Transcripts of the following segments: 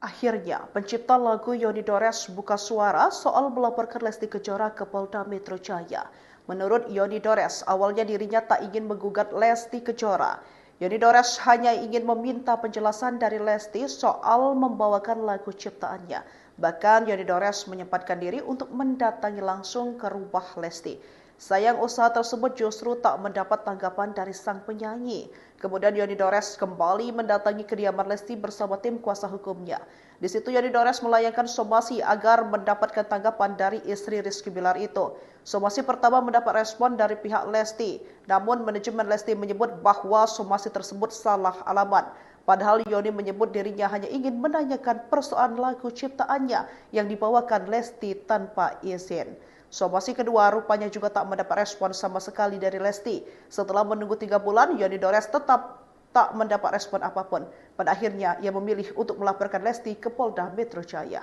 Akhirnya, pencipta lagu Yoni Dores buka suara soal melaporkan Lesti Kejora ke Polda Metro Jaya. Menurut Yoni Dores, awalnya dirinya tak ingin menggugat Lesti Kejora. Yoni Dores hanya ingin meminta penjelasan dari Lesti soal membawakan lagu ciptaannya. Bahkan Yoni Dores menyempatkan diri untuk mendatangi langsung ke rumah Lesti. Sayang usaha tersebut justru tak mendapat tanggapan dari sang penyanyi. Kemudian Yoni Dores kembali mendatangi kediaman Lesti bersama tim kuasa hukumnya. Di situ Yoni Dores melayangkan somasi agar mendapatkan tanggapan dari istri Rizky Bilar itu. Somasi pertama mendapat respon dari pihak Lesti, namun manajemen Lesti menyebut bahwa somasi tersebut salah alamat. Padahal Yoni menyebut dirinya hanya ingin menanyakan persoalan lagu ciptaannya yang dibawakan Lesti tanpa izin. Somasi kedua rupanya juga tak mendapat respon sama sekali dari Lesti. Setelah menunggu 3 bulan, Yoni Dores tetap tak mendapat respon apapun. Pada akhirnya, ia memilih untuk melaporkan Lesti ke Polda Metro Jaya.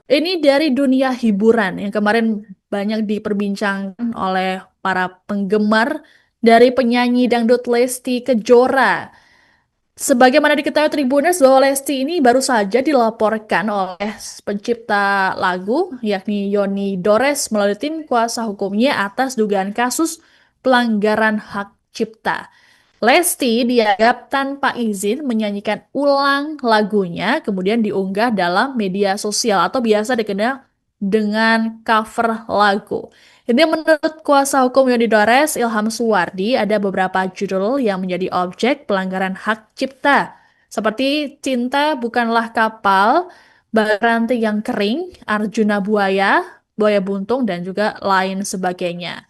Ini dari dunia hiburan yang kemarin banyak diperbincangkan oleh para penggemar dari penyanyi dangdut Lesti Kejora. Sebagaimana diketahui Tribuners bahwa Lesti ini baru saja dilaporkan oleh pencipta lagu yakni Yoni Dores melalui tim kuasa hukumnya atas dugaan kasus pelanggaran hak cipta. Lesti dianggap tanpa izin menyanyikan ulang lagunya, kemudian diunggah dalam media sosial atau biasa dikenal dengan cover lagu. Ini menurut kuasa hukum Yoni Dores, Ilham Suwardi, ada beberapa judul yang menjadi objek pelanggaran hak cipta, seperti Cinta Bukanlah Kapal, Baranti yang Kering, Arjuna Buaya, Buaya Buntung, dan juga lain sebagainya.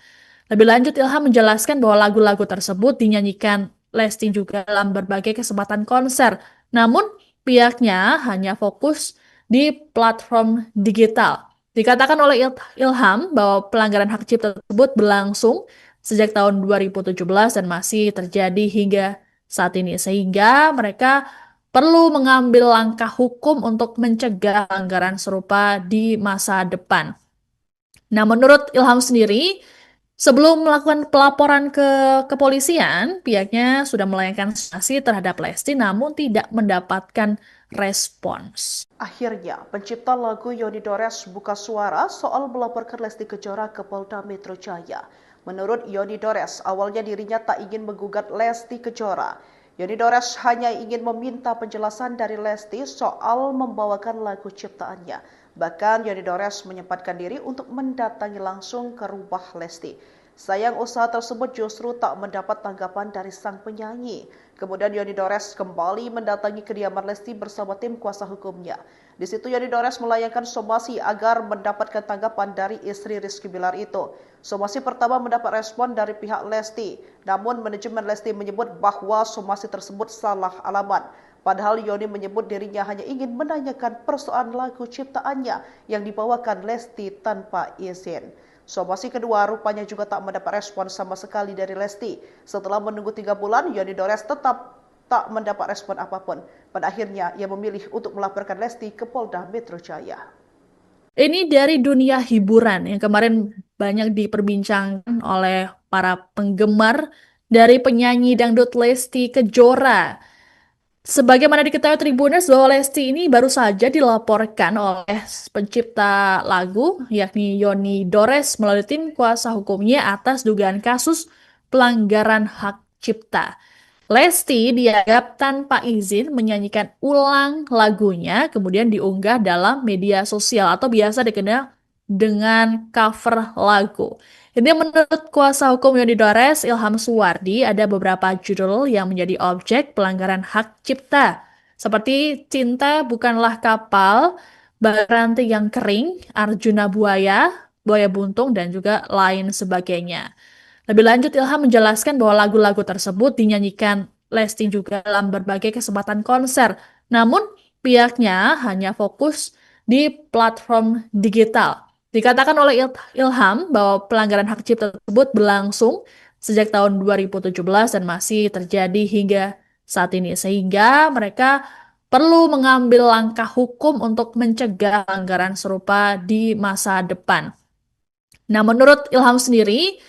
Lebih lanjut, Ilham menjelaskan bahwa lagu-lagu tersebut dinyanyikan Lesti juga dalam berbagai kesempatan konser. Namun, pihaknya hanya fokus di platform digital. Dikatakan oleh Ilham bahwa pelanggaran hak cipta tersebut berlangsung sejak tahun 2017 dan masih terjadi hingga saat ini. Sehingga mereka perlu mengambil langkah hukum untuk mencegah pelanggaran serupa di masa depan. Nah, menurut Ilham sendiri, sebelum melakukan pelaporan ke kepolisian, pihaknya sudah melayangkan sanksi terhadap Lesti namun tidak mendapatkan respons. Akhirnya, pencipta lagu Yoni Dores buka suara soal melaporkan Lesti Kejora ke Polda Metro Jaya. Menurut Yoni Dores, awalnya dirinya tak ingin menggugat Lesti Kejora. Yoni Dores hanya ingin meminta penjelasan dari Lesti soal membawakan lagu ciptaannya. Bahkan Yoni Dores menyempatkan diri untuk mendatangi langsung ke rumah Lesti. Sayang usaha tersebut justru tak mendapat tanggapan dari sang penyanyi. Kemudian Yoni Dores kembali mendatangi kediaman Lesti bersama tim kuasa hukumnya. Di situ Yoni Dores melayangkan somasi agar mendapatkan tanggapan dari istri Rizky Bilar itu. Somasi pertama mendapat respon dari pihak Lesti, namun manajemen Lesti menyebut bahwa somasi tersebut salah alamat. Padahal Yoni menyebut dirinya hanya ingin menanyakan persoalan lagu ciptaannya yang dibawakan Lesti tanpa izin. Somasi kedua rupanya juga tak mendapat respon sama sekali dari Lesti. Setelah menunggu 3 bulan, Yoni Dores tetap tak mendapat respon apapun. Pada akhirnya, ia memilih untuk melaporkan Lesti ke Polda Metro Jaya. Ini dari dunia hiburan yang kemarin banyak diperbincangkan oleh para penggemar dari penyanyi dangdut Lesti Kejora. Sebagaimana diketahui Tribuners bahwa Lesti ini baru saja dilaporkan oleh pencipta lagu yakni Yoni Dores melalui tim kuasa hukumnya atas dugaan kasus pelanggaran hak cipta. Lesti dianggap tanpa izin menyanyikan ulang lagunya, kemudian diunggah dalam media sosial atau biasa dikenal dengan cover lagu. Ini menurut kuasa hukum Yoni Dores, Ilham Suwardi, ada beberapa judul yang menjadi objek pelanggaran hak cipta, seperti Cinta Bukanlah Kapal, Baranti yang Kering, Arjuna Buaya, Buaya Buntung, dan juga lain sebagainya. Lebih lanjut, Ilham menjelaskan bahwa lagu-lagu tersebut dinyanyikan Lesti juga dalam berbagai kesempatan konser. Namun, pihaknya hanya fokus di platform digital. Dikatakan oleh Ilham bahwa pelanggaran hak cipta tersebut berlangsung sejak tahun 2017 dan masih terjadi hingga saat ini. Sehingga mereka perlu mengambil langkah hukum untuk mencegah pelanggaran serupa di masa depan. Nah, menurut Ilham sendiri,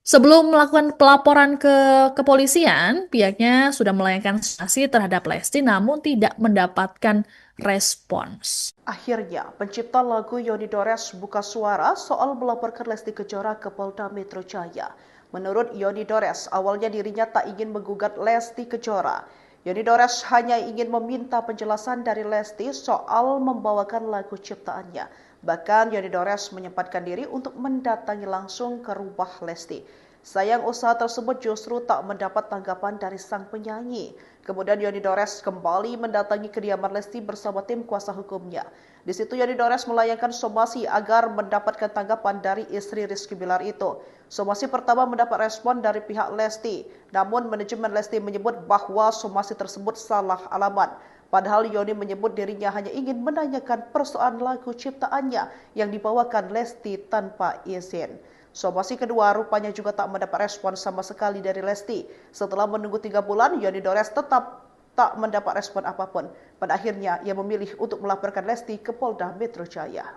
Sebelum melakukan pelaporan ke kepolisian, pihaknya sudah melayangkan sanksi terhadap Lesti namun tidak mendapatkan respons. Akhirnya, pencipta lagu Yoni Dores buka suara soal melaporkan Lesti Kejora ke Polda Metro Jaya. Menurut Yoni Dores, awalnya dirinya tak ingin menggugat Lesti Kejora. Yoni Dores hanya ingin meminta penjelasan dari Lesti soal membawakan lagu ciptaannya. Bahkan Yoni Dores menyempatkan diri untuk mendatangi langsung ke rumah Lesti. Sayang usaha tersebut justru tak mendapat tanggapan dari sang penyanyi. Kemudian Yoni Dores kembali mendatangi kediaman Lesti bersama tim kuasa hukumnya. Di situ Yoni Dores melayangkan somasi agar mendapatkan tanggapan dari istri Rizky Bilar itu. Somasi pertama mendapat respon dari pihak Lesti, namun manajemen Lesti menyebut bahwa somasi tersebut salah alamat. Padahal Yoni menyebut dirinya hanya ingin menanyakan persoalan lagu ciptaannya yang dibawakan Lesti tanpa izin. Somasi kedua rupanya juga tak mendapat respon sama sekali dari Lesti. Setelah menunggu 3 bulan, Yoni Dores tetap tak mendapat respon apapun. Pada akhirnya, ia memilih untuk melaporkan Lesti ke Polda Metro Jaya.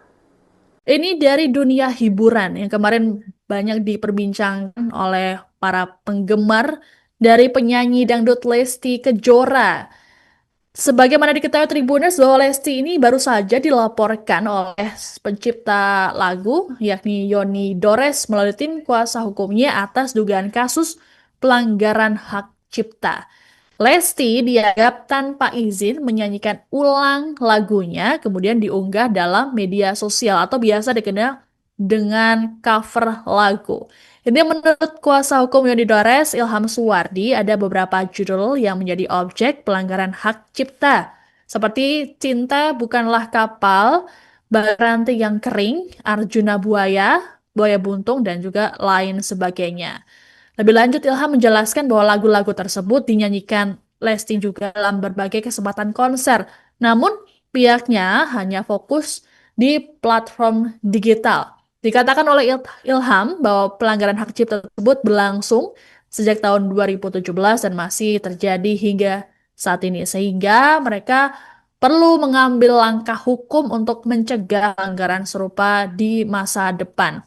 Ini dari dunia hiburan yang kemarin banyak diperbincangkan oleh para penggemar dari penyanyi dangdut Lesti Kejora. Sebagaimana diketahui Tribuners bahwa Lesti ini baru saja dilaporkan oleh pencipta lagu yakni Yoni Dores melalui tim kuasa hukumnya atas dugaan kasus pelanggaran hak cipta. Lesti dianggap tanpa izin menyanyikan ulang lagunya kemudian diunggah dalam media sosial atau biasa dikenal dengan cover lagu. Ini menurut kuasa hukum Yoni Dores, Ilham Suwardi, ada beberapa judul yang menjadi objek pelanggaran hak cipta. Seperti Cinta Bukanlah Kapal, Baranti yang Kering, Arjuna Buaya, Buaya Buntung, dan juga lain sebagainya. Lebih lanjut, Ilham menjelaskan bahwa lagu-lagu tersebut dinyanyikan Lesti juga dalam berbagai kesempatan konser. Namun, pihaknya hanya fokus di platform digital. Dikatakan oleh Ilham bahwa pelanggaran hak cipta tersebut berlangsung sejak tahun 2017 dan masih terjadi hingga saat ini. Sehingga mereka perlu mengambil langkah hukum untuk mencegah pelanggaran serupa di masa depan.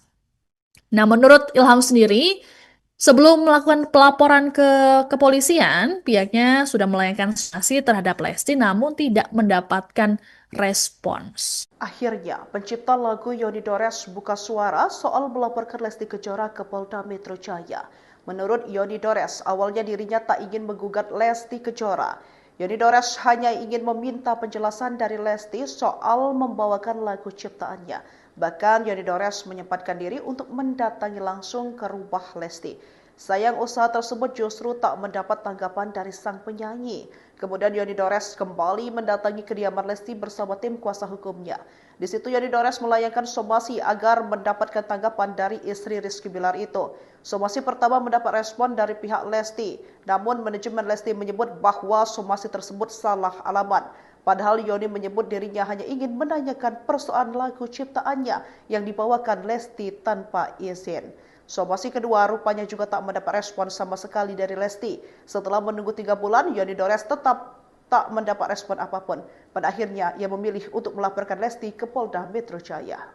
Nah, menurut Ilham sendiri, sebelum melakukan pelaporan ke kepolisian, pihaknya sudah melayangkan sanksi terhadap Lesti namun tidak mendapatkan respons. Akhirnya, pencipta lagu Yoni Dores buka suara soal melaporkan Lesti Kejora ke Polda Metro Jaya. Menurut Yoni Dores, awalnya dirinya tak ingin menggugat Lesti Kejora. Yoni Dores hanya ingin meminta penjelasan dari Lesti soal membawakan lagu ciptaannya. Bahkan Yoni Dores menyempatkan diri untuk mendatangi langsung ke rumah Lesti. Sayang usaha tersebut justru tak mendapat tanggapan dari sang penyanyi. Kemudian Yoni Dores kembali mendatangi kediaman Lesti bersama tim kuasa hukumnya. Di situ Yoni Dores melayangkan somasi agar mendapatkan tanggapan dari istri Rizky Bilar itu. Somasi pertama mendapat respon dari pihak Lesti, namun manajemen Lesti menyebut bahwa somasi tersebut salah alamat. Padahal Yoni menyebut dirinya hanya ingin menanyakan persoalan lagu ciptaannya yang dibawakan Lesti tanpa izin. Somasi kedua rupanya juga tak mendapat respon sama sekali dari Lesti. Setelah menunggu 3 bulan, Yoni Dores tetap tak mendapat respon apapun. Pada akhirnya, ia memilih untuk melaporkan Lesti ke Polda Metro Jaya.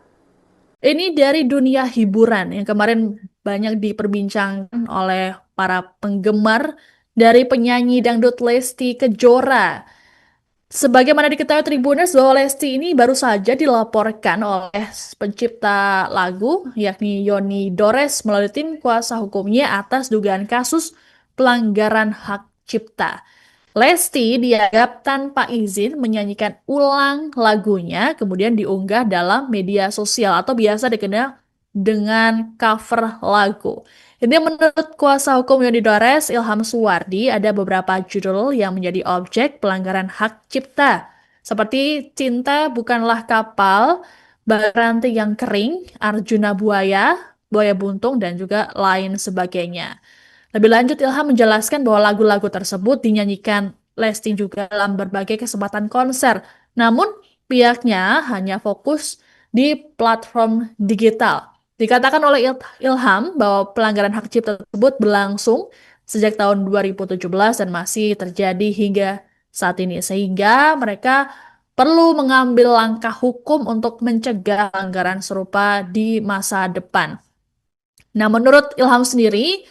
Ini dari dunia hiburan yang kemarin banyak diperbincangkan oleh para penggemar dari penyanyi dangdut Lesti Kejora. Sebagaimana diketahui Tribuners bahwa Lesti ini baru saja dilaporkan oleh pencipta lagu yakni Yoni Dores melalui tim kuasa hukumnya atas dugaan kasus pelanggaran hak cipta. Lesti dianggap tanpa izin menyanyikan ulang lagunya kemudian diunggah dalam media sosial atau biasa dikenal dengan cover lagu. Ini menurut kuasa hukum Yoni Dores, Ilham Suwardi, ada beberapa judul yang menjadi objek pelanggaran hak cipta. Seperti Cinta Bukanlah Kapal, Baranti yang Kering, Arjuna Buaya, Buaya Buntung, dan juga lain sebagainya. Lebih lanjut, Ilham menjelaskan bahwa lagu-lagu tersebut dinyanyikan Lesti juga dalam berbagai kesempatan konser. Namun, pihaknya hanya fokus di platform digital. Dikatakan oleh Ilham bahwa pelanggaran hak cipta tersebut berlangsung sejak tahun 2017 dan masih terjadi hingga saat ini. Sehingga mereka perlu mengambil langkah hukum untuk mencegah pelanggaran serupa di masa depan. Nah, menurut Ilham sendiri,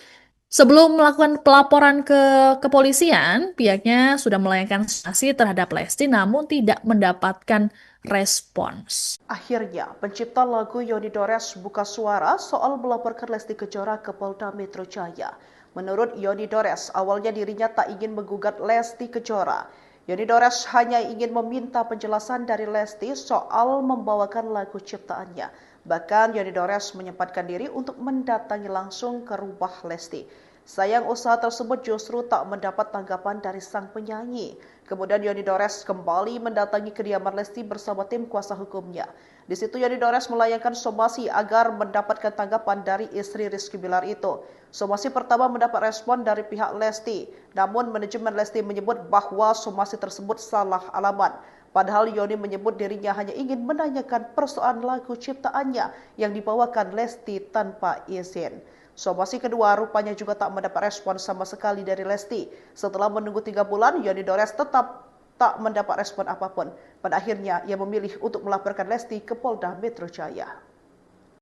sebelum melakukan pelaporan ke kepolisian, pihaknya sudah melayangkan sanksi terhadap Lesti namun tidak mendapatkan respons. Akhirnya, pencipta lagu Yoni Dores buka suara soal melaporkan Lesti Kejora ke Polda Metro Jaya. Menurut Yoni Dores, awalnya dirinya tak ingin menggugat Lesti Kejora. Yoni Dores hanya ingin meminta penjelasan dari Lesti soal membawakan lagu ciptaannya. Bahkan Yoni Dores menyempatkan diri untuk mendatangi langsung ke rumah Lesti. Sayang usaha tersebut justru tak mendapat tanggapan dari sang penyanyi. Kemudian Yoni Dores kembali mendatangi kediaman Lesti bersama tim kuasa hukumnya. Di situ Yoni Dores melayangkan somasi agar mendapatkan tanggapan dari istri Rizky Bilar itu. Somasi pertama mendapat respon dari pihak Lesti, namun manajemen Lesti menyebut bahwa somasi tersebut salah alamat. Padahal Yoni menyebut dirinya hanya ingin menanyakan persoalan lagu ciptaannya yang dibawakan Lesti tanpa izin. Somasi kedua rupanya juga tak mendapat respon sama sekali dari Lesti. Setelah menunggu 3 bulan, Yoni Dores tetap tak mendapat respon apapun. Pada akhirnya, ia memilih untuk melaporkan Lesti ke Polda Metro Jaya.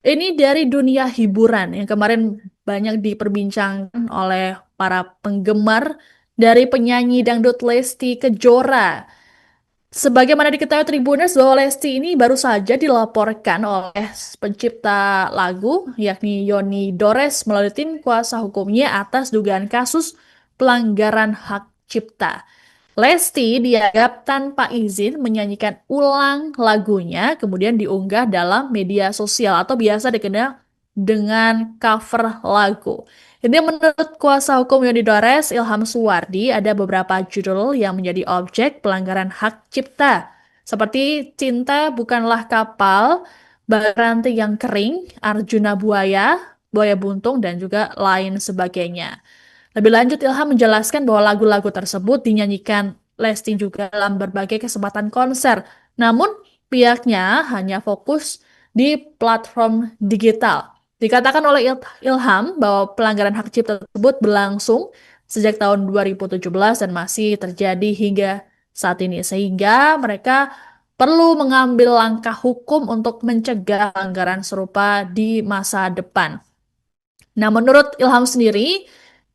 Ini dari dunia hiburan yang kemarin banyak diperbincangkan oleh para penggemar dari penyanyi dangdut Lesti Kejora. Sebagaimana diketahui Tribuners bahwa Lesti ini baru saja dilaporkan oleh pencipta lagu yakni Yoni Dores melalui tim kuasa hukumnya atas dugaan kasus pelanggaran hak cipta. Lesti dianggap tanpa izin menyanyikan ulang lagunya kemudian diunggah dalam media sosial atau biasa dikenal dengan cover lagu. Ini menurut kuasa hukum Yoni Dores, Ilham Suwardi, ada beberapa judul yang menjadi objek pelanggaran hak cipta. Seperti Cinta Bukanlah Kapal, Baranti yang Kering, Arjuna Buaya, Buaya Buntung, dan juga lain sebagainya. Lebih lanjut, Ilham menjelaskan bahwa lagu-lagu tersebut dinyanyikan Lesti juga dalam berbagai kesempatan konser. Namun, pihaknya hanya fokus di platform digital. Dikatakan oleh Ilham bahwa pelanggaran hak cipta tersebut berlangsung sejak tahun 2017 dan masih terjadi hingga saat ini. Sehingga mereka perlu mengambil langkah hukum untuk mencegah pelanggaran serupa di masa depan. Nah, menurut Ilham sendiri,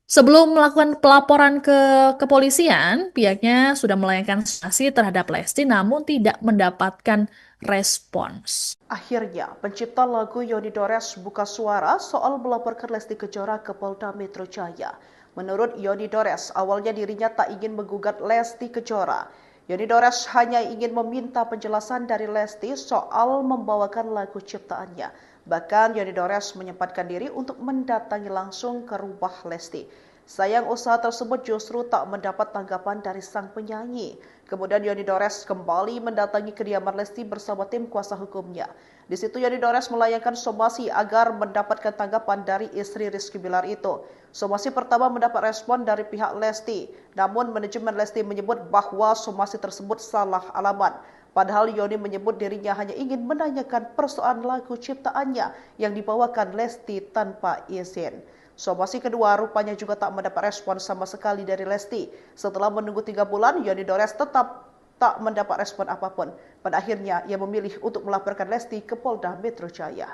sebelum melakukan pelaporan ke kepolisian, pihaknya sudah melayangkan sanksi terhadap Lesti namun tidak mendapatkan respons. Akhirnya, pencipta lagu Yoni Dores buka suara soal melaporkan Lesti Kejora ke Polda Metro Jaya. Menurut Yoni Dores, awalnya dirinya tak ingin menggugat Lesti Kejora. Yoni Dores hanya ingin meminta penjelasan dari Lesti soal membawakan lagu ciptaannya. Bahkan Yoni Dores menyempatkan diri untuk mendatangi langsung ke rumah Lesti. Sayang usaha tersebut justru tak mendapat tanggapan dari sang penyanyi. Kemudian Yoni Dores kembali mendatangi kediaman Lesti bersama tim kuasa hukumnya. Di situ Yoni Dores melayangkan somasi agar mendapatkan tanggapan dari istri Rizky Bilar itu. Somasi pertama mendapat respon dari pihak Lesti, namun manajemen Lesti menyebut bahwa somasi tersebut salah alamat. Padahal Yoni menyebut dirinya hanya ingin menanyakan persoalan lagu ciptaannya yang dibawakan Lesti tanpa izin. Somasi kedua rupanya juga tak mendapat respon sama sekali dari Lesti. Setelah menunggu 3 bulan, Yoni Dores tetap tak mendapat respon apapun. Pada akhirnya, ia memilih untuk melaporkan Lesti ke Polda Metro Jaya.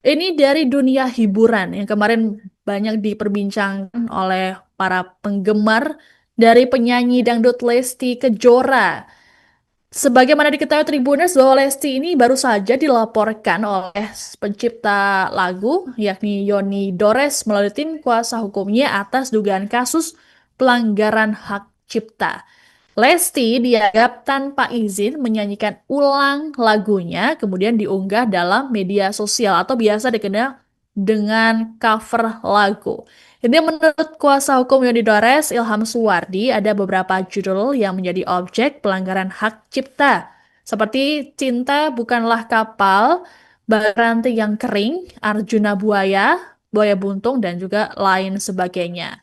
Ini dari dunia hiburan yang kemarin banyak diperbincangkan oleh para penggemar dari penyanyi dangdut Lesti Kejora. Sebagaimana diketahui Tribuners bahwa Lesti ini baru saja dilaporkan oleh pencipta lagu yakni Yoni Dores melalui tim kuasa hukumnya atas dugaan kasus pelanggaran hak cipta. Lesti dianggap tanpa izin menyanyikan ulang lagunya kemudian diunggah dalam media sosial atau biasa dikenal dengan cover lagu. Ini menurut kuasa hukum Yoni Dores, Ilham Suwardi, ada beberapa judul yang menjadi objek pelanggaran hak cipta. Seperti Cinta Bukanlah Kapal, Baranti yang Kering, Arjuna Buaya, Buaya Buntung, dan juga lain sebagainya.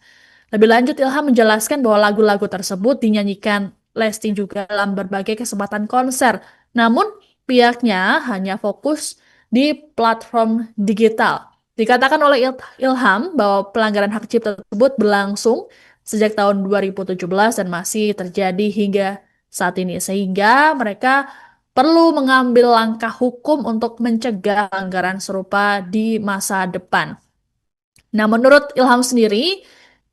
Lebih lanjut, Ilham menjelaskan bahwa lagu-lagu tersebut dinyanyikan Lesti juga dalam berbagai kesempatan konser. Namun, pihaknya hanya fokus di platform digital. Dikatakan oleh Ilham bahwa pelanggaran hak cipta tersebut berlangsung sejak tahun 2017 dan masih terjadi hingga saat ini. Sehingga mereka perlu mengambil langkah hukum untuk mencegah pelanggaran serupa di masa depan. Nah, menurut Ilham sendiri,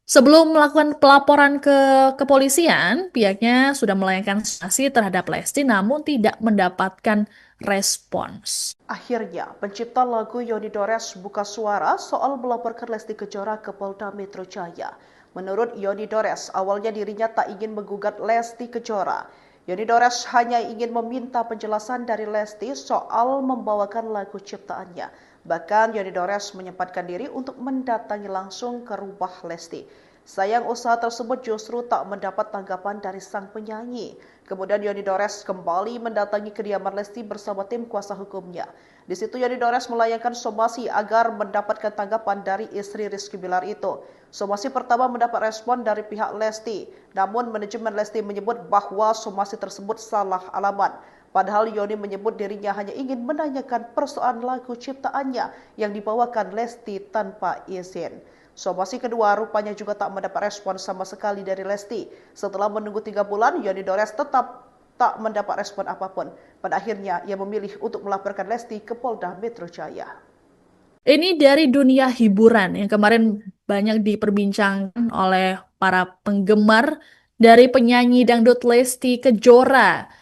sebelum melakukan pelaporan ke kepolisian, pihaknya sudah melayangkan sanksi terhadap Lesti namun tidak mendapatkan respons. Akhirnya, pencipta lagu Yoni Dores buka suara soal melaporkan Lesti Kejora ke Polda Metro Jaya. Menurut Yoni Dores, awalnya dirinya tak ingin menggugat Lesti Kejora. Yoni Dores hanya ingin meminta penjelasan dari Lesti soal membawakan lagu ciptaannya. Bahkan Yoni Dores menyempatkan diri untuk mendatangi langsung ke rumah Lesti. Sayang usaha tersebut justru tak mendapat tanggapan dari sang penyanyi. Kemudian Yoni Dores kembali mendatangi kediaman Lesti bersama tim kuasa hukumnya. Di situ Yoni Dores melayangkan somasi agar mendapatkan tanggapan dari istri Rizky Bilar itu. Somasi pertama mendapat respon dari pihak Lesti, namun manajemen Lesti menyebut bahwa somasi tersebut salah alamat. Padahal Yoni menyebut dirinya hanya ingin menanyakan persoalan lagu ciptaannya yang dibawakan Lesti tanpa izin. Somasi kedua rupanya juga tak mendapat respon sama sekali dari Lesti. Setelah menunggu 3 bulan, Yoni Dores tetap tak mendapat respon apapun. Pada akhirnya, ia memilih untuk melaporkan Lesti ke Polda Metro Jaya. Ini dari dunia hiburan yang kemarin banyak diperbincangkan oleh para penggemar dari penyanyi dangdut Lesti Kejora.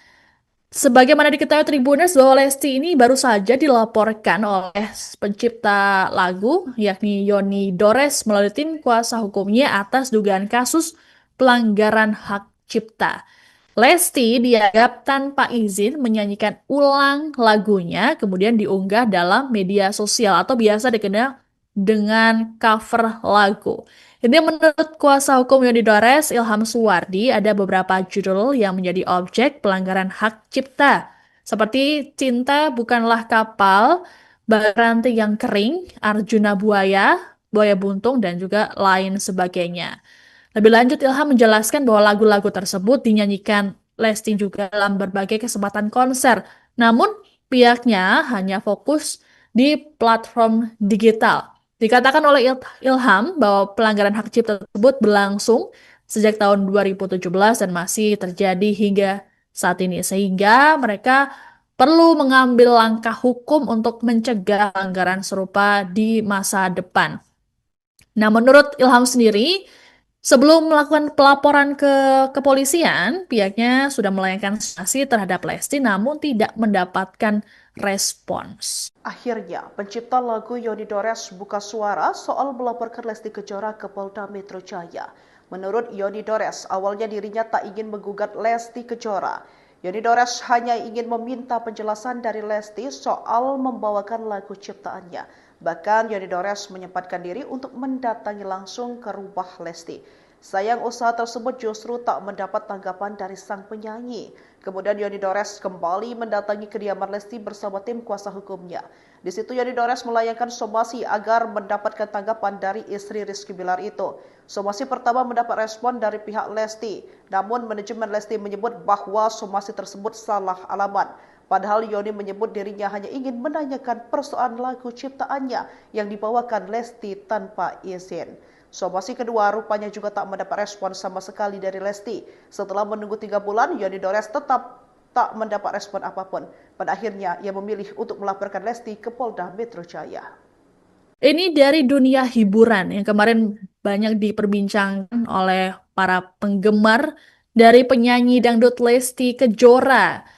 Sebagaimana diketahui Tribuners bahwa Lesti ini baru saja dilaporkan oleh pencipta lagu yakni Yoni Dores melalui tim kuasa hukumnya atas dugaan kasus pelanggaran hak cipta. Lesti dianggap tanpa izin menyanyikan ulang lagunya kemudian diunggah dalam media sosial atau biasa dikenal dengan cover lagu. Ini menurut kuasa hukum Yoni Dores, Ilham Suwardi, ada beberapa judul yang menjadi objek pelanggaran hak cipta. Seperti Cinta Bukanlah Kapal, Baranti yang Kering, Arjuna Buaya, Buaya Buntung, dan juga lain sebagainya. Lebih lanjut, Ilham menjelaskan bahwa lagu-lagu tersebut dinyanyikan Lesti juga dalam berbagai kesempatan konser. Namun, pihaknya hanya fokus di platform digital. Dikatakan oleh Ilham bahwa pelanggaran hak cipta tersebut berlangsung sejak tahun 2017 dan masih terjadi hingga saat ini. Sehingga mereka perlu mengambil langkah hukum untuk mencegah pelanggaran serupa di masa depan. Nah, menurut Ilham sendiri, sebelum melakukan pelaporan ke kepolisian, pihaknya sudah melayangkan sanksi terhadap Lesti namun tidak mendapatkan respons. Akhirnya, pencipta lagu Yoni Dores buka suara soal melaporkan Lesti Kejora ke Polda Metro Jaya. Menurut Yoni Dores, awalnya dirinya tak ingin menggugat Lesti Kejora. Yoni Dores hanya ingin meminta penjelasan dari Lesti soal membawakan lagu ciptaannya. Bahkan Yoni Dores menyempatkan diri untuk mendatangi langsung ke rumah Lesti. Sayang usaha tersebut justru tak mendapat tanggapan dari sang penyanyi. Kemudian Yoni Dores kembali mendatangi kediaman Lesti bersama tim kuasa hukumnya. Di situ Yoni Dores melayangkan somasi agar mendapatkan tanggapan dari istri Rizky Bilar itu. Somasi pertama mendapat respon dari pihak Lesti, namun manajemen Lesti menyebut bahwa somasi tersebut salah alamat. Padahal Yoni menyebut dirinya hanya ingin menanyakan persoalan lagu ciptaannya yang dibawakan Lesti tanpa izin. Somasi kedua rupanya juga tak mendapat respon sama sekali dari Lesti. Setelah menunggu 3 bulan, Yoni Dores tetap tak mendapat respon apapun. Pada akhirnya, ia memilih untuk melaporkan Lesti ke Polda Metro Jaya. Ini dari dunia hiburan yang kemarin banyak diperbincangkan oleh para penggemar dari penyanyi dangdut Lesti Kejora.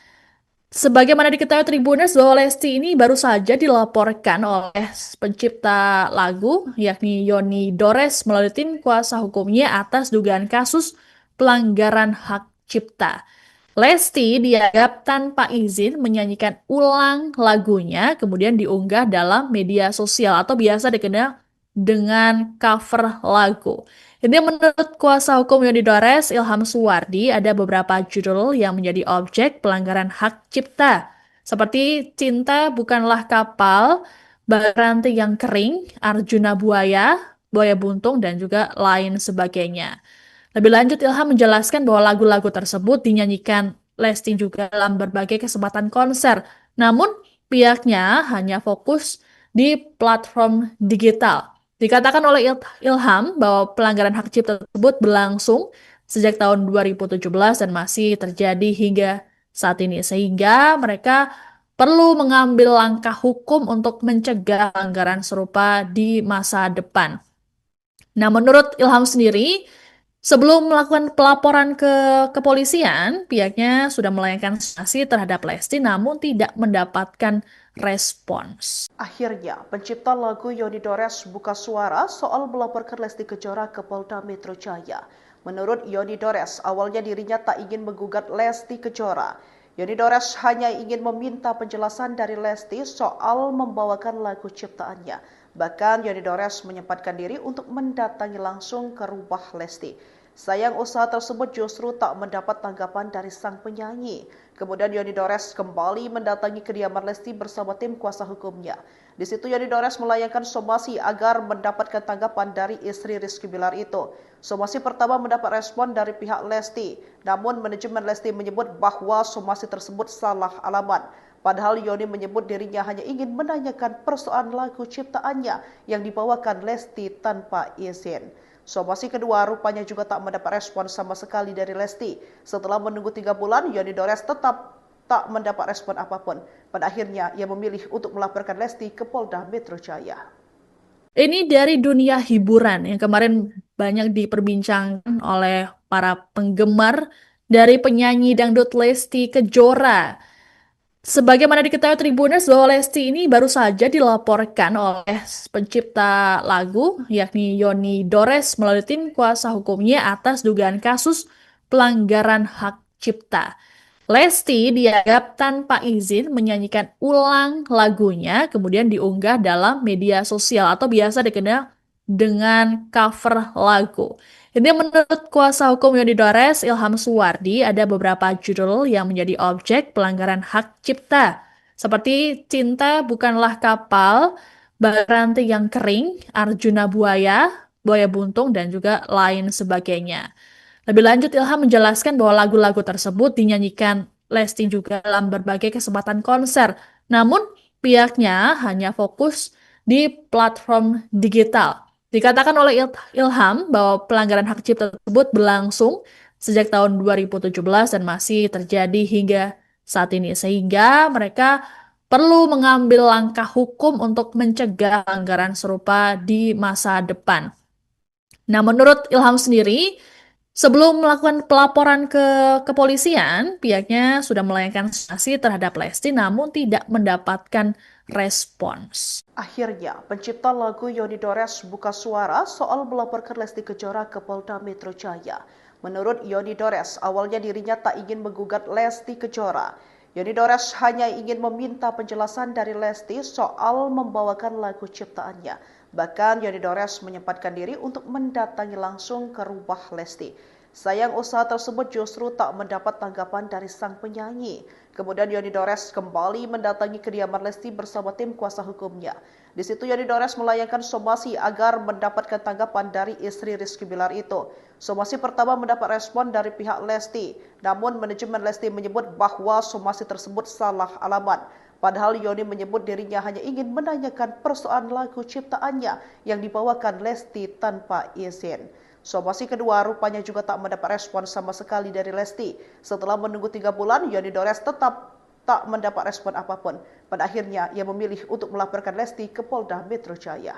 Sebagaimana diketahui Tribuners bahwa Lesti ini baru saja dilaporkan oleh pencipta lagu yakni Yoni Dores melalui tim kuasa hukumnya atas dugaan kasus pelanggaran hak cipta. Lesti dianggap tanpa izin menyanyikan ulang lagunya kemudian diunggah dalam media sosial atau biasa dikenal dengan cover lagu. Ini menurut kuasa hukum Yoni Dores, Ilham Suwardi, ada beberapa judul yang menjadi objek pelanggaran hak cipta. Seperti Cinta Bukanlah Kapal, Baranti yang Kering, Arjuna Buaya, Buaya Buntung, dan juga lain sebagainya. Lebih lanjut, Ilham menjelaskan bahwa lagu-lagu tersebut dinyanyikan Lesti juga dalam berbagai kesempatan konser. Namun, pihaknya hanya fokus di platform digital. Dikatakan oleh Ilham bahwa pelanggaran hak cipta tersebut berlangsung sejak tahun 2017 dan masih terjadi hingga saat ini. Sehingga mereka perlu mengambil langkah hukum untuk mencegah pelanggaran serupa di masa depan. Nah, menurut Ilham sendiri, sebelum melakukan pelaporan ke kepolisian, pihaknya sudah melayangkan sanksi terhadap Lesti namun tidak mendapatkan respons. Akhirnya, pencipta lagu Yoni Dores buka suara soal melaporkan Lesti Kejora ke Polda Metro Jaya. Menurut Yoni Dores, awalnya dirinya tak ingin menggugat Lesti Kejora. Yoni Dores hanya ingin meminta penjelasan dari Lesti soal membawakan lagu ciptaannya. Bahkan Yoni Dores menyempatkan diri untuk mendatangi langsung ke rumah Lesti. Sayang usaha tersebut justru tak mendapat tanggapan dari sang penyanyi. Kemudian Yoni Dores kembali mendatangi kediaman Lesti bersama tim kuasa hukumnya. Di situ Yoni Dores melayangkan somasi agar mendapatkan tanggapan dari istri Rizky Bilar itu. Somasi pertama mendapat respon dari pihak Lesti, namun manajemen Lesti menyebut bahwa somasi tersebut salah alamat. Padahal Yoni menyebut dirinya hanya ingin menanyakan persoalan lagu ciptaannya yang dibawakan Lesti tanpa izin. Somasi kedua rupanya juga tak mendapat respon sama sekali dari Lesti. Setelah menunggu 3 bulan, Yoni Dores tetap tak mendapat respon apapun. Pada akhirnya, ia memilih untuk melaporkan Lesti ke Polda Metro Jaya. Ini dari dunia hiburan yang kemarin banyak diperbincangkan oleh para penggemar dari penyanyi dangdut Lesti Kejora. Sebagaimana diketahui Tribuners bahwa Lesti ini baru saja dilaporkan oleh pencipta lagu yakni Yoni Dores melalui tim kuasa hukumnya atas dugaan kasus pelanggaran hak cipta. Lesti dianggap tanpa izin menyanyikan ulang lagunya kemudian diunggah dalam media sosial atau biasa dikenal dengan cover lagu. Ini menurut kuasa hukum Yoni Dores, Ilham Suwardi, ada beberapa judul yang menjadi objek pelanggaran hak cipta, seperti Cinta Bukanlah Kapal, Baranti yang Kering, Arjuna Buaya, Buaya Buntung, dan juga lain sebagainya. Lebih lanjut, Ilham menjelaskan bahwa lagu-lagu tersebut dinyanyikan Lesti juga dalam berbagai kesempatan konser, namun pihaknya hanya fokus di platform digital. Dikatakan oleh Ilham bahwa pelanggaran hak cipta tersebut berlangsung sejak tahun 2017 dan masih terjadi hingga saat ini, sehingga mereka perlu mengambil langkah hukum untuk mencegah pelanggaran serupa di masa depan. Nah, menurut Ilham sendiri, sebelum melakukan pelaporan ke kepolisian, pihaknya sudah melayangkan sanksi terhadap Lesti namun tidak mendapatkan respons. Akhirnya, pencipta lagu Yoni Dores buka suara soal melaporkan Lesti Kejora ke Polda Metro Jaya. Menurut Yoni Dores, awalnya dirinya tak ingin menggugat Lesti Kejora. Yoni Dores hanya ingin meminta penjelasan dari Lesti soal membawakan lagu ciptaannya. Bahkan Yoni Dores menyempatkan diri untuk mendatangi langsung ke rumah Lesti. Sayang usaha tersebut justru tak mendapat tanggapan dari sang penyanyi. Kemudian Yoni Dores kembali mendatangi kediaman Lesti bersama tim kuasa hukumnya. Di situ Yoni Dores melayangkan somasi agar mendapatkan tanggapan dari istri Rizky Bilar itu. Somasi pertama mendapat respon dari pihak Lesti, namun manajemen Lesti menyebut bahwa somasi tersebut salah alamat. Padahal Yoni menyebut dirinya hanya ingin menanyakan persoalan lagu ciptaannya yang dibawakan Lesti tanpa izin. Somasi kedua rupanya juga tak mendapat respon sama sekali dari Lesti. Setelah menunggu 3 bulan, Yoni Dores tetap tak mendapat respon apapun. Pada akhirnya, ia memilih untuk melaporkan Lesti ke Polda Metro Jaya.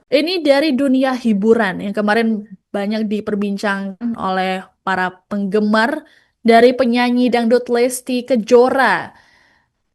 Ini dari dunia hiburan yang kemarin banyak diperbincangkan oleh para penggemar dari penyanyi dangdut Lesti Kejora.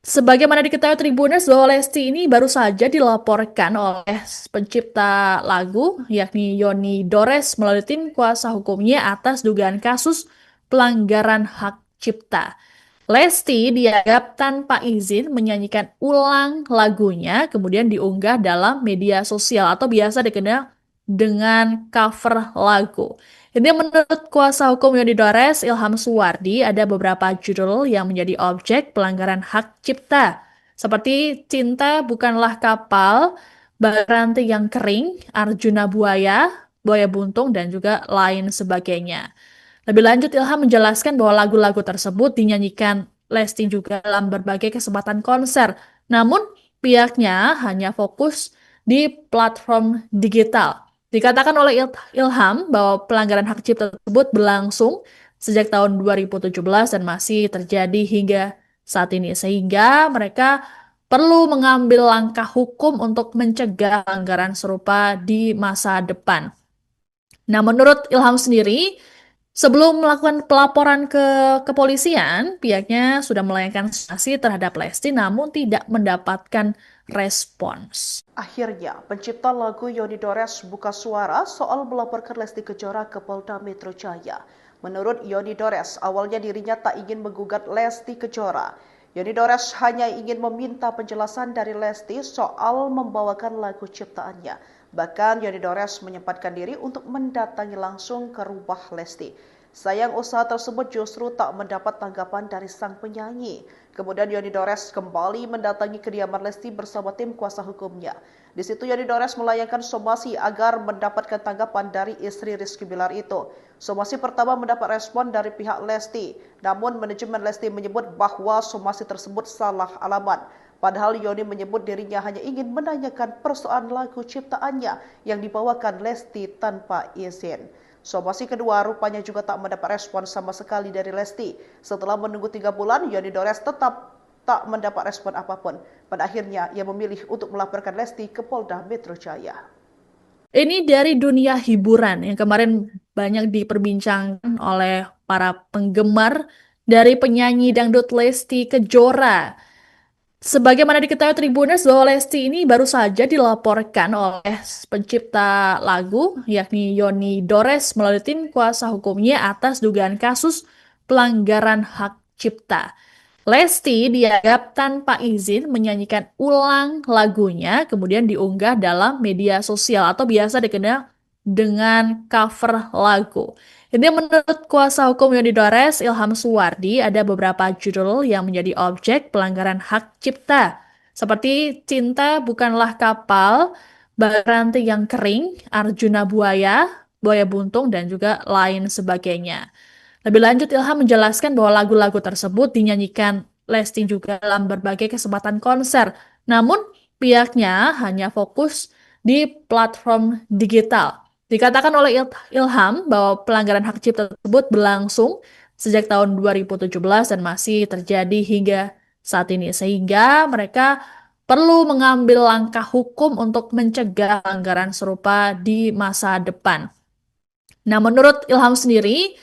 Sebagaimana diketahui Tribuners bahwa Lesti ini baru saja dilaporkan oleh pencipta lagu yakni Yoni Dores melalui tim kuasa hukumnya atas dugaan kasus pelanggaran hak cipta. Lesti dianggap tanpa izin menyanyikan ulang lagunya kemudian diunggah dalam media sosial atau biasa dikenal dengan cover lagu. Ini menurut kuasa hukum Yoni Dores, Ilham Suwardi, ada beberapa judul yang menjadi objek pelanggaran hak cipta, seperti Cinta Bukanlah Kapal, Baranti yang Kering, Arjuna Buaya, Buaya Buntung, dan juga lain sebagainya. Lebih lanjut, Ilham menjelaskan bahwa lagu-lagu tersebut dinyanyikan Lesti juga dalam berbagai kesempatan konser, namun pihaknya hanya fokus di platform digital. Dikatakan oleh Ilham bahwa pelanggaran hak cipta tersebut berlangsung sejak tahun 2017 dan masih terjadi hingga saat ini, sehingga mereka perlu mengambil langkah hukum untuk mencegah pelanggaran serupa di masa depan. Nah, menurut Ilham sendiri, sebelum melakukan pelaporan ke kepolisian, pihaknya sudah melayangkan sanksi terhadap Lesti namun tidak mendapatkan respons. Akhirnya, pencipta lagu Yoni Dores buka suara soal melaporkan Lesti Kejora ke Polda Metro Jaya. Menurut Yoni Dores, awalnya dirinya tak ingin menggugat Lesti Kejora. Yoni Dores hanya ingin meminta penjelasan dari Lesti soal membawakan lagu ciptaannya. Bahkan Yoni Dores menyempatkan diri untuk mendatangi langsung ke rumah Lesti. Sayang usaha tersebut justru tak mendapat tanggapan dari sang penyanyi. Kemudian Yoni Dores kembali mendatangi kediaman Lesti bersama tim kuasa hukumnya. Di situ Yoni Dores melayangkan somasi agar mendapatkan tanggapan dari istri Rizky Bilar itu. Somasi pertama mendapat respon dari pihak Lesti, namun manajemen Lesti menyebut bahwa somasi tersebut salah alamat. Padahal Yoni menyebut dirinya hanya ingin menanyakan persoalan lagu ciptaannya yang dibawakan Lesti tanpa izin. Somasi kedua rupanya juga tak mendapat respon sama sekali dari Lesti. Setelah menunggu 3 bulan, Yoni Dores tetap tak mendapat respon apapun. Pada akhirnya, ia memilih untuk melaporkan Lesti ke Polda Metro Jaya. Ini dari dunia hiburan yang kemarin banyak diperbincangkan oleh para penggemar dari penyanyi dangdut Lesti Kejora. Sebagaimana diketahui Tribuners bahwa Lesti ini baru saja dilaporkan oleh pencipta lagu yakni Yoni Dores melalui tim kuasa hukumnya atas dugaan kasus pelanggaran hak cipta. Lesti dianggap tanpa izin menyanyikan ulang lagunya kemudian diunggah dalam media sosial atau biasa dikenal dengan cover lagu. Ini menurut kuasa hukum Yoni Dores, Ilham Suwardi, ada beberapa judul yang menjadi objek pelanggaran hak cipta. Seperti Cinta Bukanlah Kapal, Baranti yang Kering, Arjuna Buaya, Buaya Buntung, dan juga lain sebagainya. Lebih lanjut, Ilham menjelaskan bahwa lagu-lagu tersebut dinyanyikan Lesti juga dalam berbagai kesempatan konser. Namun, pihaknya hanya fokus di platform digital. Dikatakan oleh Ilham bahwa pelanggaran hak cipta tersebut berlangsung sejak tahun 2017 dan masih terjadi hingga saat ini. Sehingga mereka perlu mengambil langkah hukum untuk mencegah pelanggaran serupa di masa depan. Nah, menurut Ilham sendiri,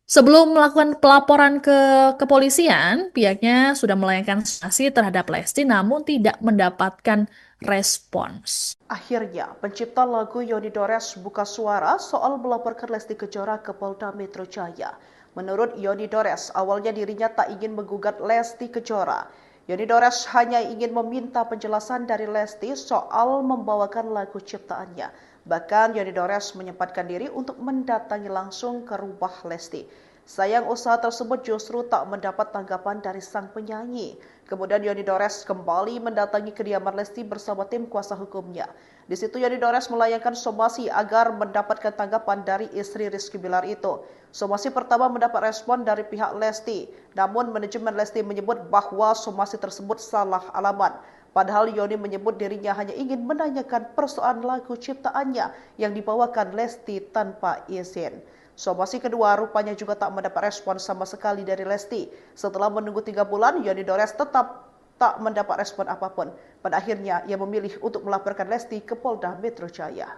sebelum melakukan pelaporan ke kepolisian, pihaknya sudah melayangkan sanksi terhadap Lesti namun tidak mendapatkan respons. Akhirnya, pencipta lagu Yoni Dores buka suara soal melaporkan Lesti Kejora ke Polda Metro Jaya. Menurut Yoni Dores, awalnya dirinya tak ingin menggugat Lesti Kejora. Yoni Dores hanya ingin meminta penjelasan dari Lesti soal membawakan lagu ciptaannya. Bahkan Yoni Dores menyempatkan diri untuk mendatangi langsung ke rumah Lesti. Sayang usaha tersebut justru tak mendapat tanggapan dari sang penyanyi. Kemudian Yoni Dores kembali mendatangi kediaman Lesti bersama tim kuasa hukumnya. Di situ Yoni Dores melayangkan somasi agar mendapatkan tanggapan dari istri Rizky Bilar itu. Somasi pertama mendapat respon dari pihak Lesti, namun manajemen Lesti menyebut bahwa somasi tersebut salah alamat. Padahal Yoni menyebut dirinya hanya ingin menanyakan persoalan lagu ciptaannya yang dibawakan Lesti tanpa izin. Somasi kedua rupanya juga tak mendapat respon sama sekali dari Lesti. Setelah menunggu 3 bulan, Yoni Dores tetap tak mendapat respon apapun. Pada akhirnya, ia memilih untuk melaporkan Lesti ke Polda Metro Jaya.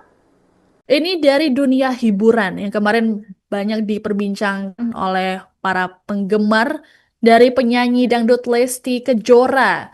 Ini dari dunia hiburan yang kemarin banyak diperbincangkan oleh para penggemar dari penyanyi dangdut Lesti Kejora.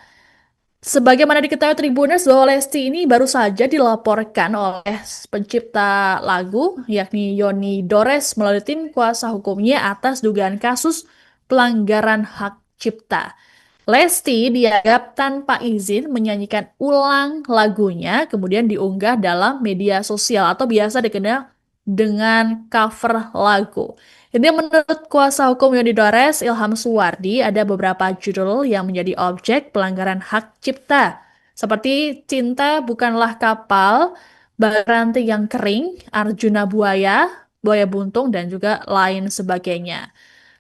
Sebagaimana diketahui Tribuners bahwa Lesti ini baru saja dilaporkan oleh pencipta lagu yakni Yoni Dores melalui tim kuasa hukumnya atas dugaan kasus pelanggaran hak cipta. Lesti dianggap tanpa izin menyanyikan ulang lagunya kemudian diunggah dalam media sosial atau biasa dikenal dengan cover lagu. Ini menurut kuasa hukum Yoni Dores, Ilham Suwardi, ada beberapa judul yang menjadi objek pelanggaran hak cipta. Seperti Cinta Bukanlah Kapal, Baranti yang Kering, Arjuna Buaya, Buaya Buntung, dan juga lain sebagainya.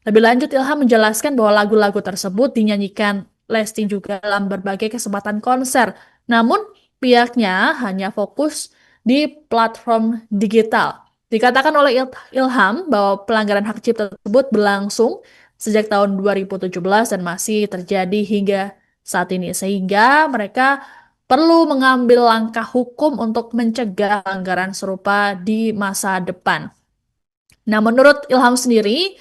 Lebih lanjut, Ilham menjelaskan bahwa lagu-lagu tersebut dinyanyikan Lesti juga dalam berbagai kesempatan konser. Namun, pihaknya hanya fokus di platform digital. Dikatakan oleh Ilham bahwa pelanggaran hak cipta tersebut berlangsung sejak tahun 2017 dan masih terjadi hingga saat ini. Sehingga mereka perlu mengambil langkah hukum untuk mencegah pelanggaran serupa di masa depan. Nah, menurut Ilham sendiri,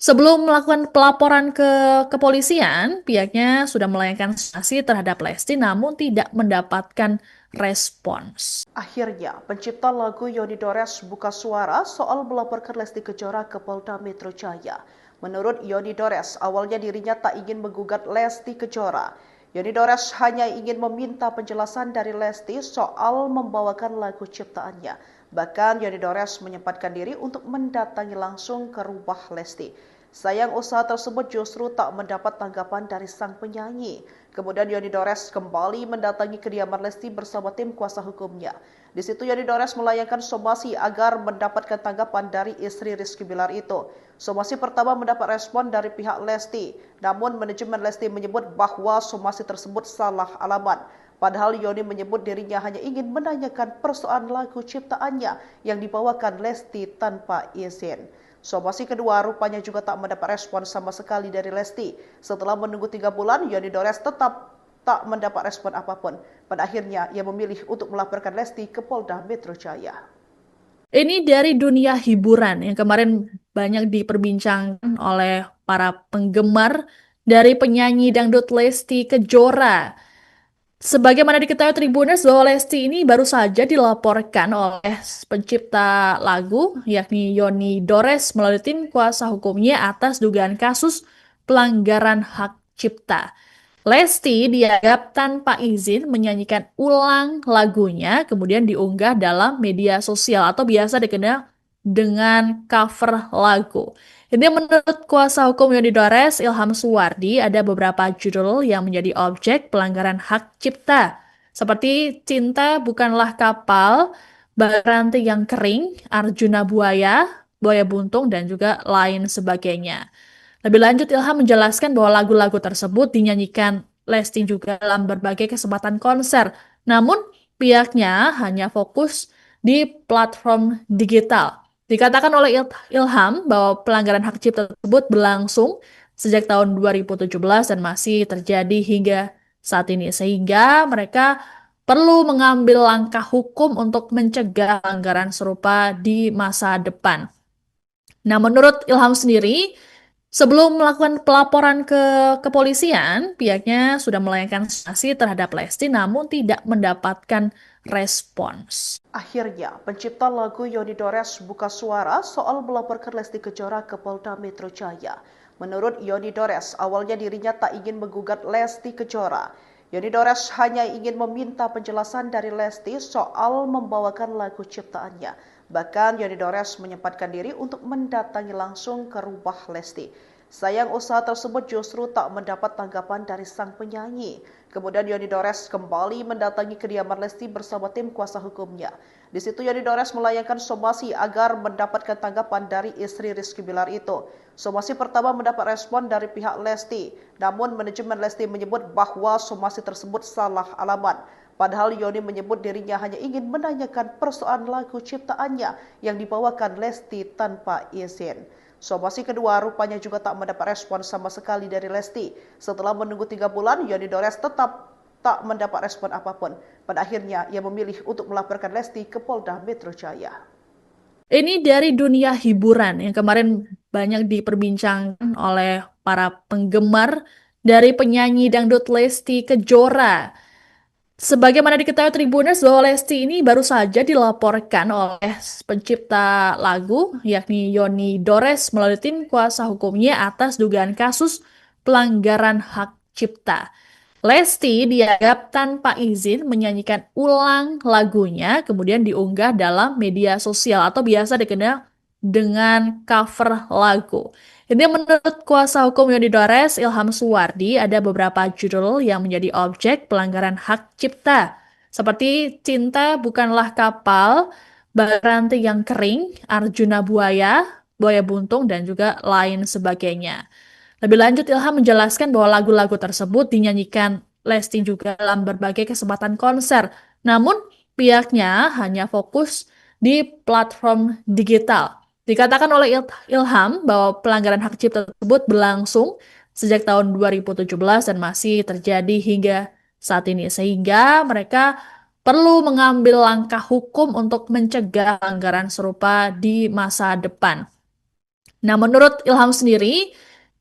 sebelum melakukan pelaporan ke kepolisian, pihaknya sudah melayangkan sanksi terhadap Lesti namun tidak mendapatkan respons. Akhirnya, pencipta lagu Yoni Dores buka suara soal melaporkan Lesti Kejora ke Polda Metro Jaya. Menurut Yoni Dores, awalnya dirinya tak ingin menggugat Lesti Kejora. Yoni Dores hanya ingin meminta penjelasan dari Lesti soal membawakan lagu ciptaannya. Bahkan Yoni Dores menyempatkan diri untuk mendatangi langsung ke rumah Lesti. Sayang usaha tersebut justru tak mendapat tanggapan dari sang penyanyi. Kemudian Yoni Dores kembali mendatangi kediaman Lesti bersama tim kuasa hukumnya. Di situ Yoni Dores melayangkan somasi agar mendapatkan tanggapan dari istri Rizky Bilar itu. Somasi pertama mendapat respon dari pihak Lesti, namun manajemen Lesti menyebut bahwa somasi tersebut salah alamat. Padahal Yoni menyebut dirinya hanya ingin menanyakan persoalan lagu ciptaannya yang dibawakan Lesti tanpa izin. Somasi kedua rupanya juga tak mendapat respon sama sekali dari Lesti. Setelah menunggu 3 bulan, Yoni Dores tetap tak mendapat respon apapun. Pada akhirnya, ia memilih untuk melaporkan Lesti ke Polda Metro Jaya. Ini dari dunia hiburan yang kemarin banyak diperbincangkan oleh para penggemar dari penyanyi dangdut Lesti Kejora. Sebagaimana diketahui Tribuners bahwa Lesti ini baru saja dilaporkan oleh pencipta lagu yakni Yoni Dores melalui tim kuasa hukumnya atas dugaan kasus pelanggaran hak cipta. Lesti dianggap tanpa izin menyanyikan ulang lagunya, kemudian diunggah dalam media sosial atau biasa dikenal dengan cover lagu. Ini menurut kuasa hukum Yoni Dores, Ilham Suwardi, ada beberapa judul yang menjadi objek pelanggaran hak cipta, seperti Cinta Bukanlah Kapal, Baranti yang Kering, Arjuna Buaya, Buaya Buntung, dan juga lain sebagainya. Lebih lanjut, Ilham menjelaskan bahwa lagu-lagu tersebut dinyanyikan Lesti juga dalam berbagai kesempatan konser. Namun, pihaknya hanya fokus di platform digital. Dikatakan oleh Ilham bahwa pelanggaran hak cipta tersebut berlangsung sejak tahun 2017 dan masih terjadi hingga saat ini. Sehingga mereka perlu mengambil langkah hukum untuk mencegah pelanggaran serupa di masa depan. Nah, menurut Ilham sendiri, sebelum melakukan pelaporan ke kepolisian, pihaknya sudah melayangkan sanksi terhadap Lesti namun tidak mendapatkan respons. Akhirnya, pencipta lagu Yoni Dores buka suara soal melaporkan Lesti Kejora ke Polda Metro Jaya. Menurut Yoni Dores, awalnya dirinya tak ingin menggugat Lesti Kejora. Yoni Dores hanya ingin meminta penjelasan dari Lesti soal membawakan lagu ciptaannya. Bahkan Yoni Dores menyempatkan diri untuk mendatangi langsung ke rumah Lesti. Sayang usaha tersebut justru tak mendapat tanggapan dari sang penyanyi. Kemudian Yoni Dores kembali mendatangi kediaman Lesti bersama tim kuasa hukumnya. Di situ Yoni Dores melayangkan somasi agar mendapatkan tanggapan dari istri Rizky Bilar itu. Somasi pertama mendapat respon dari pihak Lesti, namun manajemen Lesti menyebut bahwa somasi tersebut salah alamat. Padahal Yoni menyebut dirinya hanya ingin menanyakan persoalan lagu ciptaannya yang dibawakan Lesti tanpa izin. Somasi kedua rupanya juga tak mendapat respon sama sekali dari Lesti. Setelah menunggu 3 bulan, Yoni Dores tetap tak mendapat respon apapun. Pada akhirnya, ia memilih untuk melaporkan Lesti ke Polda Metro Jaya. Ini dari dunia hiburan yang kemarin banyak diperbincangkan oleh para penggemar dari penyanyi dangdut Lesti Kejora. Sebagaimana diketahui Tribuners bahwa Lesti ini baru saja dilaporkan oleh pencipta lagu yakni Yoni Dores melalui tim kuasa hukumnya atas dugaan kasus pelanggaran hak cipta. Lesti dianggap tanpa izin menyanyikan ulang lagunya, kemudian diunggah dalam media sosial atau biasa dikenal dengan cover lagu. Ini menurut kuasa hukum Yoni Dores, Ilham Suwardi, ada beberapa judul yang menjadi objek pelanggaran hak cipta, seperti Cinta Bukanlah Kapal, Baranti yang Kering, Arjuna Buaya, Buaya Buntung, dan juga lain sebagainya. Lebih lanjut, Ilham menjelaskan bahwa lagu-lagu tersebut dinyanyikan Lesti juga dalam berbagai kesempatan konser. Namun, pihaknya hanya fokus di platform digital. Dikatakan oleh Ilham bahwa pelanggaran hak cipta tersebut berlangsung sejak tahun 2017 dan masih terjadi hingga saat ini, sehingga mereka perlu mengambil langkah hukum untuk mencegah pelanggaran serupa di masa depan. Nah, menurut Ilham sendiri,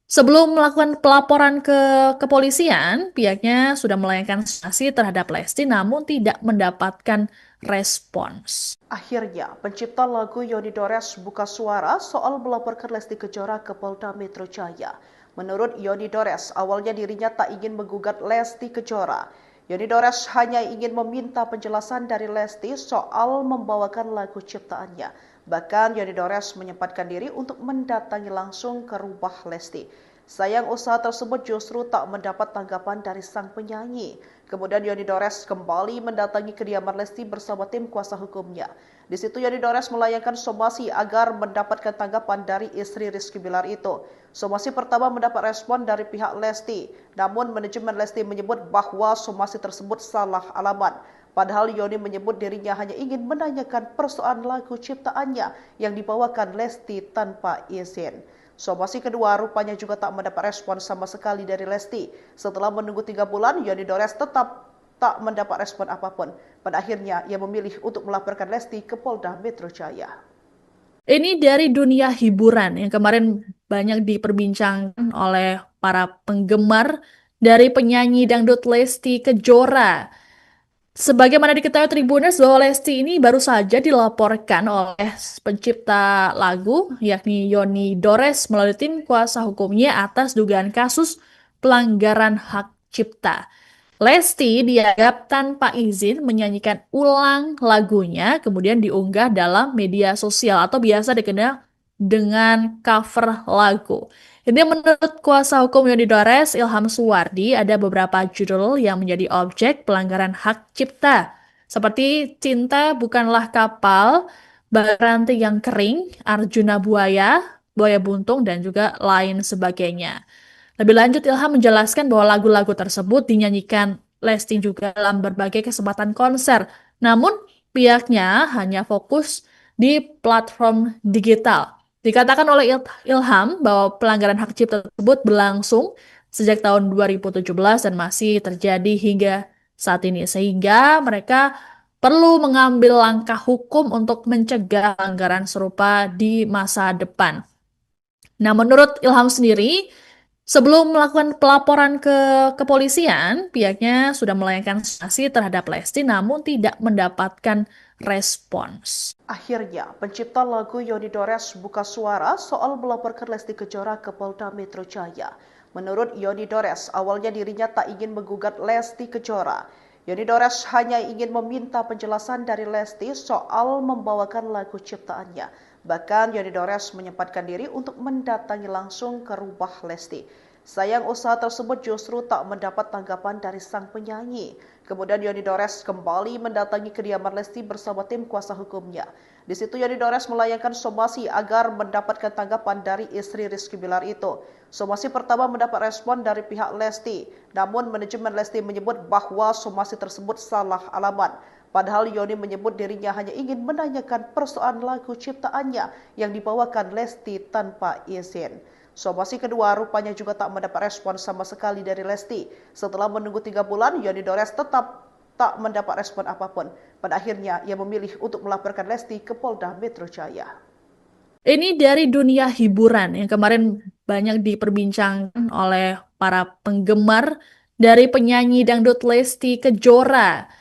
sebelum melakukan pelaporan ke kepolisian, pihaknya sudah melayangkan sanksi terhadap Lesti namun tidak mendapatkan respons. Akhirnya, pencipta lagu Yoni Dores buka suara soal melaporkan Lesti Kejora ke Polda Metro Jaya. Menurut Yoni Dores, awalnya dirinya tak ingin menggugat Lesti Kejora. Yoni Dores hanya ingin meminta penjelasan dari Lesti soal membawakan lagu ciptaannya. Bahkan Yoni Dores menyempatkan diri untuk mendatangi langsung ke rumah Lesti. Sayang usaha tersebut justru tak mendapat tanggapan dari sang penyanyi. Kemudian Yoni Dores kembali mendatangi kediaman Lesti bersama tim kuasa hukumnya. Di situ Yoni Dores melayangkan somasi agar mendapatkan tanggapan dari istri Rizky Bilar itu. Somasi pertama mendapat respon dari pihak Lesti, namun manajemen Lesti menyebut bahwa somasi tersebut salah alamat. Padahal Yoni menyebut dirinya hanya ingin menanyakan persoalan lagu ciptaannya yang dibawakan Lesti tanpa izin. Somasi kedua rupanya juga tak mendapat respon sama sekali dari Lesti. Setelah menunggu 3 bulan, Yoni Dores tetap tak mendapat respon apapun. Pada akhirnya, ia memilih untuk melaporkan Lesti ke Polda Metro Jaya. Ini dari dunia hiburan yang kemarin banyak diperbincangkan oleh para penggemar dari penyanyi dangdut Lesti Kejora. Sebagaimana diketahui Tribuners bahwa Lesti ini baru saja dilaporkan oleh pencipta lagu yakni Yoni Dores melalui tim kuasa hukumnya atas dugaan kasus pelanggaran hak cipta. Lesti dianggap tanpa izin menyanyikan ulang lagunya kemudian diunggah dalam media sosial atau biasa dikenal dengan cover lagu. Ini menurut kuasa hukum Yoni Dores, Ilham Suwardi, ada beberapa judul yang menjadi objek pelanggaran hak cipta. Seperti Cinta Bukanlah Kapal, Baranti yang Kering, Arjuna Buaya, Buaya Buntung, dan juga lain sebagainya. Lebih lanjut, Ilham menjelaskan bahwa lagu-lagu tersebut dinyanyikan Lesti juga dalam berbagai kesempatan konser. Namun, pihaknya hanya fokus di platform digital. Dikatakan oleh Ilham bahwa pelanggaran hak cipta tersebut berlangsung sejak tahun 2017 dan masih terjadi hingga saat ini. Sehingga mereka perlu mengambil langkah hukum untuk mencegah pelanggaran serupa di masa depan. Nah, menurut Ilham sendiri, sebelum melakukan pelaporan ke kepolisian, pihaknya sudah melayangkan sanksi terhadap Lesti namun tidak mendapatkan respons. Akhirnya, pencipta lagu Yoni Dores buka suara soal melaporkan Lesti Kejora ke Polda Metro Jaya. Menurut Yoni Dores, awalnya dirinya tak ingin menggugat Lesti Kejora. Yoni Dores hanya ingin meminta penjelasan dari Lesti soal membawakan lagu ciptaannya. Bahkan Yoni Dores menyempatkan diri untuk mendatangi langsung ke rumah Lesti. Sayang usaha tersebut justru tak mendapat tanggapan dari sang penyanyi. Kemudian Yoni Dores kembali mendatangi kediaman Lesti bersama tim kuasa hukumnya. Di situ Yoni Dores melayangkan somasi agar mendapatkan tanggapan dari istri Rizky Bilar itu. Somasi pertama mendapat respon dari pihak Lesti, namun manajemen Lesti menyebut bahwa somasi tersebut salah alamat. Padahal Yoni menyebut dirinya hanya ingin menanyakan persoalan lagu ciptaannya yang dibawakan Lesti tanpa izin. Somasi kedua rupanya juga tak mendapat respon sama sekali dari Lesti. Setelah menunggu 3 bulan, Yoni Dores tetap tak mendapat respon apapun. Pada akhirnya, ia memilih untuk melaporkan Lesti ke Polda Metro Jaya. Ini dari dunia hiburan yang kemarin banyak diperbincangkan oleh para penggemar dari penyanyi dangdut Lesti Kejora.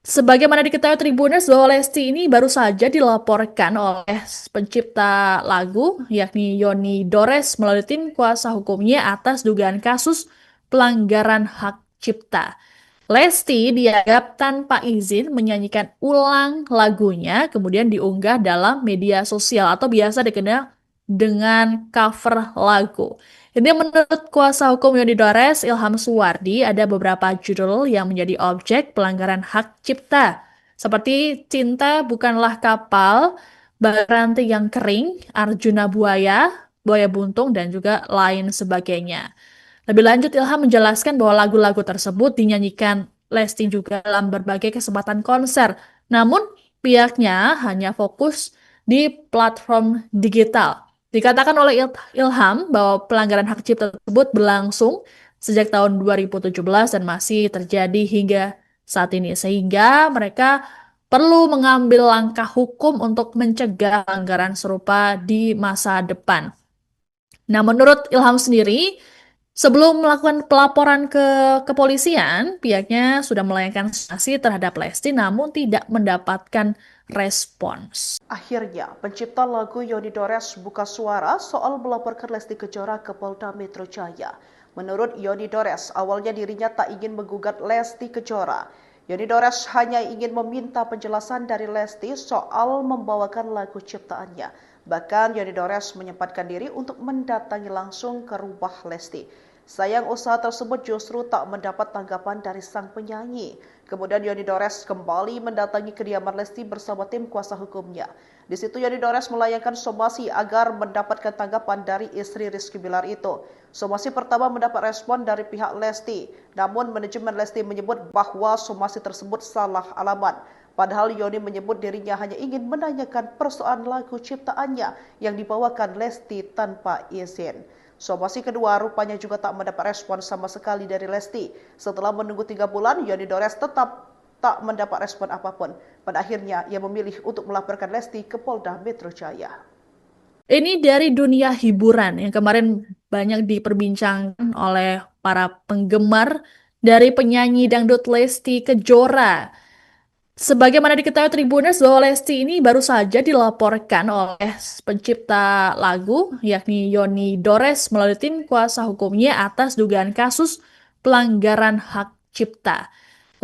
Sebagaimana diketahui Tribuners bahwa Lesti ini baru saja dilaporkan oleh pencipta lagu yakni Yoni Dores melalui tim kuasa hukumnya atas dugaan kasus pelanggaran hak cipta. Lesti dianggap tanpa izin menyanyikan ulang lagunya kemudian diunggah dalam media sosial atau biasa dikenal dengan cover lagu. Ini menurut kuasa hukum Yoni Dores, Ilham Suwardi, ada beberapa judul yang menjadi objek pelanggaran hak cipta. Seperti Cinta Bukanlah Kapal, Baranti yang Kering, Arjuna Buaya, Buaya Buntung, dan juga lain sebagainya. Lebih lanjut, Ilham menjelaskan bahwa lagu-lagu tersebut dinyanyikan Lesti juga dalam berbagai kesempatan konser. Namun, pihaknya hanya fokus di platform digital. Dikatakan oleh Ilham bahwa pelanggaran hak cipta tersebut berlangsung sejak tahun 2017 dan masih terjadi hingga saat ini, sehingga mereka perlu mengambil langkah hukum untuk mencegah pelanggaran serupa di masa depan. Nah, menurut Ilham sendiri, sebelum melakukan pelaporan ke kepolisian, pihaknya sudah melayangkan sanksi terhadap Lesti namun tidak mendapatkan respons. Akhirnya, pencipta lagu Yoni Dores buka suara soal melaporkan Lesti Kejora ke Polda Metro Jaya. Menurut Yoni Dores, awalnya dirinya tak ingin menggugat Lesti Kejora. Yoni Dores hanya ingin meminta penjelasan dari Lesti soal membawakan lagu ciptaannya. Bahkan Yoni Dores menyempatkan diri untuk mendatangi langsung ke rumah Lesti. Sayang usaha tersebut justru tak mendapat tanggapan dari sang penyanyi. Kemudian Yoni Dores kembali mendatangi kediaman Lesti bersama tim kuasa hukumnya. Di situ Yoni Dores melayangkan somasi agar mendapatkan tanggapan dari istri Rizky Bilar itu. Somasi pertama mendapat respon dari pihak Lesti, namun manajemen Lesti menyebut bahwa somasi tersebut salah alamat. Padahal Yoni menyebut dirinya hanya ingin menanyakan persoalan lagu ciptaannya yang dibawakan Lesti tanpa izin. Somasi kedua rupanya juga tak mendapat respon sama sekali dari Lesti. Setelah menunggu 3 bulan, Yoni Dores tetap tak mendapat respon apapun. Pada akhirnya, ia memilih untuk melaporkan Lesti ke Polda Metro Jaya. Ini dari dunia hiburan yang kemarin banyak diperbincangkan oleh para penggemar dari penyanyi dangdut Lesti Kejora. Sebagaimana diketahui Tribuners bahwa Lesti ini baru saja dilaporkan oleh pencipta lagu yakni Yoni Dores melalui tim kuasa hukumnya atas dugaan kasus pelanggaran hak cipta.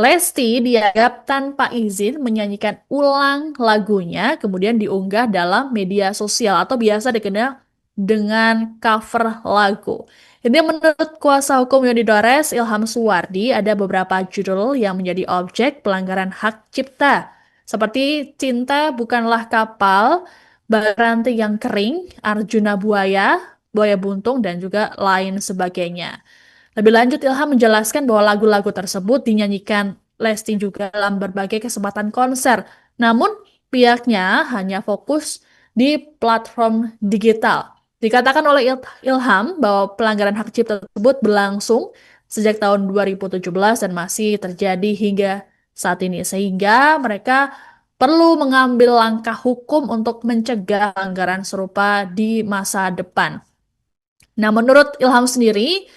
Lesti dianggap tanpa izin menyanyikan ulang lagunya kemudian diunggah dalam media sosial atau biasa dikenal dengan cover lagu. Ini menurut kuasa hukum Yoni Dores, Ilham Suwardi, ada beberapa judul yang menjadi objek pelanggaran hak cipta. Seperti Cinta Bukanlah Kapal, Baranti yang Kering, Arjuna Buaya, Buaya Buntung, dan juga lain sebagainya. Lebih lanjut, Ilham menjelaskan bahwa lagu-lagu tersebut dinyanyikan Lesti juga dalam berbagai kesempatan konser. Namun, pihaknya hanya fokus di platform digital. Dikatakan oleh Ilham bahwa pelanggaran hak cipta tersebut berlangsung sejak tahun 2017 dan masih terjadi hingga saat ini, sehingga mereka perlu mengambil langkah hukum untuk mencegah pelanggaran serupa di masa depan. Nah, menurut Ilham sendiri,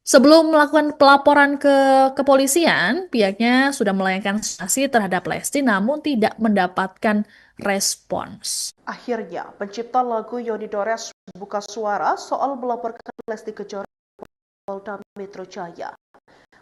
sebelum melakukan pelaporan ke kepolisian, pihaknya sudah melayangkan sanksi terhadap Lesti namun tidak mendapatkan respons. Akhirnya, pencipta lagu Yoni Dores buka suara soal melaporkan Lesti Kejora ke Polda Metro Jaya.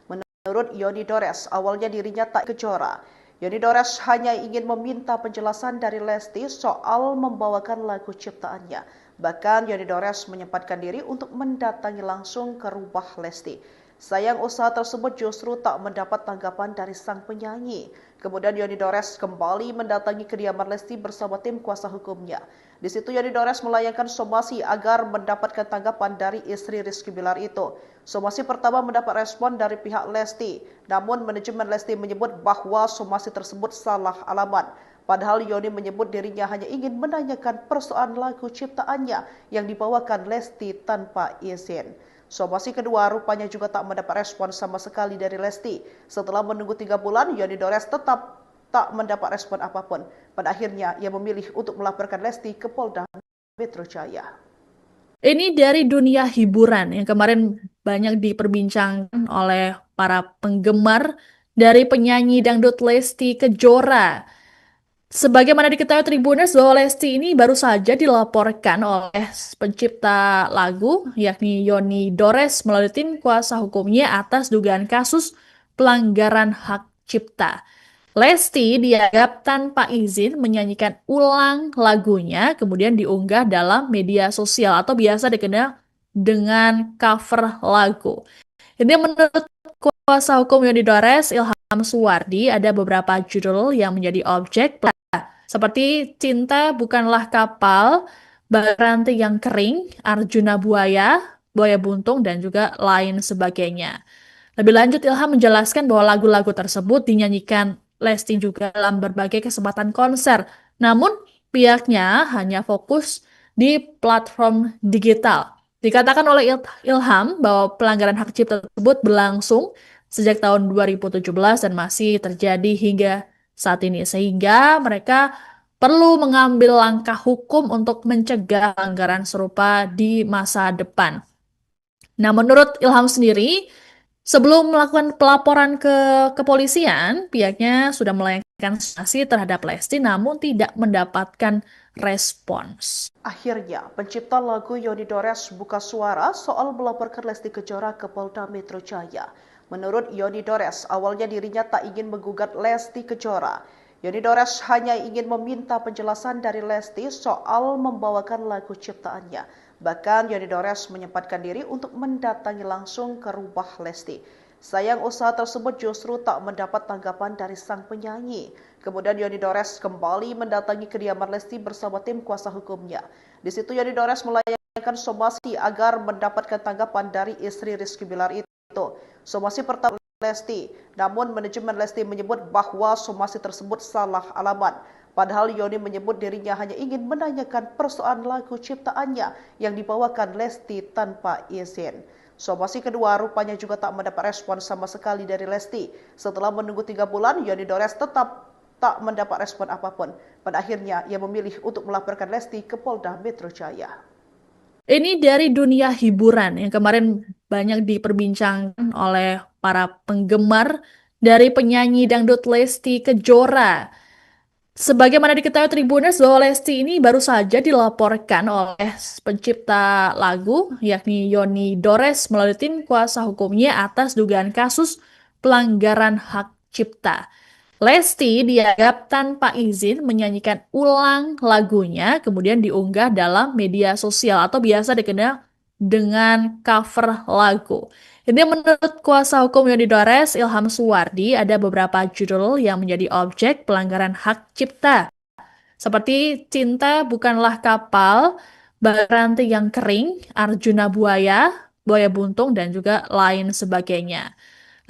Menurut Yoni Dores, awalnya dirinya tak Kejora. Yoni Dores hanya ingin meminta penjelasan dari Lesti soal membawakan lagu ciptaannya. Bahkan Yoni Dores menyempatkan diri untuk mendatangi langsung ke rumah Lesti. Sayang usaha tersebut justru tak mendapat tanggapan dari sang penyanyi. Kemudian Yoni Dores kembali mendatangi kediaman Lesti bersama tim kuasa hukumnya. Di situ Yoni Dores melayangkan somasi agar mendapatkan tanggapan dari istri Rizky Bilar itu. Somasi pertama mendapat respon dari pihak Lesti, namun manajemen Lesti menyebut bahwa somasi tersebut salah alamat. Padahal Yoni menyebut dirinya hanya ingin menanyakan persoalan lagu ciptaannya yang dibawakan Lesti tanpa izin. Somasi kedua rupanya juga tak mendapat respon sama sekali dari Lesti. Setelah menunggu 3 bulan, Yoni Dores tetap tak mendapat respon apapun. Pada akhirnya, ia memilih untuk melaporkan Lesti ke Polda Metro Jaya. Ini dari dunia hiburan yang kemarin banyak diperbincangkan oleh para penggemar dari penyanyi dangdut Lesti Kejora. Sebagaimana diketahui Tribuners bahwa Lesti ini baru saja dilaporkan oleh pencipta lagu yakni Yoni Dores melalui tim kuasa hukumnya atas dugaan kasus pelanggaran hak cipta. Lesti dianggap tanpa izin menyanyikan ulang lagunya kemudian diunggah dalam media sosial atau biasa dikenal dengan cover lagu. Ini menurut kuasa hukum Yoni Dores, Ilham Suwardi, ada beberapa judul yang menjadi objek seperti Cinta Bukanlah Kapal, Baranti yang Kering, Arjuna Buaya, Buaya Buntung, dan juga lain sebagainya. Lebih lanjut, Ilham menjelaskan bahwa lagu-lagu tersebut dinyanyikan Lesti juga dalam berbagai kesempatan konser. Namun, pihaknya hanya fokus di platform digital. Dikatakan oleh Ilham bahwa pelanggaran hak cipta tersebut berlangsung sejak tahun 2017 dan masih terjadi hingga saat ini, sehingga mereka perlu mengambil langkah hukum untuk mencegah pelanggaran serupa di masa depan. Nah, menurut Ilham sendiri, sebelum melakukan pelaporan ke kepolisian, pihaknya sudah melayangkan sanksi terhadap Lesti namun tidak mendapatkan respons. Akhirnya, pencipta lagu Yoni Dores buka suara soal melaporkan Lesti Kejora ke Polda Metro Jaya. Menurut Yoni Dores, awalnya dirinya tak ingin menggugat Lesti Kejora. Yoni Dores hanya ingin meminta penjelasan dari Lesti soal membawakan lagu ciptaannya. Bahkan Yoni Dores menyempatkan diri untuk mendatangi langsung ke rumah Lesti. Sayang usaha tersebut justru tak mendapat tanggapan dari sang penyanyi. Kemudian Yoni Dores kembali mendatangi kediaman Lesti bersama tim kuasa hukumnya. Di situ Yoni Dores melayangkan somasi agar mendapatkan tanggapan dari istri Rizky Bilar itu. Somasi pertama Lesti, namun manajemen Lesti menyebut bahwa somasi tersebut salah alamat. Padahal Yoni menyebut dirinya hanya ingin menanyakan persoalan lagu ciptaannya yang dibawakan Lesti tanpa izin. Somasi kedua rupanya juga tak mendapat respon sama sekali dari Lesti. Setelah menunggu 3 bulan, Yoni Dores tetap tak mendapat respon apapun. Pada akhirnya, ia memilih untuk melaporkan Lesti ke Polda Metro Jaya. Ini dari dunia hiburan yang kemarin banyak diperbincangkan oleh para penggemar dari penyanyi dangdut Lesti Kejora. Sebagaimana diketahui Tribuners bahwa Lesti ini baru saja dilaporkan oleh pencipta lagu yakni Yoni Dores melalui tim kuasa hukumnya atas dugaan kasus pelanggaran hak cipta. Lesti dianggap tanpa izin menyanyikan ulang lagunya kemudian diunggah dalam media sosial atau biasa dikenal dengan cover lagu. Ini menurut kuasa hukum Yoni Dores, Ilham Suwardi, ada beberapa judul yang menjadi objek pelanggaran hak cipta. Seperti Cinta Bukanlah Kapal, Baranti yang Kering, Arjuna Buaya, Buaya Buntung, dan juga lain sebagainya.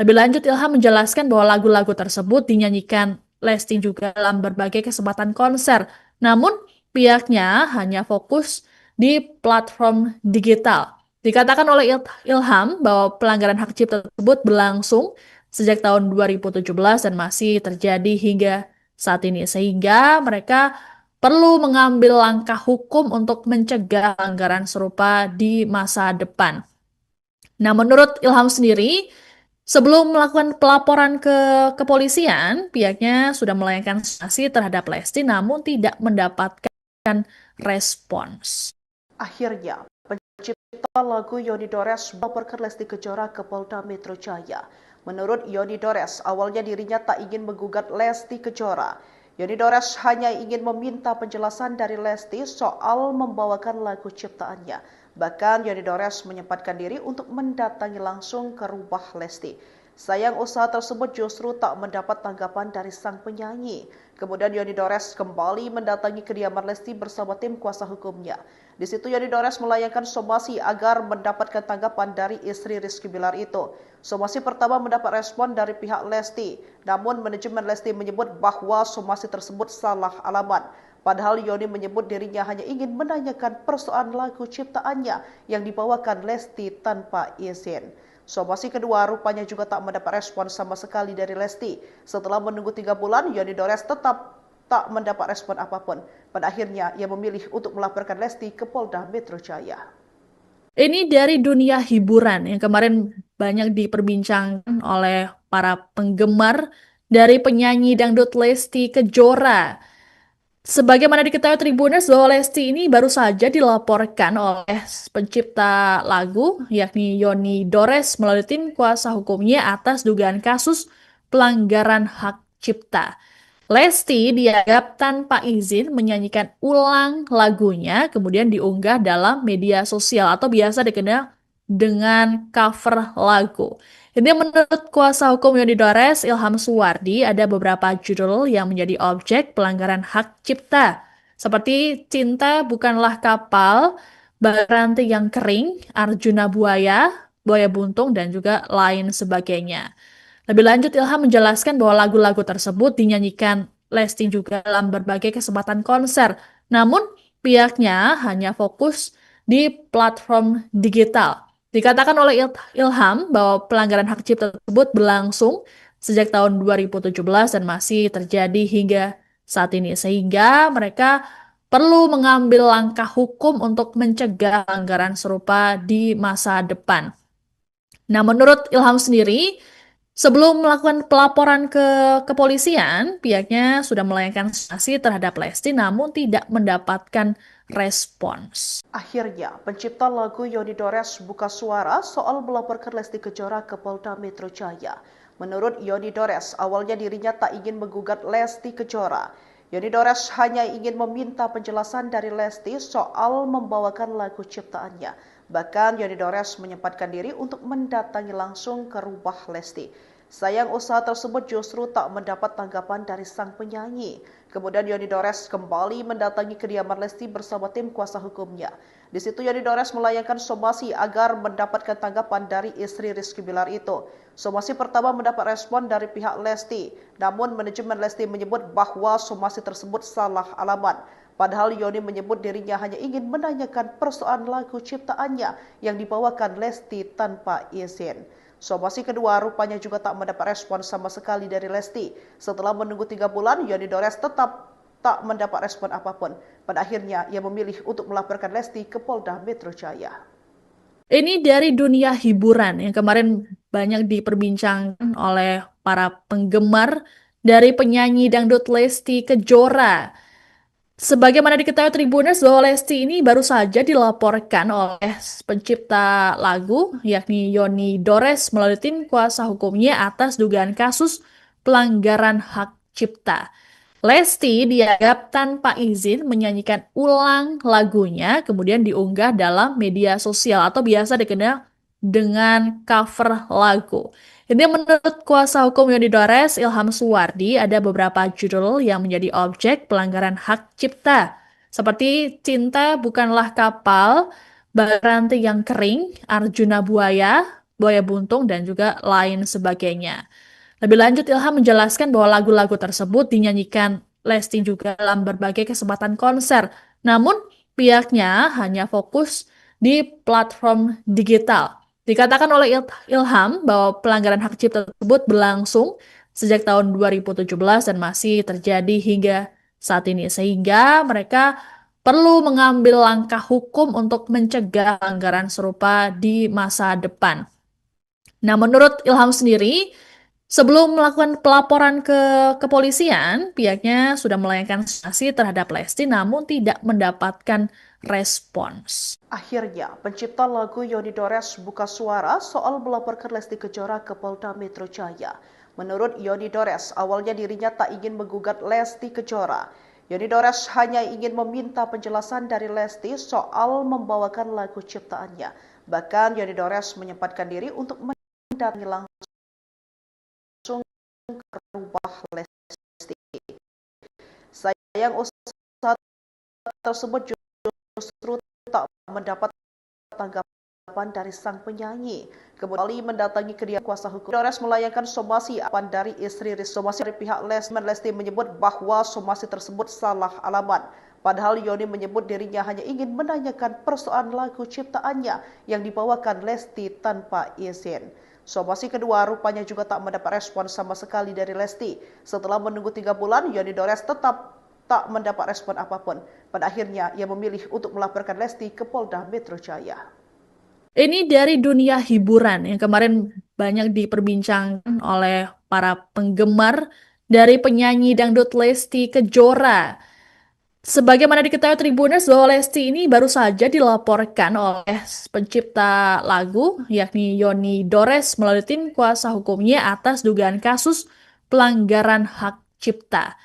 Lebih lanjut, Ilham menjelaskan bahwa lagu-lagu tersebut dinyanyikan Lesti juga dalam berbagai kesempatan konser. Namun, pihaknya hanya fokus di platform digital. Dikatakan oleh Ilham bahwa pelanggaran hak cipta tersebut berlangsung sejak tahun 2017 dan masih terjadi hingga saat ini, sehingga mereka perlu mengambil langkah hukum untuk mencegah pelanggaran serupa di masa depan. Nah, menurut Ilham sendiri, sebelum melakukan pelaporan ke kepolisian, pihaknya sudah melayangkan sanksi terhadap Lesti namun tidak mendapatkan respons. Akhirnya, pencipta lagu Yoni Dores melaporkan Lesti Kejora ke Polda Metro Jaya. Menurut Yoni Dores, awalnya dirinya tak ingin menggugat Lesti Kejora. Yoni Dores hanya ingin meminta penjelasan dari Lesti soal membawakan lagu ciptaannya. Bahkan Yoni Dores menyempatkan diri untuk mendatangi langsung ke rumah Lesti. Sayang usaha tersebut justru tak mendapat tanggapan dari sang penyanyi. Kemudian Yoni Dores kembali mendatangi kediaman Lesti bersama tim kuasa hukumnya. Di situ Yoni Dores melayangkan somasi agar mendapatkan tanggapan dari istri Rizky Bilar itu. Somasi pertama mendapat respon dari pihak Lesti, namun manajemen Lesti menyebut bahwa somasi tersebut salah alamat. Padahal Yoni menyebut dirinya hanya ingin menanyakan persoalan lagu ciptaannya yang dibawakan Lesti tanpa izin. Somasi kedua rupanya juga tak mendapat respon sama sekali dari Lesti. Setelah menunggu 3 bulan, Yoni Dores tetap tak mendapat respon apapun. Pada akhirnya, ia memilih untuk melaporkan Lesti ke Polda Metro Jaya. Ini dari dunia hiburan yang kemarin banyak diperbincangkan oleh para penggemar dari penyanyi dangdut Lesti Kejora. Sebagaimana diketahui Tribuners bahwa Lesti ini baru saja dilaporkan oleh pencipta lagu yakni Yoni Dores melalui tim kuasa hukumnya atas dugaan kasus pelanggaran hak cipta. Lesti dianggap tanpa izin menyanyikan ulang lagunya kemudian diunggah dalam media sosial atau biasa dikenal dengan cover lagu. Ini menurut kuasa hukum Yoni Dores, Ilham Suwardi, ada beberapa judul yang menjadi objek pelanggaran hak cipta. Seperti Cinta Bukanlah Kapal, Baranti yang Kering, Arjuna Buaya, Buaya Buntung, dan juga lain sebagainya. Lebih lanjut, Ilham menjelaskan bahwa lagu-lagu tersebut dinyanyikan Lesti juga dalam berbagai kesempatan konser. Namun, pihaknya hanya fokus di platform digital. Dikatakan oleh Ilham bahwa pelanggaran hak cipta tersebut berlangsung sejak tahun 2017 dan masih terjadi hingga saat ini, sehingga mereka perlu mengambil langkah hukum untuk mencegah pelanggaran serupa di masa depan. Nah, menurut Ilham sendiri, sebelum melakukan pelaporan ke kepolisian, pihaknya sudah melayangkan sanksi terhadap Lesti namun tidak mendapatkan respons. Akhirnya, pencipta lagu Yoni Dores buka suara soal melaporkan Lesti Kejora ke Polda Metro Jaya. Menurut Yoni Dores, awalnya dirinya tak ingin menggugat Lesti Kejora. Yoni Dores hanya ingin meminta penjelasan dari Lesti soal membawakan lagu ciptaannya. Bahkan Yoni Dores menyempatkan diri untuk mendatangi langsung ke rumah Lesti. Sayang usaha tersebut justru tak mendapat tanggapan dari sang penyanyi. Kemudian Yoni Dores kembali mendatangi kediaman Lesti bersama tim kuasa hukumnya. Di situ Yoni Dores melayangkan somasi agar mendapatkan tanggapan dari istri Rizky Bilar itu. Somasi pertama mendapat respon dari pihak Lesti, namun manajemen Lesti menyebut bahwa somasi tersebut salah alamat. Padahal Yoni menyebut dirinya hanya ingin menanyakan persoalan lagu ciptaannya yang dibawakan Lesti tanpa izin. Somasi kedua rupanya juga tak mendapat respon sama sekali dari Lesti. Setelah menunggu 3 bulan, Yoni Dores tetap tak mendapat respon apapun. Pada akhirnya, ia memilih untuk melaporkan Lesti ke Polda Metro Jaya. Ini dari dunia hiburan yang kemarin banyak diperbincangkan oleh para penggemar dari penyanyi dangdut Lesti Kejora. Sebagaimana diketahui Tribuners bahwa Lesti ini baru saja dilaporkan oleh pencipta lagu yakni Yoni Dores melalui tim kuasa hukumnya atas dugaan kasus pelanggaran hak cipta. Lesti dianggap tanpa izin menyanyikan ulang lagunya kemudian diunggah dalam media sosial atau biasa dikenal dengan cover lagu. Ini menurut kuasa hukum Yoni Dores, Ilham Suwardi, ada beberapa judul yang menjadi objek pelanggaran hak cipta. Seperti Cinta Bukanlah Kapal, Baranti yang Kering, Arjuna Buaya, Buaya Buntung, dan juga lain sebagainya. Lebih lanjut, Ilham menjelaskan bahwa lagu-lagu tersebut dinyanyikan Lesti juga dalam berbagai kesempatan konser. Namun, pihaknya hanya fokus di platform digital. Dikatakan oleh Ilham bahwa pelanggaran hak cipta tersebut berlangsung sejak tahun 2017 dan masih terjadi hingga saat ini, sehingga mereka perlu mengambil langkah hukum untuk mencegah pelanggaran serupa di masa depan. Nah, menurut Ilham sendiri, sebelum melakukan pelaporan ke kepolisian, pihaknya sudah melayangkan sanksi terhadap Lesti namun tidak mendapatkan respons. Akhirnya, pencipta lagu Yoni Dores buka suara soal melaporkan Lesti Kejora ke Polda Metro Jaya. Menurut Yoni Dores, awalnya dirinya tak ingin menggugat Lesti Kejora. Yoni Dores hanya ingin meminta penjelasan dari Lesti soal membawakan lagu ciptaannya. Bahkan Yoni Dores menyempatkan diri untuk mendatangi langsung ke rumah Lesti. Sayang usaha tersebut justru tak mendapat tanggapan dari sang penyanyi. Kemudian mendatangi kediaman kuasa hukum. Dores melayangkan somasi dari istri Somasi dari pihak Lesti menyebut bahwa somasi tersebut salah alamat. Padahal Yoni menyebut dirinya hanya ingin menanyakan persoalan lagu ciptaannya yang dibawakan Lesti tanpa izin. Somasi kedua rupanya juga tak mendapat respon sama sekali dari Lesti. Setelah menunggu 3 bulan, Yoni Dores tetap tak mendapat respon apapun. Pada akhirnya, ia memilih untuk melaporkan Lesti ke Polda Metro Jaya. Ini dari dunia hiburan yang kemarin banyak diperbincangkan oleh para penggemar dari penyanyi dangdut Lesti Kejora. Sebagaimana diketahui Tribuners bahwa Lesti ini baru saja dilaporkan oleh pencipta lagu yakni Yoni Dores melalui tim kuasa hukumnya atas dugaan kasus pelanggaran hak cipta.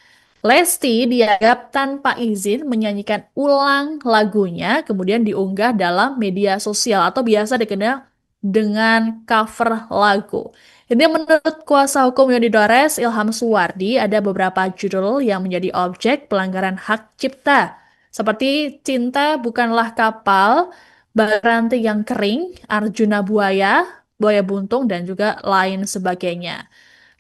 Lesti dianggap tanpa izin menyanyikan ulang lagunya kemudian diunggah dalam media sosial atau biasa dikenal dengan cover lagu. Ini menurut kuasa hukum Yoni Dores, Ilham Suwardi, ada beberapa judul yang menjadi objek pelanggaran hak cipta. Seperti Cinta Bukanlah Kapal, Baranti yang Kering, Arjuna Buaya, Buaya Buntung, dan juga lain sebagainya.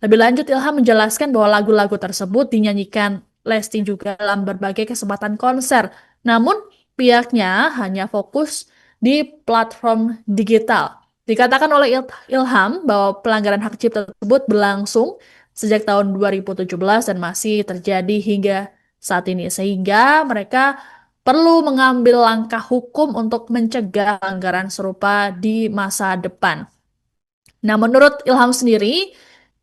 Lebih lanjut, Ilham menjelaskan bahwa lagu-lagu tersebut dinyanyikan Lesti juga dalam berbagai kesempatan konser. Namun, pihaknya hanya fokus di platform digital. Dikatakan oleh Ilham bahwa pelanggaran hak cipta tersebut berlangsung sejak tahun 2017 dan masih terjadi hingga saat ini, sehingga mereka perlu mengambil langkah hukum untuk mencegah pelanggaran serupa di masa depan. Nah, menurut Ilham sendiri,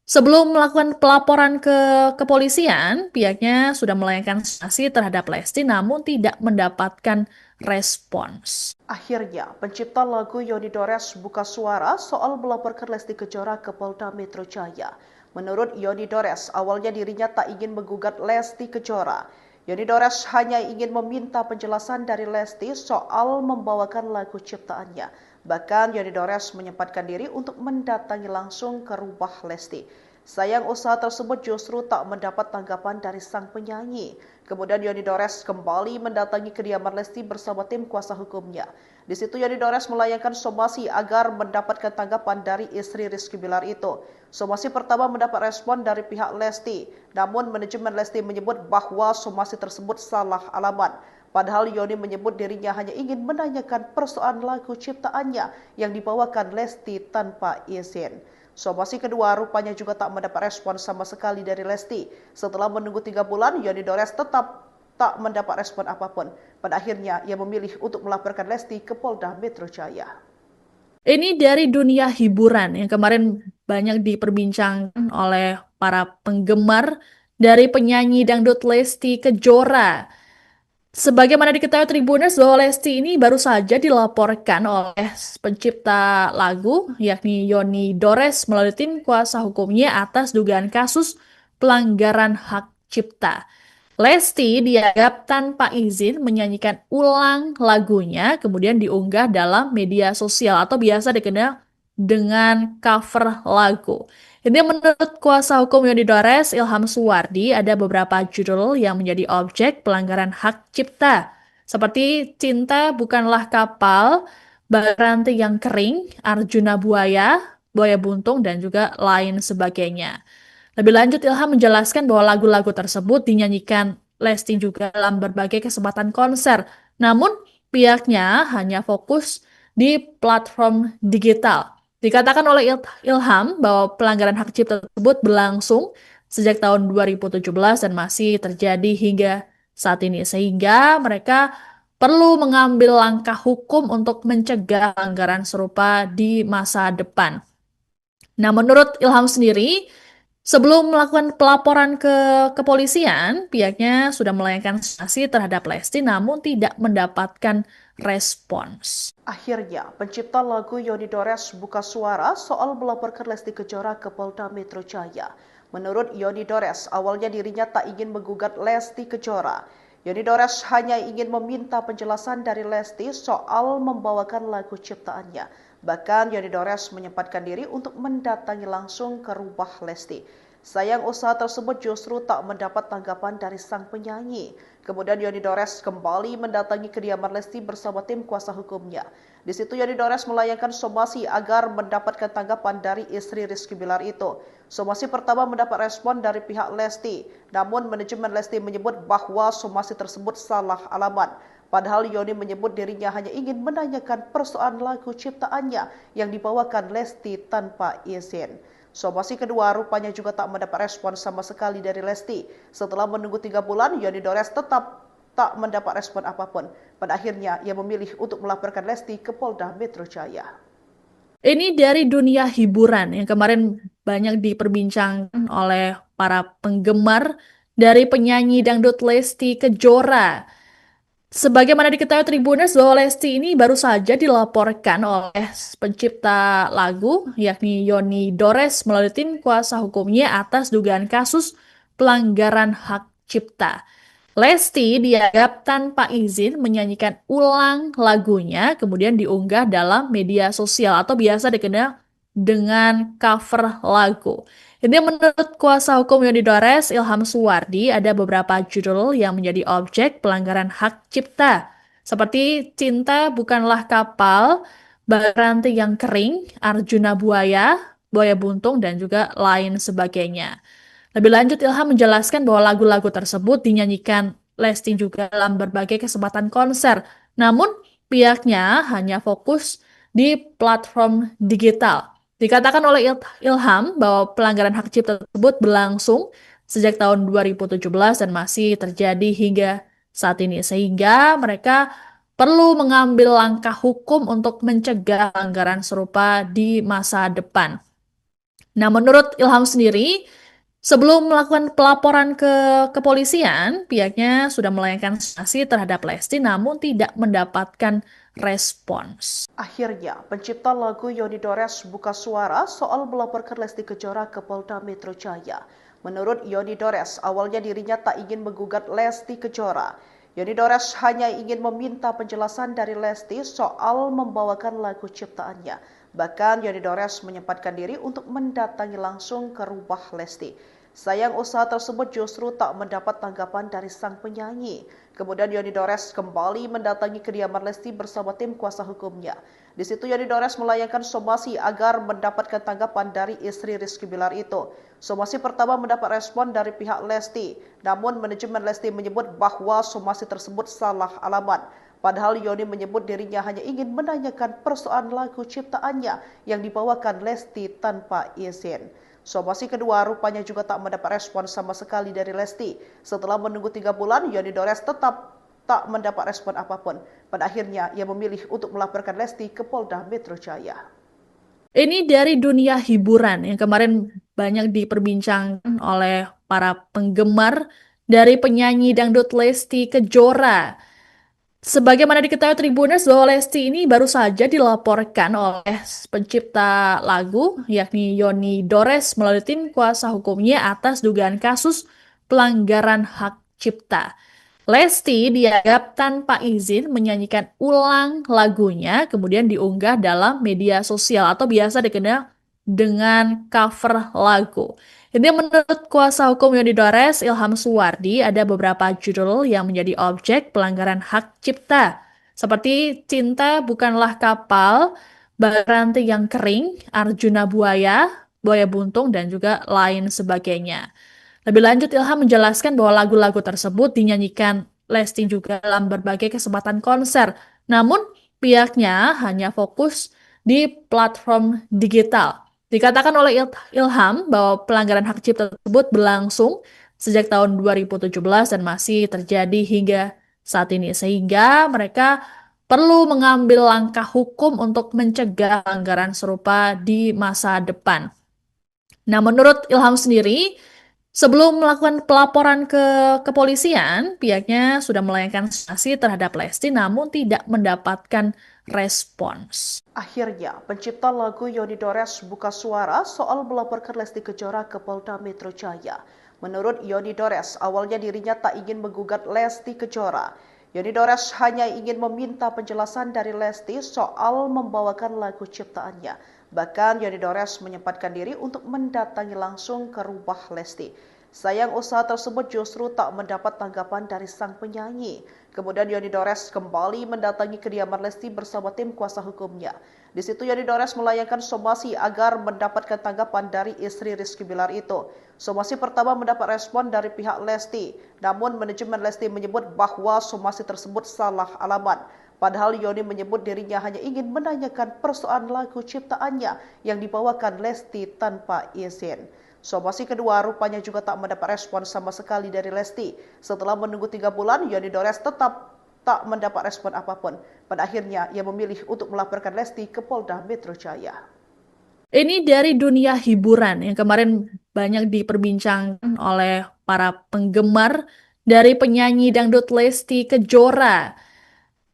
sebelum melakukan pelaporan ke kepolisian, pihaknya sudah melayangkan sanksi terhadap Lesti namun tidak mendapatkan respons. Akhirnya, pencipta lagu Yoni Dores buka suara soal melaporkan Lesti Kejora ke Polda Metro Jaya. Menurut Yoni Dores, awalnya dirinya tak ingin menggugat Lesti Kejora. Yoni Dores hanya ingin meminta penjelasan dari Lesti soal membawakan lagu ciptaannya. Bahkan Yoni Dores menyempatkan diri untuk mendatangi langsung ke rumah Lesti. Sayang usaha tersebut justru tak mendapat tanggapan dari sang penyanyi. Kemudian Yoni Dores kembali mendatangi kediaman Lesti bersama tim kuasa hukumnya. Di situ Yoni Dores melayangkan somasi agar mendapatkan tanggapan dari istri Rizky Bilar itu. Somasi pertama mendapat respon dari pihak Lesti, namun manajemen Lesti menyebut bahwa somasi tersebut salah alamat. Padahal Yoni menyebut dirinya hanya ingin menanyakan persoalan lagu ciptaannya yang dibawakan Lesti tanpa izin. Somasi kedua rupanya juga tak mendapat respon sama sekali dari Lesti. Setelah menunggu 3 bulan, Yoni Dores tetap tak mendapat respon apapun. Pada akhirnya, ia memilih untuk melaporkan Lesti ke Polda Metro Jaya. Ini dari dunia hiburan yang kemarin banyak diperbincangkan oleh para penggemar dari penyanyi dangdut Lesti Kejora. Sebagaimana diketahui Tribuners bahwa Lesti ini baru saja dilaporkan oleh pencipta lagu yakni Yoni Dores melalui tim kuasa hukumnya atas dugaan kasus pelanggaran hak cipta. Lesti dianggap tanpa izin menyanyikan ulang lagunya kemudian diunggah dalam media sosial atau biasa dikenal dengan cover lagu. Ini menurut kuasa hukum Yoni Dores, Ilham Suwardi, ada beberapa judul yang menjadi objek pelanggaran hak cipta. Seperti Cinta Bukanlah Kapal, Baranti yang Kering, Arjuna Buaya, Buaya Buntung, dan juga lain sebagainya. Lebih lanjut, Ilham menjelaskan bahwa lagu-lagu tersebut dinyanyikan Lesti juga dalam berbagai kesempatan konser. Namun, pihaknya hanya fokus di platform digital. Dikatakan oleh Ilham bahwa pelanggaran hak cipta tersebut berlangsung sejak tahun 2017 dan masih terjadi hingga saat ini, sehingga mereka perlu mengambil langkah hukum untuk mencegah pelanggaran serupa di masa depan. Nah, menurut Ilham sendiri, sebelum melakukan pelaporan ke kepolisian, pihaknya sudah melayangkan sanksi terhadap Lesti namun tidak mendapatkan respons. Akhirnya, pencipta lagu Yoni Dores buka suara soal melaporkan Lesti Kejora ke Polda Metro Jaya. Menurut Yoni Dores, awalnya dirinya tak ingin menggugat Lesti Kejora. Yoni Dores hanya ingin meminta penjelasan dari Lesti soal membawakan lagu ciptaannya. Bahkan Yoni Dores menyempatkan diri untuk mendatangi langsung ke rumah Lesti. Sayang usaha tersebut justru tak mendapat tanggapan dari sang penyanyi. Kemudian Yoni Dores kembali mendatangi kediaman Lesti bersama tim kuasa hukumnya. Di situ Yoni Dores melayangkan somasi agar mendapatkan tanggapan dari istri Rizky Bilar itu. Somasi pertama mendapat respon dari pihak Lesti, namun manajemen Lesti menyebut bahwa somasi tersebut salah alamat. Padahal Yoni menyebut dirinya hanya ingin menanyakan persoalan lagu ciptaannya yang dibawakan Lesti tanpa izin. Somasi kedua rupanya juga tak mendapat respon sama sekali dari Lesti. Setelah menunggu 3 bulan, Yoni Dores tetap tak mendapat respon apapun. Pada akhirnya, ia memilih untuk melaporkan Lesti ke Polda Metro Jaya. Ini dari dunia hiburan yang kemarin banyak diperbincangkan oleh para penggemar dari penyanyi dangdut Lesti Kejora. Sebagaimana diketahui Tribuners bahwa Lesti ini baru saja dilaporkan oleh pencipta lagu yakni Yoni Dores melalui tim kuasa hukumnya atas dugaan kasus pelanggaran hak cipta. Lesti dianggap tanpa izin menyanyikan ulang lagunya kemudian diunggah dalam media sosial atau biasa dikenal dengan cover lagu. Ini menurut kuasa hukum Yoni Dores, Ilham Suwardi, ada beberapa judul yang menjadi objek pelanggaran hak cipta. Seperti Cinta Bukanlah Kapal, Baranti yang Kering, Arjuna Buaya, Buaya Buntung, dan juga lain sebagainya. Lebih lanjut, Ilham menjelaskan bahwa lagu-lagu tersebut dinyanyikan Lesti juga dalam berbagai kesempatan konser. Namun, pihaknya hanya fokus di platform digital. Dikatakan oleh Ilham bahwa pelanggaran hak cipta tersebut berlangsung sejak tahun 2017 dan masih terjadi hingga saat ini, sehingga mereka perlu mengambil langkah hukum untuk mencegah pelanggaran serupa di masa depan. Nah, menurut Ilham sendiri, sebelum melakukan pelaporan ke kepolisian, pihaknya sudah melayangkan sanksi terhadap Lesti namun tidak mendapatkan respons. Akhirnya, pencipta lagu Yoni Dores buka suara soal melaporkan Lesti Kejora ke Polda Metro Jaya. Menurut Yoni Dores, awalnya dirinya tak ingin menggugat Lesti Kejora. Yoni Dores hanya ingin meminta penjelasan dari Lesti soal membawakan lagu ciptaannya. Bahkan Yoni Dores menyempatkan diri untuk mendatangi langsung ke rumah Lesti. Sayang usaha tersebut justru tak mendapat tanggapan dari sang penyanyi. Kemudian Yoni Dores kembali mendatangi kediaman Lesti bersama tim kuasa hukumnya. Di situ Yoni Dores melayangkan somasi agar mendapatkan tanggapan dari istri Rizky Bilar itu. Somasi pertama mendapat respon dari pihak Lesti, namun manajemen Lesti menyebut bahwa somasi tersebut salah alamat. Padahal Yoni menyebut dirinya hanya ingin menanyakan persoalan lagu ciptaannya yang dibawakan Lesti tanpa izin. Somasi kedua rupanya juga tak mendapat respon sama sekali dari Lesti. Setelah menunggu 3 bulan, Yoni Dores tetap tak mendapat respon apapun. Pada akhirnya, ia memilih untuk melaporkan Lesti ke Polda Metro Jaya. Ini dari dunia hiburan yang kemarin banyak diperbincangkan oleh para penggemar dari penyanyi dangdut Lesti Kejora. Sebagaimana diketahui Tribuners bahwa Lesti ini baru saja dilaporkan oleh pencipta lagu yakni Yoni Dores melalui tim kuasa hukumnya atas dugaan kasus pelanggaran hak cipta. Lesti dianggap tanpa izin menyanyikan ulang lagunya kemudian diunggah dalam media sosial atau biasa dikenal dengan cover lagu. Ini menurut kuasa hukum Yoni Dores, Ilham Suwardi, ada beberapa judul yang menjadi objek pelanggaran hak cipta. Seperti Cinta Bukanlah Kapal, Baranti yang Kering, Arjuna Buaya, Buaya Buntung, dan juga lain sebagainya. Lebih lanjut, Ilham menjelaskan bahwa lagu-lagu tersebut dinyanyikan Lesti juga dalam berbagai kesempatan konser. Namun, pihaknya hanya fokus di platform digital. Dikatakan oleh Ilham bahwa pelanggaran hak cipta tersebut berlangsung sejak tahun 2017 dan masih terjadi hingga saat ini, sehingga mereka perlu mengambil langkah hukum untuk mencegah pelanggaran serupa di masa depan. Nah, menurut Ilham sendiri, sebelum melakukan pelaporan ke kepolisian, pihaknya sudah melayangkan sanksi terhadap Lesti namun tidak mendapatkan respons. Akhirnya, pencipta lagu Yoni Dores buka suara soal melaporkan Lesti Kejora ke Polda Metro Jaya. Menurut Yoni Dores, awalnya dirinya tak ingin menggugat Lesti Kejora. Yoni Dores hanya ingin meminta penjelasan dari Lesti soal membawakan lagu ciptaannya. Bahkan Yoni Dores menyempatkan diri untuk mendatangi langsung ke rumah Lesti. Sayang usaha tersebut justru tak mendapat tanggapan dari sang penyanyi. Kemudian Yoni Dores kembali mendatangi kediaman Lesti bersama tim kuasa hukumnya. Di situ Yoni Dores melayangkan somasi agar mendapatkan tanggapan dari istri Rizky Bilar itu. Somasi pertama mendapat respon dari pihak Lesti, namun manajemen Lesti menyebut bahwa somasi tersebut salah alamat. Padahal Yoni menyebut dirinya hanya ingin menanyakan persoalan lagu ciptaannya yang dibawakan Lesti tanpa izin. Somasi kedua rupanya juga tak mendapat respon sama sekali dari Lesti. Setelah menunggu 3 bulan, Yoni Dores tetap tak mendapat respon apapun. Pada akhirnya, ia memilih untuk melaporkan Lesti ke Polda Metro Jaya. Ini dari dunia hiburan yang kemarin banyak diperbincangkan oleh para penggemar dari penyanyi dangdut Lesti Kejora.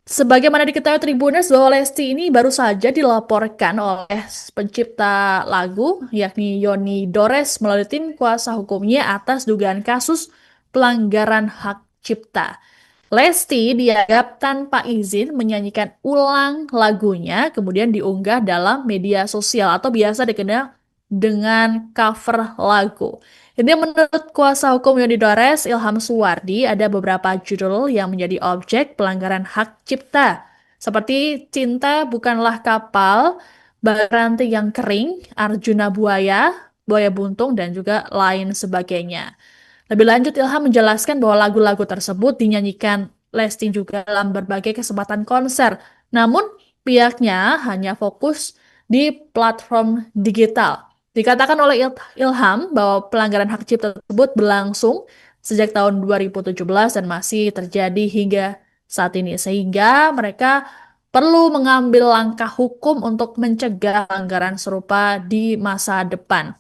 Sebagaimana diketahui Tribuners bahwa Lesti ini baru saja dilaporkan oleh pencipta lagu yakni Yoni Dores melalui tim kuasa hukumnya atas dugaan kasus pelanggaran hak cipta. Lesti dianggap tanpa izin menyanyikan ulang lagunya kemudian diunggah dalam media sosial atau biasa dikenal dengan cover lagu. Ini menurut kuasa hukum Yoni Dores, Ilham Suwardi, ada beberapa judul yang menjadi objek pelanggaran hak cipta. Seperti Cinta Bukanlah Kapal, Baranti yang Kering, Arjuna Buaya, Buaya Buntung, dan juga lain sebagainya. Lebih lanjut, Ilham menjelaskan bahwa lagu-lagu tersebut dinyanyikan Lesti juga dalam berbagai kesempatan konser. Namun, pihaknya hanya fokus di platform digital. Dikatakan oleh Ilham bahwa pelanggaran hak cipta tersebut berlangsung sejak tahun 2017 dan masih terjadi hingga saat ini, sehingga mereka perlu mengambil langkah hukum untuk mencegah pelanggaran serupa di masa depan.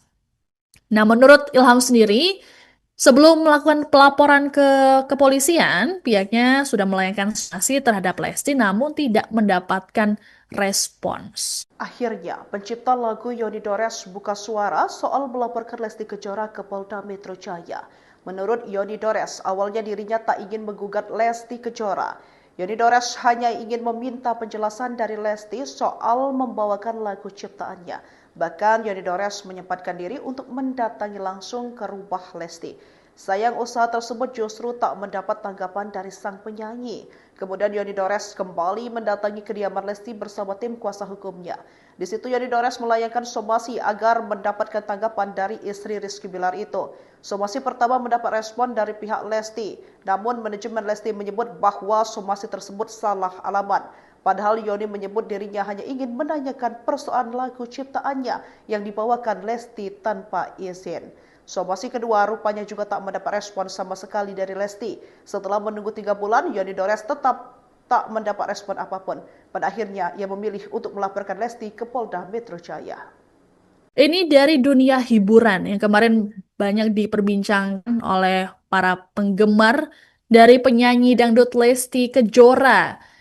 Nah, menurut Ilham sendiri, sebelum melakukan pelaporan ke kepolisian, pihaknya sudah melayangkan sanksi terhadap Lesti namun tidak mendapatkan respons. Akhirnya, pencipta lagu Yoni Dores buka suara soal melaporkan Lesti Kejora ke Polda Metro Jaya. Menurut Yoni Dores, awalnya dirinya tak ingin menggugat Lesti Kejora. Yoni Dores hanya ingin meminta penjelasan dari Lesti soal membawakan lagu ciptaannya. Bahkan Yoni Dores menyempatkan diri untuk mendatangi langsung ke rumah Lesti. Sayang usaha tersebut justru tak mendapat tanggapan dari sang penyanyi. Kemudian Yoni Dores kembali mendatangi kediaman Lesti bersama tim kuasa hukumnya. Di situ Yoni Dores melayangkan somasi agar mendapatkan tanggapan dari istri Rizky Bilar itu. Somasi pertama mendapat respon dari pihak Lesti, namun manajemen Lesti menyebut bahwa somasi tersebut salah alamat. Padahal Yoni menyebut dirinya hanya ingin menanyakan persoalan lagu ciptaannya yang dibawakan Lesti tanpa izin. Somasi kedua rupanya juga tak mendapat respon sama sekali dari Lesti. Setelah menunggu 3 bulan, Yoni Dores tetap tak mendapat respon apapun. Pada akhirnya, ia memilih untuk melaporkan Lesti ke Polda Metro Jaya. Ini dari dunia hiburan yang kemarin banyak diperbincangkan oleh para penggemar dari penyanyi dangdut Lesti Kejora.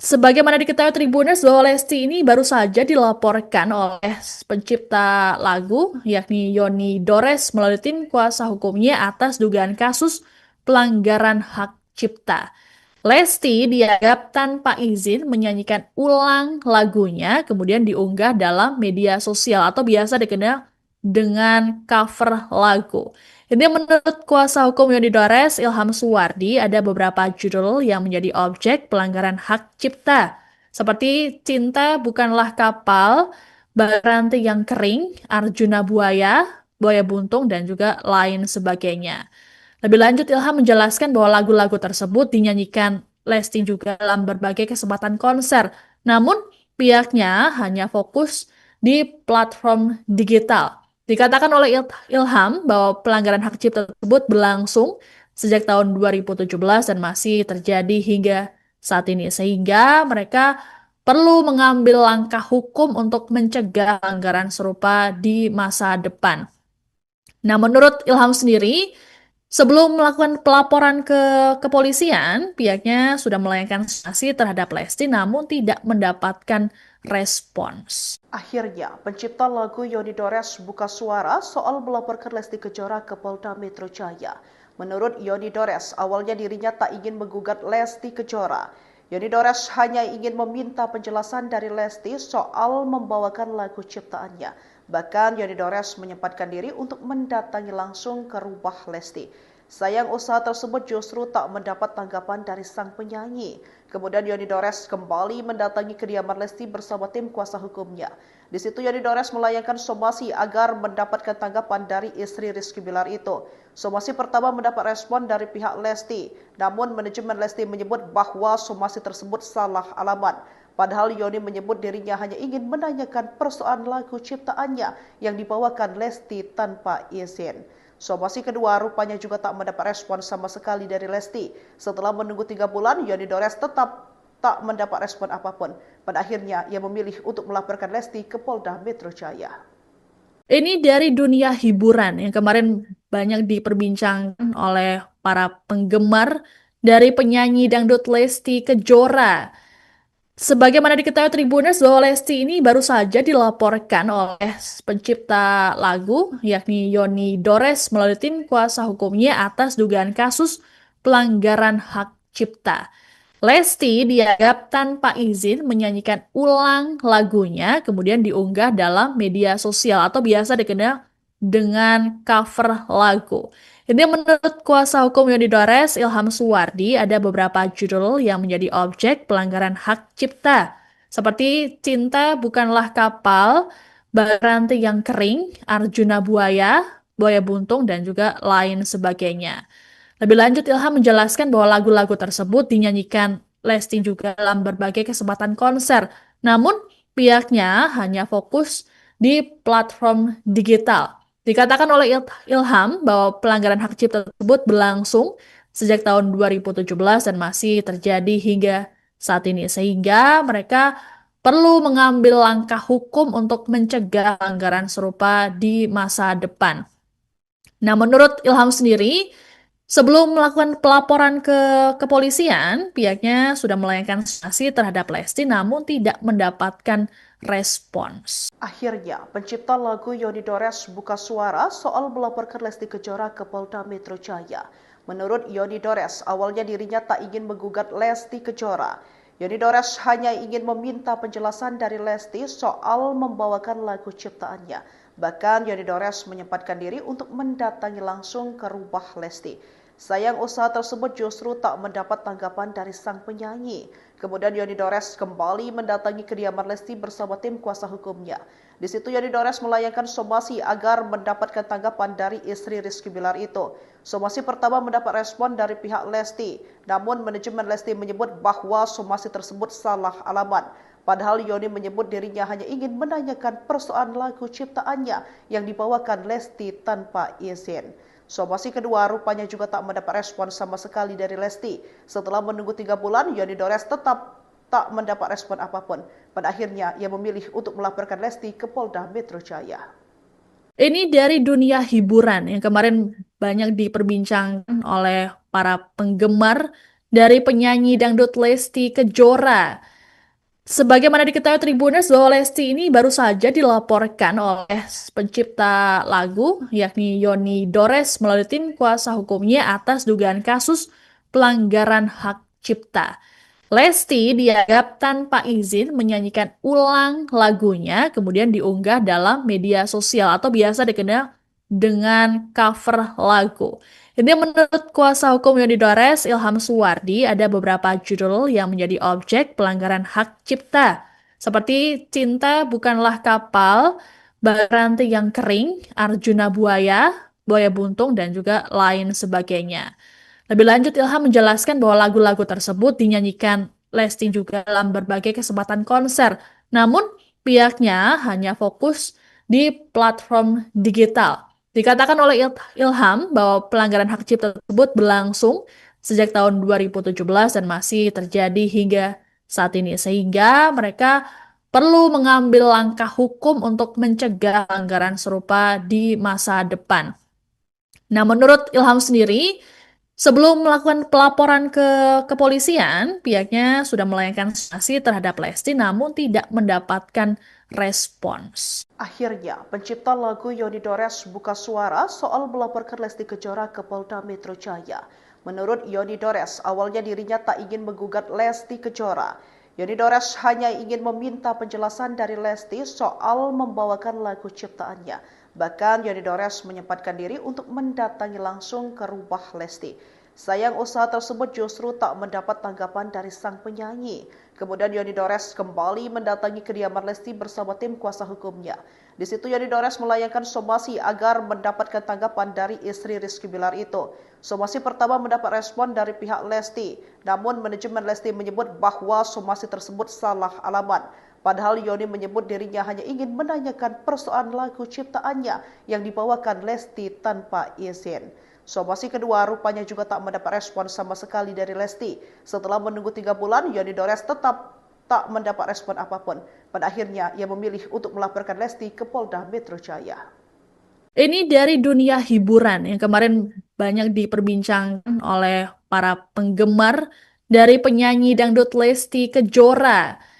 Sebagaimana diketahui Tribuners bahwa Lesti ini baru saja dilaporkan oleh pencipta lagu yakni Yoni Dores melalui tim kuasa hukumnya atas dugaan kasus pelanggaran hak cipta. Lesti dianggap tanpa izin menyanyikan ulang lagunya kemudian diunggah dalam media sosial atau biasa dikenal dengan cover lagu. Ini menurut kuasa hukum Yoni Dores, Ilham Suwardi, ada beberapa judul yang menjadi objek pelanggaran hak cipta. Seperti Cinta Bukanlah Kapal, Baranti yang Kering, Arjuna Buaya, Buaya Buntung, dan juga lain sebagainya. Lebih lanjut, Ilham menjelaskan bahwa lagu-lagu tersebut dinyanyikan Lesti juga dalam berbagai kesempatan konser. Namun, pihaknya hanya fokus di platform digital. Dikatakan oleh Ilham bahwa pelanggaran hak cipta tersebut berlangsung sejak tahun 2017 dan masih terjadi hingga saat ini, sehingga mereka perlu mengambil langkah hukum untuk mencegah pelanggaran serupa di masa depan. Nah, menurut Ilham sendiri, sebelum melakukan pelaporan ke kepolisian, pihaknya sudah melayangkan sanksi terhadap Lesti namun tidak mendapatkan respons. Akhirnya, pencipta lagu Yoni Dores buka suara soal melaporkan Lesti Kejora ke Polda Metro Jaya. Menurut Yoni Dores, awalnya dirinya tak ingin menggugat Lesti Kejora. Yoni Dores hanya ingin meminta penjelasan dari Lesti soal membawakan lagu ciptaannya. Bahkan Yoni Dores menyempatkan diri untuk mendatangi langsung ke rumah Lesti. Sayang usaha tersebut justru tak mendapat tanggapan dari sang penyanyi. Kemudian Yoni Dores kembali mendatangi kediaman Lesti bersama tim kuasa hukumnya. Di situ Yoni Dores melayangkan somasi agar mendapatkan tanggapan dari istri Rizky Bilar itu. Somasi pertama mendapat respon dari pihak Lesti, namun manajemen Lesti menyebut bahwa somasi tersebut salah alamat. Padahal Yoni menyebut dirinya hanya ingin menanyakan persoalan lagu ciptaannya yang dibawakan Lesti tanpa izin. Somasi kedua rupanya juga tak mendapat respon sama sekali dari Lesti. Setelah menunggu 3 bulan, Yoni Dores tetap tak mendapat respon apapun. Pada akhirnya, ia memilih untuk melaporkan Lesti ke Polda Metro Jaya. Ini dari dunia hiburan yang kemarin banyak diperbincangkan oleh para penggemar dari penyanyi dangdut Lesti Kejora. Sebagaimana diketahui Tribuners bahwa Lesti ini baru saja dilaporkan oleh pencipta lagu yakni Yoni Dores melalui tim kuasa hukumnya atas dugaan kasus pelanggaran hak cipta. Lesti dianggap tanpa izin menyanyikan ulang lagunya kemudian diunggah dalam media sosial atau biasa dikenal dengan cover lagu. Ini menurut kuasa hukum Yoni Dores, Ilham Suwardi, ada beberapa judul yang menjadi objek pelanggaran hak cipta. Seperti Cinta Bukanlah Kapal, Baranti yang Kering, Arjuna Buaya, Buaya Buntung, dan juga lain sebagainya. Lebih lanjut, Ilham menjelaskan bahwa lagu-lagu tersebut dinyanyikan Lesti juga dalam berbagai kesempatan konser. Namun, pihaknya hanya fokus di platform digital. Dikatakan oleh Ilham bahwa pelanggaran hak cipta tersebut berlangsung sejak tahun 2017 dan masih terjadi hingga saat ini. Sehingga mereka perlu mengambil langkah hukum untuk mencegah pelanggaran serupa di masa depan. Nah, menurut Ilham sendiri, sebelum melakukan pelaporan ke kepolisian, pihaknya sudah melayangkan sanksi terhadap Lesti namun tidak mendapatkan respons. Akhirnya, pencipta lagu Yoni Dores buka suara soal melaporkan Lesti Kejora ke Polda Metro Jaya. Menurut Yoni Dores, awalnya dirinya tak ingin menggugat Lesti Kejora. Yoni Dores hanya ingin meminta penjelasan dari Lesti soal membawakan lagu ciptaannya. Bahkan Yoni Dores menyempatkan diri untuk mendatangi langsung ke rumah Lesti. Sayang usaha tersebut justru tak mendapat tanggapan dari sang penyanyi. Kemudian Yoni Dores kembali mendatangi kediaman Lesti bersama tim kuasa hukumnya. Di situ Yoni Dores melayangkan somasi agar mendapatkan tanggapan dari istri Rizky Bilar itu. Somasi pertama mendapat respon dari pihak Lesti, namun manajemen Lesti menyebut bahwa somasi tersebut salah alamat. Padahal Yoni menyebut dirinya hanya ingin menanyakan persoalan lagu ciptaannya yang dibawakan Lesti tanpa izin. Somasi kedua rupanya juga tak mendapat respon sama sekali dari Lesti. Setelah menunggu 3 bulan, Yoni Dores tetap tak mendapat respon apapun. Pada akhirnya, ia memilih untuk melaporkan Lesti ke Polda Metro Jaya. Ini dari dunia hiburan yang kemarin banyak diperbincangkan oleh para penggemar dari penyanyi dangdut Lesti Kejora. Sebagaimana diketahui Tribuners bahwa Lesti ini baru saja dilaporkan oleh pencipta lagu yakni Yoni Dores melalui tim kuasa hukumnya atas dugaan kasus pelanggaran hak cipta. Lesti dianggap tanpa izin menyanyikan ulang lagunya, kemudian diunggah dalam media sosial atau biasa dikenal dengan cover lagu. Ini menurut kuasa hukum Yoni Dores, Ilham Suwardi, ada beberapa judul yang menjadi objek pelanggaran hak cipta, seperti Cinta Bukanlah Kapal, Baranti yang Kering, Arjuna Buaya, Buaya Buntung, dan juga lain sebagainya. Lebih lanjut, Ilham menjelaskan bahwa lagu-lagu tersebut dinyanyikan Lesti juga dalam berbagai kesempatan konser. Namun, pihaknya hanya fokus di platform digital. Dikatakan oleh Ilham bahwa pelanggaran hak cipta tersebut berlangsung sejak tahun 2017 dan masih terjadi hingga saat ini. Sehingga mereka perlu mengambil langkah hukum untuk mencegah pelanggaran serupa di masa depan. Nah, menurut Ilham sendiri, sebelum melakukan pelaporan ke kepolisian, pihaknya sudah melayangkan sanksi terhadap Lesti namun tidak mendapatkan respons. Akhirnya, pencipta lagu Yoni Dores buka suara soal melaporkan Lesti Kejora ke Polda Metro Jaya. Menurut Yoni Dores, awalnya dirinya tak ingin menggugat Lesti Kejora. Yoni Dores hanya ingin meminta penjelasan dari Lesti soal membawakan lagu ciptaannya. Bahkan Yoni Dores menyempatkan diri untuk mendatangi langsung ke rumah Lesti. Sayang usaha tersebut justru tak mendapat tanggapan dari sang penyanyi. Kemudian Yoni Dores kembali mendatangi kediaman Lesti bersama tim kuasa hukumnya. Di situ Yoni Dores melayangkan somasi agar mendapatkan tanggapan dari istri Rizky Bilar itu. Somasi pertama mendapat respon dari pihak Lesti, namun manajemen Lesti menyebut bahwa somasi tersebut salah alamat. Padahal Yoni menyebut dirinya hanya ingin menanyakan persoalan lagu ciptaannya yang dibawakan Lesti tanpa izin. Somasi kedua rupanya juga tak mendapat respon sama sekali dari Lesti. Setelah menunggu 3 bulan, Yoni Dores tetap tak mendapat respon apapun. Pada akhirnya, ia memilih untuk melaporkan Lesti ke Polda Metro Jaya. Ini dari dunia hiburan yang kemarin banyak diperbincangkan oleh para penggemar dari penyanyi dangdut Lesti Kejora.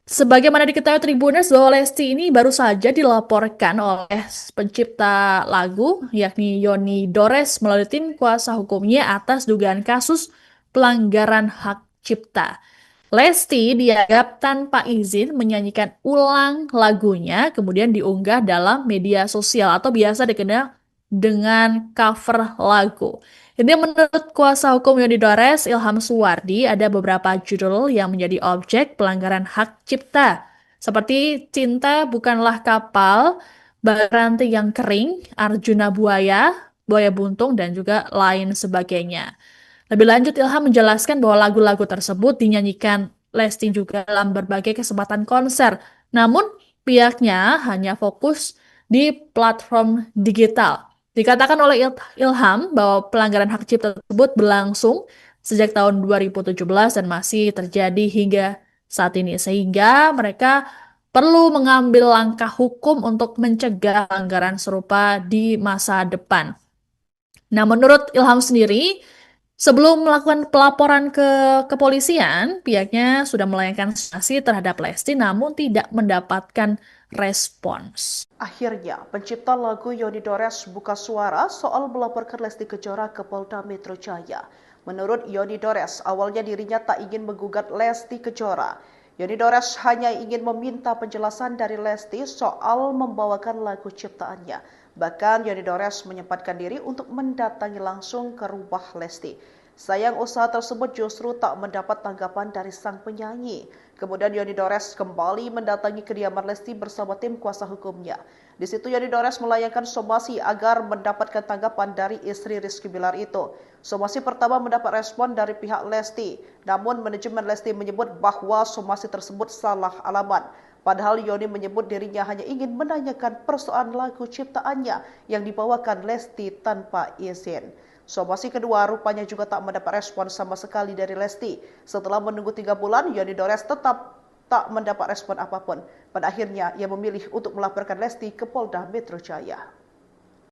Sebagaimana diketahui Tribuners bahwa Lesti ini baru saja dilaporkan oleh pencipta lagu yakni Yoni Dores melalui tim kuasa hukumnya atas dugaan kasus pelanggaran hak cipta. Lesti dianggap tanpa izin menyanyikan ulang lagunya kemudian diunggah dalam media sosial atau biasa dikenal dengan cover lagu. Ini menurut kuasa hukum Yoni Dores, Ilham Suwardi, ada beberapa judul yang menjadi objek pelanggaran hak cipta, seperti Cinta Bukanlah Kapal, Baranti yang Kering, Arjuna Buaya, Buaya Buntung, dan juga lain sebagainya. Lebih lanjut, Ilham menjelaskan bahwa lagu-lagu tersebut dinyanyikan Lesti juga dalam berbagai kesempatan konser. Namun, pihaknya hanya fokus di platform digital. Dikatakan oleh Ilham bahwa pelanggaran hak cipta tersebut berlangsung sejak tahun 2017 dan masih terjadi hingga saat ini. Sehingga mereka perlu mengambil langkah hukum untuk mencegah pelanggaran serupa di masa depan. Nah, menurut Ilham sendiri, sebelum melakukan pelaporan ke kepolisian, pihaknya sudah melayangkan sanksi terhadap Lesti namun tidak mendapatkan respons. Akhirnya, pencipta lagu Yoni Dores buka suara soal melaporkan Lesti Kejora ke Polda Metro Jaya. Menurut Yoni Dores, awalnya dirinya tak ingin menggugat Lesti Kejora. Yoni Dores hanya ingin meminta penjelasan dari Lesti soal membawakan lagu ciptaannya. Bahkan Yoni Dores menyempatkan diri untuk mendatangi langsung ke rumah Lesti. Sayang usaha tersebut justru tak mendapat tanggapan dari sang penyanyi. Kemudian Yoni Dores kembali mendatangi kediaman Lesti bersama tim kuasa hukumnya. Di situ Yoni Dores melayangkan somasi agar mendapatkan tanggapan dari istri Rizky Bilar itu. Somasi pertama mendapat respon dari pihak Lesti, namun manajemen Lesti menyebut bahwa somasi tersebut salah alamat. Padahal Yoni menyebut dirinya hanya ingin menanyakan persoalan lagu ciptaannya yang dibawakan Lesti tanpa izin. Somasi kedua rupanya juga tak mendapat respon sama sekali dari Lesti. Setelah menunggu 3 bulan, Yoni Dores tetap tak mendapat respon apapun. Pada akhirnya, ia memilih untuk melaporkan Lesti ke Polda Metro Jaya.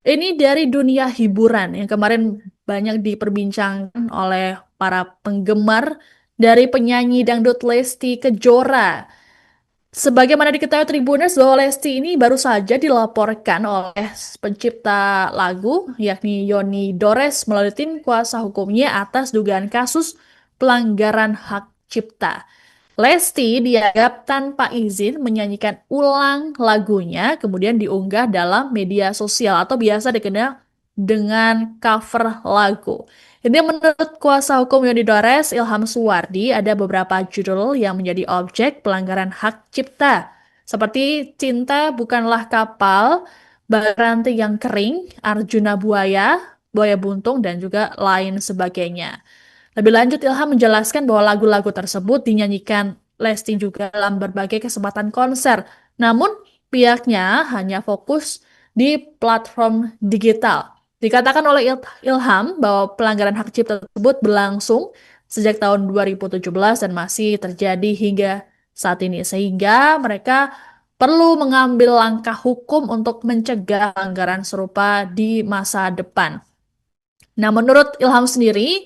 Ini dari dunia hiburan yang kemarin banyak diperbincangkan oleh para penggemar dari penyanyi dangdut Lesti Kejora. Sebagaimana diketahui Tribuners bahwa Lesti ini baru saja dilaporkan oleh pencipta lagu yakni Yoni Dores melalui tim kuasa hukumnya atas dugaan kasus pelanggaran hak cipta. Lesti dianggap tanpa izin menyanyikan ulang lagunya kemudian diunggah dalam media sosial atau biasa dikenal dengan cover lagu. Ini menurut kuasa hukum Yoni Dores, Ilham Suwardi, ada beberapa judul yang menjadi objek pelanggaran hak cipta. Seperti Cinta Bukanlah Kapal, Baranti yang Kering, Arjuna Buaya, Buaya Buntung, dan juga lain sebagainya. Lebih lanjut, Ilham menjelaskan bahwa lagu-lagu tersebut dinyanyikan Lesti juga dalam berbagai kesempatan konser. Namun, pihaknya hanya fokus di platform digital. Dikatakan oleh Ilham bahwa pelanggaran hak cipta tersebut berlangsung sejak tahun 2017 dan masih terjadi hingga saat ini. Sehingga mereka perlu mengambil langkah hukum untuk mencegah pelanggaran serupa di masa depan. Nah, menurut Ilham sendiri,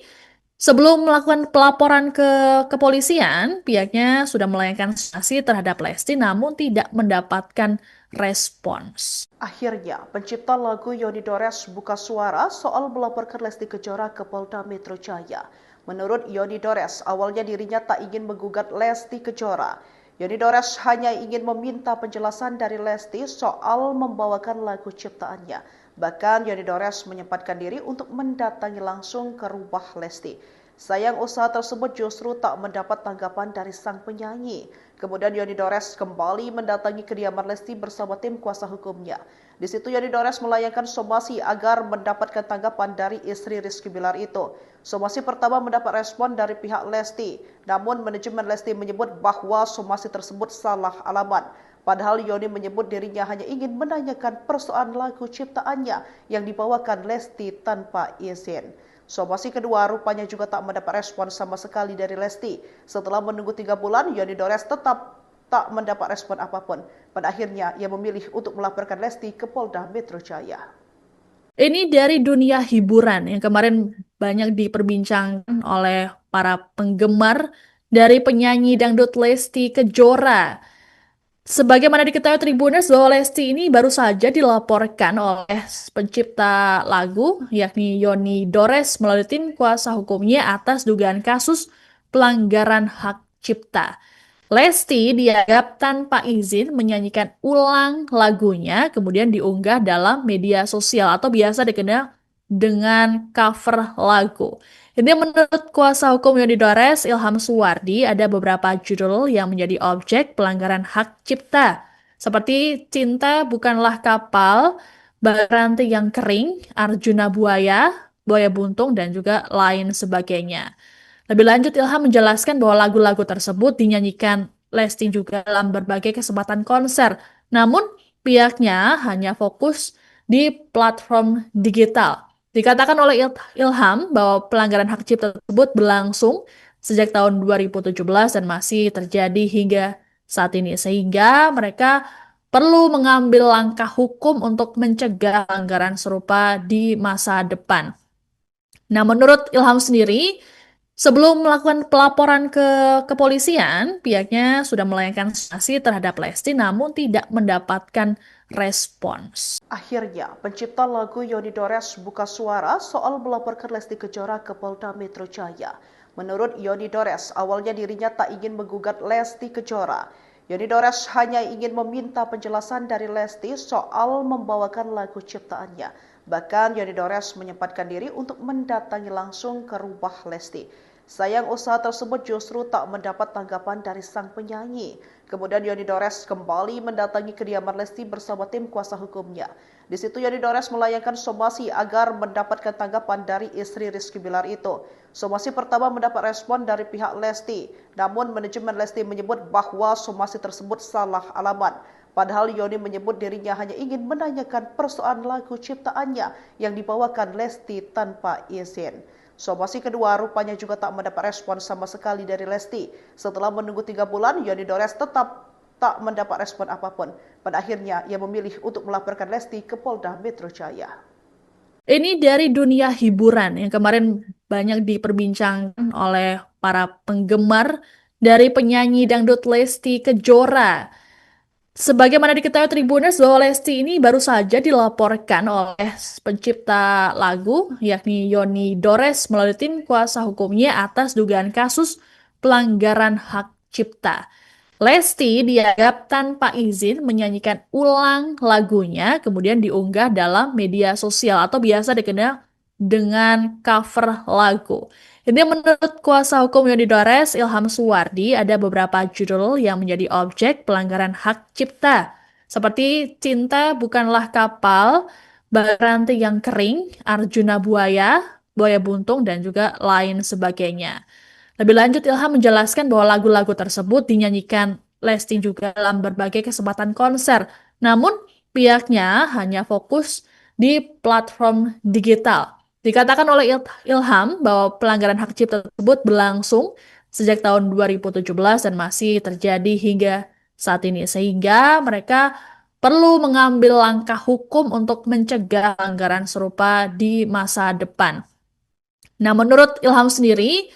sebelum melakukan pelaporan ke kepolisian, pihaknya sudah melayangkan sanksi terhadap Lesti namun tidak mendapatkan respons. Akhirnya, pencipta lagu Yoni Dores buka suara soal melaporkan Lesti Kejora ke Polda Metro Jaya. Menurut Yoni Dores, awalnya dirinya tak ingin menggugat Lesti Kejora. Yoni Dores hanya ingin meminta penjelasan dari Lesti soal membawakan lagu ciptaannya. Bahkan Yoni Dores menyempatkan diri untuk mendatangi langsung ke rumah Lesti. Sayang usaha tersebut justru tak mendapat tanggapan dari sang penyanyi. Kemudian Yoni Dores kembali mendatangi kediaman Lesti bersama tim kuasa hukumnya. Di situ Yoni Dores melayangkan somasi agar mendapatkan tanggapan dari istri Rizky Bilar itu. Somasi pertama mendapat respon dari pihak Lesti, namun manajemen Lesti menyebut bahwa somasi tersebut salah alamat. Padahal Yoni menyebut dirinya hanya ingin menanyakan persoalan lagu ciptaannya yang dibawakan Lesti tanpa izin. Somasi kedua rupanya juga tak mendapat respon sama sekali dari Lesti. Setelah menunggu 3 bulan, Yoni Dores tetap tak mendapat respon apapun. Pada akhirnya, ia memilih untuk melaporkan Lesti ke Polda Metro Jaya. Ini dari dunia hiburan yang kemarin banyak diperbincangkan oleh para penggemar dari penyanyi dangdut Lesti Kejora. Sebagaimana diketahui Tribuners bahwa Lesti ini baru saja dilaporkan oleh pencipta lagu yakni Yoni Dores melalui tim kuasa hukumnya atas dugaan kasus pelanggaran hak cipta. Lesti dianggap tanpa izin menyanyikan ulang lagunya kemudian diunggah dalam media sosial atau biasa dikenal dengan cover lagu. Ini menurut kuasa hukum Yoni Dores, Ilham Suwardi, ada beberapa judul yang menjadi objek pelanggaran hak cipta. Seperti Cinta Bukanlah Kapal, Baranti yang Kering, Arjuna Buaya, Buaya Buntung, dan juga lain sebagainya. Lebih lanjut, Ilham menjelaskan bahwa lagu-lagu tersebut dinyanyikan Lesti juga dalam berbagai kesempatan konser. Namun, pihaknya hanya fokus di platform digital. Dikatakan oleh Ilham bahwa pelanggaran hak cipta tersebut berlangsung sejak tahun 2017 dan masih terjadi hingga saat ini. Sehingga mereka perlu mengambil langkah hukum untuk mencegah pelanggaran serupa di masa depan. Nah, menurut Ilham sendiri, sebelum melakukan pelaporan ke kepolisian, pihaknya sudah melayangkan sanksi terhadap Lesti namun tidak mendapatkan respons. Akhirnya, pencipta lagu Yoni Dores buka suara soal melaporkan Lesti Kejora ke Polda Metro Jaya. Menurut Yoni Dores, awalnya dirinya tak ingin menggugat Lesti Kejora. Yoni Dores hanya ingin meminta penjelasan dari Lesti soal membawakan lagu ciptaannya. Bahkan Yoni Dores menyempatkan diri untuk mendatangi langsung ke rumah Lesti. Sayang usaha tersebut justru tak mendapat tanggapan dari sang penyanyi. Kemudian Yoni Dores kembali mendatangi kediaman Lesti bersama tim kuasa hukumnya. Di situ Yoni Dores melayangkan somasi agar mendapatkan tanggapan dari istri Rizky Bilar itu. Somasi pertama mendapat respon dari pihak Lesti, namun manajemen Lesti menyebut bahwa somasi tersebut salah alamat. Padahal Yoni menyebut dirinya hanya ingin menanyakan persoalan lagu ciptaannya yang dibawakan Lesti tanpa izin. Somasi kedua rupanya juga tak mendapat respon sama sekali dari Lesti. Setelah menunggu 3 bulan, Yoni Dores tetap tak mendapat respon apapun. Pada akhirnya, ia memilih untuk melaporkan Lesti ke Polda Metro Jaya. Ini dari dunia hiburan yang kemarin banyak diperbincangkan oleh para penggemar dari penyanyi dangdut Lesti Kejora. Sebagaimana diketahui Tribuners bahwa Lesti ini baru saja dilaporkan oleh pencipta lagu yakni Yoni Dores melalui tim kuasa hukumnya atas dugaan kasus pelanggaran hak cipta. Lesti dianggap tanpa izin menyanyikan ulang lagunya kemudian diunggah dalam media sosial atau biasa dikenal dengan cover lagu. Ini menurut kuasa hukum Yoni Dores, Ilham Suwardi, ada beberapa judul yang menjadi objek pelanggaran hak cipta. Seperti Cinta Bukanlah Kapal, Baranti yang Kering, Arjuna Buaya, Buaya Buntung, dan juga lain sebagainya. Lebih lanjut, Ilham menjelaskan bahwa lagu-lagu tersebut dinyanyikan Lesti juga dalam berbagai kesempatan konser. Namun, pihaknya hanya fokus di platform digital. Dikatakan oleh Ilham bahwa pelanggaran hak cipta tersebut berlangsung sejak tahun 2017 dan masih terjadi hingga saat ini. Sehingga mereka perlu mengambil langkah hukum untuk mencegah pelanggaran serupa di masa depan. Nah, menurut Ilham sendiri,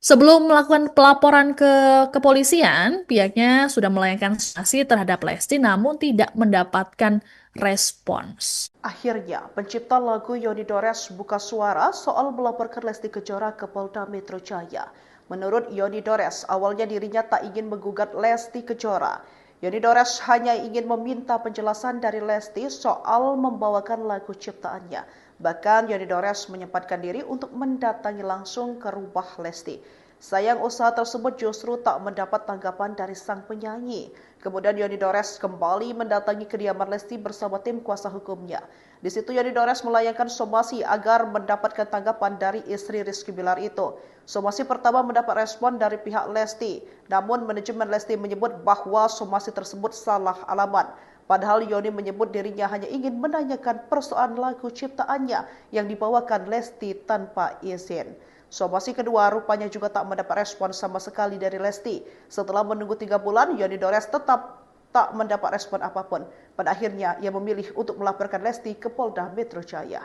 sebelum melakukan pelaporan ke kepolisian, pihaknya sudah melayangkan sanksi terhadap Lesti namun tidak mendapatkan respons. Akhirnya, pencipta lagu Yoni Dores buka suara soal melaporkan Lesti Kejora ke Polda Metro Jaya. Menurut Yoni Dores, awalnya dirinya tak ingin menggugat Lesti Kejora. Yoni Dores hanya ingin meminta penjelasan dari Lesti soal membawakan lagu ciptaannya. Bahkan Yoni Dores menyempatkan diri untuk mendatangi langsung ke rumah Lesti. Sayang usaha tersebut justru tak mendapat tanggapan dari sang penyanyi. Kemudian Yoni Dores kembali mendatangi kediaman Lesti bersama tim kuasa hukumnya. Di situ Yoni Dores melayangkan somasi agar mendapatkan tanggapan dari istri Rizky Bilar itu. Somasi pertama mendapat respon dari pihak Lesti, namun manajemen Lesti menyebut bahwa somasi tersebut salah alamat. Padahal Yoni menyebut dirinya hanya ingin menanyakan persoalan lagu ciptaannya yang dibawakan Lesti tanpa izin. Somasi kedua rupanya juga tak mendapat respon sama sekali dari Lesti. Setelah menunggu 3 bulan, Yoni Dores tetap tak mendapat respon apapun. Pada akhirnya, ia memilih untuk melaporkan Lesti ke Polda Metro Jaya.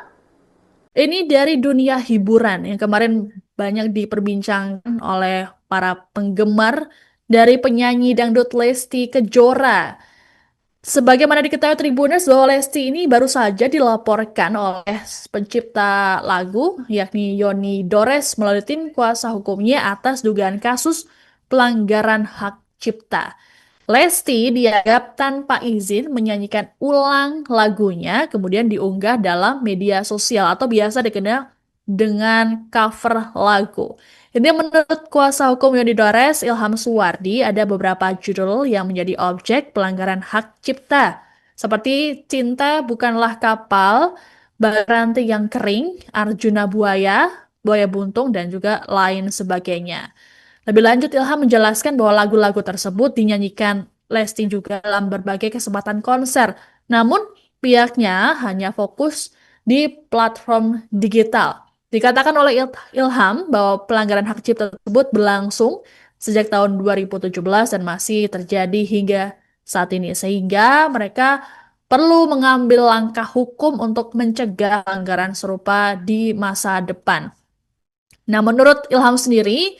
Ini dari dunia hiburan yang kemarin banyak diperbincangkan oleh para penggemar dari penyanyi dangdut Lesti Kejora. Sebagaimana diketahui Tribuners bahwa Lesti ini baru saja dilaporkan oleh pencipta lagu yakni Yoni Dores melalui tim kuasa hukumnya atas dugaan kasus pelanggaran hak cipta. Lesti dianggap tanpa izin menyanyikan ulang lagunya kemudian diunggah dalam media sosial atau biasa dikenal dengan cover lagu. Ini menurut kuasa hukum Yoni Dores, Ilham Suwardi, ada beberapa judul yang menjadi objek pelanggaran hak cipta. Seperti Cinta Bukanlah Kapal, Baranti yang kering, Arjuna buaya, buaya buntung, dan juga lain sebagainya. Lebih lanjut, Ilham menjelaskan bahwa lagu-lagu tersebut dinyanyikan Lesti juga dalam berbagai kesempatan konser. Namun, pihaknya hanya fokus di platform digital. Dikatakan oleh Ilham bahwa pelanggaran hak cipta tersebut berlangsung sejak tahun 2017 dan masih terjadi hingga saat ini. Sehingga mereka perlu mengambil langkah hukum untuk mencegah pelanggaran serupa di masa depan. Nah, menurut Ilham sendiri,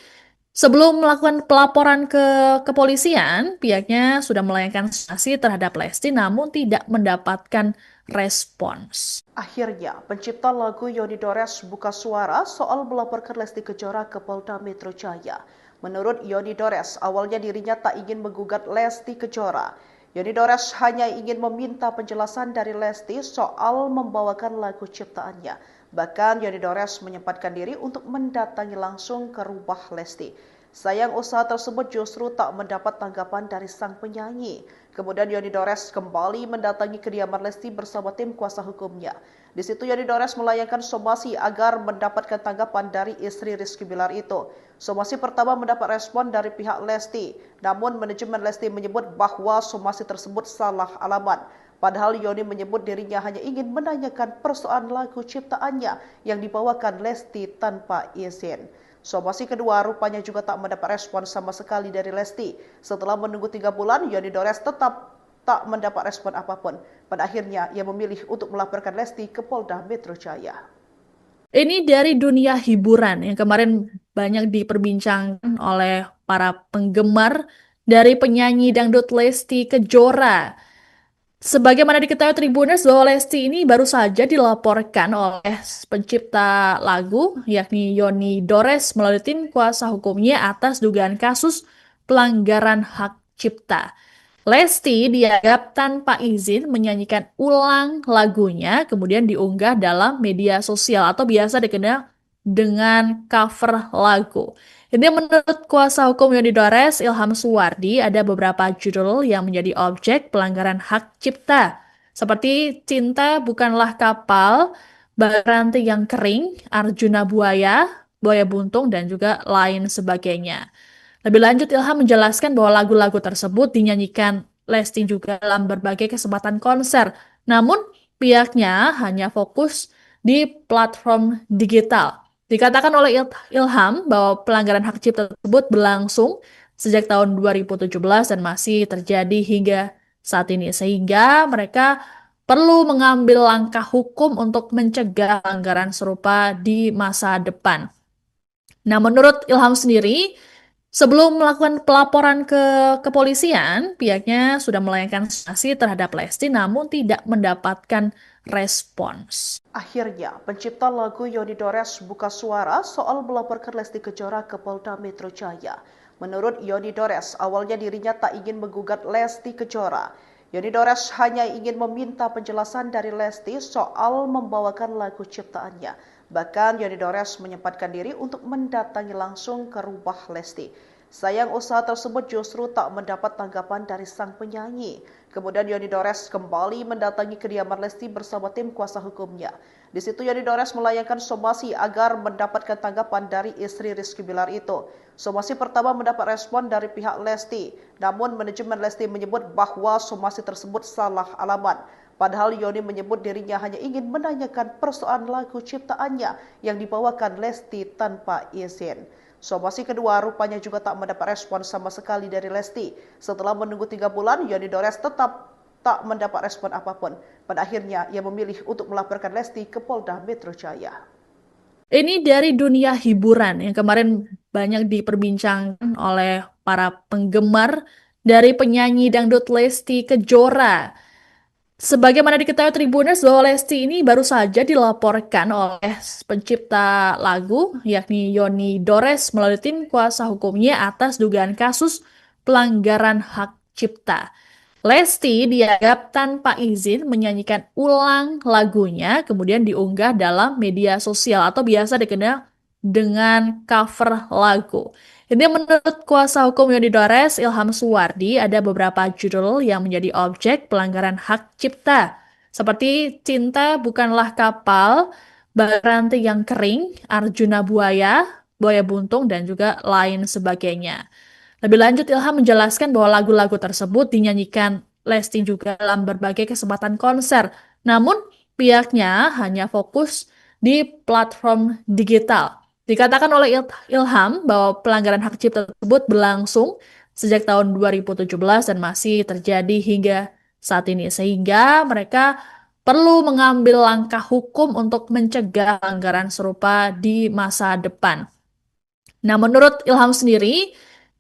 sebelum melakukan pelaporan ke kepolisian, pihaknya sudah melayangkan sanksi terhadap Lesti namun tidak mendapatkan respons. Akhirnya, pencipta lagu Yoni Dores buka suara soal melaporkan Lesti Kejora ke Polda Metro Jaya. Menurut Yoni Dores, awalnya dirinya tak ingin menggugat Lesti Kejora. Yoni Dores hanya ingin meminta penjelasan dari Lesti soal membawakan lagu ciptaannya. Bahkan Yoni Dores menyempatkan diri untuk mendatangi langsung ke rumah Lesti. Sayang usaha tersebut justru tak mendapat tanggapan dari sang penyanyi. Kemudian Yoni Dores kembali mendatangi kediaman Lesti bersama tim kuasa hukumnya. Di situ Yoni Dores melayangkan somasi agar mendapatkan tanggapan dari istri Rizky Bilar itu. Somasi pertama mendapat respon dari pihak Lesti, namun manajemen Lesti menyebut bahwa somasi tersebut salah alamat. Padahal Yoni menyebut dirinya hanya ingin menanyakan persoalan lagu ciptaannya yang dibawakan Lesti tanpa izin. Somasi kedua rupanya juga tak mendapat respon sama sekali dari Lesti. Setelah menunggu 3 bulan, Yoni Dores tetap tak mendapat respon apapun. Pada akhirnya, ia memilih untuk melaporkan Lesti ke Polda Metro Jaya. Ini dari dunia hiburan yang kemarin banyak diperbincangkan oleh para penggemar dari penyanyi dangdut Lesti Kejora. Sebagaimana diketahui Tribuners bahwa Lesti ini baru saja dilaporkan oleh pencipta lagu yakni Yoni Dores melalui tim kuasa hukumnya atas dugaan kasus pelanggaran hak cipta. Lesti dianggap tanpa izin menyanyikan ulang lagunya kemudian diunggah dalam media sosial atau biasa dikenal dengan cover lagu. Ini menurut kuasa hukum Yoni Dores, Ilham Suwardi, ada beberapa judul yang menjadi objek pelanggaran hak cipta. Seperti Cinta Bukanlah Kapal, Baranti yang Kering, Arjuna Buaya, Buaya Buntung, dan juga lain sebagainya. Lebih lanjut, Ilham menjelaskan bahwa lagu-lagu tersebut dinyanyikan Lesti juga dalam berbagai kesempatan konser. Namun, pihaknya hanya fokus di platform digital. Dikatakan oleh Ilham bahwa pelanggaran hak cipta tersebut berlangsung sejak tahun 2017 dan masih terjadi hingga saat ini. Sehingga mereka perlu mengambil langkah hukum untuk mencegah pelanggaran serupa di masa depan. Nah, menurut Ilham sendiri, sebelum melakukan pelaporan ke kepolisian, pihaknya sudah melayangkan sanksi terhadap Lesti namun tidak mendapatkan respons. Akhirnya, pencipta lagu Yoni Dores buka suara soal melaporkan Lesti Kejora ke Polda Metro Jaya. Menurut Yoni Dores, awalnya dirinya tak ingin menggugat Lesti Kejora. Yoni Dores hanya ingin meminta penjelasan dari Lesti soal membawakan lagu ciptaannya. Bahkan Yoni Dores menyempatkan diri untuk mendatangi langsung ke rumah Lesti. Sayang usaha tersebut justru tak mendapat tanggapan dari sang penyanyi. Kemudian Yoni Dores kembali mendatangi kediaman Lesti bersama tim kuasa hukumnya. Di situ Yoni Dores melayangkan somasi agar mendapatkan tanggapan dari istri Rizky Bilar itu. Somasi pertama mendapat respon dari pihak Lesti, namun manajemen Lesti menyebut bahwa somasi tersebut salah alamat. Padahal Yoni menyebut dirinya hanya ingin menanyakan persoalan lagu ciptaannya yang dibawakan Lesti tanpa izin. Somasi kedua rupanya juga tak mendapat respon sama sekali dari Lesti. Setelah menunggu 3 bulan, Yoni Dores tetap tak mendapat respon apapun. Pada akhirnya, ia memilih untuk melaporkan Lesti ke Polda Metro Jaya. Ini dari dunia hiburan yang kemarin banyak diperbincangkan oleh para penggemar dari penyanyi dangdut Lesti Kejora. Sebagaimana diketahui Tribuners bahwa Lesti ini baru saja dilaporkan oleh pencipta lagu yakni Yoni Dores melalui tim kuasa hukumnya atas dugaan kasus pelanggaran hak cipta. Lesti dianggap tanpa izin menyanyikan ulang lagunya kemudian diunggah dalam media sosial atau biasa dikenal dengan cover lagu. Ini menurut kuasa hukum Yoni Dores, Ilham Suwardi, ada beberapa judul yang menjadi objek pelanggaran hak cipta. seperti Cinta Bukanlah Kapal, Ranti yang Kering, Arjuna Buaya, Buaya Buntung, dan juga lain sebagainya. Lebih lanjut, Ilham menjelaskan bahwa lagu-lagu tersebut dinyanyikan Lesti juga dalam berbagai kesempatan konser. Namun, pihaknya hanya fokus di platform digital. Dikatakan oleh Ilham bahwa pelanggaran hak cipta tersebut berlangsung sejak tahun 2017 dan masih terjadi hingga saat ini. Sehingga mereka perlu mengambil langkah hukum untuk mencegah pelanggaran serupa di masa depan. Nah, menurut Ilham sendiri,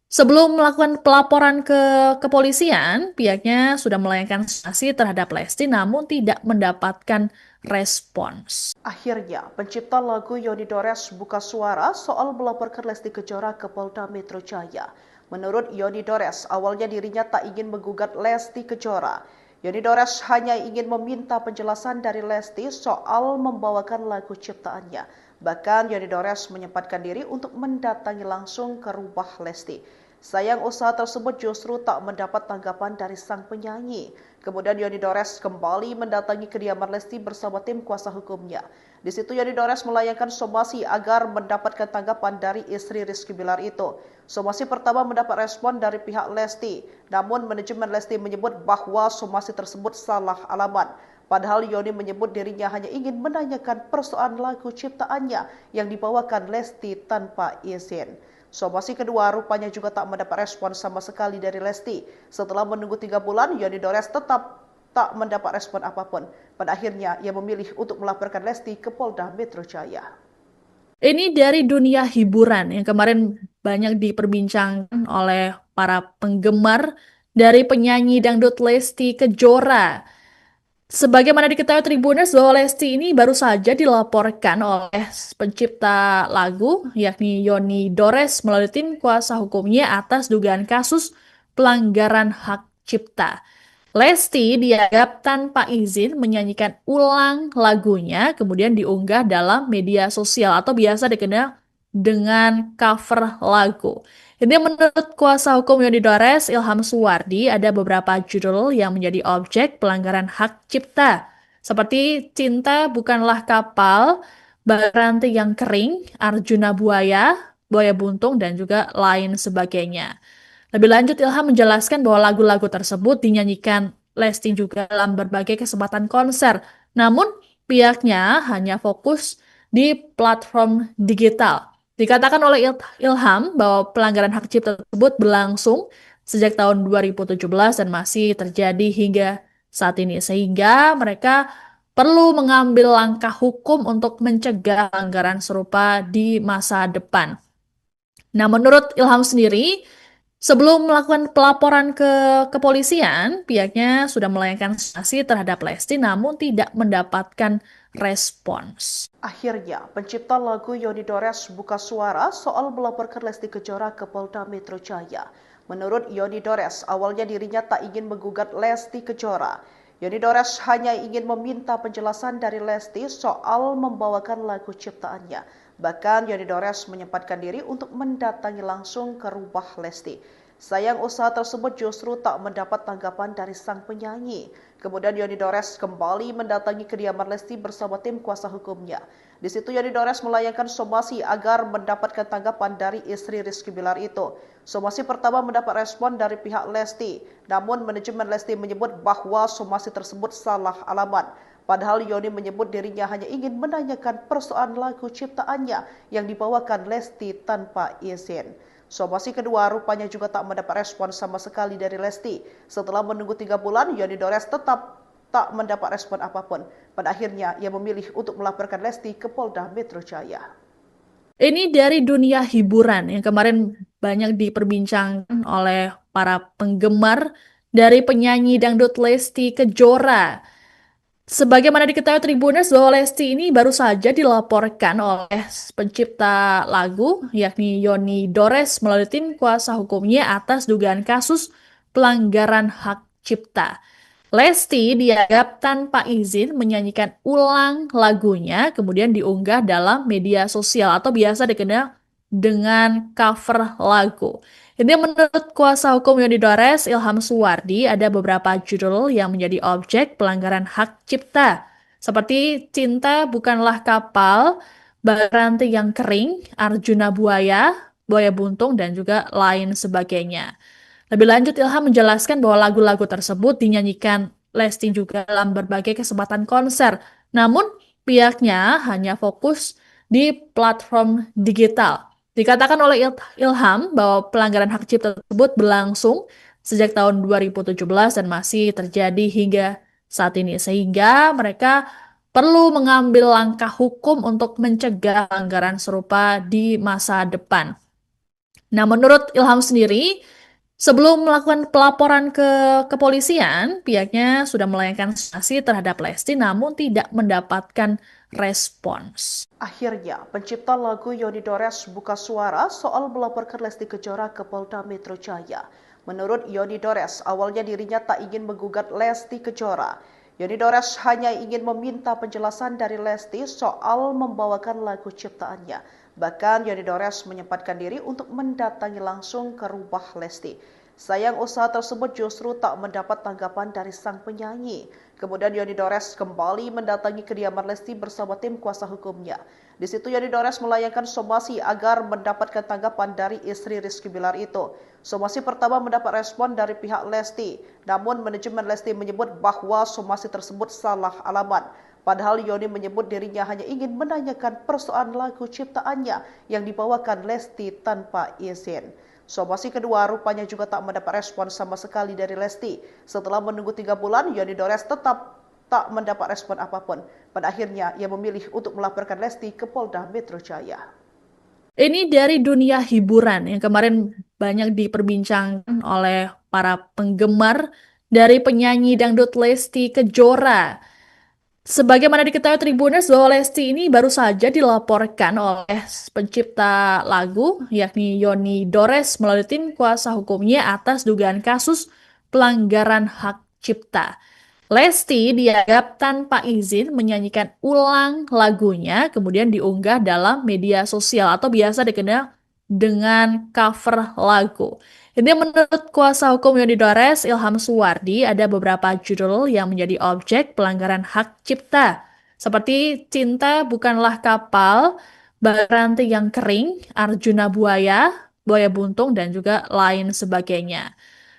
sebelum melakukan pelaporan ke kepolisian, pihaknya sudah melayangkan sanksi terhadap Lesti namun tidak mendapatkan respons. Akhirnya, pencipta lagu Yoni Dores buka suara soal melaporkan Lesti Kejora ke Polda Metro Jaya. Menurut Yoni Dores, awalnya dirinya tak ingin menggugat Lesti Kejora. Yoni Dores hanya ingin meminta penjelasan dari Lesti soal membawakan lagu ciptaannya. Bahkan Yoni Dores menyempatkan diri untuk mendatangi langsung ke rumah Lesti. Sayang usaha tersebut justru tak mendapat tanggapan dari sang penyanyi. Kemudian Yoni Dores kembali mendatangi kediaman Lesti bersama tim kuasa hukumnya. Di situ Yoni Dores melayangkan somasi agar mendapatkan tanggapan dari istri Rizky Bilar itu. Somasi pertama mendapat respon dari pihak Lesti, namun manajemen Lesti menyebut bahwa somasi tersebut salah alamat. Padahal Yoni menyebut dirinya hanya ingin menanyakan persoalan lagu ciptaannya yang dibawakan Lesti tanpa izin. Somasi kedua rupanya juga tak mendapat respon sama sekali dari Lesti. Setelah menunggu 3 bulan, Yoni Dores tetap tak mendapat respon apapun. Pada akhirnya, ia memilih untuk melaporkan Lesti ke Polda Metro Jaya. Ini dari dunia hiburan yang kemarin banyak diperbincangkan oleh para penggemar dari penyanyi dangdut Lesti Kejora. Sebagaimana diketahui Tribuners bahwa Lesti ini baru saja dilaporkan oleh pencipta lagu yakni Yoni Dores melalui tim kuasa hukumnya atas dugaan kasus pelanggaran hak cipta. Lesti dianggap tanpa izin menyanyikan ulang lagunya kemudian diunggah dalam media sosial atau biasa dikenal dengan cover lagu. Ini menurut kuasa hukum Yoni Dores, Ilham Suwardi, ada beberapa judul yang menjadi objek pelanggaran hak cipta, seperti Cinta Bukanlah Kapal, Ranti yang Kering, Arjuna Buaya, Buaya Buntung, dan juga lain sebagainya. Lebih lanjut, Ilham menjelaskan bahwa lagu-lagu tersebut dinyanyikan Lesti juga dalam berbagai kesempatan konser. Namun, pihaknya hanya fokus di platform digital. Dikatakan oleh Ilham bahwa pelanggaran hak cipta tersebut berlangsung sejak tahun 2017 dan masih terjadi hingga saat ini. Sehingga mereka perlu mengambil langkah hukum untuk mencegah pelanggaran serupa di masa depan. Nah, menurut Ilham sendiri, sebelum melakukan pelaporan ke kepolisian, pihaknya sudah melayangkan sanksi terhadap Lesti namun tidak mendapatkan respons. Akhirnya, pencipta lagu Yoni Dores buka suara soal melaporkan Lesti Kejora ke Polda Metro Jaya. Menurut Yoni Dores, awalnya dirinya tak ingin menggugat Lesti Kejora. Yoni Dores hanya ingin meminta penjelasan dari Lesti soal membawakan lagu ciptaannya. Bahkan Yoni Dores menyempatkan diri untuk mendatangi langsung ke rumah Lesti. Sayang usaha tersebut justru tak mendapat tanggapan dari sang penyanyi. Kemudian Yoni Dores kembali mendatangi kediaman Lesti bersama tim kuasa hukumnya. Di situ Yoni Dores melayangkan somasi agar mendapatkan tanggapan dari istri Rizky Bilar itu. Somasi pertama mendapat respon dari pihak Lesti, namun manajemen Lesti menyebut bahwa somasi tersebut salah alamat. Padahal Yoni menyebut dirinya hanya ingin menanyakan persoalan lagu ciptaannya yang dibawakan Lesti tanpa izin. Somasi kedua rupanya juga tak mendapat respon sama sekali dari Lesti. Setelah menunggu 3 bulan, Yoni Dores tetap tak mendapat respon apapun. Pada akhirnya, ia memilih untuk melaporkan Lesti ke Polda Metro Jaya. Ini dari dunia hiburan yang kemarin banyak diperbincangkan oleh para penggemar dari penyanyi dangdut Lesti Kejora. Sebagaimana diketahui Tribuners bahwa Lesti ini baru saja dilaporkan oleh pencipta lagu yakni Yoni Dores melalui tim kuasa hukumnya atas dugaan kasus pelanggaran hak cipta. Lesti dianggap tanpa izin menyanyikan ulang lagunya kemudian diunggah dalam media sosial atau biasa dikenal dengan cover lagu. Ini menurut kuasa hukum Yoni Dores, Ilham Suwardi, ada beberapa judul yang menjadi objek pelanggaran hak cipta, seperti Cinta Bukanlah Kapal, Ranti yang Kering, Arjuna Buaya, Buaya Buntung, dan juga lain sebagainya. Lebih lanjut, Ilham menjelaskan bahwa lagu-lagu tersebut dinyanyikan Lesti juga dalam berbagai kesempatan konser. Namun, pihaknya hanya fokus di platform digital. Dikatakan oleh Ilham bahwa pelanggaran hak cipta tersebut berlangsung sejak tahun 2017 dan masih terjadi hingga saat ini. Sehingga mereka perlu mengambil langkah hukum untuk mencegah pelanggaran serupa di masa depan. Nah, menurut Ilham sendiri, sebelum melakukan pelaporan ke kepolisian, pihaknya sudah melayangkan sanksi terhadap Lesti namun tidak mendapatkan respons. Akhirnya, pencipta lagu Yoni Dores buka suara soal melaporkan Lesti Kejora ke Polda Metro Jaya. Menurut Yoni Dores, awalnya dirinya tak ingin menggugat Lesti Kejora. Yoni Dores hanya ingin meminta penjelasan dari Lesti soal membawakan lagu ciptaannya. Bahkan Yoni Dores menyempatkan diri untuk mendatangi langsung ke rumah Lesti. Sayang usaha tersebut justru tak mendapat tanggapan dari sang penyanyi. Kemudian Yoni Dores kembali mendatangi kediaman Lesti bersama tim kuasa hukumnya. Di situ Yoni Dores melayangkan somasi agar mendapatkan tanggapan dari istri Rizky Bilar itu. Somasi pertama mendapat respon dari pihak Lesti, namun manajemen Lesti menyebut bahwa somasi tersebut salah alamat. Padahal Yoni menyebut dirinya hanya ingin menanyakan persoalan lagu ciptaannya yang dibawakan Lesti tanpa izin. Somasi kedua rupanya juga tak mendapat respon sama sekali dari Lesti. Setelah menunggu 3 bulan, Yoni Dores tetap tak mendapat respon apapun. Pada akhirnya, ia memilih untuk melaporkan Lesti ke Polda Metro Jaya. Ini dari dunia hiburan yang kemarin banyak diperbincangkan oleh para penggemar dari penyanyi dangdut Lesti Kejora. Sebagaimana diketahui Tribuners bahwa Lesti ini baru saja dilaporkan oleh pencipta lagu yakni Yoni Dores melalui tim kuasa hukumnya atas dugaan kasus pelanggaran hak cipta. Lesti dianggap tanpa izin menyanyikan ulang lagunya kemudian diunggah dalam media sosial atau biasa dikenal dengan cover lagu. Ini menurut kuasa hukum Yoni Dores, Ilham Suwardi, ada beberapa judul yang menjadi objek pelanggaran hak cipta, seperti Cinta Bukanlah Kapal, Ranti yang Kering, Arjuna Buaya, Buaya Buntung, dan juga lain sebagainya.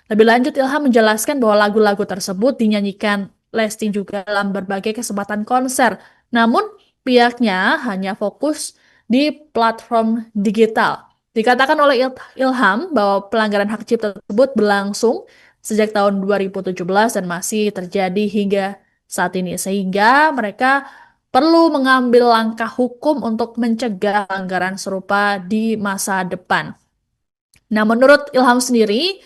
Lebih lanjut, Ilham menjelaskan bahwa lagu-lagu tersebut dinyanyikan Lesti juga dalam berbagai kesempatan konser. Namun, pihaknya hanya fokus di platform digital. Dikatakan oleh Ilham bahwa pelanggaran hak cipta tersebut berlangsung sejak tahun 2017 dan masih terjadi hingga saat ini. Sehingga mereka perlu mengambil langkah hukum untuk mencegah pelanggaran serupa di masa depan. Nah, menurut Ilham sendiri,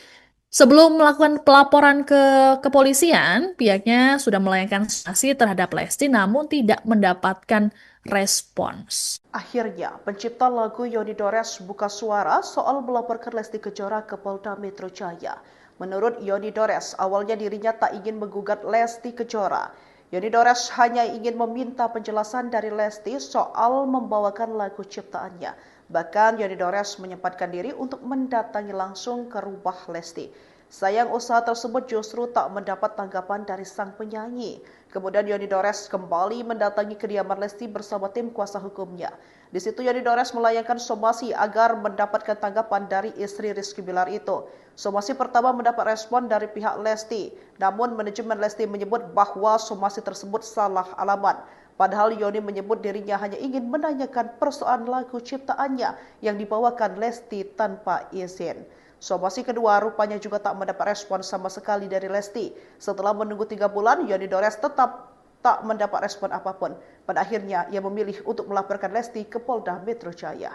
sebelum melakukan pelaporan ke kepolisian, pihaknya sudah melayangkan sanksi terhadap Lesti namun tidak mendapatkan respons. Akhirnya, pencipta lagu Yoni Dores buka suara soal melaporkan Lesti Kejora ke Polda Metro Jaya. Menurut Yoni Dores, awalnya dirinya tak ingin menggugat Lesti Kejora. Yoni Dores hanya ingin meminta penjelasan dari Lesti soal membawakan lagu ciptaannya. Bahkan Yoni Dores menyempatkan diri untuk mendatangi langsung ke rumah Lesti. Sayang usaha tersebut justru tak mendapat tanggapan dari sang penyanyi. Kemudian Yoni Dores kembali mendatangi kediaman Lesti bersama tim kuasa hukumnya. Di situ Yoni Dores melayangkan somasi agar mendapatkan tanggapan dari istri Rizky Bilar itu. Somasi pertama mendapat respon dari pihak Lesti, namun manajemen Lesti menyebut bahwa somasi tersebut salah alamat. Padahal Yoni menyebut dirinya hanya ingin menanyakan persoalan lagu ciptaannya yang dibawakan Lesti tanpa izin. Somasi kedua rupanya juga tak mendapat respon sama sekali dari Lesti. Setelah menunggu 3 bulan, Yoni Dores tetap tak mendapat respon apapun. Pada akhirnya, ia memilih untuk melaporkan Lesti ke Polda Metro Jaya.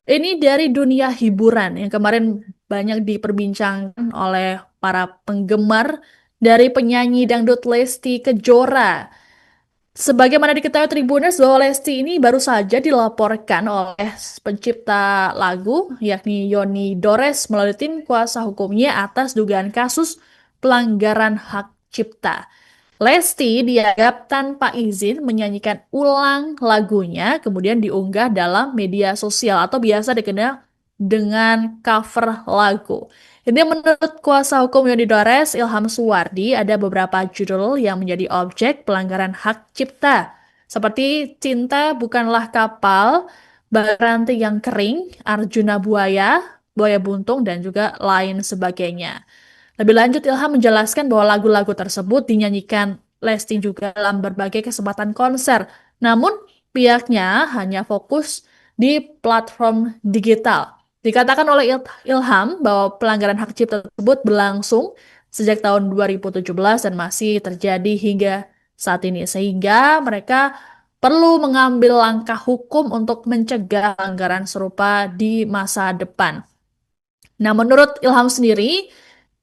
Ini dari dunia hiburan yang kemarin banyak diperbincangkan oleh para penggemar dari penyanyi dangdut Lesti Kejora. Sebagaimana diketahui Tribuners bahwa Lesti ini baru saja dilaporkan oleh pencipta lagu yakni Yoni Dores melalui tim kuasa hukumnya atas dugaan kasus pelanggaran hak cipta. Lesti dianggap tanpa izin menyanyikan ulang lagunya, kemudian diunggah dalam media sosial atau biasa dikenal dengan cover lagu. Ini menurut kuasa hukum Yoni Dores, Ilham Suwardi, ada beberapa judul yang menjadi objek pelanggaran hak cipta, seperti Cinta Bukanlah Kapal, Baranti yang Kering, Arjuna Buaya, Buaya Buntung, dan juga lain sebagainya. Lebih lanjut, Ilham menjelaskan bahwa lagu-lagu tersebut dinyanyikan Lesti juga dalam berbagai kesempatan konser. Namun, pihaknya hanya fokus di platform digital. Dikatakan oleh Ilham bahwa pelanggaran hak cipta tersebut berlangsung sejak tahun 2017 dan masih terjadi hingga saat ini. Sehingga mereka perlu mengambil langkah hukum untuk mencegah pelanggaran serupa di masa depan. Nah, menurut Ilham sendiri,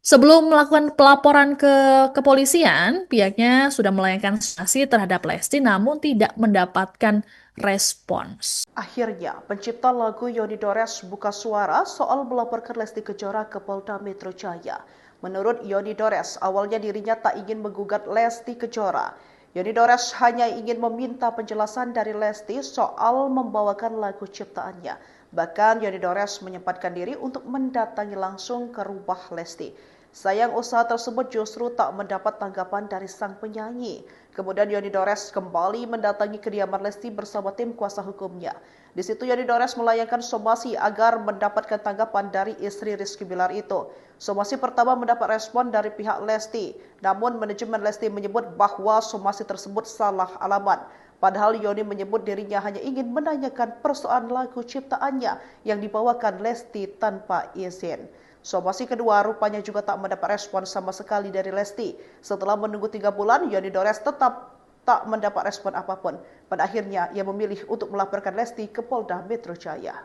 sebelum melakukan pelaporan ke kepolisian, pihaknya sudah melayangkan sanksi terhadap Lesti namun tidak mendapatkan respons. Akhirnya, pencipta lagu Yoni Dores buka suara soal melaporkan Lesti Kejora ke Polda Metro Jaya. Menurut Yoni Dores, awalnya dirinya tak ingin menggugat Lesti Kejora. Yoni Dores hanya ingin meminta penjelasan dari Lesti soal membawakan lagu ciptaannya. Bahkan Yoni Dores menyempatkan diri untuk mendatangi langsung ke rumah Lesti. Sayang usaha tersebut justru tak mendapat tanggapan dari sang penyanyi. Kemudian Yoni Dores kembali mendatangi kediaman Lesti bersama tim kuasa hukumnya. Di situ Yoni Dores melayangkan somasi agar mendapatkan tanggapan dari istri Rizky Bilar itu. Somasi pertama mendapat respon dari pihak Lesti, namun manajemen Lesti menyebut bahwa somasi tersebut salah alamat. Padahal Yoni menyebut dirinya hanya ingin menanyakan persoalan lagu ciptaannya yang dibawakan Lesti tanpa izin. Somasi kedua rupanya juga tak mendapat respon sama sekali dari Lesti. Setelah menunggu 3 bulan, Yoni Dores tetap tak mendapat respon apapun. Pada akhirnya, ia memilih untuk melaporkan Lesti ke Polda Metro Jaya.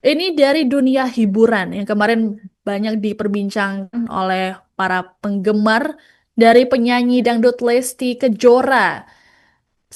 Ini dari dunia hiburan yang kemarin banyak diperbincangkan oleh para penggemar dari penyanyi dangdut Lesti Kejora.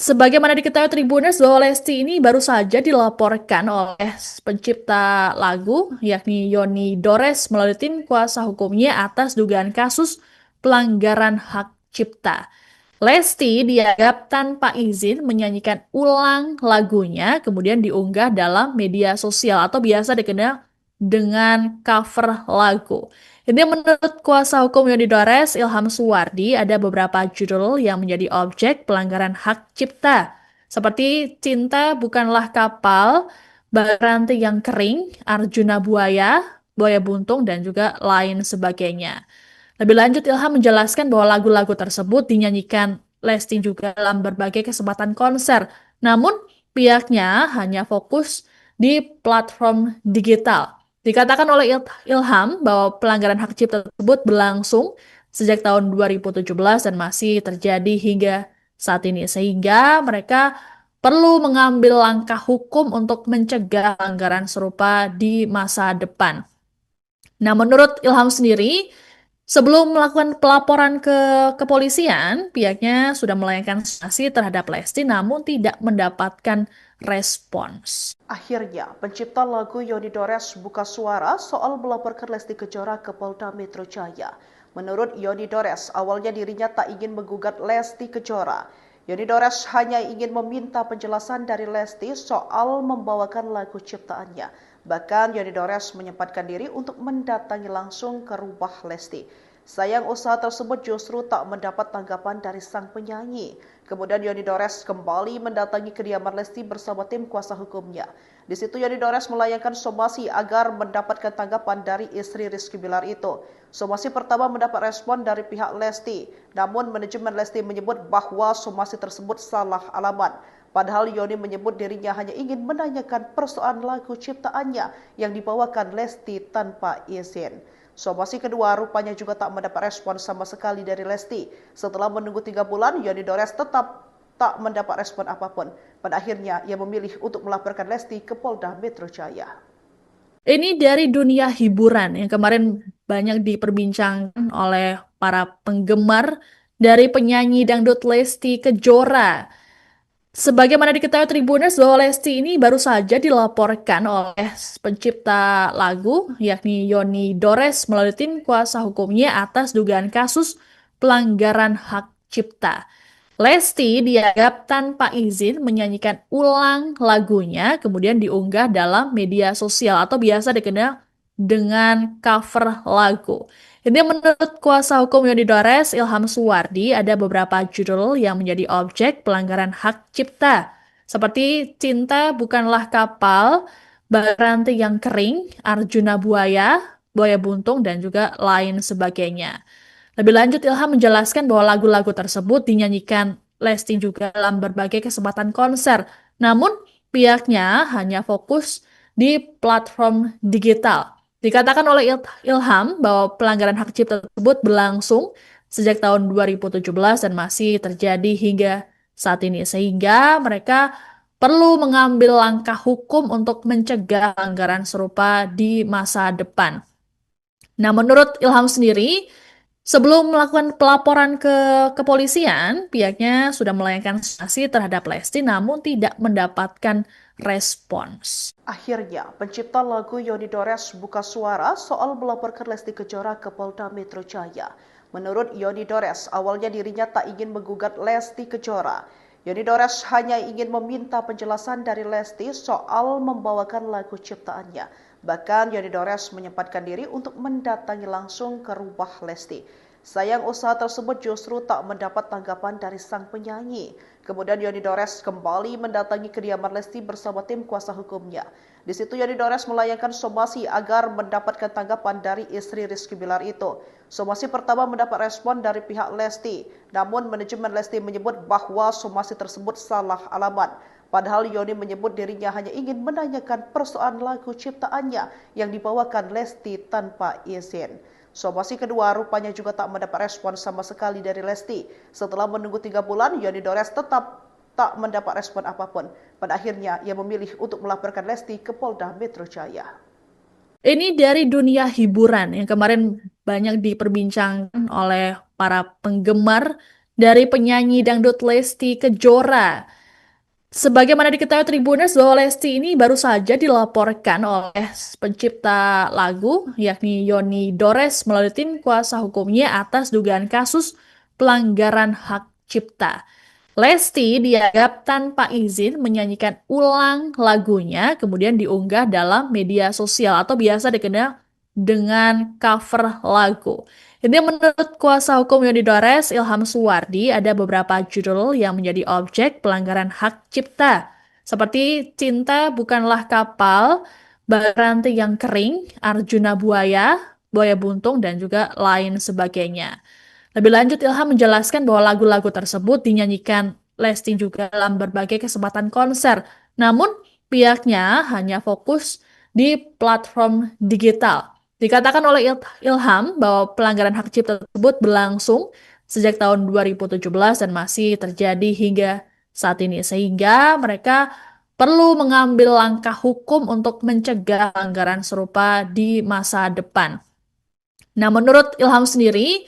Sebagaimana diketahui Tribuners bahwa Lesti ini baru saja dilaporkan oleh pencipta lagu yakni Yoni Dores melalui tim kuasa hukumnya atas dugaan kasus pelanggaran hak cipta. Lesti dianggap tanpa izin menyanyikan ulang lagunya, kemudian diunggah dalam media sosial atau biasa dikenal dengan cover lagu. Ini menurut kuasa hukum Yoni Dores, Ilham Suwardi, ada beberapa judul yang menjadi objek pelanggaran hak cipta, seperti Cinta Bukanlah Kapal, Baranti yang Kering, Arjuna Buaya, Buaya Buntung, dan juga lain sebagainya. Lebih lanjut, Ilham menjelaskan bahwa lagu-lagu tersebut dinyanyikan Lesti juga dalam berbagai kesempatan konser. Namun, pihaknya hanya fokus di platform digital. Dikatakan oleh Ilham bahwa pelanggaran hak cipta tersebut berlangsung sejak tahun 2017 dan masih terjadi hingga saat ini. Sehingga mereka perlu mengambil langkah hukum untuk mencegah pelanggaran serupa di masa depan. Nah, menurut Ilham sendiri, sebelum melakukan pelaporan ke kepolisian, pihaknya sudah melayangkan sanksi terhadap Lesti namun tidak mendapatkan respons. Akhirnya, pencipta lagu Yoni Dores buka suara soal melaporkan Lesti Kejora ke Polda Metro Jaya. Menurut Yoni Dores, awalnya dirinya tak ingin menggugat Lesti Kejora. Yoni Dores hanya ingin meminta penjelasan dari Lesti soal membawakan lagu ciptaannya. Bahkan Yoni Dores menyempatkan diri untuk mendatangi langsung ke rumah Lesti. Sayang usaha tersebut justru tak mendapat tanggapan dari sang penyanyi. Kemudian Yoni Dores kembali mendatangi kediaman Lesti bersama tim kuasa hukumnya. Di situ Yoni Dores melayangkan somasi agar mendapatkan tanggapan dari istri Rizky Bilar itu. Somasi pertama mendapat respon dari pihak Lesti, namun manajemen Lesti menyebut bahwa somasi tersebut salah alamat. Padahal Yoni menyebut dirinya hanya ingin menanyakan persoalan lagu ciptaannya yang dibawakan Lesti tanpa izin. Somasi kedua rupanya juga tak mendapat respon sama sekali dari Lesti. Setelah menunggu 3 bulan, Yoni Dores tetap tak mendapat respon apapun. Pada akhirnya, ia memilih untuk melaporkan Lesti ke Polda Metro Jaya. Ini dari dunia hiburan yang kemarin banyak diperbincangkan oleh para penggemar dari penyanyi dangdut Lesti Kejora. Sebagaimana diketahui Tribuners bahwa Lesti ini baru saja dilaporkan oleh pencipta lagu yakni Yoni Dores melalui tim kuasa hukumnya atas dugaan kasus pelanggaran hak cipta. Lesti dianggap tanpa izin menyanyikan ulang lagunya, kemudian diunggah dalam media sosial atau biasa dikenal dengan cover lagu. Ini menurut kuasa hukum Yoni Dores, Ilham Suwardi, ada beberapa judul yang menjadi objek pelanggaran hak cipta, seperti Cinta Bukanlah Kapal, Baranti yang Kering, Arjuna Buaya, Buaya Buntung, dan juga lain sebagainya. Lebih lanjut, Ilham menjelaskan bahwa lagu-lagu tersebut dinyanyikan Lesti juga dalam berbagai kesempatan konser. Namun, pihaknya hanya fokus di platform digital. Dikatakan oleh Ilham bahwa pelanggaran hak cipta tersebut berlangsung sejak tahun 2017 dan masih terjadi hingga saat ini. Sehingga mereka perlu mengambil langkah hukum untuk mencegah pelanggaran serupa di masa depan. Nah, menurut Ilham sendiri, sebelum melakukan pelaporan ke kepolisian, pihaknya sudah melayangkan sanksi terhadap Lesti namun tidak mendapatkan respons. Akhirnya, pencipta lagu Yoni Dores buka suara soal melaporkan Lesti Kejora ke Polda Metro Jaya. Menurut Yoni Dores, awalnya dirinya tak ingin menggugat Lesti Kejora. Yoni Dores hanya ingin meminta penjelasan dari Lesti soal membawakan lagu ciptaannya. Bahkan Yoni Dores menyempatkan diri untuk mendatangi langsung ke rumah Lesti. Sayang usaha tersebut justru tak mendapat tanggapan dari sang penyanyi. Kemudian Yoni Dores kembali mendatangi kediaman Lesti bersama tim kuasa hukumnya. Di situ Yoni Dores melayangkan somasi agar mendapatkan tanggapan dari istri Rizky Bilar itu. Somasi pertama mendapat respon dari pihak Lesti, namun manajemen Lesti menyebut bahwa somasi tersebut salah alamat. Padahal Yoni menyebut dirinya hanya ingin menanyakan persoalan lagu ciptaannya yang dibawakan Lesti tanpa izin. Somasi kedua rupanya juga tak mendapat respon sama sekali dari Lesti. Setelah menunggu 3 bulan, Yoni Dores tetap tak mendapat respon apapun. Pada akhirnya, ia memilih untuk melaporkan Lesti ke Polda Metro Jaya. Ini dari dunia hiburan yang kemarin banyak diperbincangkan oleh para penggemar dari penyanyi dangdut Lesti Kejora. Sebagaimana diketahui Tribuners bahwa Lesti ini baru saja dilaporkan oleh pencipta lagu yakni Yoni Dores melalui tim kuasa hukumnya atas dugaan kasus pelanggaran hak cipta. Lesti dianggap tanpa izin menyanyikan ulang lagunya kemudian diunggah dalam media sosial atau biasa dikenal dengan cover lagu. Ini menurut kuasa hukum Yoni Dores, Ilham Suwardi, ada beberapa judul yang menjadi objek pelanggaran hak cipta, seperti Cinta Bukanlah Kapal, Baranti yang Kering, Arjuna Buaya, Buaya Buntung, dan juga lain sebagainya. Lebih lanjut, Ilham menjelaskan bahwa lagu-lagu tersebut dinyanyikan Lesti juga dalam berbagai kesempatan konser. Namun, pihaknya hanya fokus di platform digital. Dikatakan oleh Ilham bahwa pelanggaran hak cipta tersebut berlangsung sejak tahun 2017 dan masih terjadi hingga saat ini. Sehingga mereka perlu mengambil langkah hukum untuk mencegah pelanggaran serupa di masa depan. Nah, menurut Ilham sendiri,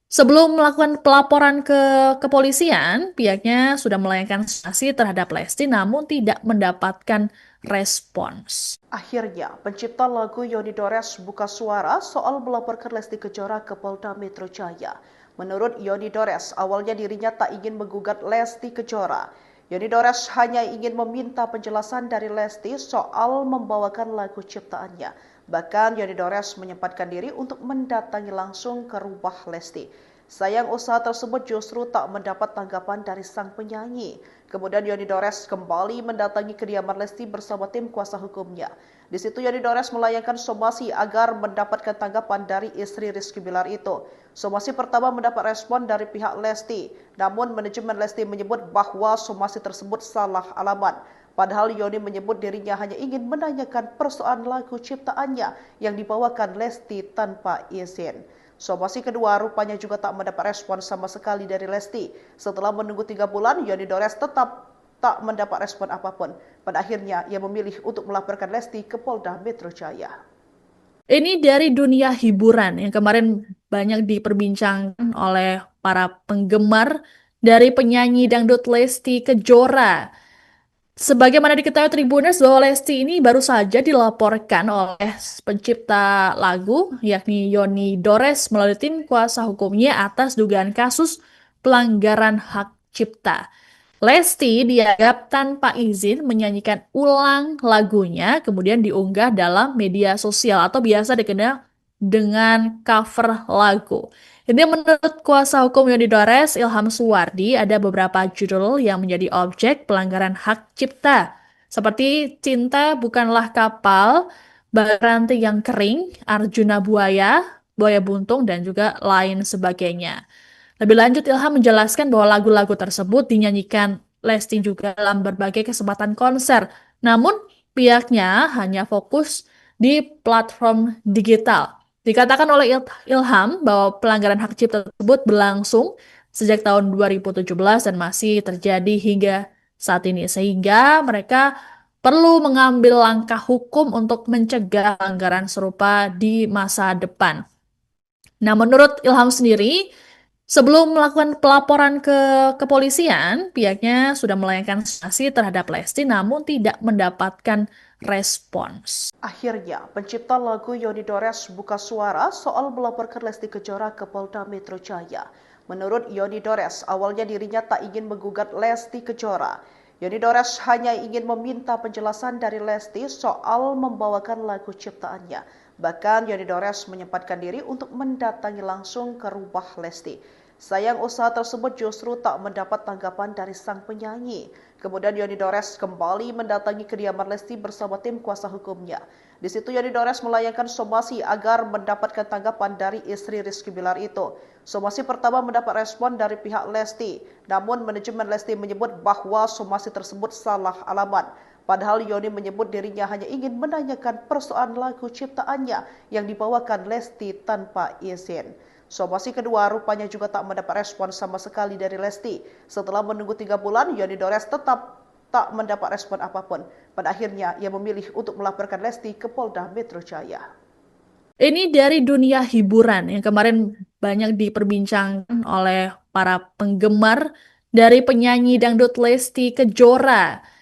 sebelum melakukan pelaporan ke kepolisian, pihaknya sudah melayangkan sanksi terhadap Lesti namun tidak mendapatkan respons. Akhirnya, pencipta lagu Yoni Dores buka suara soal melaporkan Lesti Kejora ke Polda Metro Jaya. Menurut Yoni Dores, awalnya dirinya tak ingin menggugat Lesti Kejora. Yoni Dores hanya ingin meminta penjelasan dari Lesti soal membawakan lagu ciptaannya. Bahkan Yoni Dores menyempatkan diri untuk mendatangi langsung ke rumah Lesti. Sayang usaha tersebut justru tak mendapat tanggapan dari sang penyanyi. Kemudian Yoni Dores kembali mendatangi kediaman Lesti bersama tim kuasa hukumnya. Di situ Yoni Dores melayangkan somasi agar mendapatkan tanggapan dari istri Rizky Bilar itu. Somasi pertama mendapat respon dari pihak Lesti, namun manajemen Lesti menyebut bahwa somasi tersebut salah alamat. Padahal Yoni menyebut dirinya hanya ingin menanyakan persoalan lagu ciptaannya yang dibawakan Lesti tanpa izin. Somasi kedua rupanya juga tak mendapat respon sama sekali dari Lesti. Setelah menunggu 3 bulan, Yoni Dores tetap tak mendapat respon apapun. Pada akhirnya, ia memilih untuk melaporkan Lesti ke Polda Metro Jaya. Ini dari dunia hiburan yang kemarin banyak diperbincangkan oleh para penggemar dari penyanyi dangdut Lesti Kejora. Sebagaimana diketahui Tribuners bahwa Lesti ini baru saja dilaporkan oleh pencipta lagu yakni Yoni Dores melalui tim kuasa hukumnya atas dugaan kasus pelanggaran hak cipta. Lesti dianggap tanpa izin menyanyikan ulang lagunya, kemudian diunggah dalam media sosial atau biasa dikenal dengan cover lagu. Ini menurut kuasa hukum Yoni Dores, Ilham Suwardi, ada beberapa judul yang menjadi objek pelanggaran hak cipta, seperti Cinta Bukanlah Kapal, Baranti yang Kering, Arjuna Buaya, Buaya Buntung, dan juga lain sebagainya. Lebih lanjut, Ilham menjelaskan bahwa lagu-lagu tersebut dinyanyikan Lesti juga dalam berbagai kesempatan konser. Namun, pihaknya hanya fokus di platform digital. Dikatakan oleh Ilham bahwa pelanggaran hak cipta tersebut berlangsung sejak tahun 2017 dan masih terjadi hingga saat ini. Sehingga mereka perlu mengambil langkah hukum untuk mencegah pelanggaran serupa di masa depan. Nah, menurut Ilham sendiri, sebelum melakukan pelaporan ke kepolisian, pihaknya sudah melayangkan sanksi terhadap Lesti namun tidak mendapatkan respons. Akhirnya, pencipta lagu Yoni Dores buka suara soal melaporkan Lesti Kejora ke Polda Metro Jaya. Menurut Yoni Dores, awalnya dirinya tak ingin menggugat Lesti Kejora. Yoni Dores hanya ingin meminta penjelasan dari Lesti soal membawakan lagu ciptaannya. Bahkan Yoni Dores menyempatkan diri untuk mendatangi langsung ke rumah Lesti. Sayang usaha tersebut justru tak mendapat tanggapan dari sang penyanyi. Kemudian Yoni Dores kembali mendatangi kediaman Lesti bersama tim kuasa hukumnya. Di situ Yoni Dores melayangkan somasi agar mendapatkan tanggapan dari istri Rizky Bilar itu. Somasi pertama mendapat respon dari pihak Lesti, namun manajemen Lesti menyebut bahwa somasi tersebut salah alamat. Padahal Yoni menyebut dirinya hanya ingin menanyakan persoalan lagu ciptaannya yang dibawakan Lesti tanpa izin. Somasi kedua rupanya juga tak mendapat respon sama sekali dari Lesti. Setelah menunggu 3 bulan, Yoni Dores tetap tak mendapat respon apapun. Pada akhirnya, ia memilih untuk melaporkan Lesti ke Polda Metro Jaya. Ini dari dunia hiburan yang kemarin banyak diperbincangkan oleh para penggemar dari penyanyi dangdut Lesti Kejora.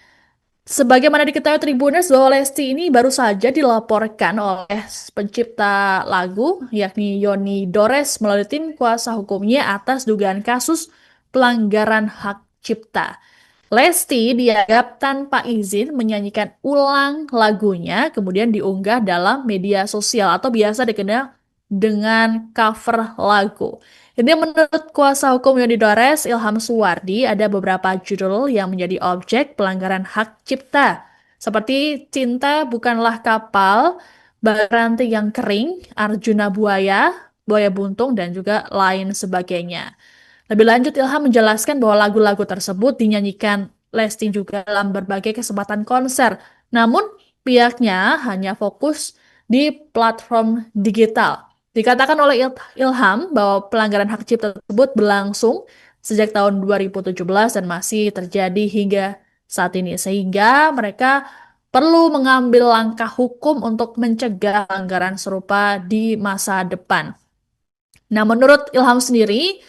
Sebagaimana diketahui Tribuners bahwa Lesti ini baru saja dilaporkan oleh pencipta lagu yakni Yoni Dores melalui tim kuasa hukumnya atas dugaan kasus pelanggaran hak cipta. Lesti dianggap tanpa izin menyanyikan ulang lagunya kemudian diunggah dalam media sosial atau biasa dikenal dengan cover lagu. Ini menurut kuasa hukum Yoni Dores, Ilham Suwardi, ada beberapa judul yang menjadi objek pelanggaran hak cipta, seperti Cinta Bukanlah Kapal, Baranti yang Kering, Arjuna Buaya, Buaya Buntung, dan juga lain sebagainya. Lebih lanjut, Ilham menjelaskan bahwa lagu-lagu tersebut dinyanyikan Lesti juga dalam berbagai kesempatan konser. Namun, pihaknya hanya fokus di platform digital. Dikatakan oleh Ilham bahwa pelanggaran hak cipta tersebut berlangsung sejak tahun 2017 dan masih terjadi hingga saat ini. Sehingga mereka perlu mengambil langkah hukum untuk mencegah pelanggaran serupa di masa depan. Nah, menurut Ilham sendiri,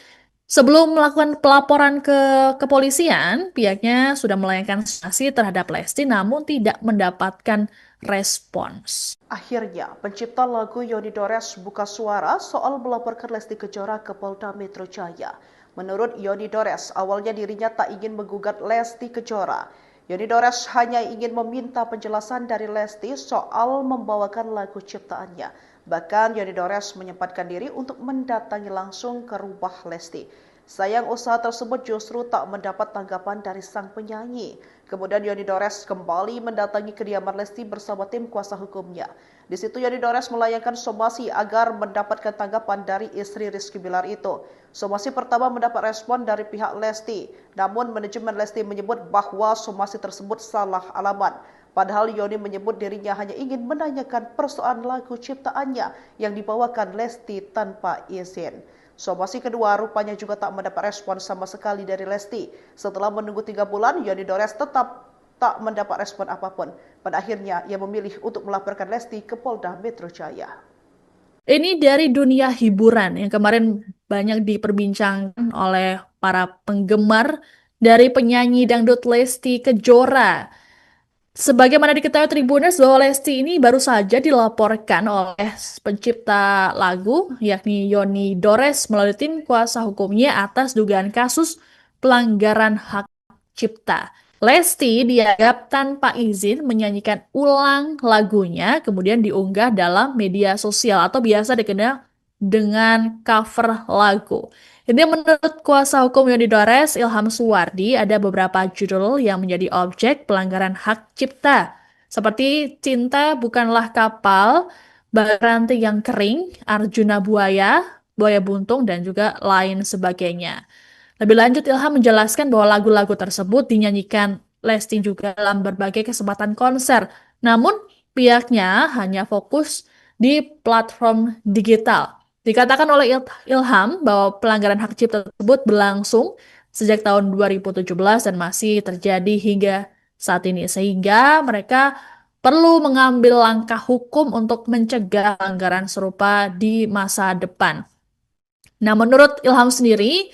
sebelum melakukan pelaporan ke kepolisian, pihaknya sudah melayangkan sanksi terhadap Lesti namun tidak mendapatkan respons. Akhirnya, pencipta lagu Yoni Dores buka suara soal melaporkan Lesti Kejora ke Polda Metro Jaya. Menurut Yoni Dores, awalnya dirinya tak ingin menggugat Lesti Kejora. Yoni Dores hanya ingin meminta penjelasan dari Lesti soal membawakan lagu ciptaannya. Bahkan Yoni Dores menyempatkan diri untuk mendatangi langsung ke rumah Lesti. Sayang usaha tersebut justru tak mendapat tanggapan dari sang penyanyi. Kemudian Yoni Dores kembali mendatangi kediaman Lesti bersama tim kuasa hukumnya. Di situ Yoni Dores melayangkan somasi agar mendapatkan tanggapan dari istri Rizky Bilar itu. Somasi pertama mendapat respon dari pihak Lesti, namun manajemen Lesti menyebut bahwa somasi tersebut salah alamat. Padahal Yoni menyebut dirinya hanya ingin menanyakan persoalan lagu ciptaannya yang dibawakan Lesti tanpa izin. Somasi kedua rupanya juga tak mendapat respon sama sekali dari Lesti. Setelah menunggu 3 bulan, Yoni Dores tetap tak mendapat respon apapun. Pada akhirnya, ia memilih untuk melaporkan Lesti ke Polda Metro Jaya. Ini dari dunia hiburan yang kemarin banyak diperbincangkan oleh para penggemar dari penyanyi dangdut Lesti Kejora. Sebagaimana diketahui Tribuners bahwa Lesti ini baru saja dilaporkan oleh pencipta lagu yakni Yoni Dores melalui tim kuasa hukumnya atas dugaan kasus pelanggaran hak cipta. Lesti dianggap tanpa izin menyanyikan ulang lagunya kemudian diunggah dalam media sosial atau biasa dikenal dengan cover lagu. Ini menurut kuasa hukum Yoni Dores, Ilham Suwardi, ada beberapa judul yang menjadi objek pelanggaran hak cipta, seperti Cinta Bukanlah Kapal, Ranting yang Kering, Arjuna Buaya, Buaya Buntung, dan juga lain sebagainya. Lebih lanjut, Ilham menjelaskan bahwa lagu-lagu tersebut dinyanyikan Lesti juga dalam berbagai kesempatan konser. Namun, pihaknya hanya fokus di platform digital. Dikatakan oleh Ilham bahwa pelanggaran hak cipta tersebut berlangsung sejak tahun 2017 dan masih terjadi hingga saat ini. Sehingga mereka perlu mengambil langkah hukum untuk mencegah pelanggaran serupa di masa depan. Nah, menurut Ilham sendiri,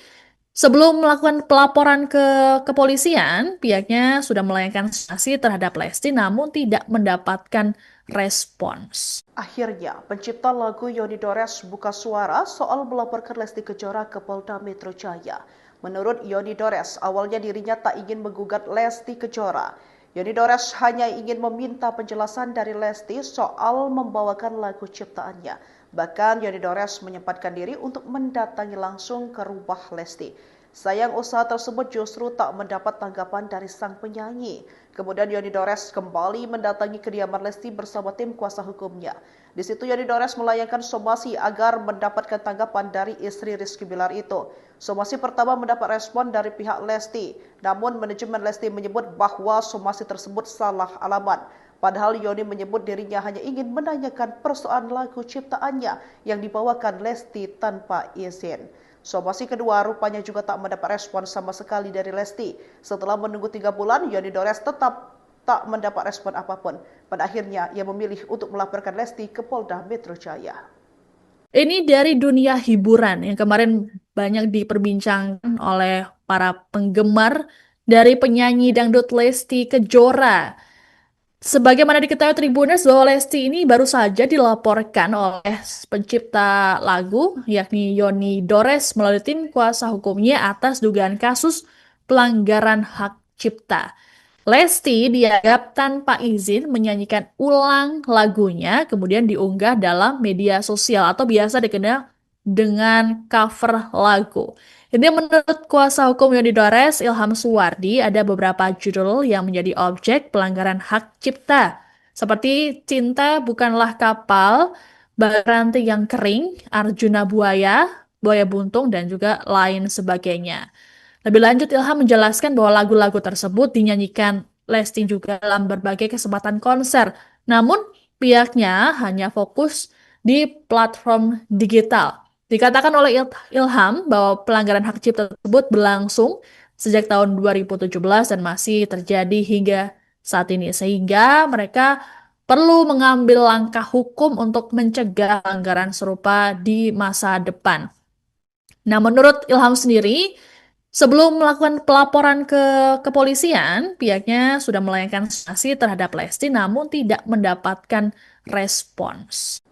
sebelum melakukan pelaporan ke kepolisian, pihaknya sudah melayangkan sanksi terhadap Lesti namun tidak mendapatkan respons. Akhirnya, pencipta lagu Yoni Dores buka suara soal melaporkan Lesti Kejora ke Polda Metro Jaya. Menurut Yoni Dores, awalnya dirinya tak ingin menggugat Lesti Kejora. Yoni Dores hanya ingin meminta penjelasan dari Lesti soal membawakan lagu ciptaannya. Bahkan Yoni Dores menyempatkan diri untuk mendatangi langsung ke rumah Lesti. Sayang usaha tersebut justru tak mendapat tanggapan dari sang penyanyi. Kemudian Yoni Dores kembali mendatangi kediaman Lesti bersama tim kuasa hukumnya. Di situ Yoni Dores melayangkan somasi agar mendapatkan tanggapan dari istri Rizky Bilar itu. Somasi pertama mendapat respon dari pihak Lesti, namun manajemen Lesti menyebut bahwa somasi tersebut salah alamat. Padahal Yoni menyebut dirinya hanya ingin menanyakan persoalan lagu ciptaannya yang dibawakan Lesti tanpa izin. Somasi kedua rupanya juga tak mendapat respon sama sekali dari Lesti. Setelah menunggu 3 bulan, Yoni Dores tetap tak mendapat respon apapun. Pada akhirnya, ia memilih untuk melaporkan Lesti ke Polda Metro Jaya. Ini dari dunia hiburan yang kemarin banyak diperbincangkan oleh para penggemar dari penyanyi dangdut Lesti Kejora. Sebagaimana diketahui Tribuners bahwa Lesti ini baru saja dilaporkan oleh pencipta lagu yakni Yoni Dores melalui tim kuasa hukumnya atas dugaan kasus pelanggaran hak cipta. Lesti dianggap tanpa izin menyanyikan ulang lagunya kemudian diunggah dalam media sosial atau biasa dikenal dengan cover lagu. Ini menurut kuasa hukum Yoni Dores, Ilham Suwardi, ada beberapa judul yang menjadi objek pelanggaran hak cipta, seperti Cinta Bukanlah Kapal, Ranting yang Kering, Arjuna Buaya, Buaya Buntung, dan juga lain sebagainya. Lebih lanjut, Ilham menjelaskan bahwa lagu-lagu tersebut dinyanyikan Lesti juga dalam berbagai kesempatan konser. Namun, pihaknya hanya fokus di platform digital. Dikatakan oleh Ilham bahwa pelanggaran hak cipta tersebut berlangsung sejak tahun 2017 dan masih terjadi hingga saat ini. Sehingga mereka perlu mengambil langkah hukum untuk mencegah pelanggaran serupa di masa depan. Nah, menurut Ilham sendiri, sebelum melakukan pelaporan ke kepolisian, pihaknya sudah melayangkan sanksi terhadap Lesti namun tidak mendapatkan respons.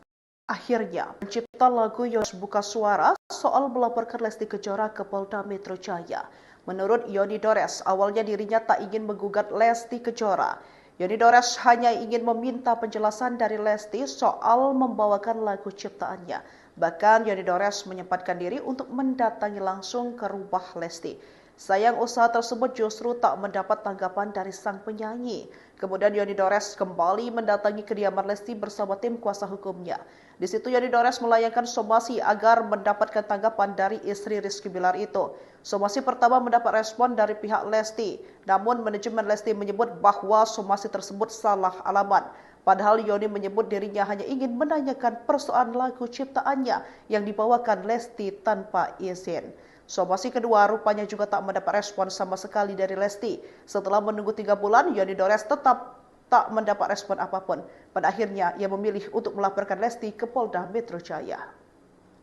Akhirnya, pencipta lagu Yoni buka suara soal melaporkan Lesti Kejora ke Polda Metro Jaya. Menurut Yoni Dores, awalnya dirinya tak ingin menggugat Lesti Kejora. Yoni Dores hanya ingin meminta penjelasan dari Lesti soal membawakan lagu ciptaannya. Bahkan Yoni Dores menyempatkan diri untuk mendatangi langsung ke rumah Lesti. Sayang usaha tersebut justru tak mendapat tanggapan dari sang penyanyi. Kemudian Yoni Dores kembali mendatangi kediaman Lesti bersama tim kuasa hukumnya. Di situ Yoni Dores melayangkan somasi agar mendapatkan tanggapan dari istri Rizky Bilar itu. Somasi pertama mendapat respon dari pihak Lesti, namun manajemen Lesti menyebut bahwa somasi tersebut salah alamat. Padahal Yoni menyebut dirinya hanya ingin menanyakan persoalan lagu ciptaannya yang dibawakan Lesti tanpa izin. Somasi kedua rupanya juga tak mendapat respon sama sekali dari Lesti. Setelah menunggu 3 bulan, Yoni Dores tetap tak mendapat respon apapun. Pada akhirnya, ia memilih untuk melaporkan Lesti ke Polda Metro Jaya.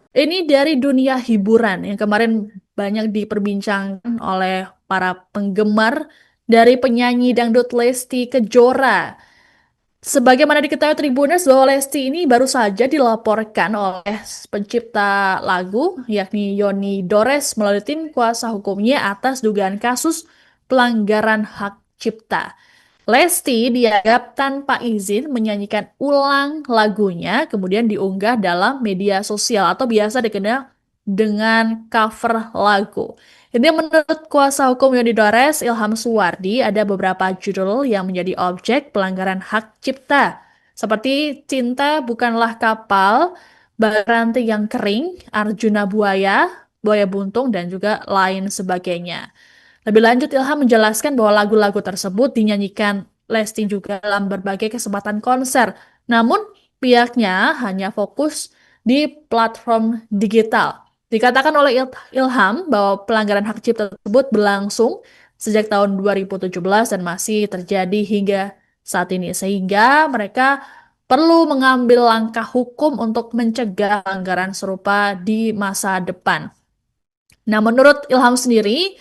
Ini dari dunia hiburan yang kemarin banyak diperbincangkan oleh para penggemar dari penyanyi dangdut Lesti Kejora. Sebagaimana diketahui Tribuners bahwa Lesti ini baru saja dilaporkan oleh pencipta lagu yakni Yoni Dores melalui tim kuasa hukumnya atas dugaan kasus pelanggaran hak cipta. Lesti dianggap tanpa izin menyanyikan ulang lagunya kemudian diunggah dalam media sosial atau biasa dikenal dengan cover lagu. Ini menurut kuasa hukum Yoni Dores, Ilham Suwardi, ada beberapa judul yang menjadi objek pelanggaran hak cipta, seperti Cinta Bukanlah Kapal, Baranti yang Kering, Arjuna Buaya, Buaya Buntung, dan juga lain sebagainya. Lebih lanjut, Ilham menjelaskan bahwa lagu-lagu tersebut dinyanyikan Lesti juga dalam berbagai kesempatan konser, namun pihaknya hanya fokus di platform digital. Dikatakan oleh Ilham bahwa pelanggaran hak cipta tersebut berlangsung sejak tahun 2017 dan masih terjadi hingga saat ini, sehingga mereka perlu mengambil langkah hukum untuk mencegah pelanggaran serupa di masa depan. Nah, menurut Ilham sendiri,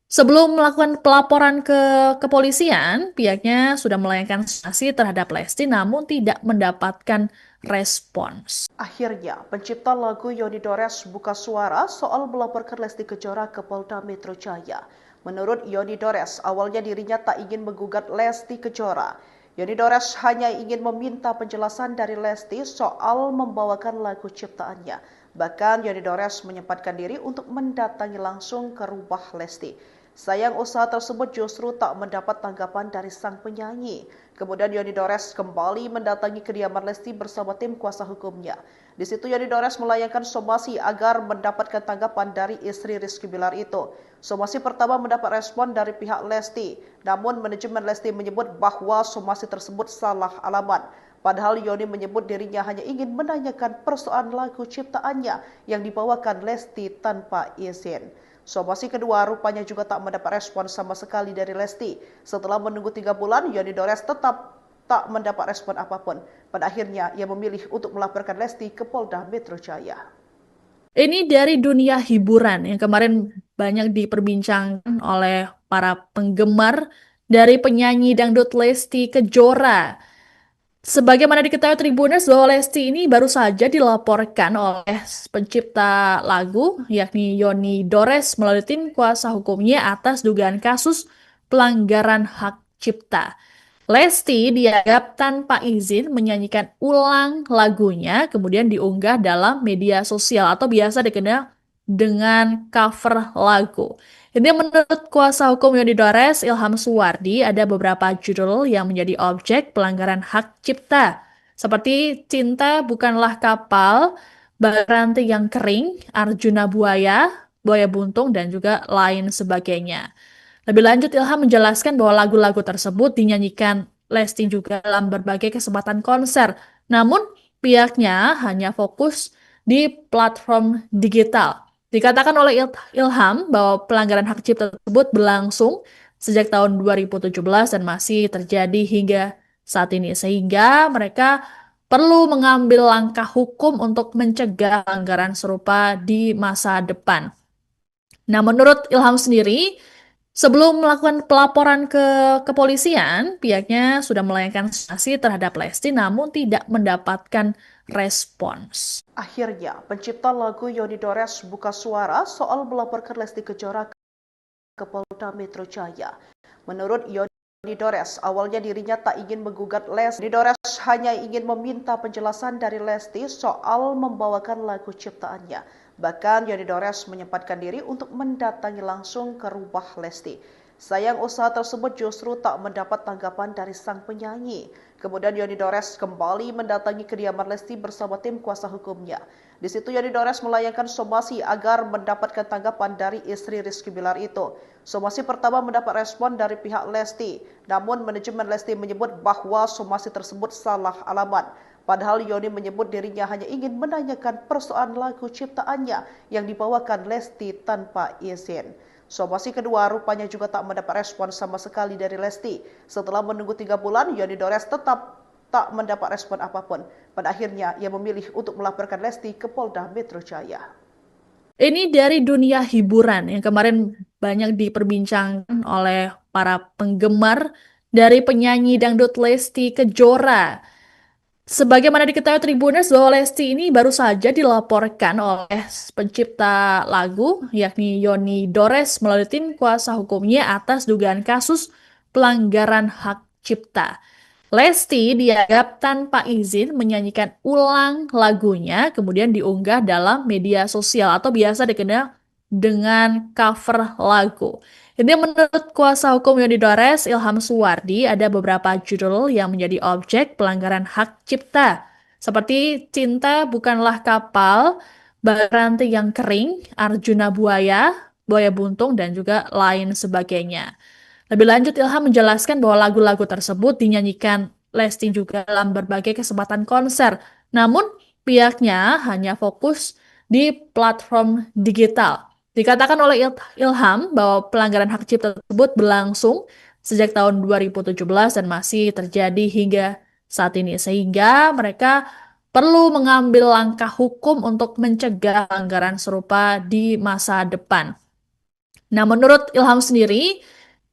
sebelum melakukan pelaporan ke kepolisian, pihaknya sudah melayangkan sanksi terhadap Lesti namun tidak mendapatkan respons. Akhirnya, pencipta lagu Yoni Dores buka suara soal melaporkan Lesti Kejora ke Polda Metro Jaya. Menurut Yoni Dores, awalnya dirinya tak ingin menggugat Lesti Kejora. Yoni Dores hanya ingin meminta penjelasan dari Lesti soal membawakan lagu ciptaannya. Bahkan Yoni Dores menyempatkan diri untuk mendatangi langsung ke rumah Lesti. Sayang usaha tersebut justru tak mendapat tanggapan dari sang penyanyi. Kemudian Yoni Dores kembali mendatangi kediaman Lesti bersama tim kuasa hukumnya. Di situ Yoni Dores melayangkan somasi agar mendapatkan tanggapan dari istri Rizky Bilar itu. Somasi pertama mendapat respon dari pihak Lesti, namun manajemen Lesti menyebut bahwa somasi tersebut salah alamat. Padahal Yoni menyebut dirinya hanya ingin menanyakan persoalan lagu ciptaannya yang dibawakan Lesti tanpa izin. Somasi kedua rupanya juga tak mendapat respon sama sekali dari Lesti. Setelah menunggu 3 bulan, Yoni Dores tetap tak mendapat respon apapun. Pada akhirnya, ia memilih untuk melaporkan Lesti ke Polda Metro Jaya. Ini dari dunia hiburan yang kemarin banyak diperbincangkan oleh para penggemar dari penyanyi dangdut Lesti Kejora. Sebagaimana diketahui Tribuners bahwa Lesti ini baru saja dilaporkan oleh pencipta lagu yakni Yoni Dores melalui tim kuasa hukumnya atas dugaan kasus pelanggaran hak cipta. Lesti dianggap tanpa izin menyanyikan ulang lagunya kemudian diunggah dalam media sosial atau biasa dikenal dengan cover lagu. Ini menurut kuasa hukum Yoni Dores, Ilham Suwardi, ada beberapa judul yang menjadi objek pelanggaran hak cipta, seperti Cinta Bukanlah Kapal, Baranti yang Kering, Arjuna Buaya, Buaya Buntung, dan juga lain sebagainya. Lebih lanjut, Ilham menjelaskan bahwa lagu-lagu tersebut dinyanyikan Lesti juga dalam berbagai kesempatan konser, namun pihaknya hanya fokus di platform digital. Dikatakan oleh Ilham bahwa pelanggaran hak cipta tersebut berlangsung sejak tahun 2017 dan masih terjadi hingga saat ini, sehingga mereka perlu mengambil langkah hukum untuk mencegah pelanggaran serupa di masa depan. Nah, menurut Ilham sendiri, sebelum melakukan pelaporan ke kepolisian, pihaknya sudah melayangkan sanksi terhadap Lesti namun tidak mendapatkan respons. Akhirnya, pencipta lagu Yoni Dores buka suara soal melaporkan Lesti Kejora ke Polda Metro Jaya. Menurut Yoni Dores, awalnya dirinya tak ingin menggugat Lesti. Yoni Dores hanya ingin meminta penjelasan dari Lesti soal membawakan lagu ciptaannya. Bahkan Yoni Dores menyempatkan diri untuk mendatangi langsung ke rumah Lesti. Sayang usaha tersebut justru tak mendapat tanggapan dari sang penyanyi. Kemudian Yoni Dores kembali mendatangi kediaman Lesti bersama tim kuasa hukumnya. Di situ Yoni Dores melayangkan somasi agar mendapatkan tanggapan dari istri Rizky Bilar itu. Somasi pertama mendapat respon dari pihak Lesti, namun manajemen Lesti menyebut bahwa somasi tersebut salah alamat. Padahal Yoni menyebut dirinya hanya ingin menanyakan persoalan lagu ciptaannya yang dibawakan Lesti tanpa izin. Somasi kedua rupanya juga tak mendapat respon sama sekali dari Lesti. Setelah menunggu 3 bulan, Yoni Dores tetap tak mendapat respon apapun. Pada akhirnya, ia memilih untuk melaporkan Lesti ke Polda Metro Jaya. Ini dari dunia hiburan yang kemarin banyak diperbincangkan oleh para penggemar dari penyanyi dangdut Lesti Kejora. Sebagaimana diketahui Tribuners bahwa Lesti ini baru saja dilaporkan oleh pencipta lagu yakni Yoni Dores melalui tim kuasa hukumnya atas dugaan kasus pelanggaran hak cipta. Lesti dianggap tanpa izin menyanyikan ulang lagunya kemudian diunggah dalam media sosial atau biasa dikenal dengan cover lagu. Ini menurut kuasa hukum Yoni Dores, Ilham Suwardi, ada beberapa judul yang menjadi objek pelanggaran hak cipta, seperti Cinta Bukanlah Kapal, Rantai yang Kering, Arjuna Buaya, Buaya Buntung, dan juga lain sebagainya. Lebih lanjut, Ilham menjelaskan bahwa lagu-lagu tersebut dinyanyikan Lesti juga dalam berbagai kesempatan konser, namun pihaknya hanya fokus di platform digital. Dikatakan oleh Ilham bahwa pelanggaran hak cipta tersebut berlangsung sejak tahun 2017 dan masih terjadi hingga saat ini, sehingga mereka perlu mengambil langkah hukum untuk mencegah pelanggaran serupa di masa depan. Nah, menurut Ilham sendiri,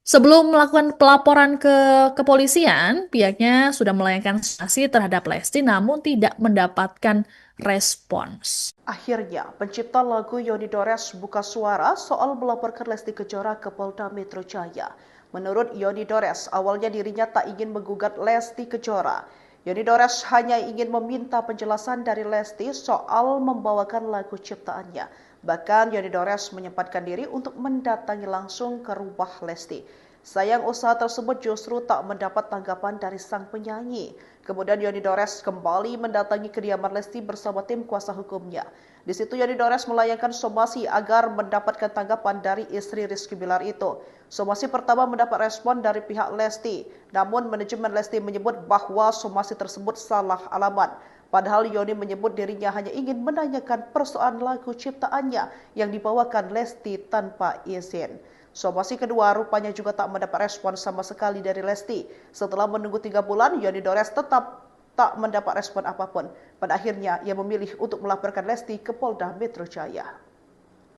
sebelum melakukan pelaporan ke kepolisian, pihaknya sudah melayangkan sanksi terhadap Lesti namun tidak mendapatkan respons. Akhirnya, pencipta lagu Yoni Dores buka suara soal melaporkan Lesti Kejora ke Polda Metro Jaya. Menurut Yoni Dores, awalnya dirinya tak ingin menggugat Lesti Kejora. Yoni Dores hanya ingin meminta penjelasan dari Lesti soal membawakan lagu ciptaannya. Bahkan Yoni Dores menyempatkan diri untuk mendatangi langsung ke rumah Lesti. Sayang usaha tersebut justru tak mendapat tanggapan dari sang penyanyi. Kemudian Yoni Dores kembali mendatangi kediaman Lesti bersama tim kuasa hukumnya. Di situ Yoni Dores melayangkan somasi agar mendapatkan tanggapan dari istri Rizky Bilar itu. Somasi pertama mendapat respon dari pihak Lesti, namun manajemen Lesti menyebut bahwa somasi tersebut salah alamat. Padahal Yoni menyebut dirinya hanya ingin menanyakan persoalan lagu ciptaannya yang dibawakan Lesti tanpa izin. Somasi kedua rupanya juga tak mendapat respon sama sekali dari Lesti. Setelah menunggu 3 bulan, Yoni Dores tetap tak mendapat respon apapun. Pada akhirnya, ia memilih untuk melaporkan Lesti ke Polda Metro Jaya.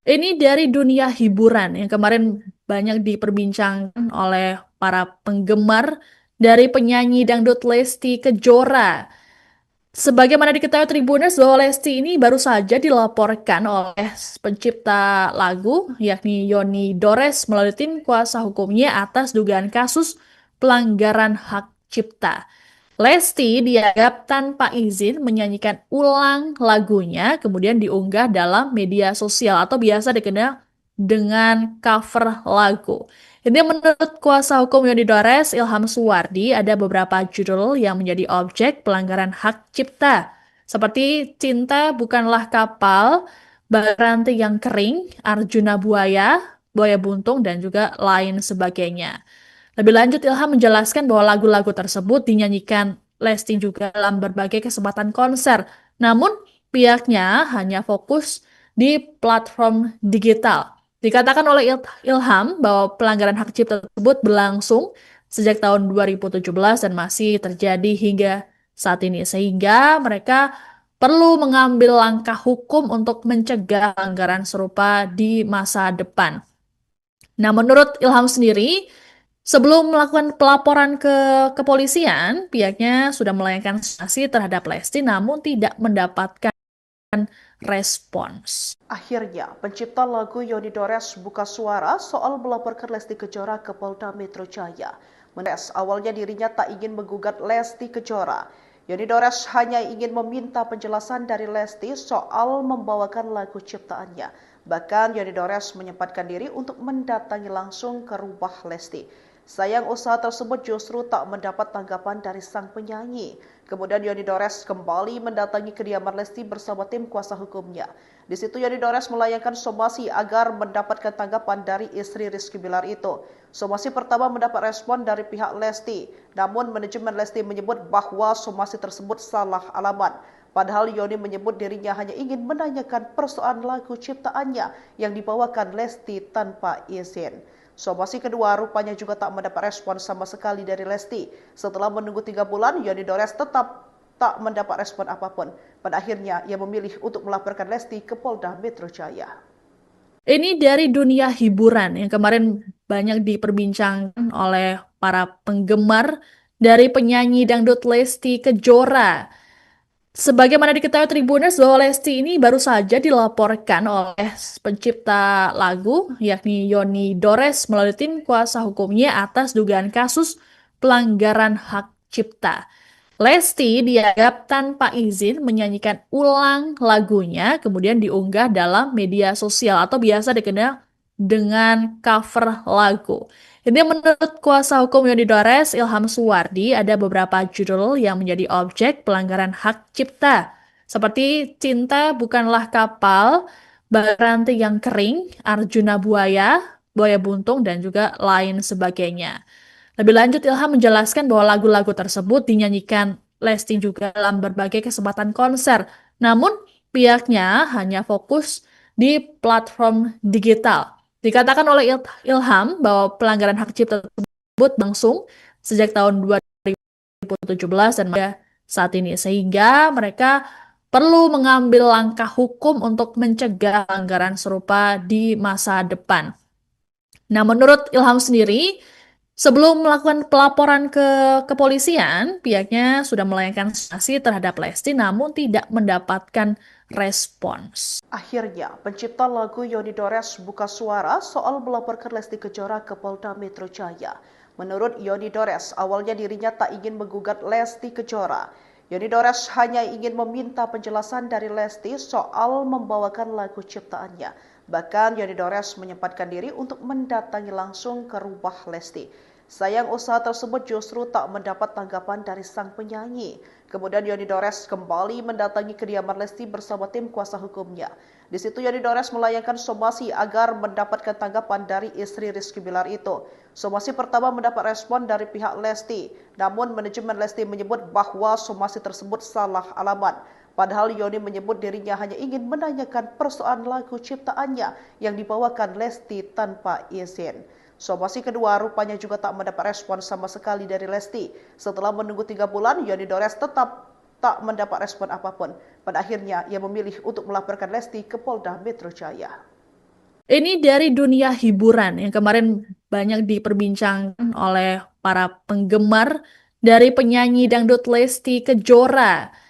Ini dari dunia hiburan yang kemarin banyak diperbincangkan oleh para penggemar dari penyanyi dangdut Lesti Kejora. Sebagaimana diketahui Tribuners bahwa Lesti ini baru saja dilaporkan oleh pencipta lagu yakni Yoni Dores melalui tim kuasa hukumnya atas dugaan kasus pelanggaran hak cipta. Lesti dianggap tanpa izin menyanyikan ulang lagunya kemudian diunggah dalam media sosial atau biasa dikenal dengan cover lagu. Ini menurut kuasa hukum Yoni Dores, Ilham Suwardi, ada beberapa judul yang menjadi objek pelanggaran hak cipta, seperti Cinta Bukanlah Kapal, Rantai yang Kering, Arjuna Buaya, Buaya Buntung, dan juga lain sebagainya. Lebih lanjut, Ilham menjelaskan bahwa lagu-lagu tersebut dinyanyikan Lesti juga dalam berbagai kesempatan konser, namun pihaknya hanya fokus di platform digital. Dikatakan oleh Ilham bahwa pelanggaran hak cipta tersebut berlangsung sejak tahun 2017 dan masih terjadi hingga saat ini, sehingga mereka perlu mengambil langkah hukum untuk mencegah pelanggaran serupa di masa depan. Nah, menurut Ilham sendiri, sebelum melakukan pelaporan ke kepolisian, pihaknya sudah melayangkan sanksi terhadap Lesti namun tidak mendapatkan respons. Akhirnya, pencipta lagu Yoni Dores buka suara soal melaporkan Lesti Kejora ke Polda Metro Jaya. Awalnya dirinya tak ingin menggugat Lesti Kejora. Yoni Dores hanya ingin meminta penjelasan dari Lesti soal membawakan lagu ciptaannya. Bahkan Yoni Dores menyempatkan diri untuk mendatangi langsung ke rumah Lesti. Sayang usaha tersebut justru tak mendapat tanggapan dari sang penyanyi. Kemudian Yoni Dores kembali mendatangi kediaman Lesti bersama tim kuasa hukumnya. Di situ Yoni Dores melayangkan somasi agar mendapatkan tanggapan dari istri Rizky Bilar itu. Somasi pertama mendapat respon dari pihak Lesti, namun manajemen Lesti menyebut bahwa somasi tersebut salah alamat. Padahal Yoni menyebut dirinya hanya ingin menanyakan persoalan lagu ciptaannya yang dibawakan Lesti tanpa izin. Somasi kedua rupanya juga tak mendapat respon sama sekali dari Lesti. Setelah menunggu 3 bulan, Yoni Dores tetap tak mendapat respon apapun. Pada akhirnya, ia memilih untuk melaporkan Lesti ke Polda Metro Jaya. Ini dari dunia hiburan yang kemarin banyak diperbincangkan oleh para penggemar dari penyanyi dangdut Lesti Kejora. Sebagaimana diketahui Tribuners bahwa Lesti ini baru saja dilaporkan oleh pencipta lagu yakni Yoni Dores melalui tim kuasa hukumnya atas dugaan kasus pelanggaran hak cipta. Lesti dianggap tanpa izin menyanyikan ulang lagunya, kemudian diunggah dalam media sosial atau biasa dikenal dengan cover lagu. Ini menurut kuasa hukum Yoni Dores, Ilham Suwardi, ada beberapa judul yang menjadi objek pelanggaran hak cipta, seperti Cinta Bukanlah Kapal, Ranting yang Kering, Arjuna Buaya, Buaya Buntung, dan juga lain sebagainya. Lebih lanjut, Ilham menjelaskan bahwa lagu-lagu tersebut dinyanyikan Lesti juga dalam berbagai kesempatan konser. Namun, pihaknya hanya fokus di platform digital. Dikatakan oleh Ilham bahwa pelanggaran hak cipta tersebut berlangsung sejak tahun 2017 dan saat ini, sehingga mereka perlu mengambil langkah hukum untuk mencegah pelanggaran serupa di masa depan. Nah, menurut Ilham sendiri, sebelum melakukan pelaporan ke kepolisian, pihaknya sudah melayangkan sanksi terhadap Lesti namun tidak mendapatkan respons. Akhirnya, pencipta lagu Yoni Dores buka suara soal melaporkan Lesti Kejora ke Polda Metro Jaya. Menurut Yoni Dores, awalnya dirinya tak ingin menggugat Lesti Kejora. Yoni Dores hanya ingin meminta penjelasan dari Lesti soal membawakan lagu ciptaannya. Bahkan Yoni Dores menyempatkan diri untuk mendatangi langsung ke rumah Lesti. Sayang usaha tersebut justru tak mendapat tanggapan dari sang penyanyi. Kemudian Yoni Dores kembali mendatangi kediaman Lesti bersama tim kuasa hukumnya. Di situ Yoni Dores melayangkan somasi agar mendapatkan tanggapan dari istri Rizky Bilar itu. Somasi pertama mendapat respon dari pihak Lesti, namun manajemen Lesti menyebut bahwa somasi tersebut salah alamat. Padahal Yoni menyebut dirinya hanya ingin menanyakan persoalan lagu ciptaannya yang dibawakan Lesti tanpa izin. Somasi kedua rupanya juga tak mendapat respon sama sekali dari Lesti. Setelah menunggu 3 bulan, Yoni Dores tetap tak mendapat respon apapun. Pada akhirnya, ia memilih untuk melaporkan Lesti ke Polda Metro Jaya. Ini dari dunia hiburan yang kemarin banyak diperbincangkan oleh para penggemar dari penyanyi dangdut Lesti Kejora.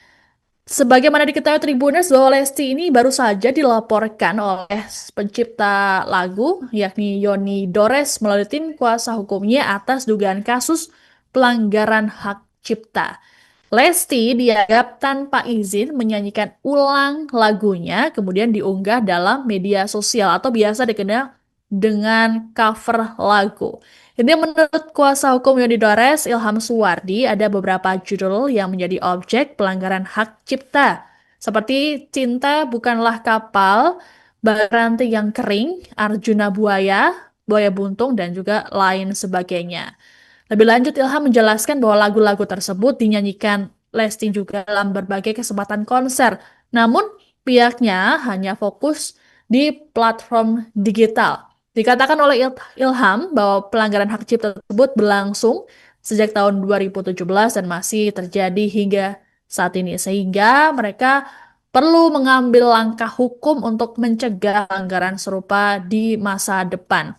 Sebagaimana diketahui Tribuners bahwa Lesti ini baru saja dilaporkan oleh pencipta lagu yakni Yoni Dores melalui tim kuasa hukumnya atas dugaan kasus pelanggaran hak cipta. Lesti dianggap tanpa izin menyanyikan ulang lagunya, kemudian diunggah dalam media sosial atau biasa dikenal dengan cover lagu. Ini menurut kuasa hukum Yoni Dores, Ilham Suwardi, ada beberapa judul yang menjadi objek pelanggaran hak cipta, seperti Cinta Bukanlah Kapal, Ranting yang Kering, Arjuna Buaya, Buaya Buntung, dan juga lain sebagainya. Lebih lanjut, Ilham menjelaskan bahwa lagu-lagu tersebut dinyanyikan Lesti juga dalam berbagai kesempatan konser. Namun, pihaknya hanya fokus di platform digital. Dikatakan oleh Ilham bahwa pelanggaran hak cipta tersebut berlangsung sejak tahun 2017 dan masih terjadi hingga saat ini, sehingga mereka perlu mengambil langkah hukum untuk mencegah pelanggaran serupa di masa depan.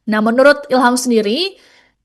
Nah, menurut Ilham sendiri,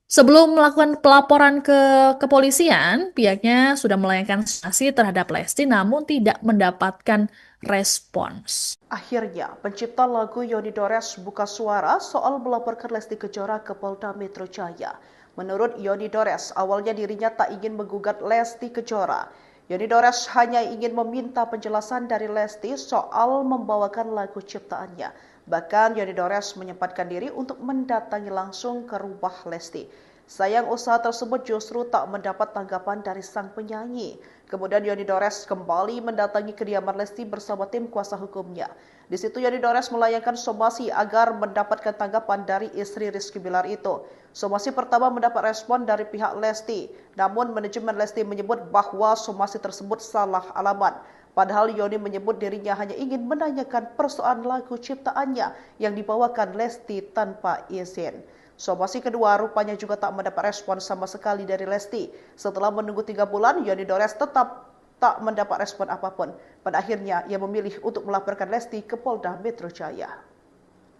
sebelum melakukan pelaporan ke kepolisian, pihaknya sudah melayangkan sanksi terhadap Lesti namun tidak mendapatkan respons. Akhirnya, pencipta lagu Yoni Dores buka suara soal melaporkan Lesti Kejora ke Polda Metro Jaya. Menurut Yoni Dores, awalnya dirinya tak ingin menggugat Lesti Kejora. Yoni Dores hanya ingin meminta penjelasan dari Lesti soal membawakan lagu ciptaannya. Bahkan Yoni Dores menyempatkan diri untuk mendatangi langsung ke rumah Lesti. Sayang usaha tersebut justru tak mendapat tanggapan dari sang penyanyi. Kemudian Yoni Dores kembali mendatangi kediaman Lesti bersama tim kuasa hukumnya. Di situ Yoni Dores melayangkan somasi agar mendapatkan tanggapan dari istri Rizky Bilar itu. Somasi pertama mendapat respon dari pihak Lesti, namun manajemen Lesti menyebut bahwa somasi tersebut salah alamat. Padahal Yoni menyebut dirinya hanya ingin menanyakan persoalan lagu ciptaannya yang dibawakan Lesti tanpa izin. Somasi kedua rupanya juga tak mendapat respon sama sekali dari Lesti. Setelah menunggu 3 bulan, Yoni Dores tetap tak mendapat respon apapun. Pada akhirnya, ia memilih untuk melaporkan Lesti ke Polda Metro Jaya.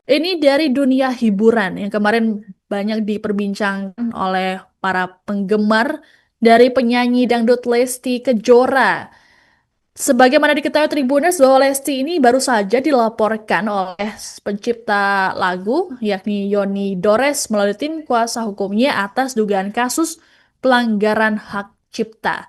Ini dari dunia hiburan yang kemarin banyak diperbincangkan oleh para penggemar dari penyanyi dangdut Lesti Kejora. Sebagaimana diketahui Tribuners bahwa Lesti ini baru saja dilaporkan oleh pencipta lagu yakni Yoni Dores melalui tim kuasa hukumnya atas dugaan kasus pelanggaran hak cipta.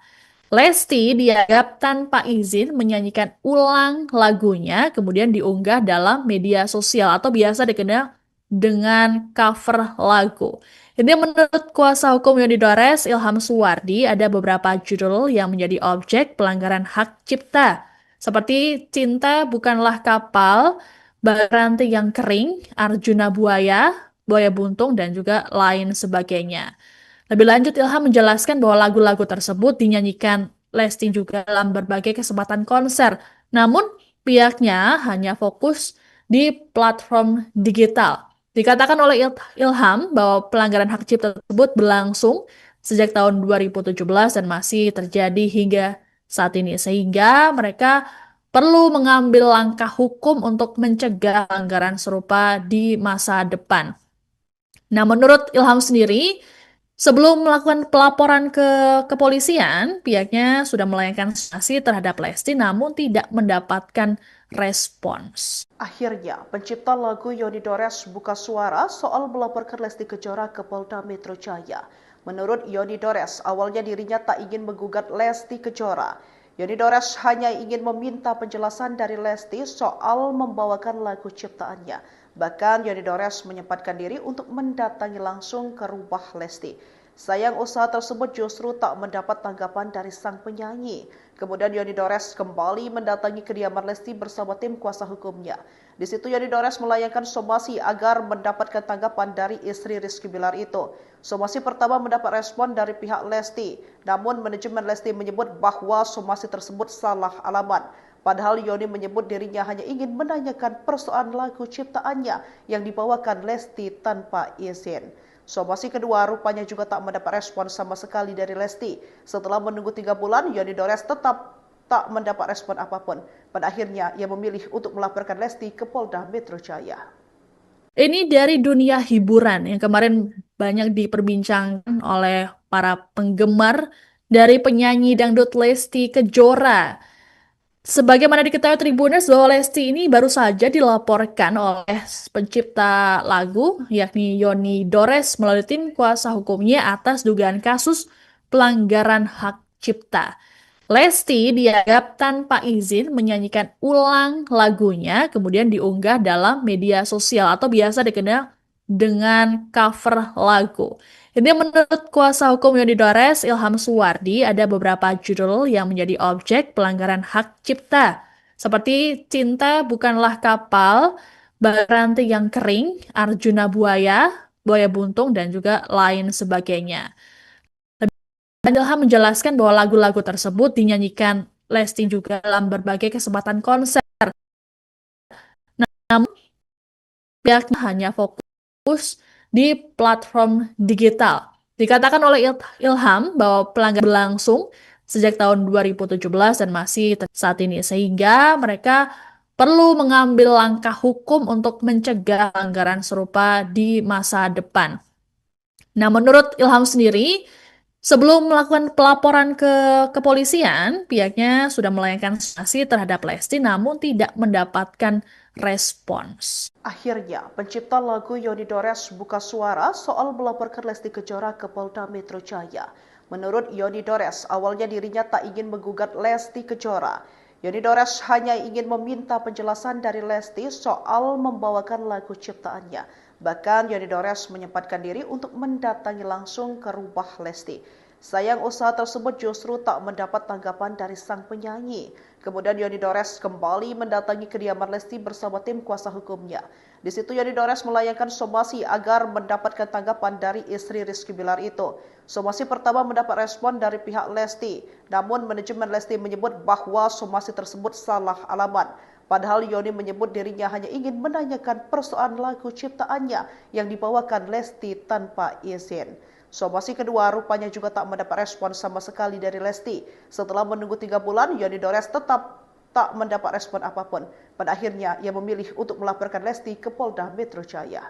Lesti dianggap tanpa izin menyanyikan ulang lagunya, kemudian diunggah dalam media sosial atau biasa dikenal dengan cover lagu. Ini menurut kuasa hukum Yoni Dores, Ilham Suwardi, ada beberapa judul yang menjadi objek pelanggaran hak cipta, seperti Cinta Bukanlah Kapal, Ranting yang Kering, Arjuna Buaya, Buaya Buntung, dan juga lain sebagainya. Lebih lanjut, Ilham menjelaskan bahwa lagu-lagu tersebut dinyanyikan Lesti juga dalam berbagai kesempatan konser. Namun, pihaknya hanya fokus di platform digital. Dikatakan oleh Ilham bahwa pelanggaran hak cipta tersebut berlangsung sejak tahun 2017 dan masih terjadi hingga saat ini. Sehingga mereka perlu mengambil langkah hukum untuk mencegah pelanggaran serupa di masa depan. Nah, menurut Ilham sendiri, sebelum melakukan pelaporan ke kepolisian, pihaknya sudah melayangkan sanksi terhadap Lesti namun tidak mendapatkan respons. Akhirnya, pencipta lagu Yoni Dores buka suara soal melaporkan Lesti Kejora ke Polda Metro Jaya. Menurut Yoni Dores, awalnya dirinya tak ingin menggugat Lesti Kejora. Yoni Dores hanya ingin meminta penjelasan dari Lesti soal membawakan lagu ciptaannya. Bahkan Yoni Dores menyempatkan diri untuk mendatangi langsung ke rumah Lesti. Sayang usaha tersebut justru tak mendapat tanggapan dari sang penyanyi. Kemudian Yoni Dores kembali mendatangi kediaman Lesti bersama tim kuasa hukumnya. Di situ Yoni Dores melayangkan somasi agar mendapatkan tanggapan dari istri Rizky Bilar itu. Somasi pertama mendapat respon dari pihak Lesti, namun manajemen Lesti menyebut bahwa somasi tersebut salah alamat. Padahal Yoni menyebut dirinya hanya ingin menanyakan persoalan lagu ciptaannya yang dibawakan Lesti tanpa izin. Somasi kedua rupanya juga tak mendapat respon sama sekali dari Lesti. Setelah menunggu 3 bulan, Yoni Dores tetap tak mendapat respon apapun. Pada akhirnya, ia memilih untuk melaporkan Lesti ke Polda Metro Jaya. Ini dari dunia hiburan yang kemarin banyak diperbincangkan oleh para penggemar dari penyanyi dangdut Lesti Kejora. Sebagaimana diketahui Tribuners bahwa Lesti ini baru saja dilaporkan oleh pencipta lagu yakni Yoni Dores melalui tim kuasa hukumnya atas dugaan kasus pelanggaran hak cipta. Lesti dianggap tanpa izin menyanyikan ulang lagunya, kemudian diunggah dalam media sosial atau biasa dikenal dengan cover lagu. Ini menurut kuasa hukum Yoni Dores, Ilham Suwardi, ada beberapa judul yang menjadi objek pelanggaran hak cipta, seperti Cinta Bukanlah Kapal, Ranting yang Kering, Arjuna Buaya, Buaya Buntung, dan juga lain sebagainya. Dan Ilham menjelaskan bahwa lagu-lagu tersebut dinyanyikan Lesti juga dalam berbagai kesempatan konser. Namun, pihaknya hanya fokus di platform digital. Dikatakan oleh Ilham bahwa pelanggaran berlangsung sejak tahun 2017 dan masih saat ini. Sehingga mereka perlu mengambil langkah hukum untuk mencegah pelanggaran serupa di masa depan. Nah, menurut Ilham sendiri, sebelum melakukan pelaporan ke kepolisian, pihaknya sudah melayangkan sanksi terhadap Lesti namun tidak mendapatkan respons. Akhirnya, pencipta lagu Yoni Dores buka suara soal melaporkan Lesti Kejora ke Polda Metro Jaya. Menurut Yoni Dores, awalnya dirinya tak ingin menggugat Lesti Kejora. Yoni Dores hanya ingin meminta penjelasan dari Lesti soal membawakan lagu ciptaannya. Bahkan Yoni Dores menyempatkan diri untuk mendatangi langsung ke rumah Lesti. Sayang usaha tersebut justru tak mendapat tanggapan dari sang penyanyi. Kemudian Yoni Dores kembali mendatangi kediaman Lesti bersama tim kuasa hukumnya. Di situ Yoni Dores melayangkan somasi agar mendapatkan tanggapan dari istri Rizky Bilar itu. Somasi pertama mendapat respon dari pihak Lesti, namun manajemen Lesti menyebut bahwa somasi tersebut salah alamat. Padahal Yoni menyebut dirinya hanya ingin menanyakan persoalan lagu ciptaannya yang dibawakan Lesti tanpa izin. Somasi kedua rupanya juga tak mendapat respon sama sekali dari Lesti. Setelah menunggu 3 bulan, Yoni Dores tetap tak mendapat respon apapun. Pada akhirnya, ia memilih untuk melaporkan Lesti ke Polda Metro Jaya.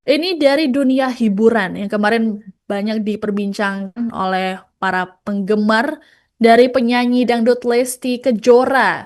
Ini dari dunia hiburan yang kemarin banyak diperbincangkan oleh para penggemar dari penyanyi dangdut Lesti Kejora.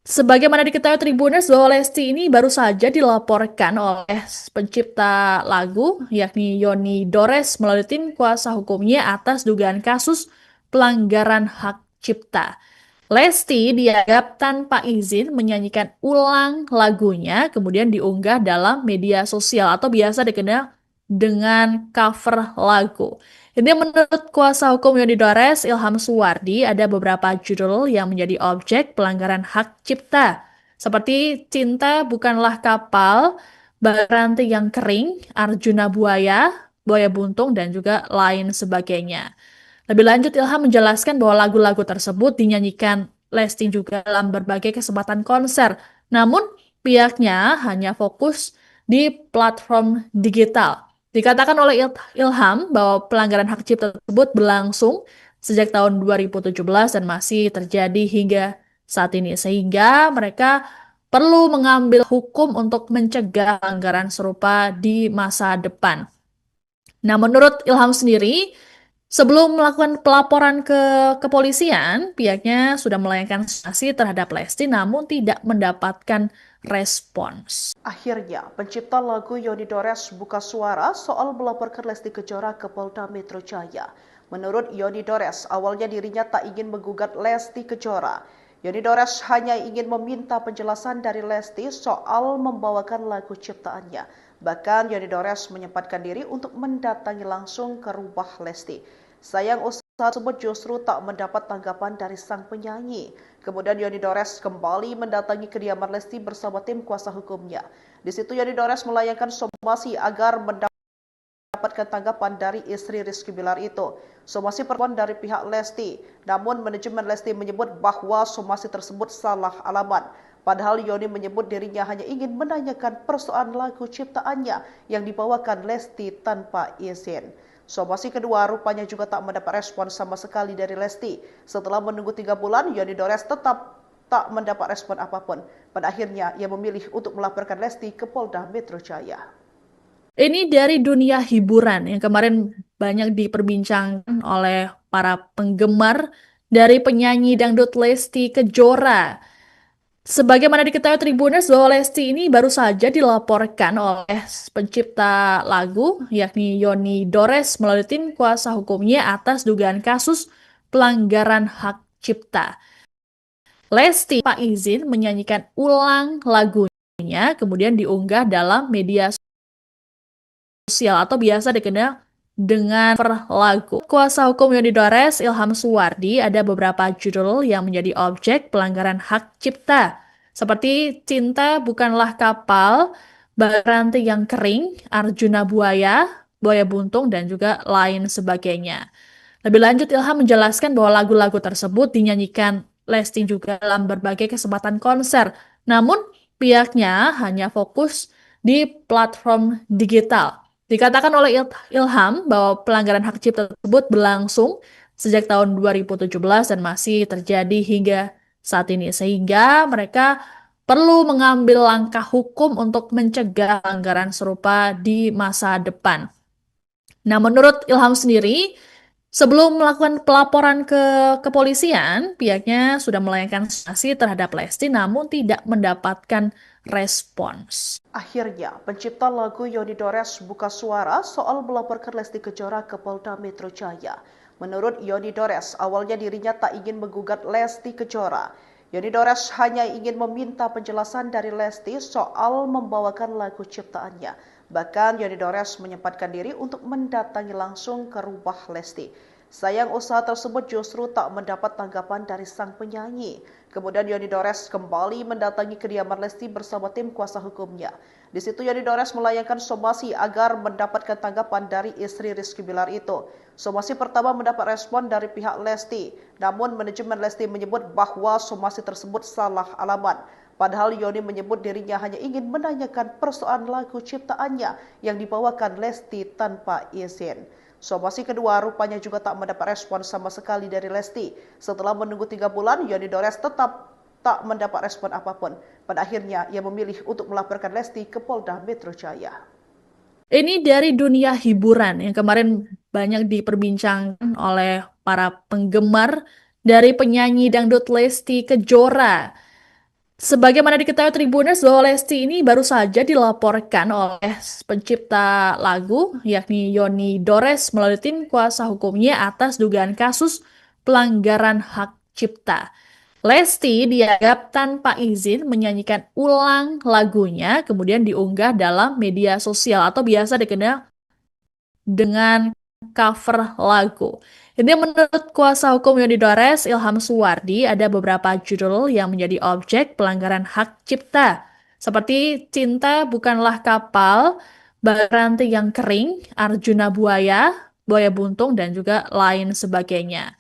Sebagaimana diketahui Tribuners bahwa Lesti ini baru saja dilaporkan oleh pencipta lagu yakni Yoni Dores melalui tim kuasa hukumnya atas dugaan kasus pelanggaran hak cipta. Lesti dianggap tanpa izin menyanyikan ulang lagunya kemudian diunggah dalam media sosial atau biasa dikenal dengan cover lagu. Ini menurut kuasa hukum Yoni Dores, Ilham Suwardi, ada beberapa judul yang menjadi objek pelanggaran hak cipta, seperti Cinta Bukanlah Kapal, Baranti yang Kering, Arjuna Buaya, Buaya Buntung, dan juga lain sebagainya. Lebih lanjut, Ilham menjelaskan bahwa lagu-lagu tersebut dinyanyikan Lesti juga dalam berbagai kesempatan konser, namun pihaknya hanya fokus di platform digital. Dikatakan oleh Ilham bahwa pelanggaran hak cipta tersebut berlangsung sejak tahun 2017 dan masih terjadi hingga saat ini, sehingga mereka perlu mengambil hukum untuk mencegah pelanggaran serupa di masa depan. Nah, menurut Ilham sendiri, sebelum melakukan pelaporan ke kepolisian, pihaknya sudah melayangkan sanksi terhadap Lesti namun tidak mendapatkan respons. Akhirnya, pencipta lagu Yoni Dores buka suara soal melaporkan Lesti Kejora ke Polda Metro Jaya. Menurut Yoni Dores, awalnya dirinya tak ingin menggugat Lesti Kejora. Yoni Dores hanya ingin meminta penjelasan dari Lesti soal membawakan lagu ciptaannya. Bahkan Yoni Dores menyempatkan diri untuk mendatangi langsung ke rumah Lesti. Sayang usaha tersebut justru tak mendapat tanggapan dari sang penyanyi. Kemudian Yoni Dores kembali mendatangi kediaman Lesti bersama tim kuasa hukumnya. Di situ Yoni Dores melayangkan somasi agar mendapatkan tanggapan dari istri Rizky Bilar itu. Somasi permohonan dari pihak Lesti, namun manajemen Lesti menyebut bahwa somasi tersebut salah alamat. Padahal Yoni menyebut dirinya hanya ingin menanyakan persoalan lagu ciptaannya yang dibawakan Lesti tanpa izin. Somasi kedua rupanya juga tak mendapat respon sama sekali dari Lesti. Setelah menunggu 3 bulan, Yoni Dores tetap tak mendapat respon apapun. Pada akhirnya, ia memilih untuk melaporkan Lesti ke Polda Metro Jaya. Ini dari dunia hiburan yang kemarin banyak diperbincangkan oleh para penggemar dari penyanyi dangdut Lesti Kejora. Sebagaimana diketahui Tribuners bahwa Lesti ini baru saja dilaporkan oleh pencipta lagu yakni Yoni Dores melalui tim kuasa hukumnya atas dugaan kasus pelanggaran hak cipta. Lesti tanpa izin menyanyikan ulang lagunya kemudian diunggah dalam media sosial atau biasa dikenal dengan cover lagu. Kuasa hukum Yoni Dores, Ilham Suwardi, ada beberapa judul yang menjadi objek pelanggaran hak cipta, seperti Cinta Bukanlah Kapal, Baranti yang Kering, Arjuna Buaya, Buaya Buntung, dan juga lain sebagainya. Lebih lanjut, Ilham menjelaskan bahwa lagu-lagu tersebut dinyanyikan Lesti juga dalam berbagai kesempatan konser, namun pihaknya hanya fokus di platform digital. Dikatakan oleh Ilham bahwa pelanggaran hak cipta tersebut berlangsung sejak tahun 2017 dan masih terjadi hingga saat ini, sehingga mereka perlu mengambil langkah hukum untuk mencegah pelanggaran serupa di masa depan. Nah, menurut Ilham sendiri, sebelum melakukan pelaporan ke kepolisian, pihaknya sudah melayangkan sanksi terhadap Lesti namun tidak mendapatkan respons. Akhirnya, pencipta lagu Yoni Dores buka suara soal melaporkan Lesti Kejora ke Polda Metro Jaya. Menurut Yoni Dores, awalnya dirinya tak ingin menggugat Lesti Kejora. Yoni Dores hanya ingin meminta penjelasan dari Lesti soal membawakan lagu ciptaannya. Bahkan Yoni Dores menyempatkan diri untuk mendatangi langsung ke rumah Lesti. Sayang usaha tersebut justru tak mendapat tanggapan dari sang penyanyi. Kemudian Yoni Dores kembali mendatangi kediaman Lesti bersama tim kuasa hukumnya. Di situ Yoni Dores melayangkan somasi agar mendapatkan tanggapan dari istri Rizky Bilar itu. Somasi pertama mendapat respon dari pihak Lesti, namun manajemen Lesti menyebut bahwa somasi tersebut salah alamat. Padahal Yoni menyebut dirinya hanya ingin menanyakan persoalan lagu ciptaannya yang dibawakan Lesti tanpa izin. Somasi kedua rupanya juga tak mendapat respon sama sekali dari Lesti. Setelah menunggu 3 bulan, Yoni Dores tetap tak mendapat respon apapun. Pada akhirnya, ia memilih untuk melaporkan Lesti ke Polda Metro Jaya. Ini dari dunia hiburan yang kemarin banyak diperbincangkan oleh para penggemar dari penyanyi dangdut Lesti Kejora. Sebagaimana diketahui Tribuners bahwa Lesti ini baru saja dilaporkan oleh pencipta lagu yakni Yoni Dores melalui tim kuasa hukumnya atas dugaan kasus pelanggaran hak cipta. Lesti dianggap tanpa izin menyanyikan ulang lagunya kemudian diunggah dalam media sosial atau biasa dikenal dengan cover lagu. Ini menurut kuasa hukum Yoni Dores, Ilham Suwardi, ada beberapa judul yang menjadi objek pelanggaran hak cipta. Seperti Cinta Bukanlah Kapal, Baranti yang Kering, Arjuna Buaya, Buaya Buntung, dan juga lain sebagainya.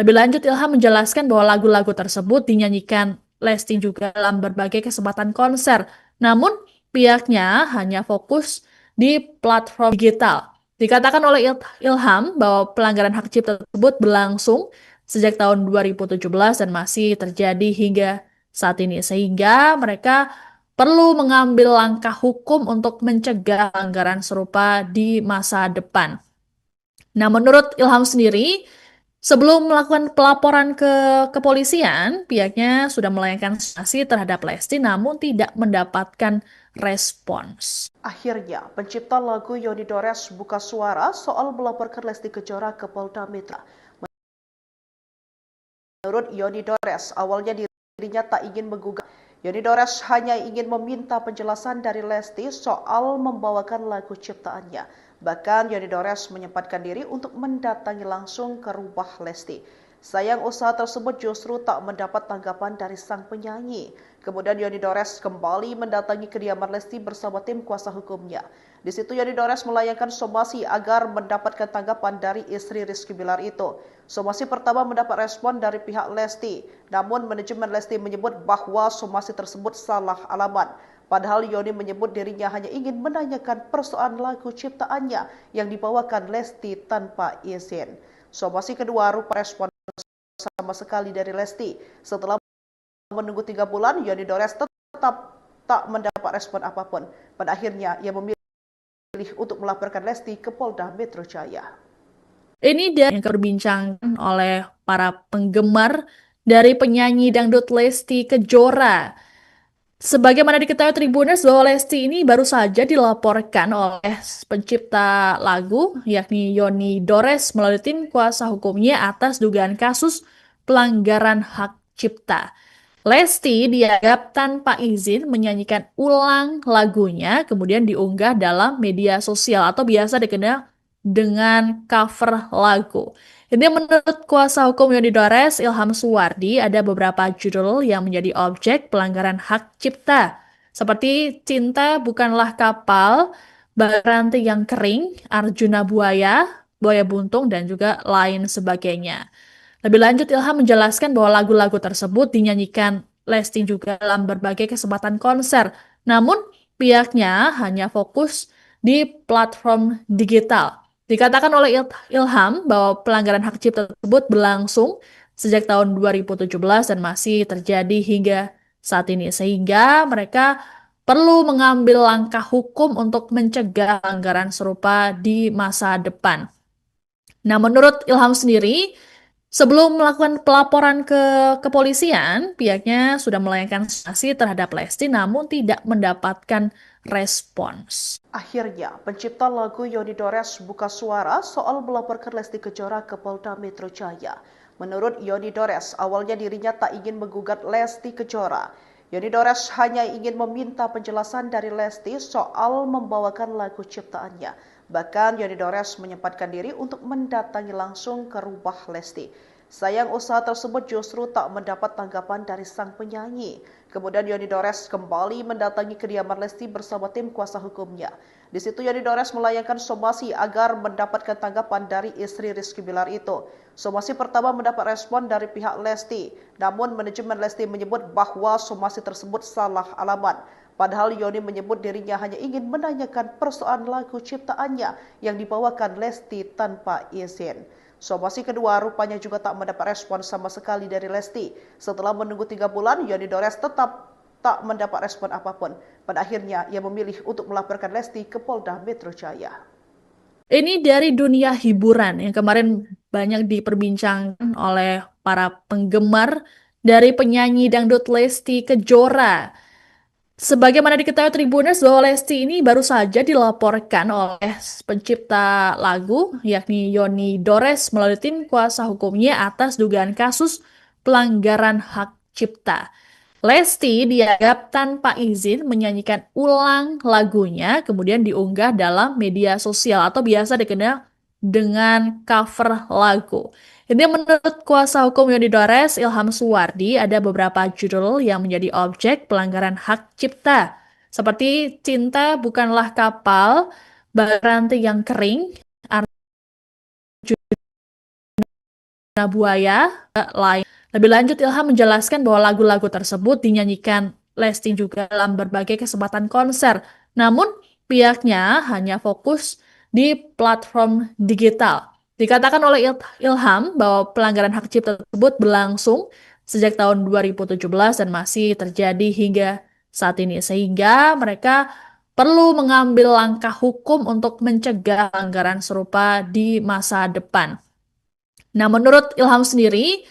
Lebih lanjut, Ilham menjelaskan bahwa lagu-lagu tersebut dinyanyikan Lesti juga dalam berbagai kesempatan konser. Namun, pihaknya hanya fokus di platform digital. Dikatakan oleh Ilham bahwa pelanggaran hak cipta tersebut berlangsung sejak tahun 2017 dan masih terjadi hingga saat ini. Sehingga mereka perlu mengambil langkah hukum untuk mencegah pelanggaran serupa di masa depan. Nah, menurut Ilham sendiri, sebelum melakukan pelaporan ke kepolisian, pihaknya sudah melayangkan sanksi terhadap Lesti namun tidak mendapatkan respons. Akhirnya, pencipta lagu Yoni Dores buka suara soal melaporkan Lesti Kejora ke Polda Metro. Menurut Yoni Dores, awalnya dirinya tak ingin menggugat. Yoni Dores hanya ingin meminta penjelasan dari Lesti soal membawakan lagu ciptaannya. Bahkan Yoni Dores menyempatkan diri untuk mendatangi langsung ke rumah Lesti. Sayang usaha tersebut justru tak mendapat tanggapan dari sang penyanyi. Kemudian Yoni Dores kembali mendatangi kediaman Lesti bersama tim kuasa hukumnya. Di situ Yoni Dores melayangkan somasi agar mendapatkan tanggapan dari istri Rizky Bilar itu. Somasi pertama mendapat respon dari pihak Lesti, namun manajemen Lesti menyebut bahwa somasi tersebut salah alamat. Padahal Yoni menyebut dirinya hanya ingin menanyakan persoalan lagu ciptaannya yang dibawakan Lesti tanpa izin. Somasi kedua rupa respon sama sekali dari Lesti. Setelah menunggu 3 bulan, Yoni Dores tetap tak mendapat respon apapun. Pada akhirnya, ia memilih untuk melaporkan Lesti ke Polda Metro Jaya. Ini dia yang diperbincangkan oleh para penggemar dari penyanyi dangdut Lesti Kejora. Sebagaimana diketahui Tribuners bahwa Lesti ini baru saja dilaporkan oleh pencipta lagu yakni Yoni Dores melalui tim kuasa hukumnya atas dugaan kasus pelanggaran hak cipta. Lesti dianggap tanpa izin menyanyikan ulang lagunya kemudian diunggah dalam media sosial atau biasa dikenal dengan cover lagu. Ini menurut kuasa hukum Yoni Dores, Ilham Suwardi, ada beberapa judul yang menjadi objek pelanggaran hak cipta. Seperti Cinta Bukanlah Kapal, Baranti yang Kering, Arjuna Buaya, Buaya Buntung, dan juga lain sebagainya. Lebih lanjut, Ilham menjelaskan bahwa lagu-lagu tersebut dinyanyikan Lesti juga dalam berbagai kesempatan konser. Namun, pihaknya hanya fokus di platform digital. Dikatakan oleh Ilham bahwa pelanggaran hak cipta tersebut berlangsung sejak tahun 2017 dan masih terjadi hingga saat ini. Sehingga mereka perlu mengambil langkah hukum untuk mencegah pelanggaran serupa di masa depan. Nah, menurut Ilham sendiri, sebelum melakukan pelaporan ke kepolisian, pihaknya sudah melayangkan sanksi terhadap Lesti namun tidak mendapatkan respons. Akhirnya, pencipta lagu Yoni Dores buka suara soal melaporkan Lesti Kejora ke Polda Metro Jaya. Menurut Yoni Dores, awalnya dirinya tak ingin menggugat Lesti Kejora. Yoni Dores hanya ingin meminta penjelasan dari Lesti soal membawakan lagu ciptaannya. Bahkan Yoni Dores menyempatkan diri untuk mendatangi langsung ke rumah Lesti. Sayang usaha tersebut justru tak mendapat tanggapan dari sang penyanyi. Kemudian Yoni Dores kembali mendatangi kediaman Lesti bersama tim kuasa hukumnya. Di situ Yoni Dores melayangkan somasi agar mendapatkan tanggapan dari istri Rizky Bilar itu. Somasi pertama mendapat respon dari pihak Lesti, namun manajemen Lesti menyebut bahwa somasi tersebut salah alamat. Padahal Yoni menyebut dirinya hanya ingin menanyakan persoalan lagu ciptaannya yang dibawakan Lesti tanpa izin. Somasi kedua rupanya juga tak mendapat respon sama sekali dari Lesti. Setelah menunggu 3 bulan, Yoni Dores tetap tak mendapat respon apapun. Pada akhirnya, ia memilih untuk melaporkan Lesti ke Polda Metro Jaya. Ini dari dunia hiburan yang kemarin banyak diperbincangkan oleh para penggemar dari penyanyi dangdut Lesti Kejora. Sebagaimana diketahui Tribuners bahwa Lesti ini baru saja dilaporkan oleh pencipta lagu yakni Yoni Dores melalui tim kuasa hukumnya atas dugaan kasus pelanggaran hak cipta. Lesti dianggap tanpa izin menyanyikan ulang lagunya kemudian diunggah dalam media sosial atau biasa dikenal dengan cover lagu. Ini menurut kuasa hukum Yoni Dores, Ilham Suwardi, ada beberapa judul yang menjadi objek pelanggaran hak cipta, seperti Cinta Bukanlah Kapal, Rantai yang Kering, Arjuna Buaya, lain. Lebih lanjut, Ilham menjelaskan bahwa lagu-lagu tersebut dinyanyikan Lesti juga dalam berbagai kesempatan konser. Namun, pihaknya hanya fokus di platform digital. Dikatakan oleh Ilham bahwa pelanggaran hak cipta tersebut berlangsung sejak tahun 2017 dan masih terjadi hingga saat ini. Sehingga mereka perlu mengambil langkah hukum untuk mencegah pelanggaran serupa di masa depan. Nah, menurut Ilham sendiri,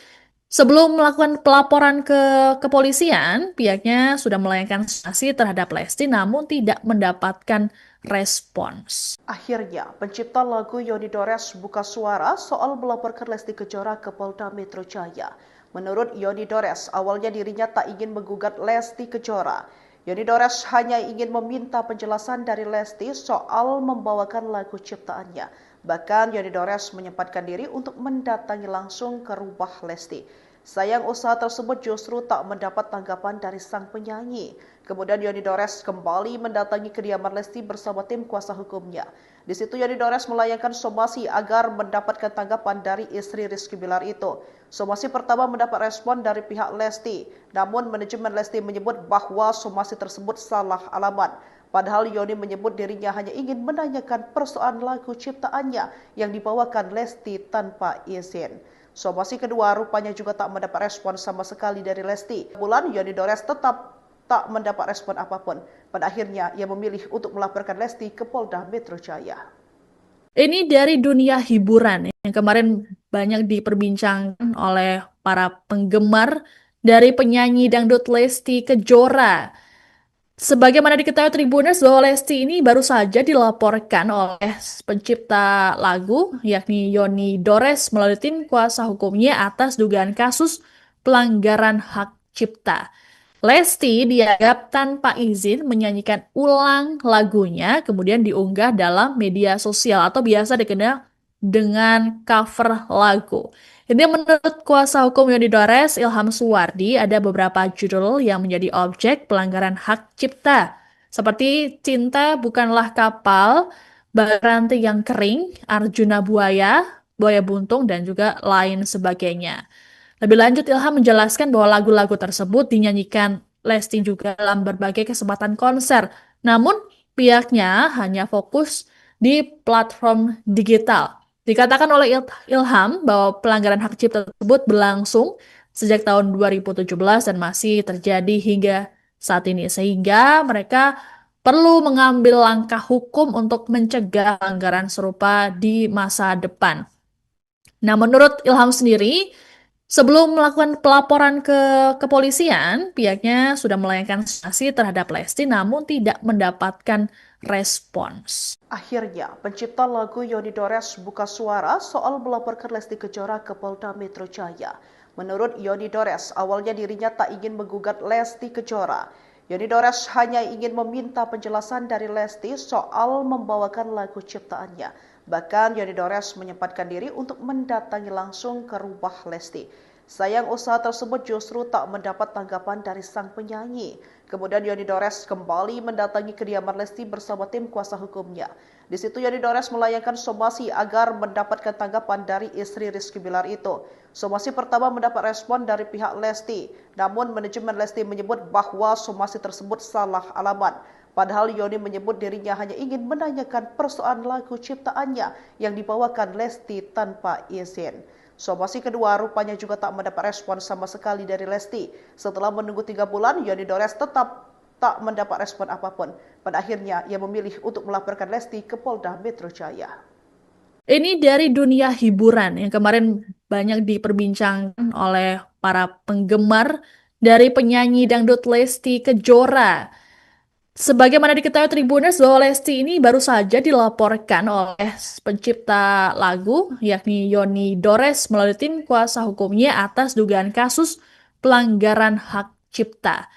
sebelum melakukan pelaporan ke kepolisian, pihaknya sudah melayangkan sanksi terhadap Lesti namun tidak mendapatkan respons. Akhirnya, pencipta lagu Yoni Dores buka suara soal melaporkan Lesti Kejora ke Polda Metro Jaya. Menurut Yoni Dores, awalnya dirinya tak ingin menggugat Lesti Kejora. Yoni Dores hanya ingin meminta penjelasan dari Lesti soal membawakan lagu ciptaannya. Bahkan Yoni Dores menyempatkan diri untuk mendatangi langsung ke rumah Lesti. Sayang usaha tersebut justru tak mendapat tanggapan dari sang penyanyi. Kemudian Yoni Dores kembali mendatangi kediaman Lesti bersama tim kuasa hukumnya. Di situ Yoni Dores melayangkan somasi agar mendapatkan tanggapan dari istri Rizky Bilar itu. Somasi pertama mendapat respon dari pihak Lesti, namun manajemen Lesti menyebut bahwa somasi tersebut salah alamat. Padahal Yoni menyebut dirinya hanya ingin menanyakan persoalan lagu ciptaannya yang dibawakan Lesti tanpa izin. Somasi kedua rupanya juga tak mendapat respon sama sekali dari Lesti. Bulan Yoni Dores tetap tak mendapat respon apapun. Pada akhirnya ia memilih untuk melaporkan Lesti ke Polda Metro Jaya. Ini dari dunia hiburan yang kemarin banyak diperbincangkan oleh para penggemar dari penyanyi dangdut Lesti Kejora. Sebagaimana diketahui Tribuners bahwa Lesti ini baru saja dilaporkan oleh pencipta lagu yakni Yoni Dores melalui tim kuasa hukumnya atas dugaan kasus pelanggaran hak cipta. Lesti dianggap tanpa izin menyanyikan ulang lagunya kemudian diunggah dalam media sosial atau biasa dikenal dengan cover lagu. Ini menurut kuasa hukum Yoni Dores, Ilham Suwardi, ada beberapa judul yang menjadi objek pelanggaran hak cipta, seperti Cinta Bukanlah Kapal, Rantai yang Kering, Arjuna Buaya, Buaya Buntung, dan juga lain sebagainya. Lebih lanjut, Ilham menjelaskan bahwa lagu-lagu tersebut dinyanyikan Lesti juga dalam berbagai kesempatan konser. Namun, pihaknya hanya fokus di platform digital. Dikatakan oleh Ilham bahwa pelanggaran hak cipta tersebut berlangsung sejak tahun 2017 dan masih terjadi hingga saat ini. Sehingga mereka perlu mengambil langkah hukum untuk mencegah pelanggaran serupa di masa depan. Nah, menurut Ilham sendiri, sebelum melakukan pelaporan ke kepolisian, pihaknya sudah melayangkan sanksi terhadap Lesti namun tidak mendapatkan respons. Akhirnya, pencipta lagu Yoni Dores buka suara soal melaporkan Lesti Kejora ke Polda Metro Jaya. Menurut Yoni Dores, awalnya dirinya tak ingin menggugat Lesti Kejora. Yoni Dores hanya ingin meminta penjelasan dari Lesti soal membawakan lagu ciptaannya. Bahkan Yoni Dores menyempatkan diri untuk mendatangi langsung ke rumah Lesti. Sayang usaha tersebut justru tak mendapat tanggapan dari sang penyanyi. Kemudian Yoni Dores kembali mendatangi kediaman Lesti bersama tim kuasa hukumnya. Di situ Yoni Dores melayangkan somasi agar mendapatkan tanggapan dari istri Rizky Bilar itu. Somasi pertama mendapat respon dari pihak Lesti, namun manajemen Lesti menyebut bahwa somasi tersebut salah alamat. Padahal Yoni menyebut dirinya hanya ingin menanyakan persoalan lagu ciptaannya yang dibawakan Lesti tanpa izin. Somasi kedua rupanya juga tak mendapat respon sama sekali dari Lesti. Setelah menunggu 3 bulan, Yoni Dores tetap tak mendapat respon apapun. Pada akhirnya, ia memilih untuk melaporkan Lesti ke Polda Metro Jaya. Ini dari dunia hiburan yang kemarin banyak diperbincangkan oleh para penggemar dari penyanyi dangdut Lesti Kejora. Sebagaimana diketahui Tribuners bahwa Lesti ini baru saja dilaporkan oleh pencipta lagu yakni Yoni Dores melalui tim kuasa hukumnya atas dugaan kasus pelanggaran hak cipta.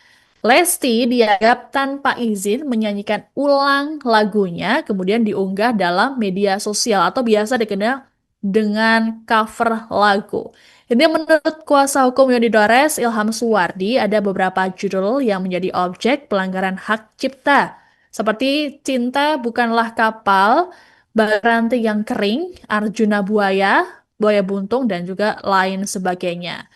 Lesti dianggap tanpa izin menyanyikan ulang lagunya, kemudian diunggah dalam media sosial atau biasa dikenal dengan cover lagu. Ini menurut kuasa hukum Yoni Dores, Ilham Suwardi, ada beberapa judul yang menjadi objek pelanggaran hak cipta, seperti Cinta Bukanlah Kapal, Baranti yang Kering, Arjuna Buaya, Buaya Buntung, dan juga lain sebagainya.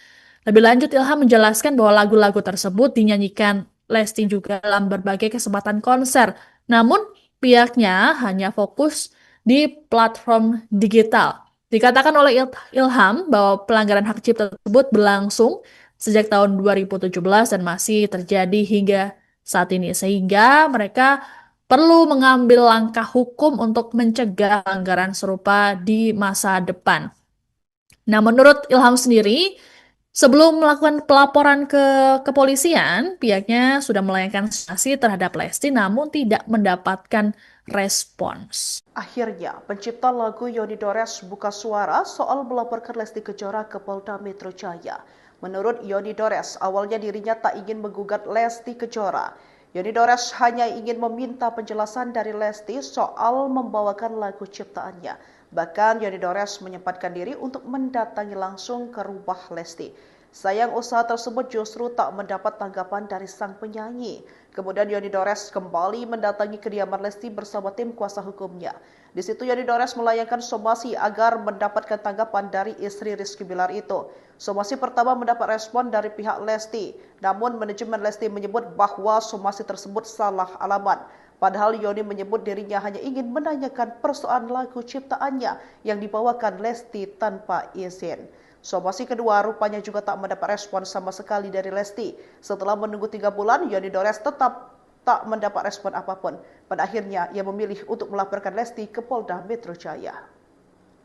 Lebih lanjut, Ilham menjelaskan bahwa lagu-lagu tersebut dinyanyikan Lesti juga dalam berbagai kesempatan konser. Namun, pihaknya hanya fokus di platform digital. Dikatakan oleh Ilham bahwa pelanggaran hak cipta tersebut berlangsung sejak tahun 2017 dan masih terjadi hingga saat ini. Sehingga mereka perlu mengambil langkah hukum untuk mencegah pelanggaran serupa di masa depan. Nah, menurut Ilham sendiri, sebelum melakukan pelaporan ke kepolisian, pihaknya sudah melayangkan sanksi terhadap Lesti namun tidak mendapatkan respons. Akhirnya, pencipta lagu Yoni Dores buka suara soal melaporkan Lesti Kejora ke Polda Metro Jaya. Menurut Yoni Dores, awalnya dirinya tak ingin menggugat Lesti Kejora. Yoni Dores hanya ingin meminta penjelasan dari Lesti soal membawakan lagu ciptaannya. Bahkan Yoni Dores menyempatkan diri untuk mendatangi langsung ke rumah Lesti. Sayang usaha tersebut justru tak mendapat tanggapan dari sang penyanyi. Kemudian Yoni Dores kembali mendatangi kediaman Lesti bersama tim kuasa hukumnya. Di situ Yoni Dores melayangkan somasi agar mendapatkan tanggapan dari istri Rizky Bilar itu. Somasi pertama mendapat respon dari pihak Lesti, namun manajemen Lesti menyebut bahwa somasi tersebut salah alamat. Padahal Yoni menyebut dirinya hanya ingin menanyakan persoalan lagu ciptaannya yang dibawakan Lesti tanpa izin. Somasi kedua rupanya juga tak mendapat respon sama sekali dari Lesti. Setelah menunggu 3 bulan, Yoni Dores tetap tak mendapat respon apapun. Pada akhirnya, ia memilih untuk melaporkan Lesti ke Polda Metro Jaya.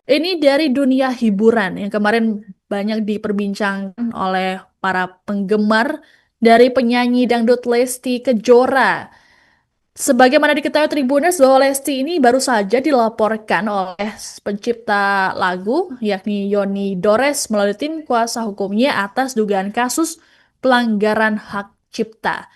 Ini dari dunia hiburan yang kemarin banyak diperbincangkan oleh para penggemar dari penyanyi dangdut Lesti Kejora. Sebagaimana diketahui Tribuners bahwa Lesti ini baru saja dilaporkan oleh pencipta lagu yakni Yoni Dores melalui tim kuasa hukumnya atas dugaan kasus pelanggaran hak cipta.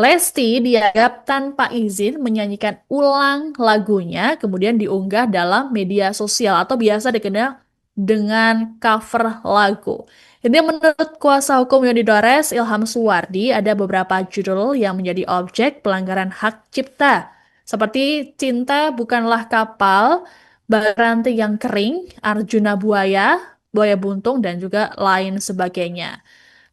Lesti dianggap tanpa izin menyanyikan ulang lagunya, kemudian diunggah dalam media sosial atau biasa dikenal dengan cover lagu. Ini menurut kuasa hukum Yoni Dores, Ilham Suwardi, ada beberapa judul yang menjadi objek pelanggaran hak cipta, seperti Cinta Bukanlah Kapal, Baranti yang Kering, Arjuna Buaya, Buaya Buntung, dan juga lain sebagainya.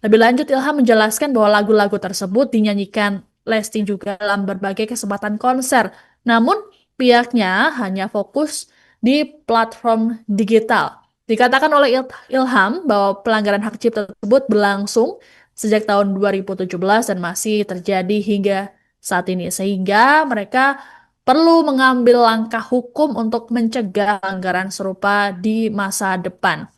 Lebih lanjut, Ilham menjelaskan bahwa lagu-lagu tersebut dinyanyikan Lesti juga dalam berbagai kesempatan konser. Namun, pihaknya hanya fokus di platform digital. Dikatakan oleh Ilham bahwa pelanggaran hak cipta tersebut berlangsung sejak tahun 2017 dan masih terjadi hingga saat ini. Sehingga mereka perlu mengambil langkah hukum untuk mencegah pelanggaran serupa di masa depan.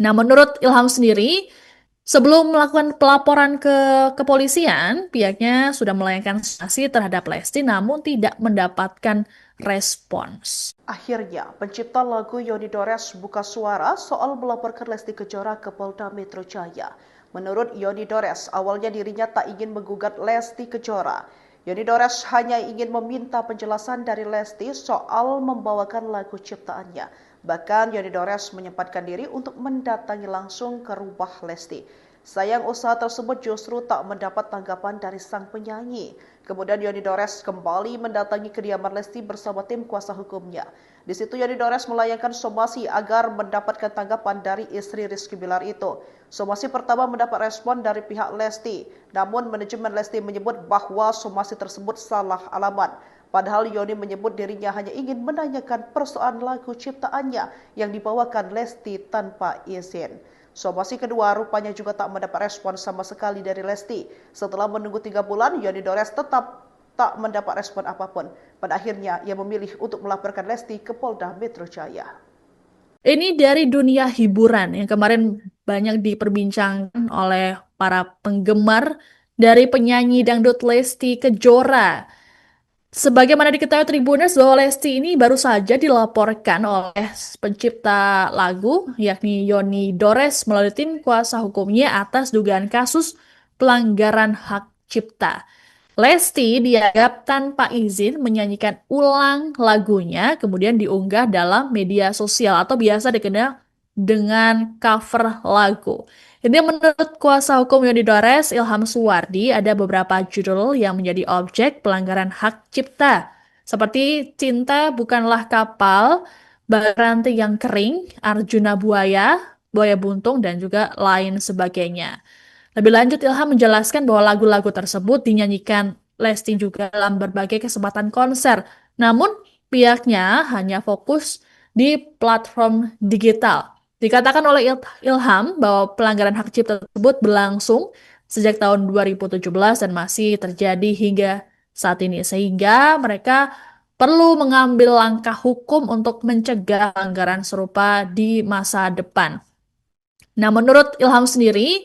Nah, menurut Ilham sendiri, sebelum melakukan pelaporan ke kepolisian, pihaknya sudah melayangkan sanksi terhadap Lesti namun tidak mendapatkan respons. Akhirnya, pencipta lagu Yoni Dores buka suara soal melaporkan Lesti Kejora ke Polda Metro Jaya. Menurut Yoni Dores, awalnya dirinya tak ingin menggugat Lesti Kejora. Yoni Dores hanya ingin meminta penjelasan dari Lesti soal membawakan lagu ciptaannya. Bahkan Yoni Dores menyempatkan diri untuk mendatangi langsung ke rumah Lesti. Sayang usaha tersebut justru tak mendapat tanggapan dari sang penyanyi. Kemudian Yoni Dores kembali mendatangi kediaman Lesti bersama tim kuasa hukumnya. Di situ Yoni Dores melayangkan somasi agar mendapatkan tanggapan dari istri Rizky Bilar itu. Somasi pertama mendapat respon dari pihak Lesti, namun manajemen Lesti menyebut bahwa somasi tersebut salah alamat. Padahal Yoni menyebut dirinya hanya ingin menanyakan persoalan lagu ciptaannya yang dibawakan Lesti tanpa izin. Somasi kedua rupanya juga tak mendapat respon sama sekali dari Lesti. Setelah menunggu 3 bulan, Yoni Dores tetap tak mendapat respon apapun. Pada akhirnya, ia memilih untuk melaporkan Lesti ke Polda Metro Jaya. Ini dari dunia hiburan yang kemarin banyak diperbincangkan oleh para penggemar dari penyanyi dangdut Lesti Kejora. Sebagaimana diketahui Tribuners bahwa Lesti ini baru saja dilaporkan oleh pencipta lagu yakni Yoni Dores melalui tim kuasa hukumnya atas dugaan kasus pelanggaran hak cipta. Lesti dianggap tanpa izin menyanyikan ulang lagunya kemudian diunggah dalam media sosial atau biasa dikenal dengan cover lagu. Ini menurut kuasa hukum Yoni Dores, Ilham Suwardi, ada beberapa judul yang menjadi objek pelanggaran hak cipta, seperti Cinta Bukanlah Kapal, Baranti yang Kering, Arjuna Buaya, Buaya Buntung, dan juga lain sebagainya. Lebih lanjut, Ilham menjelaskan bahwa lagu-lagu tersebut dinyanyikan Lesti juga dalam berbagai kesempatan konser, namun pihaknya hanya fokus di platform digital. Dikatakan oleh Ilham bahwa pelanggaran hak cipta tersebut berlangsung sejak tahun 2017 dan masih terjadi hingga saat ini. Sehingga mereka perlu mengambil langkah hukum untuk mencegah pelanggaran serupa di masa depan. Nah, menurut Ilham sendiri,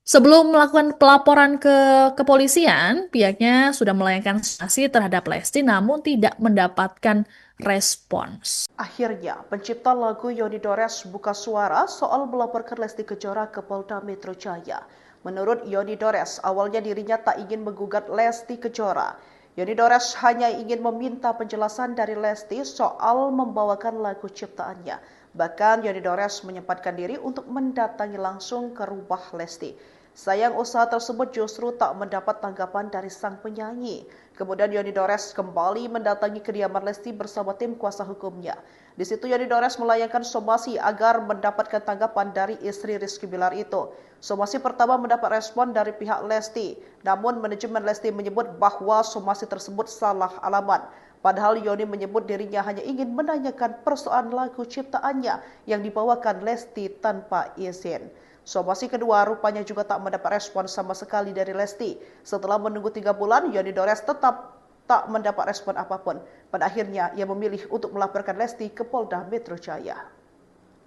sebelum melakukan pelaporan ke kepolisian, pihaknya sudah melayangkan sanksi terhadap Lesti namun tidak mendapatkan respons. Akhirnya, pencipta lagu Yoni Dores buka suara soal melaporkan Lesti Kejora ke Polda Metro Jaya. Menurut Yoni Dores, awalnya dirinya tak ingin menggugat Lesti Kejora. Yoni Dores hanya ingin meminta penjelasan dari Lesti soal membawakan lagu ciptaannya. Bahkan Yoni Dores menyempatkan diri untuk mendatangi langsung ke rumah Lesti. Sayang usaha tersebut justru tak mendapat tanggapan dari sang penyanyi. Kemudian Yoni Dores kembali mendatangi kediaman Lesti bersama tim kuasa hukumnya. Di situ Yoni Dores melayangkan somasi agar mendapatkan tanggapan dari istri Rizky Bilar itu. Somasi pertama mendapat respon dari pihak Lesti, namun manajemen Lesti menyebut bahwa somasi tersebut salah alamat. Padahal Yoni menyebut dirinya hanya ingin menanyakan persoalan lagu ciptaannya yang dibawakan Lesti tanpa izin. Somasi kedua rupanya juga tak mendapat respon sama sekali dari Lesti. Setelah menunggu 3 bulan, Yoni Dores tetap tak mendapat respon apapun. Pada akhirnya, ia memilih untuk melaporkan Lesti ke Polda Metro Jaya.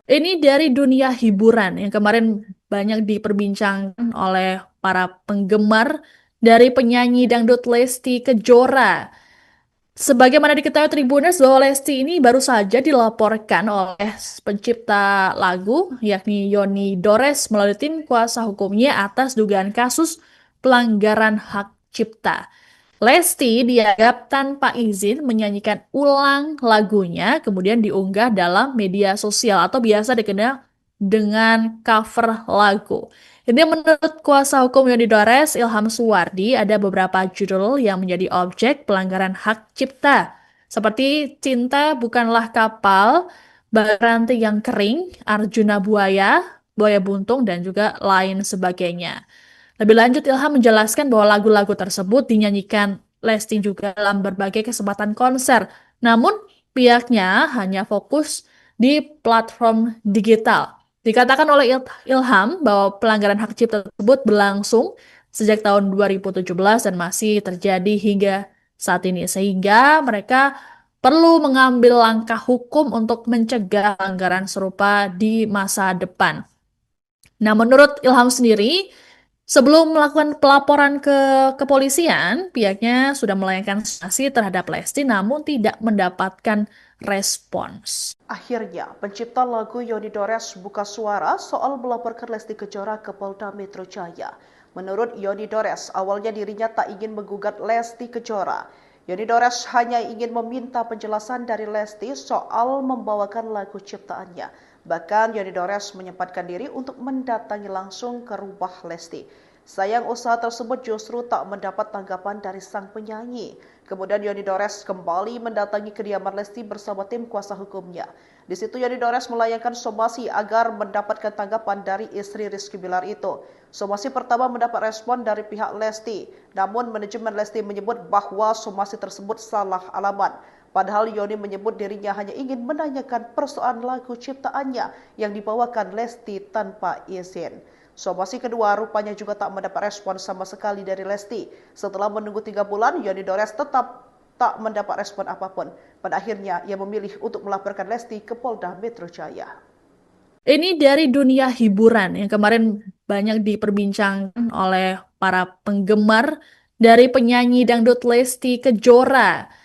Ini dari dunia hiburan yang kemarin banyak diperbincangkan oleh para penggemar dari penyanyi dangdut Lesti Kejora. Sebagaimana diketahui Tribuners bahwa Lesti ini baru saja dilaporkan oleh pencipta lagu yakni Yoni Dores melalui tim kuasa hukumnya atas dugaan kasus pelanggaran hak cipta. Lesti dianggap tanpa izin menyanyikan ulang lagunya kemudian diunggah dalam media sosial atau biasa dikenal dengan cover lagu. Ini menurut kuasa hukum Yoni Dores, Ilham Suwardi, ada beberapa judul yang menjadi objek pelanggaran hak cipta, seperti Cinta Bukanlah Kapal, Baranti yang Kering, Arjuna Buaya, Buaya Buntung, dan juga lain sebagainya. Lebih lanjut, Ilham menjelaskan bahwa lagu-lagu tersebut dinyanyikan Lesti juga dalam berbagai kesempatan konser, namun pihaknya hanya fokus di platform digital. Dikatakan oleh Ilham bahwa pelanggaran hak cipta tersebut berlangsung sejak tahun 2017 dan masih terjadi hingga saat ini. Sehingga mereka perlu mengambil langkah hukum untuk mencegah pelanggaran serupa di masa depan. Nah, menurut Ilham sendiri, sebelum melakukan pelaporan ke kepolisian, pihaknya sudah melayangkan sanksi terhadap Lesti namun tidak mendapatkan respons. Akhirnya, pencipta lagu Yoni Dores buka suara soal melaporkan Lesti Kejora ke Polda Metro Jaya. Menurut Yoni Dores, awalnya dirinya tak ingin menggugat Lesti Kejora. Yoni Dores hanya ingin meminta penjelasan dari Lesti soal membawakan lagu ciptaannya. Bahkan Yoni Dores menyempatkan diri untuk mendatangi langsung ke rumah Lesti. Sayang usaha tersebut justru tak mendapat tanggapan dari sang penyanyi. Kemudian Yoni Dores kembali mendatangi kediaman Lesti bersama tim kuasa hukumnya. Di situ Yoni Dores melayangkan somasi agar mendapatkan tanggapan dari istri Rizky Bilar itu. Somasi pertama mendapat respon dari pihak Lesti, namun manajemen Lesti menyebut bahwa somasi tersebut salah alamat. Padahal Yoni menyebut dirinya hanya ingin menanyakan persoalan lagu ciptaannya yang dibawakan Lesti tanpa izin. Somasi kedua rupanya juga tak mendapat respon sama sekali dari Lesti. Setelah menunggu 3 bulan, Yoni Dores tetap tak mendapat respon apapun. Pada akhirnya, ia memilih untuk melaporkan Lesti ke Polda Metro Jaya. Ini dari dunia hiburan yang kemarin banyak diperbincangkan oleh para penggemar dari penyanyi dangdut Lesti Kejora.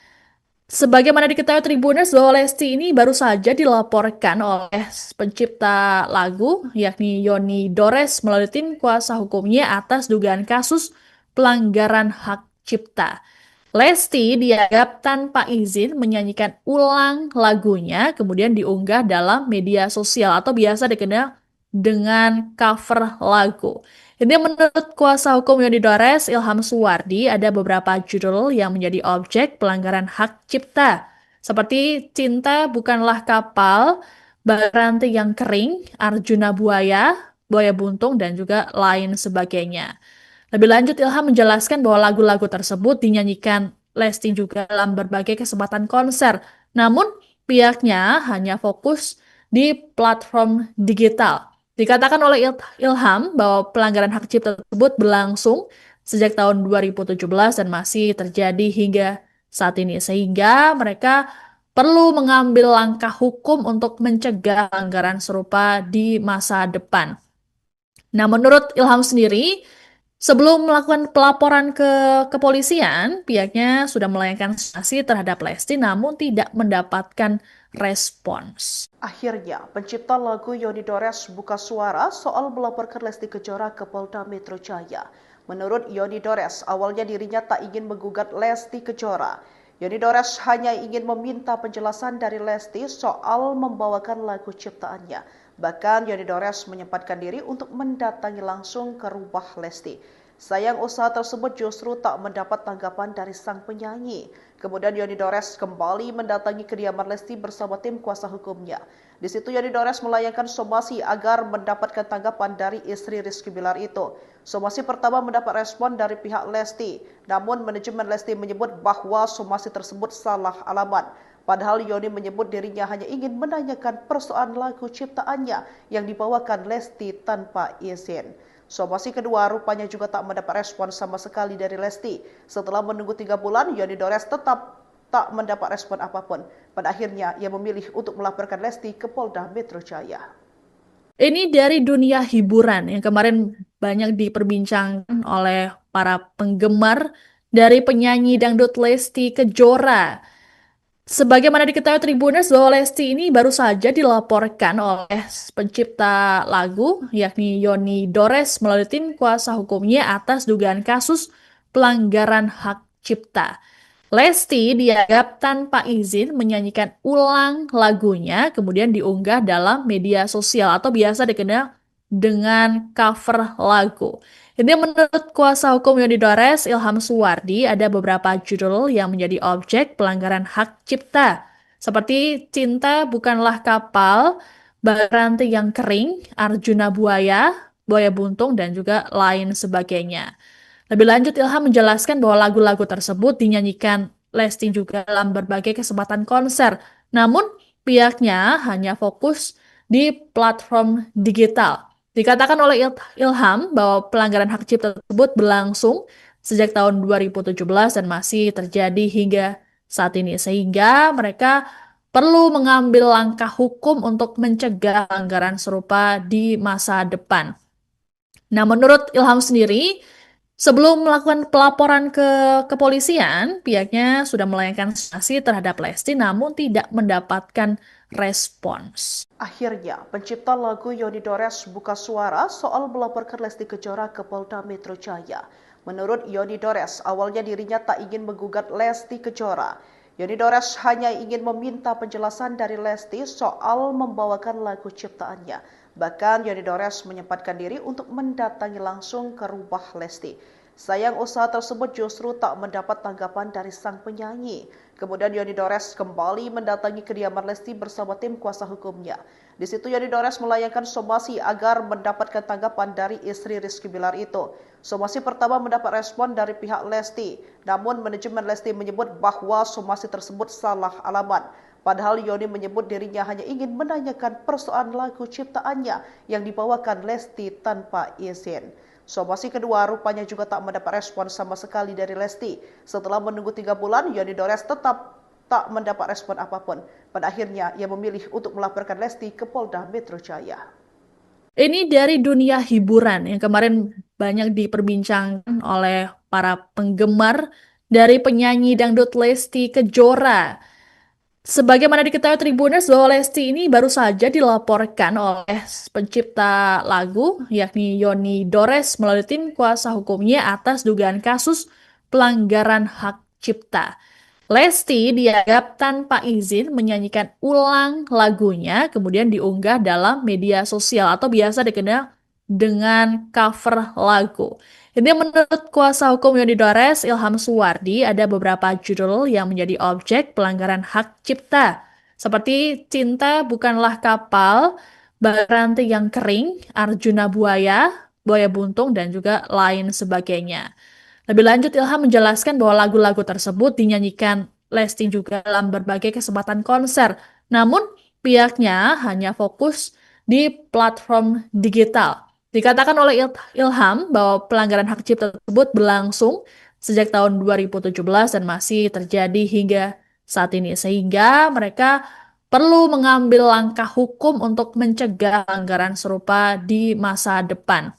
Sebagaimana diketahui Tribuners bahwa Lesti ini baru saja dilaporkan oleh pencipta lagu yakni Yoni Dores melalui tim kuasa hukumnya atas dugaan kasus pelanggaran hak cipta. Lesti dianggap tanpa izin menyanyikan ulang lagunya kemudian diunggah dalam media sosial atau biasa dikenal dengan cover lagu. Ini menurut kuasa hukum Yoni Dores, Ilham Suwardi, ada beberapa judul yang menjadi objek pelanggaran hak cipta, seperti Cinta Bukanlah Kapal, Baranti yang Kering, Arjuna Buaya, Buaya Buntung, dan juga lain sebagainya. Lebih lanjut, Ilham menjelaskan bahwa lagu-lagu tersebut dinyanyikan Lesti juga dalam berbagai kesempatan konser, namun pihaknya hanya fokus di platform digital. Dikatakan oleh Ilham bahwa pelanggaran hak cipta tersebut berlangsung sejak tahun 2017 dan masih terjadi hingga saat ini, sehingga mereka perlu mengambil langkah hukum untuk mencegah pelanggaran serupa di masa depan. Nah, menurut Ilham sendiri, sebelum melakukan pelaporan ke kepolisian, pihaknya sudah melayangkan sanksi terhadap Lesti namun tidak mendapatkan respons. Akhirnya, pencipta lagu Yoni Dores buka suara soal melaporkan Lesti Kejora ke Polda Metro Jaya. Menurut Yoni Dores, awalnya dirinya tak ingin menggugat Lesti Kejora. Yoni Dores hanya ingin meminta penjelasan dari Lesti soal membawakan lagu ciptaannya. Bahkan Yoni Dores menyempatkan diri untuk mendatangi langsung ke rumah Lesti. Sayang usaha tersebut justru tak mendapat tanggapan dari sang penyanyi. Kemudian Yoni Dores kembali mendatangi kediaman Lesti bersama tim kuasa hukumnya. Di situ Yoni Dores melayangkan somasi agar mendapatkan tanggapan dari istri Rizky Bilar itu. Somasi pertama mendapat respon dari pihak Lesti, namun manajemen Lesti menyebut bahwa somasi tersebut salah alamat. Padahal Yoni menyebut dirinya hanya ingin menanyakan persoalan lagu ciptaannya yang dibawakan Lesti tanpa izin. Somasi kedua rupanya juga tak mendapat respon sama sekali dari Lesti. Setelah menunggu 3 bulan, Yoni Dores tetap tak mendapat respon apapun. Pada akhirnya, ia memilih untuk melaporkan Lesti ke Polda Metro Jaya. Ini dari dunia hiburan yang kemarin banyak diperbincangkan oleh para penggemar dari penyanyi dangdut Lesti Kejora. Sebagaimana diketahui Tribuners bahwa Lesti ini baru saja dilaporkan oleh pencipta lagu yakni Yoni Dores melalui tim kuasa hukumnya atas dugaan kasus pelanggaran hak cipta. Lesti dianggap tanpa izin menyanyikan ulang lagunya kemudian diunggah dalam media sosial atau biasa dikenal dengan cover lagu. Ini menurut kuasa hukum Yoni Dores, Ilham Suwardi, ada beberapa judul yang menjadi objek pelanggaran hak cipta, seperti Cinta Bukanlah Kapal, Baranti yang Kering, Arjuna Buaya, Buaya Buntung, dan juga lain sebagainya. Lebih lanjut, Ilham menjelaskan bahwa lagu-lagu tersebut dinyanyikan Lesti juga dalam berbagai kesempatan konser, namun pihaknya hanya fokus di platform digital. Dikatakan oleh Ilham bahwa pelanggaran hak cipta tersebut berlangsung sejak tahun 2017 dan masih terjadi hingga saat ini, sehingga mereka perlu mengambil langkah hukum untuk mencegah pelanggaran serupa di masa depan. Nah, menurut Ilham sendiri, sebelum melakukan pelaporan ke kepolisian, pihaknya sudah melayangkan sanksi terhadap Lesti namun tidak mendapatkan respons. Akhirnya, pencipta lagu Yoni Dores buka suara soal melaporkan Lesti Kejora ke Polda Metro Jaya. Menurut Yoni Dores, awalnya dirinya tak ingin menggugat Lesti Kejora. Yoni Dores hanya ingin meminta penjelasan dari Lesti soal membawakan lagu ciptaannya. Bahkan Yoni Dores menyempatkan diri untuk mendatangi langsung ke rumah Lesti. Sayang usaha tersebut justru tak mendapat tanggapan dari sang penyanyi. Kemudian Yoni Dores kembali mendatangi kediaman Lesti bersama tim kuasa hukumnya. Di situ Yoni Dores melayangkan somasi agar mendapatkan tanggapan dari istri Rizky Bilar itu. Somasi pertama mendapat respon dari pihak Lesti, namun manajemen Lesti menyebut bahwa somasi tersebut salah alamat. Padahal Yoni menyebut dirinya hanya ingin menanyakan persoalan lagu ciptaannya yang dibawakan Lesti tanpa izin. Somasi kedua rupanya juga tak mendapat respon sama sekali dari Lesti. Setelah menunggu 3 bulan, Yoni Dores tetap tak mendapat respon apapun. Pada akhirnya, ia memilih untuk melaporkan Lesti ke Polda Metro Jaya. Ini dari dunia hiburan yang kemarin banyak diperbincangkan oleh para penggemar dari penyanyi dangdut Lesti Kejora. Sebagaimana diketahui Tribuners bahwa Lesti ini baru saja dilaporkan oleh pencipta lagu yakni Yoni Dores melalui tim kuasa hukumnya atas dugaan kasus pelanggaran hak cipta. Lesti dianggap tanpa izin menyanyikan ulang lagunya, kemudian diunggah dalam media sosial atau biasa dikenal dengan cover lagu. Ini menurut kuasa hukum Yoni Dores, Ilham Suwardi, ada beberapa judul yang menjadi objek pelanggaran hak cipta, seperti Cinta Bukanlah Kapal, Baranti yang Kering, Arjuna Buaya, Buaya Buntung, dan juga lain sebagainya. Lebih lanjut, Ilham menjelaskan bahwa lagu-lagu tersebut dinyanyikan Lesti juga dalam berbagai kesempatan konser. Namun, pihaknya hanya fokus di platform digital. Dikatakan oleh Ilham bahwa pelanggaran hak cipta tersebut berlangsung sejak tahun 2017 dan masih terjadi hingga saat ini. Sehingga mereka perlu mengambil langkah hukum untuk mencegah pelanggaran serupa di masa depan.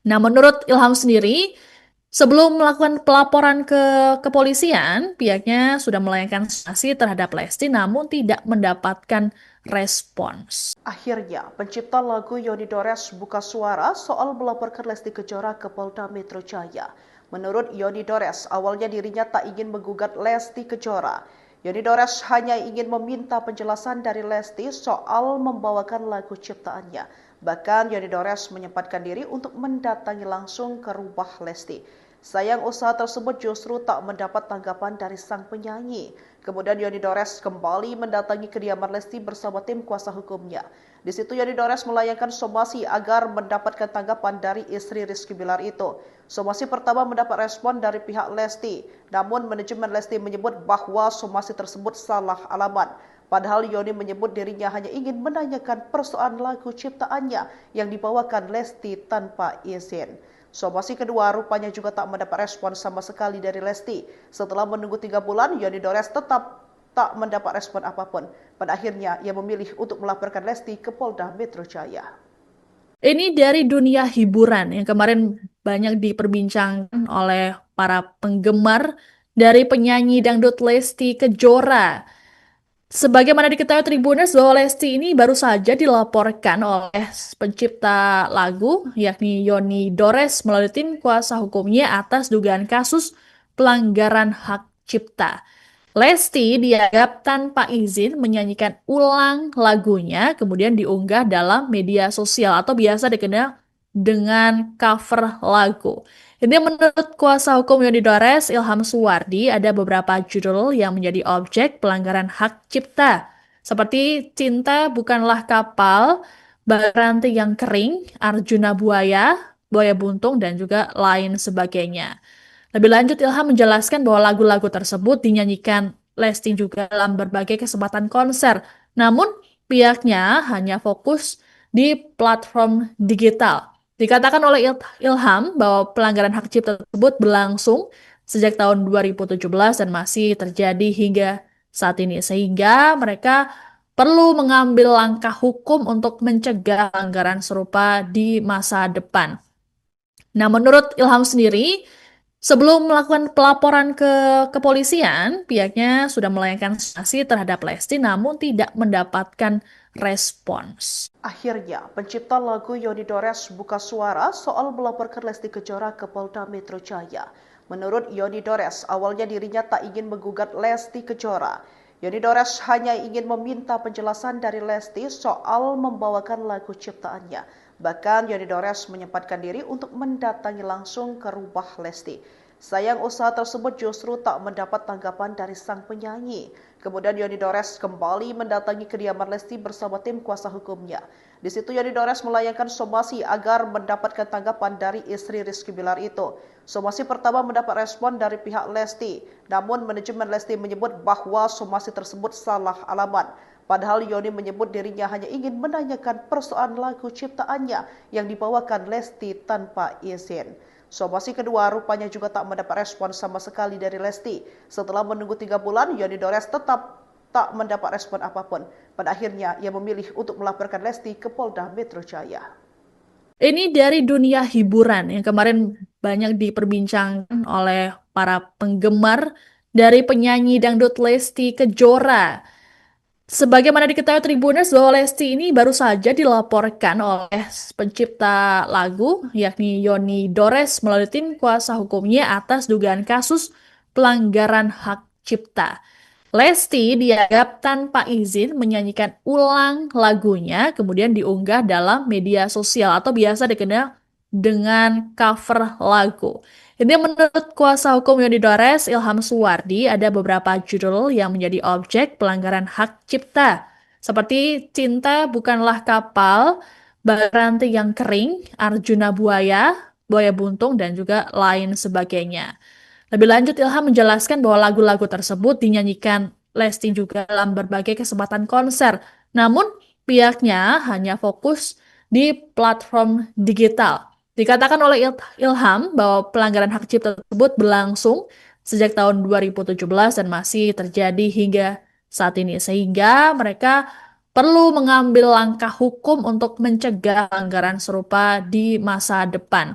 Nah, menurut Ilham sendiri, sebelum melakukan pelaporan ke kepolisian, pihaknya sudah melayangkan sanksi terhadap Lesti namun tidak mendapatkan respons. Akhirnya, pencipta lagu Yoni Dores buka suara soal melaporkan Lesti Kejora ke Polda Metro Jaya. Menurut Yoni Dores, awalnya dirinya tak ingin menggugat Lesti Kejora. Yoni Dores hanya ingin meminta penjelasan dari Lesti soal membawakan lagu ciptaannya. Bahkan Yoni Dores menyempatkan diri untuk mendatangi langsung ke rumah Lesti. Sayang usaha tersebut justru tak mendapat tanggapan dari sang penyanyi. Kemudian Yoni Dores kembali mendatangi kediaman Lesti bersama tim kuasa hukumnya. Di situ Yoni Dores melayangkan somasi agar mendapatkan tanggapan dari istri Rizky Bilar itu. Somasi pertama mendapat respon dari pihak Lesti, namun manajemen Lesti menyebut bahwa somasi tersebut salah alamat. Padahal Yoni menyebut dirinya hanya ingin menanyakan persoalan lagu ciptaannya yang dibawakan Lesti tanpa izin. Somasi kedua rupanya juga tak mendapat respon sama sekali dari Lesti. Setelah menunggu 3 bulan, Yoni Dores tetap tak mendapat respon apapun. Pada akhirnya, ia memilih untuk melaporkan Lesti ke Polda Metro Jaya. Ini dari dunia hiburan yang kemarin banyak diperbincangkan oleh para penggemar dari penyanyi dangdut Lesti Kejora. Sebagaimana diketahui Tribuners bahwa Lesti ini baru saja dilaporkan oleh pencipta lagu yakni Yoni Dores melalui tim kuasa hukumnya atas dugaan kasus pelanggaran hak cipta. Lesti dianggap tanpa izin menyanyikan ulang lagunya, kemudian diunggah dalam media sosial atau biasa dikenal dengan cover lagu. Ini menurut kuasa hukum Yoni Dores, Ilham Suwardi, ada beberapa judul yang menjadi objek pelanggaran hak cipta, seperti Cinta Bukanlah Kapal, Baranti yang Kering, Arjuna Buaya, Buaya Buntung, dan juga lain sebagainya. Lebih lanjut, Ilham menjelaskan bahwa lagu-lagu tersebut dinyanyikan Lesti juga dalam berbagai kesempatan konser. Namun, pihaknya hanya fokus di platform digital. Dikatakan oleh Ilham bahwa pelanggaran hak cipta tersebut berlangsung sejak tahun 2017 dan masih terjadi hingga saat ini. Sehingga mereka perlu mengambil langkah hukum untuk mencegah pelanggaran serupa di masa depan. Nah, menurut Ilham sendiri, sebelum melakukan pelaporan ke kepolisian, pihaknya sudah melayangkan sanksi terhadap Lesti namun tidak mendapatkan respons. Akhirnya, pencipta lagu Yoni Dores buka suara soal melaporkan Lesti Kejora ke Polda Metro Jaya. Menurut Yoni Dores, awalnya dirinya tak ingin menggugat Lesti Kejora. Yoni Dores hanya ingin meminta penjelasan dari Lesti soal membawakan lagu ciptaannya. Bahkan Yoni Dores menyempatkan diri untuk mendatangi langsung ke rumah Lesti. Sayang usaha tersebut justru tak mendapat tanggapan dari sang penyanyi. Kemudian Yoni Dores kembali mendatangi kediaman Lesti bersama tim kuasa hukumnya. Di situ Yoni Dores melayangkan somasi agar mendapatkan tanggapan dari istri Rizky Bilar itu. Somasi pertama mendapat respon dari pihak Lesti, namun manajemen Lesti menyebut bahwa somasi tersebut salah alamat. Padahal Yoni menyebut dirinya hanya ingin menanyakan persoalan lagu ciptaannya yang dibawakan Lesti tanpa izin. Somasi kedua rupanya juga tak mendapat respon sama sekali dari Lesti. Setelah menunggu 3 bulan, Yoni Dores tetap tak mendapat respon apapun. Pada akhirnya, ia memilih untuk melaporkan Lesti ke Polda Metro Jaya. Ini dari dunia hiburan yang kemarin banyak diperbincangkan oleh para penggemar dari penyanyi dangdut Lesti Kejora. Sebagaimana diketahui Tribuners bahwa Lesti ini baru saja dilaporkan oleh pencipta lagu yakni Yoni Dores melalui tim kuasa hukumnya atas dugaan kasus pelanggaran hak cipta. Lesti dianggap tanpa izin menyanyikan ulang lagunya kemudian diunggah dalam media sosial atau biasa dikenal dengan cover lagu. Ini menurut kuasa hukum Yoni Dores, Ilham Suwardi, ada beberapa judul yang menjadi objek pelanggaran hak cipta, seperti Cinta Bukanlah Kapal, Baranti yang Kering, Arjuna Buaya, Buaya Buntung, dan juga lain sebagainya. Lebih lanjut, Ilham menjelaskan bahwa lagu-lagu tersebut dinyanyikan Lesti juga dalam berbagai kesempatan konser, namun pihaknya hanya fokus di platform digital. Dikatakan oleh Ilham bahwa pelanggaran hak cipta tersebut berlangsung sejak tahun 2017 dan masih terjadi hingga saat ini. Sehingga mereka perlu mengambil langkah hukum untuk mencegah pelanggaran serupa di masa depan.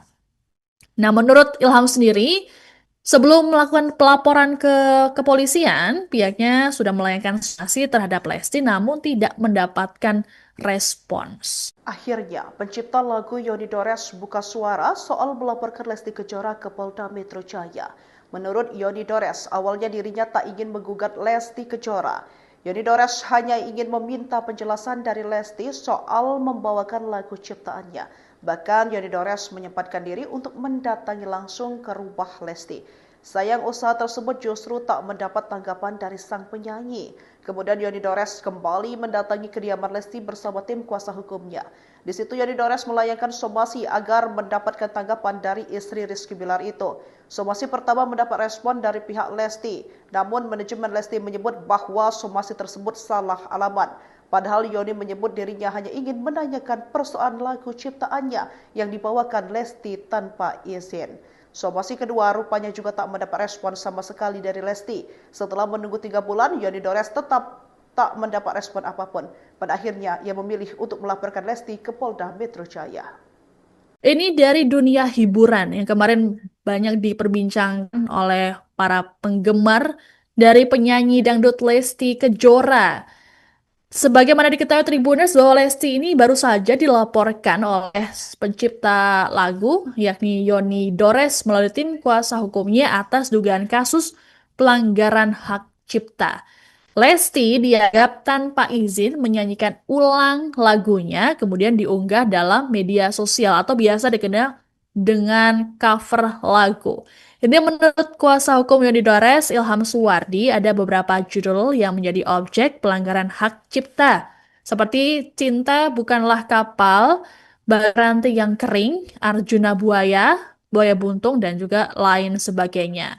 Nah, menurut Ilham sendiri, sebelum melakukan pelaporan ke kepolisian, pihaknya sudah melayangkan sanksi terhadap Lesti namun tidak mendapatkan respons. Akhirnya, pencipta lagu Yoni Dores buka suara soal melaporkan Lesti Kejora ke Polda Metro Jaya. Menurut Yoni Dores, awalnya dirinya tak ingin menggugat Lesti Kejora. Yoni Dores hanya ingin meminta penjelasan dari Lesti soal membawakan lagu ciptaannya. Bahkan Yoni Dores menyempatkan diri untuk mendatangi langsung ke rumah Lesti. Sayang usaha tersebut justru tak mendapat tanggapan dari sang penyanyi. Kemudian Yoni Dores kembali mendatangi kediaman Lesti bersama tim kuasa hukumnya. Di situ Yoni Dores melayangkan somasi agar mendapatkan tanggapan dari istri Rizky Bilar itu. Somasi pertama mendapat respon dari pihak Lesti, namun manajemen Lesti menyebut bahwa somasi tersebut salah alamat. Padahal Yoni menyebut dirinya hanya ingin menanyakan persoalan lagu ciptaannya yang dibawakan Lesti tanpa izin. Somasi kedua rupanya juga tak mendapat respon sama sekali dari Lesti. Setelah menunggu 3 bulan, Yoni Dores tetap tak mendapat respon apapun. Pada akhirnya, ia memilih untuk melaporkan Lesti ke Polda Metro Jaya. Ini dari dunia hiburan yang kemarin banyak diperbincangkan oleh para penggemar dari penyanyi dangdut Lesti Kejora. Sebagaimana diketahui Tribuners bahwa Lesti ini baru saja dilaporkan oleh pencipta lagu yakni Yoni Dores melalui tim kuasa hukumnya atas dugaan kasus pelanggaran hak cipta. Lesti dianggap tanpa izin menyanyikan ulang lagunya kemudian diunggah dalam media sosial atau biasa dikenal dengan cover lagu. Ini menurut kuasa hukum Yoni Dores, Ilham Suwardi, ada beberapa judul yang menjadi objek pelanggaran hak cipta, seperti Cinta Bukanlah Kapal, Baranti yang Kering, Arjuna Buaya, Buaya Buntung, dan juga lain sebagainya.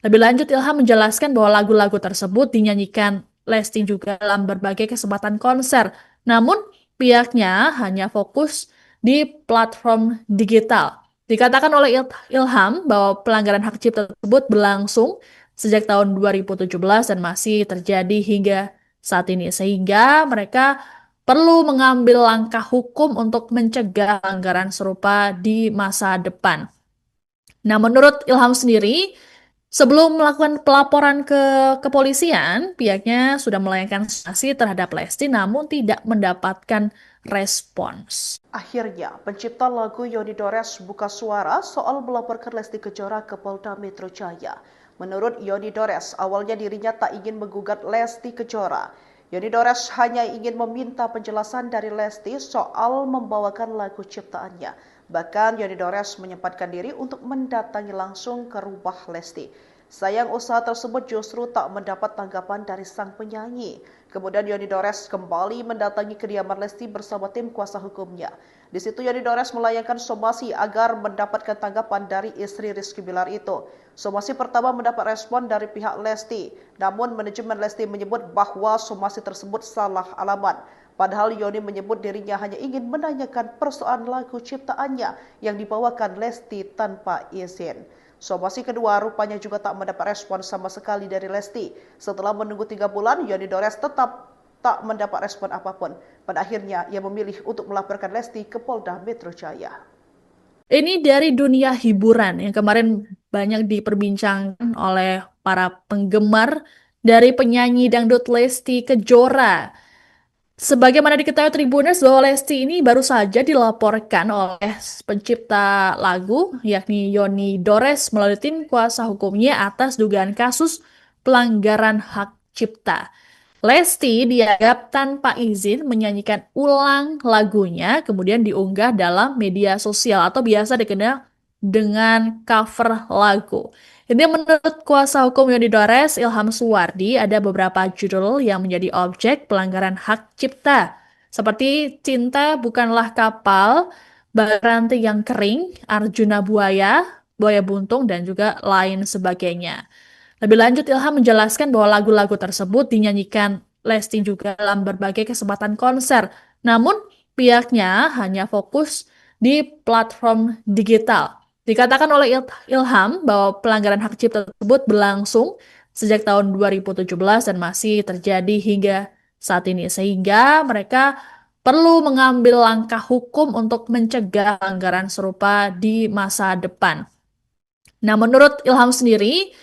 Lebih lanjut, Ilham menjelaskan bahwa lagu-lagu tersebut dinyanyikan Lesti juga dalam berbagai kesempatan konser, namun pihaknya hanya fokus di platform digital. Dikatakan oleh Ilham bahwa pelanggaran hak cipta tersebut berlangsung sejak tahun 2017 dan masih terjadi hingga saat ini. Sehingga mereka perlu mengambil langkah hukum untuk mencegah pelanggaran serupa di masa depan. Nah, menurut Ilham sendiri, Sebelum melakukan pelaporan ke kepolisian, pihaknya sudah melayangkan sanksi terhadap Lesti namun tidak mendapatkan respons. Akhirnya, pencipta lagu Yoni Dores buka suara soal melaporkan Lesti Kejora ke Polda Metro Jaya. Menurut Yoni Dores, awalnya dirinya tak ingin menggugat Lesti Kejora. Yoni Dores hanya ingin meminta penjelasan dari Lesti soal membawakan lagu ciptaannya. Bahkan Yoni Dores menyempatkan diri untuk mendatangi langsung ke rumah Lesti. Sayang usaha tersebut justru tak mendapat tanggapan dari sang penyanyi. Kemudian Yoni Dores kembali mendatangi kediaman Lesti bersama tim kuasa hukumnya. Di situ Yoni Dores melayangkan somasi agar mendapatkan tanggapan dari istri Rizky Bilar itu. Somasi pertama mendapat respon dari pihak Lesti, namun manajemen Lesti menyebut bahwa somasi tersebut salah alamat. Padahal Yoni menyebut dirinya hanya ingin menanyakan persoalan lagu ciptaannya yang dibawakan Lesti tanpa izin. Somasi kedua rupanya juga tak mendapat respon sama sekali dari Lesti. Setelah menunggu 3 bulan, Yoni Dores tetap tak mendapat respon apapun. Pada akhirnya, ia memilih untuk melaporkan Lesti ke Polda Metro Jaya. Ini dari dunia hiburan yang kemarin banyak diperbincangkan oleh para penggemar dari penyanyi dangdut Lesti Kejora. Sebagaimana diketahui Tribuners bahwa Lesti ini baru saja dilaporkan oleh pencipta lagu yakni Yoni Dores melalui tim kuasa hukumnya atas dugaan kasus pelanggaran hak cipta. Lesti dianggap tanpa izin menyanyikan ulang lagunya kemudian diunggah dalam media sosial atau biasa dikenal dengan cover lagu. Ini menurut kuasa hukum Yoni Dores, Ilham Suwardi, ada beberapa judul yang menjadi objek pelanggaran hak cipta, seperti Cinta Bukanlah Kapal, Baranti yang Kering, Arjuna Buaya, Buaya Buntung, dan juga lain sebagainya. Lebih lanjut, Ilham menjelaskan bahwa lagu-lagu tersebut dinyanyikan Lesti juga dalam berbagai kesempatan konser. Namun, pihaknya hanya fokus di platform digital. Dikatakan oleh Ilham bahwa pelanggaran hak cipta tersebut berlangsung sejak tahun 2017 dan masih terjadi hingga saat ini. Sehingga mereka perlu mengambil langkah hukum untuk mencegah pelanggaran serupa di masa depan. Nah, menurut Ilham sendiri,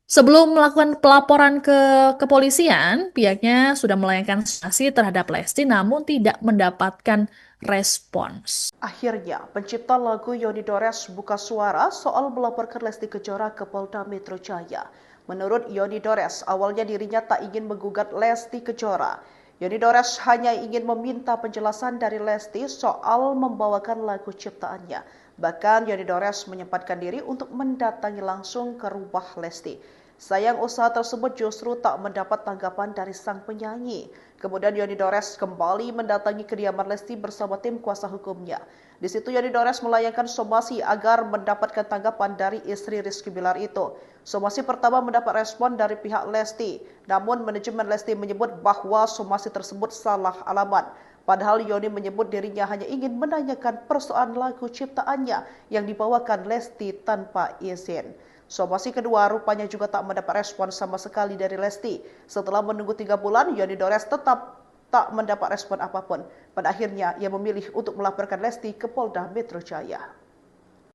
sebelum melakukan pelaporan ke kepolisian, pihaknya sudah melayangkan sanksi terhadap Lesti namun tidak mendapatkan respons. Akhirnya, pencipta lagu Yoni Dores buka suara soal melaporkan Lesti Kejora ke Polda Metro Jaya. Menurut Yoni Dores, awalnya dirinya tak ingin menggugat Lesti Kejora. Yoni Dores hanya ingin meminta penjelasan dari Lesti soal membawakan lagu ciptaannya. Bahkan Yoni Dores menyempatkan diri untuk mendatangi langsung ke rumah Lesti. Sayang usaha tersebut justru tak mendapat tanggapan dari sang penyanyi. Kemudian Yoni Dores kembali mendatangi kediaman Lesti bersama tim kuasa hukumnya. Di situ Yoni Dores melayangkan somasi agar mendapatkan tanggapan dari istri Rizky Bilar itu. Somasi pertama mendapat respon dari pihak Lesti, namun manajemen Lesti menyebut bahwa somasi tersebut salah alamat. Padahal Yoni menyebut dirinya hanya ingin menanyakan persoalan lagu ciptaannya yang dibawakan Lesti tanpa izin. Somasi kedua rupanya juga tak mendapat respon sama sekali dari Lesti. Setelah menunggu 3 bulan, Yoni Dores tetap tak mendapat respon apapun. Pada akhirnya, ia memilih untuk melaporkan Lesti ke Polda Metro Jaya.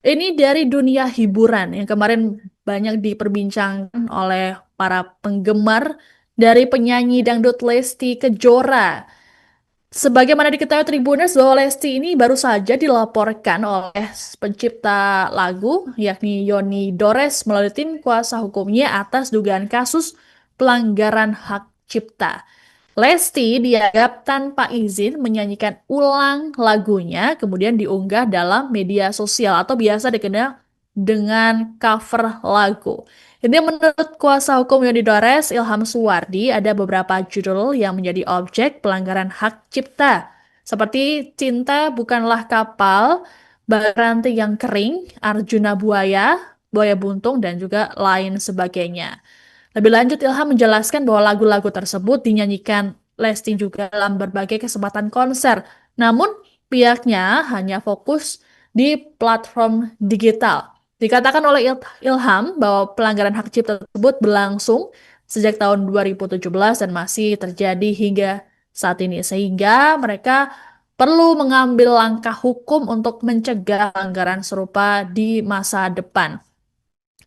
Ini dari dunia hiburan yang kemarin banyak diperbincangkan oleh para penggemar dari penyanyi dangdut Lesti Kejora. Sebagaimana diketahui Tribuners bahwa Lesti ini baru saja dilaporkan oleh pencipta lagu yakni Yoni Dores melalui tim kuasa hukumnya atas dugaan kasus pelanggaran hak cipta. Lesti dianggap tanpa izin menyanyikan ulang lagunya kemudian diunggah dalam media sosial atau biasa dikenal dengan cover lagu. Ini menurut kuasa hukum Yoni Dores, Ilham Suwardi, ada beberapa judul yang menjadi objek pelanggaran hak cipta, seperti Cinta Bukanlah Kapal, Baranti yang Kering, Arjuna Buaya, Buaya Buntung, dan juga lain sebagainya. Lebih lanjut, Ilham menjelaskan bahwa lagu-lagu tersebut dinyanyikan Lesti juga dalam berbagai kesempatan konser. Namun, pihaknya hanya fokus di platform digital. Dikatakan oleh Ilham bahwa pelanggaran hak cipta tersebut berlangsung sejak tahun 2017 dan masih terjadi hingga saat ini. Sehingga mereka perlu mengambil langkah hukum untuk mencegah pelanggaran serupa di masa depan.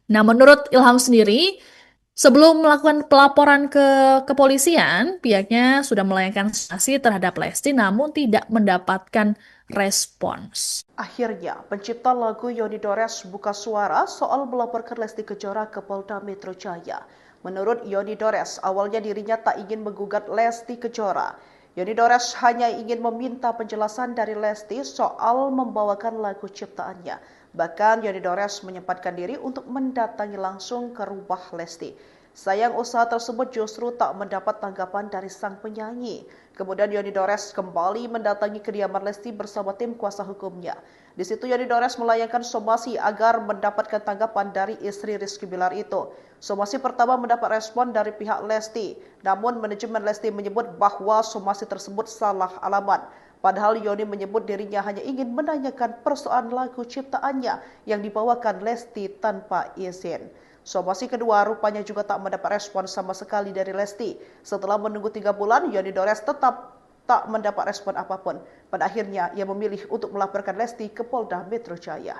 Nah, menurut Ilham sendiri, sebelum melakukan pelaporan ke kepolisian, pihaknya sudah melayangkan sanksi terhadap Lesti namun tidak mendapatkan respons. Akhirnya, pencipta lagu Yoni Dores buka suara soal melaporkan Lesti Kejora ke Polda Metro Jaya. Menurut Yoni Dores, awalnya dirinya tak ingin menggugat Lesti Kejora. Yoni Dores hanya ingin meminta penjelasan dari Lesti soal membawakan lagu ciptaannya. Bahkan Yoni Dores menyempatkan diri untuk mendatangi langsung ke rumah Lesti. Sayang usaha tersebut justru tak mendapat tanggapan dari sang penyanyi. Kemudian Yoni Dores kembali mendatangi kediaman Lesti bersama tim kuasa hukumnya. Di situ Yoni Dores melayangkan somasi agar mendapatkan tanggapan dari istri Rizky Bilar itu. Somasi pertama mendapat respon dari pihak Lesti, namun manajemen Lesti menyebut bahwa somasi tersebut salah alamat. Padahal Yoni menyebut dirinya hanya ingin menanyakan persoalan lagu ciptaannya yang dibawakan Lesti tanpa izin. Somasi kedua rupanya juga tak mendapat respon sama sekali dari Lesti. Setelah menunggu 3 bulan, Yoni Dores tetap tak mendapat respon apapun. Pada akhirnya, ia memilih untuk melaporkan Lesti ke Polda Metro Jaya.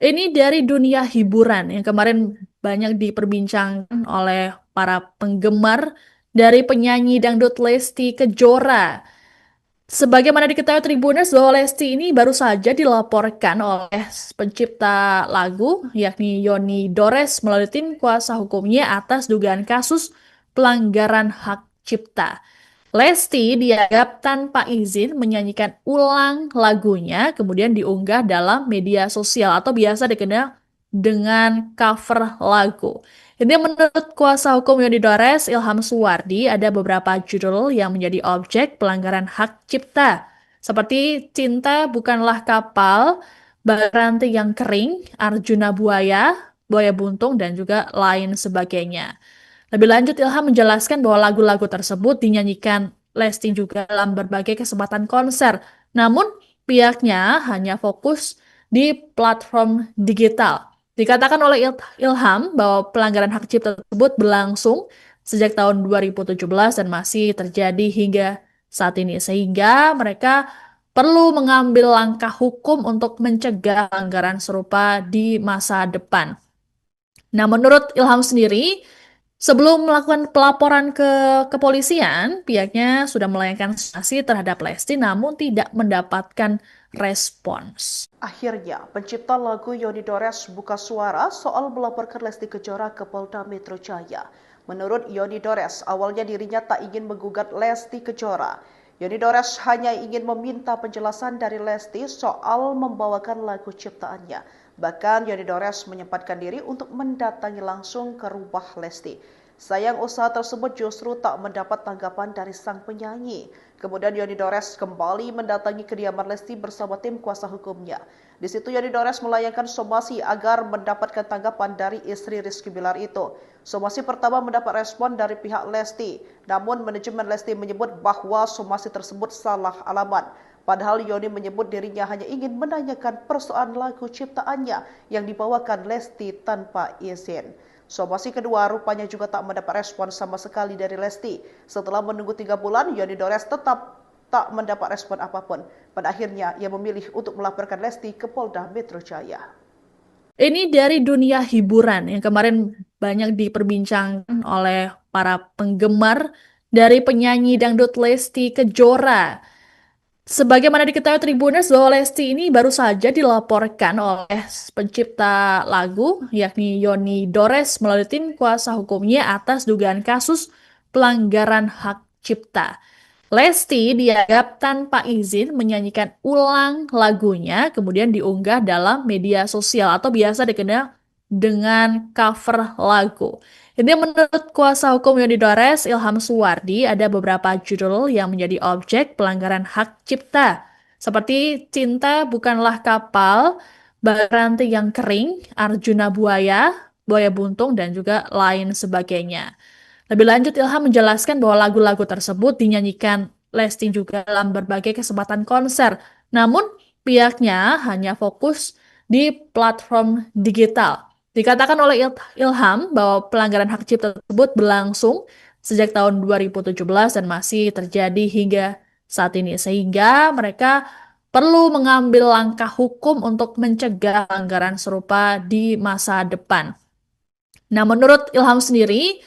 Ini dari dunia hiburan yang kemarin banyak diperbincangkan oleh para penggemar dari penyanyi dangdut Lesti Kejora. Sebagaimana diketahui Tribuners bahwa Lesti ini baru saja dilaporkan oleh pencipta lagu yakni Yoni Dores melalui tim kuasa hukumnya atas dugaan kasus pelanggaran hak cipta. Lesti dianggap tanpa izin menyanyikan ulang lagunya, kemudian diunggah dalam media sosial atau biasa dikenal dengan cover lagu. Ini menurut kuasa hukum Yoni Dores, Ilham Suwardi, ada beberapa judul yang menjadi objek pelanggaran hak cipta, seperti Cinta Bukanlah Kapal, Baranti yang Kering, Arjuna Buaya, Buaya Buntung, dan juga lain sebagainya. Lebih lanjut, Ilham menjelaskan bahwa lagu-lagu tersebut dinyanyikan Lesti juga dalam berbagai kesempatan konser. Namun, pihaknya hanya fokus di platform digital. Dikatakan oleh Ilham bahwa pelanggaran hak cipta tersebut berlangsung sejak tahun 2017 dan masih terjadi hingga saat ini. Sehingga mereka perlu mengambil langkah hukum untuk mencegah pelanggaran serupa di masa depan. Nah, menurut Ilham sendiri, sebelum melakukan pelaporan ke kepolisian, pihaknya sudah melayangkan sanksi terhadap Lesti namun tidak mendapatkan respons. Akhirnya, pencipta lagu Yoni Dores buka suara soal melaporkan Lesti Kejora ke Polda Metro Jaya. Menurut Yoni Dores, awalnya dirinya tak ingin menggugat Lesti Kejora. Yoni Dores hanya ingin meminta penjelasan dari Lesti soal membawakan lagu ciptaannya. Bahkan Yoni Dores menyempatkan diri untuk mendatangi langsung ke rumah Lesti. Sayang usaha tersebut justru tak mendapat tanggapan dari sang penyanyi. Kemudian Yoni Dores kembali mendatangi kediaman Lesti bersama tim kuasa hukumnya. Di situ Yoni Dores melayangkan somasi agar mendapatkan tanggapan dari istri Rizky Bilar itu. Somasi pertama mendapat respon dari pihak Lesti, namun manajemen Lesti menyebut bahwa somasi tersebut salah alamat. Padahal Yoni menyebut dirinya hanya ingin menanyakan persoalan lagu ciptaannya yang dibawakan Lesti tanpa izin. Somasi kedua rupanya juga tak mendapat respon sama sekali dari Lesti. Setelah menunggu 3 bulan, Yoni Dores tetap tak mendapat respon apapun. Pada akhirnya, ia memilih untuk melaporkan Lesti ke Polda Metro Jaya. Ini dari dunia hiburan yang kemarin banyak diperbincangkan oleh para penggemar dari penyanyi dangdut Lesti Kejora. Sebagaimana diketahui Tribuners bahwa Lesti ini baru saja dilaporkan oleh pencipta lagu yakni Yoni Dores melalui tim kuasa hukumnya atas dugaan kasus pelanggaran hak cipta. Lesti dianggap tanpa izin menyanyikan ulang lagunya kemudian diunggah dalam media sosial atau biasa dikenal dengan cover lagu. Ini menurut kuasa hukum Yoni Dores, Ilham Suwardi, ada beberapa judul yang menjadi objek pelanggaran hak cipta, seperti Cinta Bukanlah Kapal, Baranti yang Kering, Arjuna Buaya, Buaya Buntung, dan juga lain sebagainya. Lebih lanjut, Ilham menjelaskan bahwa lagu-lagu tersebut dinyanyikan Lesti juga dalam berbagai kesempatan konser. Namun, pihaknya hanya fokus di platform digital. Dikatakan oleh Ilham bahwa pelanggaran hak cipta tersebut berlangsung sejak tahun 2017 dan masih terjadi hingga saat ini. Sehingga mereka perlu mengambil langkah hukum untuk mencegah pelanggaran serupa di masa depan. Nah, menurut Ilham sendiri,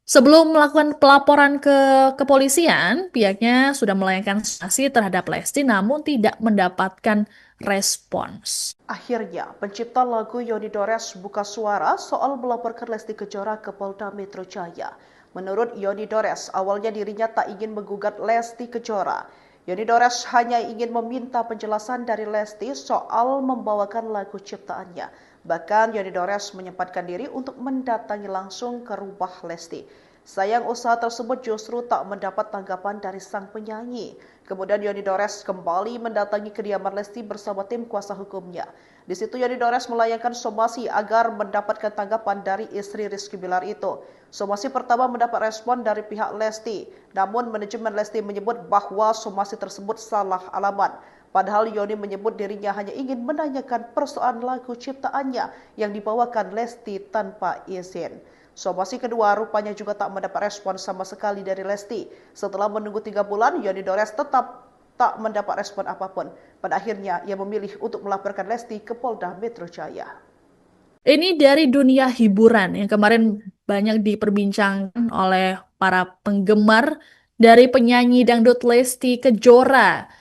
sebelum melakukan pelaporan ke kepolisian, pihaknya sudah melayangkan sanksi terhadap Lesti namun tidak mendapatkan respons. Akhirnya, pencipta lagu Yoni Dores buka suara soal melaporkan Lesti Kejora ke Polda Metro Jaya. Menurut Yoni Dores, awalnya dirinya tak ingin menggugat Lesti Kejora. Yoni Dores hanya ingin meminta penjelasan dari Lesti soal membawakan lagu ciptaannya. Bahkan Yoni Dores menyempatkan diri untuk mendatangi langsung ke rumah Lesti. Sayang usaha tersebut justru tak mendapat tanggapan dari sang penyanyi. Kemudian Yoni Dores kembali mendatangi kediaman Lesti bersama tim kuasa hukumnya. Di situ Yoni Dores melayangkan somasi agar mendapatkan tanggapan dari istri Rizky Bilar itu. Somasi pertama mendapat respon dari pihak Lesti, namun manajemen Lesti menyebut bahwa somasi tersebut salah alamat. Padahal Yoni menyebut dirinya hanya ingin menanyakan persoalan lagu ciptaannya yang dibawakan Lesti tanpa izin. Somasi kedua rupanya juga tak mendapat respon sama sekali dari Lesti. Setelah menunggu 3 bulan, Yoni Dores tetap tak mendapat respon apapun. Pada akhirnya, ia memilih untuk melaporkan Lesti ke Polda Metro Jaya. Ini dari dunia hiburan yang kemarin banyak diperbincangkan oleh para penggemar dari penyanyi dangdut Lesti Kejora.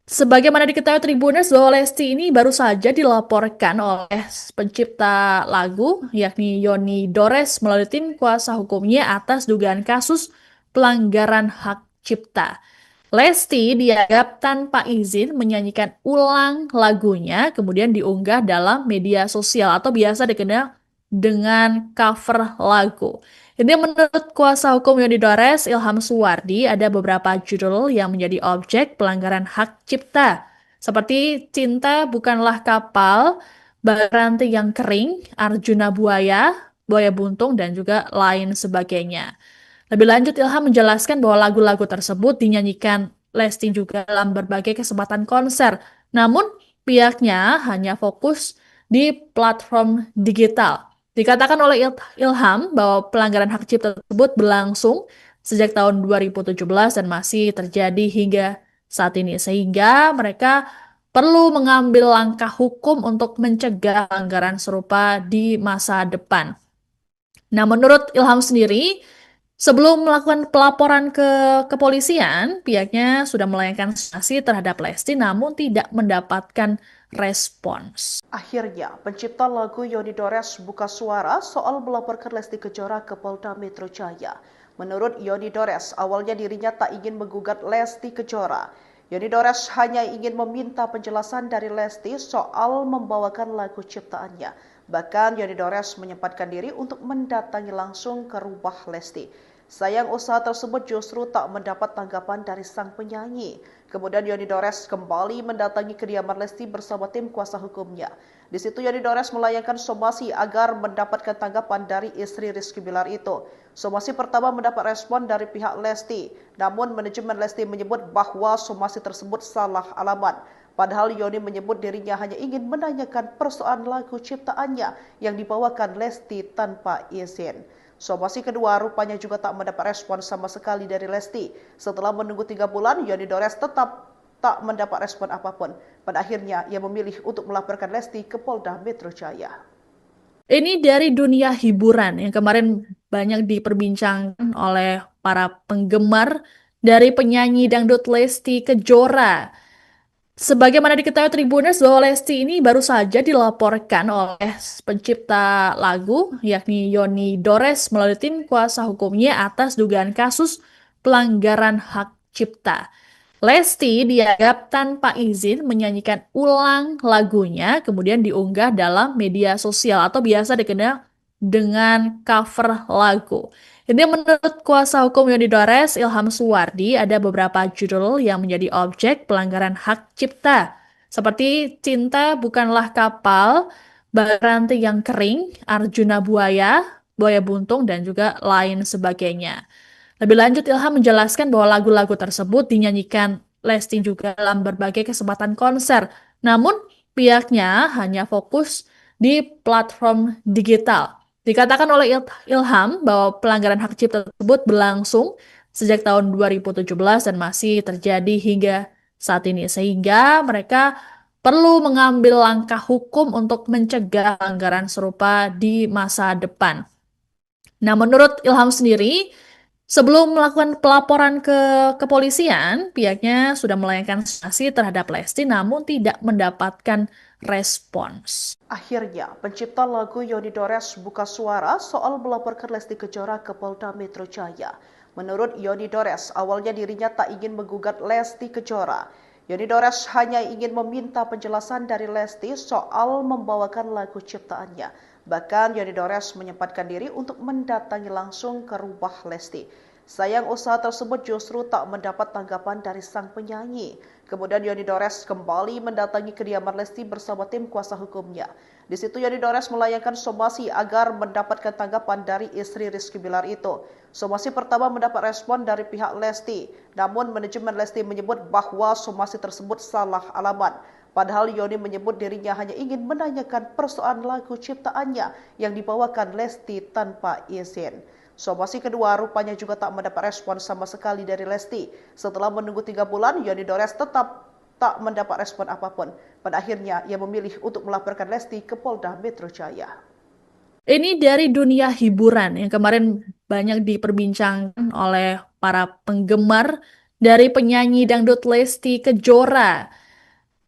Sebagaimana diketahui Tribuners bahwa Lesti ini baru saja dilaporkan oleh pencipta lagu yakni Yoni Dores melalui tim kuasa hukumnya atas dugaan kasus pelanggaran hak cipta. Lesti dianggap tanpa izin menyanyikan ulang lagunya kemudian diunggah dalam media sosial atau biasa dikenal dengan cover lagu. Ini menurut kuasa hukum Yoni Dores, Ilham Suwardi, ada beberapa judul yang menjadi objek pelanggaran hak cipta. Seperti Cinta Bukanlah Kapal, Baranti yang Kering, Arjuna Buaya, Buaya Buntung, dan juga lain sebagainya. Lebih lanjut, Ilham menjelaskan bahwa lagu-lagu tersebut dinyanyikan Lesti juga dalam berbagai kesempatan konser. Namun, pihaknya hanya fokus di platform digital. Dikatakan oleh Ilham bahwa pelanggaran hak cipta tersebut berlangsung sejak tahun 2017 dan masih terjadi hingga saat ini. Sehingga mereka perlu mengambil langkah hukum untuk mencegah pelanggaran serupa di masa depan. Nah, menurut Ilham sendiri, sebelum melakukan pelaporan ke kepolisian, pihaknya sudah melayangkan sanksi terhadap Lesti namun tidak mendapatkan respons. Akhirnya, pencipta lagu Yoni Dores buka suara soal melaporkan Lesti Kejora ke Polda Metro Jaya. Menurut Yoni Dores, awalnya dirinya tak ingin menggugat Lesti Kejora. Yoni Dores hanya ingin meminta penjelasan dari Lesti soal membawakan lagu ciptaannya. Bahkan Yoni Dores menyempatkan diri untuk mendatangi langsung ke rumah Lesti. Sayang usaha tersebut justru tak mendapat tanggapan dari sang penyanyi. Kemudian Yoni Dores kembali mendatangi kediaman Lesti bersama tim kuasa hukumnya. Di situ Yoni Dores melayangkan somasi agar mendapatkan tanggapan dari istri Rizky Bilar itu. Somasi pertama mendapat respon dari pihak Lesti, namun manajemen Lesti menyebut bahwa somasi tersebut salah alamat. Padahal Yoni menyebut dirinya hanya ingin menanyakan persoalan lagu ciptaannya yang dibawakan Lesti tanpa izin. Somasi kedua rupanya juga tak mendapat respon sama sekali dari Lesti. Setelah menunggu 3 bulan, Yoni Dores tetap tak mendapat respon apapun. Pada akhirnya, ia memilih untuk melaporkan Lesti ke Polda Metro Jaya. Ini dari dunia hiburan yang kemarin banyak diperbincangkan oleh para penggemar dari penyanyi dangdut Lesti Kejora. Sebagaimana diketahui Tribuners bahwa Lesti ini baru saja dilaporkan oleh pencipta lagu yakni Yoni Dores melalui tim kuasa hukumnya atas dugaan kasus pelanggaran hak cipta. Lesti dianggap tanpa izin menyanyikan ulang lagunya kemudian diunggah dalam media sosial atau biasa dikenal dengan cover lagu. Ini menurut kuasa hukum Yoni Dores, Ilham Suwardi, ada beberapa judul yang menjadi objek pelanggaran hak cipta. Seperti Cinta Bukanlah Kapal, Baranti yang Kering, Arjuna Buaya, Buaya Buntung, dan juga lain sebagainya. Lebih lanjut, Ilham menjelaskan bahwa lagu-lagu tersebut dinyanyikan Lesti juga dalam berbagai kesempatan konser. Namun, pihaknya hanya fokus di platform digital. Dikatakan oleh Ilham bahwa pelanggaran hak cipta tersebut berlangsung sejak tahun 2017 dan masih terjadi hingga saat ini. Sehingga mereka perlu mengambil langkah hukum untuk mencegah pelanggaran serupa di masa depan. Nah, menurut Ilham sendiri, sebelum melakukan pelaporan ke kepolisian, pihaknya sudah melayangkan sanksi terhadap Lesti namun tidak mendapatkan respons. Akhirnya, pencipta lagu Yoni Dores buka suara soal melaporkan Lesti Kejora ke Polda Metro Jaya. Menurut Yoni Dores, awalnya dirinya tak ingin menggugat Lesti Kejora. Yoni Dores hanya ingin meminta penjelasan dari Lesti soal membawakan lagu ciptaannya. Bahkan Yoni Dores menyempatkan diri untuk mendatangi langsung ke rumah Lesti. Sayang usaha tersebut justru tak mendapat tanggapan dari sang penyanyi. Kemudian Yoni Dores kembali mendatangi kediaman Lesti bersama tim kuasa hukumnya. Di situ Yoni Dores melayangkan somasi agar mendapatkan tanggapan dari istri Rizky Bilar itu. Somasi pertama mendapat respon dari pihak Lesti, namun manajemen Lesti menyebut bahwa somasi tersebut salah alamat. Padahal Yoni menyebut dirinya hanya ingin menanyakan persoalan lagu ciptaannya yang dibawakan Lesti tanpa izin. Somasi kedua rupanya juga tak mendapat respon sama sekali dari Lesti. Setelah menunggu 3 bulan, Yoni Dores tetap tak mendapat respon apapun. Pada akhirnya, ia memilih untuk melaporkan Lesti ke Polda Metro Jaya. Ini dari dunia hiburan yang kemarin banyak diperbincangkan oleh para penggemar dari penyanyi dangdut Lesti Kejora.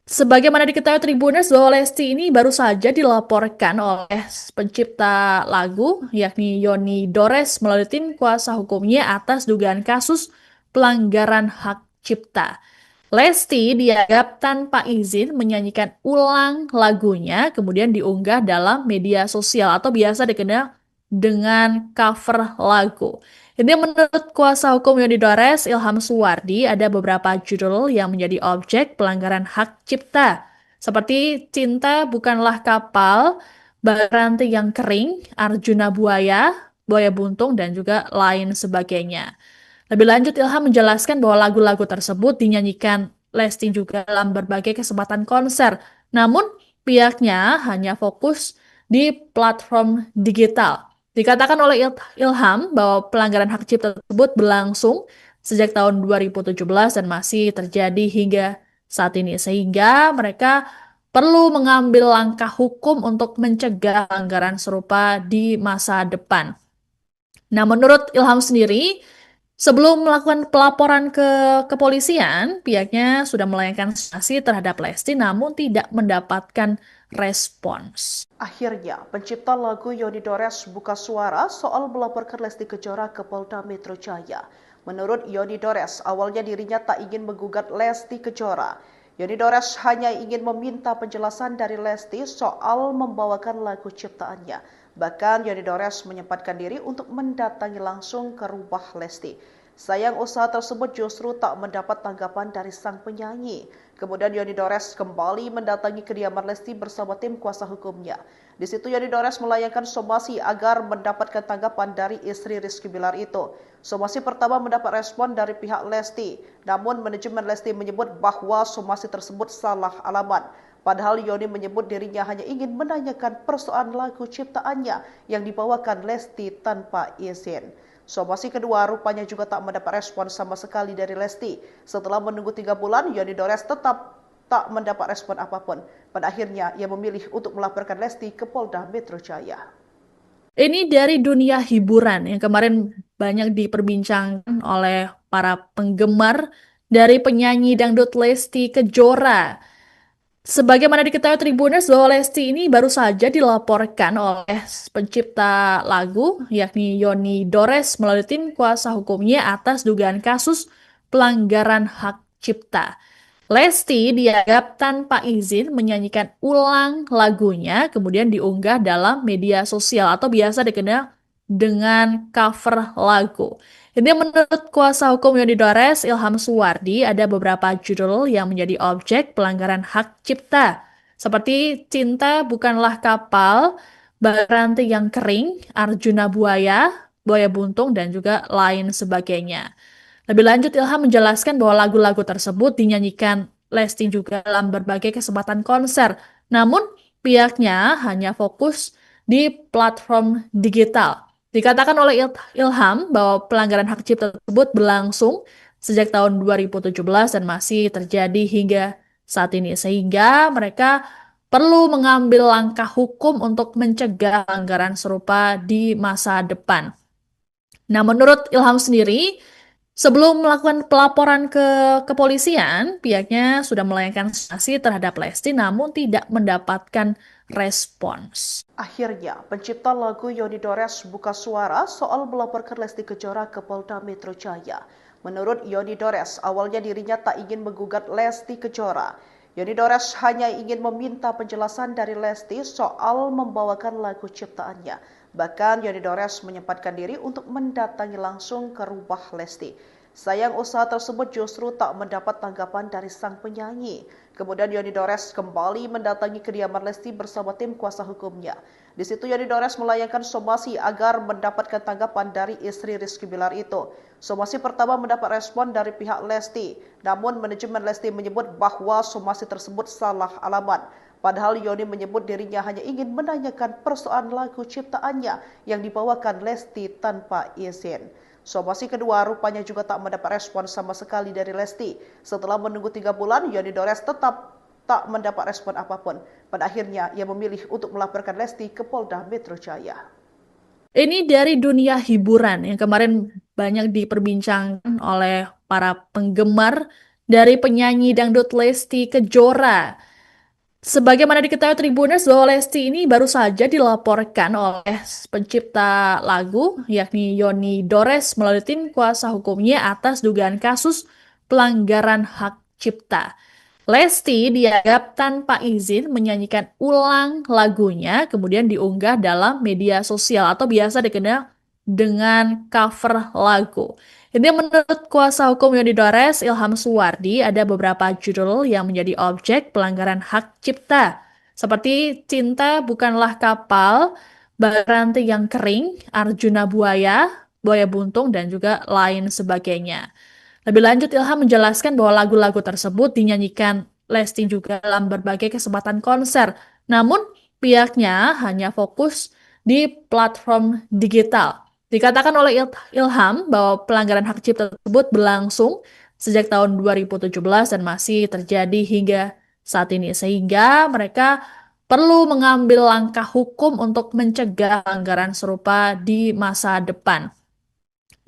Sebagaimana diketahui Tribuners bahwa Lesti ini baru saja dilaporkan oleh pencipta lagu yakni Yoni Dores melalui tim kuasa hukumnya atas dugaan kasus pelanggaran hak cipta. Lesti dianggap tanpa izin menyanyikan ulang lagunya kemudian diunggah dalam media sosial atau biasa dikenal dengan cover lagu. Ini menurut kuasa hukum Yoni Dores, Ilham Suwardi, ada beberapa judul yang menjadi objek pelanggaran hak cipta. Seperti Cinta Bukanlah Kapal, Baranti yang Kering, Arjuna Buaya, Buaya Buntung, dan juga lain sebagainya. Lebih lanjut, Ilham menjelaskan bahwa lagu-lagu tersebut dinyanyikan Lesti juga dalam berbagai kesempatan konser. Namun, pihaknya hanya fokus di platform digital. Dikatakan oleh Ilham bahwa pelanggaran hak cipta tersebut berlangsung sejak tahun 2017 dan masih terjadi hingga saat ini. Sehingga mereka perlu mengambil langkah hukum untuk mencegah pelanggaran serupa di masa depan. Nah, menurut Ilham sendiri, sebelum melakukan pelaporan ke kepolisian, pihaknya sudah melayangkan sanksi terhadap Lesti namun tidak mendapatkan respons. Akhirnya, pencipta lagu Yoni Dores buka suara soal melaporkan Lesti Kejora ke Polda Metro Jaya. Menurut Yoni Dores, awalnya dirinya tak ingin menggugat Lesti Kejora. Yoni Dores hanya ingin meminta penjelasan dari Lesti soal membawakan lagu ciptaannya. Bahkan Yoni Dores menyempatkan diri untuk mendatangi langsung ke rumah Lesti. Sayang usaha tersebut justru tak mendapat tanggapan dari sang penyanyi. Kemudian Yoni Dores kembali mendatangi kediaman Lesti bersama tim kuasa hukumnya. Di situ Yoni Dores melayangkan somasi agar mendapatkan tanggapan dari istri Rizky Bilar itu. Somasi pertama mendapat respon dari pihak Lesti, namun manajemen Lesti menyebut bahwa somasi tersebut salah alamat. Padahal Yoni menyebut dirinya hanya ingin menanyakan persoalan lagu ciptaannya yang dibawakan Lesti tanpa izin. Somasi kedua rupanya juga tak mendapat respon sama sekali dari Lesti. Setelah menunggu 3 bulan, Yoni Dores tetap tak mendapat respon apapun. Pada akhirnya, ia memilih untuk melaporkan Lesti ke Polda Metro Jaya. Ini dari dunia hiburan yang kemarin banyak diperbincangkan oleh para penggemar dari penyanyi dangdut Lesti Kejora. Sebagaimana diketahui Tribuners bahwa Lesti ini baru saja dilaporkan oleh pencipta lagu yakni Yoni Dores melalui tim kuasa hukumnya atas dugaan kasus pelanggaran hak cipta. Lesti dianggap tanpa izin menyanyikan ulang lagunya kemudian diunggah dalam media sosial atau biasa dikenal dengan cover lagu. Ini menurut kuasa hukum Yoni Dores, Ilham Suwardi, ada beberapa judul yang menjadi objek pelanggaran hak cipta. Seperti Cinta Bukanlah Kapal, Baranti yang Kering, Arjuna Buaya, Buaya Buntung, dan juga lain sebagainya. Lebih lanjut, Ilham menjelaskan bahwa lagu-lagu tersebut dinyanyikan Lesti juga dalam berbagai kesempatan konser. Namun, pihaknya hanya fokus di platform digital. Dikatakan oleh Ilham bahwa pelanggaran hak cipta tersebut berlangsung sejak tahun 2017 dan masih terjadi hingga saat ini. Sehingga mereka perlu mengambil langkah hukum untuk mencegah pelanggaran serupa di masa depan. Nah, menurut Ilham sendiri, sebelum melakukan pelaporan ke kepolisian, pihaknya sudah melayangkan sanksi terhadap Lesti namun tidak mendapatkan respons. Akhirnya, pencipta lagu Yoni Dores buka suara soal melaporkan Lesti Kejora ke Polda Metro Jaya. Menurut Yoni Dores, awalnya dirinya tak ingin menggugat Lesti Kejora. Yoni Dores hanya ingin meminta penjelasan dari Lesti soal membawakan lagu ciptaannya. Bahkan Yoni Dores menyempatkan diri untuk mendatangi langsung ke rumah Lesti. Sayang usaha tersebut justru tak mendapat tanggapan dari sang penyanyi. Kemudian Yoni Dores kembali mendatangi kediaman Lesti bersama tim kuasa hukumnya. Di situ Yoni Dores melayangkan somasi agar mendapatkan tanggapan dari istri Rizky Bilar itu. Somasi pertama mendapat respon dari pihak Lesti, namun manajemen Lesti menyebut bahwa somasi tersebut salah alamat. Padahal Yoni menyebut dirinya hanya ingin menanyakan persoalan lagu ciptaannya yang dibawakan Lesti tanpa izin. Somasi kedua rupanya juga tak mendapat respon sama sekali dari Lesti. Setelah menunggu 3 bulan, Yoni Dores tetap tak mendapat respon apapun. Pada akhirnya, ia memilih untuk melaporkan Lesti ke Polda Metro Jaya. Ini dari dunia hiburan yang kemarin banyak diperbincangkan oleh para penggemar dari penyanyi dangdut Lesti Kejora. Sebagaimana diketahui Tribuners bahwa Lesti ini baru saja dilaporkan oleh pencipta lagu yakni Yoni Dores melalui tim kuasa hukumnya atas dugaan kasus pelanggaran hak cipta. Lesti dianggap tanpa izin menyanyikan ulang lagunya kemudian diunggah dalam media sosial atau biasa dikenal dengan cover lagu. Ini menurut kuasa hukum Yoni Dores, Ilham Suwardi, ada beberapa judul yang menjadi objek pelanggaran hak cipta. Seperti Cinta Bukanlah Kapal, Baranti yang Kering, Arjuna Buaya, Buaya Buntung, dan juga lain sebagainya. Lebih lanjut, Ilham menjelaskan bahwa lagu-lagu tersebut dinyanyikan Lesti juga dalam berbagai kesempatan konser. Namun, pihaknya hanya fokus di platform digital. Dikatakan oleh Ilham bahwa pelanggaran hak cipta tersebut berlangsung sejak tahun 2017 dan masih terjadi hingga saat ini. Sehingga mereka perlu mengambil langkah hukum untuk mencegah pelanggaran serupa di masa depan.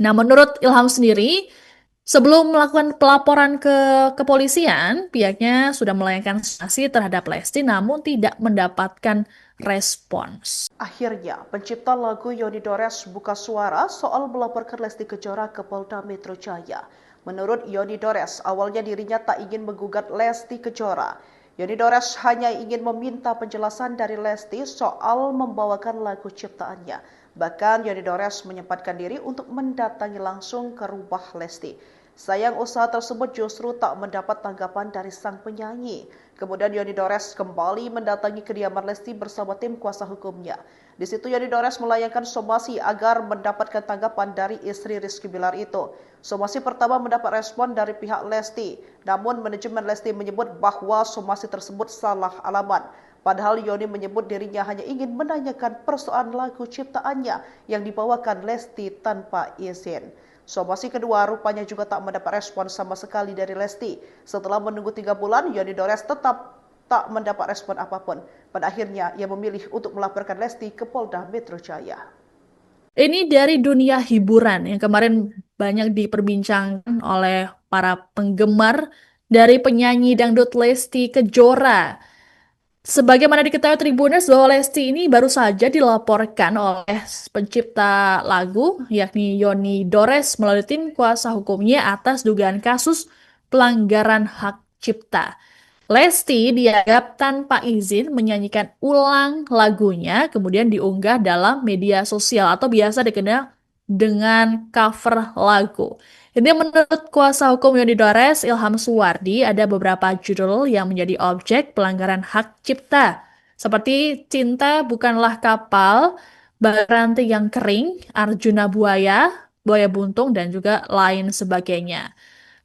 Nah, menurut Ilham sendiri, sebelum melakukan pelaporan ke kepolisian, pihaknya sudah melayangkan sanksi terhadap Lesti namun tidak mendapatkan respons. Akhirnya, pencipta lagu Yoni Dores buka suara soal melaporkan Lesti Kejora ke Polda Metro Jaya. Menurut Yoni Dores, awalnya dirinya tak ingin menggugat Lesti Kejora. Yoni Dores hanya ingin meminta penjelasan dari Lesti soal membawakan lagu ciptaannya. Bahkan Yoni Dores menyempatkan diri untuk mendatangi langsung ke rumah Lesti. Sayang usaha tersebut justru tak mendapat tanggapan dari sang penyanyi. Kemudian Yoni Dores kembali mendatangi kediaman Lesti bersama tim kuasa hukumnya. Di situ Yoni Dores melayangkan somasi agar mendapatkan tanggapan dari istri Rizky Bilar itu. Somasi pertama mendapat respon dari pihak Lesti, namun manajemen Lesti menyebut bahwa somasi tersebut salah alamat. Padahal Yoni menyebut dirinya hanya ingin menanyakan persoalan lagu ciptaannya yang dibawakan Lesti tanpa izin. Somasi kedua rupanya juga tak mendapat respon sama sekali dari Lesti. Setelah menunggu 3 bulan, Yoni Dores tetap tak mendapat respon apapun. Pada akhirnya, ia memilih untuk melaporkan Lesti ke Polda Metro Jaya. Ini dari dunia hiburan yang kemarin banyak diperbincangkan oleh para penggemar dari penyanyi dangdut Lesti Kejora. Sebagaimana diketahui Tribuners bahwa Lesti ini baru saja dilaporkan oleh pencipta lagu yakni Yoni Dores melalui tim kuasa hukumnya atas dugaan kasus pelanggaran hak cipta. Lesti dianggap tanpa izin menyanyikan ulang lagunya kemudian diunggah dalam media sosial atau biasa dikenal dengan cover lagu. Ini menurut kuasa hukum Yoni Dores, Ilham Suwardi, ada beberapa judul yang menjadi objek pelanggaran hak cipta. Seperti Cinta Bukanlah Kapal, Baranti yang Kering, Arjuna Buaya, Buaya Buntung, dan juga lain sebagainya.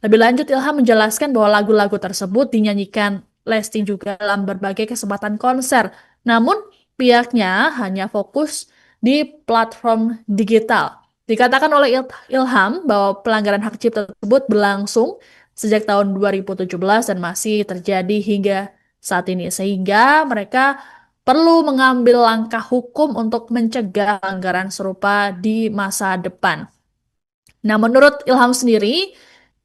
Lebih lanjut, Ilham menjelaskan bahwa lagu-lagu tersebut dinyanyikan Lesti juga dalam berbagai kesempatan konser. Namun, pihaknya hanya fokus di platform digital. Dikatakan oleh Ilham bahwa pelanggaran hak cipta tersebut berlangsung sejak tahun 2017 dan masih terjadi hingga saat ini, sehingga mereka perlu mengambil langkah hukum untuk mencegah pelanggaran serupa di masa depan. Nah, menurut Ilham sendiri,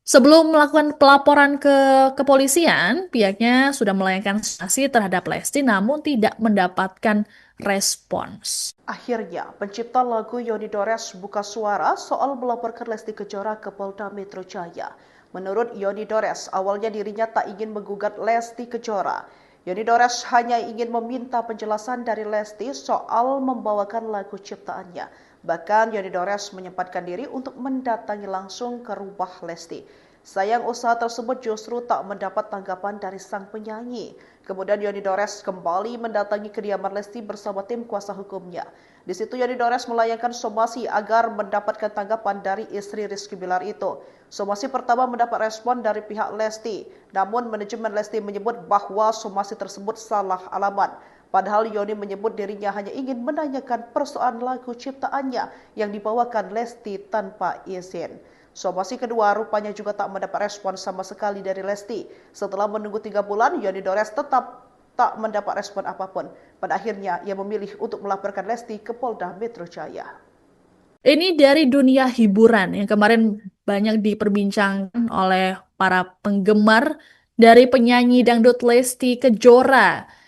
sebelum melakukan pelaporan ke kepolisian, pihaknya sudah melayangkan sanksi terhadap Lesti namun tidak mendapatkan respons. Akhirnya, pencipta lagu Yoni Dores buka suara soal melaporkan Lesti Kejora ke Polda Metro Jaya. Menurut Yoni Dores, awalnya dirinya tak ingin menggugat Lesti Kejora. Yoni Dores hanya ingin meminta penjelasan dari Lesti soal membawakan lagu ciptaannya. Bahkan Yoni Dores menyempatkan diri untuk mendatangi langsung ke rumah Lesti. Sayang usaha tersebut justru tak mendapat tanggapan dari sang penyanyi. Kemudian Yoni Dores kembali mendatangi kediaman Lesti bersama tim kuasa hukumnya. Di situ Yoni Dores melayangkan somasi agar mendapatkan tanggapan dari istri Rizky Bilar itu. Somasi pertama mendapat respon dari pihak Lesti, namun manajemen Lesti menyebut bahwa somasi tersebut salah alamat. Padahal Yoni menyebut dirinya hanya ingin menanyakan persoalan lagu ciptaannya yang dibawakan Lesti tanpa izin. Somasi kedua rupanya juga tak mendapat respon sama sekali dari Lesti. Setelah menunggu 3 bulan, Yoni Dores tetap tak mendapat respon apapun. Pada akhirnya, ia memilih untuk melaporkan Lesti ke Polda Metro Jaya. Ini dari dunia hiburan yang kemarin banyak diperbincangkan oleh para penggemar dari penyanyi dangdut Lesti Kejora.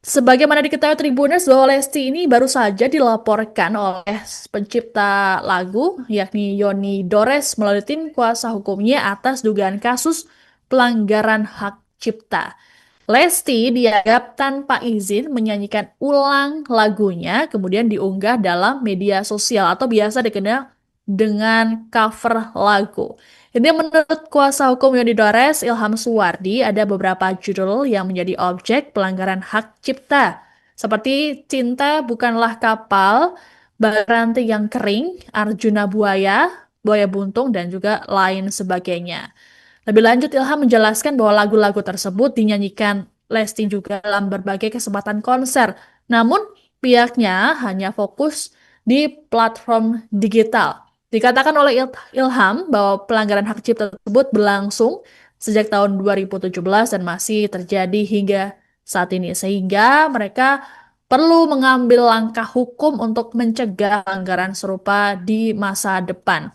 Sebagaimana diketahui Tribuners bahwa Lesti ini baru saja dilaporkan oleh pencipta lagu yakni Yoni Dores melalui tim kuasa hukumnya atas dugaan kasus pelanggaran hak cipta. Lesti dianggap tanpa izin menyanyikan ulang lagunya kemudian diunggah dalam media sosial atau biasa dikenal dengan cover lagu. Ini menurut kuasa hukum Yoni Dores, Ilham Suwardi, ada beberapa judul yang menjadi objek pelanggaran hak cipta. Seperti Cinta Bukanlah Kapal, Baranti yang Kering, Arjuna Buaya, Buaya Buntung, dan juga lain sebagainya. Lebih lanjut, Ilham menjelaskan bahwa lagu-lagu tersebut dinyanyikan Lesti juga dalam berbagai kesempatan konser. Namun, pihaknya hanya fokus di platform digital. Dikatakan oleh Ilham bahwa pelanggaran hak cipta tersebut berlangsung sejak tahun 2017 dan masih terjadi hingga saat ini. Sehingga mereka perlu mengambil langkah hukum untuk mencegah pelanggaran serupa di masa depan.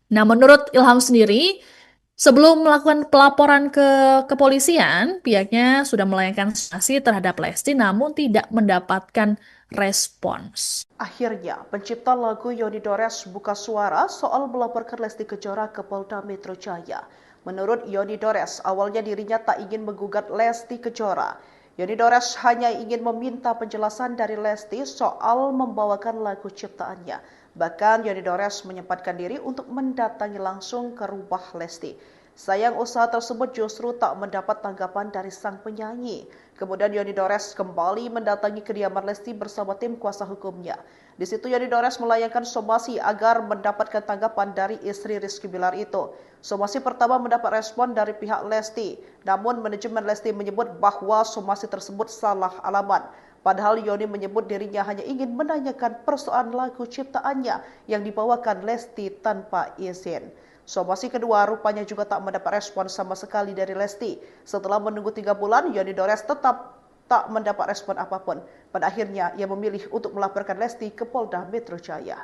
Nah, menurut Ilham sendiri, sebelum melakukan pelaporan ke kepolisian, pihaknya sudah melayangkan sanksi terhadap Lesti namun tidak mendapatkan respons. Akhirnya, pencipta lagu Yoni Dores buka suara soal melaporkan Lesti Kejora ke Polda Metro Jaya. Menurut Yoni Dores, awalnya dirinya tak ingin menggugat Lesti Kejora. Yoni Dores hanya ingin meminta penjelasan dari Lesti soal membawakan lagu ciptaannya. Bahkan Yoni Dores menyempatkan diri untuk mendatangi langsung ke rumah Lesti. Sayang usaha tersebut justru tak mendapat tanggapan dari sang penyanyi. Kemudian Yoni Dores kembali mendatangi kediaman Lesti bersama tim kuasa hukumnya. Di situ Yoni Dores melayangkan somasi agar mendapatkan tanggapan dari istri Rizky Bilar itu. Somasi pertama mendapat respon dari pihak Lesti, namun manajemen Lesti menyebut bahwa somasi tersebut salah alamat. Padahal Yoni menyebut dirinya hanya ingin menanyakan persoalan lagu ciptaannya yang dibawakan Lesti tanpa izin. Somasi kedua rupanya juga tak mendapat respon sama sekali dari Lesti. Setelah menunggu 3 bulan, Yoni Dores tetap tak mendapat respon apapun. Pada akhirnya, ia memilih untuk melaporkan Lesti ke Polda Metro Jaya.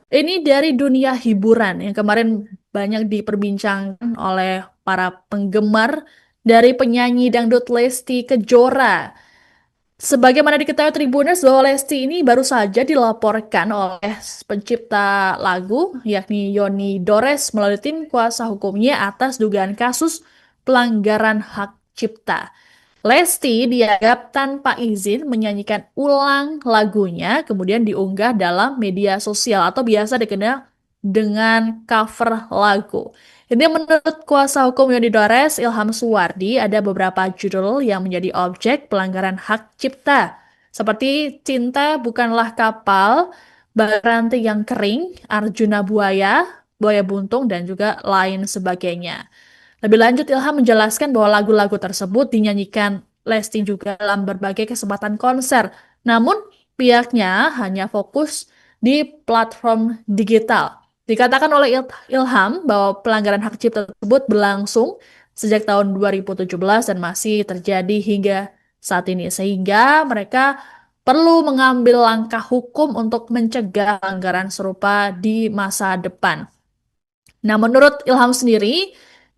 Ini dari dunia hiburan yang kemarin banyak diperbincangkan oleh para penggemar dari penyanyi dangdut Lesti Kejora. Sebagaimana diketahui Tribuners bahwa Lesti ini baru saja dilaporkan oleh pencipta lagu yakni Yoni Dores melalui tim kuasa hukumnya atas dugaan kasus pelanggaran hak cipta. Lesti dianggap tanpa izin menyanyikan ulang lagunya kemudian diunggah dalam media sosial atau biasa dikenal dengan cover lagu. Ini menurut kuasa hukum Yoni Dores, Ilham Suwardi, ada beberapa judul yang menjadi objek pelanggaran hak cipta. Seperti Cinta Bukanlah Kapal, Baranti yang Kering, Arjuna Buaya, Buaya Buntung, dan juga lain sebagainya. Lebih lanjut, Ilham menjelaskan bahwa lagu-lagu tersebut dinyanyikan Lesti juga dalam berbagai kesempatan konser. Namun, pihaknya hanya fokus di platform digital. Dikatakan oleh Ilham bahwa pelanggaran hak cipta tersebut berlangsung sejak tahun 2017 dan masih terjadi hingga saat ini. Sehingga mereka perlu mengambil langkah hukum untuk mencegah pelanggaran serupa di masa depan. Nah, menurut Ilham sendiri,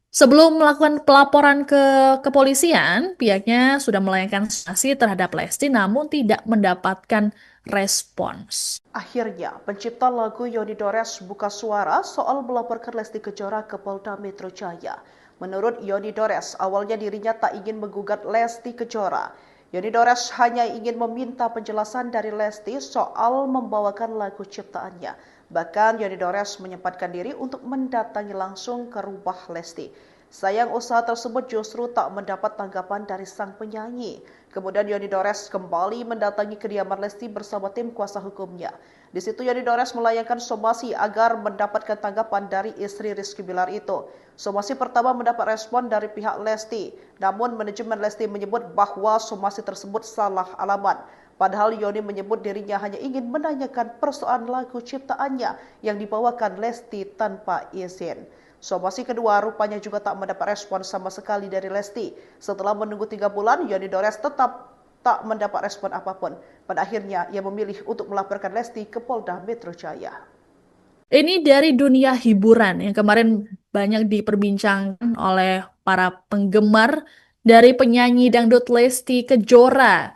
sebelum melakukan pelaporan ke kepolisian, pihaknya sudah melayangkan sanksi terhadap Lesti namun tidak mendapatkan respons. Akhirnya, pencipta lagu Yoni Dores buka suara soal melaporkan Lesti Kejora ke Polda Metro Jaya. Menurut Yoni Dores, awalnya dirinya tak ingin menggugat Lesti Kejora. Yoni Dores hanya ingin meminta penjelasan dari Lesti soal membawakan lagu ciptaannya. Bahkan Yoni Dores menyempatkan diri untuk mendatangi langsung ke rumah Lesti. Sayang usaha tersebut justru tak mendapat tanggapan dari sang penyanyi. Kemudian Yoni Dores kembali mendatangi kediaman Lesti bersama tim kuasa hukumnya. Di situ Yoni Dores melayangkan somasi agar mendapatkan tanggapan dari istri Rizky Bilar itu. Somasi pertama mendapat respon dari pihak Lesti, namun manajemen Lesti menyebut bahwa somasi tersebut salah alamat. Padahal Yoni menyebut dirinya hanya ingin menanyakan persoalan lagu ciptaannya yang dibawakan Lesti tanpa izin. Somasi kedua rupanya juga tak mendapat respon sama sekali dari Lesti. Setelah menunggu 3 bulan, Yoni Dores tetap tak mendapat respon apapun. Pada akhirnya, ia memilih untuk melaporkan Lesti ke Polda Metro Jaya. Ini dari dunia hiburan yang kemarin banyak diperbincangkan oleh para penggemar dari penyanyi dangdut Lesti Kejora.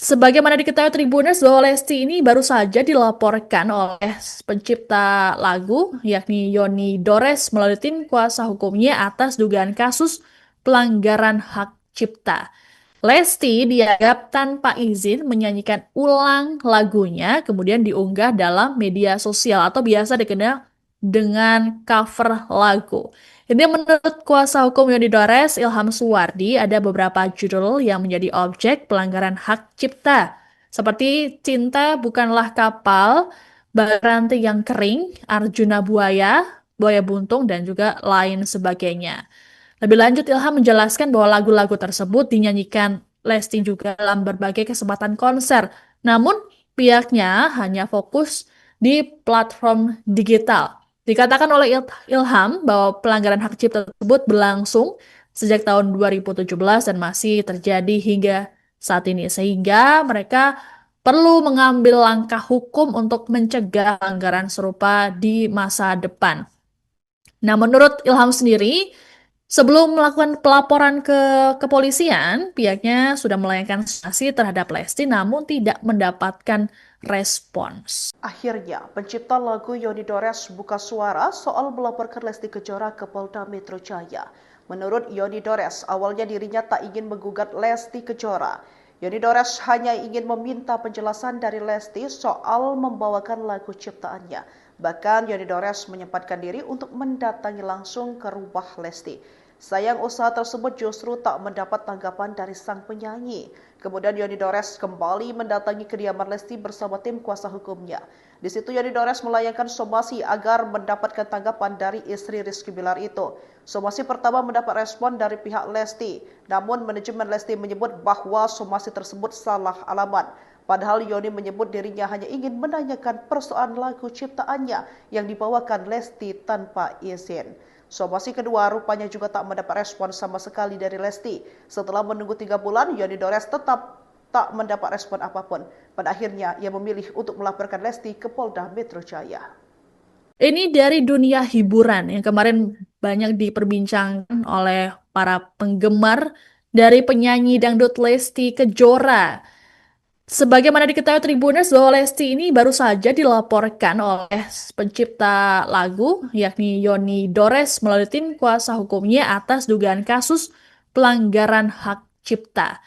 Sebagaimana diketahui Tribuners bahwa Lesti ini baru saja dilaporkan oleh pencipta lagu yakni Yoni Dores melalui tim kuasa hukumnya atas dugaan kasus pelanggaran hak cipta. Lesti dianggap tanpa izin menyanyikan ulang lagunya kemudian diunggah dalam media sosial atau biasa dikenal dengan cover lagu. Ini menurut kuasa hukum Yoni Dores, Ilham Suwardi, ada beberapa judul yang menjadi objek pelanggaran hak cipta, seperti Cinta Bukanlah Kapal, Baranti yang Kering, Arjuna Buaya, Buaya Buntung, dan juga lain sebagainya. Lebih lanjut, Ilham menjelaskan bahwa lagu-lagu tersebut dinyanyikan Lesti juga dalam berbagai kesempatan konser, namun pihaknya hanya fokus di platform digital. Dikatakan oleh Ilham bahwa pelanggaran hak cipta tersebut berlangsung sejak tahun 2017 dan masih terjadi hingga saat ini. Sehingga mereka perlu mengambil langkah hukum untuk mencegah pelanggaran serupa di masa depan. Nah, menurut Ilham sendiri, sebelum melakukan pelaporan ke kepolisian, pihaknya sudah melayangkan sanksi terhadap Lesti namun tidak mendapatkan respons. Akhirnya, pencipta lagu Yoni Dores buka suara soal melaporkan Lesti Kejora ke Polda Metro Jaya. Menurut Yoni Dores, awalnya dirinya tak ingin menggugat Lesti Kejora. Yoni Dores hanya ingin meminta penjelasan dari Lesti soal membawakan lagu ciptaannya. Bahkan Yoni Dores menyempatkan diri untuk mendatangi langsung ke rumah Lesti. Sayang usaha tersebut justru tak mendapat tanggapan dari sang penyanyi. Kemudian Yoni Dores kembali mendatangi kediaman Lesti bersama tim kuasa hukumnya. Di situ Yoni Dores melayangkan somasi agar mendapatkan tanggapan dari istri Rizky Bilar itu. Somasi pertama mendapat respon dari pihak Lesti, namun manajemen Lesti menyebut bahwa somasi tersebut salah alamat. Padahal Yoni menyebut dirinya hanya ingin menanyakan persoalan lagu ciptaannya yang dibawakan Lesti tanpa izin. Somasi kedua rupanya juga tak mendapat respon sama sekali dari Lesti. Setelah menunggu 3 bulan, Yoni Dores tetap tak mendapat respon apapun. Pada akhirnya, ia memilih untuk melaporkan Lesti ke Polda Metro Jaya. Ini dari dunia hiburan yang kemarin banyak diperbincangkan oleh para penggemar dari penyanyi dangdut Lesti Kejora. Sebagaimana diketahui Tribuners bahwa Lesti ini baru saja dilaporkan oleh pencipta lagu yakni Yoni Dores melalui tim kuasa hukumnya atas dugaan kasus pelanggaran hak cipta.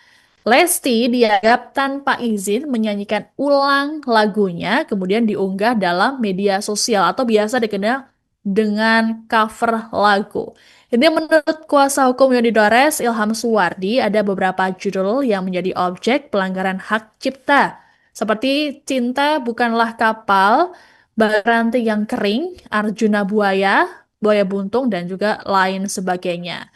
Lesti dianggap tanpa izin menyanyikan ulang lagunya kemudian diunggah dalam media sosial atau biasa dikenal dengan cover lagu. Ini menurut kuasa hukum Yoni Dores, Ilham Suwardi, ada beberapa judul yang menjadi objek pelanggaran hak cipta, seperti Cinta Bukanlah Kapal, Baranti yang Kering, Arjuna Buaya, Buaya Buntung, dan juga lain sebagainya.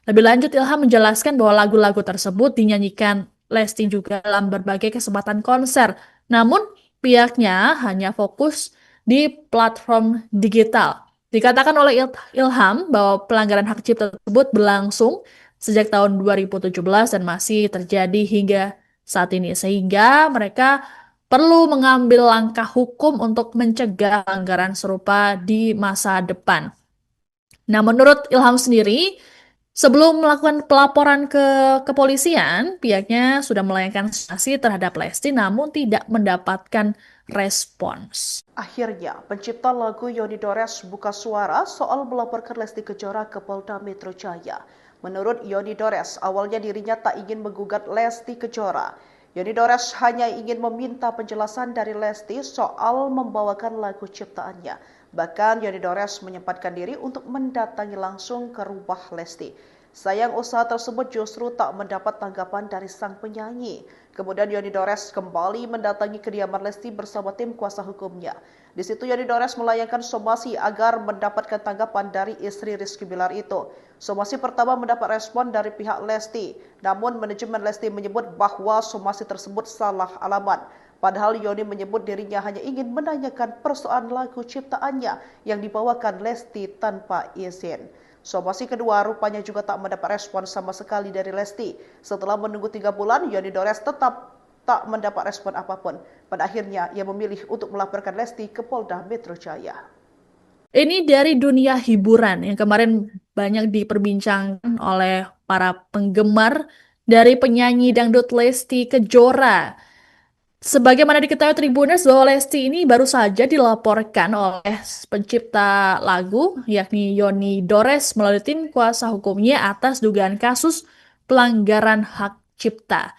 Lebih lanjut, Ilham menjelaskan bahwa lagu-lagu tersebut dinyanyikan Lesti juga dalam berbagai kesempatan konser, namun pihaknya hanya fokus di platform digital. Dikatakan oleh Ilham bahwa pelanggaran hak cipta tersebut berlangsung sejak tahun 2017 dan masih terjadi hingga saat ini, sehingga mereka perlu mengambil langkah hukum untuk mencegah pelanggaran serupa di masa depan. Nah, menurut Ilham sendiri, sebelum melakukan pelaporan ke kepolisian, pihaknya sudah melayangkan sanksi terhadap Lesti namun tidak mendapatkan respons. Akhirnya, pencipta lagu Yoni Dores buka suara soal melaporkan Lesti Kejora ke Polda Metro Jaya. Menurut Yoni Dores, awalnya dirinya tak ingin menggugat Lesti Kejora. Yoni Dores hanya ingin meminta penjelasan dari Lesti soal membawakan lagu ciptaannya. Bahkan Yoni Dores menyempatkan diri untuk mendatangi langsung ke rumah Lesti. Sayang usaha tersebut justru tak mendapat tanggapan dari sang penyanyi. Kemudian Yoni Dores kembali mendatangi kediaman Lesti bersama tim kuasa hukumnya. Di situ Yoni Dores melayangkan somasi agar mendapatkan tanggapan dari istri Rizky Bilar itu. Somasi pertama mendapat respon dari pihak Lesti, namun manajemen Lesti menyebut bahwa somasi tersebut salah alamat. Padahal Yoni menyebut dirinya hanya ingin menanyakan persoalan lagu ciptaannya yang dibawakan Lesti tanpa izin. Somasi kedua rupanya juga tak mendapat respon sama sekali dari Lesti. Setelah menunggu 3 bulan, Yoni Dores tetap tak mendapat respon apapun. Pada akhirnya, ia memilih untuk melaporkan Lesti ke Polda Metro Jaya. Ini dari dunia hiburan yang kemarin banyak diperbincangkan oleh para penggemar dari penyanyi dangdut Lesti Kejora. Sebagaimana diketahui Tribuners bahwa Lesti ini baru saja dilaporkan oleh pencipta lagu yakni Yoni Dores melalui tim kuasa hukumnya atas dugaan kasus pelanggaran hak cipta.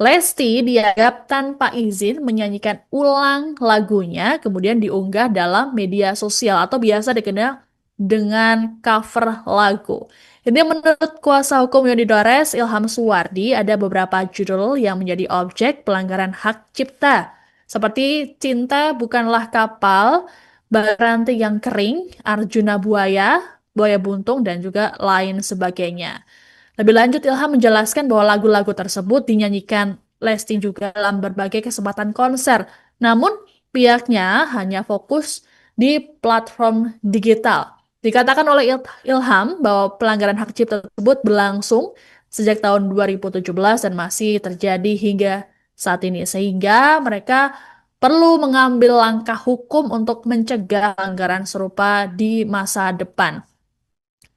Lesti dianggap tanpa izin menyanyikan ulang lagunya kemudian diunggah dalam media sosial atau biasa dikenal dengan cover lagu. Ini menurut kuasa hukum Yoni Dores, Ilham Suwardi, ada beberapa judul yang menjadi objek pelanggaran hak cipta. Seperti Cinta Bukanlah Kapal, Baranti yang Kering, Arjuna Buaya, Buaya Buntung, dan juga lain sebagainya. Lebih lanjut, Ilham menjelaskan bahwa lagu-lagu tersebut dinyanyikan Lesti juga dalam berbagai kesempatan konser. Namun, pihaknya hanya fokus di platform digital. Dikatakan oleh Ilham bahwa pelanggaran hak cipta tersebut berlangsung sejak tahun 2017 dan masih terjadi hingga saat ini, sehingga mereka perlu mengambil langkah hukum untuk mencegah pelanggaran serupa di masa depan.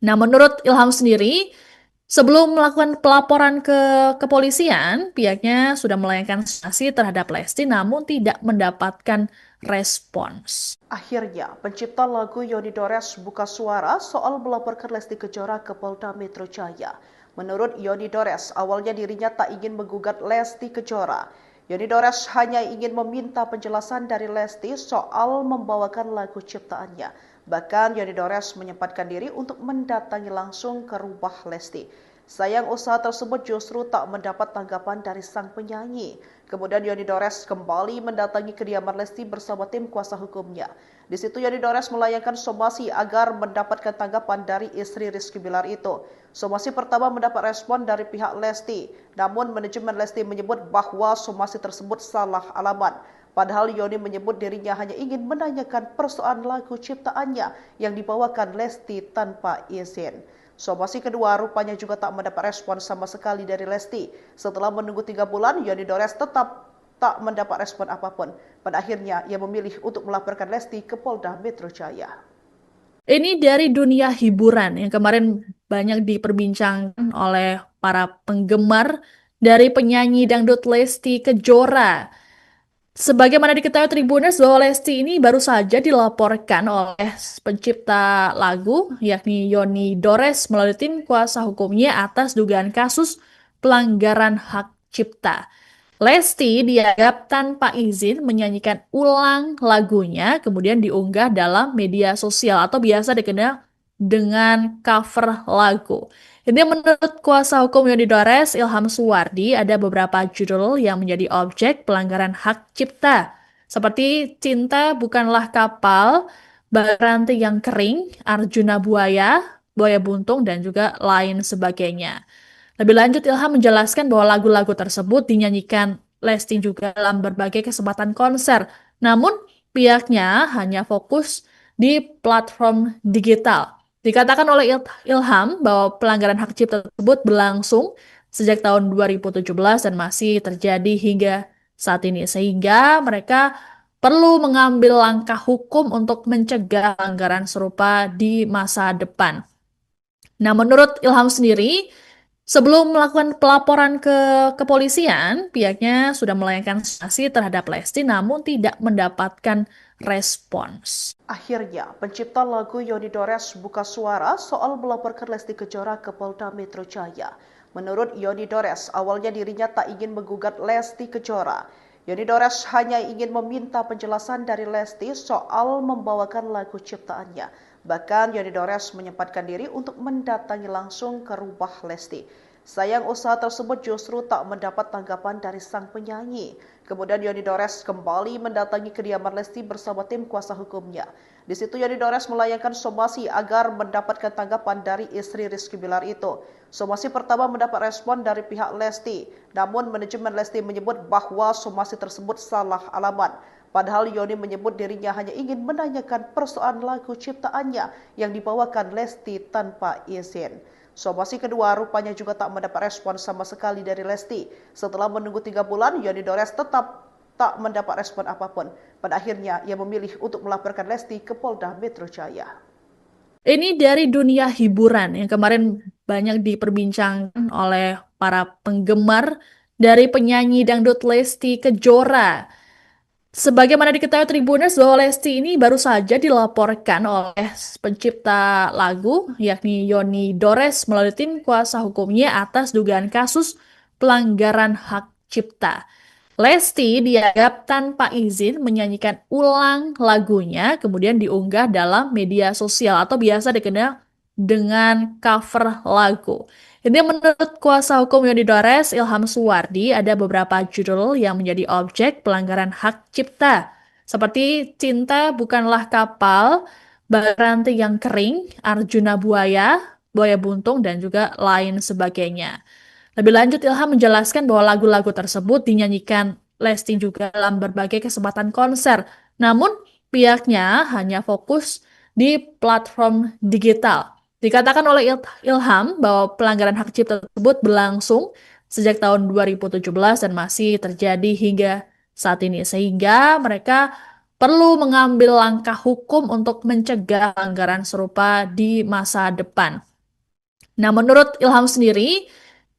Nah, menurut Ilham sendiri, sebelum melakukan pelaporan ke kepolisian, pihaknya sudah melayangkan sanksi terhadap Lesti namun tidak mendapatkan respons. Akhirnya, pencipta lagu Yoni Dores buka suara soal melaporkan Lesti Kejora ke Polda Metro Jaya. Menurut Yoni Dores, awalnya dirinya tak ingin menggugat Lesti Kejora. Yoni Dores hanya ingin meminta penjelasan dari Lesti soal membawakan lagu ciptaannya. Bahkan Yoni Dores menyempatkan diri untuk mendatangi langsung ke rumah Lesti. Sayang usaha tersebut justru tak mendapat tanggapan dari sang penyanyi. Kemudian Yoni Dores kembali mendatangi kediaman Lesti bersama tim kuasa hukumnya. Di situ Yoni Dores melayangkan somasi agar mendapatkan tanggapan dari istri Rizky Bilar itu. Somasi pertama mendapat respon dari pihak Lesti, namun manajemen Lesti menyebut bahwa somasi tersebut salah alamat. Padahal Yoni menyebut dirinya hanya ingin menanyakan persoalan lagu ciptaannya yang dibawakan Lesti tanpa izin. Somasi kedua rupanya juga tak mendapat respon sama sekali dari Lesti. Setelah menunggu 3 bulan, Yoni Dores tetap tak mendapat respon apapun. Pada akhirnya, ia memilih untuk melaporkan Lesti ke Polda Metro Jaya. Ini dari dunia hiburan yang kemarin banyak diperbincangkan oleh para penggemar dari penyanyi dangdut Lesti Kejora. Sebagaimana diketahui Tribuners bahwa Lesti ini baru saja dilaporkan oleh pencipta lagu yakni Yoni Dores melalui tim kuasa hukumnya atas dugaan kasus pelanggaran hak cipta. Lesti dianggap tanpa izin menyanyikan ulang lagunya kemudian diunggah dalam media sosial atau biasa dikenal dengan cover lagu. Ini menurut kuasa hukum Yoni Dores, Ilham Suwardi, ada beberapa judul yang menjadi objek pelanggaran hak cipta. Seperti Cinta Bukanlah Kapal, Baranti yang Kering, Arjuna Buaya, Buaya Buntung, dan juga lain sebagainya. Lebih lanjut, Ilham menjelaskan bahwa lagu-lagu tersebut dinyanyikan Lesti juga dalam berbagai kesempatan konser. Namun, pihaknya hanya fokus di platform digital. Dikatakan oleh Ilham bahwa pelanggaran hak cipta tersebut berlangsung sejak tahun 2017 dan masih terjadi hingga saat ini, sehingga mereka perlu mengambil langkah hukum untuk mencegah pelanggaran serupa di masa depan. Nah, menurut Ilham sendiri, sebelum melakukan pelaporan ke kepolisian, pihaknya sudah melayangkan sanksi terhadap Lesti namun tidak mendapatkan respons. Akhirnya, pencipta lagu Yoni Dores buka suara soal melaporkan Lesti Kejora ke Polda Metro Jaya. Menurut Yoni Dores, awalnya dirinya tak ingin menggugat Lesti Kejora. Yoni Dores hanya ingin meminta penjelasan dari Lesti soal membawakan lagu ciptaannya. Bahkan Yoni Dores menyempatkan diri untuk mendatangi langsung ke rumah Lesti. Sayang usaha tersebut justru tak mendapat tanggapan dari sang penyanyi. Kemudian Yoni Dores kembali mendatangi kediaman Lesti bersama tim kuasa hukumnya. Di situ Yoni Dores melayangkan somasi agar mendapatkan tanggapan dari istri Rizky Bilar itu. Somasi pertama mendapat respon dari pihak Lesti, namun manajemen Lesti menyebut bahwa somasi tersebut salah alamat. Padahal Yoni menyebut dirinya hanya ingin menanyakan persoalan lagu ciptaannya yang dibawakan Lesti tanpa izin. Somasi kedua rupanya juga tak mendapat respon sama sekali dari Lesti. Setelah menunggu 3 bulan, Yoni Dores tetap tak mendapat respon apapun. Pada akhirnya, ia memilih untuk melaporkan Lesti ke Polda Metro Jaya. Ini dari dunia hiburan yang kemarin banyak diperbincangkan oleh para penggemar dari penyanyi dangdut Lesti Kejora. Sebagaimana diketahui Tribuners bahwa Lesti ini baru saja dilaporkan oleh pencipta lagu yakni Yoni Dores melalui tim kuasa hukumnya atas dugaan kasus pelanggaran hak cipta. Lesti dianggap tanpa izin menyanyikan ulang lagunya kemudian diunggah dalam media sosial atau biasa dikenal dengan cover lagu. Ini menurut kuasa hukum Yoni Dores, Ilham Suwardi, ada beberapa judul yang menjadi objek pelanggaran hak cipta. Seperti Cinta Bukanlah Kapal, Baranti yang Kering, Arjuna Buaya, Buaya Buntung, dan juga lain sebagainya. Lebih lanjut, Ilham menjelaskan bahwa lagu-lagu tersebut dinyanyikan Lesti juga dalam berbagai kesempatan konser. Namun, pihaknya hanya fokus di platform digital. Dikatakan oleh Ilham bahwa pelanggaran hak cipta tersebut berlangsung sejak tahun 2017 dan masih terjadi hingga saat ini, sehingga mereka perlu mengambil langkah hukum untuk mencegah pelanggaran serupa di masa depan. Nah, menurut Ilham sendiri,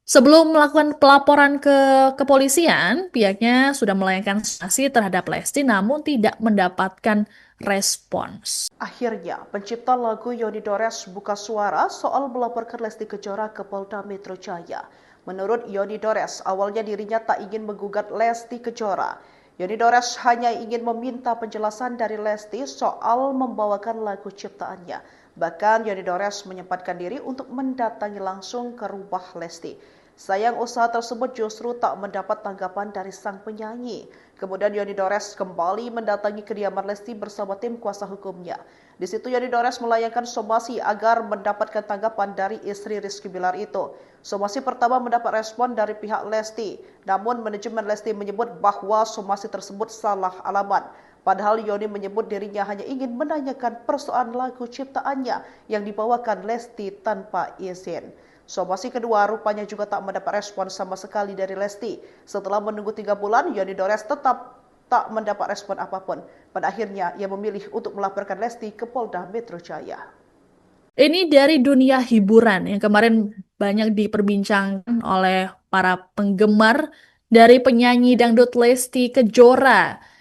sebelum melakukan pelaporan ke kepolisian, pihaknya sudah melayangkan sanksi terhadap Lesti namun tidak mendapatkan respons. Akhirnya, pencipta lagu Yoni Dores buka suara soal melaporkan Lesti Kejora ke Polda Metro Jaya. Menurut Yoni Dores, awalnya dirinya tak ingin menggugat Lesti Kejora. Yoni Dores hanya ingin meminta penjelasan dari Lesti soal membawakan lagu ciptaannya. Bahkan Yoni Dores menyempatkan diri untuk mendatangi langsung ke rumah Lesti. Sayang usaha tersebut justru tak mendapat tanggapan dari sang penyanyi. Kemudian Yoni Dores kembali mendatangi kediaman Lesti bersama tim kuasa hukumnya. Di situ Yoni Dores melayangkan somasi agar mendapatkan tanggapan dari istri Rizky Bilar itu. Somasi pertama mendapat respon dari pihak Lesti, namun manajemen Lesti menyebut bahwa somasi tersebut salah alamat. Padahal Yoni menyebut dirinya hanya ingin menanyakan persoalan lagu ciptaannya yang dibawakan Lesti tanpa izin. Somasi kedua rupanya juga tak mendapat respon sama sekali dari Lesti. Setelah menunggu 3 bulan, Yoni Dores tetap tak mendapat respon apapun. Pada akhirnya, ia memilih untuk melaporkan Lesti ke Polda Metro Jaya. Ini dari dunia hiburan yang kemarin banyak diperbincangkan oleh para penggemar dari penyanyi dangdut Lesti Kejora.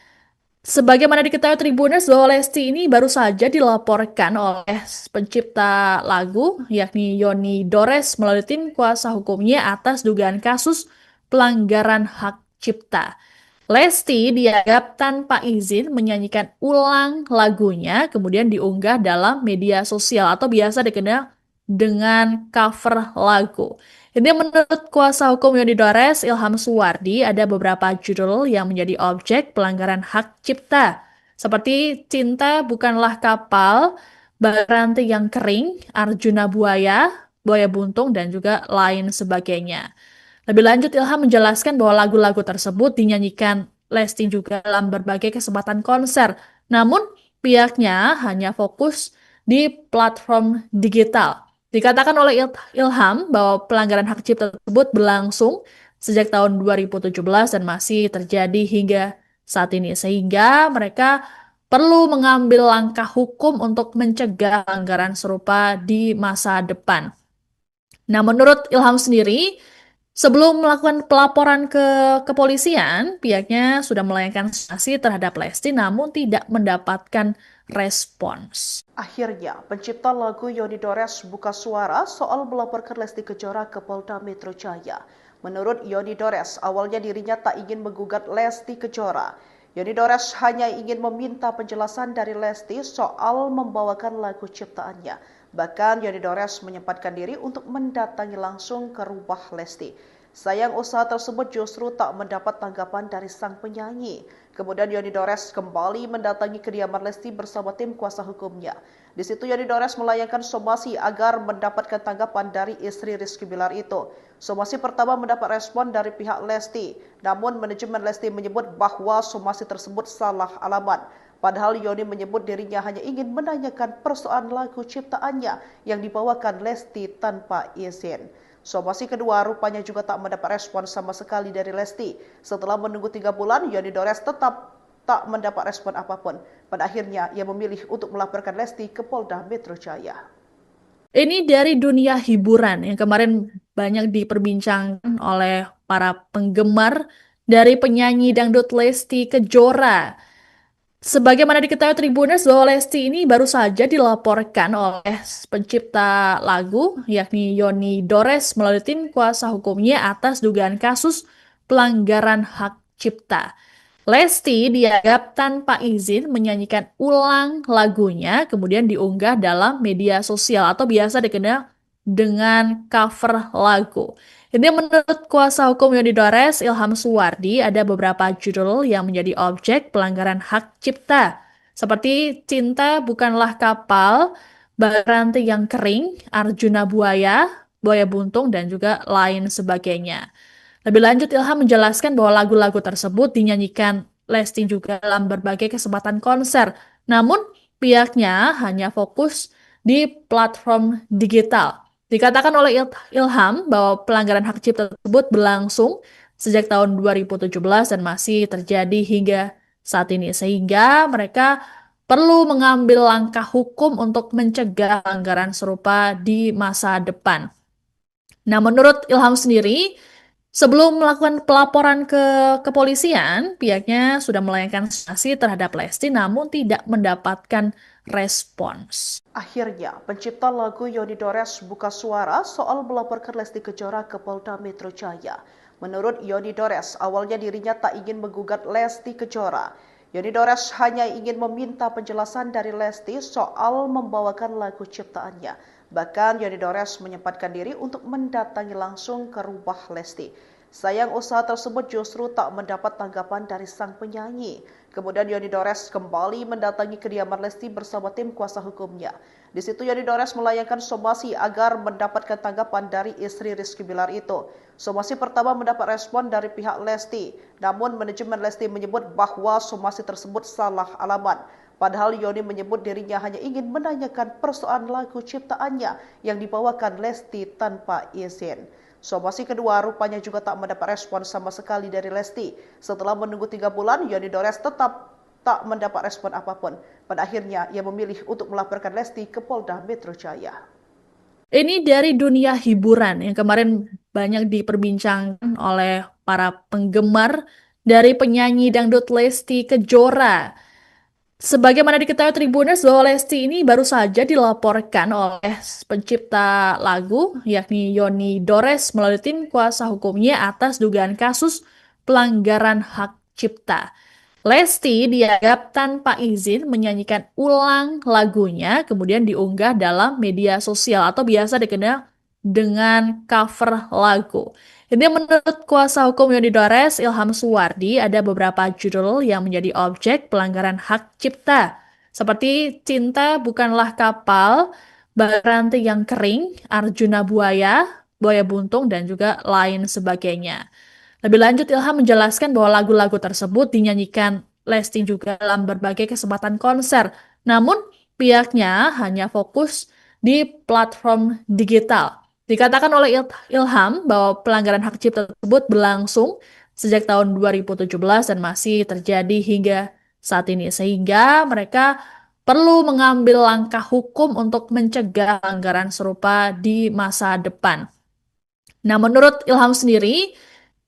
Sebagaimana diketahui Tribuners bahwa Lesti ini baru saja dilaporkan oleh pencipta lagu yakni Yoni Dores melalui tim kuasa hukumnya atas dugaan kasus pelanggaran hak cipta. Lesti dianggap tanpa izin menyanyikan ulang lagunya kemudian diunggah dalam media sosial atau biasa dikenal dengan cover lagu. Ini menurut kuasa hukum Yoni Dores, Ilham Suwardi, ada beberapa judul yang menjadi objek pelanggaran hak cipta. Seperti Cinta Bukanlah Kapal, Baranti yang Kering, Arjuna Buaya, Buaya Buntung, dan juga lain sebagainya. Lebih lanjut, Ilham menjelaskan bahwa lagu-lagu tersebut dinyanyikan Lesti juga dalam berbagai kesempatan konser. Namun, pihaknya hanya fokus di platform digital. Dikatakan oleh Ilham bahwa pelanggaran hak cipta tersebut berlangsung sejak tahun 2017 dan masih terjadi hingga saat ini, sehingga mereka perlu mengambil langkah hukum untuk mencegah pelanggaran serupa di masa depan. Nah, menurut Ilham sendiri, sebelum melakukan pelaporan ke kepolisian, pihaknya sudah melayangkan sanksi terhadap Lesti namun tidak mendapatkan respons. Akhirnya, pencipta lagu Yoni Dores buka suara soal melaporkan Lesti Kejora ke Polda Metro Jaya. Menurut Yoni Dores, awalnya dirinya tak ingin menggugat Lesti Kejora. Yoni Dores hanya ingin meminta penjelasan dari Lesti soal membawakan lagu ciptaannya. Bahkan Yoni Dores menyempatkan diri untuk mendatangi langsung ke rumah Lesti. Sayang usaha tersebut justru tak mendapat tanggapan dari sang penyanyi. Kemudian Yoni Dores kembali mendatangi kediaman Lesti bersama tim kuasa hukumnya. Di situ Yoni Dores melayangkan somasi agar mendapatkan tanggapan dari istri Rizky Bilar itu. Somasi pertama mendapat respon dari pihak Lesti, namun manajemen Lesti menyebut bahwa somasi tersebut salah alamat. Padahal Yoni menyebut dirinya hanya ingin menanyakan persoalan lagu ciptaannya yang dibawakan Lesti tanpa izin. Somasi kedua rupanya juga tak mendapat respon sama sekali dari Lesti. Setelah menunggu 3 bulan, Yoni Dores tetap tak mendapat respon apapun. Pada akhirnya, ia memilih untuk melaporkan Lesti ke Polda Metro Jaya. Ini dari dunia hiburan yang kemarin banyak diperbincangkan oleh para penggemar dari penyanyi dangdut Lesti Kejora. Sebagaimana diketahui Tribuners bahwa Lesti ini baru saja dilaporkan oleh pencipta lagu yakni Yoni Dores melalui tim kuasa hukumnya atas dugaan kasus pelanggaran hak cipta. Lesti dianggap tanpa izin menyanyikan ulang lagunya kemudian diunggah dalam media sosial atau biasa dikenal dengan cover lagu. Ini menurut kuasa hukum Yoni Dores, Ilham Suwardi, ada beberapa judul yang menjadi objek pelanggaran hak cipta. Seperti Cinta Bukanlah Kapal, Baranti yang Kering, Arjuna Buaya, Buaya Buntung, dan juga lain sebagainya. Lebih lanjut, Ilham menjelaskan bahwa lagu-lagu tersebut dinyanyikan Lesti juga dalam berbagai kesempatan konser. Namun, pihaknya hanya fokus di platform digital. Dikatakan oleh Ilham bahwa pelanggaran hak cipta tersebut berlangsung sejak tahun 2017 dan masih terjadi hingga saat ini, sehingga mereka perlu mengambil langkah hukum untuk mencegah pelanggaran serupa di masa depan. Nah, menurut Ilham sendiri, sebelum melakukan pelaporan ke kepolisian, pihaknya sudah melayangkan sanksi terhadap Lesti namun tidak mendapatkan respons. Akhirnya, pencipta lagu Yoni Dores buka suara soal melaporkan Lesti Kejora ke Polda Metro Jaya. Menurut Yoni Dores, awalnya dirinya tak ingin menggugat Lesti Kejora. Yoni Dores hanya ingin meminta penjelasan dari Lesti soal membawakan lagu ciptaannya. Bahkan Yoni Dores menyempatkan diri untuk mendatangi langsung ke rumah Lesti. Sayang usaha tersebut justru tak mendapat tanggapan dari sang penyanyi. Kemudian Yoni Dores kembali mendatangi kediaman Lesti bersama tim kuasa hukumnya. Di situ Yoni Dores melayangkan somasi agar mendapatkan tanggapan dari istri Rizky Bilar itu. Somasi pertama mendapat respon dari pihak Lesti, namun manajemen Lesti menyebut bahwa somasi tersebut salah alamat. Padahal Yoni menyebut dirinya hanya ingin menanyakan persoalan lagu ciptaannya yang dibawakan Lesti tanpa izin. Somasi kedua rupanya juga tak mendapat respon sama sekali dari Lesti. Setelah menunggu 3 bulan, Yoni Dores tetap tak mendapat respon apapun. Pada akhirnya, ia memilih untuk melaporkan Lesti ke Polda Metro Jaya. Ini dari dunia hiburan yang kemarin banyak diperbincangkan oleh para penggemar dari penyanyi dangdut Lesti Kejora. Sebagaimana diketahui Tribuners bahwa Lesti ini baru saja dilaporkan oleh pencipta lagu yakni Yoni Dores melalui tim kuasa hukumnya atas dugaan kasus pelanggaran hak cipta. Lesti dianggap tanpa izin menyanyikan ulang lagunya kemudian diunggah dalam media sosial atau biasa dikenal dengan cover lagu. Ini menurut kuasa hukum Yoni Dores, Ilham Suwardi, ada beberapa judul yang menjadi objek pelanggaran hak cipta. Seperti Cinta Bukanlah Kapal, Baranti yang Kering, Arjuna Buaya, Buaya Buntung, dan juga lain sebagainya. Lebih lanjut, Ilham menjelaskan bahwa lagu-lagu tersebut dinyanyikan Lesti juga dalam berbagai kesempatan konser. Namun, pihaknya hanya fokus di platform digital. Dikatakan oleh Ilham bahwa pelanggaran hak cipta tersebut berlangsung sejak tahun 2017 dan masih terjadi hingga saat ini, sehingga mereka perlu mengambil langkah hukum untuk mencegah pelanggaran serupa di masa depan. Nah, menurut Ilham sendiri,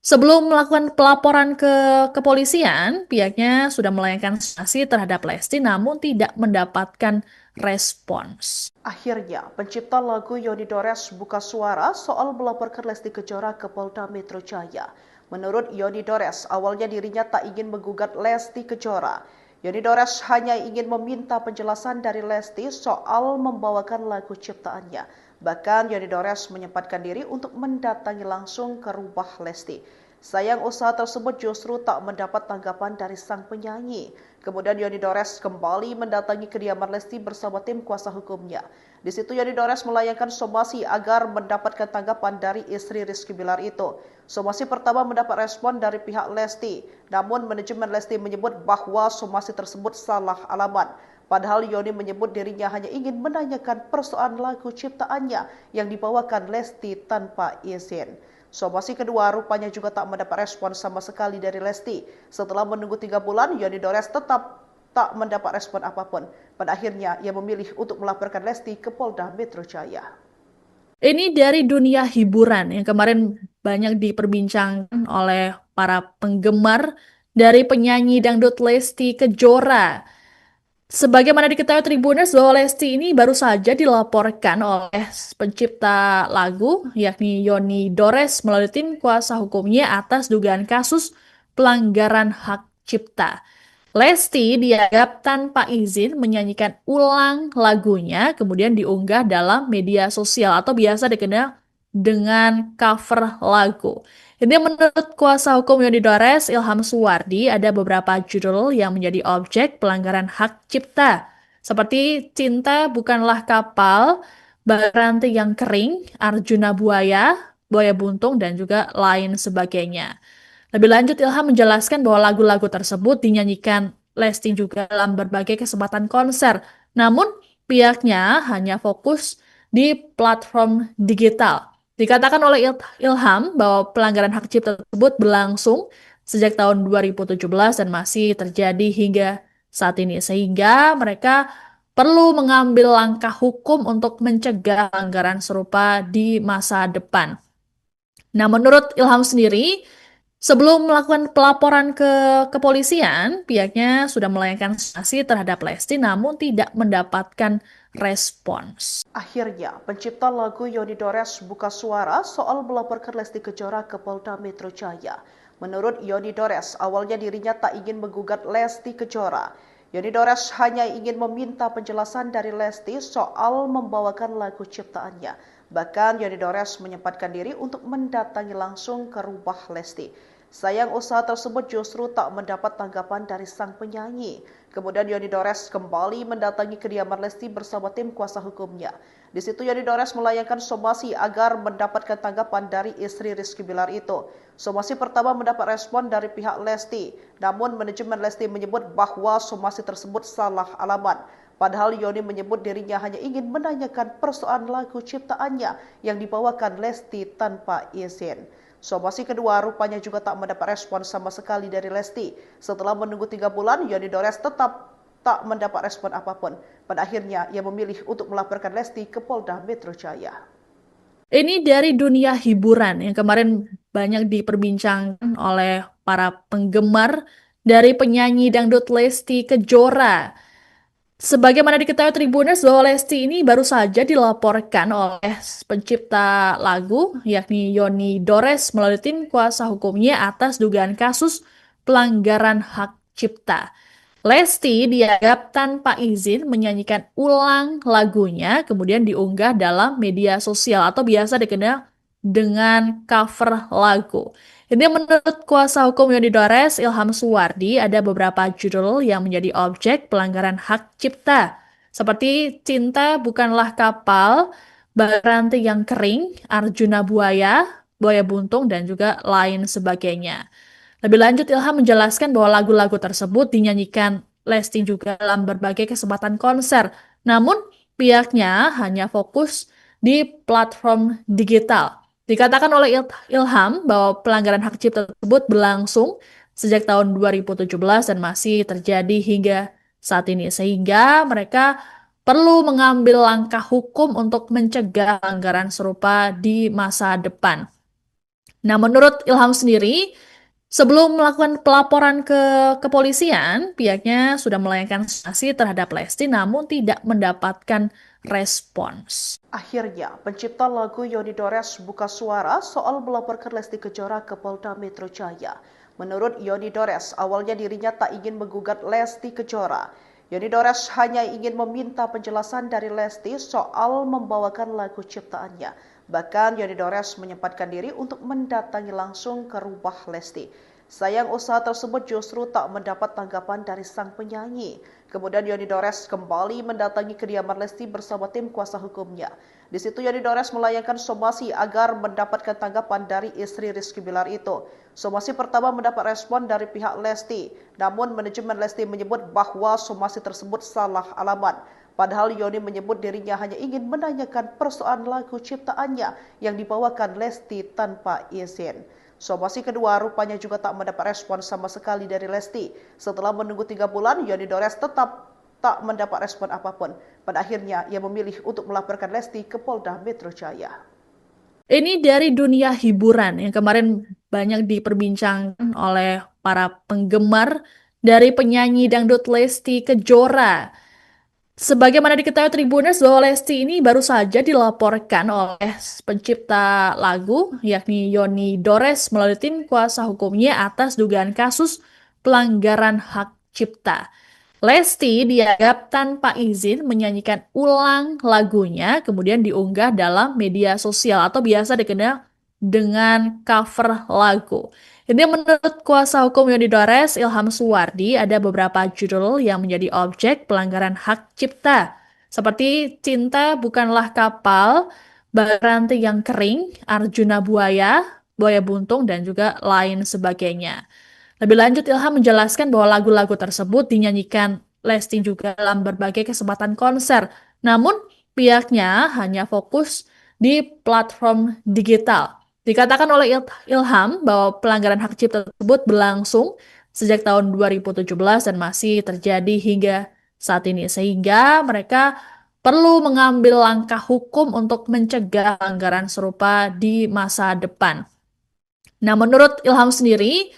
sebelum melakukan pelaporan ke kepolisian, pihaknya sudah melayangkan sanksi terhadap Lesti namun tidak mendapatkan respons. Akhirnya, pencipta lagu Yoni Dores buka suara soal melaporkan Lesti Kejora ke Polda Metro Jaya. Menurut Yoni Dores, awalnya dirinya tak ingin menggugat Lesti Kejora. Yoni Dores hanya ingin meminta penjelasan dari Lesti soal membawakan lagu ciptaannya. Bahkan Yoni Dores menyempatkan diri untuk mendatangi langsung ke rumah Lesti. Sayang usaha tersebut justru tak mendapat tanggapan dari sang penyanyi. Kemudian Yoni Dores kembali mendatangi kediaman Lesti bersama tim kuasa hukumnya. Di situ Yoni Dores melayangkan somasi agar mendapatkan tanggapan dari istri Rizky Bilar itu. Somasi pertama mendapat respon dari pihak Lesti, namun manajemen Lesti menyebut bahwa somasi tersebut salah alamat. Padahal Yoni menyebut dirinya hanya ingin menanyakan persoalan lagu ciptaannya yang dibawakan Lesti tanpa izin. Somasi kedua rupanya juga tak mendapat respon sama sekali dari Lesti. Setelah menunggu 3 bulan, Yoni Dores tetap tak mendapat respon apapun. Pada akhirnya, ia memilih untuk melaporkan Lesti ke Polda Metro Jaya. Ini dari dunia hiburan yang kemarin banyak diperbincangkan oleh para penggemar dari penyanyi dangdut Lesti Kejora. Sebagaimana diketahui Tribuners bahwa Lesti ini baru saja dilaporkan oleh pencipta lagu yakni Yoni Dores melalui tim kuasa hukumnya atas dugaan kasus pelanggaran hak cipta. Lesti dianggap tanpa izin menyanyikan ulang lagunya kemudian diunggah dalam media sosial atau biasa dikenal dengan cover lagu. Ini menurut kuasa hukum Yoni Dores, Ilham Suwardi, ada beberapa judul yang menjadi objek pelanggaran hak cipta. Seperti Cinta Bukanlah Kapal, Baranti yang Kering, Arjuna Buaya, Buaya Buntung, dan juga lain sebagainya. Lebih lanjut, Ilham menjelaskan bahwa lagu-lagu tersebut dinyanyikan Lesti juga dalam berbagai kesempatan konser. Namun, pihaknya hanya fokus di platform digital. Dikatakan oleh Ilham bahwa pelanggaran hak cipta tersebut berlangsung sejak tahun 2017 dan masih terjadi hingga saat ini, sehingga mereka perlu mengambil langkah hukum untuk mencegah pelanggaran serupa di masa depan. Nah, menurut Ilham sendiri, sebelum melakukan pelaporan ke kepolisian, pihaknya sudah melayangkan sanksi terhadap Lesti namun tidak mendapatkan respons. Akhirnya, pencipta lagu Yoni Dores buka suara soal melaporkan Lesti Kejora ke Polda Metro Jaya. Menurut Yoni Dores, awalnya dirinya tak ingin menggugat Lesti Kejora. Yoni Dores hanya ingin meminta penjelasan dari Lesti soal membawakan lagu ciptaannya. Bahkan Yoni Dores menyempatkan diri untuk mendatangi langsung ke rumah Lesti. Sayang usaha tersebut justru tak mendapat tanggapan dari sang penyanyi. Kemudian Yoni Dores kembali mendatangi kediaman Lesti bersama tim kuasa hukumnya. Di situ Yoni Dores melayangkan somasi agar mendapatkan tanggapan dari istri Rizky Bilar itu. Somasi pertama mendapat respon dari pihak Lesti, namun manajemen Lesti menyebut bahwa somasi tersebut salah alamat. Padahal Yoni menyebut dirinya hanya ingin menanyakan persoalan lagu ciptaannya yang dibawakan Lesti tanpa izin. Somasi kedua rupanya juga tak mendapat respon sama sekali dari Lesti. Setelah menunggu 3 bulan, Yoni Dores tetap tak mendapat respon apapun. Pada akhirnya, ia memilih untuk melaporkan Lesti ke Polda Metro Jaya. Ini dari dunia hiburan yang kemarin banyak diperbincangkan oleh para penggemar dari penyanyi dangdut Lesti Kejora. Sebagaimana diketahui Tribuners bahwa Lesti ini baru saja dilaporkan oleh pencipta lagu yakni Yoni Dores melalui tim kuasa hukumnya atas dugaan kasus pelanggaran hak cipta. Lesti dianggap tanpa izin menyanyikan ulang lagunya kemudian diunggah dalam media sosial atau biasa dikenal dengan cover lagu. Ini menurut kuasa hukum Yoni Dores, Ilham Suwardi, ada beberapa judul yang menjadi objek pelanggaran hak cipta. Seperti Cinta Bukanlah Kapal, Baranti yang Kering, Arjuna Buaya, Buaya Buntung, dan juga lain sebagainya. Lebih lanjut, Ilham menjelaskan bahwa lagu-lagu tersebut dinyanyikan Lesti juga dalam berbagai kesempatan konser. Namun, pihaknya hanya fokus di platform digital. Dikatakan oleh Ilham bahwa pelanggaran hak cipta tersebut berlangsung sejak tahun 2017 dan masih terjadi hingga saat ini. Sehingga mereka perlu mengambil langkah hukum untuk mencegah pelanggaran serupa di masa depan. Nah, menurut Ilham sendiri, sebelum melakukan pelaporan ke kepolisian, pihaknya sudah melayangkan sanksi terhadap Lesti namun tidak mendapatkan respons. Akhirnya, pencipta lagu Yoni Dores buka suara soal melaporkan Lesti Kejora ke Polda Metro Jaya. Menurut Yoni Dores, awalnya dirinya tak ingin menggugat Lesti Kejora. Yoni Dores hanya ingin meminta penjelasan dari Lesti soal membawakan lagu ciptaannya. Bahkan Yoni Dores menyempatkan diri untuk mendatangi langsung ke rumah Lesti. Sayang usaha tersebut justru tak mendapat tanggapan dari sang penyanyi. Kemudian Yoni Dores kembali mendatangi kediaman Lesti bersama tim kuasa hukumnya. Di situ Yoni Dores melayangkan somasi agar mendapatkan tanggapan dari istri Rizky Bilar itu. Somasi pertama mendapat respon dari pihak Lesti, namun manajemen Lesti menyebut bahwa somasi tersebut salah alamat. Padahal Yoni menyebut dirinya hanya ingin menanyakan persoalan lagu ciptaannya yang dibawakan Lesti tanpa izin. Somasi kedua rupanya juga tak mendapat respon sama sekali dari Lesti. Setelah menunggu 3 bulan, Yoni Dores tetap tak mendapat respon apapun. Pada akhirnya, ia memilih untuk melaporkan Lesti ke Polda Metro Jaya. Ini dari dunia hiburan yang kemarin banyak diperbincangkan oleh para penggemar dari penyanyi dangdut Lesti Kejora. Sebagaimana diketahui Tribuners bahwa Lesti ini baru saja dilaporkan oleh pencipta lagu yakni Yoni Dores melalui tim kuasa hukumnya atas dugaan kasus pelanggaran hak cipta. Lesti dianggap tanpa izin menyanyikan ulang lagunya kemudian diunggah dalam media sosial atau biasa dikenal dengan cover lagu. Ini menurut kuasa hukum Yoni Dores, Ilham Suwardi, ada beberapa judul yang menjadi objek pelanggaran hak cipta. Seperti Cinta Bukanlah Kapal, Baranti yang Kering, Arjuna Buaya, Buaya Buntung, dan juga lain sebagainya. Lebih lanjut, Ilham menjelaskan bahwa lagu-lagu tersebut dinyanyikan Lesti juga dalam berbagai kesempatan konser. Namun, pihaknya hanya fokus di platform digital. Dikatakan oleh Ilham bahwa pelanggaran hak cipta tersebut berlangsung sejak tahun 2017 dan masih terjadi hingga saat ini. Sehingga mereka perlu mengambil langkah hukum untuk mencegah pelanggaran serupa di masa depan. Nah, menurut Ilham sendiri,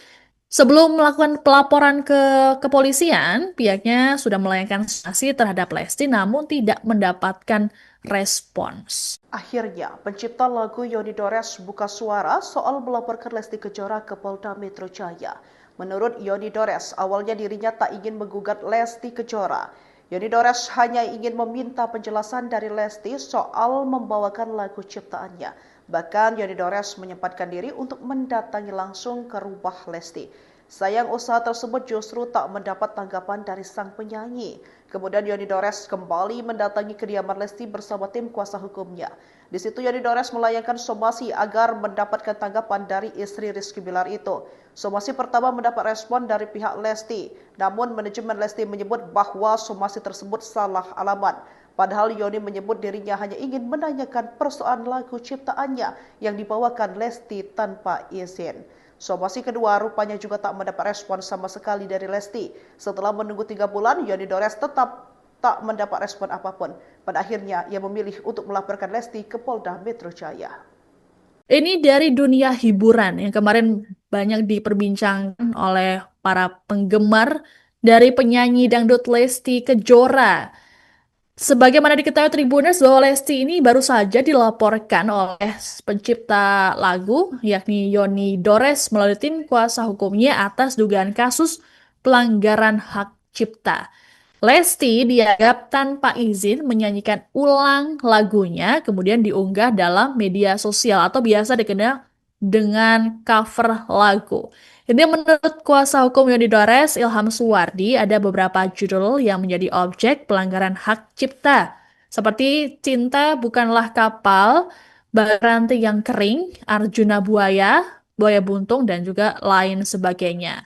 sebelum melakukan pelaporan ke kepolisian, pihaknya sudah melayangkan sanksi terhadap Lesti namun tidak mendapatkan respons. Akhirnya, pencipta lagu Yoni Dores buka suara soal melaporkan Lesti Kejora ke Polda Metro Jaya. Menurut Yoni Dores, awalnya dirinya tak ingin menggugat Lesti Kejora. Yoni Dores hanya ingin meminta penjelasan dari Lesti soal membawakan lagu ciptaannya. Bahkan Yoni Dores menyempatkan diri untuk mendatangi langsung ke rumah Lesti. Sayang usaha tersebut justru tak mendapat tanggapan dari sang penyanyi. Kemudian Yoni Dores kembali mendatangi kediaman Lesti bersama tim kuasa hukumnya. Di situ Yoni Dores melayangkan somasi agar mendapatkan tanggapan dari istri Rizky Bilar itu. Somasi pertama mendapat respon dari pihak Lesti, namun manajemen Lesti menyebut bahwa somasi tersebut salah alamat. Padahal Yoni menyebut dirinya hanya ingin menanyakan persoalan lagu ciptaannya yang dibawakan Lesti tanpa izin. Somasi kedua rupanya juga tak mendapat respon sama sekali dari Lesti. Setelah menunggu 3 bulan, Yoni Dores tetap tak mendapat respon apapun. Pada akhirnya, ia memilih untuk melaporkan Lesti ke Polda Metro Jaya. Ini dari dunia hiburan yang kemarin banyak diperbincangkan oleh para penggemar dari penyanyi dangdut Lesti Kejora. Sebagaimana diketahui Tribuners bahwa Lesti ini baru saja dilaporkan oleh pencipta lagu yakni Yoni Dores melalui tim kuasa hukumnya atas dugaan kasus pelanggaran hak cipta. Lesti dianggap tanpa izin menyanyikan ulang lagunya kemudian diunggah dalam media sosial atau biasa dikenal dengan cover lagu. Ini menurut kuasa hukum Yoni Dores, Ilham Suwardi, ada beberapa judul yang menjadi objek pelanggaran hak cipta. Seperti Cinta Bukanlah Kapal, Baranti yang Kering, Arjuna Buaya, Buaya Buntung, dan juga lain sebagainya.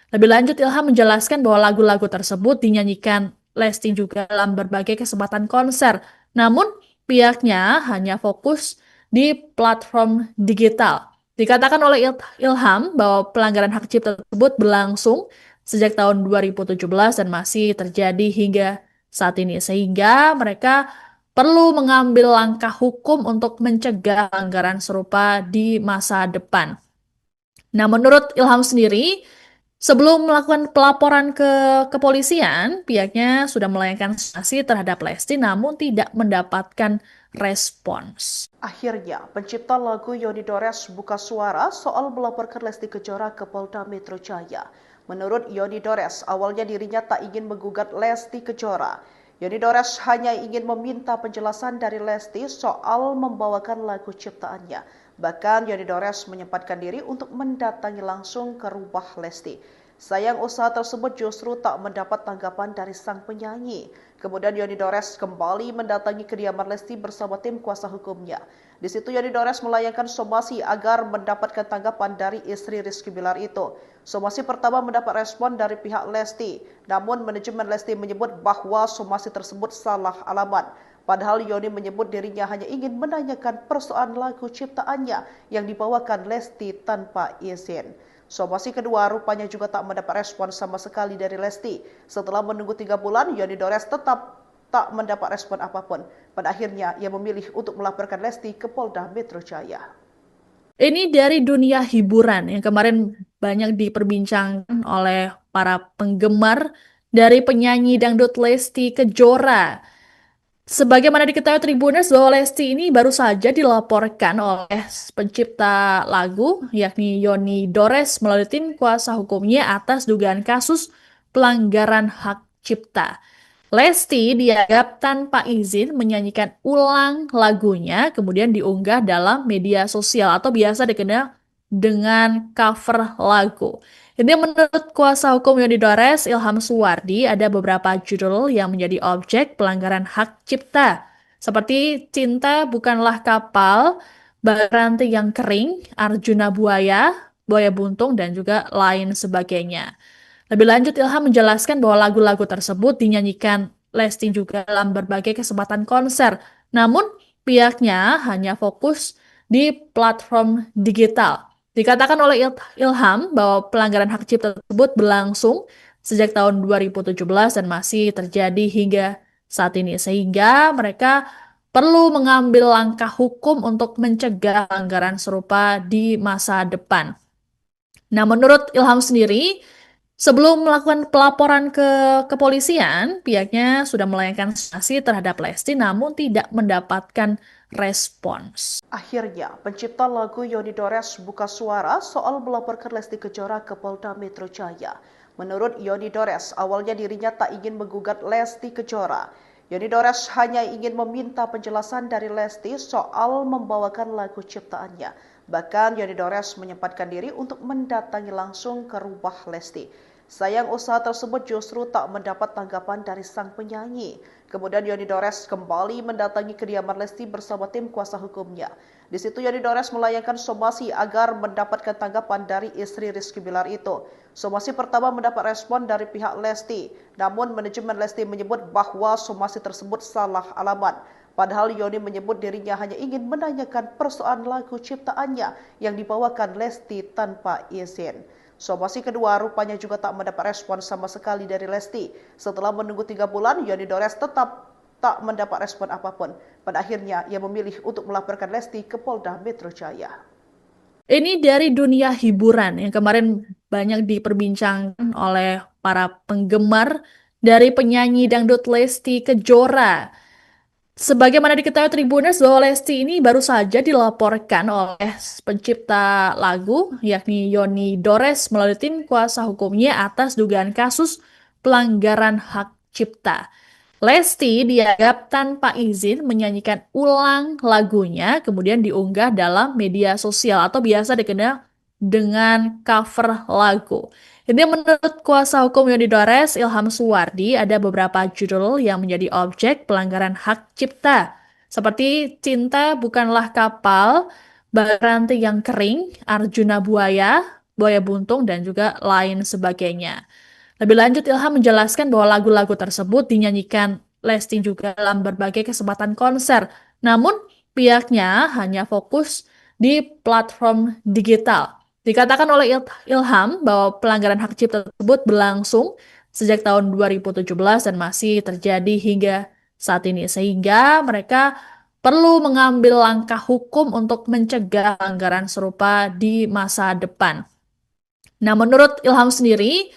Lebih lanjut, Ilham menjelaskan bahwa lagu-lagu tersebut dinyanyikan Lesti juga dalam berbagai kesempatan konser. Namun, pihaknya hanya fokus di platform digital. Dikatakan oleh Ilham bahwa pelanggaran hak cipta tersebut berlangsung sejak tahun 2017 dan masih terjadi hingga saat ini. Sehingga mereka perlu mengambil langkah hukum untuk mencegah pelanggaran serupa di masa depan. Nah, menurut Ilham sendiri, sebelum melakukan pelaporan ke kepolisian, pihaknya sudah melayangkan sanksi terhadap Lesti namun tidak mendapatkan respons. Akhirnya, pencipta lagu Yoni Dores buka suara soal melaporkan Lesti Kejora ke Polda Metro Jaya. Menurut Yoni Dores, awalnya dirinya tak ingin menggugat Lesti Kejora. Yoni Dores hanya ingin meminta penjelasan dari Lesti soal membawakan lagu ciptaannya. Bahkan Yoni Dores menyempatkan diri untuk mendatangi langsung ke rumah Lesti. Sayang usaha tersebut justru tak mendapat tanggapan dari sang penyanyi. Kemudian Yoni Dores kembali mendatangi kediaman Lesti bersama tim kuasa hukumnya. Di situ Yoni Dores melayangkan somasi agar mendapatkan tanggapan dari istri Rizky Bilar itu. Somasi pertama mendapat respon dari pihak Lesti, namun manajemen Lesti menyebut bahwa somasi tersebut salah alamat. Padahal Yoni menyebut dirinya hanya ingin menanyakan persoalan lagu ciptaannya yang dibawakan Lesti tanpa izin. Somasi kedua rupanya juga tak mendapat respon sama sekali dari Lesti. Setelah menunggu 3 bulan, Yoni Dores tetap tak mendapat respon apapun. Pada akhirnya, ia memilih untuk melaporkan Lesti ke Polda Metro Jaya. Ini dari dunia hiburan yang kemarin banyak diperbincangkan oleh para penggemar dari penyanyi dangdut Lesti Kejora. Sebagaimana diketahui Tribuners bahwa Lesti ini baru saja dilaporkan oleh pencipta lagu yakni Yoni Dores melalui tim kuasa hukumnya atas dugaan kasus pelanggaran hak cipta. Lesti dianggap tanpa izin menyanyikan ulang lagunya kemudian diunggah dalam media sosial atau biasa dikenal dengan cover lagu. Ini menurut kuasa hukum Yoni Dores, Ilham Suwardi, ada beberapa judul yang menjadi objek pelanggaran hak cipta, seperti Cinta Bukanlah Kapal, Baranti yang Kering, Arjuna Buaya, Buaya Buntung, dan juga lain sebagainya. Lebih lanjut, Ilham menjelaskan bahwa lagu-lagu tersebut dinyanyikan Lesti juga dalam berbagai kesempatan konser. Namun, pihaknya hanya fokus di platform digital. Dikatakan oleh Ilham bahwa pelanggaran hak cipta tersebut berlangsung sejak tahun 2017 dan masih terjadi hingga saat ini. Sehingga mereka perlu mengambil langkah hukum untuk mencegah pelanggaran serupa di masa depan. Nah, menurut Ilham sendiri, sebelum melakukan pelaporan ke kepolisian, pihaknya sudah melayangkan sanksi terhadap Lesti namun tidak mendapatkan respons. Akhirnya, pencipta lagu Yoni Dores buka suara soal melaporkan Lesti Kejora ke Polda Metro Jaya. Menurut Yoni Dores, awalnya dirinya tak ingin menggugat Lesti Kejora. Yoni Dores hanya ingin meminta penjelasan dari Lesti soal membawakan lagu ciptaannya. Bahkan Yoni Dores menyempatkan diri untuk mendatangi langsung ke rumah Lesti. Sayang usaha tersebut justru tak mendapat tanggapan dari sang penyanyi. Kemudian Yoni Dores kembali mendatangi kediaman Lesti bersama tim kuasa hukumnya. Di situ Yoni Dores melayangkan somasi agar mendapatkan tanggapan dari istri Rizky Bilar itu. Somasi pertama mendapat respon dari pihak Lesti, namun manajemen Lesti menyebut bahwa somasi tersebut salah alamat. Padahal Yoni menyebut dirinya hanya ingin menanyakan persoalan lagu ciptaannya yang dibawakan Lesti tanpa izin. Somasi kedua rupanya juga tak mendapat respon sama sekali dari Lesti. Setelah menunggu 3 bulan, Yoni Dores tetap tak mendapat respon apapun. Pada akhirnya, ia memilih untuk melaporkan Lesti ke Polda Metro Jaya. Ini dari dunia hiburan yang kemarin banyak diperbincangkan oleh para penggemar dari penyanyi dangdut Lesti Kejora. Sebagaimana diketahui Tribuners bahwa Lesti ini baru saja dilaporkan oleh pencipta lagu yakni Yoni Dores melalui tim kuasa hukumnya atas dugaan kasus pelanggaran hak cipta. Lesti dianggap tanpa izin menyanyikan ulang lagunya kemudian diunggah dalam media sosial atau biasa dikenal dengan cover lagu. Ini menurut kuasa hukum Yoni Dores, Ilham Suwardi, ada beberapa judul yang menjadi objek pelanggaran hak cipta, seperti Cinta Bukanlah Kapal, Baranti yang Kering, Arjuna Buaya, Buaya Buntung, dan juga lain sebagainya. Lebih lanjut, Ilham menjelaskan bahwa lagu-lagu tersebut dinyanyikan Lesti juga dalam berbagai kesempatan konser. Namun, pihaknya hanya fokus di platform digital. Dikatakan oleh Ilham bahwa pelanggaran hak cipta tersebut berlangsung sejak tahun 2017 dan masih terjadi hingga saat ini. Sehingga mereka perlu mengambil langkah hukum untuk mencegah pelanggaran serupa di masa depan. Nah, menurut Ilham sendiri,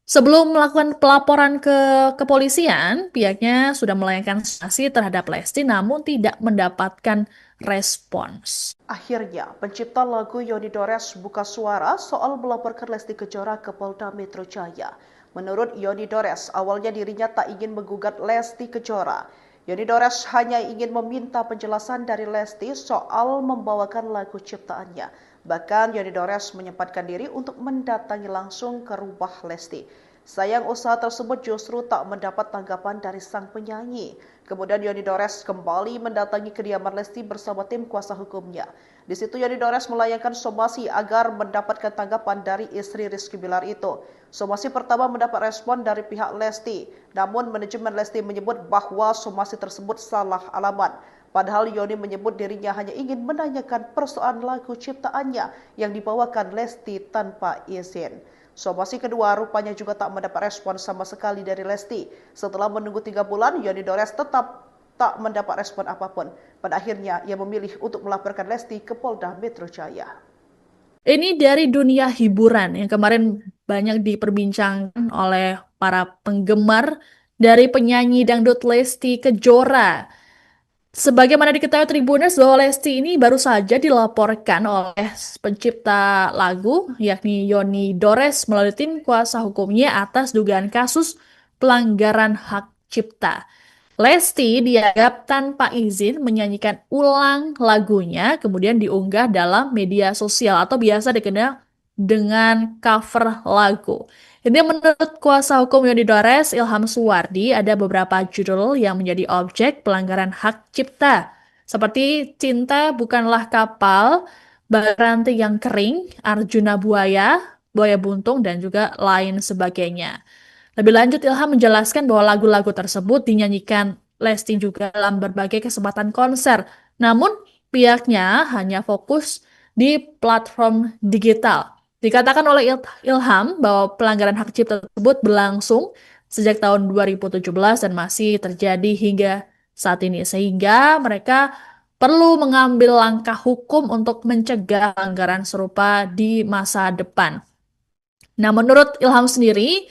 sebelum melakukan pelaporan ke kepolisian, pihaknya sudah melayangkan sanksi terhadap Lesti namun tidak mendapatkan respons. Akhirnya, pencipta lagu Yoni Dores buka suara soal melaporkan Lesti Kejora ke Polda Metro Jaya. Menurut Yoni Dores, awalnya dirinya tak ingin menggugat Lesti Kejora. Yoni Dores hanya ingin meminta penjelasan dari Lesti soal membawakan lagu ciptaannya. Bahkan Yoni Dores menyempatkan diri untuk mendatangi langsung ke rumah Lesti. Sayang usaha tersebut justru tak mendapat tanggapan dari sang penyanyi. Kemudian Yoni Dores kembali mendatangi kediaman Lesti bersama tim kuasa hukumnya. Di situ Yoni Dores melayangkan somasi agar mendapatkan tanggapan dari istri Rizky Bilar itu. Somasi pertama mendapat respon dari pihak Lesti, namun manajemen Lesti menyebut bahwa somasi tersebut salah alamat. Padahal Yoni menyebut dirinya hanya ingin menanyakan persoalan lagu ciptaannya yang dibawakan Lesti tanpa izin. Somasi kedua rupanya juga tak mendapat respon sama sekali dari Lesti. Setelah menunggu 3 bulan, Yoni Dores tetap tak mendapat respon apapun. Pada akhirnya, ia memilih untuk melaporkan Lesti ke Polda Metro Jaya. Ini dari dunia hiburan yang kemarin banyak diperbincangkan oleh para penggemar dari penyanyi dangdut Lesti Kejora. Sebagaimana diketahui Tribuners bahwa Lesti ini baru saja dilaporkan oleh pencipta lagu yakni Yoni Dores melalui tim kuasa hukumnya atas dugaan kasus pelanggaran hak cipta. Lesti dianggap tanpa izin menyanyikan ulang lagunya kemudian diunggah dalam media sosial atau biasa dikenal dengan cover lagu. Ini menurut kuasa hukum Yoni Dores, Ilham Suwardi, ada beberapa judul yang menjadi objek pelanggaran hak cipta. Seperti Cinta Bukanlah Kapal, Baranti yang Kering, Arjuna Buaya, Buaya Buntung, dan juga lain sebagainya. Lebih lanjut, Ilham menjelaskan bahwa lagu-lagu tersebut dinyanyikan Lesti juga dalam berbagai kesempatan konser. Namun, pihaknya hanya fokus di platform digital. Dikatakan oleh Ilham bahwa pelanggaran hak cipta tersebut berlangsung sejak tahun 2017 dan masih terjadi hingga saat ini. Sehingga mereka perlu mengambil langkah hukum untuk mencegah pelanggaran serupa di masa depan. Nah, menurut Ilham sendiri,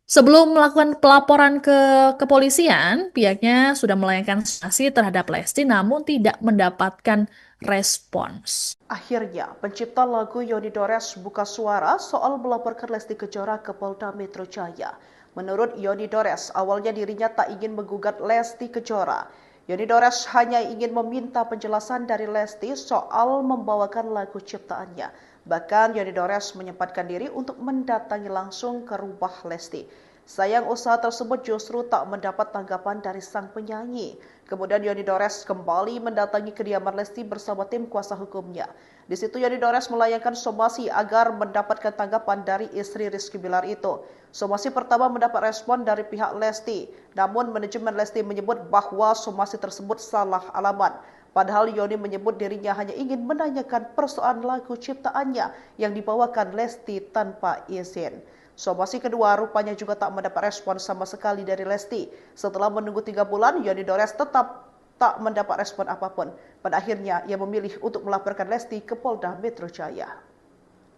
sebelum melakukan pelaporan ke kepolisian, pihaknya sudah melayangkan sanksi terhadap Lesti namun tidak mendapatkan respons. Akhirnya, pencipta lagu Yoni Dores buka suara soal melaporkan Lesti Kejora ke Polda Metro Jaya. Menurut Yoni Dores, awalnya dirinya tak ingin menggugat Lesti Kejora. Yoni Dores hanya ingin meminta penjelasan dari Lesti soal membawakan lagu ciptaannya. Bahkan Yoni Dores menyempatkan diri untuk mendatangi langsung ke rumah Lesti. Sayang usaha tersebut justru tak mendapat tanggapan dari sang penyanyi. Kemudian Yoni Dores kembali mendatangi kediaman Lesti bersama tim kuasa hukumnya. Di situ Yoni Dores melayangkan somasi agar mendapatkan tanggapan dari istri Rizky Bilar itu. Somasi pertama mendapat respon dari pihak Lesti, namun manajemen Lesti menyebut bahwa somasi tersebut salah alamat. Padahal Yoni menyebut dirinya hanya ingin menanyakan persoalan lagu ciptaannya yang dibawakan Lesti tanpa izin. Somasi kedua rupanya juga tak mendapat respon sama sekali dari Lesti. Setelah menunggu 3 bulan, Yoni Dores tetap tak mendapat respon apapun. Pada akhirnya, ia memilih untuk melaporkan Lesti ke Polda Metro Jaya.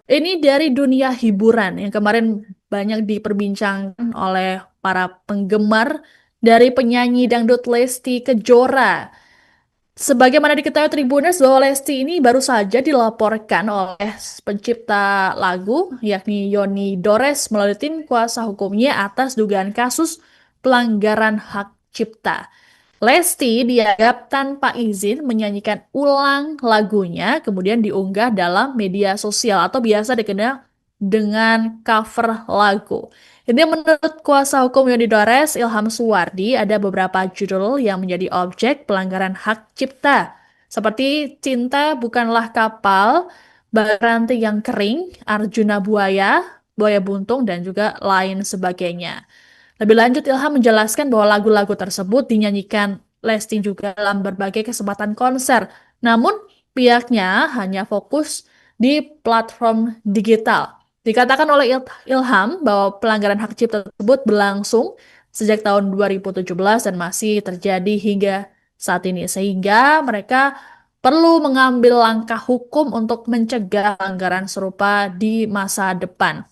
Ini dari dunia hiburan yang kemarin banyak diperbincangkan oleh para penggemar dari penyanyi dangdut Lesti Kejora. Sebagaimana diketahui Tribuners bahwa Lesti ini baru saja dilaporkan oleh pencipta lagu yakni Yoni Dores melalui tim kuasa hukumnya atas dugaan kasus pelanggaran hak cipta. Lesti dianggap tanpa izin menyanyikan ulang lagunya kemudian diunggah dalam media sosial atau biasa dikenal dengan cover lagu. Ini menurut kuasa hukum Yoni Dores, Ilham Suwardi, ada beberapa judul yang menjadi objek pelanggaran hak cipta. Seperti Cinta Bukanlah Kapal, Ranti yang Kering, Arjuna Buaya, Buaya Buntung, dan juga lain sebagainya. Lebih lanjut, Ilham menjelaskan bahwa lagu-lagu tersebut dinyanyikan Lesti juga dalam berbagai kesempatan konser. Namun, pihaknya hanya fokus di platform digital. Dikatakan oleh Ilham bahwa pelanggaran hak cipta tersebut berlangsung sejak tahun 2017 dan masih terjadi hingga saat ini. Sehingga mereka perlu mengambil langkah hukum untuk mencegah pelanggaran serupa di masa depan.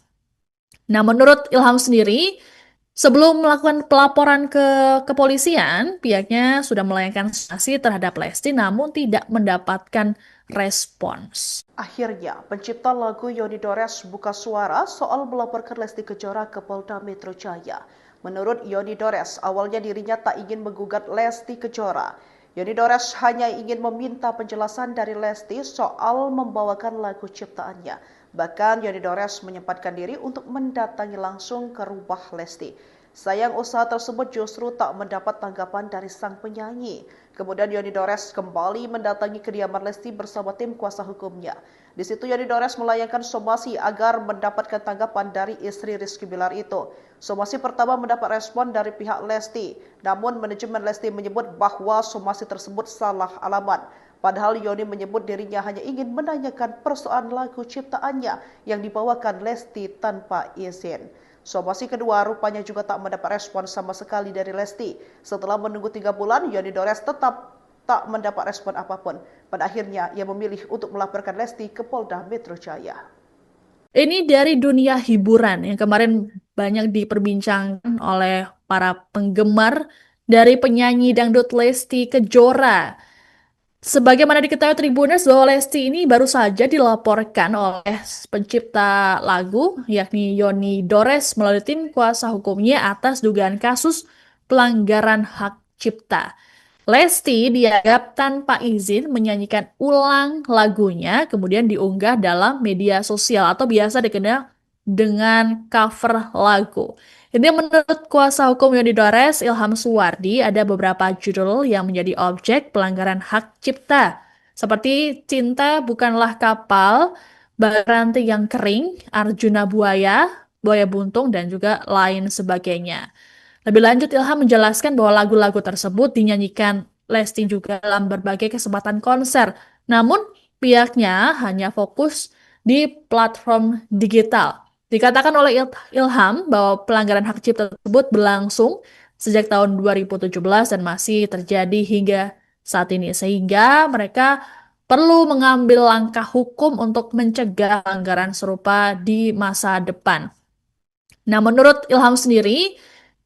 Nah, menurut Ilham sendiri, sebelum melakukan pelaporan ke kepolisian, pihaknya sudah melayangkan sanksi terhadap Lesti namun tidak mendapatkan respons. Akhirnya, pencipta lagu Yoni Dores buka suara soal melaporkan Lesti Kejora ke Polda Metro Jaya. Menurut Yoni Dores, awalnya dirinya tak ingin menggugat Lesti Kejora. Yoni Dores hanya ingin meminta penjelasan dari Lesti soal membawakan lagu ciptaannya. Bahkan Yoni Dores menyempatkan diri untuk mendatangi langsung ke rumah Lesti. Sayang usaha tersebut justru tak mendapat tanggapan dari sang penyanyi. Kemudian Yoni Dores kembali mendatangi kediaman Lesti bersama tim kuasa hukumnya. Di situ Yoni Dores melayangkan somasi agar mendapatkan tanggapan dari istri Rizky Bilar itu. Somasi pertama mendapat respon dari pihak Lesti, namun manajemen Lesti menyebut bahwa somasi tersebut salah alamat. Padahal Yoni menyebut dirinya hanya ingin menanyakan persoalan lagu ciptaannya yang dibawakan Lesti tanpa izin. Somasi kedua rupanya juga tak mendapat respon sama sekali dari Lesti. Setelah menunggu 3 bulan, Yoni Dores tetap tak mendapat respon apapun. Pada akhirnya, ia memilih untuk melaporkan Lesti ke Polda Metro Jaya. Ini dari dunia hiburan yang kemarin banyak diperbincangkan oleh para penggemar dari penyanyi dangdut Lesti Kejora. Sebagaimana diketahui Tribuners bahwa Lesti ini baru saja dilaporkan oleh pencipta lagu yakni Yoni Dores melalui tim kuasa hukumnya atas dugaan kasus pelanggaran hak cipta. Lesti dianggap tanpa izin menyanyikan ulang lagunya, kemudian diunggah dalam media sosial atau biasa dikenal dengan cover lagu. Ini menurut kuasa hukum Yoni Dores, Ilham Suwardi, ada beberapa judul yang menjadi objek pelanggaran hak cipta, seperti Cinta Bukanlah Kapal, Ranti yang Kering, Arjuna Buaya, Buaya Buntung, dan juga lain sebagainya. Lebih lanjut, Ilham menjelaskan bahwa lagu-lagu tersebut dinyanyikan Lesti juga dalam berbagai kesempatan konser. Namun, pihaknya hanya fokus di platform digital. Dikatakan oleh Ilham bahwa pelanggaran hak cipta tersebut berlangsung sejak tahun 2017 dan masih terjadi hingga saat ini. Sehingga mereka perlu mengambil langkah hukum untuk mencegah pelanggaran serupa di masa depan. Nah, menurut Ilham sendiri,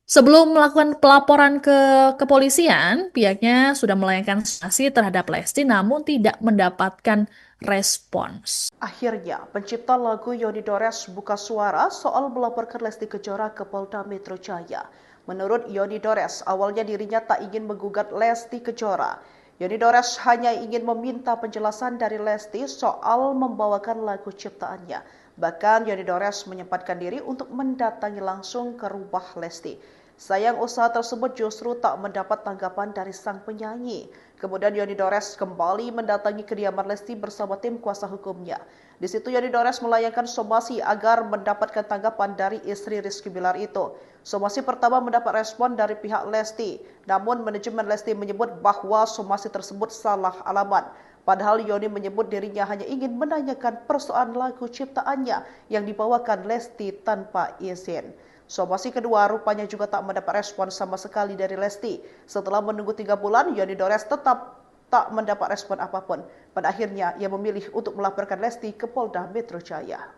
sebelum melakukan pelaporan ke kepolisian, pihaknya sudah melayangkan sanksi terhadap Lesti namun tidak mendapatkan respons. Akhirnya, pencipta lagu Yoni Dores buka suara soal melaporkan Lesti Kejora ke Polda Metro Jaya. Menurut Yoni Dores, awalnya dirinya tak ingin menggugat Lesti Kejora. Yoni Dores hanya ingin meminta penjelasan dari Lesti soal membawakan lagu ciptaannya. Bahkan Yoni Dores menyempatkan diri untuk mendatangi langsung ke rumah Lesti. Sayang usaha tersebut justru tak mendapat tanggapan dari sang penyanyi. Kemudian Yoni Dores kembali mendatangi kediaman Lesti bersama tim kuasa hukumnya. Di situ Yoni Dores melayangkan somasi agar mendapatkan tanggapan dari istri Rizky Bilar itu. Somasi pertama mendapat respon dari pihak Lesti, namun manajemen Lesti menyebut bahwa somasi tersebut salah alamat. Padahal Yoni menyebut dirinya hanya ingin menanyakan persoalan lagu ciptaannya yang dibawakan Lesti tanpa izin. Somasi kedua rupanya juga tak mendapat respon sama sekali dari Lesti. Setelah menunggu 3 bulan, Yoni Dores tetap tak mendapat respon apapun. Pada akhirnya, ia memilih untuk melaporkan Lesti ke Polda Metro Jaya.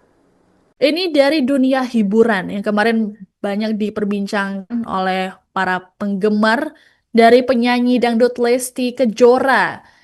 Ini dari dunia hiburan yang kemarin banyak diperbincangkan oleh para penggemar dari penyanyi dangdut Lesti Kejora.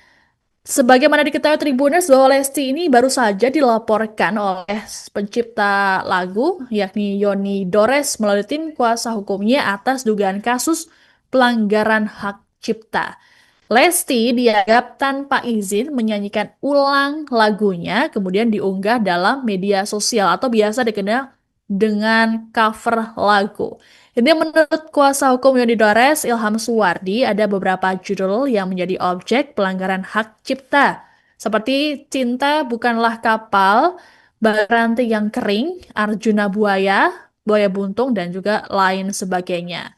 Sebagaimana diketahui Tribuners bahwa Lesti ini baru saja dilaporkan oleh pencipta lagu yakni Yoni Dores melalui tim kuasa hukumnya atas dugaan kasus pelanggaran hak cipta. Lesti dianggap tanpa izin menyanyikan ulang lagunya, kemudian diunggah dalam media sosial atau biasa dikenal dengan cover lagu. Ini menurut kuasa hukum Yoni Dores, Ilham Suwardi, ada beberapa judul yang menjadi objek pelanggaran hak cipta, seperti Cinta Bukanlah Kapal, Ranti yang Kering, Arjuna Buaya, Buaya Buntung, dan juga lain sebagainya.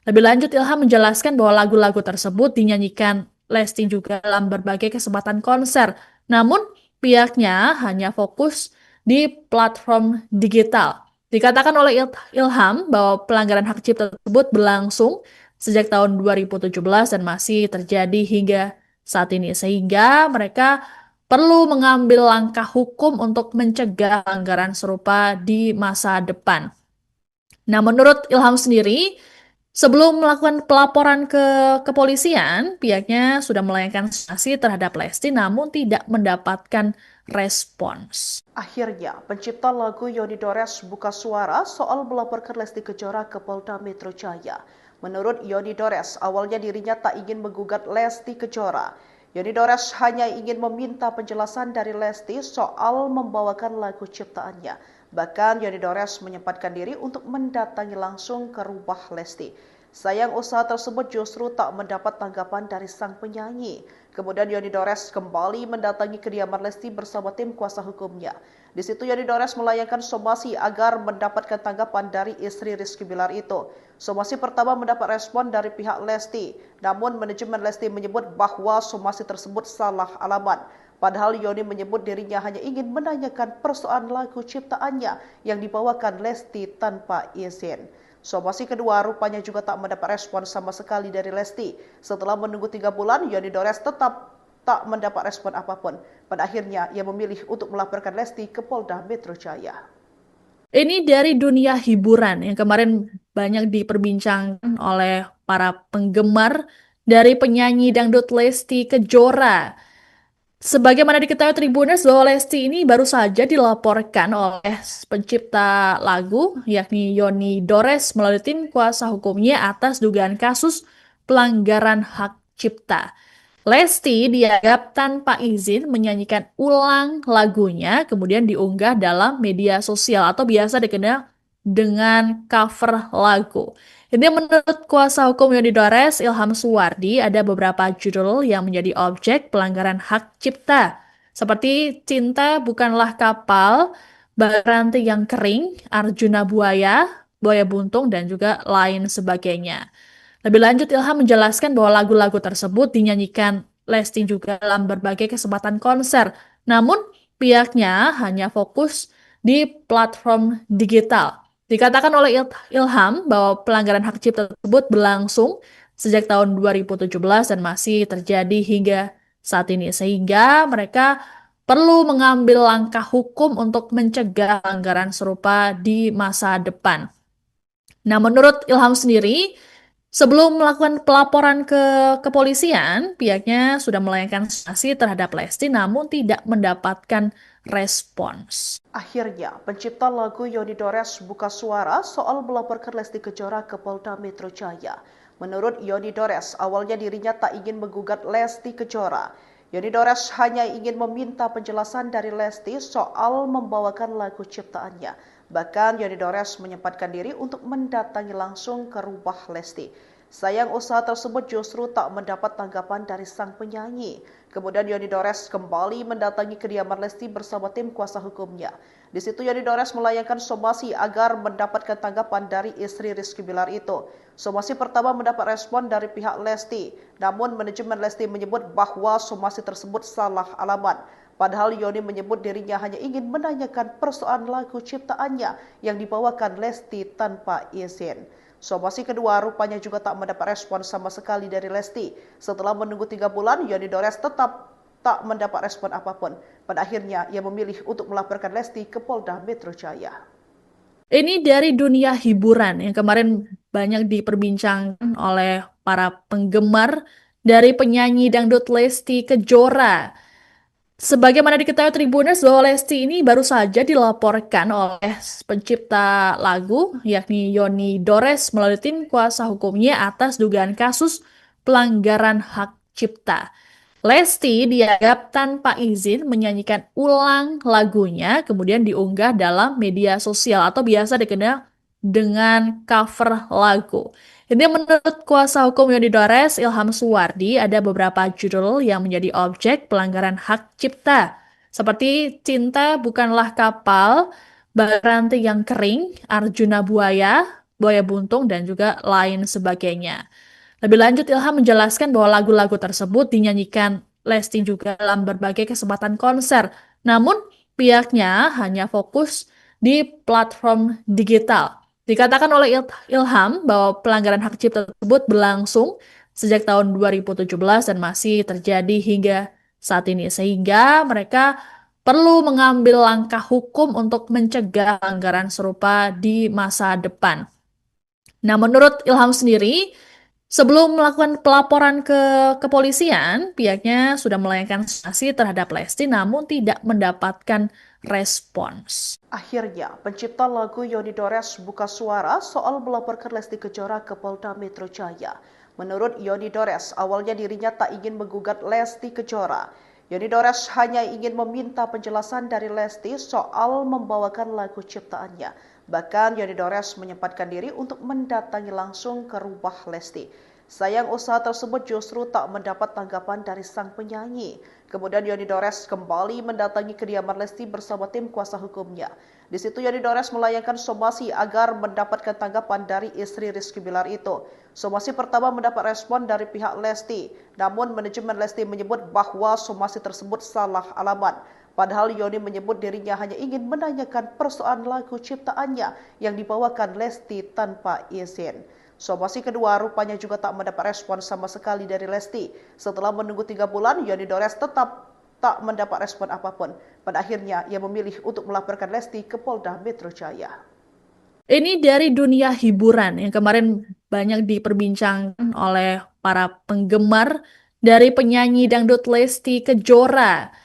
Lebih lanjut, Ilham menjelaskan bahwa lagu-lagu tersebut dinyanyikan Lesti juga dalam berbagai kesempatan konser. Namun, pihaknya hanya fokus di platform digital. Dikatakan oleh Ilham bahwa pelanggaran hak cipta tersebut berlangsung sejak tahun 2017 dan masih terjadi hingga saat ini. Sehingga mereka perlu mengambil langkah hukum untuk mencegah pelanggaran serupa di masa depan. Nah, menurut Ilham sendiri, sebelum melakukan pelaporan ke kepolisian, pihaknya sudah melayangkan sanksi terhadap Lesti namun tidak mendapatkan respons. Akhirnya, pencipta lagu Yoni Dores buka suara soal melaporkan Lesti Kejora ke Polda Metro Jaya. Menurut Yoni Dores, awalnya dirinya tak ingin menggugat Lesti Kejora. Yoni Dores hanya ingin meminta penjelasan dari Lesti soal membawakan lagu ciptaannya. Bahkan Yoni Dores menyempatkan diri untuk mendatangi langsung ke rumah Lesti. Sayang usaha tersebut justru tak mendapat tanggapan dari sang penyanyi. Kemudian Yoni Dores kembali mendatangi kediaman Lesti bersama tim kuasa hukumnya. Di situ Yoni Dores melayangkan somasi agar mendapatkan tanggapan dari istri Rizky Bilar itu. Somasi pertama mendapat respon dari pihak Lesti, namun manajemen Lesti menyebut bahwa somasi tersebut salah alamat. Padahal Yoni menyebut dirinya hanya ingin menanyakan persoalan lagu ciptaannya yang dibawakan Lesti tanpa izin. Somasi kedua rupanya juga tak mendapat respon sama sekali dari Lesti. Setelah menunggu 3 bulan, Yoni Dores tetap tak mendapat respon apapun. Pada akhirnya, ia memilih untuk melaporkan Lesti ke Polda Metro Jaya. Ini dari dunia hiburan yang kemarin banyak diperbincangkan oleh para penggemar dari penyanyi dangdut Lesti Kejora. Sebagaimana diketahui Tribuners bahwa Lesti ini baru saja dilaporkan oleh pencipta lagu yakni Yoni Dores melalui tim kuasa hukumnya atas dugaan kasus pelanggaran hak cipta. Lesti dianggap tanpa izin menyanyikan ulang lagunya kemudian diunggah dalam media sosial atau biasa dikenal dengan cover lagu. Ini menurut kuasa hukum Yoni Dores, Ilham Suwardi, ada beberapa judul yang menjadi objek pelanggaran hak cipta, seperti Cinta Bukanlah Kapal, Ranti yang Kering, Arjuna Buaya, Buaya Buntung, dan juga lain sebagainya. Lebih lanjut, Ilham menjelaskan bahwa lagu-lagu tersebut dinyanyikan Lesti juga dalam berbagai kesempatan konser. Namun, pihaknya hanya fokus di platform digital. Dikatakan oleh Ilham bahwa pelanggaran hak cipta tersebut berlangsung sejak tahun 2017 dan masih terjadi hingga saat ini. Sehingga mereka perlu mengambil langkah hukum untuk mencegah pelanggaran serupa di masa depan. Nah, menurut Ilham sendiri, sebelum melakukan pelaporan ke kepolisian, pihaknya sudah melayangkan sanksi terhadap Lesti namun tidak mendapatkan respons. Akhirnya, pencipta lagu Yoni Dores buka suara soal melaporkan Lesti Kejora ke Polda Metro Jaya. Menurut Yoni Dores, awalnya dirinya tak ingin menggugat Lesti Kejora. Yoni Dores hanya ingin meminta penjelasan dari Lesti soal membawakan lagu ciptaannya. Bahkan Yoni Dores menyempatkan diri untuk mendatangi langsung ke rumah Lesti. Sayang usaha tersebut justru tak mendapat tanggapan dari sang penyanyi. Kemudian Yoni Dores kembali mendatangi kediaman Lesti bersama tim kuasa hukumnya. Di situ Yoni Dores melayangkan somasi agar mendapatkan tanggapan dari istri Rizky Bilar itu. Somasi pertama mendapat respon dari pihak Lesti, namun manajemen Lesti menyebut bahwa somasi tersebut salah alamat. Padahal Yoni menyebut dirinya hanya ingin menanyakan persoalan lagu ciptaannya yang dibawakan Lesti tanpa izin. Somasi kedua rupanya juga tak mendapat respon sama sekali dari Lesti. Setelah menunggu 3 bulan, Yoni Dores tetap tak mendapat respon apapun. Pada akhirnya, ia memilih untuk melaporkan Lesti ke Polda Metro Jaya. Ini dari dunia hiburan yang kemarin banyak diperbincangkan oleh para penggemar dari penyanyi dangdut Lesti Kejora. Sebagaimana diketahui Tribuners bahwa Lesti ini baru saja dilaporkan oleh pencipta lagu yakni Yoni Dores melalui tim kuasa hukumnya atas dugaan kasus pelanggaran hak cipta. Lesti dianggap tanpa izin menyanyikan ulang lagunya kemudian diunggah dalam media sosial atau biasa dikenal dengan cover lagu. Ini menurut kuasa hukum Yoni Dores, Ilham Suwardi, ada beberapa judul yang menjadi objek pelanggaran hak cipta, seperti Cinta Bukanlah Kapal, Baranti yang Kering, Arjuna Buaya, Buaya Buntung, dan juga lain sebagainya. Lebih lanjut, Ilham menjelaskan bahwa lagu-lagu tersebut dinyanyikan Lesti juga dalam berbagai kesempatan konser. Namun, pihaknya hanya fokus di platform digital. Dikatakan oleh Ilham bahwa pelanggaran hak cipta tersebut berlangsung sejak tahun 2017 dan masih terjadi hingga saat ini. Sehingga mereka perlu mengambil langkah hukum untuk mencegah pelanggaran serupa di masa depan. Nah, menurut Ilham sendiri, sebelum melakukan pelaporan ke kepolisian, pihaknya sudah melayangkan sanksi terhadap Lesti namun tidak mendapatkan respons. Akhirnya, pencipta lagu Yoni Dores buka suara soal melaporkan Lesti Kejora ke Polda Metro Jaya. Menurut Yoni Dores, awalnya dirinya tak ingin menggugat Lesti Kejora. Yoni Dores hanya ingin meminta penjelasan dari Lesti soal membawakan lagu ciptaannya. Bahkan Yoni Dores menyempatkan diri untuk mendatangi langsung ke rumah Lesti. Sayang usaha tersebut justru tak mendapat tanggapan dari sang penyanyi. Kemudian Yoni Dores kembali mendatangi kediaman Lesti bersama tim kuasa hukumnya. Di situ Yoni Dores melayangkan somasi agar mendapatkan tanggapan dari istri Rizky Bilar itu. Somasi pertama mendapat respon dari pihak Lesti, namun manajemen Lesti menyebut bahwa somasi tersebut salah alamat. Padahal Yoni menyebut dirinya hanya ingin menanyakan persoalan lagu ciptaannya yang dibawakan Lesti tanpa izin. Somasi kedua rupanya juga tak mendapat respon sama sekali dari Lesti. Setelah menunggu 3 bulan, Yoni Dores tetap tak mendapat respon apapun. Pada akhirnya, ia memilih untuk melaporkan Lesti ke Polda Metro Jaya. Ini dari dunia hiburan yang kemarin banyak diperbincangkan oleh para penggemar dari penyanyi dangdut Lesti Kejora.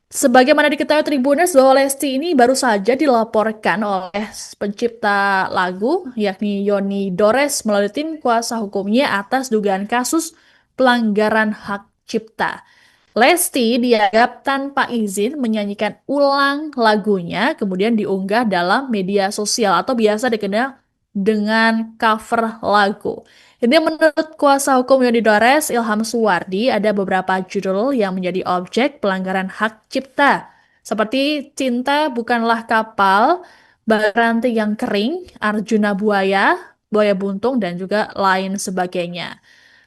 Sebagaimana diketahui Tribuners bahwa Lesti ini baru saja dilaporkan oleh pencipta lagu yakni Yoni Dores melalui tim kuasa hukumnya atas dugaan kasus pelanggaran hak cipta. Lesti dianggap tanpa izin menyanyikan ulang lagunya kemudian diunggah dalam media sosial atau biasa dikenal dengan cover lagu. Ini menurut kuasa hukum Yoni Dores, Ilham Suwardi, ada beberapa judul yang menjadi objek pelanggaran hak cipta, seperti Cinta Bukanlah Kapal, Baranti yang Kering, Arjuna Buaya, Buaya Buntung, dan juga lain sebagainya.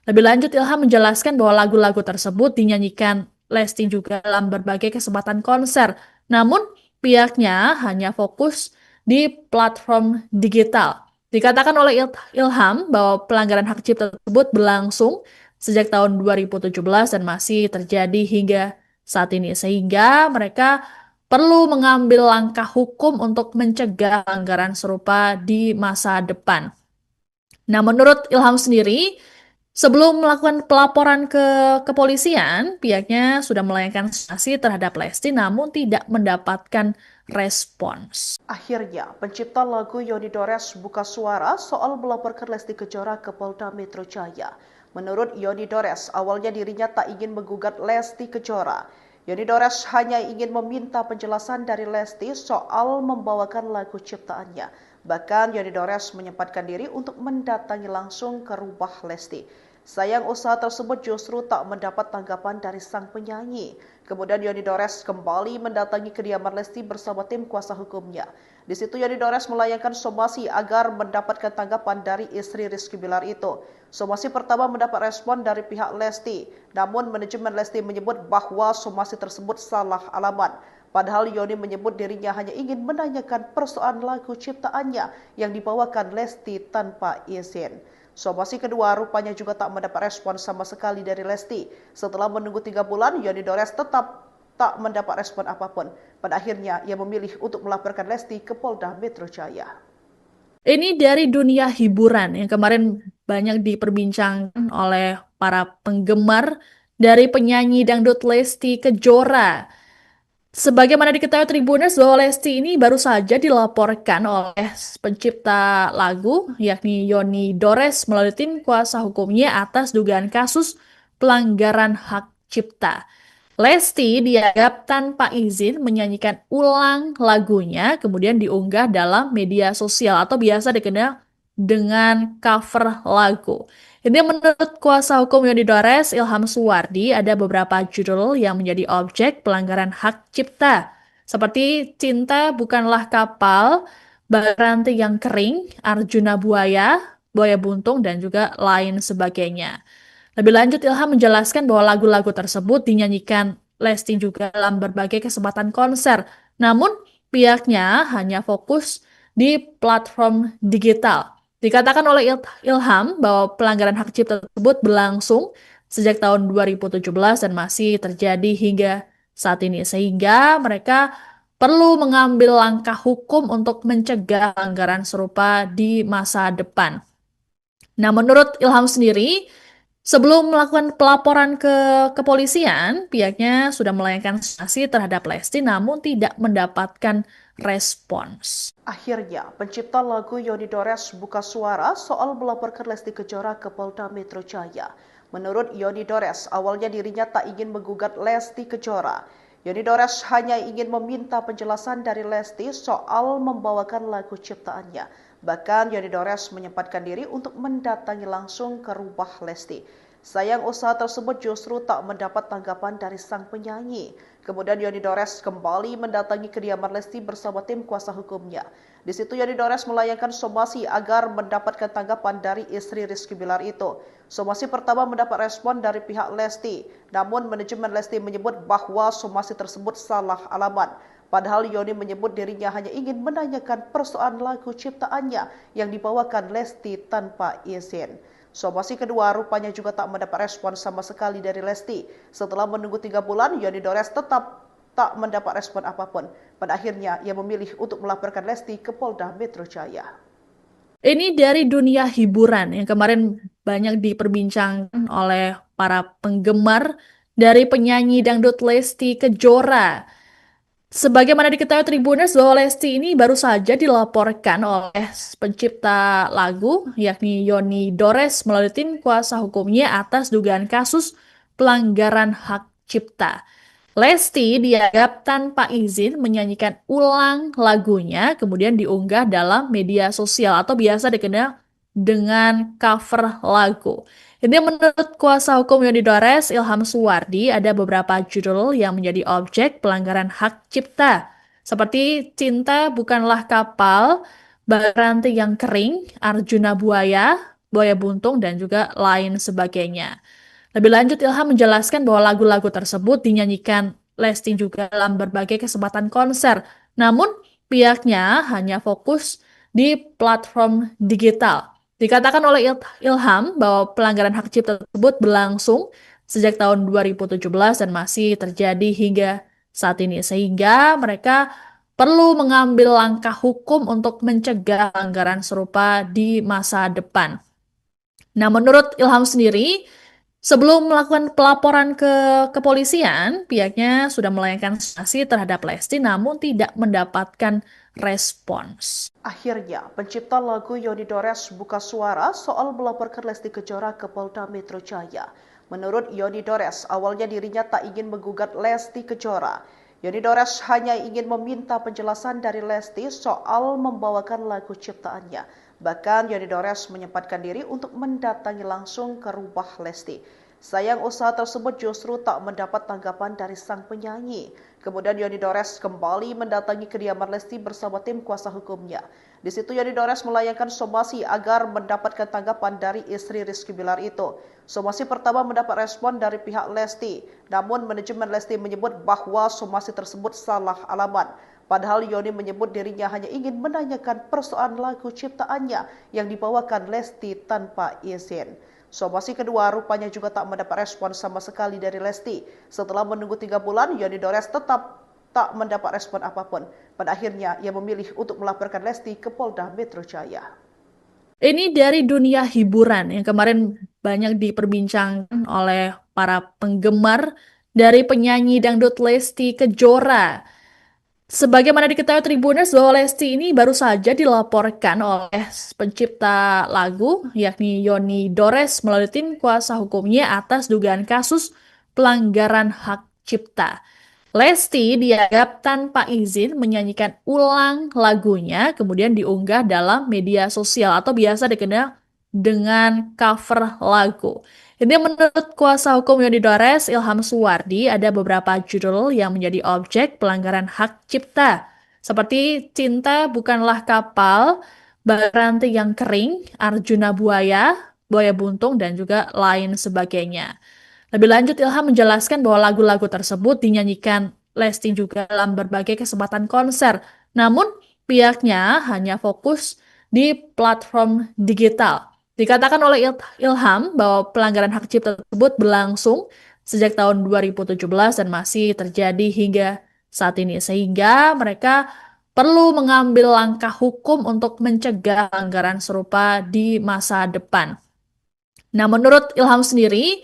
Lebih lanjut, Ilham menjelaskan bahwa lagu-lagu tersebut dinyanyikan Lesti juga dalam berbagai kesempatan konser. Namun, pihaknya hanya fokus di platform digital. Dikatakan oleh Ilham bahwa pelanggaran hak cipta tersebut berlangsung sejak tahun 2017 dan masih terjadi hingga saat ini. Sehingga mereka perlu mengambil langkah hukum untuk mencegah pelanggaran serupa di masa depan. Nah, menurut Ilham sendiri, sebelum melakukan pelaporan ke kepolisian, pihaknya sudah melayangkan sanksi terhadap Lesti namun tidak mendapatkan respons. Akhirnya, pencipta lagu Yoni Dores buka suara soal melaporkan Lesti Kejora ke Polda Metro Jaya. Menurut Yoni Dores, awalnya dirinya tak ingin menggugat Lesti Kejora. Yoni Dores hanya ingin meminta penjelasan dari Lesti soal membawakan lagu ciptaannya. Bahkan Yoni Dores menyempatkan diri untuk mendatangi langsung ke rumah Lesti. Sayang usaha tersebut justru tak mendapat tanggapan dari sang penyanyi. Kemudian Yoni Dores kembali mendatangi kediaman Lesti bersama tim kuasa hukumnya. Di situ Yoni Dores melayangkan somasi agar mendapatkan tanggapan dari istri Rizky Bilar itu. Somasi pertama mendapat respon dari pihak Lesti, namun manajemen Lesti menyebut bahwa somasi tersebut salah alamat. Padahal Yoni menyebut dirinya hanya ingin menanyakan persoalan lagu ciptaannya yang dibawakan Lesti tanpa izin. Somasi kedua rupanya juga tak mendapat respon sama sekali dari Lesti. Setelah menunggu 3 bulan, Yoni Dores tetap tak mendapat respon apapun. Pada akhirnya, ia memilih untuk melaporkan Lesti ke Polda Metro Jaya. Ini dari dunia hiburan yang kemarin banyak diperbincangkan oleh para penggemar dari penyanyi dangdut Lesti Kejora. Sebagaimana diketahui Tribuners bahwa Lesti ini baru saja dilaporkan oleh pencipta lagu yakni Yoni Dores melalui tim kuasa hukumnya atas dugaan kasus pelanggaran hak cipta. Lesti dianggap tanpa izin menyanyikan ulang lagunya kemudian diunggah dalam media sosial atau biasa dikenal dengan cover lagu. Ini menurut kuasa hukum Yoni Dores, Ilham Suwardi, ada beberapa judul yang menjadi objek pelanggaran hak cipta, seperti Cinta Bukanlah Kapal, Baranti yang Kering, Arjuna Buaya, Buaya Buntung, dan juga lain sebagainya. Lebih lanjut, Ilham menjelaskan bahwa lagu-lagu tersebut dinyanyikan Lesti juga dalam berbagai kesempatan konser. Namun, pihaknya hanya fokus di platform digital. Dikatakan oleh Ilham bahwa pelanggaran hak cipta tersebut berlangsung sejak tahun 2017 dan masih terjadi hingga saat ini. Sehingga mereka perlu mengambil langkah hukum untuk mencegah pelanggaran serupa di masa depan. Nah, menurut Ilham sendiri, sebelum melakukan pelaporan ke kepolisian, pihaknya sudah melayangkan sanksi terhadap Lesti namun tidak mendapatkan respons. Akhirnya, pencipta lagu Yoni Dores buka suara soal melaporkan Lesti Kejora ke Polda Metro Jaya. Menurut Yoni Dores, awalnya dirinya tak ingin menggugat Lesti Kejora. Yoni Dores hanya ingin meminta penjelasan dari Lesti soal membawakan lagu ciptaannya. Bahkan Yoni Dores menyempatkan diri untuk mendatangi langsung ke rumah Lesti. Sayang usaha tersebut justru tak mendapat tanggapan dari sang penyanyi. Kemudian Yoni Dores kembali mendatangi kediaman Lesti bersama tim kuasa hukumnya. Di situ Yoni Dores melayangkan somasi agar mendapatkan tanggapan dari istri Rizky Bilar itu. Somasi pertama mendapat respon dari pihak Lesti, namun manajemen Lesti menyebut bahwa somasi tersebut salah alamat. Padahal Yoni menyebut dirinya hanya ingin menanyakan persoalan lagu ciptaannya yang dibawakan Lesti tanpa izin. Somasi kedua rupanya juga tak mendapat respon sama sekali dari Lesti. Setelah menunggu 3 bulan, Yoni Dores tetap tak mendapat respon apapun. Pada akhirnya, ia memilih untuk melaporkan Lesti ke Polda Metro Jaya. Ini dari dunia hiburan yang kemarin banyak diperbincangkan oleh para penggemar dari penyanyi dangdut Lesti Kejora. Sebagaimana diketahui Tribuners bahwa Lesti ini baru saja dilaporkan oleh pencipta lagu yakni Yoni Dores melalui tim kuasa hukumnya atas dugaan kasus pelanggaran hak cipta. Lesti dianggap tanpa izin menyanyikan ulang lagunya kemudian diunggah dalam media sosial atau biasa dikenal dengan cover lagu. Ini menurut kuasa hukum Yoni Dores, Ilham Suwardi, ada beberapa judul yang menjadi objek pelanggaran hak cipta, seperti Cinta Bukanlah Kapal, Baranti yang Kering, Arjuna Buaya, Buaya Buntung, dan juga lain sebagainya. Lebih lanjut, Ilham menjelaskan bahwa lagu-lagu tersebut dinyanyikan Lesti juga dalam berbagai kesempatan konser. Namun, pihaknya hanya fokus di platform digital. Dikatakan oleh Ilham bahwa pelanggaran hak cipta tersebut berlangsung sejak tahun 2017 dan masih terjadi hingga saat ini. Sehingga mereka perlu mengambil langkah hukum untuk mencegah pelanggaran serupa di masa depan. Nah, menurut Ilham sendiri, sebelum melakukan pelaporan ke kepolisian, pihaknya sudah melayangkan sanksi terhadap Lesti namun tidak mendapatkan respons. Akhirnya, pencipta lagu Yoni Dores buka suara soal melaporkan Lesti Kejora ke Polda Metro Jaya. Menurut Yoni Dores, awalnya dirinya tak ingin menggugat Lesti Kejora. Yoni Dores hanya ingin meminta penjelasan dari Lesti soal membawakan lagu ciptaannya. Bahkan Yoni Dores menyempatkan diri untuk mendatangi langsung ke rumah Lesti. Sayang usaha tersebut justru tak mendapat tanggapan dari sang penyanyi. Kemudian Yoni Dores kembali mendatangi kediaman Lesti bersama tim kuasa hukumnya. Di situ Yoni Dores melayangkan somasi agar mendapatkan tanggapan dari istri Rizky Bilar itu. Somasi pertama mendapat respon dari pihak Lesti, namun manajemen Lesti menyebut bahwa somasi tersebut salah alamat. Padahal Yoni menyebut dirinya hanya ingin menanyakan persoalan lagu ciptaannya yang dibawakan Lesti tanpa izin. Somasi kedua rupanya juga tak mendapat respon sama sekali dari Lesti. Setelah menunggu 3 bulan, Yoni Dores tetap tak mendapat respon apapun. Pada akhirnya, ia memilih untuk melaporkan Lesti ke Polda Metro Jaya. Ini dari dunia hiburan yang kemarin banyak diperbincangkan oleh para penggemar dari penyanyi dangdut Lesti Kejora. Sebagaimana diketahui Tribuners bahwa Lesti ini baru saja dilaporkan oleh pencipta lagu yakni Yoni Dores melalui tim kuasa hukumnya atas dugaan kasus pelanggaran hak cipta. Lesti dianggap tanpa izin menyanyikan ulang lagunya, kemudian diunggah dalam media sosial atau biasa dikenal dengan cover lagu. Ini menurut kuasa hukum Yoni Dores, Ilham Suwardi, ada beberapa judul yang menjadi objek pelanggaran hak cipta, seperti Cinta Bukanlah Kapal, Baranti yang Kering, Arjuna Buaya, Buaya Buntung, dan juga lain sebagainya. Lebih lanjut, Ilham menjelaskan bahwa lagu-lagu tersebut dinyanyikan Lesti juga dalam berbagai kesempatan konser. Namun, pihaknya hanya fokus di platform digital. Dikatakan oleh Ilham bahwa pelanggaran hak cipta tersebut berlangsung sejak tahun 2017 dan masih terjadi hingga saat ini. Sehingga mereka perlu mengambil langkah hukum untuk mencegah pelanggaran serupa di masa depan. Nah, menurut Ilham sendiri,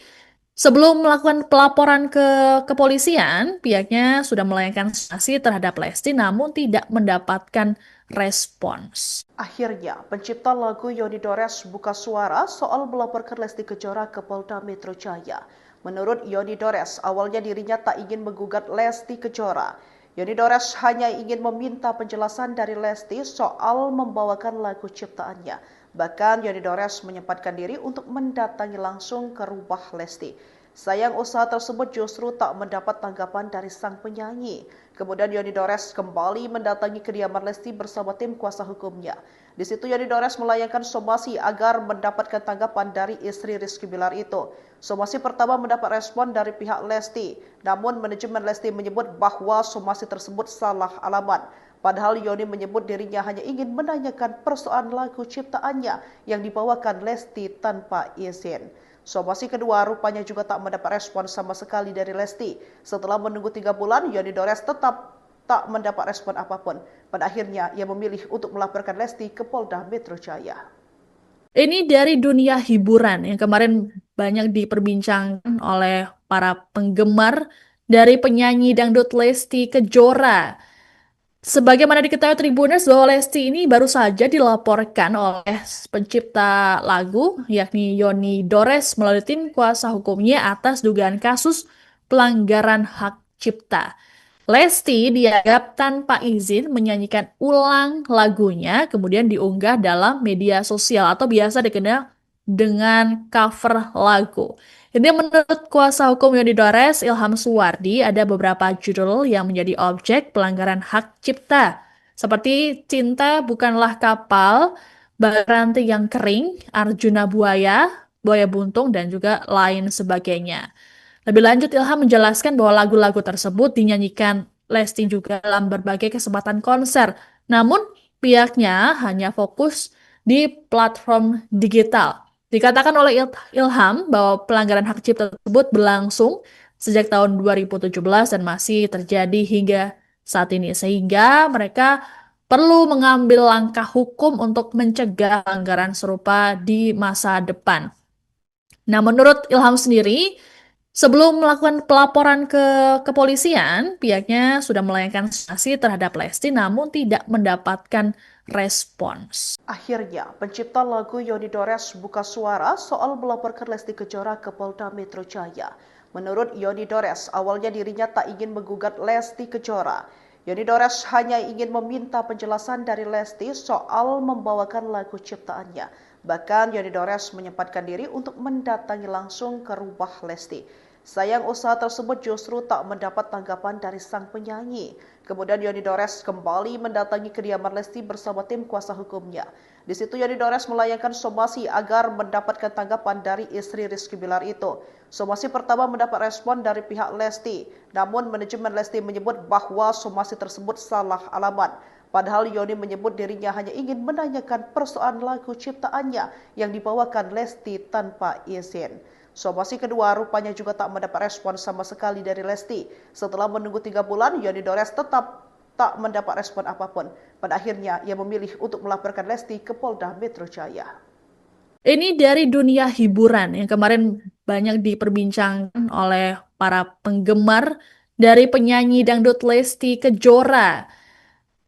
sebelum melakukan pelaporan ke kepolisian, pihaknya sudah melayangkan sanksi terhadap Lesti namun tidak mendapatkan respons. Akhirnya, pencipta lagu Yoni Dores buka suara soal melaporkan Lesti Kejora ke Polda Metro Jaya. Menurut Yoni Dores, awalnya dirinya tak ingin menggugat Lesti Kejora. Yoni Dores hanya ingin meminta penjelasan dari Lesti soal membawakan lagu ciptaannya. Bahkan Yoni Dores menyempatkan diri untuk mendatangi langsung ke rumah Lesti. Sayang usaha tersebut justru tak mendapat tanggapan dari sang penyanyi. Kemudian Yoni Dores kembali mendatangi kediaman Lesti bersama tim kuasa hukumnya. Di situ Yoni Dores melayangkan somasi agar mendapatkan tanggapan dari istri Rizky Bilar itu. Somasi pertama mendapat respon dari pihak Lesti, namun manajemen Lesti menyebut bahwa somasi tersebut salah alamat. Padahal Yoni menyebut dirinya hanya ingin menanyakan persoalan lagu ciptaannya yang dibawakan Lesti tanpa izin. Somasi kedua rupanya juga tak mendapat respon sama sekali dari Lesti. Setelah menunggu 3 bulan, Yoni Dores tetap tak mendapat respon apapun. Pada akhirnya, ia memilih untuk melaporkan Lesti ke Polda Metro Jaya. Ini dari dunia hiburan yang kemarin banyak diperbincangkan oleh para penggemar dari penyanyi dangdut Lesti Kejora. Sebagaimana diketahui Tribuners bahwa Lesti ini baru saja dilaporkan oleh pencipta lagu yakni Yoni Dores melalui tim kuasa hukumnya atas dugaan kasus pelanggaran hak cipta. Lesti dianggap tanpa izin menyanyikan ulang lagunya, kemudian diunggah dalam media sosial atau biasa dikenal dengan cover lagu. Ini menurut kuasa hukum Yoni Dores, Ilham Suwardi, ada beberapa judul yang menjadi objek pelanggaran hak cipta, seperti Cinta Bukanlah Kapal, Baranti yang Kering, Arjuna Buaya, Buaya Buntung, dan juga lain sebagainya. Lebih lanjut, Ilham menjelaskan bahwa lagu-lagu tersebut dinyanyikan Lesti juga dalam berbagai kesempatan konser. Namun, pihaknya hanya fokus di platform digital. Dikatakan oleh Ilham bahwa pelanggaran hak cipta tersebut berlangsung sejak tahun 2017 dan masih terjadi hingga saat ini. Sehingga mereka perlu mengambil langkah hukum untuk mencegah pelanggaran serupa di masa depan. Nah, menurut Ilham sendiri, sebelum melakukan pelaporan ke kepolisian, pihaknya sudah melayangkan sanksi terhadap Lesti namun tidak mendapatkan respons. Akhirnya, pencipta lagu Yoni Dores buka suara soal melaporkan Lesti Kejora ke Polda Metro Jaya. Menurut Yoni Dores, awalnya dirinya tak ingin menggugat Lesti Kejora. Yoni Dores hanya ingin meminta penjelasan dari Lesti soal membawakan lagu ciptaannya. Bahkan Yoni Dores menyempatkan diri untuk mendatangi langsung ke rumah Lesti. Sayang usaha tersebut justru tak mendapat tanggapan dari sang penyanyi. Kemudian Yoni Dores kembali mendatangi kediaman Lesti bersama tim kuasa hukumnya. Di situ Yoni Dores melayangkan somasi agar mendapatkan tanggapan dari istri Rizky Bilar itu. Somasi pertama mendapat respon dari pihak Lesti, namun manajemen Lesti menyebut bahwa somasi tersebut salah alamat. Padahal Yoni menyebut dirinya hanya ingin menanyakan persoalan lagu ciptaannya yang dibawakan Lesti tanpa izin. Somasi kedua rupanya juga tak mendapat respon sama sekali dari Lesti. Setelah menunggu 3 bulan, Yoni Dores tetap tak mendapat respon apapun. Pada akhirnya, ia memilih untuk melaporkan Lesti ke Polda Metro Jaya. Ini dari dunia hiburan yang kemarin banyak diperbincangkan oleh para penggemar dari penyanyi dangdut Lesti Kejora.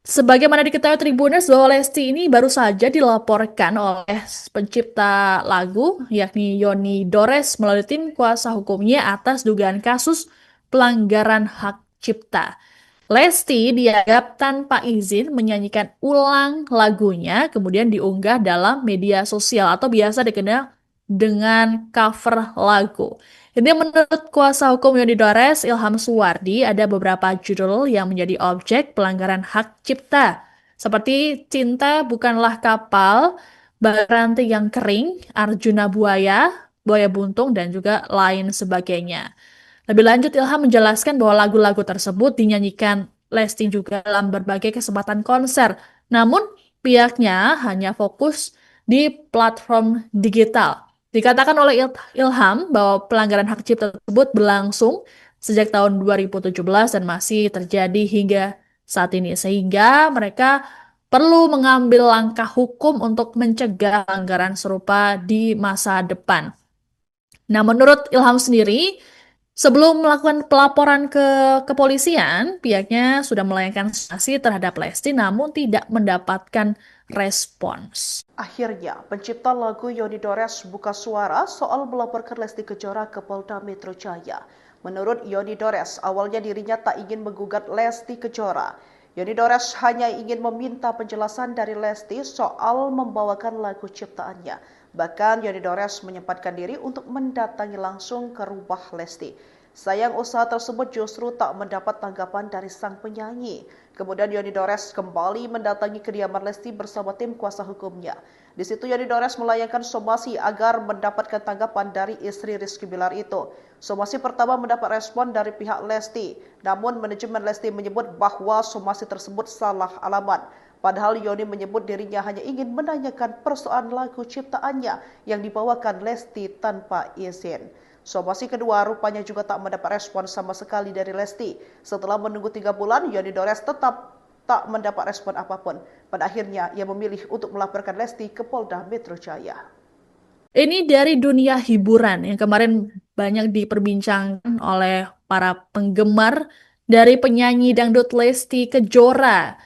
Sebagaimana diketahui Tribuners bahwa Lesti ini baru saja dilaporkan oleh pencipta lagu yakni Yoni Dores melalui tim kuasa hukumnya atas dugaan kasus pelanggaran hak cipta. Lesti dianggap tanpa izin menyanyikan ulang lagunya, kemudian diunggah dalam media sosial atau biasa dikenal dengan cover lagu. Ini menurut kuasa hukum Yoni Dores, Ilham Suwardi, ada beberapa judul yang menjadi objek pelanggaran hak cipta, seperti Cinta Bukanlah Kapal, Baranti yang Kering, Arjuna Buaya, Buaya Buntung, dan juga lain sebagainya. Lebih lanjut, Ilham menjelaskan bahwa lagu-lagu tersebut dinyanyikan Lesti juga dalam berbagai kesempatan konser. Namun, pihaknya hanya fokus di platform digital. Dikatakan oleh Ilham bahwa pelanggaran hak cipta tersebut berlangsung sejak tahun 2017 dan masih terjadi hingga saat ini. Sehingga mereka perlu mengambil langkah hukum untuk mencegah pelanggaran serupa di masa depan. Nah, menurut Ilham sendiri, sebelum melakukan pelaporan ke kepolisian, pihaknya sudah melayangkan sanksi terhadap Lesti namun tidak mendapatkan respons. Akhirnya, pencipta lagu Yoni Dores buka suara soal melaporkan Lesti Kejora ke Polda Metro Jaya. Menurut Yoni Dores, awalnya dirinya tak ingin menggugat Lesti Kejora. Yoni Dores hanya ingin meminta penjelasan dari Lesti soal membawakan lagu ciptaannya. Bahkan Yoni Dores menyempatkan diri untuk mendatangi langsung ke rumah Lesti. Sayang usaha tersebut justru tak mendapat tanggapan dari sang penyanyi. Kemudian Yoni Dores kembali mendatangi kediaman Lesti bersama tim kuasa hukumnya. Di situ Yoni Dores melayangkan somasi agar mendapatkan tanggapan dari istri Rizky Bilar itu. Somasi pertama mendapat respon dari pihak Lesti, namun manajemen Lesti menyebut bahwa somasi tersebut salah alamat. Padahal Yoni menyebut dirinya hanya ingin menanyakan persoalan lagu ciptaannya yang dibawakan Lesti tanpa izin. Somasi kedua rupanya juga tak mendapat respon sama sekali dari Lesti. Setelah menunggu 3 bulan, Yoni Dores tetap tak mendapat respon apapun. Pada akhirnya, ia memilih untuk melaporkan Lesti ke Polda Metro Jaya. Ini dari dunia hiburan yang kemarin banyak diperbincangkan oleh para penggemar dari penyanyi dangdut Lesti Kejora.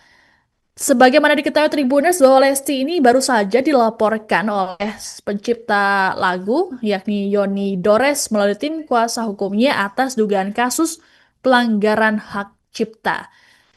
Sebagaimana diketahui Tribuners bahwa Lesti ini baru saja dilaporkan oleh pencipta lagu yakni Yoni Dores melalui tim kuasa hukumnya atas dugaan kasus pelanggaran hak cipta.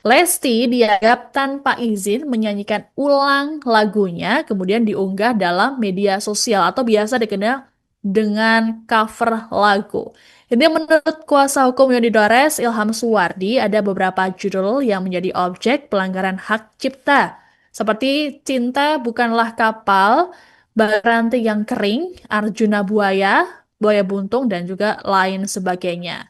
Lesti dianggap tanpa izin menyanyikan ulang lagunya, kemudian diunggah dalam media sosial atau biasa dikenal dengan cover lagu. Ini menurut kuasa hukum Yoni Dores, Ilham Suwardi, ada beberapa judul yang menjadi objek pelanggaran hak cipta, seperti Cinta Bukanlah Kapal, Baranti yang Kering, Arjuna Buaya, Buaya Buntung, dan juga lain sebagainya.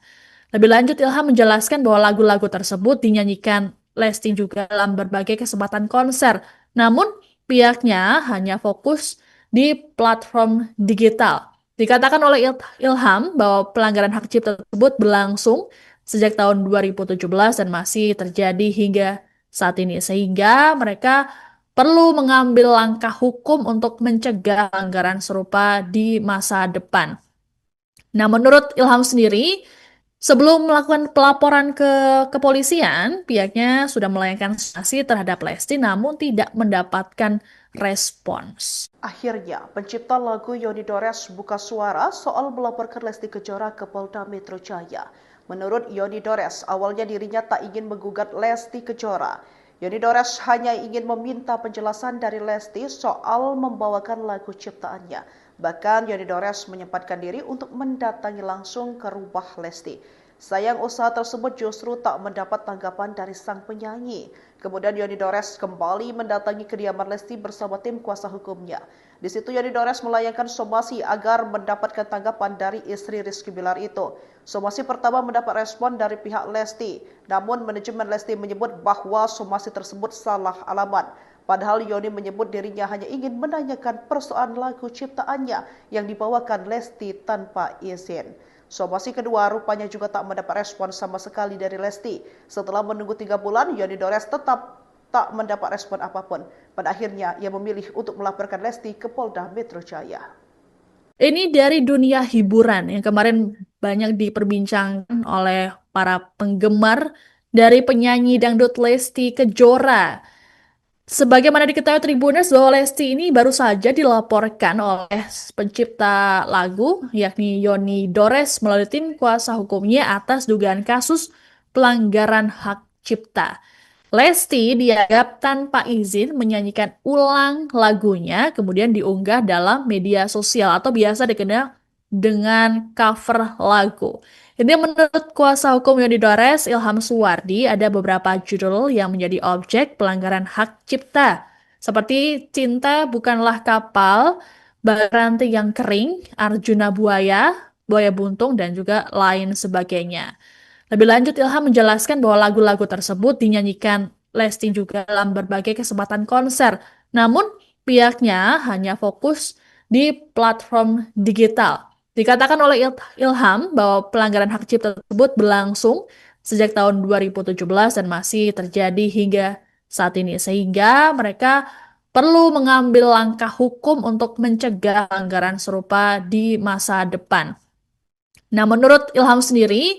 Lebih lanjut, Ilham menjelaskan bahwa lagu-lagu tersebut dinyanyikan Lesti juga dalam berbagai kesempatan konser. Namun, pihaknya hanya fokus di platform digital. Dikatakan oleh Ilham bahwa pelanggaran hak cipta tersebut berlangsung sejak tahun 2017 dan masih terjadi hingga saat ini. Sehingga mereka perlu mengambil langkah hukum untuk mencegah pelanggaran serupa di masa depan. Nah, menurut Ilham sendiri, sebelum melakukan pelaporan ke kepolisian, pihaknya sudah melayangkan sanksi terhadap Lesti namun tidak mendapatkan respons. Akhirnya, pencipta lagu Yoni Dores buka suara soal melaporkan Lesti Kejora ke Polda Metro Jaya. Menurut Yoni Dores, awalnya dirinya tak ingin menggugat Lesti Kejora. Yoni Dores hanya ingin meminta penjelasan dari Lesti soal membawakan lagu ciptaannya. Bahkan Yoni Dores menyempatkan diri untuk mendatangi langsung ke rumah Lesti. Sayang usaha tersebut justru tak mendapat tanggapan dari sang penyanyi. Kemudian Yoni Dores kembali mendatangi kediaman Lesti bersama tim kuasa hukumnya. Di situ Yoni Dores melayangkan somasi agar mendapatkan tanggapan dari istri Rizky Bilar itu. Somasi pertama mendapat respon dari pihak Lesti, namun manajemen Lesti menyebut bahwa somasi tersebut salah alamat. Padahal Yoni menyebut dirinya hanya ingin menanyakan persoalan lagu ciptaannya yang dibawakan Lesti tanpa izin. Somasi kedua rupanya juga tak mendapat respon sama sekali dari Lesti. Setelah menunggu 3 bulan, Yoni Dores tetap tak mendapat respon apapun. Pada akhirnya, ia memilih untuk melaporkan Lesti ke Polda Metro Jaya. Ini dari dunia hiburan yang kemarin banyak diperbincangkan oleh para penggemar dari penyanyi dangdut Lesti Kejora. Sebagaimana diketahui Tribuners bahwa Lesti ini baru saja dilaporkan oleh pencipta lagu yakni Yoni Dores melalui tim kuasa hukumnya atas dugaan kasus pelanggaran hak cipta. Lesti dianggap tanpa izin menyanyikan ulang lagunya, kemudian diunggah dalam media sosial atau biasa dikenal dengan cover lagu. Ini menurut kuasa hukum Yoni Dores, Ilham Suwardi, ada beberapa judul yang menjadi objek pelanggaran hak cipta, seperti Cinta Bukanlah Kapal, Baranti yang Kering, Arjuna Buaya, Buaya Buntung, dan juga lain sebagainya. Lebih lanjut, Ilham menjelaskan bahwa lagu-lagu tersebut dinyanyikan Lesti juga dalam berbagai kesempatan konser. Namun, pihaknya hanya fokus di platform digital. Dikatakan oleh Ilham bahwa pelanggaran hak cipta tersebut berlangsung sejak tahun 2017 dan masih terjadi hingga saat ini. Sehingga mereka perlu mengambil langkah hukum untuk mencegah pelanggaran serupa di masa depan. Nah, menurut Ilham sendiri,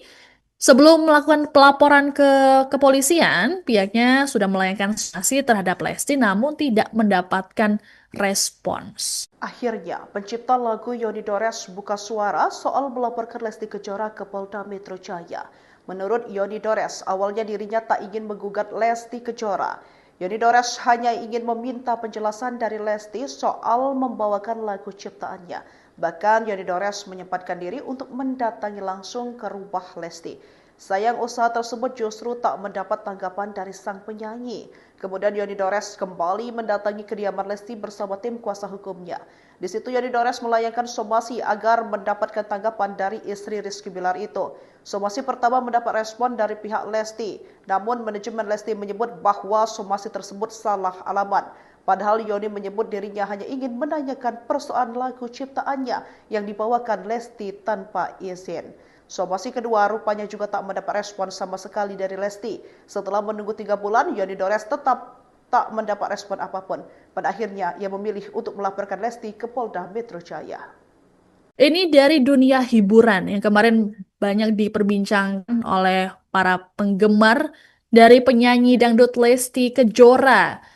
sebelum melakukan pelaporan ke kepolisian, pihaknya sudah melayangkan sanksi terhadap Lesti namun tidak mendapatkan respons. Akhirnya, pencipta lagu Yoni Dores buka suara soal melaporkan Lesti Kejora ke Polda Metro Jaya. Menurut Yoni Dores, awalnya dirinya tak ingin menggugat Lesti Kejora. Yoni Dores hanya ingin meminta penjelasan dari Lesti soal membawakan lagu ciptaannya. Bahkan Yoni Dores menyempatkan diri untuk mendatangi langsung ke rumah Lesti. Sayang usaha tersebut justru tak mendapat tanggapan dari sang penyanyi. Kemudian Yoni Dores kembali mendatangi kediaman Lesti bersama tim kuasa hukumnya. Di situ Yoni Dores melayangkan somasi agar mendapatkan tanggapan dari istri Rizky Bilar itu. Somasi pertama mendapat respon dari pihak Lesti, namun manajemen Lesti menyebut bahwa somasi tersebut salah alamat. Padahal Yoni menyebut dirinya hanya ingin menanyakan persoalan lagu ciptaannya yang dibawakan Lesti tanpa izin. Somasi kedua rupanya juga tak mendapat respon sama sekali dari Lesti. Setelah menunggu 3 bulan, Yoni Dores tetap tak mendapat respon apapun. Pada akhirnya, ia memilih untuk melaporkan Lesti ke Polda Metro Jaya. Ini dari dunia hiburan yang kemarin banyak diperbincangkan oleh para penggemar dari penyanyi dangdut Lesti Kejora.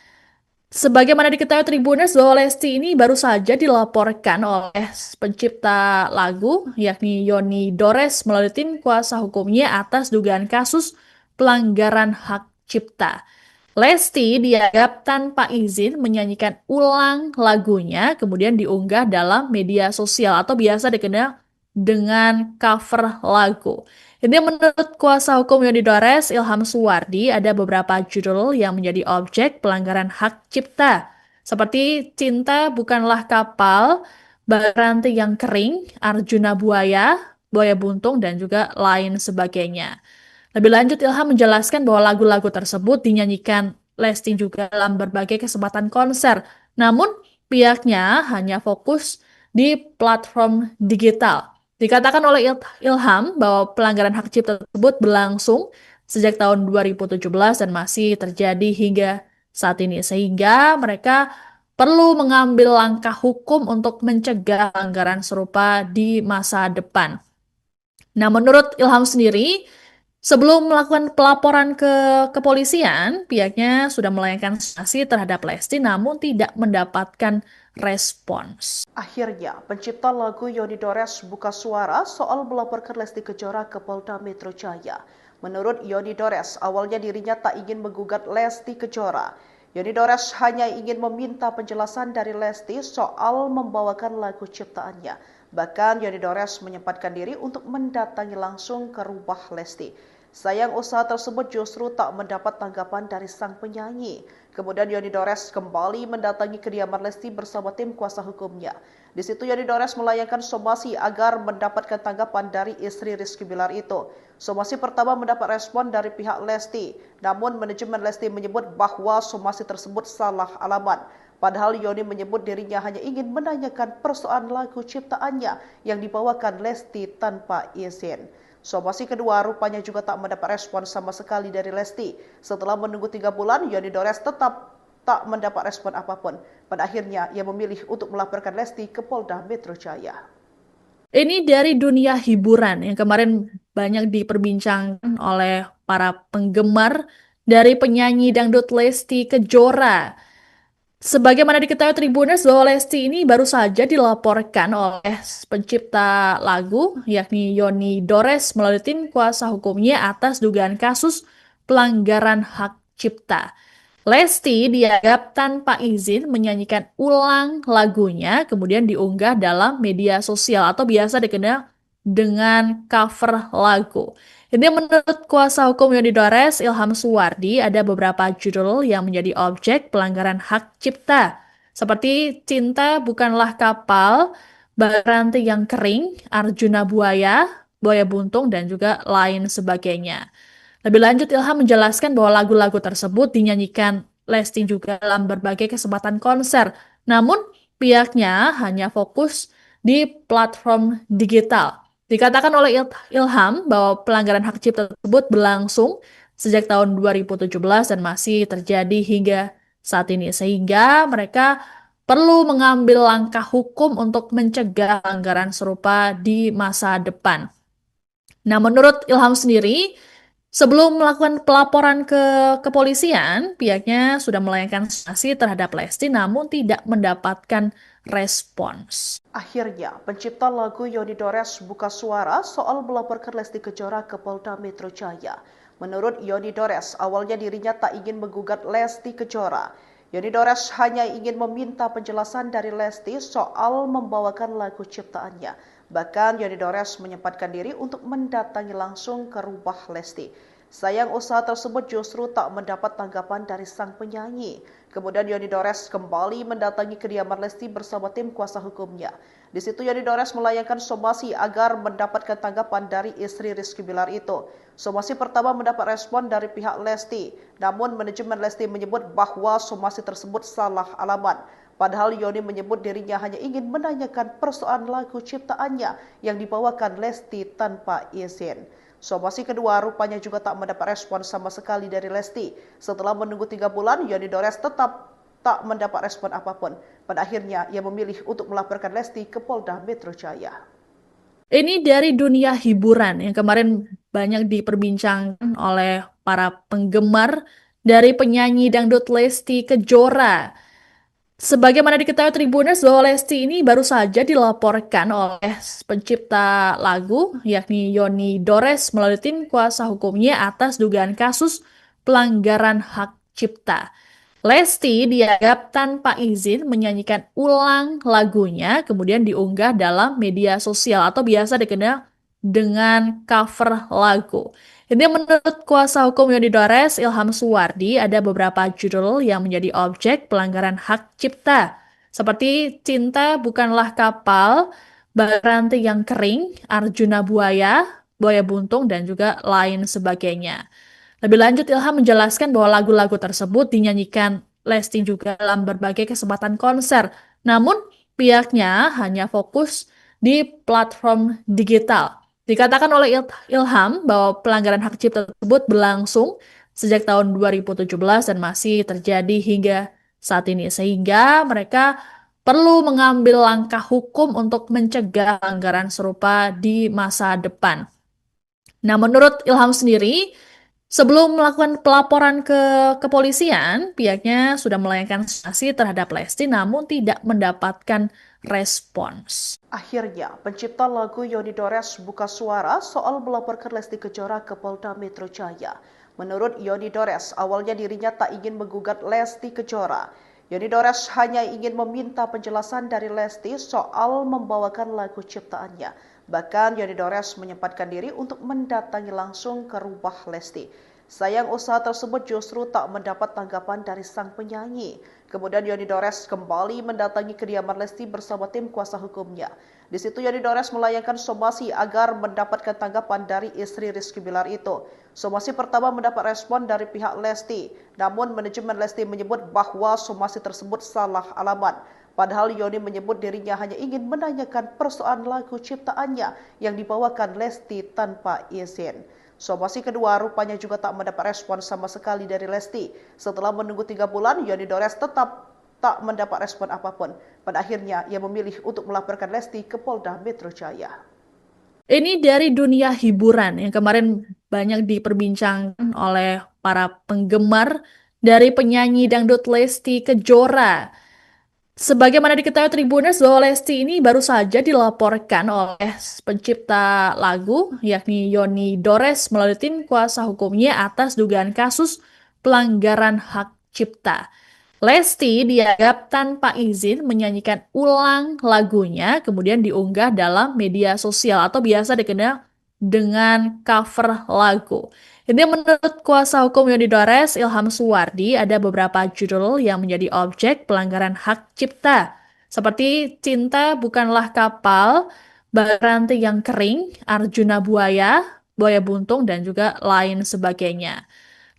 Sebagaimana diketahui Tribuners bahwa Lesti ini baru saja dilaporkan oleh pencipta lagu yakni Yoni Dores melalui tim kuasa hukumnya atas dugaan kasus pelanggaran hak cipta. Lesti dianggap tanpa izin menyanyikan ulang lagunya kemudian diunggah dalam media sosial atau biasa dikenal dengan cover lagu. Ini menurut kuasa hukum Yoni Dores, Ilham Suwardi, ada beberapa judul yang menjadi objek pelanggaran hak cipta, seperti Cinta Bukanlah Kapal, Baranti yang Kering, Arjuna Buaya, Buaya Buntung, dan juga lain sebagainya. Lebih lanjut, Ilham menjelaskan bahwa lagu-lagu tersebut dinyanyikan Lesti juga dalam berbagai kesempatan konser. Namun, pihaknya hanya fokus di platform digital. Dikatakan oleh Ilham bahwa pelanggaran hak cipta tersebut berlangsung sejak tahun 2017 dan masih terjadi hingga saat ini. Sehingga mereka perlu mengambil langkah hukum untuk mencegah pelanggaran serupa di masa depan. Nah, menurut Ilham sendiri, sebelum melakukan pelaporan ke kepolisian, pihaknya sudah melayangkan sanksi terhadap Lesti namun tidak mendapatkan respons. Akhirnya, pencipta lagu Yoni Dores buka suara soal melaporkan Lesti Kejora ke Polda Metro Jaya. Menurut Yoni Dores, awalnya dirinya tak ingin menggugat Lesti Kejora. Yoni Dores hanya ingin meminta penjelasan dari Lesti soal membawakan lagu ciptaannya. Bahkan Yoni Dores menyempatkan diri untuk mendatangi langsung ke rumah Lesti. Sayang usaha tersebut justru tak mendapat tanggapan dari sang penyanyi. Kemudian Yoni Dores kembali mendatangi kediaman Lesti bersama tim kuasa hukumnya. Di situ Yoni Dores melayangkan somasi agar mendapatkan tanggapan dari istri Rizky Bilar itu. Somasi pertama mendapat respon dari pihak Lesti, namun manajemen Lesti menyebut bahwa somasi tersebut salah alamat. Padahal Yoni menyebut dirinya hanya ingin menanyakan persoalan lagu ciptaannya yang dibawakan Lesti tanpa izin. Somasi kedua rupanya juga tak mendapat respon sama sekali dari Lesti. Setelah menunggu 3 bulan, Yoni Dores tetap tak mendapat respon apapun. Pada akhirnya, ia memilih untuk melaporkan Lesti ke Polda Metro Jaya. Ini dari dunia hiburan yang kemarin banyak diperbincangkan oleh para penggemar dari penyanyi dangdut Lesti Kejora. Sebagaimana diketahui Tribuners bahwa Lesti ini baru saja dilaporkan oleh pencipta lagu yakni Yoni Dores melalui tim kuasa hukumnya atas dugaan kasus pelanggaran hak cipta. Lesti dianggap tanpa izin menyanyikan ulang lagunya kemudian diunggah dalam media sosial atau biasa dikenal dengan cover lagu. Ini menurut kuasa hukum Yoni Dores, Ilham Suwardi, ada beberapa judul yang menjadi objek pelanggaran hak cipta, seperti Cinta Bukanlah Kapal, Baranti yang Kering, Arjuna Buaya, Buaya Buntung, dan juga lain sebagainya. Lebih lanjut, Ilham menjelaskan bahwa lagu-lagu tersebut dinyanyikan Lesti juga dalam berbagai kesempatan konser. Namun, pihaknya hanya fokus di platform digital. Dikatakan oleh Ilham bahwa pelanggaran hak cipta tersebut berlangsung sejak tahun 2017 dan masih terjadi hingga saat ini. Sehingga mereka perlu mengambil langkah hukum untuk mencegah pelanggaran serupa di masa depan. Nah, menurut Ilham sendiri, sebelum melakukan pelaporan ke kepolisian, pihaknya sudah melayangkan sanksi terhadap Lesti namun tidak mendapatkan respons. Akhirnya, pencipta lagu Yoni Dores buka suara soal melaporkan Lesti Kejora ke Polda Metro Jaya. Menurut Yoni Dores, awalnya dirinya tak ingin menggugat Lesti Kejora. Yoni Dores hanya ingin meminta penjelasan dari Lesti soal membawakan lagu ciptaannya. Bahkan Yoni Dores menyempatkan diri untuk mendatangi langsung ke rumah Lesti. Sayang usaha tersebut justru tak mendapat tanggapan dari sang penyanyi. Kemudian Yoni Dores kembali mendatangi kediaman Lesti bersama tim kuasa hukumnya. Di situ Yoni Dores melayangkan somasi agar mendapatkan tanggapan dari istri Rizky Bilar itu. Somasi pertama mendapat respon dari pihak Lesti, namun manajemen Lesti menyebut bahwa somasi tersebut salah alamat. Padahal Yoni menyebut dirinya hanya ingin menanyakan persoalan lagu ciptaannya yang dibawakan Lesti tanpa izin. Somasi kedua rupanya juga tak mendapat respon sama sekali dari Lesti. Setelah menunggu 3 bulan, Yoni Dores tetap tak mendapat respon apapun. Pada akhirnya, ia memilih untuk melaporkan Lesti ke Polda Metro Jaya. Ini dari dunia hiburan yang kemarin banyak diperbincangkan oleh para penggemar dari penyanyi dangdut Lesti Kejora. Sebagaimana diketahui Tribuners bahwa Lesti ini baru saja dilaporkan oleh pencipta lagu yakni Yoni Dores melalui tim kuasa hukumnya atas dugaan kasus pelanggaran hak cipta. Lesti dianggap tanpa izin menyanyikan ulang lagunya kemudian diunggah dalam media sosial atau biasa dikenal dengan cover lagu. Ini menurut kuasa hukum Yoni Dores, Ilham Suwardi, ada beberapa judul yang menjadi objek pelanggaran hak cipta, seperti Cinta Bukanlah Kapal, Baranti yang Kering, Arjuna Buaya, Buaya Buntung, dan juga lain sebagainya. Lebih lanjut, Ilham menjelaskan bahwa lagu-lagu tersebut dinyanyikan Lesti juga dalam berbagai kesempatan konser. Namun, pihaknya hanya fokus di platform digital. Dikatakan oleh Ilham bahwa pelanggaran hak cipta tersebut berlangsung sejak tahun 2017 dan masih terjadi hingga saat ini. Sehingga mereka perlu mengambil langkah hukum untuk mencegah pelanggaran serupa di masa depan. Nah, menurut Ilham sendiri, sebelum melakukan pelaporan ke kepolisian, pihaknya sudah melayangkan sanksi terhadap Lesti namun tidak mendapatkan respons. Akhirnya, pencipta lagu Yoni Dores buka suara soal melaporkan Lesti Kejora ke Polda Metro Jaya. Menurut Yoni Dores, awalnya dirinya tak ingin menggugat Lesti Kejora. Yoni Dores hanya ingin meminta penjelasan dari Lesti soal membawakan lagu ciptaannya. Bahkan Yoni Dores menyempatkan diri untuk mendatangi langsung ke rumah Lesti. Sayang usaha tersebut justru tak mendapat tanggapan dari sang penyanyi. Kemudian Yoni Dores kembali mendatangi kediaman Lesti bersama tim kuasa hukumnya. Di situ Yoni Dores melayangkan somasi agar mendapatkan tanggapan dari istri Rizky Bilar itu. Somasi pertama mendapat respon dari pihak Lesti, namun manajemen Lesti menyebut bahwa somasi tersebut salah alamat. Padahal Yoni menyebut dirinya hanya ingin menanyakan persoalan lagu ciptaannya yang dibawakan Lesti tanpa izin. Somasi kedua rupanya juga tak mendapat respon sama sekali dari Lesti. Setelah menunggu 3 bulan, Yoni Dores tetap tak mendapat respon apapun. Pada akhirnya, ia memilih untuk melaporkan Lesti ke Polda Metro Jaya. Ini dari dunia hiburan yang kemarin banyak diperbincangkan oleh para penggemar dari penyanyi dangdut Lesti Kejora. Sebagaimana diketahui Tribuners bahwa Lesti ini baru saja dilaporkan oleh pencipta lagu yakni Yoni Dores melalui tim kuasa hukumnya atas dugaan kasus pelanggaran hak cipta. Lesti dianggap tanpa izin menyanyikan ulang lagunya kemudian diunggah dalam media sosial atau biasa dikenal dengan cover lagu. Ini menurut kuasa hukum Yoni Dores, Ilham Suwardi, ada beberapa judul yang menjadi objek pelanggaran hak cipta, seperti Cinta Bukanlah Kapal, Baranti yang Kering, Arjuna Buaya, Buaya Buntung, dan juga lain sebagainya.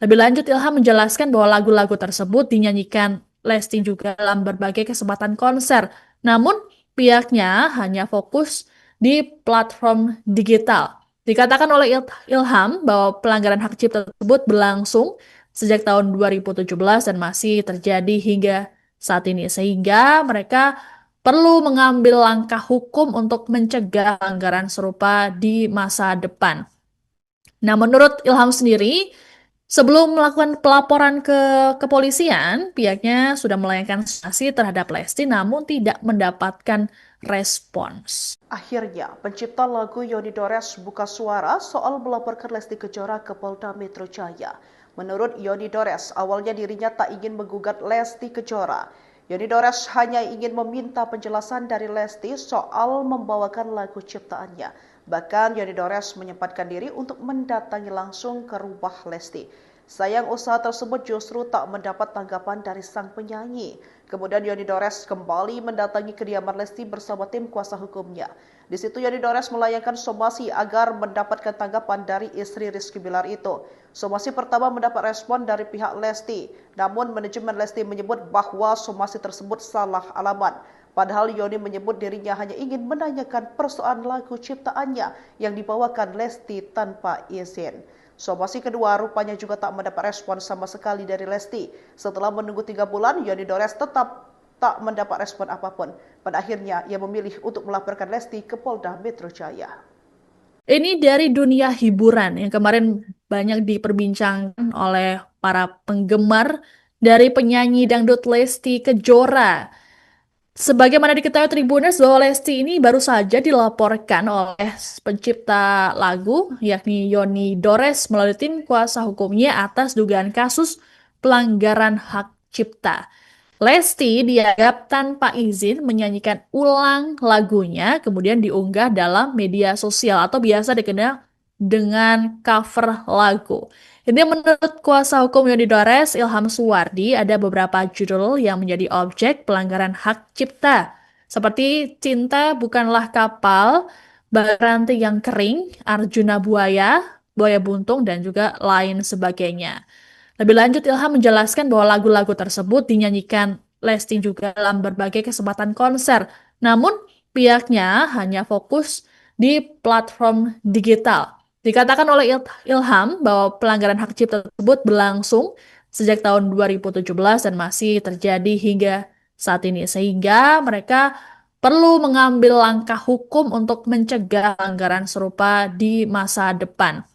Lebih lanjut, Ilham menjelaskan bahwa lagu-lagu tersebut dinyanyikan Lesti juga dalam berbagai kesempatan konser. Namun, pihaknya hanya fokus di platform digital. Dikatakan oleh Ilham bahwa pelanggaran hak cipta tersebut berlangsung sejak tahun 2017 dan masih terjadi hingga saat ini. Sehingga mereka perlu mengambil langkah hukum untuk mencegah pelanggaran serupa di masa depan. Nah, menurut Ilham sendiri, sebelum melakukan pelaporan ke kepolisian, pihaknya sudah melayangkan sanksi terhadap Lesti namun tidak mendapatkan respons. Akhirnya, pencipta lagu Yoni Dores buka suara soal melaporkan Lesti Kejora ke Polda Metro Jaya. Menurut Yoni Dores, awalnya dirinya tak ingin menggugat Lesti Kejora. Yoni Dores hanya ingin meminta penjelasan dari Lesti soal membawakan lagu ciptaannya. Bahkan Yoni Dores menyempatkan diri untuk mendatangi langsung ke rumah Lesti. Sayang usaha tersebut justru tak mendapat tanggapan dari sang penyanyi. Kemudian Yoni Dores kembali mendatangi kediaman Lesti bersama tim kuasa hukumnya. Di situ Yoni Dores melayangkan somasi agar mendapatkan tanggapan dari istri Rizky Bilar itu. Somasi pertama mendapat respon dari pihak Lesti, namun manajemen Lesti menyebut bahwa somasi tersebut salah alamat. Padahal Yoni menyebut dirinya hanya ingin menanyakan persoalan lagu ciptaannya yang dibawakan Lesti tanpa izin. Somasi kedua rupanya juga tak mendapat respon sama sekali dari Lesti. Setelah menunggu 3 bulan, Yoni Dores tetap tak mendapat respon apapun. Pada akhirnya, ia memilih untuk melaporkan Lesti ke Polda Metro Jaya. Ini dari dunia hiburan yang kemarin banyak diperbincangkan oleh para penggemar dari penyanyi dangdut Lesti Kejora. Sebagaimana diketahui Tribuners bahwa Lesti ini baru saja dilaporkan oleh pencipta lagu yakni Yoni Dores melalui tim kuasa hukumnya atas dugaan kasus pelanggaran hak cipta. Lesti dianggap tanpa izin menyanyikan ulang lagunya kemudian diunggah dalam media sosial atau biasa dikenal dengan cover lagu. Ini menurut kuasa hukum Yoni Dores, Ilham Suwardi, ada beberapa judul yang menjadi objek pelanggaran hak cipta, seperti Cinta Bukanlah Kapal, Baranti yang Kering, Arjuna Buaya, Buaya Buntung, dan juga lain sebagainya. Lebih lanjut, Ilham menjelaskan bahwa lagu-lagu tersebut dinyanyikan Lesti juga dalam berbagai kesempatan konser. Namun, pihaknya hanya fokus di platform digital. Dikatakan oleh Ilham bahwa pelanggaran hak cipta tersebut berlangsung sejak tahun 2017 dan masih terjadi hingga saat ini. Sehingga mereka perlu mengambil langkah hukum untuk mencegah pelanggaran serupa di masa depan.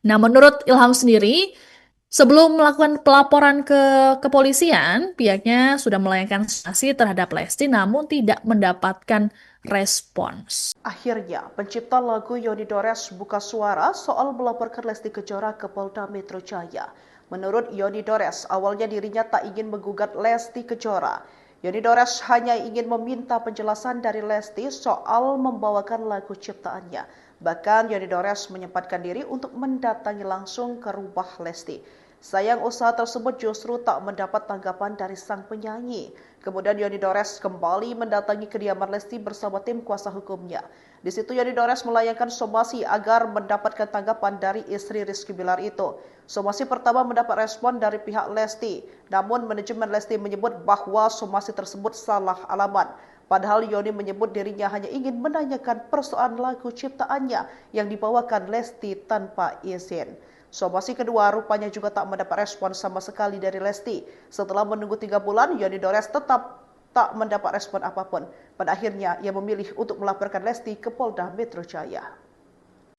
Nah, menurut Ilham sendiri, sebelum melakukan pelaporan ke kepolisian, pihaknya sudah melayangkan sanksi terhadap Lesti namun tidak mendapatkan respons. Akhirnya, pencipta lagu Yoni Dores buka suara soal melaporkan Lesti Kejora ke Polda Metro Jaya. Menurut Yoni Dores, awalnya dirinya tak ingin menggugat Lesti Kejora. Yoni Dores hanya ingin meminta penjelasan dari Lesti soal membawakan lagu ciptaannya. Bahkan Yoni Dores menyempatkan diri untuk mendatangi langsung ke rumah Lesti. Sayang usaha tersebut justru tak mendapat tanggapan dari sang penyanyi. Kemudian Yoni Dores kembali mendatangi kediaman Lesti bersama tim kuasa hukumnya. Di situ Yoni Dores melayangkan somasi agar mendapatkan tanggapan dari istri Rizky Bilar itu. Somasi pertama mendapat respon dari pihak Lesti, namun manajemen Lesti menyebut bahwa somasi tersebut salah alamat. Padahal Yoni menyebut dirinya hanya ingin menanyakan persoalan lagu ciptaannya yang dibawakan Lesti tanpa izin. Somasi kedua rupanya juga tak mendapat respon sama sekali dari Lesti. Setelah menunggu 3 bulan, Yoni Dores tetap tak mendapat respon apapun. Pada akhirnya, ia memilih untuk melaporkan Lesti ke Polda Metro Jaya.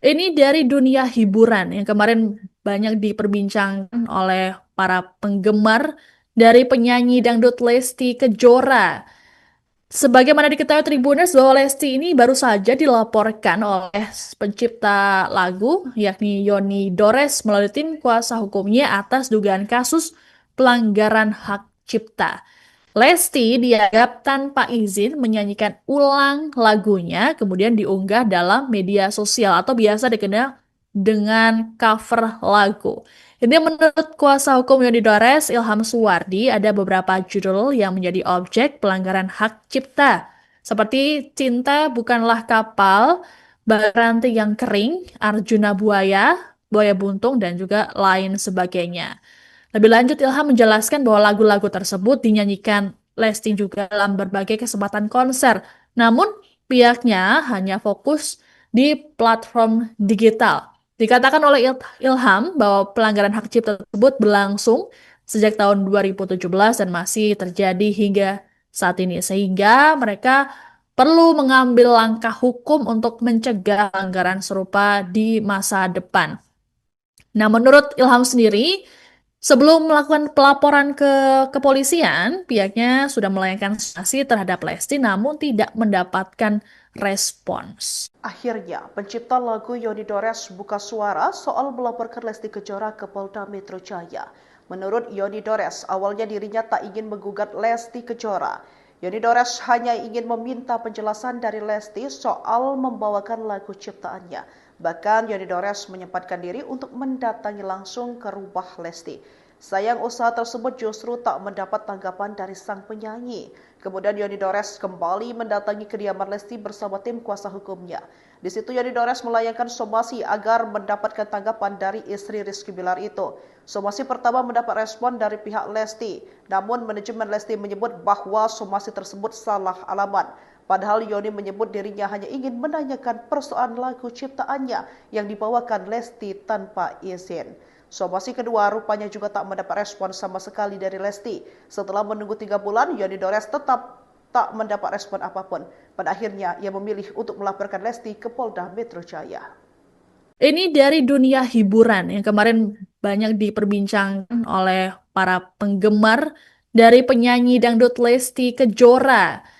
Ini dari dunia hiburan yang kemarin banyak diperbincangkan oleh para penggemar dari penyanyi dangdut Lesti Kejora. Sebagaimana diketahui Tribuners bahwa Lesti ini baru saja dilaporkan oleh pencipta lagu yakni Yoni Dores melalui tim kuasa hukumnya atas dugaan kasus pelanggaran hak cipta. Lesti dianggap tanpa izin menyanyikan ulang lagunya kemudian diunggah dalam media sosial atau biasa dikenal dengan cover lagu. Ini menurut kuasa hukum Yoni Dores, Ilham Suwardi, ada beberapa judul yang menjadi objek pelanggaran hak cipta, seperti Cinta Bukanlah Kapal, Baranti yang Kering, Arjuna Buaya, Buaya Buntung, dan juga lain sebagainya. Lebih lanjut, Ilham menjelaskan bahwa lagu-lagu tersebut dinyanyikan Lesti juga dalam berbagai kesempatan konser. Namun, pihaknya hanya fokus di platform digital. Dikatakan oleh Ilham bahwa pelanggaran hak cipta tersebut berlangsung sejak tahun 2017 dan masih terjadi hingga saat ini. Sehingga mereka perlu mengambil langkah hukum untuk mencegah pelanggaran serupa di masa depan. Nah, menurut Ilham sendiri, sebelum melakukan pelaporan ke kepolisian, pihaknya sudah melayangkan sanksi terhadap Lesti namun tidak mendapatkan respons. Akhirnya, pencipta lagu Yoni Dores buka suara soal melaporkan Lesti Kejora ke Polda Metro Jaya. Menurut Yoni Dores, awalnya dirinya tak ingin menggugat Lesti Kejora. Yoni Dores hanya ingin meminta penjelasan dari Lesti soal membawakan lagu ciptaannya. Bahkan Yoni Dores menyempatkan diri untuk mendatangi langsung ke rumah Lesti. Sayang usaha tersebut justru tak mendapat tanggapan dari sang penyanyi. Kemudian Yoni Dores kembali mendatangi kediaman Lesti bersama tim kuasa hukumnya. Di situ Yoni Dores melayangkan somasi agar mendapatkan tanggapan dari istri Rizky Bilar itu. Somasi pertama mendapat respon dari pihak Lesti, namun manajemen Lesti menyebut bahwa somasi tersebut salah alamat. Padahal Yoni menyebut dirinya hanya ingin menanyakan persoalan lagu ciptaannya yang dibawakan Lesti tanpa izin. Somasi kedua rupanya juga tak mendapat respon sama sekali dari Lesti. Setelah menunggu 3 bulan, Yoni Dores tetap tak mendapat respon apapun. Pada akhirnya, ia memilih untuk melaporkan Lesti ke Polda Metro Jaya. Ini dari dunia hiburan yang kemarin banyak diperbincangkan oleh para penggemar dari penyanyi dangdut Lesti Kejora.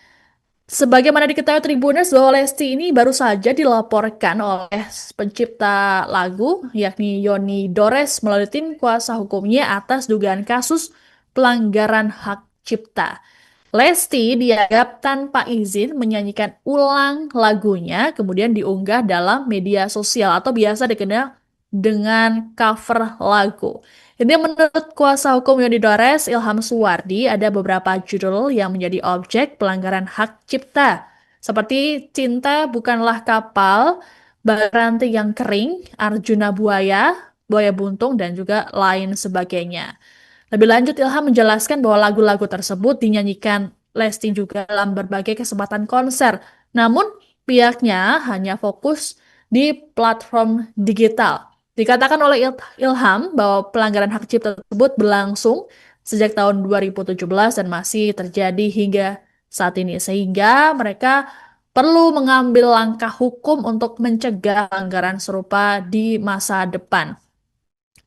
Sebagaimana diketahui Tribuners bahwa Lesti ini baru saja dilaporkan oleh pencipta lagu yakni Yoni Dores melalui tim kuasa hukumnya atas dugaan kasus pelanggaran hak cipta. Lesti dianggap tanpa izin menyanyikan ulang lagunya kemudian diunggah dalam media sosial atau biasa dikenal dengan cover lagu. Ini menurut kuasa hukum Yoni Dores, Ilham Suwardi, ada beberapa judul yang menjadi objek pelanggaran hak cipta, seperti Cinta Bukanlah Kapal, Baranti yang Kering, Arjuna Buaya, Buaya Buntung, dan juga lain sebagainya. Lebih lanjut, Ilham menjelaskan bahwa lagu-lagu tersebut dinyanyikan Lesti juga dalam berbagai kesempatan konser. Namun, pihaknya hanya fokus di platform digital. Dikatakan oleh Ilham bahwa pelanggaran hak cipta tersebut berlangsung sejak tahun 2017 dan masih terjadi hingga saat ini. Sehingga mereka perlu mengambil langkah hukum untuk mencegah pelanggaran serupa di masa depan.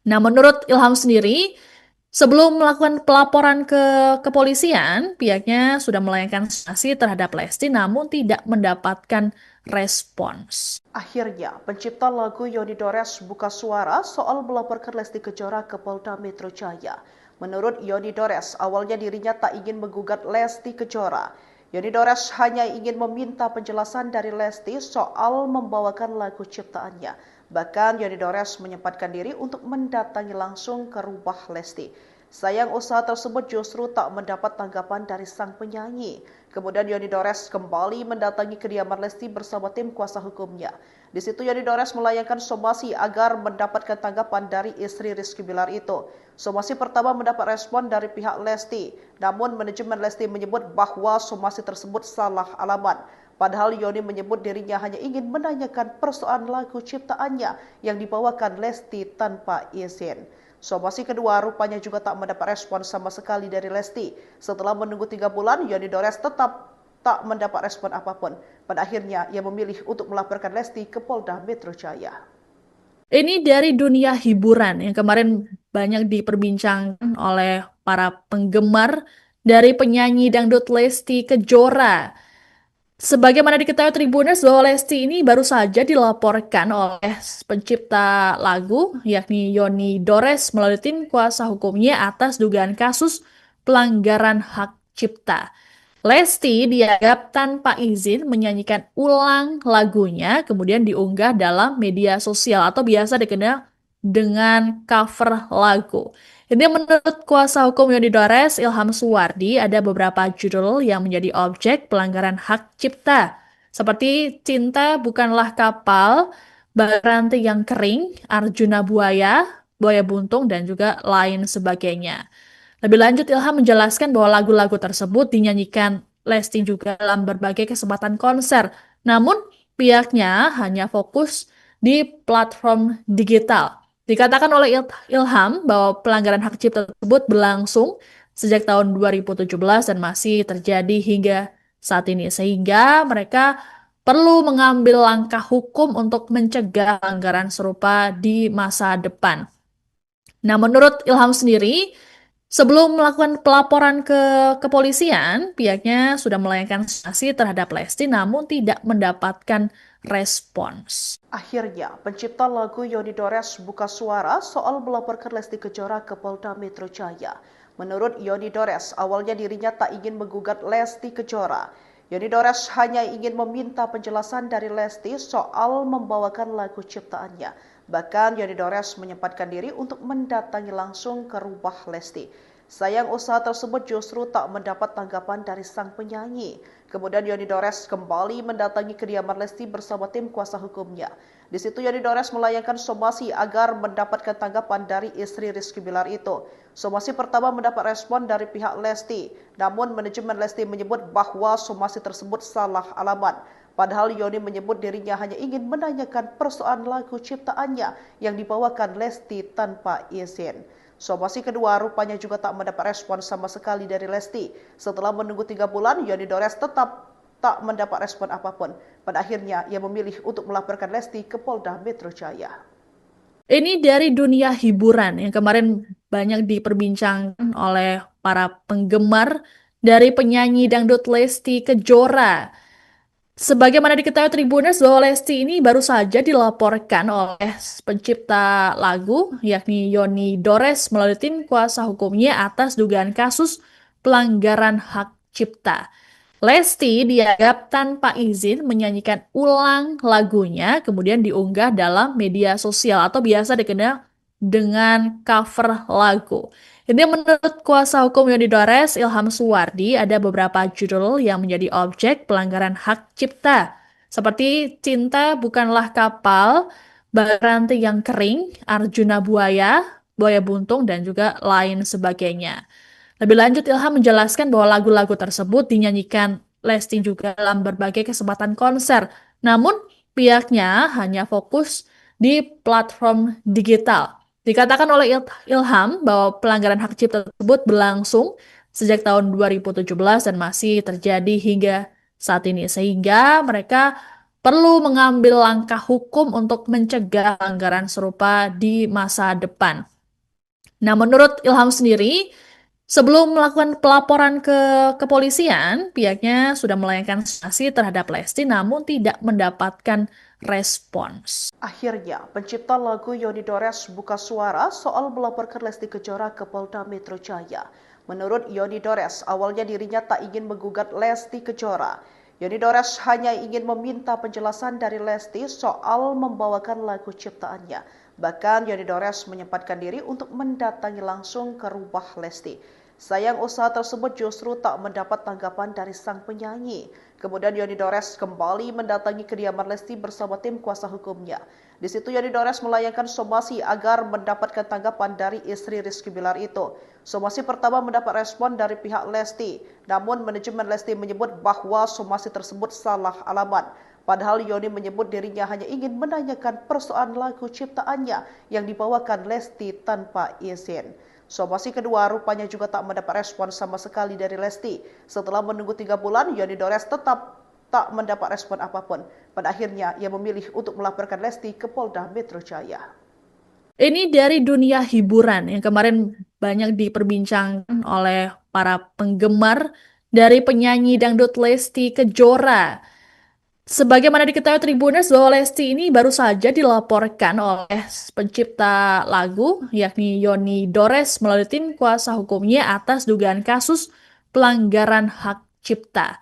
Nah, menurut Ilham sendiri, sebelum melakukan pelaporan ke kepolisian, pihaknya sudah melayangkan sanksi terhadap Lesti namun tidak mendapatkan respons. Akhirnya, pencipta lagu Yoni Dores buka suara soal melaporkan Lesti Kejora ke Polda Metro Jaya. Menurut Yoni Dores, awalnya dirinya tak ingin menggugat Lesti Kejora. Yoni Dores hanya ingin meminta penjelasan dari Lesti soal membawakan lagu ciptaannya. Bahkan Yoni Dores menyempatkan diri untuk mendatangi langsung ke rumah Lesti. Sayang usaha tersebut justru tak mendapat tanggapan dari sang penyanyi. Kemudian Yoni Dores kembali mendatangi kediaman Lesti bersama tim kuasa hukumnya. Di situ Yoni Dores melayangkan somasi agar mendapatkan tanggapan dari istri Rizky Bilar itu. Somasi pertama mendapat respon dari pihak Lesti, namun manajemen Lesti menyebut bahwa somasi tersebut salah alamat. Padahal Yoni menyebut dirinya hanya ingin menanyakan persoalan lagu ciptaannya yang dibawakan Lesti tanpa izin. Somasi kedua rupanya juga tak mendapat respon sama sekali dari Lesti. Setelah menunggu 3 bulan, Yoni Dores tetap tak mendapat respon apapun. Pada akhirnya, ia memilih untuk melaporkan Lesti ke Polda Metro Jaya. Ini dari dunia hiburan yang kemarin banyak diperbincangkan oleh para penggemar dari penyanyi dangdut Lesti Kejora. Sebagaimana diketahui Tribuners bahwa Lesti ini baru saja dilaporkan oleh pencipta lagu yakni Yoni Dores melalui tim kuasa hukumnya atas dugaan kasus pelanggaran hak cipta. Lesti dianggap tanpa izin menyanyikan ulang lagunya, kemudian diunggah dalam media sosial atau biasa dikenal dengan cover lagu. Ini menurut kuasa hukum Yoni Dores, Ilham Suwardi, ada beberapa judul yang menjadi objek pelanggaran hak cipta, seperti Cinta Bukanlah Kapal, Rantai yang Kering, Arjuna Buaya, Buaya Buntung, dan juga lain sebagainya. Lebih lanjut, Ilham menjelaskan bahwa lagu-lagu tersebut dinyanyikan Lesti juga dalam berbagai kesempatan konser. Namun, pihaknya hanya fokus di platform digital. Dikatakan oleh Ilham bahwa pelanggaran hak cipta tersebut berlangsung sejak tahun 2017 dan masih terjadi hingga saat ini. Sehingga mereka perlu mengambil langkah hukum untuk mencegah pelanggaran serupa di masa depan. Nah, menurut Ilham sendiri, sebelum melakukan pelaporan ke kepolisian, pihaknya sudah melayangkan sanksi terhadap Lesti namun tidak mendapatkan respons. Akhirnya, pencipta lagu Yoni Dores buka suara soal melaporkan Lesti Kejora ke Polda Metro Jaya. Menurut Yoni Dores, awalnya dirinya tak ingin menggugat Lesti Kejora. Yoni Dores hanya ingin meminta penjelasan dari Lesti soal membawakan lagu ciptaannya. Bahkan Yoni Dores menyempatkan diri untuk mendatangi langsung ke rumah Lesti. Sayang usaha tersebut justru tak mendapat tanggapan dari sang penyanyi. Kemudian Yoni Dores kembali mendatangi kediaman Lesti bersama tim kuasa hukumnya. Di situ Yoni Dores melayangkan somasi agar mendapatkan tanggapan dari istri Rizky Bilar itu. Somasi pertama mendapat respon dari pihak Lesti, namun manajemen Lesti menyebut bahwa somasi tersebut salah alamat. Padahal Yoni menyebut dirinya hanya ingin menanyakan persoalan lagu ciptaannya yang dibawakan Lesti tanpa izin. Somasi kedua rupanya juga tak mendapat respon sama sekali dari Lesti. Setelah menunggu 3 bulan, Yoni Dores tetap tak mendapat respon apapun. Pada akhirnya, ia memilih untuk melaporkan Lesti ke Polda Metro Jaya. Ini dari dunia hiburan yang kemarin banyak diperbincangkan oleh para penggemar dari penyanyi dangdut Lesti Kejora. Sebagaimana diketahui Tribuners bahwa Lesti ini baru saja dilaporkan oleh pencipta lagu yakni Yoni Dores melalui tim kuasa hukumnya atas dugaan kasus pelanggaran hak cipta. Lesti dianggap tanpa izin menyanyikan ulang lagunya, kemudian diunggah dalam media sosial atau biasa dikenal dengan cover lagu. Ini menurut kuasa hukum Yoni Dores, Ilham Suwardi, ada beberapa judul yang menjadi objek pelanggaran hak cipta, seperti Cinta Bukanlah Kapal, Rantai yang Kering, Arjuna Buaya, Buaya Buntung, dan juga lain sebagainya. Lebih lanjut, Ilham menjelaskan bahwa lagu-lagu tersebut dinyanyikan Lesti juga dalam berbagai kesempatan konser. Namun, pihaknya hanya fokus di platform digital. Dikatakan oleh Ilham bahwa pelanggaran hak cipta tersebut berlangsung sejak tahun 2017 dan masih terjadi hingga saat ini. Sehingga mereka perlu mengambil langkah hukum untuk mencegah pelanggaran serupa di masa depan. Nah, menurut Ilham sendiri, sebelum melakukan pelaporan ke kepolisian, pihaknya sudah melayangkan sanksi terhadap Lesti namun tidak mendapatkan respons. Akhirnya, pencipta lagu Yoni Dores buka suara soal melaporkan Lesti Kejora ke Polda Metro Jaya. Menurut Yoni Dores, awalnya dirinya tak ingin menggugat Lesti Kejora. Yoni Dores hanya ingin meminta penjelasan dari Lesti soal membawakan lagu ciptaannya. Bahkan Yoni Dores menyempatkan diri untuk mendatangi langsung ke rumah Lesti. Sayang usaha tersebut justru tak mendapat tanggapan dari sang penyanyi. Kemudian Yoni Dores kembali mendatangi kediaman Lesti bersama tim kuasa hukumnya. Di situ Yoni Dores melayangkan somasi agar mendapatkan tanggapan dari istri Rizky Bilar itu. Somasi pertama mendapat respon dari pihak Lesti, namun manajemen Lesti menyebut bahwa somasi tersebut salah alamat. Padahal Yoni menyebut dirinya hanya ingin menanyakan persoalan lagu ciptaannya yang dibawakan Lesti tanpa izin. Somasi kedua rupanya juga tak mendapat respon sama sekali dari Lesti. Setelah menunggu 3 bulan, Yoni Dores tetap tak mendapat respon apapun. Pada akhirnya, ia memilih untuk melaporkan Lesti ke Polda Metro Jaya. Ini dari dunia hiburan yang kemarin banyak diperbincangkan oleh para penggemar dari penyanyi dangdut Lesti Kejora. Sebagaimana diketahui Tribuners bahwa Lesti ini baru saja dilaporkan oleh pencipta lagu yakni Yoni Dores melalui tim kuasa hukumnya atas dugaan kasus pelanggaran hak cipta.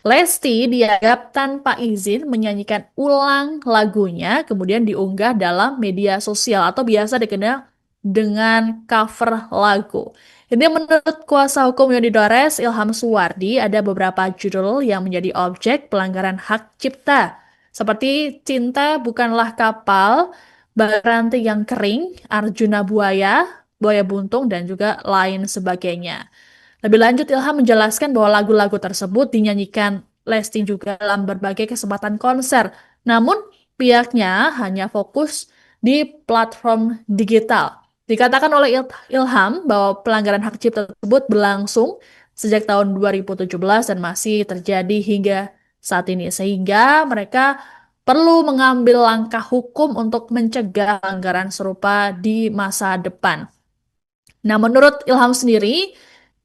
Lesti dianggap tanpa izin menyanyikan ulang lagunya, kemudian diunggah dalam media sosial atau biasa dikenal dengan cover lagu. Ini menurut kuasa hukum Yoni Dores, Ilham Suwardi, ada beberapa judul yang menjadi objek pelanggaran hak cipta, seperti Cinta Bukanlah Kapal, Baranti yang Kering, Arjuna Buaya, Buaya Buntung, dan juga lain sebagainya. Lebih lanjut, Ilham menjelaskan bahwa lagu-lagu tersebut dinyanyikan Lesti juga dalam berbagai kesempatan konser. Namun, pihaknya hanya fokus di platform digital. Dikatakan oleh Ilham bahwa pelanggaran hak cipta tersebut berlangsung sejak tahun 2017 dan masih terjadi hingga saat ini. Sehingga mereka perlu mengambil langkah hukum untuk mencegah pelanggaran serupa di masa depan. Nah, menurut Ilham sendiri,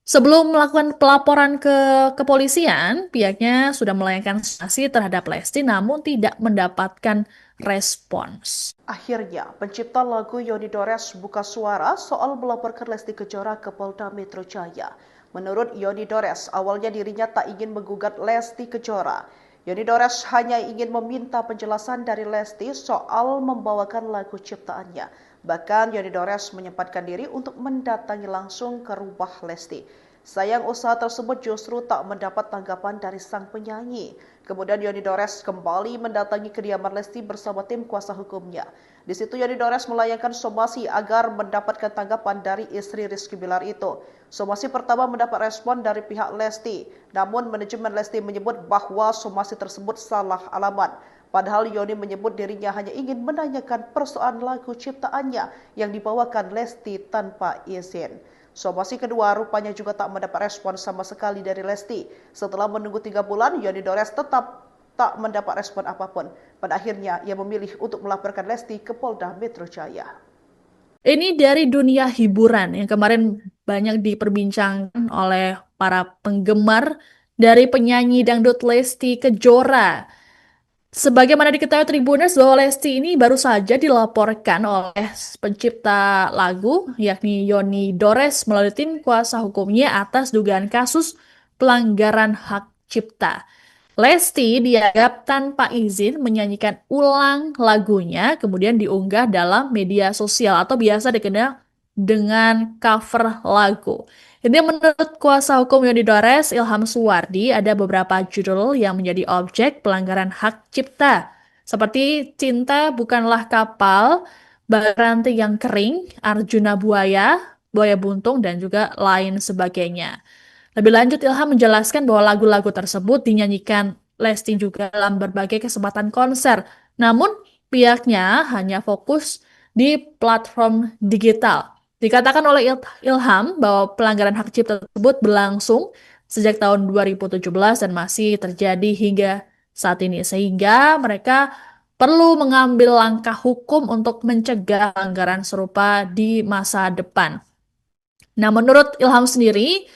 sebelum melakukan pelaporan ke kepolisian, pihaknya sudah melayangkan sanksi terhadap Lesti namun tidak mendapatkan respons. Akhirnya, pencipta lagu Yoni Dores buka suara soal melaporkan Lesti Kejora ke Polda Metro Jaya. Menurut Yoni Dores, awalnya dirinya tak ingin menggugat Lesti Kejora. Yoni Dores hanya ingin meminta penjelasan dari Lesti soal membawakan lagu ciptaannya. Bahkan Yoni Dores menyempatkan diri untuk mendatangi langsung ke rumah Lesti. Sayang usaha tersebut justru tak mendapat tanggapan dari sang penyanyi. Kemudian Yoni Dores kembali mendatangi kediaman Lesti bersama tim kuasa hukumnya. Di situ Yoni Dores melayangkan somasi agar mendapatkan tanggapan dari istri Rizky Bilar itu. Somasi pertama mendapat respon dari pihak Lesti, namun manajemen Lesti menyebut bahwa somasi tersebut salah alamat. Padahal Yoni menyebut dirinya hanya ingin menanyakan persoalan lagu ciptaannya yang dibawakan Lesti tanpa izin. Somasi kedua rupanya juga tak mendapat respon sama sekali dari Lesti. Setelah menunggu 3 bulan, Yoni Dores tetap tak mendapat respon apapun. Pada akhirnya, ia memilih untuk melaporkan Lesti ke Polda Metro Jaya. Ini dari dunia hiburan yang kemarin banyak diperbincangkan oleh para penggemar dari penyanyi dangdut Lesti Kejora. Sebagaimana diketahui Tribuners bahwa Lesti ini baru saja dilaporkan oleh pencipta lagu yakni Yoni Dores melalui tim kuasa hukumnya atas dugaan kasus pelanggaran hak cipta. Lesti dianggap tanpa izin menyanyikan ulang lagunya, kemudian diunggah dalam media sosial atau biasa dikenal dengan cover lagu. Ini menurut kuasa hukum Yoni Dores, Ilham Suwardi, ada beberapa judul yang menjadi objek pelanggaran hak cipta, seperti Cinta Bukanlah Kapal, Baranti yang Kering, Arjuna Buaya, Buaya Buntung, dan juga lain sebagainya. Lebih lanjut, Ilham menjelaskan bahwa lagu-lagu tersebut dinyanyikan Lesti juga dalam berbagai kesempatan konser. Namun, pihaknya hanya fokus di platform digital. Dikatakan oleh Ilham bahwa pelanggaran hak cipta tersebut berlangsung sejak tahun 2017 dan masih terjadi hingga saat ini. Sehingga mereka perlu mengambil langkah hukum untuk mencegah pelanggaran serupa di masa depan. Nah, menurut Ilham sendiri,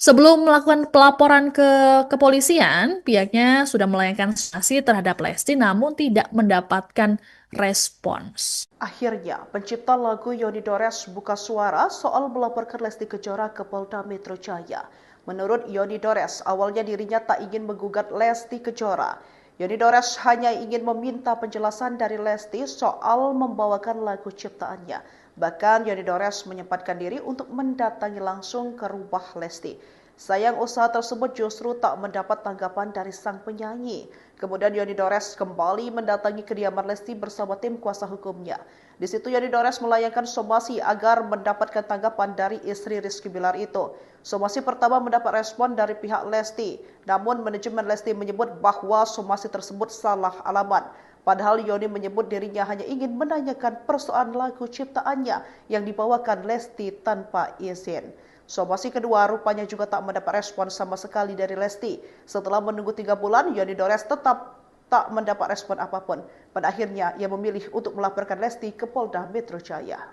sebelum melakukan pelaporan ke kepolisian, pihaknya sudah melayangkan sanksi terhadap Lesti namun tidak mendapatkan respons. Akhirnya, pencipta lagu Yoni Dores buka suara soal melaporkan Lesti Kejora ke Polda Metro Jaya. Menurut Yoni Dores, awalnya dirinya tak ingin menggugat Lesti Kejora. Yoni Dores hanya ingin meminta penjelasan dari Lesti soal membawakan lagu ciptaannya. Bahkan Yoni Dores menyempatkan diri untuk mendatangi langsung ke rumah Lesti. Sayang usaha tersebut justru tak mendapat tanggapan dari sang penyanyi. Kemudian Yoni Dores kembali mendatangi kediaman Lesti bersama tim kuasa hukumnya. Di situ Yoni Dores melayangkan somasi agar mendapatkan tanggapan dari istri Rizky Bilar itu. Somasi pertama mendapat respon dari pihak Lesti, namun manajemen Lesti menyebut bahwa somasi tersebut salah alamat. Padahal Yoni menyebut dirinya hanya ingin menanyakan persoalan lagu ciptaannya yang dibawakan Lesti tanpa izin. Somasi kedua rupanya juga tak mendapat respon sama sekali dari Lesti. Setelah menunggu 3 bulan, Yoni Dores tetap tak mendapat respon apapun. Pada akhirnya, ia memilih untuk melaporkan Lesti ke Polda Metro Jaya.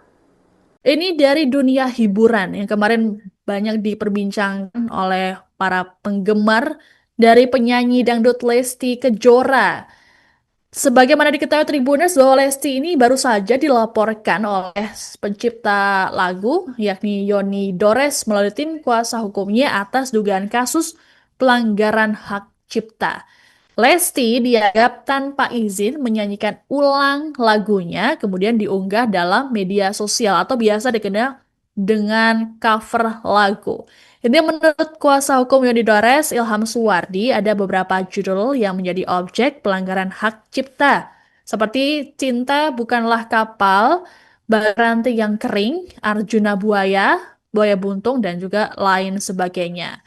Ini dari dunia hiburan yang kemarin banyak diperbincangkan oleh para penggemar dari penyanyi dangdut Lesti Kejora. Sebagaimana diketahui Tribuners bahwa Lesti ini baru saja dilaporkan oleh pencipta lagu yakni Yoni Dores melalui tim kuasa hukumnya atas dugaan kasus pelanggaran hak cipta. Lesti dianggap tanpa izin menyanyikan ulang lagunya, kemudian diunggah dalam media sosial atau biasa dikenal dengan cover lagu. Ini menurut kuasa hukum Yoni Dores, Ilham Suwardi, ada beberapa judul yang menjadi objek pelanggaran hak cipta, seperti Cinta Bukanlah Kapal, Baranti yang Kering, Arjuna Buaya, Buaya Buntung, dan juga lain sebagainya.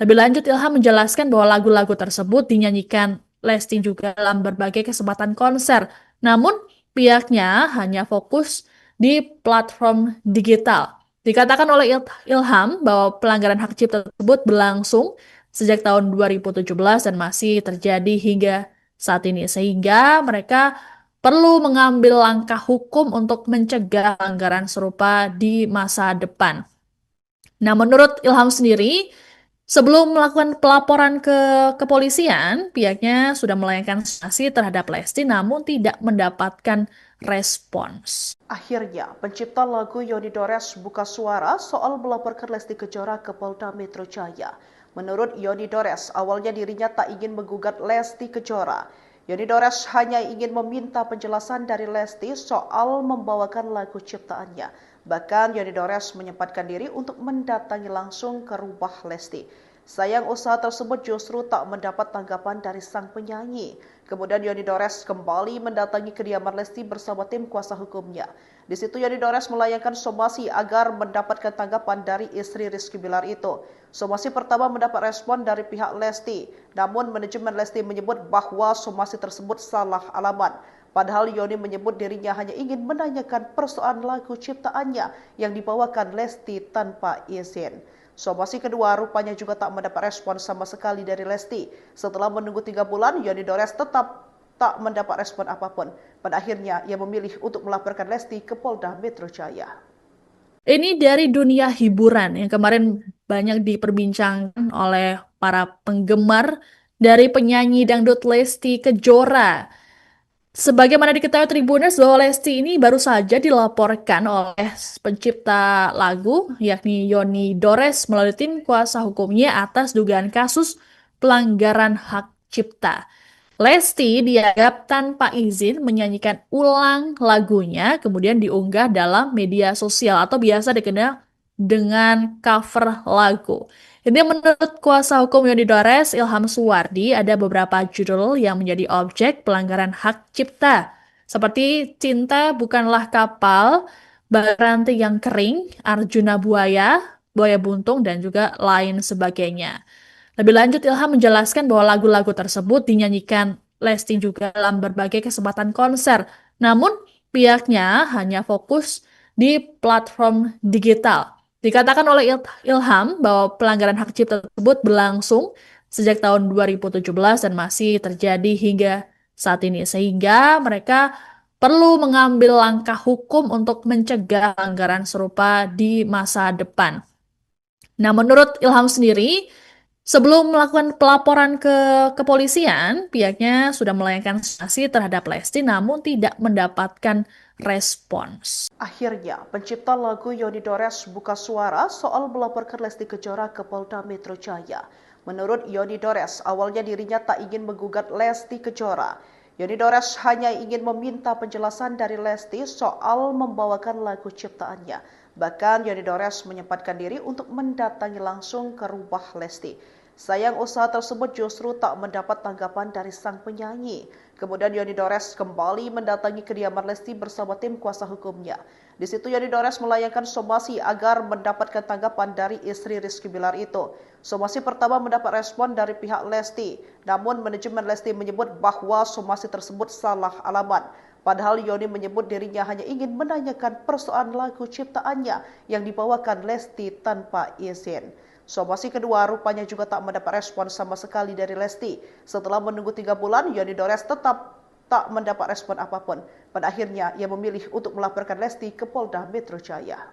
Lebih lanjut, Ilham menjelaskan bahwa lagu-lagu tersebut dinyanyikan Lesti juga dalam berbagai kesempatan konser. Namun, pihaknya hanya fokus di platform digital. Dikatakan oleh Ilham bahwa pelanggaran hak cipta tersebut berlangsung sejak tahun 2017 dan masih terjadi hingga saat ini. Sehingga mereka perlu mengambil langkah hukum untuk mencegah pelanggaran serupa di masa depan. Nah, menurut Ilham sendiri, sebelum melakukan pelaporan ke kepolisian, pihaknya sudah melayangkan sanksi terhadap Lesti namun tidak mendapatkan respons. Akhirnya, pencipta lagu Yoni Dores buka suara soal melaporkan Lesti Kejora ke Polda Metro Jaya. Menurut Yoni Dores, awalnya dirinya tak ingin menggugat Lesti Kejora. Yoni Dores hanya ingin meminta penjelasan dari Lesti soal membawakan lagu ciptaannya. Bahkan Yoni Dores menyempatkan diri untuk mendatangi langsung ke rumah Lesti. Sayang usaha tersebut justru tak mendapat tanggapan dari sang penyanyi. Kemudian Yoni Dores kembali mendatangi kediaman Lesti bersama tim kuasa hukumnya. Di situ Yoni Dores melayangkan somasi agar mendapatkan tanggapan dari istri Rizky Bilar itu. Somasi pertama mendapat respon dari pihak Lesti, namun manajemen Lesti menyebut bahwa somasi tersebut salah alamat. Padahal Yoni menyebut dirinya hanya ingin menanyakan persoalan lagu ciptaannya yang dibawakan Lesti tanpa izin. Somasi kedua rupanya juga tak mendapat respon sama sekali dari Lesti. Setelah menunggu 3 bulan, Yoni Dores tetap tak mendapat respon apapun. Pada akhirnya, ia memilih untuk melaporkan Lesti ke Polda Metro Jaya. Ini dari dunia hiburan yang kemarin banyak diperbincangkan oleh para penggemar dari penyanyi dangdut Lesti Kejora. Sebagaimana diketahui Tribuners bahwa Lesti ini baru saja dilaporkan oleh pencipta lagu yakni Yoni Dores melalui tim kuasa hukumnya atas dugaan kasus pelanggaran hak cipta. Lesti dianggap tanpa izin menyanyikan ulang lagunya, kemudian diunggah dalam media sosial atau biasa dikenal dengan cover lagu. Ini menurut kuasa hukum Yoni Dores, Ilham Suwardi, ada beberapa judul yang menjadi objek pelanggaran hak cipta, seperti Cinta Bukanlah Kapal, Baranti yang Kering, Arjuna Buaya, Buaya Buntung, dan juga lain sebagainya. Lebih lanjut, Ilham menjelaskan bahwa lagu-lagu tersebut dinyanyikan Lesti juga dalam berbagai kesempatan konser. Namun, pihaknya hanya fokus di platform digital. Dikatakan oleh Ilham bahwa pelanggaran hak cipta tersebut berlangsung sejak tahun 2017 dan masih terjadi hingga saat ini. Sehingga mereka perlu mengambil langkah hukum untuk mencegah pelanggaran serupa di masa depan. Nah, menurut Ilham sendiri, sebelum melakukan pelaporan ke kepolisian, pihaknya sudah melayangkan sanksi terhadap Lesti namun tidak mendapatkan respons. Akhirnya, pencipta lagu Yoni Dores buka suara soal melaporkan Lesti Kejora ke Polda Metro Jaya. Menurut Yoni Dores, awalnya dirinya tak ingin menggugat Lesti Kejora. Yoni Dores hanya ingin meminta penjelasan dari Lesti soal membawakan lagu ciptaannya. Bahkan Yoni Dores menyempatkan diri untuk mendatangi langsung ke rumah Lesti. Sayang usaha tersebut justru tak mendapat tanggapan dari sang penyanyi. Kemudian Yoni Dores kembali mendatangi kediaman Lesti bersama tim kuasa hukumnya. Di situ Yoni Dores melayangkan somasi agar mendapatkan tanggapan dari istri Rizky Bilar itu. Somasi pertama mendapat respon dari pihak Lesti, namun manajemen Lesti menyebut bahwa somasi tersebut salah alamat. Padahal Yoni menyebut dirinya hanya ingin menanyakan persoalan lagu ciptaannya yang dibawakan Lesti tanpa izin. Somasi kedua rupanya juga tak mendapat respon sama sekali dari Lesti. Setelah menunggu 3 bulan, Yoni Dores tetap tak mendapat respon apapun. Pada akhirnya, ia memilih untuk melaporkan Lesti ke Polda Metro Jaya.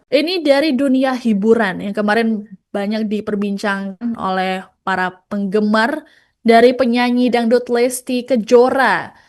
Ini dari dunia hiburan yang kemarin banyak diperbincangkan oleh para penggemar dari penyanyi dangdut Lesti Kejora.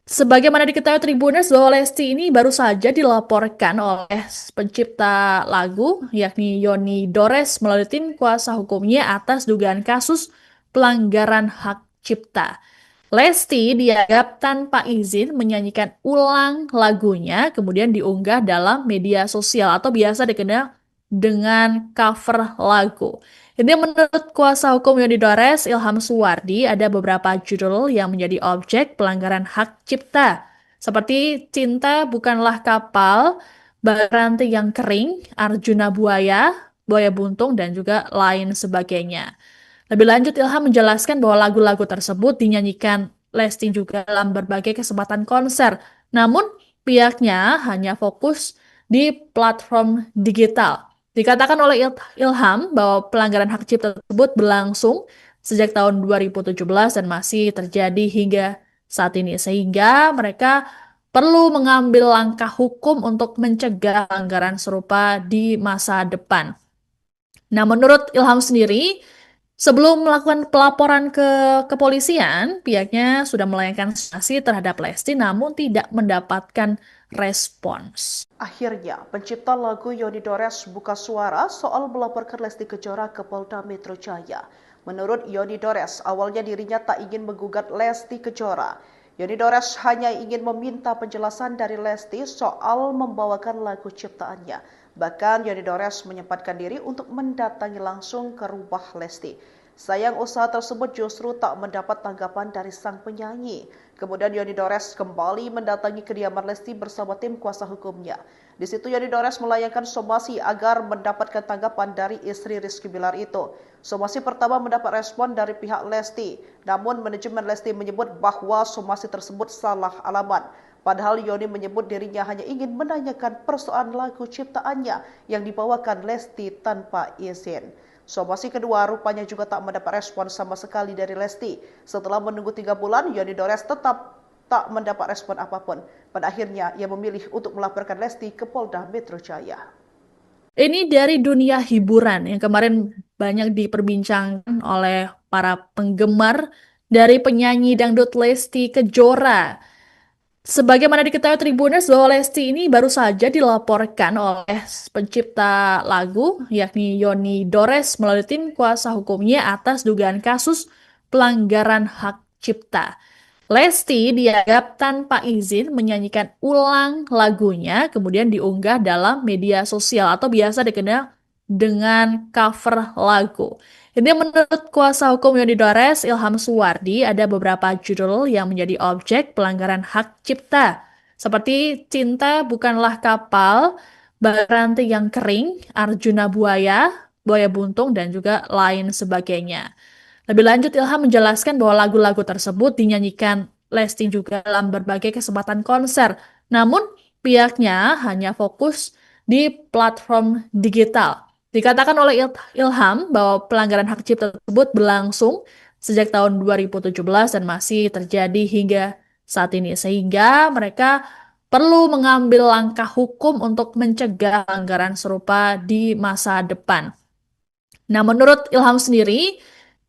Sebagaimana diketahui Tribuners bahwa Lesti ini baru saja dilaporkan oleh pencipta lagu yakni Yoni Dores melalui tim kuasa hukumnya atas dugaan kasus pelanggaran hak cipta. Lesti dianggap tanpa izin menyanyikan ulang lagunya kemudian diunggah dalam media sosial atau biasa dikenal dengan cover lagu. Ini menurut kuasa hukum Yoni Dores, Ilham Suwardi, ada beberapa judul yang menjadi objek pelanggaran hak cipta. Seperti Cinta Bukanlah Kapal, Rantai yang Kering, Arjuna Buaya, Buaya Buntung, dan juga lain sebagainya. Lebih lanjut, Ilham menjelaskan bahwa lagu-lagu tersebut dinyanyikan Lesti juga dalam berbagai kesempatan konser. Namun, pihaknya hanya fokus di platform digital. Dikatakan oleh Ilham bahwa pelanggaran hak cipta tersebut berlangsung sejak tahun 2017 dan masih terjadi hingga saat ini. Sehingga mereka perlu mengambil langkah hukum untuk mencegah pelanggaran serupa di masa depan. Nah, menurut Ilham sendiri, sebelum melakukan pelaporan ke kepolisian, pihaknya sudah melayangkan sanksi terhadap Lesti namun tidak mendapatkan respons. Akhirnya, pencipta lagu Yoni Dores buka suara soal melaporkan Lesti Kejora ke Polda Metro Jaya. Menurut Yoni Dores, awalnya dirinya tak ingin menggugat Lesti Kejora. Yoni Dores hanya ingin meminta penjelasan dari Lesti soal membawakan lagu ciptaannya. Bahkan Yoni Dores menyempatkan diri untuk mendatangi langsung ke rumah Lesti. Sayang usaha tersebut justru tak mendapat tanggapan dari sang penyanyi. Kemudian Yoni Dores kembali mendatangi kediaman Lesti bersama tim kuasa hukumnya. Di situ Yoni Dores melayangkan somasi agar mendapatkan tanggapan dari istri Rizky Bilar itu. Somasi pertama mendapat respon dari pihak Lesti, namun manajemen Lesti menyebut bahwa somasi tersebut salah alamat. Padahal Yoni menyebut dirinya hanya ingin menanyakan persoalan lagu ciptaannya yang dibawakan Lesti tanpa izin. Somasi kedua rupanya juga tak mendapat respon sama sekali dari Lesti. Setelah menunggu 3 bulan, Yoni Dores tetap tak mendapat respon apapun. Pada akhirnya, ia memilih untuk melaporkan Lesti ke Polda Metro Jaya. Ini dari dunia hiburan yang kemarin banyak diperbincangkan oleh para penggemar dari penyanyi dangdut Lesti Kejora. Sebagaimana diketahui Tribuners bahwa Lesti ini baru saja dilaporkan oleh pencipta lagu yakni Yoni Dores melalui tim kuasa hukumnya atas dugaan kasus pelanggaran hak cipta. Lesti dianggap tanpa izin menyanyikan ulang lagunya kemudian diunggah dalam media sosial atau biasa dikenal dengan cover lagu. Ini menurut kuasa hukum Yoni Dores, Ilham Suwardi, ada beberapa judul yang menjadi objek pelanggaran hak cipta. Seperti Cinta Bukanlah Kapal, Rantai yang Kering, Arjuna Buaya, Buaya Buntung, dan juga lain sebagainya. Lebih lanjut, Ilham menjelaskan bahwa lagu-lagu tersebut dinyanyikan Lesti juga dalam berbagai kesempatan konser. Namun, pihaknya hanya fokus di platform digital. Dikatakan oleh Ilham bahwa pelanggaran hak cipta tersebut berlangsung sejak tahun 2017 dan masih terjadi hingga saat ini. Sehingga mereka perlu mengambil langkah hukum untuk mencegah pelanggaran serupa di masa depan. Nah, menurut Ilham sendiri,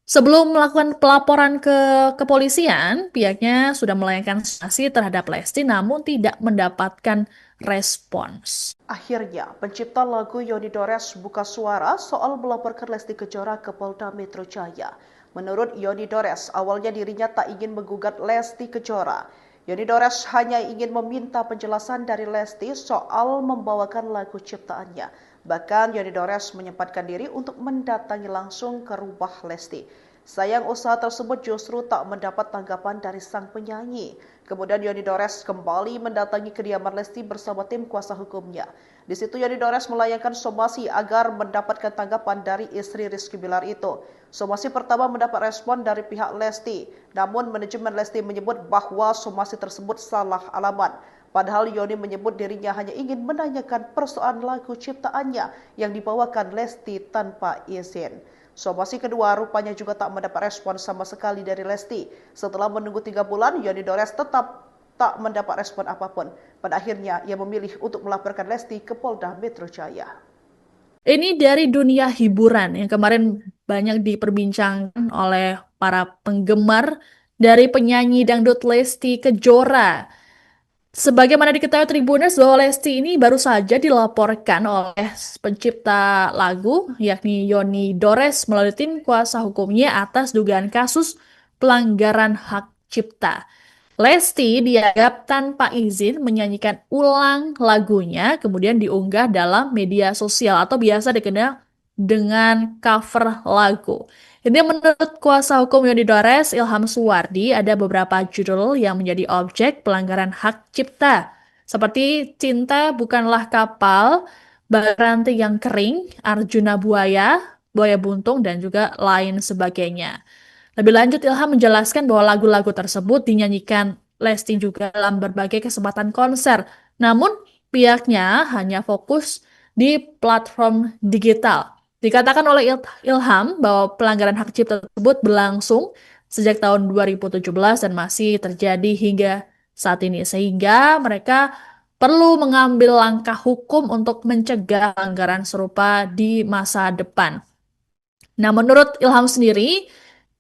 sebelum melakukan pelaporan ke kepolisian, pihaknya sudah melayangkan sanksi terhadap Lesti namun tidak mendapatkan respons. Akhirnya, pencipta lagu Yoni Dores buka suara soal melaporkan Lesti Kejora ke Polda Metro Jaya. Menurut Yoni Dores, awalnya dirinya tak ingin menggugat Lesti Kejora. Yoni Dores hanya ingin meminta penjelasan dari Lesti soal membawakan lagu ciptaannya. Bahkan Yoni Dores menyempatkan diri untuk mendatangi langsung ke rumah Lesti. Sayang usaha tersebut justru tak mendapat tanggapan dari sang penyanyi. Kemudian Yoni Dores kembali mendatangi kediaman Lesti bersama tim kuasa hukumnya. Di situ Yoni Dores melayangkan somasi agar mendapatkan tanggapan dari istri Rizky Bilar itu. Somasi pertama mendapat respon dari pihak Lesti, namun manajemen Lesti menyebut bahwa somasi tersebut salah alamat. Padahal Yoni menyebut dirinya hanya ingin menanyakan persoalan lagu ciptaannya yang dibawakan Lesti tanpa izin. Somasi kedua rupanya juga tak mendapat respon sama sekali dari Lesti. Setelah menunggu 3 bulan, Yoni Dores tetap tak mendapat respon apapun. Pada akhirnya, ia memilih untuk melaporkan Lesti ke Polda Metro Jaya. Ini dari dunia hiburan yang kemarin banyak diperbincangkan oleh para penggemar dari penyanyi dangdut Lesti Kejora. Sebagaimana diketahui Tribuners bahwa Lesti ini baru saja dilaporkan oleh pencipta lagu yakni Yoni Dores melalui tim kuasa hukumnya atas dugaan kasus pelanggaran hak cipta. Lesti dianggap tanpa izin menyanyikan ulang lagunya kemudian diunggah dalam media sosial atau biasa dikenal dengan cover lagu. Ini menurut kuasa hukum Yoni Dores, Ilham Suwardi, ada beberapa judul yang menjadi objek pelanggaran hak cipta, seperti Cinta Bukanlah Kapal, Baranti yang Kering, Arjuna Buaya, Buaya Buntung, dan juga lain sebagainya. Lebih lanjut, Ilham menjelaskan bahwa lagu-lagu tersebut dinyanyikan Lesti juga dalam berbagai kesempatan konser, namun pihaknya hanya fokus di platform digital. Dikatakan oleh Ilham bahwa pelanggaran hak cipta tersebut berlangsung sejak tahun 2017 dan masih terjadi hingga saat ini, sehingga mereka perlu mengambil langkah hukum untuk mencegah pelanggaran serupa di masa depan. Nah, menurut Ilham sendiri,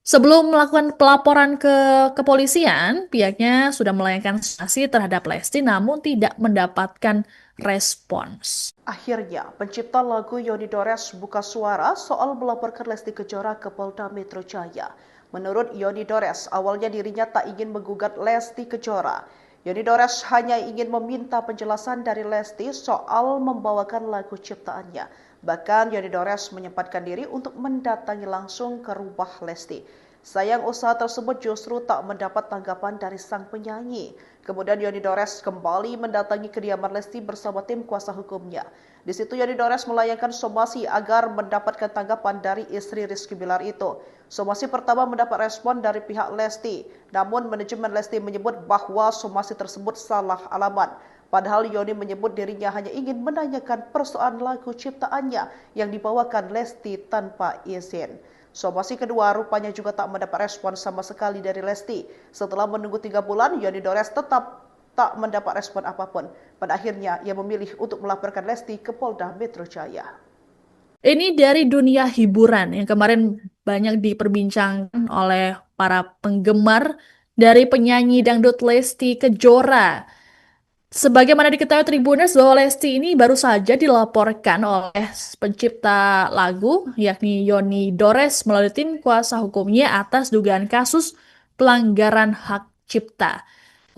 sebelum melakukan pelaporan ke kepolisian, pihaknya sudah melayangkan sanksi terhadap Lesti namun tidak mendapatkan respons. Akhirnya, pencipta lagu Yoni Dores buka suara soal melaporkan Lesti Kejora ke Polda Metro Jaya. Menurut Yoni Dores, awalnya dirinya tak ingin menggugat Lesti Kejora. Yoni Dores hanya ingin meminta penjelasan dari Lesti soal membawakan lagu ciptaannya. Bahkan Yoni Dores menyempatkan diri untuk mendatangi langsung ke rumah Lesti. Sayang usaha tersebut justru tak mendapat tanggapan dari sang penyanyi. Kemudian Yoni Dores kembali mendatangi kediaman Lesti bersama tim kuasa hukumnya. Di situ Yoni Dores melayangkan somasi agar mendapatkan tanggapan dari istri Rizky Bilar itu. Somasi pertama mendapat respon dari pihak Lesti, namun manajemen Lesti menyebut bahwa somasi tersebut salah alamat. Padahal Yoni menyebut dirinya hanya ingin menanyakan persoalan lagu ciptaannya yang dibawakan Lesti tanpa izin. Somasi kedua rupanya juga tak mendapat respon sama sekali dari Lesti. Setelah menunggu 3 bulan, Yoni Dores tetap tak mendapat respon apapun. Pada akhirnya, ia memilih untuk melaporkan Lesti ke Polda Metro Jaya. Ini dari dunia hiburan yang kemarin banyak diperbincangkan oleh para penggemar dari penyanyi dangdut Lesti Kejora. Sebagaimana diketahui Tribuners bahwa Lesti ini baru saja dilaporkan oleh pencipta lagu yakni Yoni Dores melalui tim kuasa hukumnya atas dugaan kasus pelanggaran hak cipta.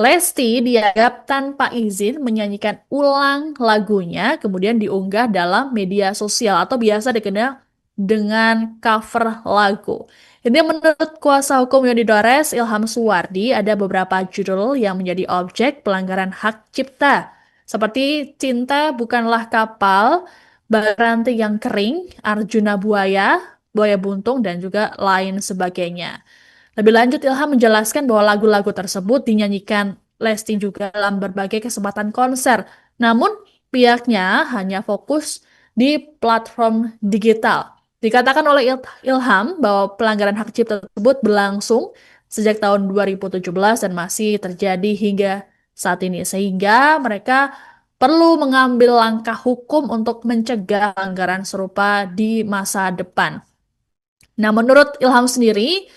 Lesti dianggap tanpa izin menyanyikan ulang lagunya kemudian diunggah dalam media sosial atau biasa dikenal dengan cover lagu. Ini menurut kuasa hukum Yoni Dores, Ilham Suwardi, ada beberapa judul yang menjadi objek pelanggaran hak cipta, seperti Cinta Bukanlah Kapal, Baranti yang Kering, Arjuna Buaya, Buaya Buntung, dan juga lain sebagainya. Lebih lanjut, Ilham menjelaskan bahwa lagu-lagu tersebut dinyanyikan Lesti juga dalam berbagai kesempatan konser, namun pihaknya hanya fokus di platform digital. Dikatakan oleh Ilham bahwa pelanggaran hak cipta tersebut berlangsung sejak tahun 2017 dan masih terjadi hingga saat ini, sehingga mereka perlu mengambil langkah hukum untuk mencegah pelanggaran serupa di masa depan. Nah, menurut Ilham sendiri,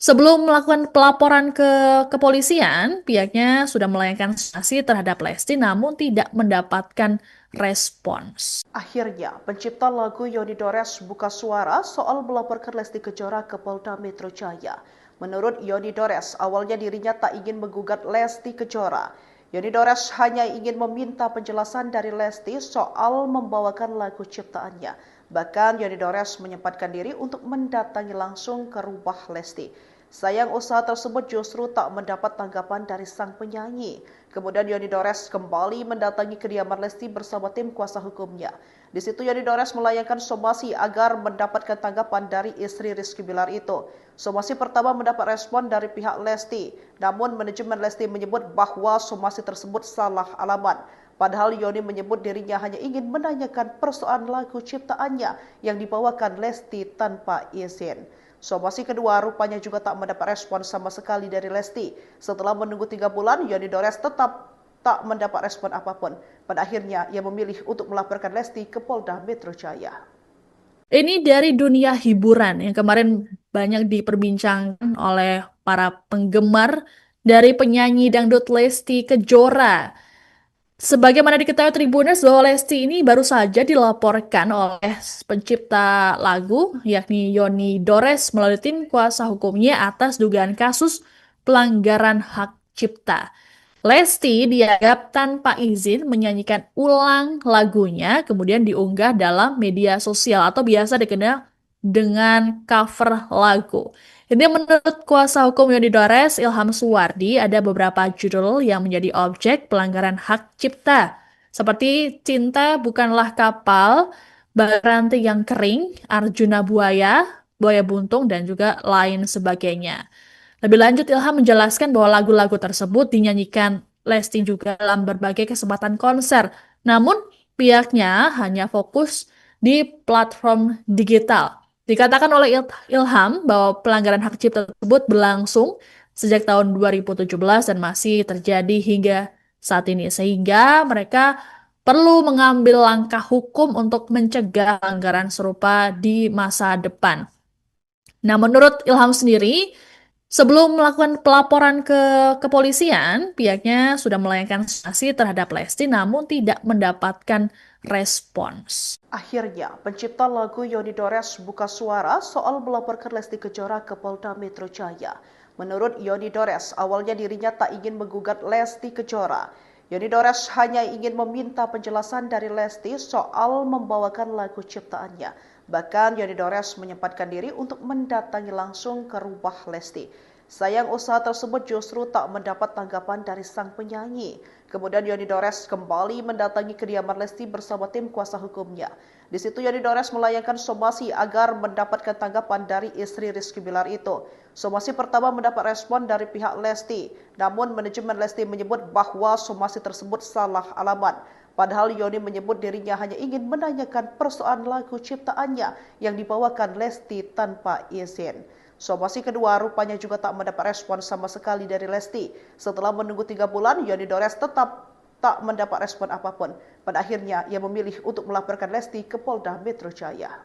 sebelum melakukan pelaporan ke kepolisian, pihaknya sudah melayangkan sanksi terhadap Lesti namun tidak mendapatkan respons. Akhirnya, pencipta lagu Yoni Dores buka suara soal melaporkan Lesti Kejora ke Polda Metro Jaya. Menurut Yoni Dores, awalnya dirinya tak ingin menggugat Lesti Kejora. Yoni Dores hanya ingin meminta penjelasan dari Lesti soal membawakan lagu ciptaannya. Bahkan Yoni Dores menyempatkan diri untuk mendatangi langsung ke rumah Lesti. Sayang usaha tersebut justru tak mendapat tanggapan dari sang penyanyi. Kemudian Yoni Dores kembali mendatangi kediaman Lesti bersama tim kuasa hukumnya. Di situ Yoni Dores melayangkan somasi agar mendapatkan tanggapan dari istri Rizky Bilar itu. Somasi pertama mendapat respon dari pihak Lesti, namun manajemen Lesti menyebut bahwa somasi tersebut salah alamat. Padahal Yoni menyebut dirinya hanya ingin menanyakan persoalan lagu ciptaannya yang dibawakan Lesti tanpa izin. Somasi kedua rupanya juga tak mendapat respon sama sekali dari Lesti. Setelah menunggu 3 bulan, Yoni Dores tetap tak mendapat respon apapun. Pada akhirnya, ia memilih untuk melaporkan Lesti ke Polda Metro Jaya. Ini dari dunia hiburan yang kemarin banyak diperbincangkan oleh para penggemar dari penyanyi dangdut Lesti Kejora. Sebagaimana diketahui Tribuners bahwa Lesti ini baru saja dilaporkan oleh pencipta lagu yakni Yoni Dores melalui tim kuasa hukumnya atas dugaan kasus pelanggaran hak cipta. Lesti dianggap tanpa izin menyanyikan ulang lagunya, kemudian diunggah dalam media sosial atau biasa dikenal dengan cover lagu. Ini menurut kuasa hukum Yoni Dores, Ilham Suwardi, ada beberapa judul yang menjadi objek pelanggaran hak cipta, seperti Cinta Bukanlah Kapal, Baranti yang Kering, Arjuna Buaya, Buaya Buntung, dan juga lain sebagainya. Lebih lanjut, Ilham menjelaskan bahwa lagu-lagu tersebut dinyanyikan Lesti juga dalam berbagai kesempatan konser. Namun, pihaknya hanya fokus di platform digital. Dikatakan oleh Ilham bahwa pelanggaran hak cipta tersebut berlangsung sejak tahun 2017 dan masih terjadi hingga saat ini. Sehingga mereka perlu mengambil langkah hukum untuk mencegah pelanggaran serupa di masa depan. Nah, menurut Ilham sendiri, sebelum melakukan pelaporan ke kepolisian, pihaknya sudah melayangkan sanksi terhadap Lesti namun tidak mendapatkan respons. Akhirnya, pencipta lagu Yoni Dores buka suara soal melaporkan Lesti Kejora ke Polda Metro Jaya. Menurut Yoni Dores, awalnya dirinya tak ingin menggugat Lesti Kejora. Yoni Dores hanya ingin meminta penjelasan dari Lesti soal membawakan lagu ciptaannya. Bahkan Yoni Dores menyempatkan diri untuk mendatangi langsung ke rumah Lesti. Sayang usaha tersebut justru tak mendapat tanggapan dari sang penyanyi. Kemudian Yoni Dores kembali mendatangi kediaman Lesti bersama tim kuasa hukumnya. Di situ Yoni Dores melayangkan somasi agar mendapatkan tanggapan dari istri Rizky Bilar itu. Somasi pertama mendapat respon dari pihak Lesti, namun manajemen Lesti menyebut bahwa somasi tersebut salah alamat. Padahal Yoni menyebut dirinya hanya ingin menanyakan persoalan lagu ciptaannya yang dibawakan Lesti tanpa izin. Somasi kedua rupanya juga tak mendapat respon sama sekali dari Lesti. Setelah menunggu 3 bulan, Yoni Dores tetap tak mendapat respon apapun. Pada akhirnya, ia memilih untuk melaporkan Lesti ke Polda Metro Jaya.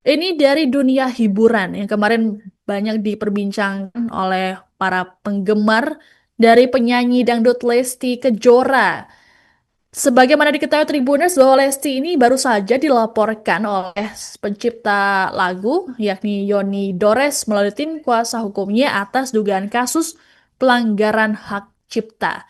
Ini dari dunia hiburan yang kemarin banyak diperbincangkan oleh para penggemar dari penyanyi dangdut Lesti Kejora. Sebagaimana diketahui Tribuners bahwa Lesti ini baru saja dilaporkan oleh pencipta lagu yakni Yoni Dores melalui tim kuasa hukumnya atas dugaan kasus pelanggaran hak cipta.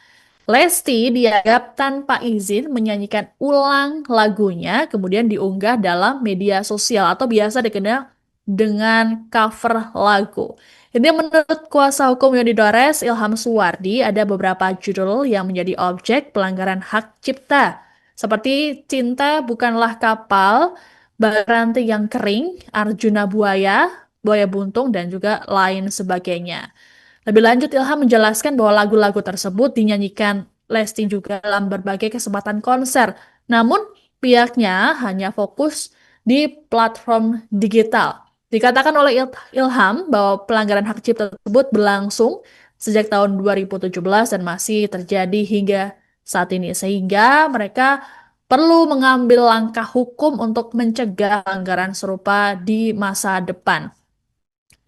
Lesti dianggap tanpa izin menyanyikan ulang lagunya, kemudian diunggah dalam media sosial atau biasa dikenal dengan cover lagu. Ini menurut kuasa hukum Yoni Dores, Ilham Suwardi, ada beberapa judul yang menjadi objek pelanggaran hak cipta, seperti Cinta Bukanlah Kapal, Baranti yang Kering, Arjuna Buaya, Buaya Buntung, dan juga lain sebagainya. Lebih lanjut, Ilham menjelaskan bahwa lagu-lagu tersebut dinyanyikan Lesti juga dalam berbagai kesempatan konser. Namun, pihaknya hanya fokus di platform digital. Dikatakan oleh Ilham bahwa pelanggaran hak cipta tersebut berlangsung sejak tahun 2017 dan masih terjadi hingga saat ini. Sehingga mereka perlu mengambil langkah hukum untuk mencegah pelanggaran serupa di masa depan.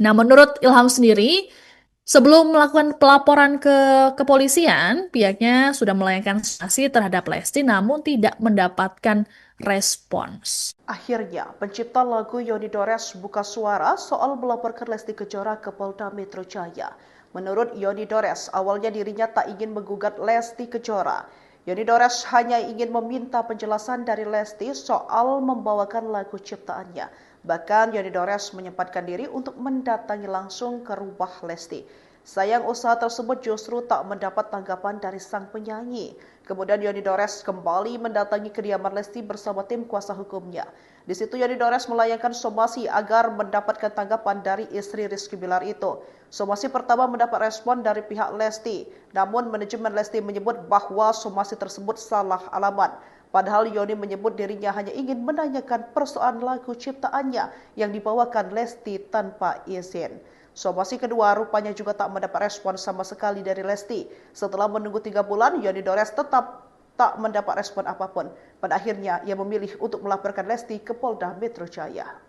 Nah, menurut Ilham sendiri, sebelum melakukan pelaporan ke kepolisian, pihaknya sudah melayangkan sanksi terhadap Lesti namun tidak mendapatkan respons. Akhirnya, pencipta lagu Yoni Dores buka suara soal melaporkan Lesti Kejora ke Polda Metro Jaya. Menurut Yoni Dores, awalnya dirinya tak ingin menggugat Lesti Kejora. Yoni Dores hanya ingin meminta penjelasan dari Lesti soal membawakan lagu ciptaannya. Bahkan Yoni Dores menyempatkan diri untuk mendatangi langsung ke rumah Lesti. Sayang usaha tersebut justru tak mendapat tanggapan dari sang penyanyi. Kemudian Yoni Dores kembali mendatangi kediaman Lesti bersama tim kuasa hukumnya. Di situ Yoni Dores melayangkan somasi agar mendapatkan tanggapan dari istri Rizky Bilar itu. Somasi pertama mendapat respon dari pihak Lesti, namun manajemen Lesti menyebut bahwa somasi tersebut salah alamat. Padahal Yoni menyebut dirinya hanya ingin menanyakan persoalan lagu ciptaannya yang dibawakan Lesti tanpa izin. Somasi kedua rupanya juga tak mendapat respon sama sekali dari Lesti. Setelah menunggu 3 bulan, Yoni Dores tetap tak mendapat respon apapun. Pada akhirnya, ia memilih untuk melaporkan Lesti ke Polda Metro Jaya.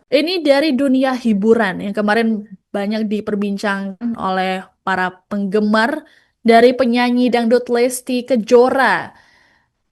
Ini dari dunia hiburan yang kemarin banyak diperbincangkan oleh para penggemar dari penyanyi dangdut Lesti Kejora.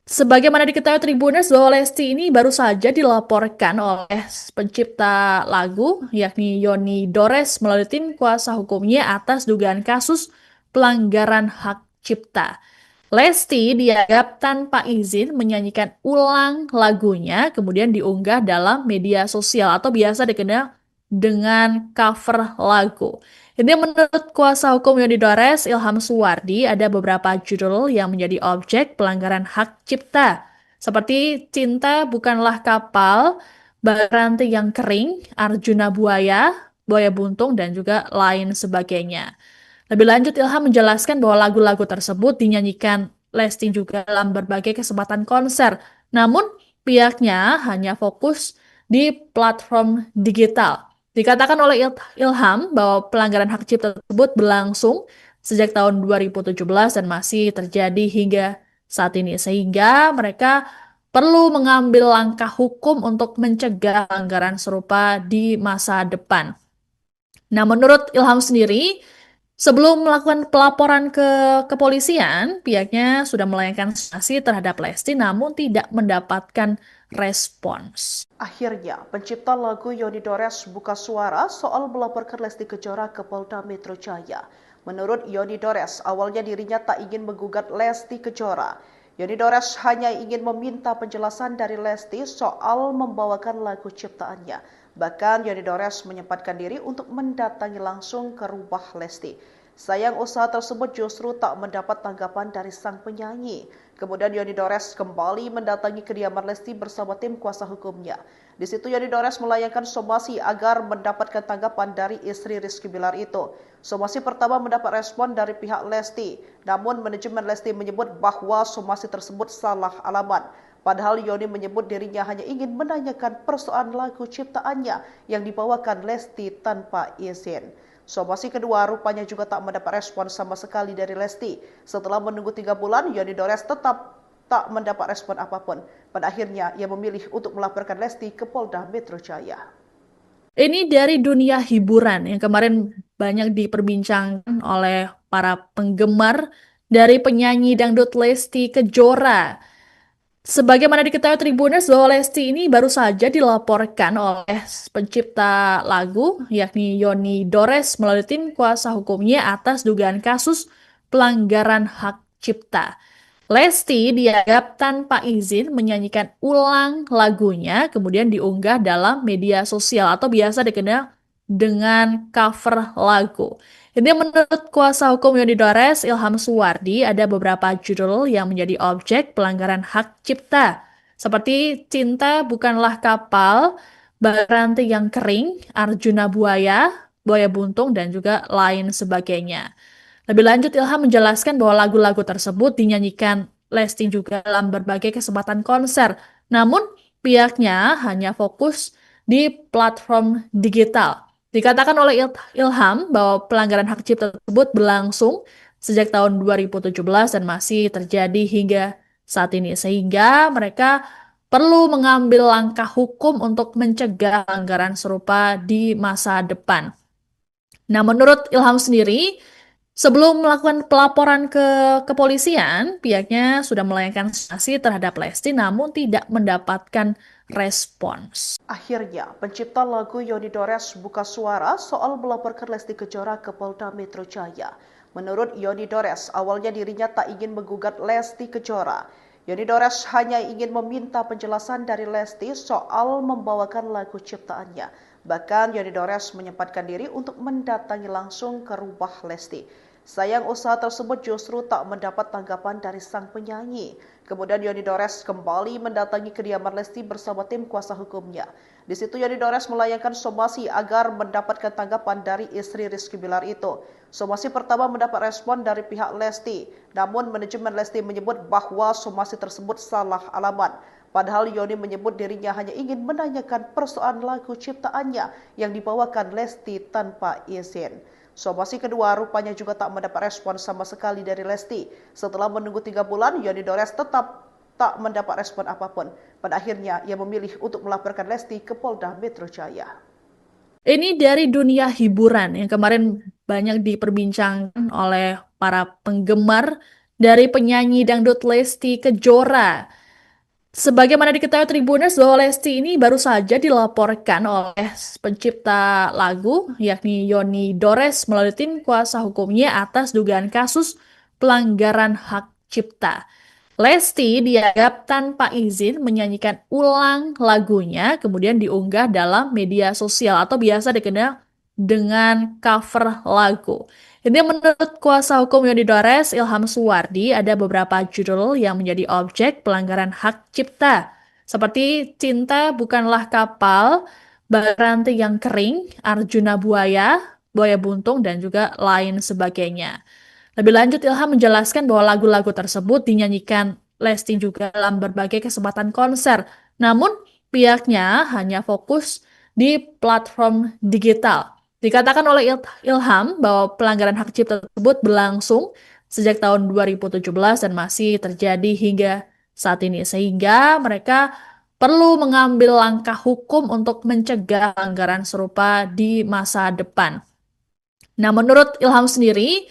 Sebagaimana diketahui Tribuners bahwa Lesti ini baru saja dilaporkan oleh pencipta lagu yakni Yoni Dores melalui tim kuasa hukumnya atas dugaan kasus pelanggaran hak cipta. Lesti dianggap tanpa izin menyanyikan ulang lagunya, kemudian diunggah dalam media sosial atau biasa dikenal dengan cover lagu. Ini menurut kuasa hukum Yoni Dores, Ilham Suwardi, ada beberapa judul yang menjadi objek pelanggaran hak cipta, seperti Cinta Bukanlah Kapal, Rantai yang Kering, Arjuna Buaya, Buaya Buntung, dan juga lain sebagainya. Lebih lanjut, Ilham menjelaskan bahwa lagu-lagu tersebut dinyanyikan Lesti juga dalam berbagai kesempatan konser. Namun, pihaknya hanya fokus di platform digital. Dikatakan oleh Ilham bahwa pelanggaran hak cipta tersebut berlangsung sejak tahun 2017 dan masih terjadi hingga saat ini. Sehingga mereka perlu mengambil langkah hukum untuk mencegah pelanggaran serupa di masa depan. Nah, menurut Ilham sendiri, sebelum melakukan pelaporan ke kepolisian, pihaknya sudah melayangkan sanksi terhadap Lesti namun tidak mendapatkan respons. Akhirnya, pencipta lagu Yoni Dores buka suara soal melaporkan Lesti Kejora ke Polda Metro Jaya. Menurut Yoni Dores, awalnya dirinya tak ingin menggugat Lesti Kejora. Yoni Dores hanya ingin meminta penjelasan dari Lesti soal membawakan lagu ciptaannya. Bahkan Yoni Dores menyempatkan diri untuk mendatangi langsung ke rumah Lesti. Sayang usaha tersebut justru tak mendapat tanggapan dari sang penyanyi. Kemudian Yoni Dores kembali mendatangi kediaman Lesti bersama tim kuasa hukumnya. Di situ Yoni Dores melayangkan somasi agar mendapatkan tanggapan dari istri Rizky Bilar itu. Somasi pertama mendapat respon dari pihak Lesti, namun manajemen Lesti menyebut bahwa somasi tersebut salah alamat. Padahal Yoni menyebut dirinya hanya ingin menanyakan persoalan lagu ciptaannya yang dibawakan Lesti tanpa izin. Somasi kedua rupanya juga tak mendapat respon sama sekali dari Lesti. Setelah menunggu 3 bulan, Yoni Dores tetap tak mendapat respon apapun. Pada akhirnya, ia memilih untuk melaporkan Lesti ke Polda Metro Jaya. Ini dari dunia hiburan yang kemarin banyak diperbincangkan oleh para penggemar dari penyanyi dangdut Lesti Kejora. Sebagaimana diketahui Tribuners bahwa Lesti ini baru saja dilaporkan oleh pencipta lagu yakni Yoni Dores melalui tim kuasa hukumnya atas dugaan kasus pelanggaran hak cipta. Lesti dianggap tanpa izin menyanyikan ulang lagunya, kemudian diunggah dalam media sosial atau biasa dikenal dengan cover lagu. Ini menurut kuasa hukum Yoni Dores, Ilham Suwardi, ada beberapa judul yang menjadi objek pelanggaran hak cipta, seperti Cinta Bukanlah Kapal, Rantai yang Kering, Arjuna Buaya, Buaya Buntung, dan juga lain sebagainya. Lebih lanjut, Ilham menjelaskan bahwa lagu-lagu tersebut dinyanyikan Lesti juga dalam berbagai kesempatan konser. Namun, pihaknya hanya fokus di platform digital. Dikatakan oleh Ilham bahwa pelanggaran hak cipta tersebut berlangsung sejak tahun 2017 dan masih terjadi hingga saat ini. Sehingga mereka perlu mengambil langkah hukum untuk mencegah pelanggaran serupa di masa depan. Nah, menurut Ilham sendiri, sebelum melakukan pelaporan ke kepolisian, pihaknya sudah melayangkan sanksi terhadap Lesti namun tidak mendapatkan respons. Akhirnya, pencipta lagu Yoni Dores buka suara soal melaporkan Lesti Kejora ke Polda Metro Jaya. Menurut Yoni Dores, awalnya dirinya tak ingin menggugat Lesti Kejora. Yoni Dores hanya ingin meminta penjelasan dari Lesti soal membawakan lagu ciptaannya. Bahkan Yoni Dores menyempatkan diri untuk mendatangi langsung ke rumah Lesti. Sayang usaha tersebut justru tak mendapat tanggapan dari sang penyanyi. Kemudian Yoni Dores kembali mendatangi kediaman Lesti bersama tim kuasa hukumnya. Di situ Yoni Dores melayangkan somasi agar mendapatkan tanggapan dari istri Rizky Bilar itu. Somasi pertama mendapat respon dari pihak Lesti, namun manajemen Lesti menyebut bahwa somasi tersebut salah alamat. Padahal Yoni menyebut dirinya hanya ingin menanyakan persoalan lagu ciptaannya yang dibawakan Lesti tanpa izin. Somasi kedua rupanya juga tak mendapat respon sama sekali dari Lesti. Setelah menunggu 3 bulan, Yoni Dores tetap tak mendapat respon apapun. Pada akhirnya, ia memilih untuk melaporkan Lesti ke Polda Metro Jaya. Ini dari dunia hiburan yang kemarin banyak diperbincangkan oleh para penggemar dari penyanyi dangdut Lesti Kejora. Sebagaimana diketahui Tribuners bahwa Lesti ini baru saja dilaporkan oleh pencipta lagu yakni Yoni Dores melalui tim kuasa hukumnya atas dugaan kasus pelanggaran hak cipta. Lesti dianggap tanpa izin menyanyikan ulang lagunya kemudian diunggah dalam media sosial atau biasa dikenal dengan cover lagu. Ini menurut kuasa hukum Yoni Dores, Ilham Suwardi, ada beberapa judul yang menjadi objek pelanggaran hak cipta. Seperti Cinta Bukanlah Kapal, Baranti yang Kering, Arjuna Buaya, Buaya Buntung, dan juga lain sebagainya. Lebih lanjut, Ilham menjelaskan bahwa lagu-lagu tersebut dinyanyikan Lesti juga dalam berbagai kesempatan konser. Namun, pihaknya hanya fokus di platform digital. Dikatakan oleh Ilham bahwa pelanggaran hak cipta tersebut berlangsung sejak tahun 2017 dan masih terjadi hingga saat ini. Sehingga mereka perlu mengambil langkah hukum untuk mencegah pelanggaran serupa di masa depan. Nah, menurut Ilham sendiri,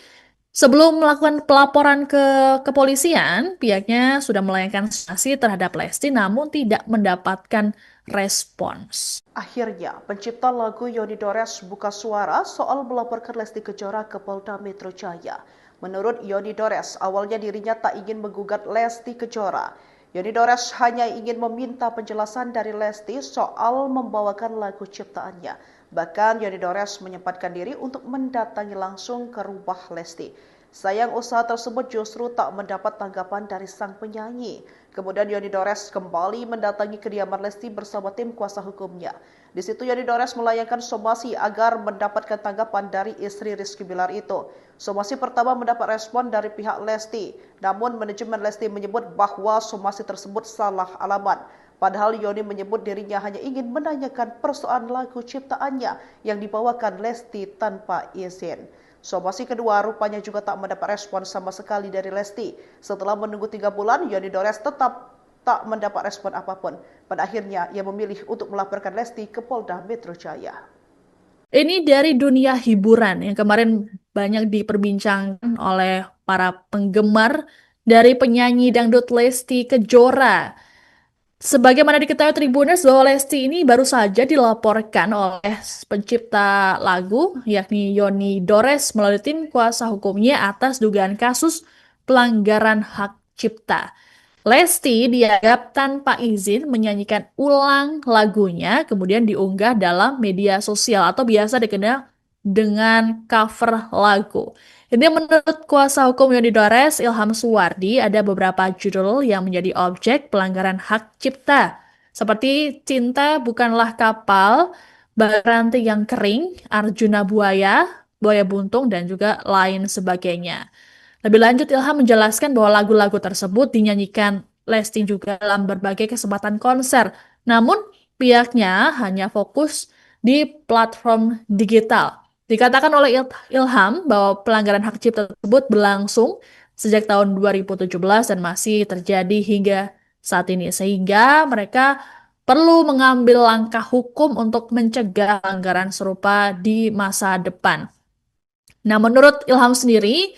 sebelum melakukan pelaporan ke kepolisian, pihaknya sudah melayangkan sanksi terhadap Lesti namun tidak mendapatkan respons. Akhirnya, pencipta lagu Yoni Dores buka suara soal melaporkan Lesti Kejora ke Polda Metro Jaya. Menurut Yoni Dores, awalnya dirinya tak ingin menggugat Lesti Kejora. Yoni Dores hanya ingin meminta penjelasan dari Lesti soal membawakan lagu ciptaannya. Bahkan Yoni Dores menyempatkan diri untuk mendatangi langsung ke rumah Lesti. Sayang usaha tersebut justru tak mendapat tanggapan dari sang penyanyi. Kemudian Yoni Dores kembali mendatangi kediaman Lesti bersama tim kuasa hukumnya. Di situ Yoni Dores melayangkan somasi agar mendapatkan tanggapan dari istri Rizky Bilar itu. Somasi pertama mendapat respon dari pihak Lesti, namun manajemen Lesti menyebut bahwa somasi tersebut salah alamat. Padahal Yoni menyebut dirinya hanya ingin menanyakan persoalan lagu ciptaannya yang dibawakan Lesti tanpa izin. Somasi kedua rupanya juga tak mendapat respon sama sekali dari Lesti. Setelah menunggu 3 bulan, Yoni Dores tetap tak mendapat respon apapun. Pada akhirnya, ia memilih untuk melaporkan Lesti ke Polda Metro Jaya. Ini dari dunia hiburan yang kemarin banyak diperbincangkan oleh para penggemar dari penyanyi dangdut Lesti Kejora. Sebagaimana diketahui Tribuners bahwa Lesti ini baru saja dilaporkan oleh pencipta lagu yakni Yoni Dores melalui tim kuasa hukumnya atas dugaan kasus pelanggaran hak cipta. Lesti dianggap tanpa izin menyanyikan ulang lagunya kemudian diunggah dalam media sosial atau biasa dikenal dengan cover lagu. Ini menurut kuasa hukum Yoni Dores, Ilham Suwardi, ada beberapa judul yang menjadi objek pelanggaran hak cipta. Seperti Cinta Bukanlah Kapal, Baranti yang Kering, Arjuna Buaya, Buaya Buntung, dan juga lain sebagainya. Lebih lanjut, Ilham menjelaskan bahwa lagu-lagu tersebut dinyanyikan Lesti juga dalam berbagai kesempatan konser. Namun, pihaknya hanya fokus di platform digital. Dikatakan oleh Ilham bahwa pelanggaran hak cipta tersebut berlangsung sejak tahun 2017 dan masih terjadi hingga saat ini. Sehingga mereka perlu mengambil langkah hukum untuk mencegah pelanggaran serupa di masa depan. Nah, menurut Ilham sendiri,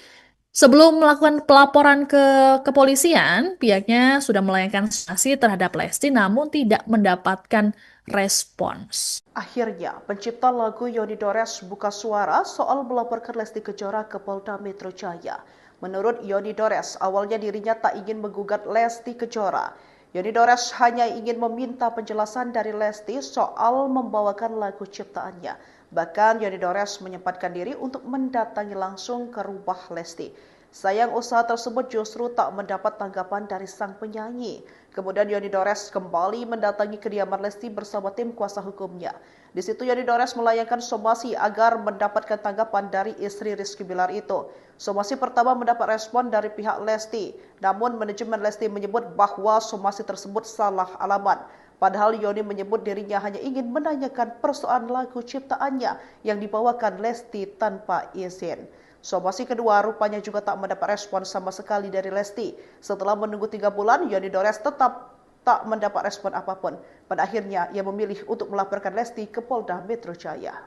sebelum melakukan pelaporan ke kepolisian, pihaknya sudah melayangkan sanksi terhadap Lesti namun tidak mendapatkan respons. Akhirnya, pencipta lagu Yoni Dores buka suara soal melaporkan Lesti Kejora ke Polda Metro Jaya. Menurut Yoni Dores, awalnya dirinya tak ingin menggugat Lesti Kejora. Yoni Dores hanya ingin meminta penjelasan dari Lesti soal membawakan lagu ciptaannya. Bahkan Yoni Dores menyempatkan diri untuk mendatangi langsung ke rumah Lesti. Sayang usaha tersebut justru tak mendapat tanggapan dari sang penyanyi. Kemudian Yoni Dores kembali mendatangi kediaman Lesti bersama tim kuasa hukumnya. Di situ Yoni Dores melayangkan somasi agar mendapatkan tanggapan dari istri Rizky Bilar itu. Somasi pertama mendapat respon dari pihak Lesti, namun manajemen Lesti menyebut bahwa somasi tersebut salah alamat. Padahal Yoni menyebut dirinya hanya ingin menanyakan persoalan lagu ciptaannya yang dibawakan Lesti tanpa izin. Somasi kedua rupanya juga tak mendapat respon sama sekali dari Lesti. Setelah menunggu 3 bulan, Yoni Dores tetap tak mendapat respon apapun. Pada akhirnya, ia memilih untuk melaporkan Lesti ke Polda Metro Jaya.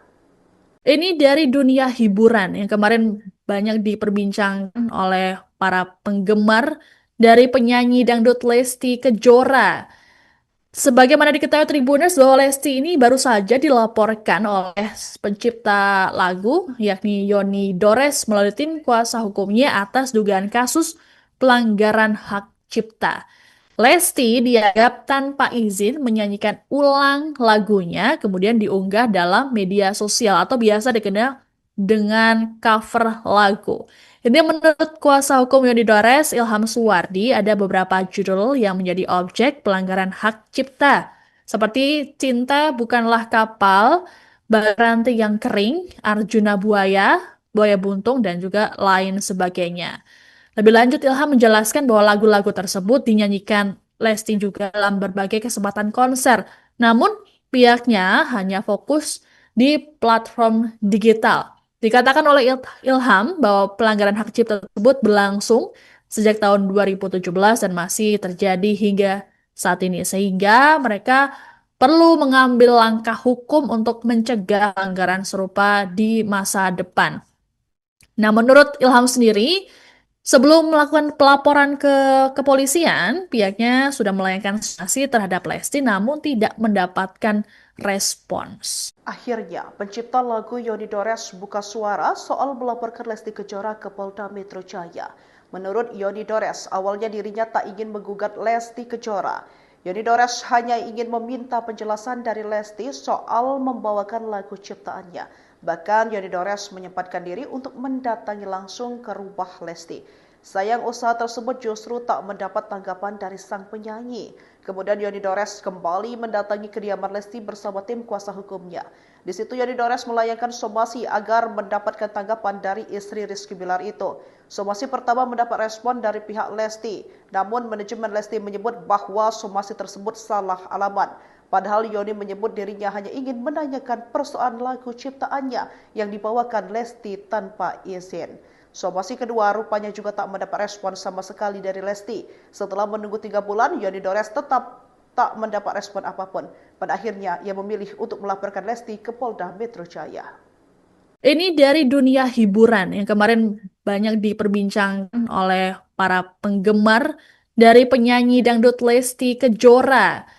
Ini dari dunia hiburan yang kemarin banyak diperbincangkan oleh para penggemar dari penyanyi dangdut Lesti Kejora. Sebagaimana diketahui Tribuners bahwa Lesti ini baru saja dilaporkan oleh pencipta lagu yakni Yoni Dores melalui tim kuasa hukumnya atas dugaan kasus pelanggaran hak cipta. Lesti dianggap tanpa izin menyanyikan ulang lagunya kemudian diunggah dalam media sosial atau biasa dikenal dengan cover lagu. Ini menurut kuasa hukum Yoni Dores, Ilham Suwardi, ada beberapa judul yang menjadi objek pelanggaran hak cipta, seperti Cinta Bukanlah Kapal, Baranti yang Kering, Arjuna Buaya, Buaya Buntung, dan juga lain sebagainya. Lebih lanjut, Ilham menjelaskan bahwa lagu-lagu tersebut dinyanyikan Lesti juga dalam berbagai kesempatan konser, namun pihaknya hanya fokus di platform digital. Dikatakan oleh Ilham bahwa pelanggaran hak cipta tersebut berlangsung sejak tahun 2017 dan masih terjadi hingga saat ini. Sehingga mereka perlu mengambil langkah hukum untuk mencegah pelanggaran serupa di masa depan. Nah, menurut Ilham sendiri, sebelum melakukan pelaporan ke kepolisian, pihaknya sudah melayangkan sanksi terhadap Lesti namun tidak mendapatkan respons. Akhirnya, pencipta lagu Yoni Dores buka suara soal melaporkan Lesti Kejora ke Polda Metro Jaya. Menurut Yoni Dores, awalnya dirinya tak ingin menggugat Lesti Kejora. Yoni Dores hanya ingin meminta penjelasan dari Lesti soal membawakan lagu ciptaannya. Bahkan Yoni Dores menyempatkan diri untuk mendatangi langsung ke rumah Lesti. Sayang usaha tersebut justru tak mendapat tanggapan dari sang penyanyi. Kemudian Yoni Dores kembali mendatangi kediaman Lesti bersama tim kuasa hukumnya. Di situ Yoni Dores melayangkan somasi agar mendapatkan tanggapan dari istri Rizky Bilar itu. Somasi pertama mendapat respon dari pihak Lesti, namun manajemen Lesti menyebut bahwa somasi tersebut salah alamat. Padahal Yoni menyebut dirinya hanya ingin menanyakan persoalan lagu ciptaannya yang dibawakan Lesti tanpa izin. Somasi kedua rupanya juga tak mendapat respon sama sekali dari Lesti. Setelah menunggu 3 bulan, Yoni Dores tetap tak mendapat respon apapun. Pada akhirnya, ia memilih untuk melaporkan Lesti ke Polda Metro Jaya. Ini dari dunia hiburan yang kemarin banyak diperbincangkan oleh para penggemar dari penyanyi dangdut Lesti Kejora.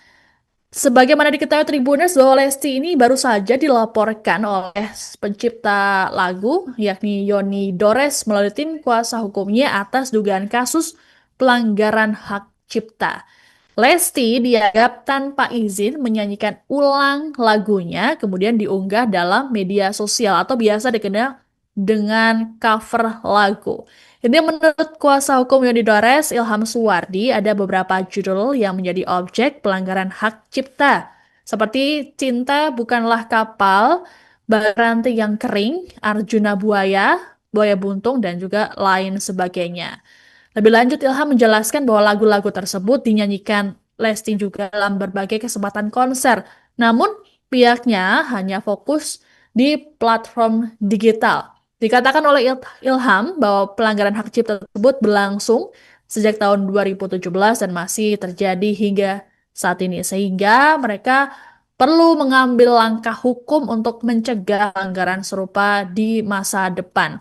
Sebagaimana diketahui Tribuners bahwa Lesti ini baru saja dilaporkan oleh pencipta lagu yakni Yoni Dores melalui tim kuasa hukumnya atas dugaan kasus pelanggaran hak cipta. Lesti dianggap tanpa izin menyanyikan ulang lagunya kemudian diunggah dalam media sosial atau biasa dikenal dengan cover lagu. Ini menurut kuasa hukum Yoni Dores, Ilham Suwardi, ada beberapa judul yang menjadi objek pelanggaran hak cipta, seperti Cinta Bukanlah Kapal, Baranti yang Kering, Arjuna Buaya, Buaya Buntung, dan juga lain sebagainya. Lebih lanjut, Ilham menjelaskan bahwa lagu-lagu tersebut dinyanyikan Lesti juga dalam berbagai kesempatan konser, namun pihaknya hanya fokus di platform digital. Dikatakan oleh Ilham bahwa pelanggaran hak cipta tersebut berlangsung sejak tahun 2017 dan masih terjadi hingga saat ini. Sehingga mereka perlu mengambil langkah hukum untuk mencegah pelanggaran serupa di masa depan.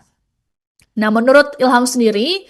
Nah, menurut Ilham sendiri,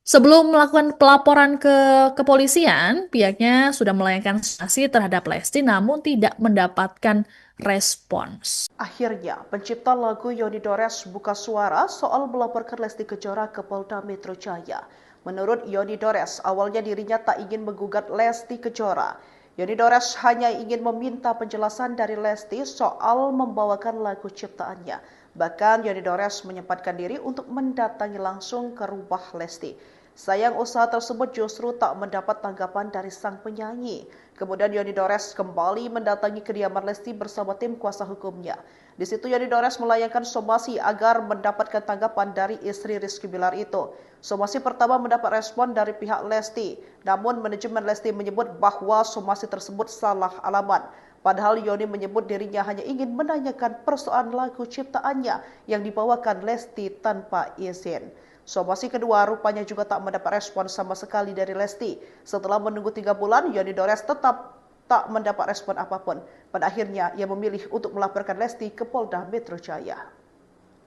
Sebelum melakukan pelaporan ke kepolisian, pihaknya sudah melayangkan sanksi terhadap Lesti namun tidak mendapatkan respons. Akhirnya, pencipta lagu Yoni Dores buka suara soal melaporkan Lesti Kejora ke Polda Metro Jaya. Menurut Yoni Dores, awalnya dirinya tak ingin menggugat Lesti Kejora. Yoni Dores hanya ingin meminta penjelasan dari Lesti soal membawakan lagu ciptaannya. Bahkan Yoni Dores menyempatkan diri untuk mendatangi langsung ke rumah Lesti. Sayang usaha tersebut justru tak mendapat tanggapan dari sang penyanyi. Kemudian Yoni Dores kembali mendatangi kediaman Lesti bersama tim kuasa hukumnya. Di situ Yoni Dores melayangkan somasi agar mendapatkan tanggapan dari istri Rizky Bilar itu. Somasi pertama mendapat respon dari pihak Lesti, namun manajemen Lesti menyebut bahwa somasi tersebut salah alamat. Padahal Yoni menyebut dirinya hanya ingin menanyakan persoalan lagu ciptaannya yang dibawakan Lesti tanpa izin. Somasi kedua rupanya juga tak mendapat respon sama sekali dari Lesti. Setelah menunggu 3 bulan, Yoni Dores tetap tak mendapat respon apapun. Pada akhirnya, ia memilih untuk melaporkan Lesti ke Polda Metro Jaya.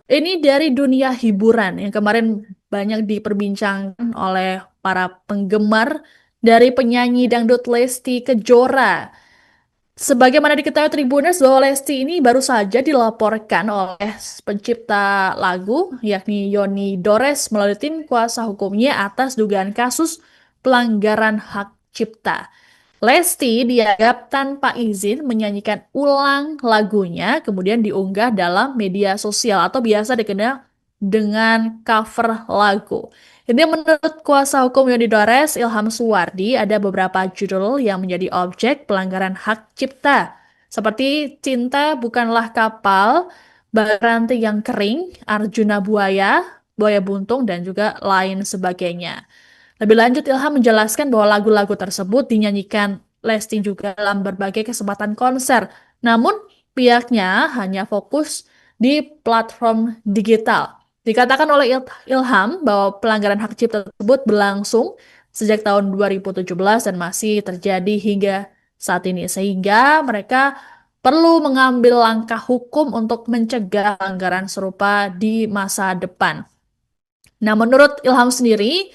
Ini dari dunia hiburan yang kemarin banyak diperbincangkan oleh para penggemar dari penyanyi dangdut Lesti Kejora. Sebagaimana diketahui Tribuners bahwa Lesti ini baru saja dilaporkan oleh pencipta lagu yakni Yoni Dores melalui tim kuasa hukumnya atas dugaan kasus pelanggaran hak cipta. Lesti dianggap tanpa izin menyanyikan ulang lagunya kemudian diunggah dalam media sosial atau biasa dikenal dengan cover lagu. Ini menurut kuasa hukum Yoni Dores, Ilham Suwardi, ada beberapa judul yang menjadi objek pelanggaran hak cipta. Seperti Cinta Bukanlah Kapal, Baranti yang Kering, Arjuna Buaya, Buaya Buntung, dan juga lain sebagainya. Lebih lanjut, Ilham menjelaskan bahwa lagu-lagu tersebut dinyanyikan Lesti juga dalam berbagai kesempatan konser. Namun, pihaknya hanya fokus di platform digital. Dikatakan oleh Ilham bahwa pelanggaran hak cipta tersebut berlangsung sejak tahun 2017 dan masih terjadi hingga saat ini. Sehingga mereka perlu mengambil langkah hukum untuk mencegah pelanggaran serupa di masa depan. Nah, menurut Ilham sendiri,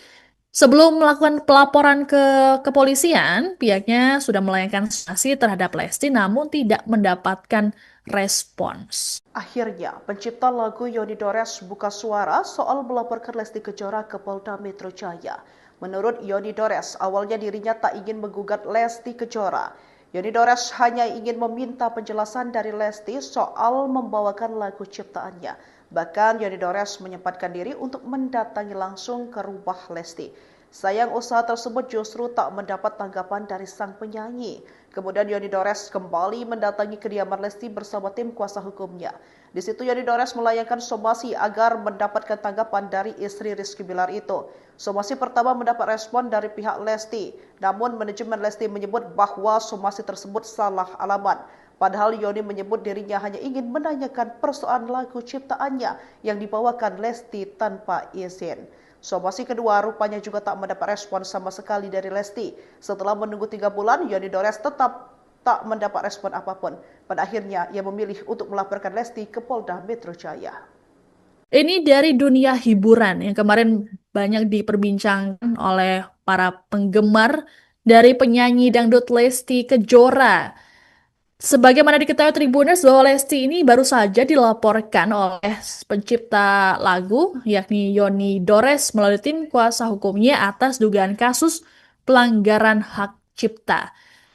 sebelum melakukan pelaporan ke kepolisian, pihaknya sudah melayangkan sanksi terhadap Lesti namun tidak mendapatkan respons. Akhirnya, pencipta lagu Yoni Dores buka suara soal melaporkan Lesti Kejora ke Polda Metro Jaya. Menurut Yoni Dores, awalnya dirinya tak ingin menggugat Lesti Kejora. Yoni Dores hanya ingin meminta penjelasan dari Lesti soal membawakan lagu ciptaannya. Bahkan Yoni Dores menyempatkan diri untuk mendatangi langsung ke rumah Lesti. Sayang usaha tersebut justru tak mendapat tanggapan dari sang penyanyi. Kemudian Yoni Dores kembali mendatangi kediaman Lesti bersama tim kuasa hukumnya. Di situ Yoni Dores melayangkan somasi agar mendapatkan tanggapan dari istri Rizky Bilar itu. Somasi pertama mendapat respon dari pihak Lesti, namun manajemen Lesti menyebut bahwa somasi tersebut salah alamat. Padahal Yoni menyebut dirinya hanya ingin menanyakan persoalan lagu ciptaannya yang dibawakan Lesti tanpa izin. Somasi kedua rupanya juga tak mendapat respon sama sekali dari Lesti. Setelah menunggu 3 bulan, Yoni Dores tetap tak mendapat respon apapun. Pada akhirnya, ia memilih untuk melaporkan Lesti ke Polda Metro Jaya. Ini dari dunia hiburan yang kemarin banyak diperbincangkan oleh para penggemar dari penyanyi dangdut Lesti Kejora. Sebagaimana diketahui Tribuners bahwa Lesti ini baru saja dilaporkan oleh pencipta lagu yakni Yoni Dores melalui tim kuasa hukumnya atas dugaan kasus pelanggaran hak cipta.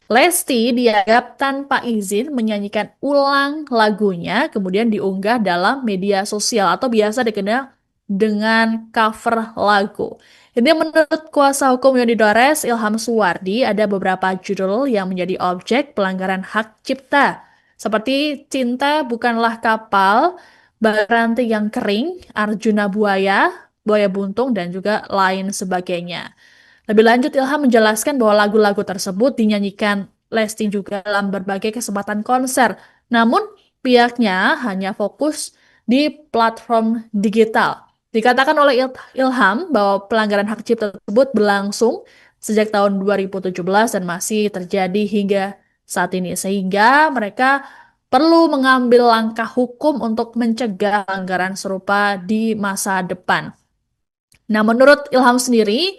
Lesti dianggap tanpa izin menyanyikan ulang lagunya kemudian diunggah dalam media sosial atau biasa dikenal dengan cover lagu. Ini menurut kuasa hukum Yoni Dores, Ilham Suwardi, ada beberapa judul yang menjadi objek pelanggaran hak cipta. Seperti Cinta Bukanlah Kapal, Baranti yang Kering, Arjuna Buaya, Buaya Buntung, dan juga lain sebagainya. Lebih lanjut, Ilham menjelaskan bahwa lagu-lagu tersebut dinyanyikan Lesti juga dalam berbagai kesempatan konser. Namun, pihaknya hanya fokus di platform digital. Dikatakan oleh Ilham bahwa pelanggaran hak cipta tersebut berlangsung sejak tahun 2017 dan masih terjadi hingga saat ini. Sehingga mereka perlu mengambil langkah hukum untuk mencegah pelanggaran serupa di masa depan. Nah, menurut Ilham sendiri,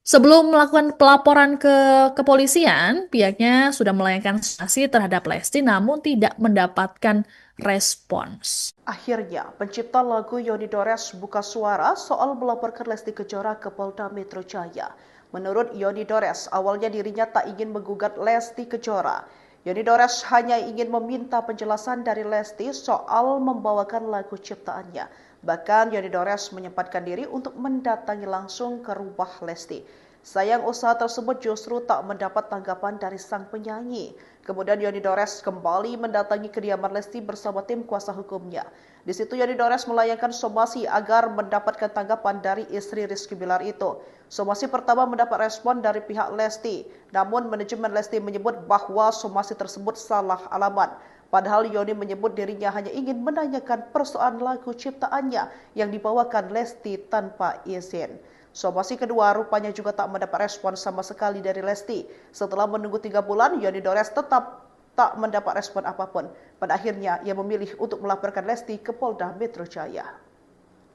sebelum melakukan pelaporan ke kepolisian, pihaknya sudah melayangkan sanksi terhadap Lesti namun tidak mendapatkan respons. Akhirnya, pencipta lagu Yoni Dores buka suara soal melaporkan Lesti Kejora ke Polda Metro Jaya. Menurut Yoni Dores, awalnya dirinya tak ingin menggugat Lesti Kejora. Yoni Dores hanya ingin meminta penjelasan dari Lesti soal membawakan lagu ciptaannya. Bahkan Yoni Dores menyempatkan diri untuk mendatangi langsung ke rumah Lesti. Sayang usaha tersebut justru tak mendapat tanggapan dari sang penyanyi. Kemudian Yoni Dores kembali mendatangi kediaman Lesti bersama tim kuasa hukumnya. Di situ Yoni Dores melayangkan somasi agar mendapatkan tanggapan dari istri Rizky Bilar itu. Somasi pertama mendapat respon dari pihak Lesti, namun manajemen Lesti menyebut bahwa somasi tersebut salah alamat. Padahal Yoni menyebut dirinya hanya ingin menanyakan persoalan lagu ciptaannya yang dibawakan Lesti tanpa izin. Somasi kedua rupanya juga tak mendapat respon sama sekali dari Lesti. Setelah menunggu 3 bulan, Yoni Dores tetap tak mendapat respon apapun. Pada akhirnya, ia memilih untuk melaporkan Lesti ke Polda Metro Jaya.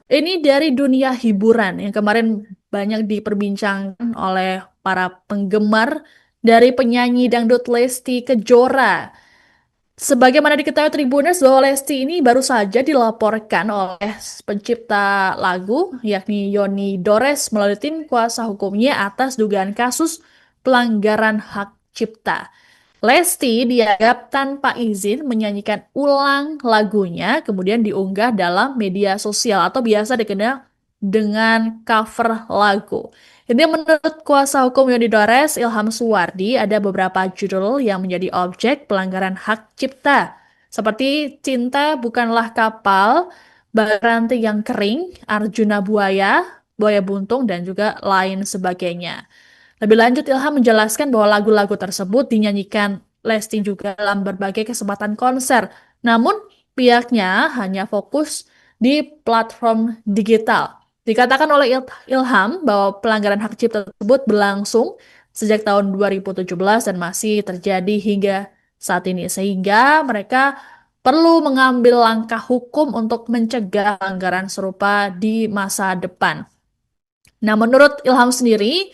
Ini dari dunia hiburan yang kemarin banyak diperbincangkan oleh para penggemar dari penyanyi dangdut Lesti Kejora. Sebagaimana diketahui Tribuners bahwa Lesti ini baru saja dilaporkan oleh pencipta lagu yakni Yoni Dores melalui tim kuasa hukumnya atas dugaan kasus pelanggaran hak cipta. Lesti dianggap tanpa izin menyanyikan ulang lagunya kemudian diunggah dalam media sosial atau biasa dikenal dengan cover lagu. Ini menurut kuasa hukum Yoni Dores, Ilham Suwardi, ada beberapa judul yang menjadi objek pelanggaran hak cipta. Seperti Cinta Bukanlah Kapal, Baranti yang Kering, Arjuna Buaya, Buaya Buntung, dan juga lain sebagainya. Lebih lanjut, Ilham menjelaskan bahwa lagu-lagu tersebut dinyanyikan Lesti juga dalam berbagai kesempatan konser. Namun, pihaknya hanya fokus di platform digital. Dikatakan oleh Ilham bahwa pelanggaran hak cipta tersebut berlangsung sejak tahun 2017 dan masih terjadi hingga saat ini. Sehingga mereka perlu mengambil langkah hukum untuk mencegah pelanggaran serupa di masa depan. Nah, menurut Ilham sendiri,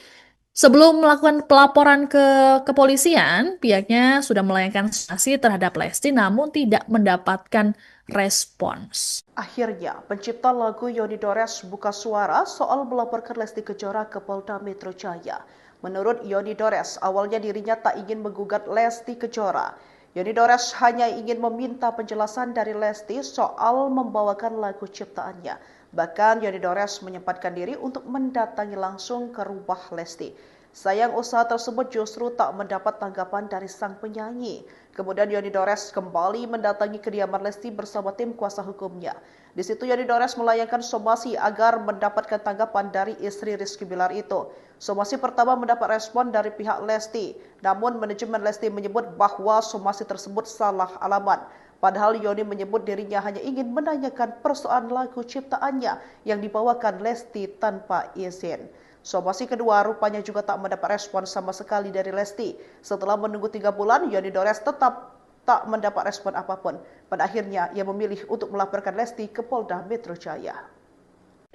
sebelum melakukan pelaporan ke kepolisian, pihaknya sudah melayangkan sanksi terhadap Lesti namun tidak mendapatkan respons. Akhirnya, pencipta lagu Yoni Dores buka suara soal melaporkan Lesti Kejora ke Polda Metro Jaya. Menurut Yoni Dores, awalnya dirinya tak ingin menggugat Lesti Kejora. Yoni Dores hanya ingin meminta penjelasan dari Lesti soal membawakan lagu ciptaannya. Bahkan Yoni Dores menyempatkan diri untuk mendatangi langsung ke rumah Lesti. Sayang usaha tersebut justru tak mendapat tanggapan dari sang penyanyi. Kemudian Yoni Dores kembali mendatangi kediaman Lesti bersama tim kuasa hukumnya. Di situ Yoni Dores melayangkan somasi agar mendapatkan tanggapan dari istri Rizky Bilar itu. Somasi pertama mendapat respon dari pihak Lesti, namun manajemen Lesti menyebut bahwa somasi tersebut salah alamat. Padahal Yoni menyebut dirinya hanya ingin menanyakan persoalan lagu ciptaannya yang dibawakan Lesti tanpa izin. Somasi kedua rupanya juga tak mendapat respon sama sekali dari Lesti. Setelah menunggu 3 bulan, Yoni Dores tetap tak mendapat respon apapun. Pada akhirnya, ia memilih untuk melaporkan Lesti ke Polda Metro Jaya.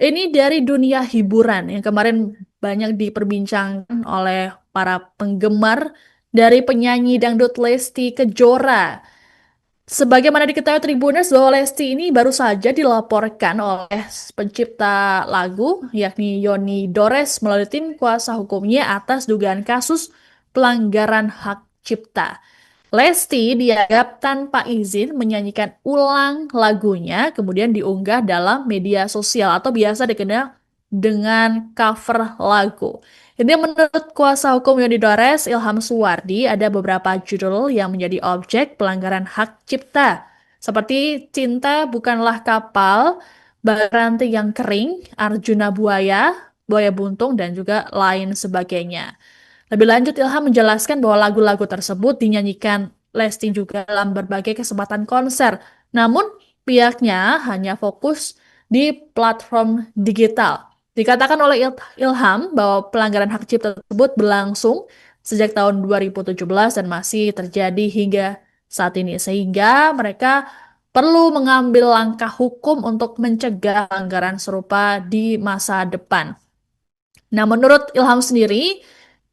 Ini dari dunia hiburan yang kemarin banyak diperbincangkan oleh para penggemar dari penyanyi dangdut Lesti Kejora. Sebagaimana diketahui Tribuners bahwa Lesti ini baru saja dilaporkan oleh pencipta lagu yakni Yoni Dores melalui tim kuasa hukumnya atas dugaan kasus pelanggaran hak cipta. Lesti dianggap tanpa izin menyanyikan ulang lagunya kemudian diunggah dalam media sosial atau biasa dikenal dengan cover lagu. Ini menurut kuasa hukum Yoni Dores, Ilham Suwardi, ada beberapa judul yang menjadi objek pelanggaran hak cipta. Seperti Cinta Bukanlah Kapal, Baranti yang Kering, Arjuna Buaya, Buaya Buntung, dan juga lain sebagainya. Lebih lanjut, Ilham menjelaskan bahwa lagu-lagu tersebut dinyanyikan Lesti juga dalam berbagai kesempatan konser. Namun, pihaknya hanya fokus di platform digital. Dikatakan oleh Ilham bahwa pelanggaran hak cipta tersebut berlangsung sejak tahun 2017 dan masih terjadi hingga saat ini. Sehingga mereka perlu mengambil langkah hukum untuk mencegah pelanggaran serupa di masa depan. Nah, menurut Ilham sendiri,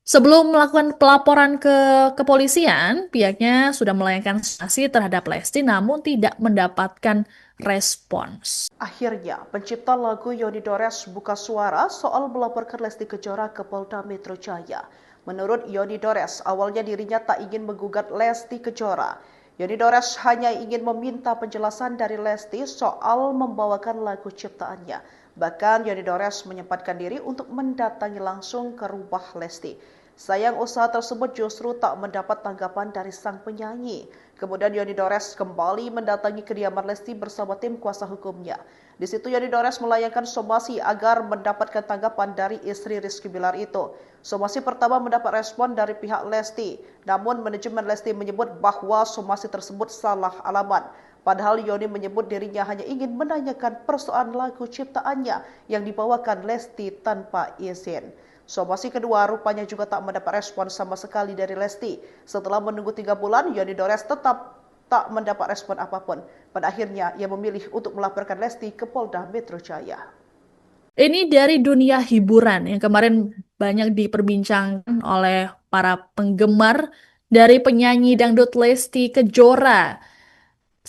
sebelum melakukan pelaporan ke kepolisian, pihaknya sudah melayangkan sanksi terhadap Lesti namun tidak mendapatkan respons. Akhirnya, pencipta lagu Yoni Dores buka suara soal melaporkan Lesti Kejora ke Polda Metro Jaya. Menurut Yoni Dores, awalnya dirinya tak ingin menggugat Lesti Kejora. Yoni Dores hanya ingin meminta penjelasan dari Lesti soal membawakan lagu ciptaannya. Bahkan Yoni Dores menyempatkan diri untuk mendatangi langsung ke rumah Lesti. Sayang usaha tersebut justru tak mendapat tanggapan dari sang penyanyi. Kemudian Yoni Dores kembali mendatangi kediaman Lesti bersama tim kuasa hukumnya. Di situ Yoni Dores melayangkan somasi agar mendapatkan tanggapan dari istri Rizky Bilar itu. Somasi pertama mendapat respon dari pihak Lesti, namun manajemen Lesti menyebut bahwa somasi tersebut salah alamat. Padahal Yoni menyebut dirinya hanya ingin menanyakan persoalan lagu ciptaannya yang dibawakan Lesti tanpa izin. Somasi kedua rupanya juga tak mendapat respon sama sekali dari Lesti. Setelah menunggu 3 bulan, Yoni Dores tetap tak mendapat respon apapun. Pada akhirnya, ia memilih untuk melaporkan Lesti ke Polda Metro Jaya. Ini dari dunia hiburan yang kemarin banyak diperbincangkan oleh para penggemar dari penyanyi dangdut Lesti Kejora.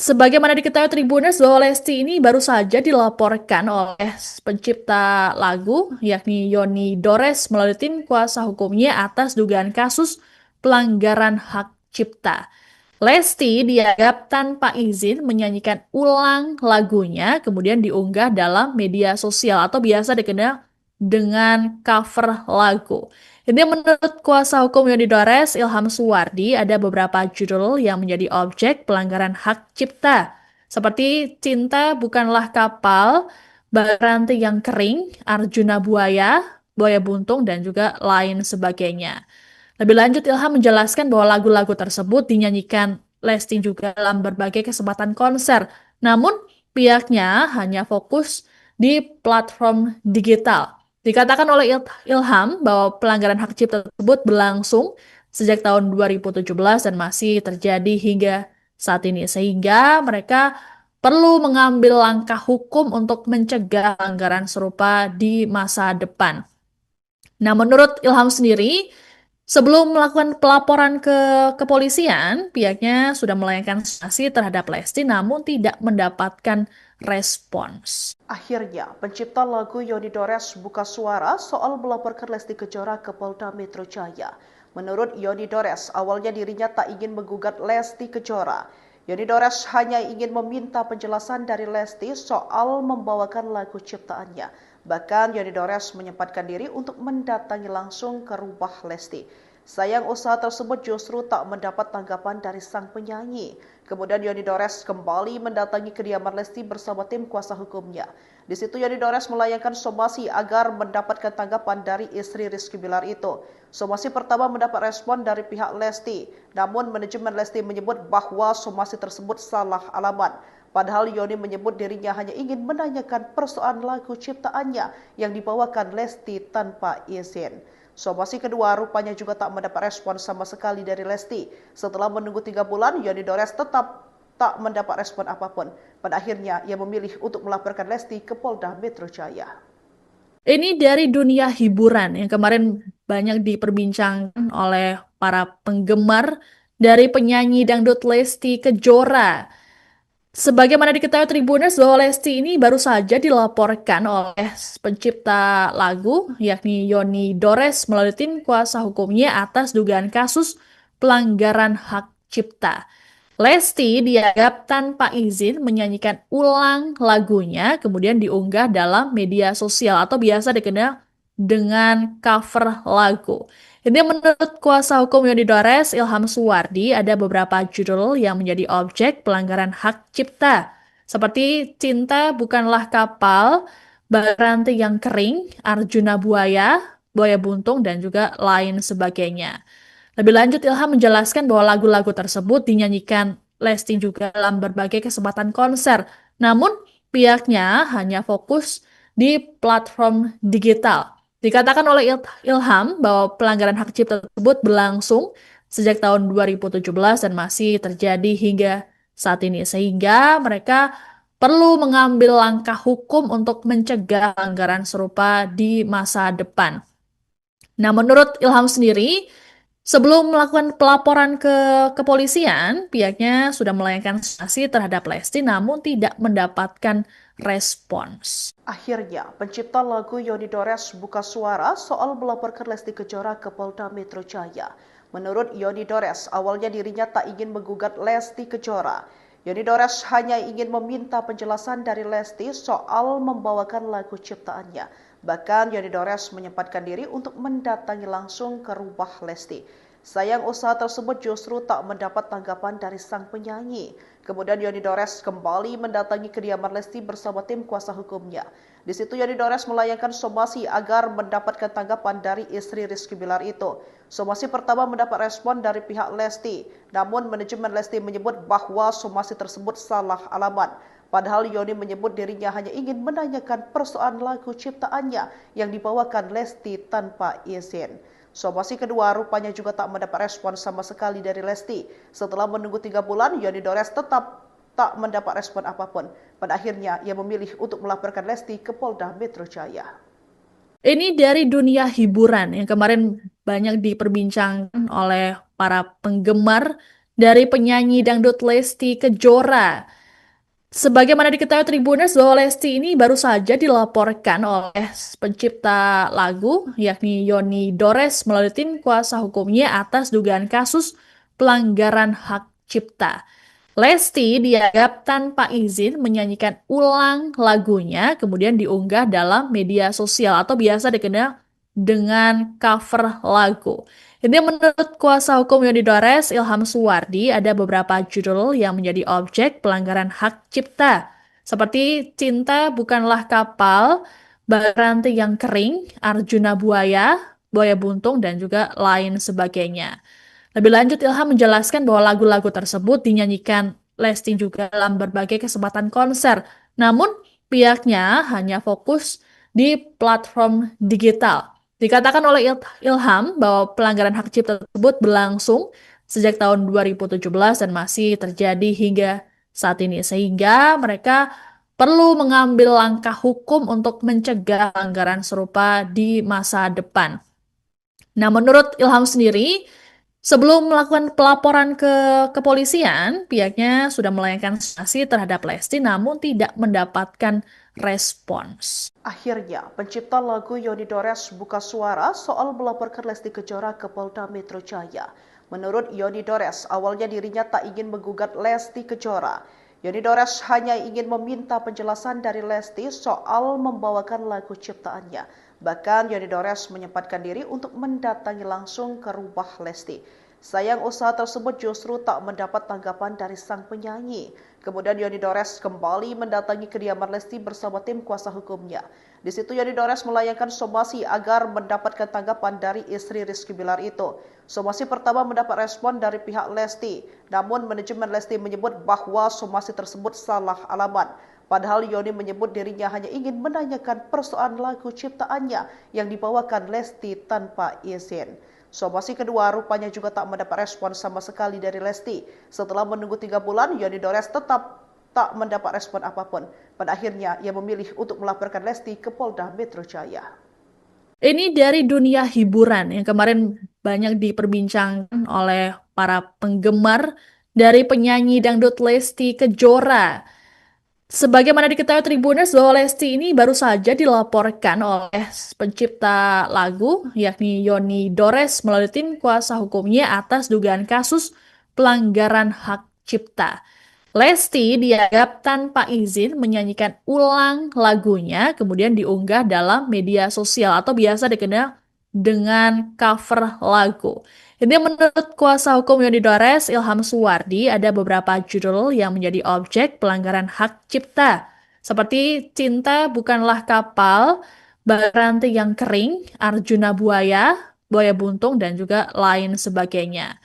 Sebagaimana diketahui Tribuners bahwa Lesti ini baru saja dilaporkan oleh pencipta lagu yakni Yoni Dores melalui tim kuasa hukumnya atas dugaan kasus pelanggaran hak cipta. Lesti dianggap tanpa izin menyanyikan ulang lagunya, kemudian diunggah dalam media sosial atau biasa dikenal dengan cover lagu. Ini menurut kuasa hukum Yoni Dores, Ilham Suwardi, ada beberapa judul yang menjadi objek pelanggaran hak cipta, seperti Cinta Bukanlah Kapal, Baranti yang Kering, Arjuna Buaya, Buaya Buntung, dan juga lain sebagainya. Lebih lanjut, Ilham menjelaskan bahwa lagu-lagu tersebut dinyanyikan Lesti juga dalam berbagai kesempatan konser. Namun, pihaknya hanya fokus di platform digital. Dikatakan oleh Ilham bahwa pelanggaran hak cipta tersebut berlangsung sejak tahun 2017 dan masih terjadi hingga saat ini. Sehingga mereka perlu mengambil langkah hukum untuk mencegah pelanggaran serupa di masa depan. Nah, menurut Ilham sendiri, sebelum melakukan pelaporan ke kepolisian, pihaknya sudah melayangkan sanksi terhadap Lesti namun tidak mendapatkan respons. Akhirnya, pencipta lagu Yoni Dores buka suara soal melaporkan Lesti Kejora ke Polda Metro Jaya. Menurut Yoni Dores, awalnya dirinya tak ingin menggugat Lesti Kejora. Yoni Dores hanya ingin meminta penjelasan dari Lesti soal membawakan lagu ciptaannya. Bahkan Yoni Dores menyempatkan diri untuk mendatangi langsung ke rumah Lesti. Sayang usaha tersebut justru tak mendapat tanggapan dari sang penyanyi. Kemudian Yoni Dores kembali mendatangi kediaman Lesti bersama tim kuasa hukumnya. Di situ Yoni Dores melayangkan somasi agar mendapatkan tanggapan dari istri Rizky Bilar itu. Somasi pertama mendapat respon dari pihak Lesti, namun manajemen Lesti menyebut bahwa somasi tersebut salah alamat. Padahal Yoni menyebut dirinya hanya ingin menanyakan persoalan lagu ciptaannya yang dibawakan Lesti tanpa izin. Somasi kedua rupanya juga tak mendapat respon sama sekali dari Lesti. Setelah menunggu 3 bulan, Yoni Dores tetap tak mendapat respon apapun. Pada akhirnya, ia memilih untuk melaporkan Lesti ke Polda Metro Jaya. Ini dari dunia hiburan yang kemarin banyak diperbincangkan oleh para penggemar dari penyanyi dangdut Lesti Kejora. Sebagaimana diketahui Tribuners bahwa Lesti ini baru saja dilaporkan oleh pencipta lagu yakni Yoni Dores melalui tim kuasa hukumnya atas dugaan kasus pelanggaran hak cipta. Lesti dianggap tanpa izin menyanyikan ulang lagunya kemudian diunggah dalam media sosial atau biasa dikenal dengan cover lagu. Ini menurut kuasa hukum Yoni Dores, Ilham Suwardi, ada beberapa judul yang menjadi objek pelanggaran hak cipta, seperti Cinta Bukanlah Kapal, Baranti yang Kering, Arjuna Buaya, Buaya Buntung, dan juga lain sebagainya. Lebih lanjut, Ilham menjelaskan bahwa lagu-lagu tersebut dinyanyikan Lesti juga dalam berbagai kesempatan konser. Namun, pihaknya hanya fokus di platform digital. Dikatakan oleh Ilham bahwa pelanggaran hak cipta tersebut berlangsung sejak tahun 2017 dan masih terjadi hingga saat ini. Sehingga mereka perlu mengambil langkah hukum untuk mencegah pelanggaran serupa di masa depan. Nah, menurut Ilham sendiri, sebelum melakukan pelaporan ke kepolisian, pihaknya sudah melayangkan sanksi terhadap Lesti namun tidak mendapatkan respons. Akhirnya, pencipta lagu Yoni Dores buka suara soal melaporkan Lesti Kejora ke Polda Metro Jaya. Menurut Yoni Dores, awalnya dirinya tak ingin menggugat Lesti Kejora. Yoni Dores hanya ingin meminta penjelasan dari Lesti soal membawakan lagu ciptaannya. Bahkan Yoni Dores menyempatkan diri untuk mendatangi langsung ke rumah Lesti. Sayang usaha tersebut justru tak mendapat tanggapan dari sang penyanyi. Kemudian Yoni Dores kembali mendatangi kediaman Lesti bersama tim kuasa hukumnya. Di situ Yoni Dores melayangkan somasi agar mendapatkan tanggapan dari istri Rizky Bilar itu. Somasi pertama mendapat respon dari pihak Lesti, namun manajemen Lesti menyebut bahwa somasi tersebut salah alamat. Padahal Yoni menyebut dirinya hanya ingin menanyakan persoalan lagu ciptaannya yang dibawakan Lesti tanpa izin. Somasi kedua rupanya juga tak mendapat respon sama sekali dari Lesti. Setelah menunggu 3 bulan, Yoni Dores tetap tak mendapat respon apapun. Pada akhirnya, ia memilih untuk melaporkan Lesti ke Polda Metro Jaya. Ini dari dunia hiburan yang kemarin banyak diperbincangkan oleh para penggemar dari penyanyi dangdut Lesti Kejora. Sebagaimana diketahui Tribuners bahwa Lesti ini baru saja dilaporkan oleh pencipta lagu yakni Yoni Dores melalui tim kuasa hukumnya atas dugaan kasus pelanggaran hak cipta. Lesti dianggap tanpa izin menyanyikan ulang lagunya kemudian diunggah dalam media sosial atau biasa dikenal dengan cover lagu. Ini menurut kuasa hukum Yoni Dores, Ilham Suwardi, ada beberapa judul yang menjadi objek pelanggaran hak cipta. Seperti Cinta Bukanlah Kapal, Baranti yang Kering, Arjuna Buaya, Buaya Buntung, dan juga lain sebagainya. Lebih lanjut, Ilham menjelaskan bahwa lagu-lagu tersebut dinyanyikan Lesti juga dalam berbagai kesempatan konser. Namun, pihaknya hanya fokus di platform digital. Dikatakan oleh Ilham bahwa pelanggaran hak cipta tersebut berlangsung sejak tahun 2017 dan masih terjadi hingga saat ini. Sehingga mereka perlu mengambil langkah hukum untuk mencegah pelanggaran serupa di masa depan. Nah, menurut Ilham sendiri, sebelum melakukan pelaporan ke kepolisian, pihaknya sudah melayangkan sanksi terhadap Lesti namun tidak mendapatkan respons. Akhirnya, pencipta lagu Yoni Dores buka suara soal melaporkan Lesti Kejora ke Polda Metro Jaya. Menurut Yoni Dores, awalnya dirinya tak ingin menggugat Lesti Kejora. Yoni Dores hanya ingin meminta penjelasan dari Lesti soal membawakan lagu ciptaannya. Bahkan Yoni Dores menyempatkan diri untuk mendatangi langsung ke rumah Lesti. Sayang usaha tersebut justru tak mendapat tanggapan dari sang penyanyi. Kemudian Yoni Dores kembali mendatangi kediaman Lesti bersama tim kuasa hukumnya. Di situ Yoni Dores melayangkan somasi agar mendapatkan tanggapan dari istri Rizky Bilar itu. Somasi pertama mendapat respon dari pihak Lesti, namun manajemen Lesti menyebut bahwa somasi tersebut salah alamat. Padahal Yoni menyebut dirinya hanya ingin menanyakan persoalan lagu ciptaannya yang dibawakan Lesti tanpa izin. Somasi kedua rupanya juga tak mendapat respon sama sekali dari Lesti. Setelah menunggu 3 bulan, Yoni Dores tetap tak mendapat respon apapun. Pada akhirnya, ia memilih untuk melaporkan Lesti ke Polda Metro Jaya. Ini dari dunia hiburan yang kemarin banyak diperbincangkan oleh para penggemar dari penyanyi dangdut Lesti Kejora. Sebagaimana diketahui Tribuners bahwa Lesti ini baru saja dilaporkan oleh pencipta lagu yakni Yoni Dores melalui tim kuasa hukumnya atas dugaan kasus pelanggaran hak cipta. Lesti dianggap tanpa izin menyanyikan ulang lagunya kemudian diunggah dalam media sosial atau biasa dikenal dengan cover lagu. Ini menurut kuasa hukum Yoni Dores, Ilham Suwardi, ada beberapa judul yang menjadi objek pelanggaran hak cipta. Seperti Cinta Bukanlah Kapal, Baranti yang Kering, Arjuna Buaya, Buaya Buntung, dan juga lain sebagainya.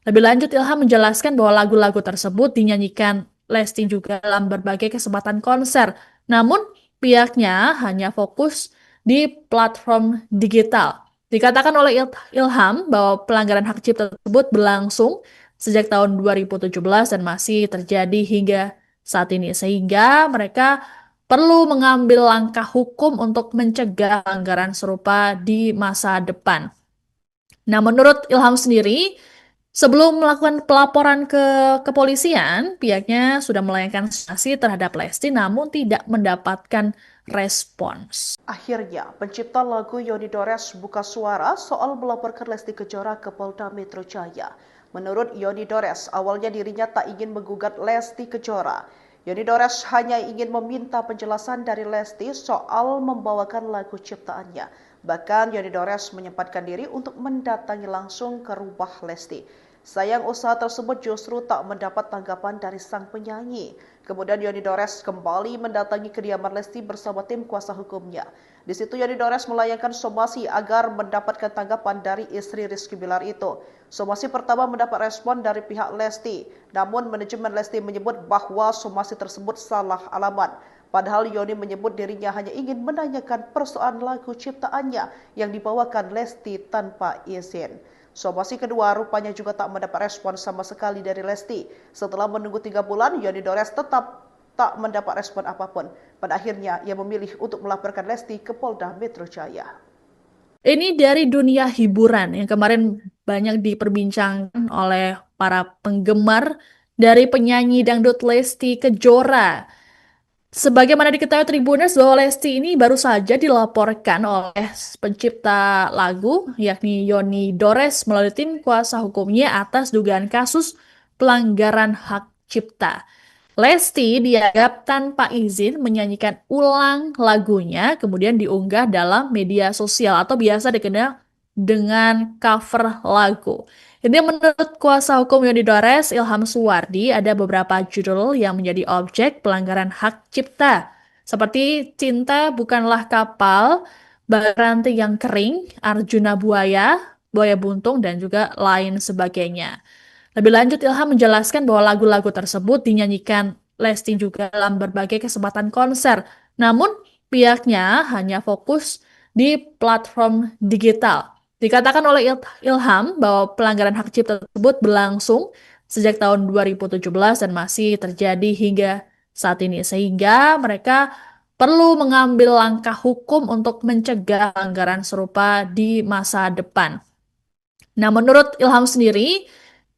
Lebih lanjut, Ilham menjelaskan bahwa lagu-lagu tersebut dinyanyikan Lesti juga dalam berbagai kesempatan konser. Namun, pihaknya hanya fokus di platform digital. Dikatakan oleh Ilham bahwa pelanggaran hak cipta tersebut berlangsung sejak tahun 2017 dan masih terjadi hingga saat ini. Sehingga mereka perlu mengambil langkah hukum untuk mencegah pelanggaran serupa di masa depan. Nah, menurut Ilham sendiri, sebelum melakukan pelaporan ke kepolisian, pihaknya sudah melayangkan sanksi terhadap Lesti namun tidak mendapatkan respons. Akhirnya, pencipta lagu Yoni Dores buka suara soal melaporkan Lesti Kejora ke Polda Metro Jaya. Menurut Yoni Dores, awalnya dirinya tak ingin menggugat Lesti Kejora. Yoni Dores hanya ingin meminta penjelasan dari Lesti soal membawakan lagu ciptaannya. Bahkan Yoni Dores menyempatkan diri untuk mendatangi langsung ke rumah Lesti. Sayang usaha tersebut justru tak mendapat tanggapan dari sang penyanyi. Kemudian Yoni Dores kembali mendatangi kediaman Lesti bersama tim kuasa hukumnya. Di situ Yoni Dores melayangkan somasi agar mendapatkan tanggapan dari istri Rizky Bilar itu. Somasi pertama mendapat respon dari pihak Lesti, namun manajemen Lesti menyebut bahwa somasi tersebut salah alamat. Padahal Yoni menyebut dirinya hanya ingin menanyakan persoalan lagu ciptaannya yang dibawakan Lesti tanpa izin. Somasi kedua rupanya juga tak mendapat respon sama sekali dari Lesti. Setelah menunggu 3 bulan, Yoni Dores tetap tak mendapat respon apapun. Pada akhirnya, ia memilih untuk melaporkan Lesti ke Polda Metro Jaya. Ini dari dunia hiburan yang kemarin banyak diperbincangkan oleh para penggemar dari penyanyi dangdut Lesti Kejora. Sebagaimana diketahui Tribuners bahwa Lesti ini baru saja dilaporkan oleh pencipta lagu yakni Yoni Dores melalui tim kuasa hukumnya atas dugaan kasus pelanggaran hak cipta. Lesti dianggap tanpa izin menyanyikan ulang lagunya kemudian diunggah dalam media sosial atau biasa dikenal dengan cover lagu. Ini menurut kuasa hukum Yoni Dores, Ilham Suwardi, ada beberapa judul yang menjadi objek pelanggaran hak cipta. Seperti Cinta Bukanlah Kapal, Baranti yang Kering, Arjuna Buaya, Buaya Buntung, dan juga lain sebagainya. Lebih lanjut, Ilham menjelaskan bahwa lagu-lagu tersebut dinyanyikan Lesti juga dalam berbagai kesempatan konser. Namun, pihaknya hanya fokus di platform digital. Dikatakan oleh Ilham bahwa pelanggaran hak cipta tersebut berlangsung sejak tahun 2017 dan masih terjadi hingga saat ini. Sehingga mereka perlu mengambil langkah hukum untuk mencegah pelanggaran serupa di masa depan. Nah, menurut Ilham sendiri,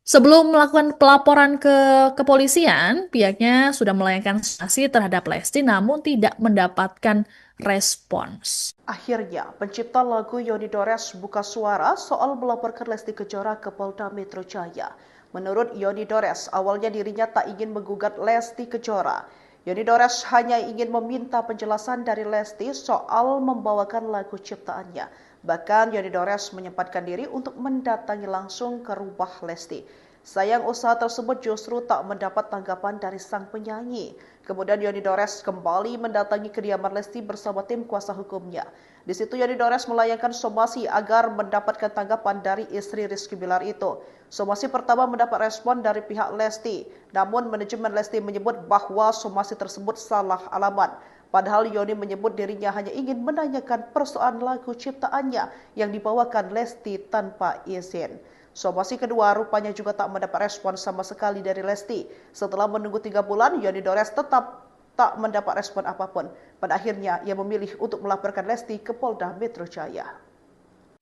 sebelum melakukan pelaporan ke kepolisian, pihaknya sudah melayangkan sanksi terhadap Lesti namun tidak mendapatkan respons. Akhirnya, pencipta lagu Yoni Dores buka suara soal melaporkan Lesti Kejora ke Polda Metro Jaya. Menurut Yoni Dores, awalnya dirinya tak ingin menggugat Lesti Kejora. Yoni Dores hanya ingin meminta penjelasan dari Lesti soal membawakan lagu ciptaannya. Bahkan Yoni Dores menyempatkan diri untuk mendatangi langsung ke rumah Lesti. Sayang usaha tersebut justru tak mendapat tanggapan dari sang penyanyi. Kemudian Yoni Dores kembali mendatangi kediaman Lesti bersama tim kuasa hukumnya. Di situ Yoni Dores melayangkan somasi agar mendapatkan tanggapan dari istri Rizky Bilar itu. Somasi pertama mendapat respon dari pihak Lesti, namun manajemen Lesti menyebut bahwa somasi tersebut salah alamat. Padahal Yoni menyebut dirinya hanya ingin menanyakan persoalan lagu ciptaannya yang dibawakan Lesti tanpa izin. Somasi kedua rupanya juga tak mendapat respon sama sekali dari Lesti. Setelah menunggu 3 bulan, Yoni Dores tetap tak mendapat respon apapun. Pada akhirnya, ia memilih untuk melaporkan Lesti ke Polda Metro Jaya.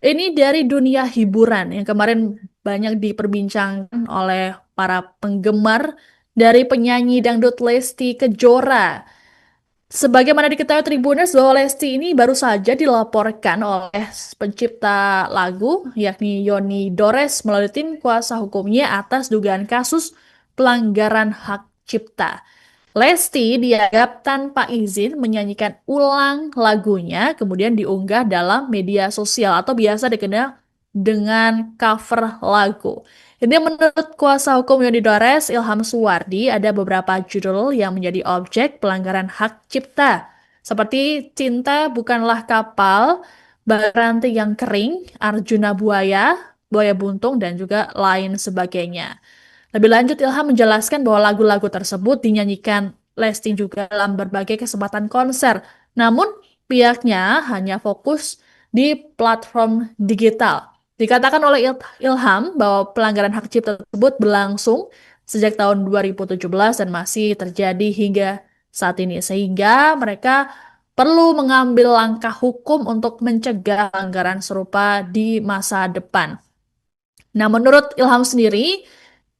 Ini dari dunia hiburan yang kemarin banyak diperbincangkan oleh para penggemar dari penyanyi dangdut Lesti Kejora. Sebagaimana diketahui Tribuners bahwa Lesti ini baru saja dilaporkan oleh pencipta lagu yakni Yoni Dores melalui tim kuasa hukumnya atas dugaan kasus pelanggaran hak cipta. Lesti dianggap tanpa izin menyanyikan ulang lagunya kemudian diunggah dalam media sosial atau biasa dikenal dengan cover lagu. Ini menurut kuasa hukum Yoni Dores, Ilham Suwardi, ada beberapa judul yang menjadi objek pelanggaran hak cipta. Seperti Cinta Bukanlah Kapal, Baranti yang Kering, Arjuna Buaya, Buaya Buntung, dan juga lain sebagainya. Lebih lanjut, Ilham menjelaskan bahwa lagu-lagu tersebut dinyanyikan Lesti juga dalam berbagai kesempatan konser. Namun, pihaknya hanya fokus di platform digital. Dikatakan oleh Ilham bahwa pelanggaran hak cipta tersebut berlangsung sejak tahun 2017 dan masih terjadi hingga saat ini. Sehingga mereka perlu mengambil langkah hukum untuk mencegah pelanggaran serupa di masa depan. Nah, menurut Ilham sendiri,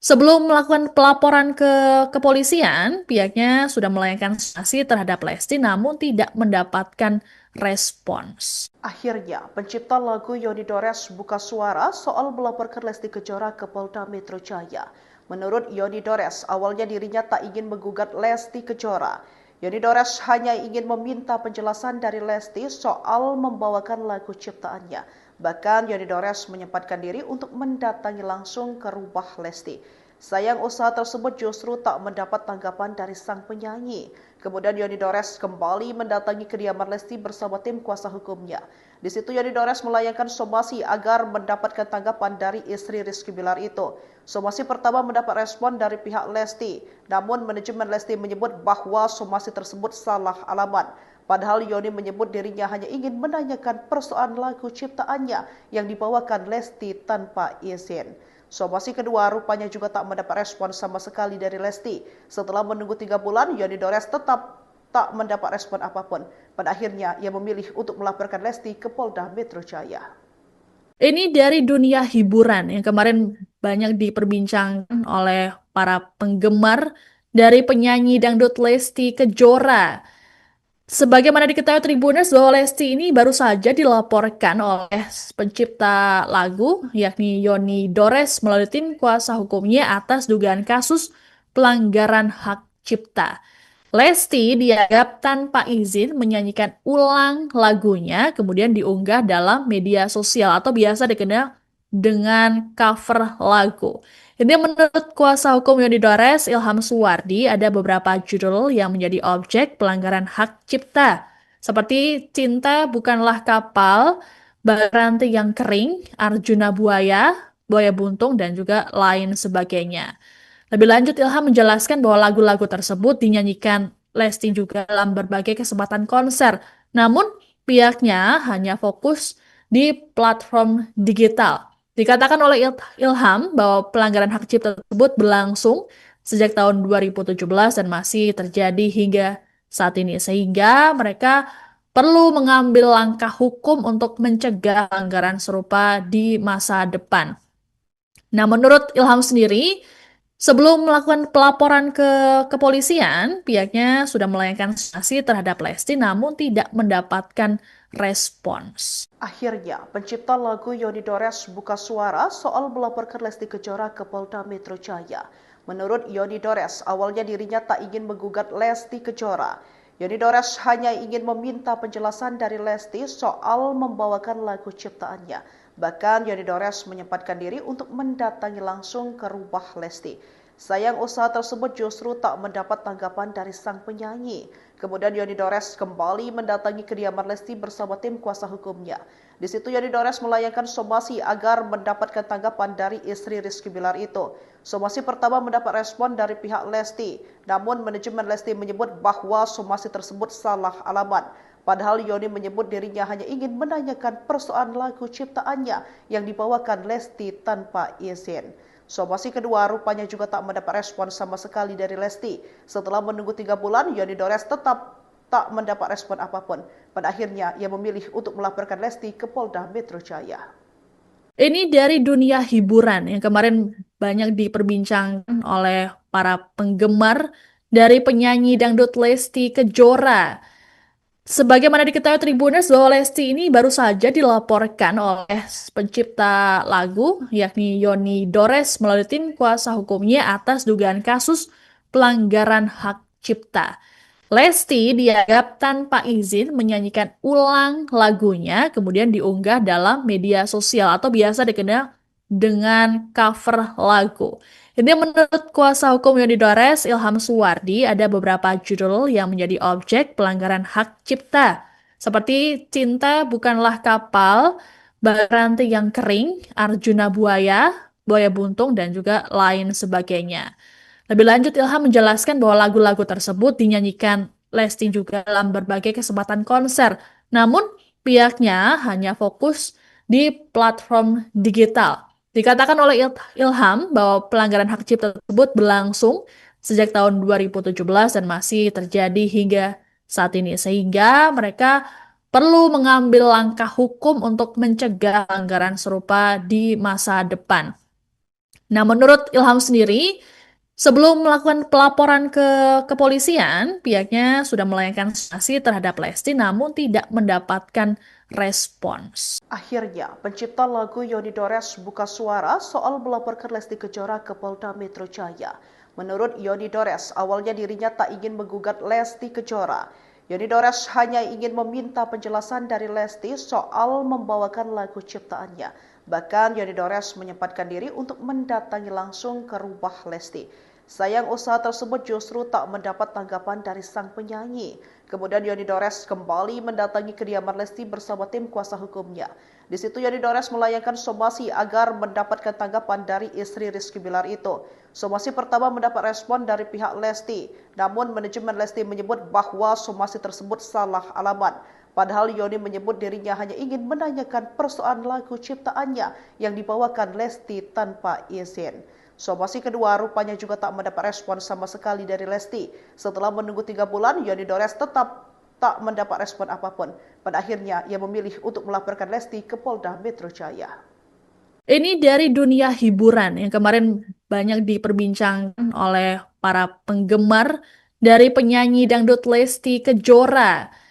sebelum melakukan pelaporan ke kepolisian, pihaknya sudah melayangkan sanksi terhadap Lesti namun tidak mendapatkan respons. Akhirnya, pencipta lagu Yoni Dores buka suara soal melaporkan Lesti Kejora ke Polda Metro Jaya. Menurut Yoni Dores, awalnya dirinya tak ingin menggugat Lesti Kejora. Yoni Dores hanya ingin meminta penjelasan dari Lesti soal membawakan lagu ciptaannya. Bahkan Yoni Dores menyempatkan diri untuk mendatangi langsung ke rumah Lesti. Sayang usaha tersebut justru tak mendapat tanggapan dari sang penyanyi. Kemudian Yoni Dores kembali mendatangi kediaman Lesti bersama tim kuasa hukumnya. Di situ Yoni Dores melayangkan somasi agar mendapatkan tanggapan dari istri Rizky Bilar itu. Somasi pertama mendapat respon dari pihak Lesti, namun manajemen Lesti menyebut bahwa somasi tersebut salah alamat. Padahal Yoni menyebut dirinya hanya ingin menanyakan persoalan lagu ciptaannya yang dibawakan Lesti tanpa izin. Somasi kedua rupanya juga tak mendapat respon sama sekali dari Lesti. Setelah menunggu 3 bulan, Yoni Dores tetap tak mendapat respon apapun. Pada akhirnya, ia memilih untuk melaporkan Lesti ke Polda Metro Jaya. Ini dari dunia hiburan yang kemarin banyak diperbincangkan oleh para penggemar dari penyanyi dangdut Lesti Kejora. Sebagaimana diketahui Tribuners bahwa Lesti ini baru saja dilaporkan oleh pencipta lagu yakni Yoni Dores melalui tim kuasa hukumnya atas dugaan kasus pelanggaran hak cipta. Lesti dianggap tanpa izin menyanyikan ulang lagunya, kemudian diunggah dalam media sosial atau biasa dikenal dengan cover lagu. Ini menurut kuasa hukum Yoni Dores, Ilham Suwardi, ada beberapa judul yang menjadi objek pelanggaran hak cipta, seperti Cinta Bukanlah Kapal, Baranti yang Kering, Arjuna Buaya, Buaya Buntung, dan juga lain sebagainya. Lebih lanjut, Ilham menjelaskan bahwa lagu-lagu tersebut dinyanyikan Lesti juga dalam berbagai kesempatan konser. Namun, pihaknya hanya fokus di platform digital. Dikatakan oleh Ilham bahwa pelanggaran hak cipta tersebut berlangsung sejak tahun 2017 dan masih terjadi hingga saat ini. Sehingga mereka perlu mengambil langkah hukum untuk mencegah pelanggaran serupa di masa depan. Nah, menurut Ilham sendiri, sebelum melakukan pelaporan ke kepolisian, pihaknya sudah melayangkan sanksi terhadap Lesti namun tidak mendapatkan respons. Akhirnya, pencipta lagu Yoni Dores buka suara soal melaporkan Lesti Kejora ke Polda Metro Jaya. Menurut Yoni Dores, awalnya dirinya tak ingin menggugat Lesti Kejora. Yoni Dores hanya ingin meminta penjelasan dari Lesti soal membawakan lagu ciptaannya. Bahkan Yoni Dores menyempatkan diri untuk mendatangi langsung ke rumah Lesti. Sayang usaha tersebut justru tak mendapat tanggapan dari sang penyanyi. Kemudian Yoni Dores kembali mendatangi kediaman Lesti bersama tim kuasa hukumnya. Di situ Yoni Dores melayangkan somasi agar mendapatkan tanggapan dari istri Rizky Bilar itu. Somasi pertama mendapat respon dari pihak Lesti, namun manajemen Lesti menyebut bahwa somasi tersebut salah alamat. Padahal Yoni menyebut dirinya hanya ingin menanyakan persoalan lagu ciptaannya yang dibawakan Lesti tanpa izin. Somasi kedua rupanya juga tak mendapat respon sama sekali dari Lesti. Setelah menunggu 3 bulan, Yoni Dores tetap tak mendapat respon apapun. Pada akhirnya, ia memilih untuk melaporkan Lesti ke Polda Metro Jaya. Ini dari dunia hiburan yang kemarin banyak diperbincangkan oleh para penggemar dari penyanyi dangdut Lesti Kejora. Sebagaimana diketahui Tribuners bahwa Lesti ini baru saja dilaporkan oleh pencipta lagu yakni Yoni Dores melalui tim kuasa hukumnya atas dugaan kasus pelanggaran hak cipta. Lesti dianggap tanpa izin menyanyikan ulang lagunya kemudian diunggah dalam media sosial atau biasa dikenal dengan cover lagu. Ini menurut kuasa hukum Yoni Dores, Ilham Suwardi, ada beberapa judul yang menjadi objek pelanggaran hak cipta, seperti Cinta Bukanlah Kapal, Baranti yang Kering, Arjuna Buaya, Buaya Buntung, dan juga lain sebagainya. Lebih lanjut, Ilham menjelaskan bahwa lagu-lagu tersebut dinyanyikan Lesti juga dalam berbagai kesempatan konser. Namun, pihaknya hanya fokus di platform digital. Dikatakan oleh Ilham bahwa pelanggaran hak cipta tersebut berlangsung sejak tahun 2017 dan masih terjadi hingga saat ini. Sehingga mereka perlu mengambil langkah hukum untuk mencegah pelanggaran serupa di masa depan. Nah, menurut Ilham sendiri, sebelum melakukan pelaporan ke kepolisian, pihaknya sudah melayangkan sanksi terhadap Lesti namun tidak mendapatkan respons. Akhirnya, pencipta lagu Yoni Dores buka suara soal melaporkan Lesti Kejora ke Polda Metro Jaya. Menurut Yoni Dores, awalnya dirinya tak ingin menggugat Lesti Kejora. Yoni Dores hanya ingin meminta penjelasan dari Lesti soal membawakan lagu ciptaannya. Bahkan Yoni Dores menyempatkan diri untuk mendatangi langsung ke rumah Lesti. Sayang usaha tersebut justru tak mendapat tanggapan dari sang penyanyi. Kemudian Yoni Dores kembali mendatangi kediaman Lesti bersama tim kuasa hukumnya. Di situ Yoni Dores melayangkan somasi agar mendapatkan tanggapan dari istri Rizky Bilar itu. Somasi pertama mendapat respon dari pihak Lesti, namun manajemen Lesti menyebut bahwa somasi tersebut salah alamat. Padahal Yoni menyebut dirinya hanya ingin menanyakan persoalan lagu ciptaannya yang dibawakan Lesti tanpa izin. Somasi kedua rupanya juga tak mendapat respon sama sekali dari Lesti. Setelah menunggu 3 bulan, Yoni Dores tetap tak mendapat respon apapun. Pada akhirnya, ia memilih untuk melaporkan Lesti ke Polda Metro Jaya. Ini dari dunia hiburan yang kemarin banyak diperbincangkan oleh para penggemar dari penyanyi dangdut Lesti Kejora.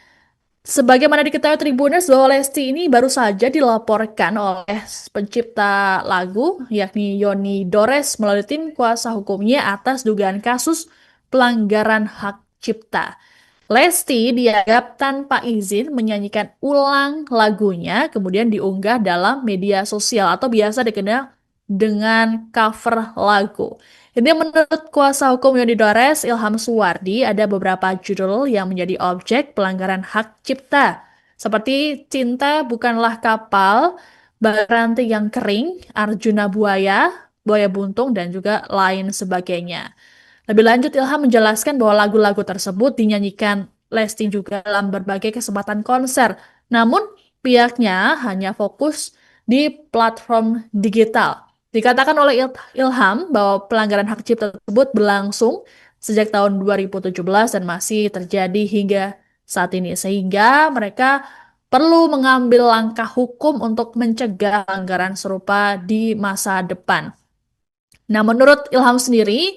Sebagaimana diketahui Tribuners bahwa Lesti ini baru saja dilaporkan oleh pencipta lagu yakni Yoni Dores melalui tim kuasa hukumnya atas dugaan kasus pelanggaran hak cipta. Lesti dianggap tanpa izin menyanyikan ulang lagunya kemudian diunggah dalam media sosial atau biasa dikenal dengan cover lagu. Ini menurut kuasa hukum Yoni Dores, Ilham Suwardi, ada beberapa judul yang menjadi objek pelanggaran hak cipta. Seperti Cinta Bukanlah Kapal, Baranti yang Kering, Arjuna Buaya, Buaya Buntung, dan juga lain sebagainya. Lebih lanjut, Ilham menjelaskan bahwa lagu-lagu tersebut dinyanyikan Lesti juga dalam berbagai kesempatan konser. Namun, pihaknya hanya fokus di platform digital. Dikatakan oleh Ilham bahwa pelanggaran hak cipta tersebut berlangsung sejak tahun 2017 dan masih terjadi hingga saat ini. Sehingga mereka perlu mengambil langkah hukum untuk mencegah pelanggaran serupa di masa depan. Nah, menurut Ilham sendiri,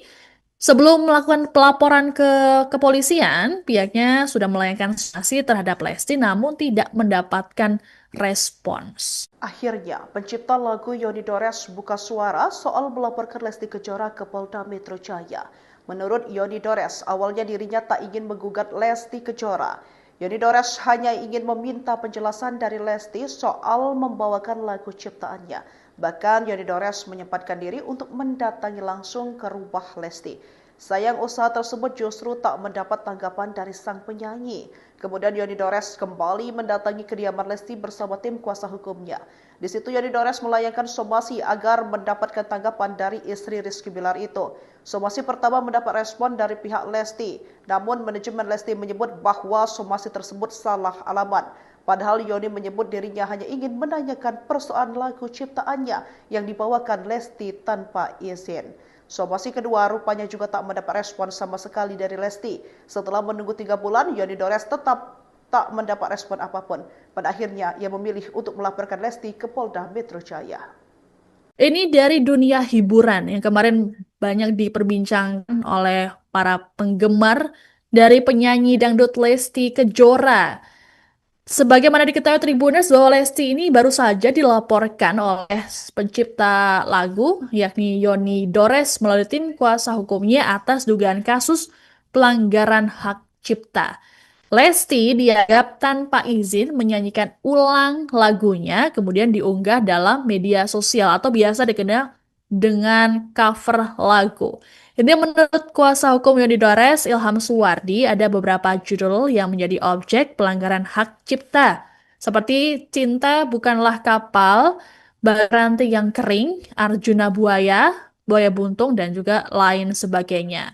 sebelum melakukan pelaporan ke kepolisian, pihaknya sudah melayangkan sanksi terhadap Lesti namun tidak mendapatkan respons. Akhirnya, pencipta lagu Yoni Dores buka suara soal melaporkan Lesti Kejora ke Polda Metro Jaya. Menurut Yoni Dores, awalnya dirinya tak ingin menggugat Lesti Kejora. Yoni Dores hanya ingin meminta penjelasan dari Lesti soal membawakan lagu ciptaannya. Bahkan Yoni Dores menyempatkan diri untuk mendatangi langsung ke rumah Lesti. Sayang usaha tersebut justru tak mendapat tanggapan dari sang penyanyi. Kemudian Yoni Dores kembali mendatangi kediaman Lesti bersama tim kuasa hukumnya. Di situ Yoni Dores melayangkan somasi agar mendapatkan tanggapan dari istri Rizky Bilar itu. Somasi pertama mendapat respon dari pihak Lesti, namun manajemen Lesti menyebut bahwa somasi tersebut salah alamat. Padahal Yoni menyebut dirinya hanya ingin menanyakan persoalan lagu ciptaannya yang dibawakan Lesti tanpa izin. Somasi kedua rupanya juga tak mendapat respon sama sekali dari Lesti. Setelah menunggu 3 bulan, Yoni Dores tetap tak mendapat respon apapun. Pada akhirnya, ia memilih untuk melaporkan Lesti ke Polda Metro Jaya. Ini dari dunia hiburan yang kemarin banyak diperbincangkan oleh para penggemar dari penyanyi dangdut Lesti Kejora. Sebagaimana diketahui Tribuners bahwa Lesti ini baru saja dilaporkan oleh pencipta lagu yakni Yoni Dores melalui tim kuasa hukumnya atas dugaan kasus pelanggaran hak cipta. Lesti dianggap tanpa izin menyanyikan ulang lagunya kemudian diunggah dalam media sosial atau biasa dikenal dengan cover lagu. Ini menurut kuasa hukum Yoni Dores, Ilham Suwardi, ada beberapa judul yang menjadi objek pelanggaran hak cipta. Seperti Cinta Bukanlah Kapal, Baranti yang Kering, Arjuna Buaya, Buaya Buntung, dan juga lain sebagainya.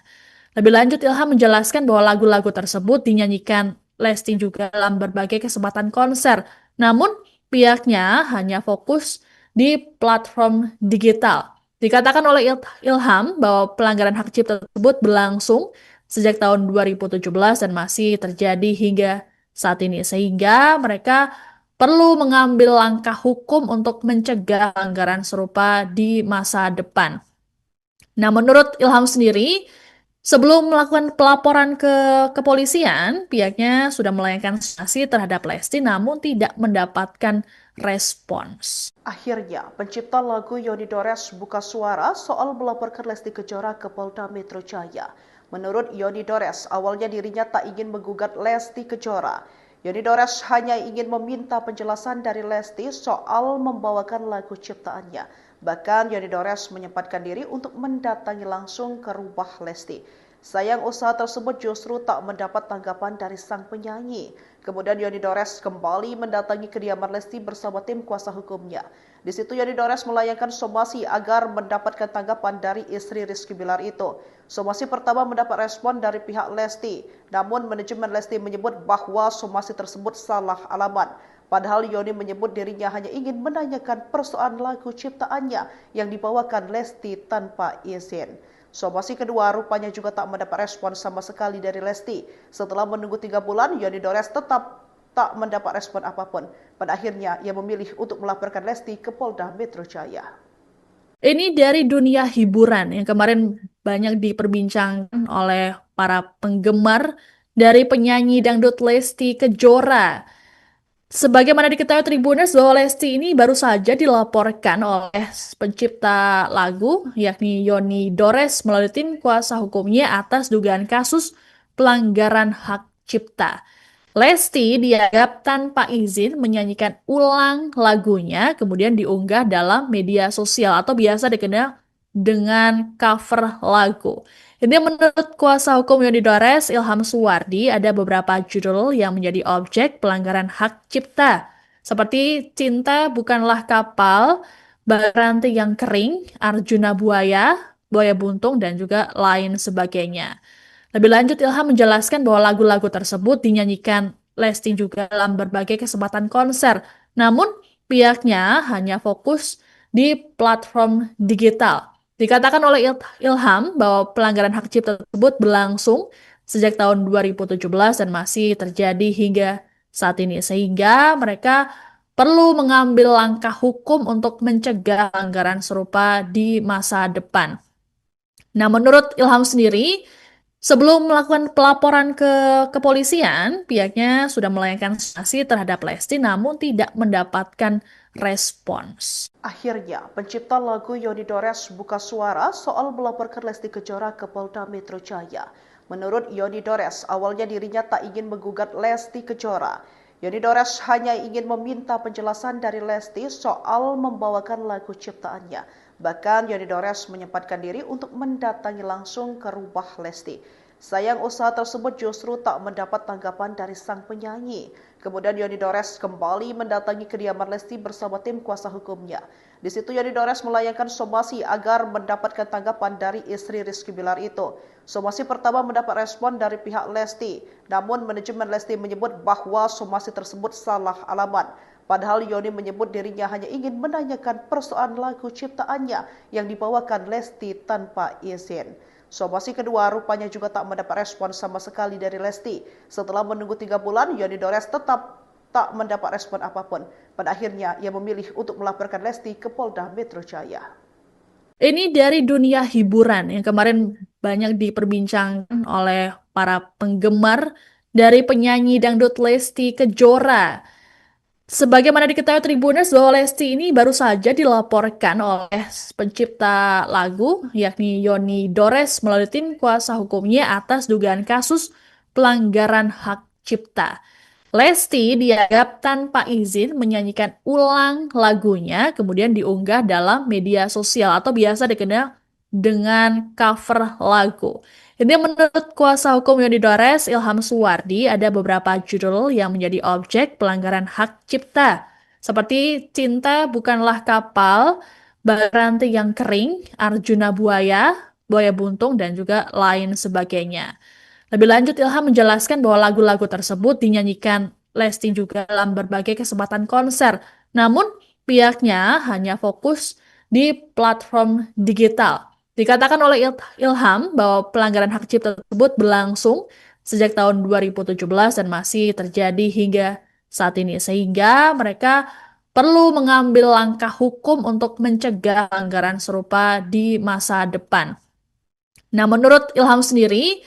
Lebih lanjut, Ilham menjelaskan bahwa lagu-lagu tersebut dinyanyikan Lesti juga dalam berbagai kesempatan konser. Namun, pihaknya hanya fokus di platform digital. Dikatakan oleh Ilham bahwa pelanggaran hak cipta tersebut berlangsung sejak tahun 2017 dan masih terjadi hingga saat ini. Sehingga mereka perlu mengambil langkah hukum untuk mencegah pelanggaran serupa di masa depan. Nah, menurut Ilham sendiri, sebelum melakukan pelaporan ke kepolisian, pihaknya sudah melayangkan sanksi terhadap Lesti namun tidak mendapatkan respons. Akhirnya, pencipta lagu Yoni Dores buka suara soal melaporkan Lesti Kejora ke Polda Metro Jaya. Menurut Yoni Dores, awalnya dirinya tak ingin menggugat Lesti Kejora. Yoni Dores hanya ingin meminta penjelasan dari Lesti soal membawakan lagu ciptaannya. Bahkan Yoni Dores menyempatkan diri untuk mendatangi langsung ke rumah Lesti. Sayang usaha tersebut justru tak mendapat tanggapan dari sang penyanyi. Kemudian Yoni Dores kembali mendatangi kediaman Lesti bersama tim kuasa hukumnya. Di situ Yoni Dores melayangkan somasi agar mendapatkan tanggapan dari istri Rizky Bilar itu. Somasi pertama mendapat respon dari pihak Lesti, namun manajemen Lesti menyebut bahwa somasi tersebut salah alamat. Padahal Yoni menyebut dirinya hanya ingin menanyakan persoalan lagu ciptaannya yang dibawakan Lesti tanpa izin. Somasi kedua rupanya juga tak mendapat respon sama sekali dari Lesti. Setelah menunggu 3 bulan, Yoni Dores tetap tak mendapat respon apapun. Pada akhirnya, ia memilih untuk melaporkan Lesti ke Polda Metro Jaya. Ini dari dunia hiburan yang kemarin banyak diperbincangkan oleh para penggemar dari penyanyi dangdut Lesti Kejora. Sebagaimana diketahui Tribuners bahwa Lesti ini baru saja dilaporkan oleh pencipta lagu yakni Yoni Dores melalui tim kuasa hukumnya atas dugaan kasus pelanggaran hak cipta. Lesti dianggap tanpa izin menyanyikan ulang lagunya kemudian diunggah dalam media sosial atau biasa dikenal dengan cover lagu. Ini menurut kuasa hukum Yoni Dores, Ilham Suwardi, ada beberapa judul yang menjadi objek pelanggaran hak cipta. Seperti Cinta Bukanlah Kapal, Baranti yang Kering, Arjuna Buaya, Buaya Buntung, dan juga lain sebagainya. Lebih lanjut, Ilham menjelaskan bahwa lagu-lagu tersebut dinyanyikan Lesti juga dalam berbagai kesempatan konser. Namun, pihaknya hanya fokus di platform digital. Dikatakan oleh Ilham bahwa pelanggaran hak cipta tersebut berlangsung sejak tahun 2017 dan masih terjadi hingga saat ini. Sehingga mereka perlu mengambil langkah hukum untuk mencegah pelanggaran serupa di masa depan. Nah, menurut Ilham sendiri, sebelum melakukan pelaporan ke kepolisian, pihaknya sudah melayangkan sanksi terhadap Lesti namun tidak mendapatkan respons. Akhirnya, pencipta lagu Yoni Dores buka suara soal melaporkan Lesti Kejora ke Polda Metro Jaya. Menurut Yoni Dores, awalnya dirinya tak ingin menggugat Lesti Kejora. Yoni Dores hanya ingin meminta penjelasan dari Lesti soal membawakan lagu ciptaannya. Bahkan Yoni Dores menyempatkan diri untuk mendatangi langsung ke rumah Lesti. Sayang usaha tersebut justru tak mendapat tanggapan dari sang penyanyi. Kemudian Yoni Dores kembali mendatangi kediaman Lesti bersama tim kuasa hukumnya. Di situ Yoni Dores melayangkan somasi agar mendapatkan tanggapan dari istri Rizky Bilar itu. Somasi pertama mendapat respon dari pihak Lesti, namun manajemen Lesti menyebut bahwa somasi tersebut salah alamat. Padahal Yoni menyebut dirinya hanya ingin menanyakan persoalan lagu ciptaannya yang dibawakan Lesti tanpa izin. Somasi kedua rupanya juga tak mendapat respon sama sekali dari Lesti. Setelah menunggu 3 bulan, Yoni Dores tetap tak mendapat respon apapun. Pada akhirnya, ia memilih untuk melaporkan Lesti ke Polda Metro Jaya. Ini dari dunia hiburan yang kemarin banyak diperbincangkan oleh para penggemar dari penyanyi dangdut Lesti Kejora. Sebagaimana diketahui Tribuners bahwa Lesti ini baru saja dilaporkan oleh pencipta lagu yakni Yoni Dores melalui tim kuasa hukumnya atas dugaan kasus pelanggaran hak cipta. Lesti dianggap tanpa izin menyanyikan ulang lagunya kemudian diunggah dalam media sosial atau biasa dikenal dengan cover lagu. Ini menurut kuasa hukum Yoni Dores, Ilham Suwardi, ada beberapa judul yang menjadi objek pelanggaran hak cipta. Seperti Cinta Bukanlah Kapal, Baranti yang Kering, Arjuna Buaya, Buaya Buntung, dan juga lain sebagainya. Lebih lanjut, Ilham menjelaskan bahwa lagu-lagu tersebut dinyanyikan Lesti juga dalam berbagai kesempatan konser. Namun, pihaknya hanya fokus di platform digital. Dikatakan oleh Ilham bahwa pelanggaran hak cipta tersebut berlangsung sejak tahun 2017 dan masih terjadi hingga saat ini. Sehingga mereka perlu mengambil langkah hukum untuk mencegah pelanggaran serupa di masa depan. Nah, menurut Ilham sendiri,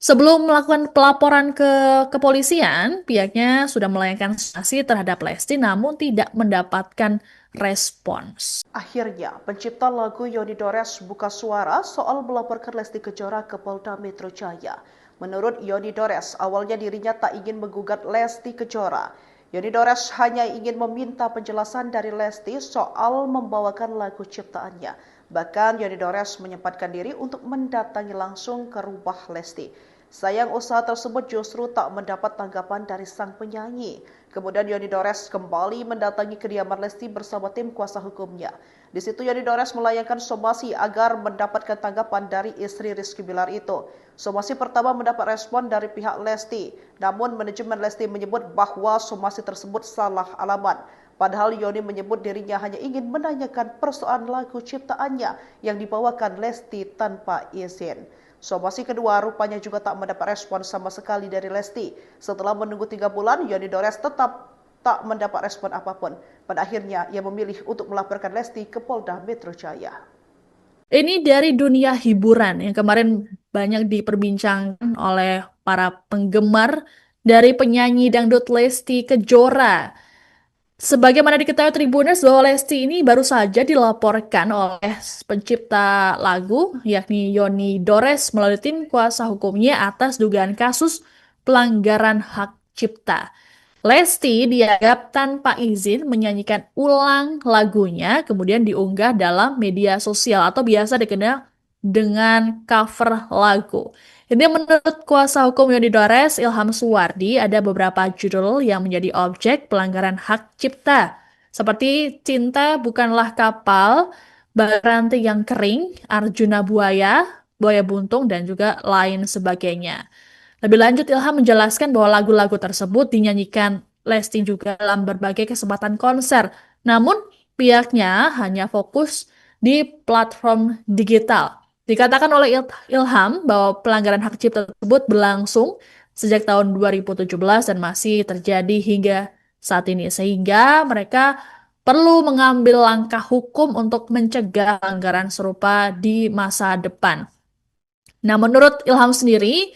sebelum melakukan pelaporan ke kepolisian, pihaknya sudah melayangkan sanksi terhadap Lesti namun tidak mendapatkan respons. Akhirnya, pencipta lagu Yoni Dores buka suara soal melaporkan Lesti Kejora ke Polda Metro Jaya. Menurut Yoni Dores, awalnya dirinya tak ingin menggugat Lesti Kejora. Yoni Dores hanya ingin meminta penjelasan dari Lesti soal membawakan lagu ciptaannya. Bahkan Yoni Dores menyempatkan diri untuk mendatangi langsung ke rumah Lesti. Sayang usaha tersebut justru tak mendapat tanggapan dari sang penyanyi. Kemudian Yoni Dores kembali mendatangi kediaman Lesti bersama tim kuasa hukumnya. Di situ Yoni Dores melayangkan somasi agar mendapatkan tanggapan dari istri Rizky Bilar itu. Somasi pertama mendapat respon dari pihak Lesti, namun manajemen Lesti menyebut bahwa somasi tersebut salah alamat. Padahal Yoni menyebut dirinya hanya ingin menanyakan persoalan lagu ciptaannya yang dibawakan Lesti tanpa izin. Somasi kedua rupanya juga tak mendapat respon sama sekali dari Lesti. Setelah menunggu 3 bulan, Yoni Dores tetap tak mendapat respon apapun. Pada akhirnya, ia memilih untuk melaporkan Lesti ke Polda Metro Jaya. Ini dari dunia hiburan yang kemarin banyak diperbincangkan oleh para penggemar dari penyanyi dangdut Lesti Kejora. Sebagaimana diketahui Tribuners bahwa Lesti ini baru saja dilaporkan oleh pencipta lagu yakni Yoni Dores melalui tim kuasa hukumnya atas dugaan kasus pelanggaran hak cipta. Lesti dianggap tanpa izin menyanyikan ulang lagunya kemudian diunggah dalam media sosial atau biasa dikenal dengan cover lagu. Ini menurut kuasa hukum Yoni Dores, Ilham Suwardi, ada beberapa judul yang menjadi objek pelanggaran hak cipta. Seperti Cinta Bukanlah Kapal, Baranti yang Kering, Arjuna Buaya, Buaya Buntung, dan juga lain sebagainya. Lebih lanjut, Ilham menjelaskan bahwa lagu-lagu tersebut dinyanyikan Lesti juga dalam berbagai kesempatan konser. Namun, pihaknya hanya fokus di platform digital. Dikatakan oleh Ilham bahwa pelanggaran hak cipta tersebut berlangsung sejak tahun 2017 dan masih terjadi hingga saat ini. Sehingga mereka perlu mengambil langkah hukum untuk mencegah pelanggaran serupa di masa depan. Nah, menurut Ilham sendiri,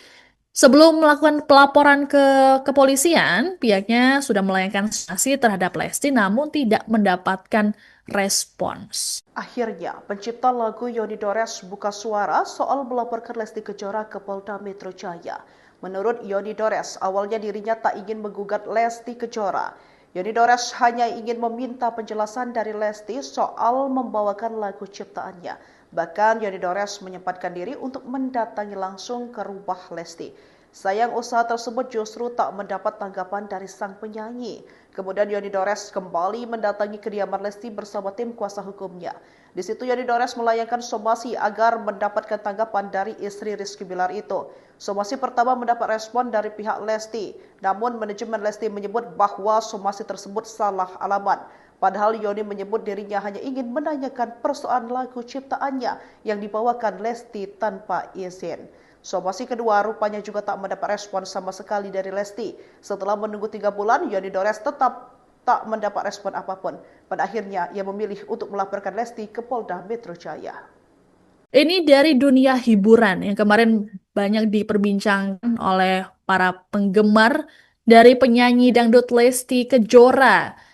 sebelum melakukan pelaporan ke kepolisian, pihaknya sudah melayangkan sanksi terhadap Lesti namun tidak mendapatkan respons. Akhirnya, pencipta lagu Yoni Dores buka suara soal melaporkan Lesti Kejora ke Polda Metro Jaya. Menurut Yoni Dores, awalnya dirinya tak ingin menggugat Lesti Kejora. Yoni Dores hanya ingin meminta penjelasan dari Lesti soal membawakan lagu ciptaannya. Bahkan Yoni Dores menyempatkan diri untuk mendatangi langsung ke rumah Lesti. Sayang usaha tersebut justru tak mendapat tanggapan dari sang penyanyi. Kemudian Yoni Dores kembali mendatangi kediaman Lesti bersama tim kuasa hukumnya. Di situ Yoni Dores melayangkan somasi agar mendapatkan tanggapan dari istri Rizky Bilar itu. Somasi pertama mendapat respon dari pihak Lesti, namun manajemen Lesti menyebut bahwa somasi tersebut salah alamat. Padahal Yoni menyebut dirinya hanya ingin menanyakan persoalan lagu ciptaannya yang dibawakan Lesti tanpa izin. Somasi kedua rupanya juga tak mendapat respon sama sekali dari Lesti. Setelah menunggu 3 bulan, Yoni Dores tetap tak mendapat respon apapun. Pada akhirnya, ia memilih untuk melaporkan Lesti ke Polda Metro Jaya. Ini dari dunia hiburan yang kemarin banyak diperbincangkan oleh para penggemar dari penyanyi dangdut Lesti Kejora.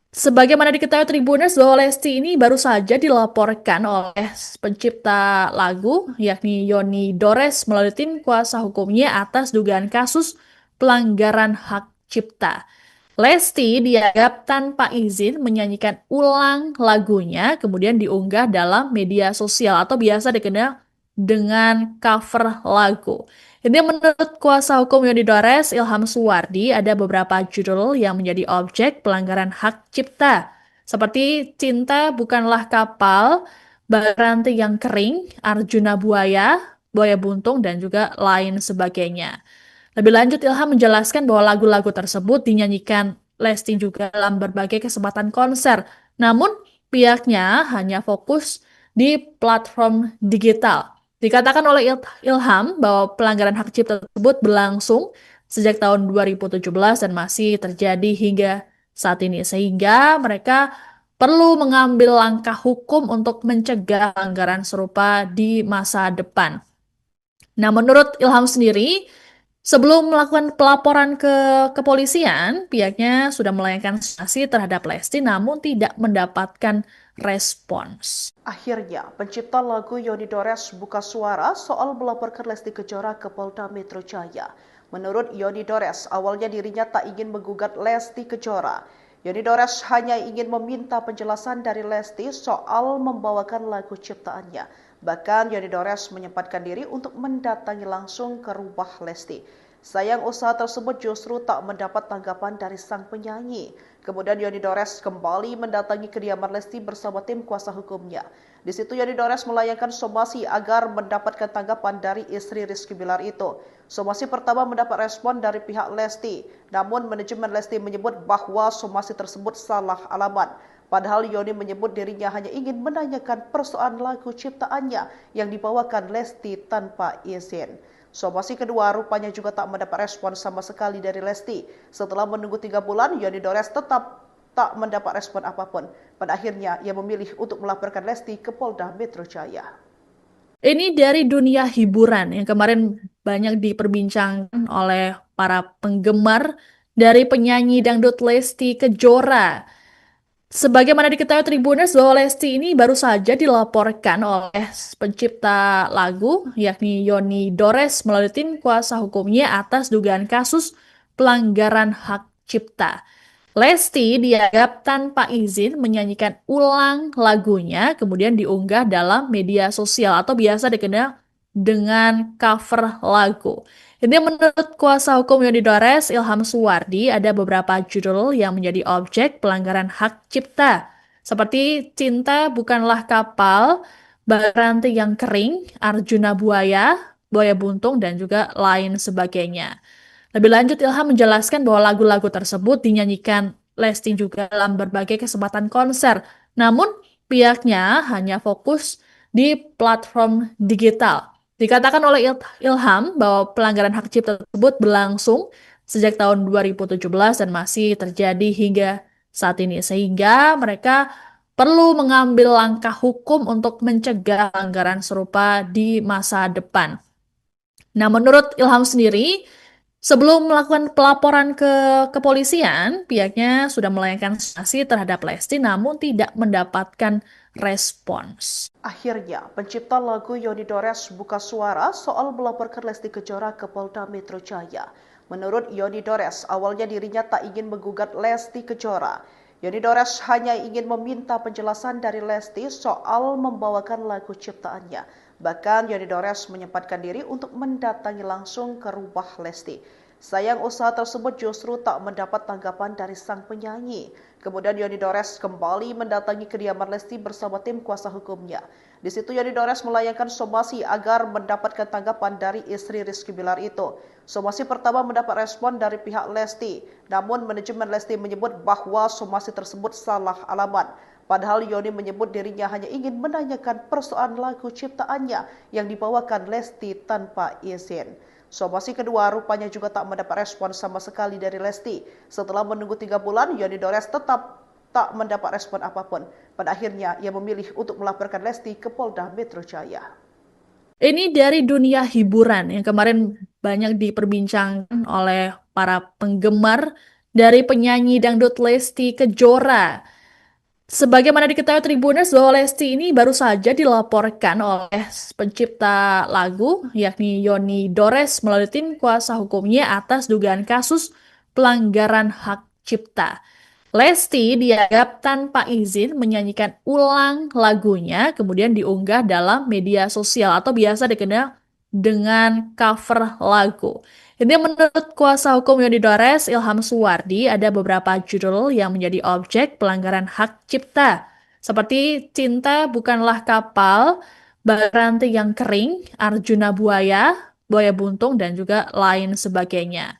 Sebagaimana diketahui Tribuners bahwa Lesti ini baru saja dilaporkan oleh pencipta lagu yakni Yoni Dores melalui tim kuasa hukumnya atas dugaan kasus pelanggaran hak cipta. Lesti dianggap tanpa izin menyanyikan ulang lagunya kemudian diunggah dalam media sosial atau biasa dikenal dengan cover lagu. Ini menurut kuasa hukum Yoni Dores, Ilham Suwardi, ada beberapa judul yang menjadi objek pelanggaran hak cipta. Seperti Cinta Bukanlah Kapal, Baranti yang Kering, Arjuna Buaya, Buaya Buntung, dan juga lain sebagainya. Lebih lanjut, Ilham menjelaskan bahwa lagu-lagu tersebut dinyanyikan Lesti juga dalam berbagai kesempatan konser. Namun, pihaknya hanya fokus di platform digital. Dikatakan oleh Ilham bahwa pelanggaran hak cipta tersebut berlangsung sejak tahun 2017 dan masih terjadi hingga saat ini, sehingga mereka perlu mengambil langkah hukum untuk mencegah pelanggaran serupa di masa depan. Nah, menurut Ilham sendiri, sebelum melakukan pelaporan ke kepolisian, pihaknya sudah melayangkan sanksi terhadap Lesti namun tidak mendapatkan respons. Akhirnya, pencipta lagu Yoni Dores buka suara soal melaporkan Lesti Kejora ke Polda Metro Jaya. Menurut Yoni Dores, awalnya dirinya tak ingin menggugat Lesti Kejora. Yoni Dores hanya ingin meminta penjelasan dari Lesti soal membawakan lagu ciptaannya. Bahkan Yoni Dores menyempatkan diri untuk mendatangi langsung ke rumah Lesti. Sayang usaha tersebut justru tak mendapat tanggapan dari sang penyanyi. Kemudian Yoni Dores kembali mendatangi kediaman Lesti bersama tim kuasa hukumnya. Di situ Yoni Dores melayangkan somasi agar mendapatkan tanggapan dari istri Rizky Bilar itu. Somasi pertama mendapat respon dari pihak Lesti, namun manajemen Lesti menyebut bahwa somasi tersebut salah alamat. Padahal Yoni menyebut dirinya hanya ingin menanyakan persoalan lagu ciptaannya yang dibawakan Lesti tanpa izin. Somasi kedua rupanya juga tak mendapat respon sama sekali dari Lesti. Setelah menunggu 3 bulan, Yoni Dores tetap tak mendapat respon apapun. Pada akhirnya, ia memilih untuk melaporkan Lesti ke Polda Metro Jaya. Ini dari dunia hiburan yang kemarin banyak diperbincangkan oleh para penggemar dari penyanyi dangdut Lesti Kejora. Sebagaimana diketahui Tribuners bahwa Lesti ini baru saja dilaporkan oleh pencipta lagu yakni Yoni Dores melalui tim kuasa hukumnya atas dugaan kasus pelanggaran hak cipta. Lesti dianggap tanpa izin menyanyikan ulang lagunya kemudian diunggah dalam media sosial atau biasa dikenal dengan cover lagu. Ini menurut kuasa hukum Yoni Dores, Ilham Suwardi, ada beberapa judul yang menjadi objek pelanggaran hak cipta. Seperti Cinta Bukanlah Kapal, Ranting yang Kering, Arjuna Buaya, Buaya Buntung, dan juga lain sebagainya. Lebih lanjut, Ilham menjelaskan bahwa lagu-lagu tersebut dinyanyikan Lesti juga dalam berbagai kesempatan konser. Namun, pihaknya hanya fokus di platform digital. Dikatakan oleh Ilham bahwa pelanggaran hak cipta tersebut berlangsung sejak tahun 2017 dan masih terjadi hingga saat ini. Sehingga mereka perlu mengambil langkah hukum untuk mencegah pelanggaran serupa di masa depan. Nah, menurut Ilham sendiri, sebelum melakukan pelaporan ke kepolisian, pihaknya sudah melayangkan sanksi terhadap Lesti namun tidak mendapatkan respons. Akhirnya, pencipta lagu Yoni Dores buka suara soal melaporkan Lesti Kejora ke Polda Metro Jaya. Menurut Yoni Dores, awalnya dirinya tak ingin menggugat Lesti Kejora. Yoni Dores hanya ingin meminta penjelasan dari Lesti soal membawakan lagu ciptaannya. Bahkan Yoni Dores menyempatkan diri untuk mendatangi langsung ke rumah Lesti. Sayang usaha tersebut justru tak mendapat tanggapan dari sang penyanyi. Kemudian Yoni Dores kembali mendatangi kediaman Lesti bersama tim kuasa hukumnya. Di situ Yoni Dores melayangkan somasi agar mendapatkan tanggapan dari istri Rizky Bilar itu. Somasi pertama mendapat respon dari pihak Lesti, namun manajemen Lesti menyebut bahwa somasi tersebut salah alamat. Padahal Yoni menyebut dirinya hanya ingin menanyakan persoalan lagu ciptaannya yang dibawakan Lesti tanpa izin. Somasi kedua rupanya juga tak mendapat respon sama sekali dari Lesti. Setelah menunggu 3 bulan, Yoni Dores tetap tak mendapat respon apapun. Pada akhirnya, ia memilih untuk melaporkan Lesti ke Polda Metro Jaya. Ini dari dunia hiburan yang kemarin banyak diperbincangkan oleh para penggemar dari penyanyi dangdut Lesti Kejora. Sebagaimana diketahui Tribuners bahwa Lesti ini baru saja dilaporkan oleh pencipta lagu yakni Yoni Dores melalui tim kuasa hukumnya atas dugaan kasus pelanggaran hak cipta. Lesti dianggap tanpa izin menyanyikan ulang lagunya kemudian diunggah dalam media sosial atau biasa dikenal dengan cover lagu. Ini menurut kuasa hukum Yoni Dores, Ilham Suwardi, ada beberapa judul yang menjadi objek pelanggaran hak cipta. Seperti Cinta Bukanlah Kapal, Ranting yang Kering, Arjuna Buaya, Buaya Buntung, dan juga lain sebagainya.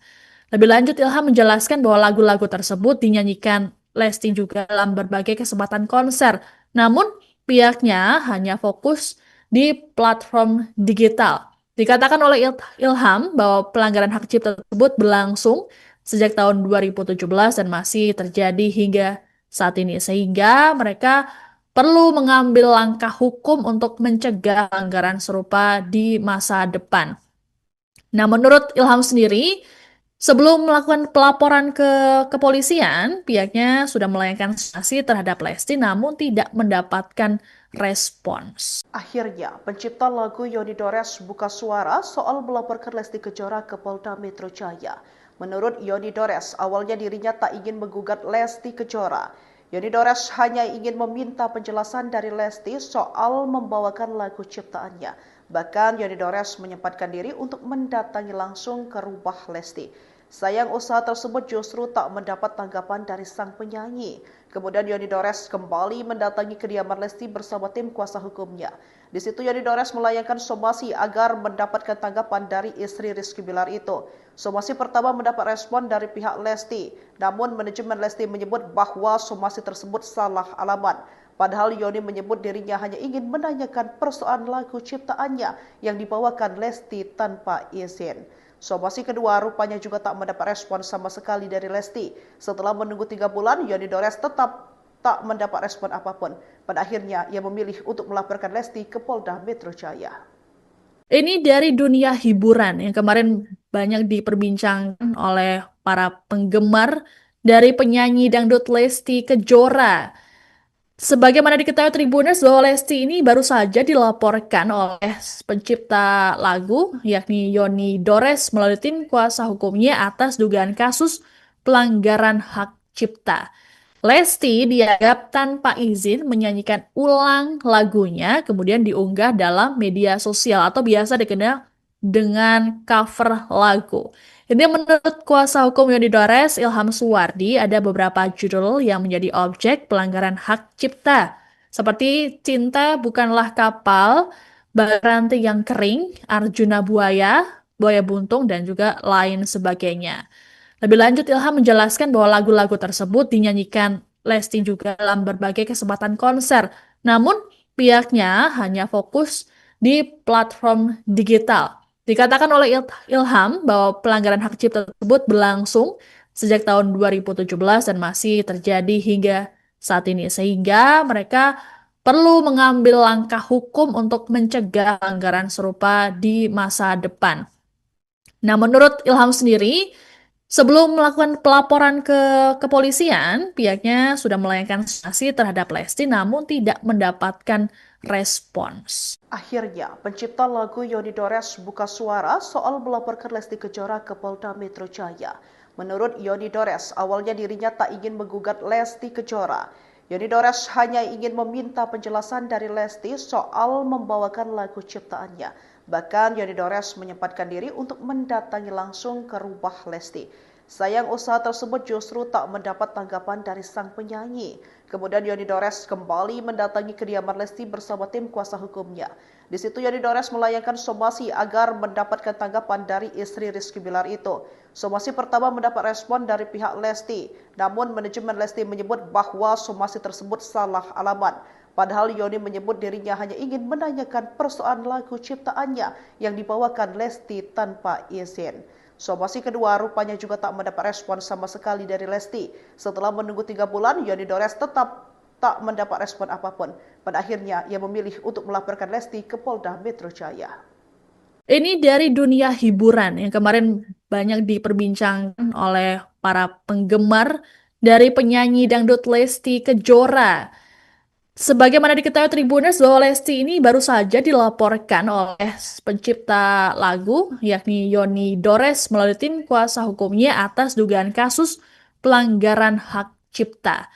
Lebih lanjut, Ilham menjelaskan bahwa lagu-lagu tersebut dinyanyikan Lesti juga dalam berbagai kesempatan konser. Namun, pihaknya hanya fokus di platform digital. Dikatakan oleh Ilham bahwa pelanggaran hak cipta tersebut berlangsung sejak tahun 2017 dan masih terjadi hingga saat ini. Sehingga mereka perlu mengambil langkah hukum untuk mencegah pelanggaran serupa di masa depan. Nah, menurut Ilham sendiri, sebelum melakukan pelaporan ke kepolisian, pihaknya sudah melayangkan sanksi terhadap Lesti namun tidak mendapatkan respons. Akhirnya, pencipta lagu Yoni Dores buka suara soal melaporkan Lesti Kejora ke Polda Metro Jaya. Menurut Yoni Dores, awalnya dirinya tak ingin menggugat Lesti Kejora. Yoni Dores hanya ingin meminta penjelasan dari Lesti soal membawakan lagu ciptaannya. Bahkan Yoni Dores menyempatkan diri untuk mendatangi langsung ke rumah Lesti. Sayang usaha tersebut justru tak mendapat tanggapan dari sang penyanyi. Kemudian Yoni Dores kembali mendatangi kediaman Lesti bersama tim kuasa hukumnya. Di situ Yoni Dores melayangkan somasi agar mendapatkan tanggapan dari istri Rizky Bilar itu. Somasi pertama mendapat respon dari pihak Lesti, namun manajemen Lesti menyebut bahwa somasi tersebut salah alamat. Padahal Yoni menyebut dirinya hanya ingin menanyakan persoalan lagu ciptaannya yang dibawakan Lesti tanpa izin. Somasi kedua rupanya juga tak mendapat respon sama sekali dari Lesti. Setelah menunggu 3 bulan, Yoni Dores tetap tak mendapat respon apapun. Pada akhirnya, ia memilih untuk melaporkan Lesti ke Polda Metro Jaya. Ini dari dunia hiburan yang kemarin banyak diperbincangkan oleh para penggemar dari penyanyi dangdut Lesti Kejora. Sebagaimana diketahui Tribuners bahwa Lesti ini baru saja dilaporkan oleh pencipta lagu yakni Yoni Dores melalui tim kuasa hukumnya atas dugaan kasus pelanggaran hak cipta. Lesti dianggap tanpa izin menyanyikan ulang lagunya kemudian diunggah dalam media sosial atau biasa dikenal dengan cover lagu. Ini menurut kuasa hukum Yoni Dores, Ilham Suwardi, ada beberapa judul yang menjadi objek pelanggaran hak cipta. Seperti Cinta Bukanlah Kapal, Baranti yang Kering, Arjuna Buaya, Buaya Buntung, dan juga lain sebagainya. Lebih lanjut, Ilham menjelaskan bahwa lagu-lagu tersebut dinyanyikan Lesti juga dalam berbagai kesempatan konser. Namun, pihaknya hanya fokus di platform digital. Dikatakan oleh Ilham bahwa pelanggaran hak cipta tersebut berlangsung sejak tahun 2017 dan masih terjadi hingga saat ini. Sehingga mereka perlu mengambil langkah hukum untuk mencegah pelanggaran serupa di masa depan. Nah, menurut Ilham sendiri, sebelum melakukan pelaporan ke kepolisian, pihaknya sudah melayangkan sanksi terhadap Lesti namun tidak mendapatkan respons. Akhirnya, pencipta lagu Yoni Dores buka suara soal melaporkan Lesti Kejora ke Polda Metro Jaya. Menurut Yoni Dores, awalnya dirinya tak ingin menggugat Lesti Kejora. Yoni Dores hanya ingin meminta penjelasan dari Lesti soal membawakan lagu ciptaannya. Bahkan Yoni Dores menyempatkan diri untuk mendatangi langsung ke rumah Lesti. Sayang usaha tersebut justru tak mendapat tanggapan dari sang penyanyi. Kemudian Yoni Dores kembali mendatangi kediaman Lesti bersama tim kuasa hukumnya. Di situ Yoni Dores melayangkan somasi agar mendapatkan tanggapan dari istri Rizky Bilar itu. Somasi pertama mendapat respon dari pihak Lesti, namun manajemen Lesti menyebut bahwa somasi tersebut salah alamat. Padahal Yoni menyebut dirinya hanya ingin menanyakan persoalan lagu ciptaannya yang dibawakan Lesti tanpa izin. Somasi kedua rupanya juga tak mendapat respon sama sekali dari Lesti. Setelah menunggu 3 bulan, Yoni Dores tetap tak mendapat respon apapun. Pada akhirnya, ia memilih untuk melaporkan Lesti ke Polda Metro Jaya. Ini dari dunia hiburan yang kemarin banyak diperbincangkan oleh para penggemar dari penyanyi dangdut Lesti Kejora. Sebagaimana diketahui Tribuners bahwa Lesti ini baru saja dilaporkan oleh pencipta lagu yakni Yoni Dores melalui tim kuasa hukumnya atas dugaan kasus pelanggaran hak cipta.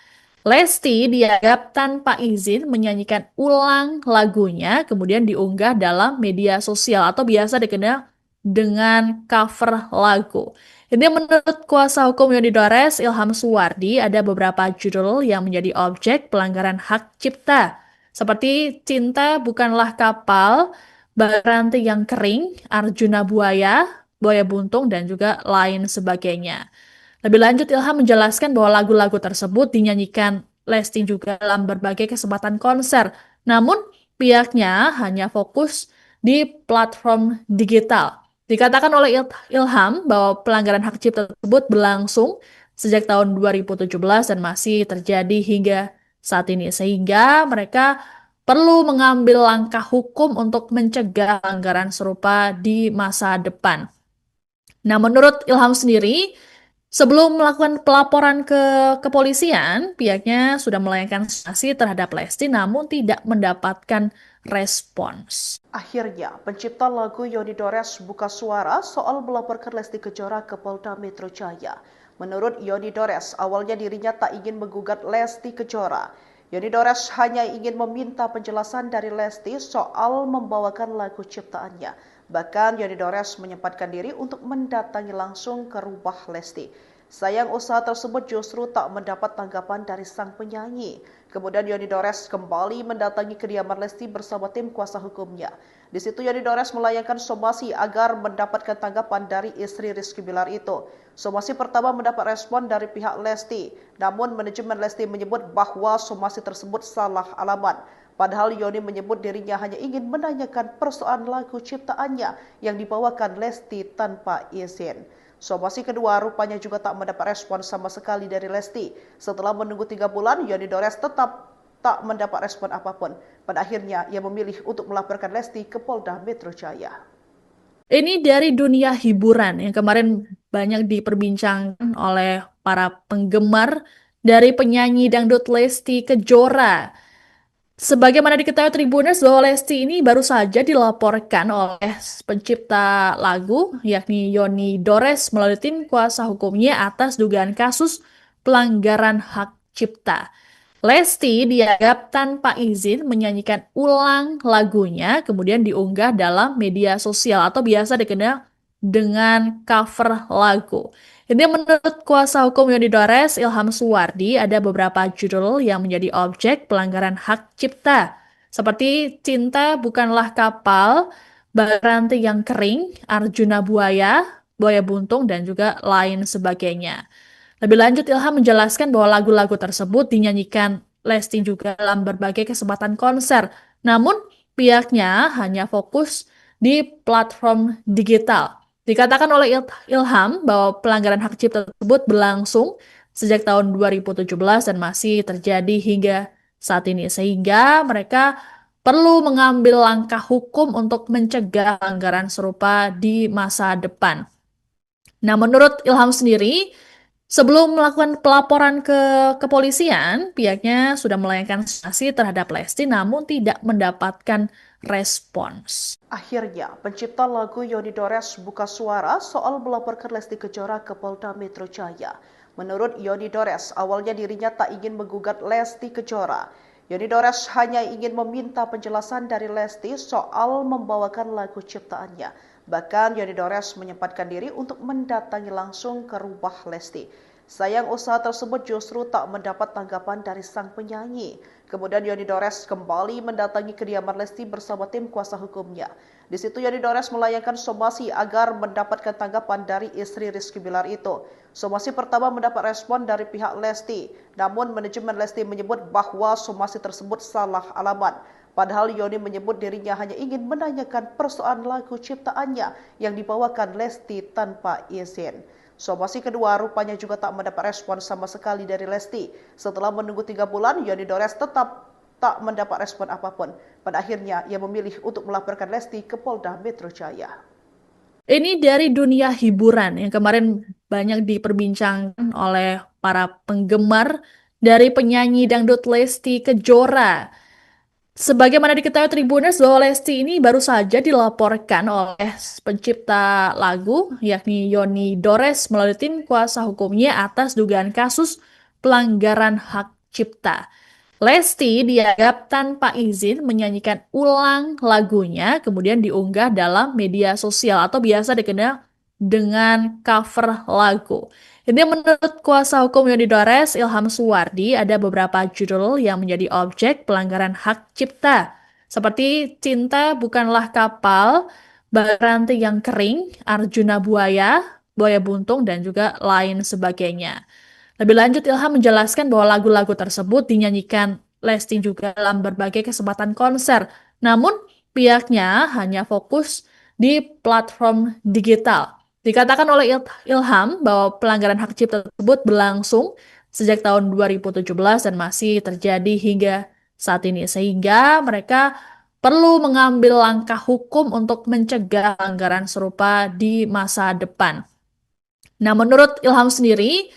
Lesti dianggap tanpa izin menyanyikan ulang lagunya kemudian diunggah dalam media sosial atau biasa dikenal dengan cover lagu. Ini menurut kuasa hukum Yoni Dores, Ilham Suwardi, ada beberapa judul yang menjadi objek pelanggaran hak cipta. Seperti Cinta Bukanlah Kapal, Baranti yang Kering, Arjuna Buaya, Buaya Buntung, dan juga lain sebagainya. Lebih lanjut, Ilham menjelaskan bahwa lagu-lagu tersebut dinyanyikan Lesti juga dalam berbagai kesempatan konser. Namun, pihaknya hanya fokus di platform digital. Dikatakan oleh Ilham bahwa pelanggaran hak cipta tersebut berlangsung sejak tahun 2017 dan masih terjadi hingga saat ini, sehingga mereka perlu mengambil langkah hukum untuk mencegah pelanggaran serupa di masa depan. Nah, menurut Ilham sendiri, sebelum melakukan pelaporan ke kepolisian, pihaknya sudah melayangkan sanksi terhadap Lesti namun tidak mendapatkan respons. Akhirnya, pencipta lagu Yoni Dores buka suara soal melaporkan Lesti Kejora ke Polda Metro Jaya. Menurut Yoni Dores, awalnya dirinya tak ingin menggugat Lesti Kejora. Yoni Dores hanya ingin meminta penjelasan dari Lesti soal membawakan lagu ciptaannya. Bahkan Yoni Dores menyempatkan diri untuk mendatangi langsung ke rumah Lesti. Sayang usaha tersebut justru tak mendapat tanggapan dari sang penyanyi. Kemudian Yoni Dores kembali mendatangi kediaman Lesti bersama tim kuasa hukumnya. Di situ Yoni Dores melayangkan somasi agar mendapatkan tanggapan dari istri Rizky Bilar itu. Somasi pertama mendapat respon dari pihak Lesti, namun manajemen Lesti menyebut bahwa somasi tersebut salah alamat. Padahal Yoni menyebut dirinya hanya ingin menanyakan persoalan lagu ciptaannya yang dibawakan Lesti tanpa izin. Somasi kedua rupanya juga tak mendapat respon sama sekali dari Lesti. Setelah menunggu 3 bulan, Yoni Dores tetap tak mendapat respon apapun. Pada akhirnya, ia memilih untuk melaporkan Lesti ke Polda Metro Jaya. Ini dari dunia hiburan yang kemarin banyak diperbincangkan oleh para penggemar dari penyanyi dangdut Lesti Kejora. Sebagaimana diketahui Tribuners bahwa Lesti ini baru saja dilaporkan oleh pencipta lagu yakni Yoni Dores melalui tim kuasa hukumnya atas dugaan kasus pelanggaran hak cipta. Lesti dianggap tanpa izin menyanyikan ulang lagunya, kemudian diunggah dalam media sosial atau biasa dikenal dengan cover lagu. Ini menurut kuasa hukum Yoni Dores, Ilham Suwardi, ada beberapa judul yang menjadi objek pelanggaran hak cipta, seperti Cinta Bukanlah Kapal, Baranti yang Kering, Arjuna Buaya, Buaya Buntung, dan juga lain sebagainya. Lebih lanjut, Ilham menjelaskan bahwa lagu-lagu tersebut dinyanyikan Lesti juga dalam berbagai kesempatan konser. Namun, pihaknya hanya fokus di platform digital. Dikatakan oleh Ilham bahwa pelanggaran hak cipta tersebut berlangsung sejak tahun 2017 dan masih terjadi hingga saat ini. Sehingga mereka perlu mengambil langkah hukum untuk mencegah pelanggaran serupa di masa depan. Nah, menurut Ilham sendiri, sebelum melakukan pelaporan ke kepolisian, pihaknya sudah melayangkan sanksi terhadap Lesti namun tidak mendapatkan respons. Akhirnya, pencipta lagu Yoni Dores buka suara soal melaporkan Lesti Kejora ke Polda Metro Jaya. Menurut Yoni Dores, awalnya dirinya tak ingin menggugat Lesti Kejora. Yoni Dores hanya ingin meminta penjelasan dari Lesti soal membawakan lagu ciptaannya. Bahkan Yoni Dores menyempatkan diri untuk mendatangi langsung ke rumah Lesti. Sayang usaha tersebut justru tak mendapat tanggapan dari sang penyanyi. Kemudian Yoni Dores kembali mendatangi kediaman Lesti bersama tim kuasa hukumnya. Di situ Yoni Dores melayangkan somasi agar mendapatkan tanggapan dari istri Rizky Bilar itu. Somasi pertama mendapat respon dari pihak Lesti, namun manajemen Lesti menyebut bahwa somasi tersebut salah alamat. Padahal Yoni menyebut dirinya hanya ingin menanyakan persoalan lagu ciptaannya yang dibawakan Lesti tanpa izin. Somasi kedua rupanya juga tak mendapat respon sama sekali dari Lesti. Setelah menunggu 3 bulan, Yoni Dores tetap tak mendapat respon apapun. Pada akhirnya, ia memilih untuk melaporkan Lesti ke Polda Metro Jaya. Ini dari dunia hiburan yang kemarin banyak diperbincangkan oleh para penggemar dari penyanyi dangdut Lesti Kejora. Sebagaimana diketahui Tribuners bahwa Lesti ini baru saja dilaporkan oleh pencipta lagu yakni Yoni Dores melalui tim kuasa hukumnya atas dugaan kasus pelanggaran hak cipta. Lesti dianggap tanpa izin menyanyikan ulang lagunya, kemudian diunggah dalam media sosial atau biasa dikenal dengan cover lagu. Ini menurut kuasa hukum Yoni Dores, Ilham Suwardi, ada beberapa judul yang menjadi objek pelanggaran hak cipta, seperti Cinta Bukanlah Kapal, Baranti yang Kering, Arjuna Buaya, Buaya Buntung, dan juga lain sebagainya. Lebih lanjut, Ilham menjelaskan bahwa lagu-lagu tersebut dinyanyikan Lesti juga dalam berbagai kesempatan konser. Namun, pihaknya hanya fokus di platform digital. Dikatakan oleh Ilham bahwa pelanggaran hak cipta tersebut berlangsung sejak tahun 2017 dan masih terjadi hingga saat ini, sehingga mereka perlu mengambil langkah hukum untuk mencegah pelanggaran serupa di masa depan. Nah, menurut Ilham sendiri,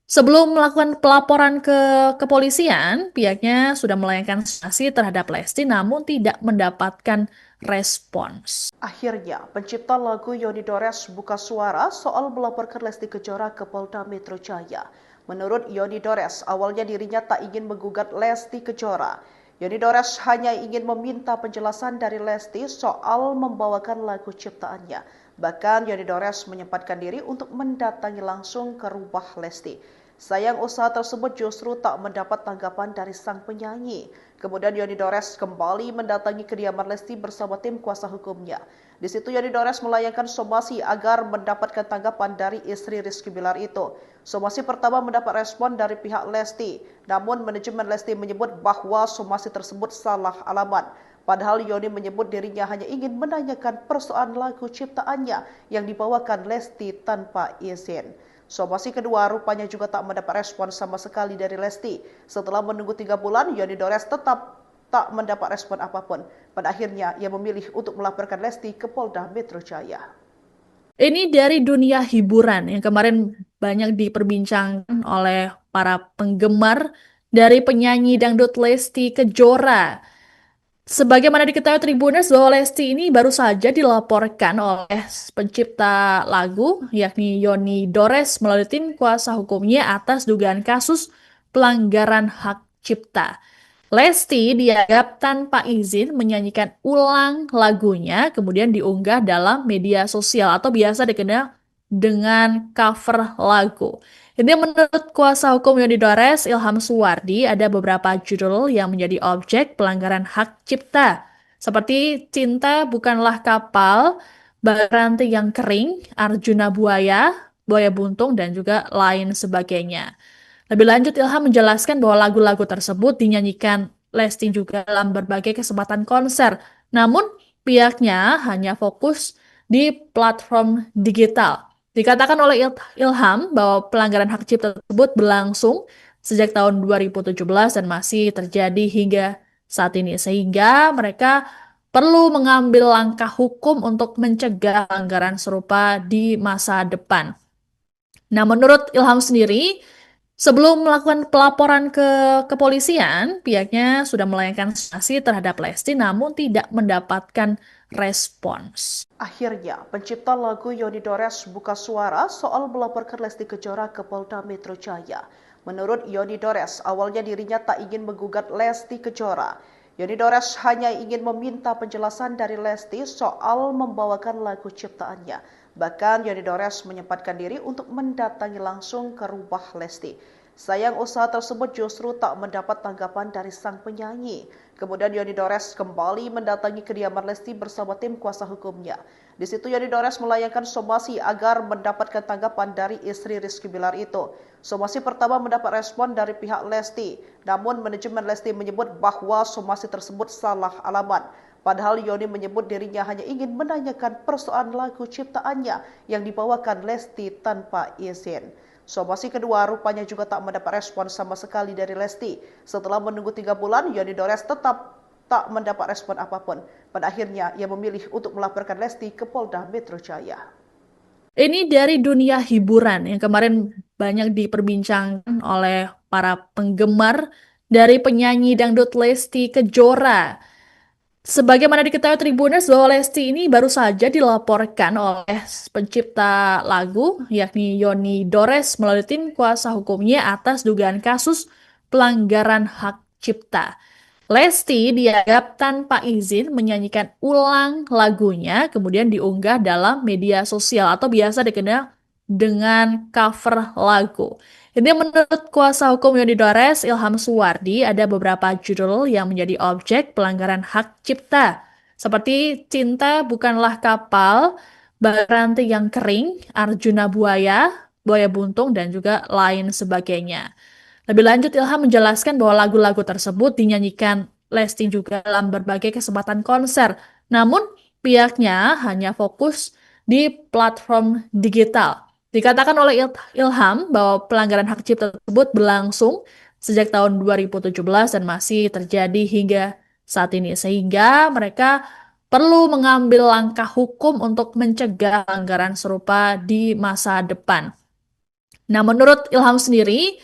sebelum melakukan pelaporan ke kepolisian, pihaknya sudah melayangkan sanksi terhadap Lesti namun tidak mendapatkan respons. Akhirnya, pencipta lagu Yoni Dores buka suara soal melaporkan Lesti Kejora ke Polda Metro Jaya. Menurut Yoni Dores, awalnya dirinya tak ingin menggugat Lesti Kejora. Yoni Dores hanya ingin meminta penjelasan dari Lesti soal membawakan lagu ciptaannya. Bahkan Yoni Dores menyempatkan diri untuk mendatangi langsung ke rumah Lesti. Sayang usaha tersebut justru tak mendapat tanggapan dari sang penyanyi. Kemudian Yoni Dores kembali mendatangi kediaman Lesti bersama tim kuasa hukumnya. Di situ Yoni Dores melayangkan somasi agar mendapatkan tanggapan dari istri Rizky Bilar itu. Somasi pertama mendapat respon dari pihak Lesti, namun manajemen Lesti menyebut bahwa somasi tersebut salah alamat. Padahal Yoni menyebut dirinya hanya ingin menanyakan persoalan lagu ciptaannya yang dibawakan Lesti tanpa izin. Somasi kedua rupanya juga tak mendapat respon sama sekali dari Lesti. Setelah menunggu 3 bulan, Yoni Dores tetap tak mendapat respon apapun. Pada akhirnya, ia memilih untuk melaporkan Lesti ke Polda Metro Jaya. Ini dari dunia hiburan yang kemarin banyak diperbincangkan oleh para penggemar dari penyanyi dangdut Lesti Kejora. Sebagaimana diketahui Tribuners bahwa Lesti ini baru saja dilaporkan oleh pencipta lagu yakni Yoni Dores melalui tim kuasa hukumnya atas dugaan kasus pelanggaran hak cipta. Lesti dianggap tanpa izin menyanyikan ulang lagunya kemudian diunggah dalam media sosial atau biasa dikenal dengan cover lagu. Ini menurut kuasa hukum Yoni Dores, Ilham Suwardi, ada beberapa judul yang menjadi objek pelanggaran hak cipta, seperti Cinta Bukanlah Kapal, Baranti yang Kering, Arjuna Buaya, Buaya Buntung, dan juga lain sebagainya. Lebih lanjut, Ilham menjelaskan bahwa lagu-lagu tersebut dinyanyikan Lesti juga dalam berbagai kesempatan konser, namun pihaknya hanya fokus di platform digital. Dikatakan oleh Ilham bahwa pelanggaran hak cipta tersebut berlangsung sejak tahun 2017 dan masih terjadi hingga saat ini, sehingga mereka perlu mengambil langkah hukum untuk mencegah pelanggaran serupa di masa depan. Nah, menurut Ilham sendiri, sebelum melakukan pelaporan ke kepolisian, pihaknya sudah melayangkan sanksi terhadap Lesti namun tidak mendapatkan respons. Akhirnya, pencipta lagu Yoni Dores buka suara soal melaporkan Lesti Kejora ke Polda Metro Jaya. Menurut Yoni Dores, awalnya dirinya tak ingin menggugat Lesti Kejora. Yoni Dores hanya ingin meminta penjelasan dari Lesti soal membawakan lagu ciptaannya. Bahkan Yoni Dores menyempatkan diri untuk mendatangi langsung ke rumah Lesti. Sayang usaha tersebut justru tak mendapat tanggapan dari sang penyanyi. Kemudian Yoni Dores kembali mendatangi kediaman Lesti bersama tim kuasa hukumnya. Di situ Yoni Dores melayangkan somasi agar mendapatkan tanggapan dari istri Rizky Bilar itu. Somasi pertama mendapat respon dari pihak Lesti, namun manajemen Lesti menyebut bahwa somasi tersebut salah alamat. Padahal Yoni menyebut dirinya hanya ingin menanyakan persoalan lagu ciptaannya yang dibawakan Lesti tanpa izin. Somasi kedua rupanya juga tak mendapat respon sama sekali dari Lesti. Setelah menunggu 3 bulan, Yoni Dores tetap tak mendapat respon apapun. Pada akhirnya, ia memilih untuk melaporkan Lesti ke Polda Metro Jaya. Ini dari dunia hiburan yang kemarin banyak diperbincangkan oleh para penggemar dari penyanyi dangdut Lesti Kejora. Sebagaimana diketahui Tribuners bahwa Lesti ini baru saja dilaporkan oleh pencipta lagu yakni Yoni Dores melalui tim kuasa hukumnya atas dugaan kasus pelanggaran hak cipta. Lesti dianggap tanpa izin menyanyikan ulang lagunya kemudian diunggah dalam media sosial atau biasa dikenal dengan cover lagu. Ini menurut kuasa hukum Yoni Dores, Ilham Suwardi, ada beberapa judul yang menjadi objek pelanggaran hak cipta, seperti Cinta Bukanlah Kapal, Baranti yang Kering, Arjuna Buaya, Buaya Buntung, dan juga lain sebagainya. Lebih lanjut, Ilham menjelaskan bahwa lagu-lagu tersebut dinyanyikan Lesti juga dalam berbagai kesempatan konser, namun pihaknya hanya fokus di platform digital. Dikatakan oleh Ilham bahwa pelanggaran hak cipta tersebut berlangsung sejak tahun 2017 dan masih terjadi hingga saat ini, sehingga mereka perlu mengambil langkah hukum untuk mencegah pelanggaran serupa di masa depan. Nah, menurut Ilham sendiri,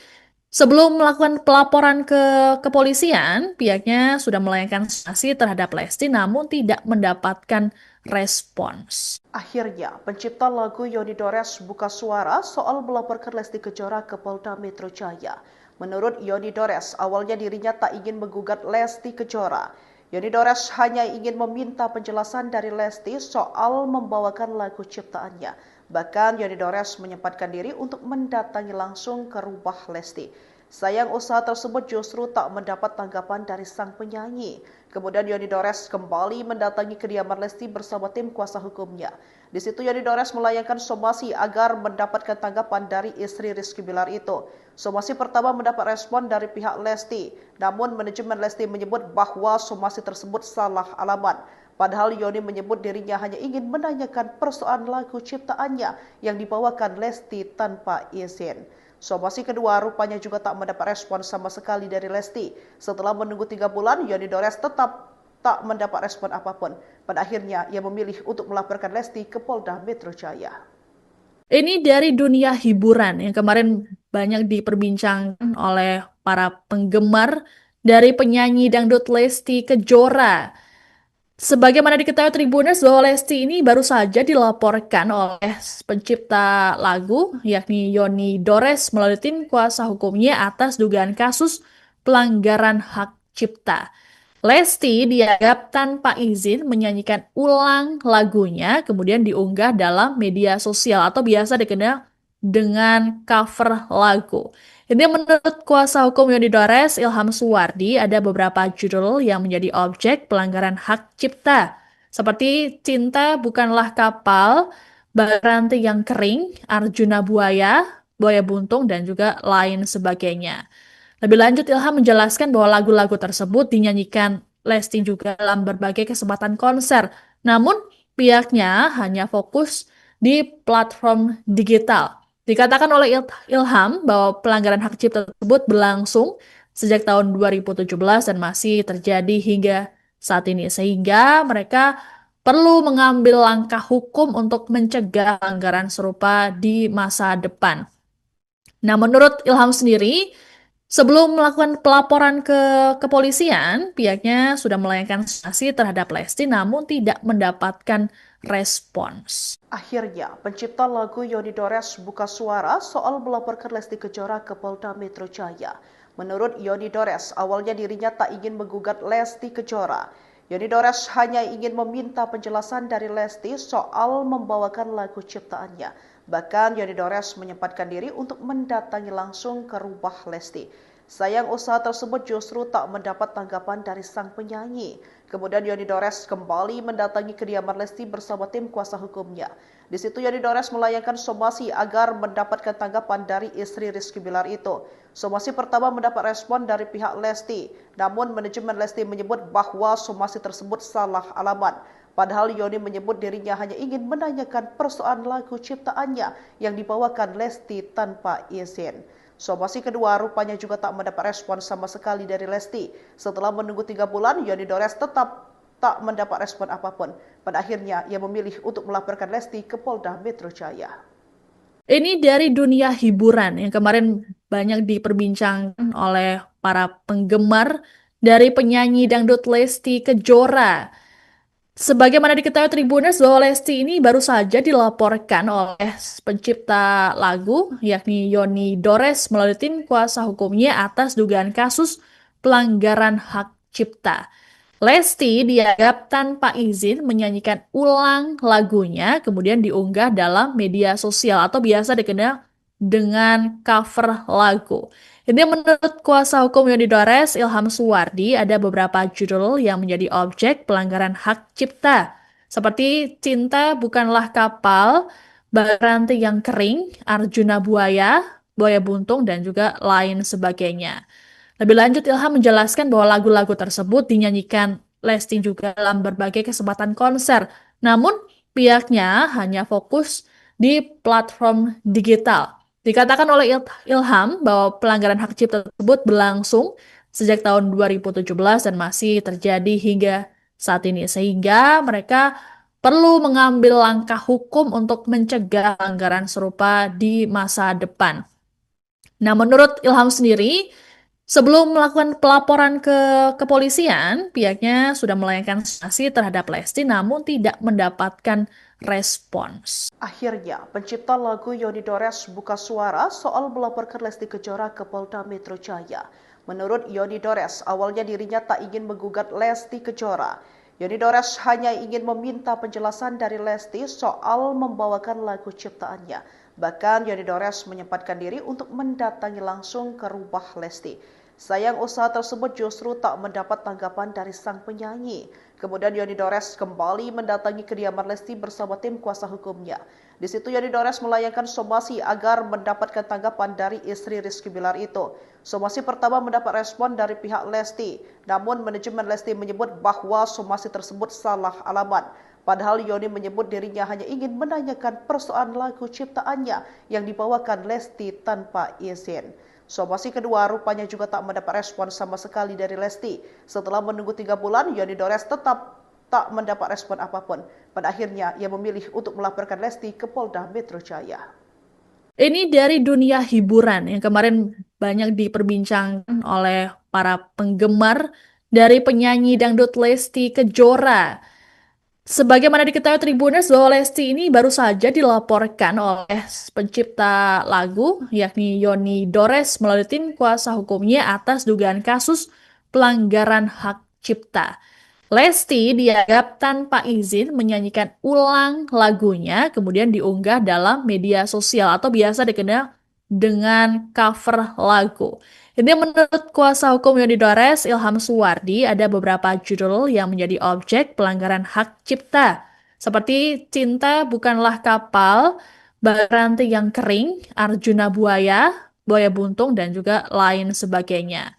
sebelum melakukan pelaporan ke kepolisian, pihaknya sudah melayangkan sanksi terhadap Lesti namun tidak mendapatkan respons. Akhirnya, pencipta lagu Yoni Dores buka suara soal melaporkan Lesti Kejora ke Polda Metro Jaya. Menurut Yoni Dores, awalnya dirinya tak ingin menggugat Lesti Kejora. Yoni Dores hanya ingin meminta penjelasan dari Lesti soal membawakan lagu ciptaannya. Bahkan Yoni Dores menyempatkan diri untuk mendatangi langsung ke rumah Lesti. Sayang usaha tersebut justru tak mendapat tanggapan dari sang penyanyi. Kemudian Yoni Dores kembali mendatangi kediaman Lesti bersama tim kuasa hukumnya. Di situ Yoni Dores melayangkan somasi agar mendapatkan tanggapan dari istri Rizky Bilar itu. Somasi pertama mendapat respon dari pihak Lesti, namun manajemen Lesti menyebut bahwa somasi tersebut salah alamat. Padahal Yoni menyebut dirinya hanya ingin menanyakan persoalan lagu ciptaannya yang dibawakan Lesti tanpa izin. Somasi kedua rupanya juga tak mendapat respon sama sekali dari Lesti. Setelah menunggu 3 bulan, Yoni Dores tetap tak mendapat respon apapun. Pada akhirnya, ia memilih untuk melaporkan Lesti ke Polda Metro Jaya. Ini dari dunia hiburan yang kemarin banyak diperbincangkan oleh para penggemar dari penyanyi dangdut Lesti Kejora. Sebagaimana diketahui Tribuners bahwa Lesti ini baru saja dilaporkan oleh pencipta lagu yakni Yoni Dores melalui tim kuasa hukumnya atas dugaan kasus pelanggaran hak cipta. Lesti dianggap tanpa izin menyanyikan ulang lagunya kemudian diunggah dalam media sosial atau biasa dikenal dengan cover lagu. Ini menurut kuasa hukum Yoni Dores, Ilham Suwardi, ada beberapa judul yang menjadi objek pelanggaran hak cipta. Seperti Cinta Bukanlah Kapal, Baranti yang Kering, Arjuna Buaya, Buaya Buntung, dan juga lain sebagainya. Lebih lanjut, Ilham menjelaskan bahwa lagu-lagu tersebut dinyanyikan Lesti juga dalam berbagai kesempatan konser. Namun, pihaknya hanya fokus di platform digital. Dikatakan oleh Ilham bahwa pelanggaran hak cipta tersebut berlangsung sejak tahun 2017 dan masih terjadi hingga saat ini, sehingga mereka perlu mengambil langkah hukum untuk mencegah pelanggaran serupa di masa depan. Nah, menurut Ilham sendiri, sebelum melakukan pelaporan ke kepolisian, pihaknya sudah melayangkan sanksi terhadap Lesti namun tidak mendapatkan respons. Akhirnya, pencipta lagu Yoni Dores buka suara soal melaporkan Lesti Kejora ke Polda Metro Jaya. Menurut Yoni Dores, awalnya dirinya tak ingin menggugat Lesti Kejora. Yoni Dores hanya ingin meminta penjelasan dari Lesti soal membawakan lagu ciptaannya. Bahkan Yoni Dores menyempatkan diri untuk mendatangi langsung ke rumah Lesti. Sayang usaha tersebut justru tak mendapat tanggapan dari sang penyanyi. Kemudian Yoni Dores kembali mendatangi kediaman Lesti bersama tim kuasa hukumnya. Di situ Yoni Dores melayangkan somasi agar mendapatkan tanggapan dari istri Rizky Bilar itu. Somasi pertama mendapat respon dari pihak Lesti, namun manajemen Lesti menyebut bahwa somasi tersebut salah alamat. Padahal Yoni menyebut dirinya hanya ingin menanyakan persoalan lagu ciptaannya yang dibawakan Lesti tanpa izin. Somasi kedua rupanya juga tak mendapat respon sama sekali dari Lesti. Setelah menunggu 3 bulan, Yoni Dores tetap tak mendapat respon apapun. Pada akhirnya, ia memilih untuk melaporkan Lesti ke Polda Metro Jaya. Ini dari dunia hiburan yang kemarin banyak diperbincangkan oleh para penggemar dari penyanyi dangdut Lesti Kejora. Sebagaimana diketahui Tribuners bahwa Lesti ini baru saja dilaporkan oleh pencipta lagu yakni Yoni Dores melalui tim kuasa hukumnya atas dugaan kasus pelanggaran hak cipta. Lesti dianggap tanpa izin menyanyikan ulang lagunya kemudian diunggah dalam media sosial atau biasa dikenal dengan cover lagu. Ini menurut kuasa hukum Yoni Dores, Ilham Suwardi, ada beberapa judul yang menjadi objek pelanggaran hak cipta. Seperti Cinta Bukanlah Kapal, Baranti yang Kering, Arjuna Buaya, Buaya Buntung, dan juga lain sebagainya. Lebih lanjut, Ilham menjelaskan bahwa lagu-lagu tersebut dinyanyikan Lesti juga dalam berbagai kesempatan konser. Namun, pihaknya hanya fokus di platform digital. Dikatakan oleh Ilham bahwa pelanggaran hak cipta tersebut berlangsung sejak tahun 2017 dan masih terjadi hingga saat ini, sehingga mereka perlu mengambil langkah hukum untuk mencegah pelanggaran serupa di masa depan. Nah, menurut Ilham sendiri, sebelum melakukan pelaporan ke kepolisian, pihaknya sudah melayangkan sanksi terhadap Lesti namun tidak mendapatkan respons. Akhirnya, pencipta lagu Yoni Dores buka suara soal melaporkan Lesti Kejora ke Polda Metro Jaya. Menurut Yoni Dores, awalnya dirinya tak ingin menggugat Lesti Kejora. Yoni Dores hanya ingin meminta penjelasan dari Lesti soal membawakan lagu ciptaannya. Bahkan Yoni Dores menyempatkan diri untuk mendatangi langsung ke rumah Lesti. Sayang usaha tersebut justru tak mendapat tanggapan dari sang penyanyi. Kemudian Yoni Dores kembali mendatangi kediaman Lesti bersama tim kuasa hukumnya. Di situ Yoni Dores melayangkan somasi agar mendapatkan tanggapan dari istri Rizky Bilar itu. Somasi pertama mendapat respon dari pihak Lesti, namun manajemen Lesti menyebut bahwa somasi tersebut salah alamat. Padahal Yoni menyebut dirinya hanya ingin menanyakan persoalan lagu ciptaannya yang dibawakan Lesti tanpa izin. Somasi kedua rupanya juga tak mendapat respon sama sekali dari Lesti. Setelah menunggu 3 bulan, Yoni Dores tetap tak mendapat respon apapun. Pada akhirnya, ia memilih untuk melaporkan Lesti ke Polda Metro Jaya. Ini dari dunia hiburan yang kemarin banyak diperbincangkan oleh para penggemar dari penyanyi dangdut Lesti Kejora. Sebagaimana diketahui Tribuners bahwa Lesti ini baru saja dilaporkan oleh pencipta lagu yakni Yoni Dores melalui tim kuasa hukumnya atas dugaan kasus pelanggaran hak cipta. Lesti dianggap tanpa izin menyanyikan ulang lagunya kemudian diunggah dalam media sosial atau biasa dikenal dengan cover lagu. Ini menurut kuasa hukum Yoni Dores, Ilham Suwardi, ada beberapa judul yang menjadi objek pelanggaran hak cipta. Seperti Cinta Bukanlah Kapal, Baranti yang Kering, Arjuna Buaya, Buaya Buntung, dan juga lain sebagainya.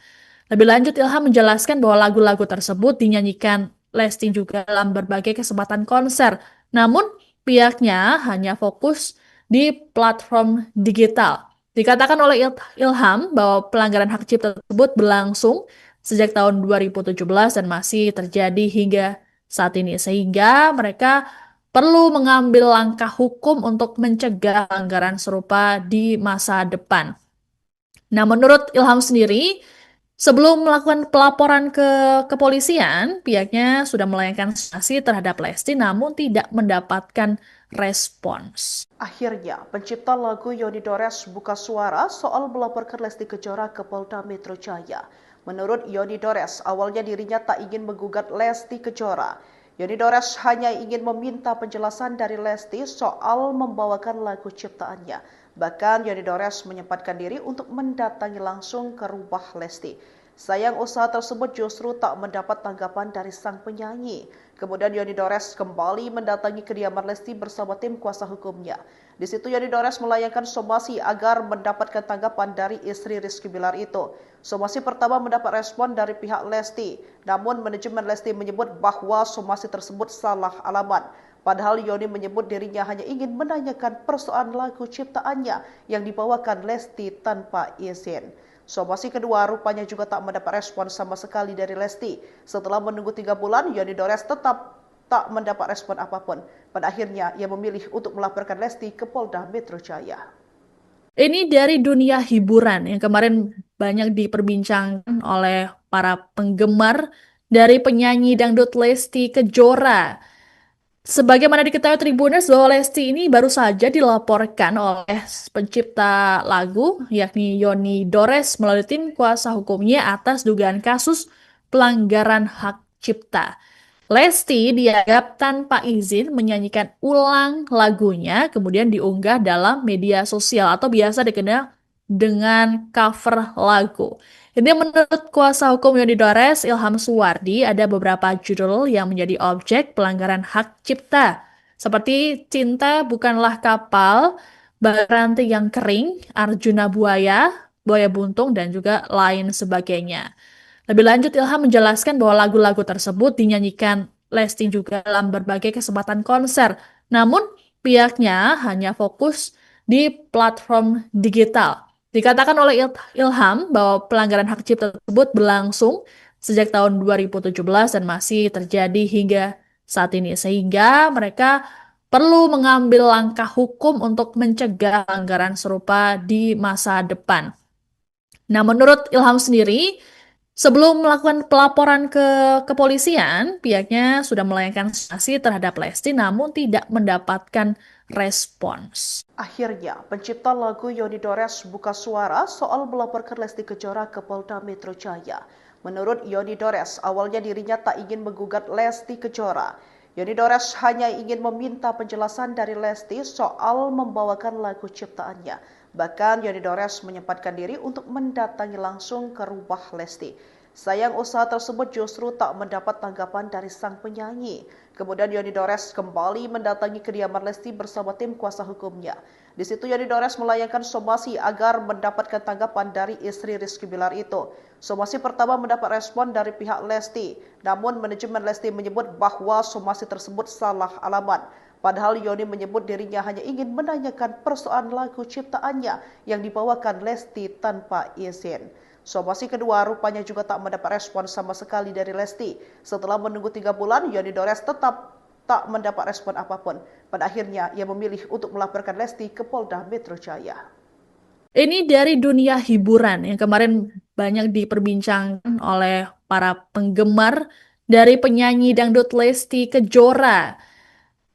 Lebih lanjut, Ilham menjelaskan bahwa lagu-lagu tersebut dinyanyikan Lesti juga dalam berbagai kesempatan konser. Namun, pihaknya hanya fokus di platform digital. Dikatakan oleh Ilham bahwa pelanggaran hak cipta tersebut berlangsung sejak tahun 2017 dan masih terjadi hingga saat ini, sehingga mereka perlu mengambil langkah hukum untuk mencegah pelanggaran serupa di masa depan. Nah, menurut Ilham sendiri, sebelum melakukan pelaporan ke kepolisian, pihaknya sudah melayangkan sanksi terhadap Lesti namun tidak mendapatkan respons. Akhirnya, pencipta lagu Yoni Dores buka suara soal melaporkan Lesti Kejora ke Polda Metro Jaya. Menurut Yoni Dores, awalnya dirinya tak ingin menggugat Lesti Kejora. Yoni Dores hanya ingin meminta penjelasan dari Lesti soal membawakan lagu ciptaannya. Bahkan Yoni Dores menyempatkan diri untuk mendatangi langsung ke rumah Lesti. Sayang usaha tersebut justru tak mendapat tanggapan dari sang penyanyi. Kemudian Yoni Dores kembali mendatangi kediaman Lesti bersama tim kuasa hukumnya. Di situ Yoni Dores melayangkan somasi agar mendapatkan tanggapan dari istri Rizky Bilar itu. Somasi pertama mendapat respon dari pihak Lesti, namun manajemen Lesti menyebut bahwa somasi tersebut salah alamat. Padahal Yoni menyebut dirinya hanya ingin menanyakan persoalan lagu ciptaannya yang dibawakan Lesti tanpa izin. Somasi kedua rupanya juga tak mendapat respon sama sekali dari Lesti. Setelah menunggu 3 bulan, Yoni Dores tetap tak mendapat respon apapun. Pada akhirnya, ia memilih untuk melaporkan Lesti ke Polda Metro Jaya. Ini dari dunia hiburan yang kemarin banyak diperbincangkan oleh para penggemar dari penyanyi dangdut Lesti Kejora. Sebagaimana diketahui Tribuners bahwa Lesti ini baru saja dilaporkan oleh pencipta lagu yakni Yoni Dores melalui tim kuasa hukumnya atas dugaan kasus pelanggaran hak cipta. Lesti dianggap tanpa izin menyanyikan ulang lagunya kemudian diunggah dalam media sosial atau biasa dikenal dengan cover lagu. Ini menurut kuasa hukum Yoni Dores, Ilham Suwardi, ada beberapa judul yang menjadi objek pelanggaran hak cipta. Seperti Cinta Bukanlah Kapal, Baranti yang Kering, Arjuna Buaya, Buaya Buntung, dan juga lain sebagainya. Lebih lanjut, Ilham menjelaskan bahwa lagu-lagu tersebut dinyanyikan Lesti juga dalam berbagai kesempatan konser. Namun, pihaknya hanya fokus di platform digital. Dikatakan oleh Ilham bahwa pelanggaran hak cipta tersebut berlangsung sejak tahun 2017 dan masih terjadi hingga saat ini. Sehingga mereka perlu mengambil langkah hukum untuk mencegah pelanggaran serupa di masa depan. Nah, menurut Ilham sendiri, sebelum melakukan pelaporan ke kepolisian, pihaknya sudah melayangkan sanksi terhadap Lesti namun tidak mendapatkan respons. Akhirnya, pencipta lagu Yoni Dores buka suara soal melaporkan Lesti Kejora ke Polda Metro Jaya. Menurut Yoni Dores, awalnya dirinya tak ingin menggugat Lesti Kejora. Yoni Dores hanya ingin meminta penjelasan dari Lesti soal membawakan lagu ciptaannya. Bahkan Yoni Dores menyempatkan diri untuk mendatangi langsung ke rumah Lesti. Sayang usaha tersebut justru tak mendapat tanggapan dari sang penyanyi. Kemudian Yoni Dores kembali mendatangi kediaman Lesti bersama tim kuasa hukumnya. Di situ Yoni Dores melayangkan somasi agar mendapatkan tanggapan dari istri Rizky Bilar itu. Somasi pertama mendapat respon dari pihak Lesti, namun manajemen Lesti menyebut bahwa somasi tersebut salah alamat. Padahal Yoni menyebut dirinya hanya ingin menanyakan persoalan lagu ciptaannya yang dibawakan Lesti tanpa izin. Somasi kedua rupanya juga tak mendapat respon sama sekali dari Lesti. Setelah menunggu 3 bulan, Yoni Dores tetap tak mendapat respon apapun. Pada akhirnya, ia memilih untuk melaporkan Lesti ke Polda Metro Jaya. Ini dari dunia hiburan yang kemarin banyak diperbincangkan oleh para penggemar dari penyanyi dangdut Lesti Kejora.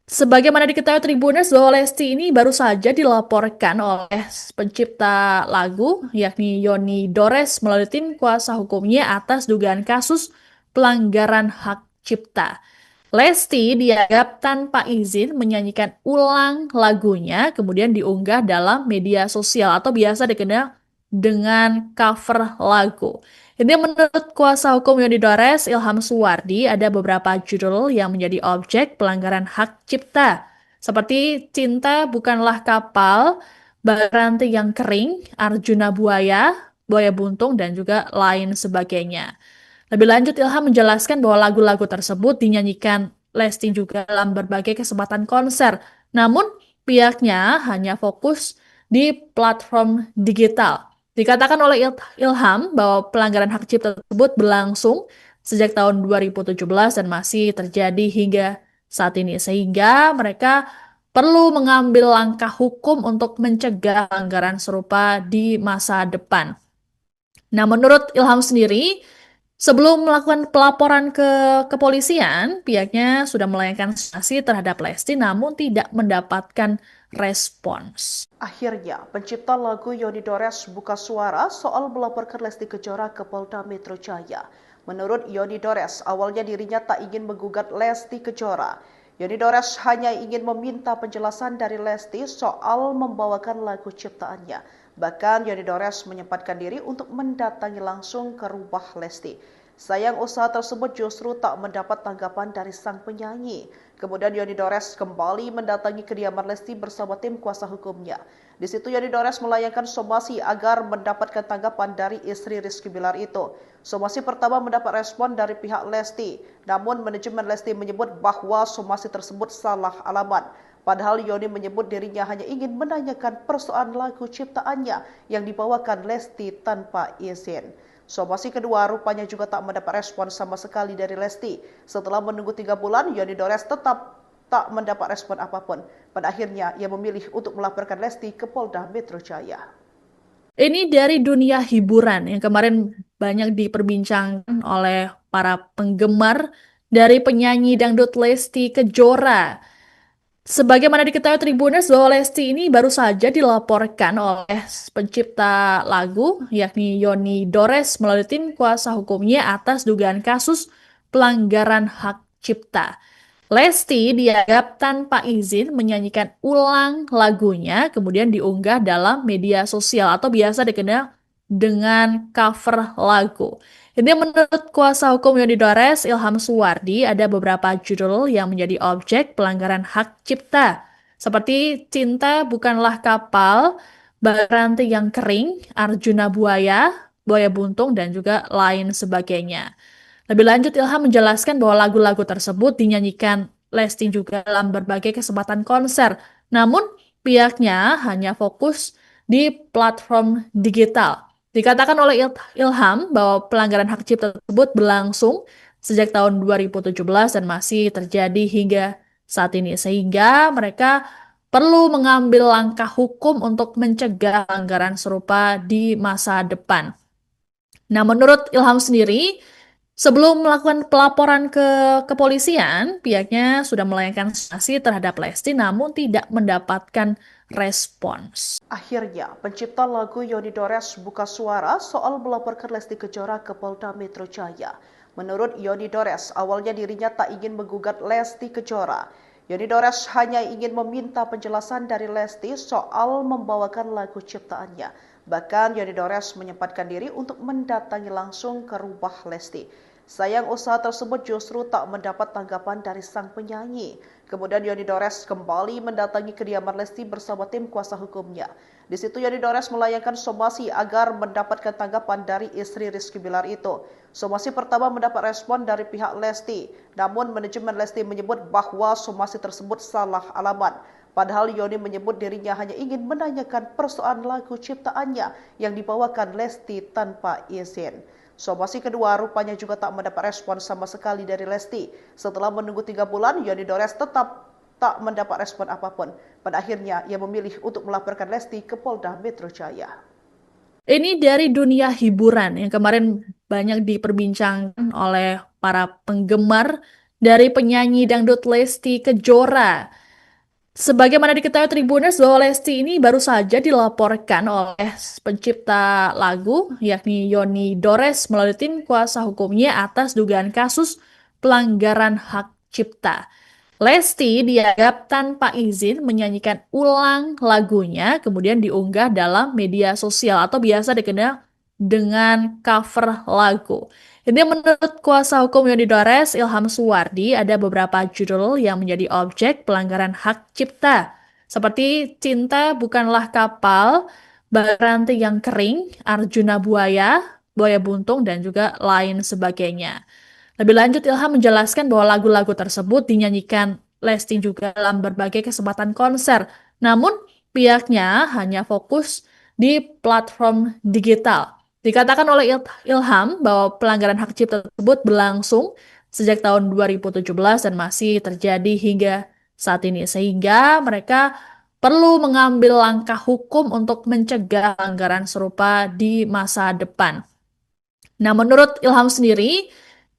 Sebagaimana diketahui Tribuners bahwa Lesti ini baru saja dilaporkan oleh pencipta lagu yakni Yoni Dores melalui tim kuasa hukumnya atas dugaan kasus pelanggaran hak cipta. Lesti dianggap tanpa izin menyanyikan ulang lagunya kemudian diunggah dalam media sosial atau biasa dikenal dengan cover lagu. Ini menurut kuasa hukum Yoni Dores, Ilham Suwardi, ada beberapa judul yang menjadi objek pelanggaran hak cipta. Seperti Cinta Bukanlah Kapal, Ranting yang Kering, Arjuna Buaya, Buaya Buntung, dan juga lain sebagainya. Lebih lanjut, Ilham menjelaskan bahwa lagu-lagu tersebut dinyanyikan Lesti juga dalam berbagai kesempatan konser. Namun, pihaknya hanya fokus di platform digital. Dikatakan oleh Ilham bahwa pelanggaran hak cipta tersebut berlangsung sejak tahun 2017 dan masih terjadi hingga saat ini. Sehingga mereka perlu mengambil langkah hukum untuk mencegah pelanggaran serupa di masa depan. Nah, menurut Ilham sendiri, sebelum melakukan pelaporan ke kepolisian, pihaknya sudah melayangkan sanksi terhadap Lesti namun tidak mendapatkan respons. Akhirnya, pencipta lagu Yoni Dores buka suara soal melaporkan Lesti Kejora ke Polda Metro Jaya. Menurut Yoni Dores, awalnya dirinya tak ingin menggugat Lesti Kejora. Yoni Dores hanya ingin meminta penjelasan dari Lesti soal membawakan lagu ciptaannya. Bahkan Yoni Dores menyempatkan diri untuk mendatangi langsung ke rumah Lesti. Sayang usaha tersebut justru tak mendapat tanggapan dari sang penyanyi. Kemudian Yoni Dores kembali mendatangi kediaman Lesti bersama tim kuasa hukumnya. Di situ Yoni Dores melayangkan somasi agar mendapatkan tanggapan dari istri Rizky Bilar itu. Somasi pertama mendapat respon dari pihak Lesti, namun manajemen Lesti menyebut bahwa somasi tersebut salah alamat. Padahal Yoni menyebut dirinya hanya ingin menanyakan persoalan lagu ciptaannya yang dibawakan Lesti tanpa izin. Somasi kedua rupanya juga tak mendapat respon sama sekali dari Lesti. Setelah menunggu 3 bulan, Yoni Dores tetap tak mendapat respon apapun. Pada akhirnya, ia memilih untuk melaporkan Lesti ke Polda Metro Jaya. Ini dari dunia hiburan yang kemarin banyak diperbincangkan oleh para penggemar dari penyanyi dangdut Lesti Kejora. Sebagaimana diketahui Tribuners bahwa Lesti ini baru saja dilaporkan oleh pencipta lagu yakni Yoni Dores melalui tim kuasa hukumnya atas dugaan kasus pelanggaran hak cipta. Lesti dianggap tanpa izin menyanyikan ulang lagunya kemudian diunggah dalam media sosial atau biasa dikenal dengan cover lagu. Ini menurut kuasa hukum Yoni Dores, Ilham Suwardi, ada beberapa judul yang menjadi objek pelanggaran hak cipta. Seperti Cinta Bukanlah Kapal, Ranting yang Kering, Arjuna Buaya, Buaya Buntung, dan juga lain sebagainya. Lebih lanjut, Ilham menjelaskan bahwa lagu-lagu tersebut dinyanyikan Lesti juga dalam berbagai kesempatan konser. Namun, pihaknya hanya fokus di platform digital. Dikatakan oleh Ilham bahwa pelanggaran hak cipta tersebut berlangsung sejak tahun 2017 dan masih terjadi hingga saat ini. Sehingga mereka perlu mengambil langkah hukum untuk mencegah pelanggaran serupa di masa depan. Nah, menurut Ilham sendiri, sebelum melakukan pelaporan ke kepolisian, pihaknya sudah melayangkan sanksi terhadap Lesti namun tidak mendapatkan respons. Akhirnya, pencipta lagu Yoni Dores buka suara soal melaporkan Lesti Kejora ke Polda Metro Jaya. Menurut Yoni Dores, awalnya dirinya tak ingin menggugat Lesti Kejora. Yoni Dores hanya ingin meminta penjelasan dari Lesti soal membawakan lagu ciptaannya. Bahkan Yoni Dores menyempatkan diri untuk mendatangi langsung ke rumah Lesti. Sayang usaha tersebut justru tak mendapat tanggapan dari sang penyanyi. Kemudian Yoni Dores kembali mendatangi kediaman Lesti bersama tim kuasa hukumnya. Di situ Yoni Dores melayangkan somasi agar mendapatkan tanggapan dari istri Rizky Bilar itu. Somasi pertama mendapat respon dari pihak Lesti, namun manajemen Lesti menyebut bahwa somasi tersebut salah alamat. Padahal Yoni menyebut dirinya hanya ingin menanyakan persoalan lagu ciptaannya yang dibawakan Lesti tanpa izin. Somasi kedua rupanya juga tak mendapat respon sama sekali dari Lesti. Setelah menunggu 3 bulan, Yoni Dores tetap tak mendapat respon apapun. Pada akhirnya, ia memilih untuk melaporkan Lesti ke Polda Metro Jaya. Ini dari dunia hiburan yang kemarin banyak diperbincangkan oleh para penggemar dari penyanyi dangdut Lesti Kejora. Sebagaimana diketahui Tribuners bahwa Lesti ini baru saja dilaporkan oleh pencipta lagu yakni Yoni Dores melalui tim kuasa hukumnya atas dugaan kasus pelanggaran hak cipta. Lesti dianggap tanpa izin menyanyikan ulang lagunya kemudian diunggah dalam media sosial atau biasa dikenal dengan cover lagu. Ini menurut kuasa hukum Yoni Dores, Ilham Suwardi, ada beberapa judul yang menjadi objek pelanggaran hak cipta. Seperti Cinta Bukanlah Kapal, Baranti yang Kering, Arjuna Buaya, Buaya Buntung, dan juga lain sebagainya. Lebih lanjut, Ilham menjelaskan bahwa lagu-lagu tersebut dinyanyikan Lesti juga dalam berbagai kesempatan konser. Namun, pihaknya hanya fokus di platform digital. Dikatakan oleh Ilham bahwa pelanggaran hak cipta tersebut berlangsung sejak tahun 2017 dan masih terjadi hingga saat ini. Sehingga mereka perlu mengambil langkah hukum untuk mencegah pelanggaran serupa di masa depan. Nah, menurut Ilham sendiri,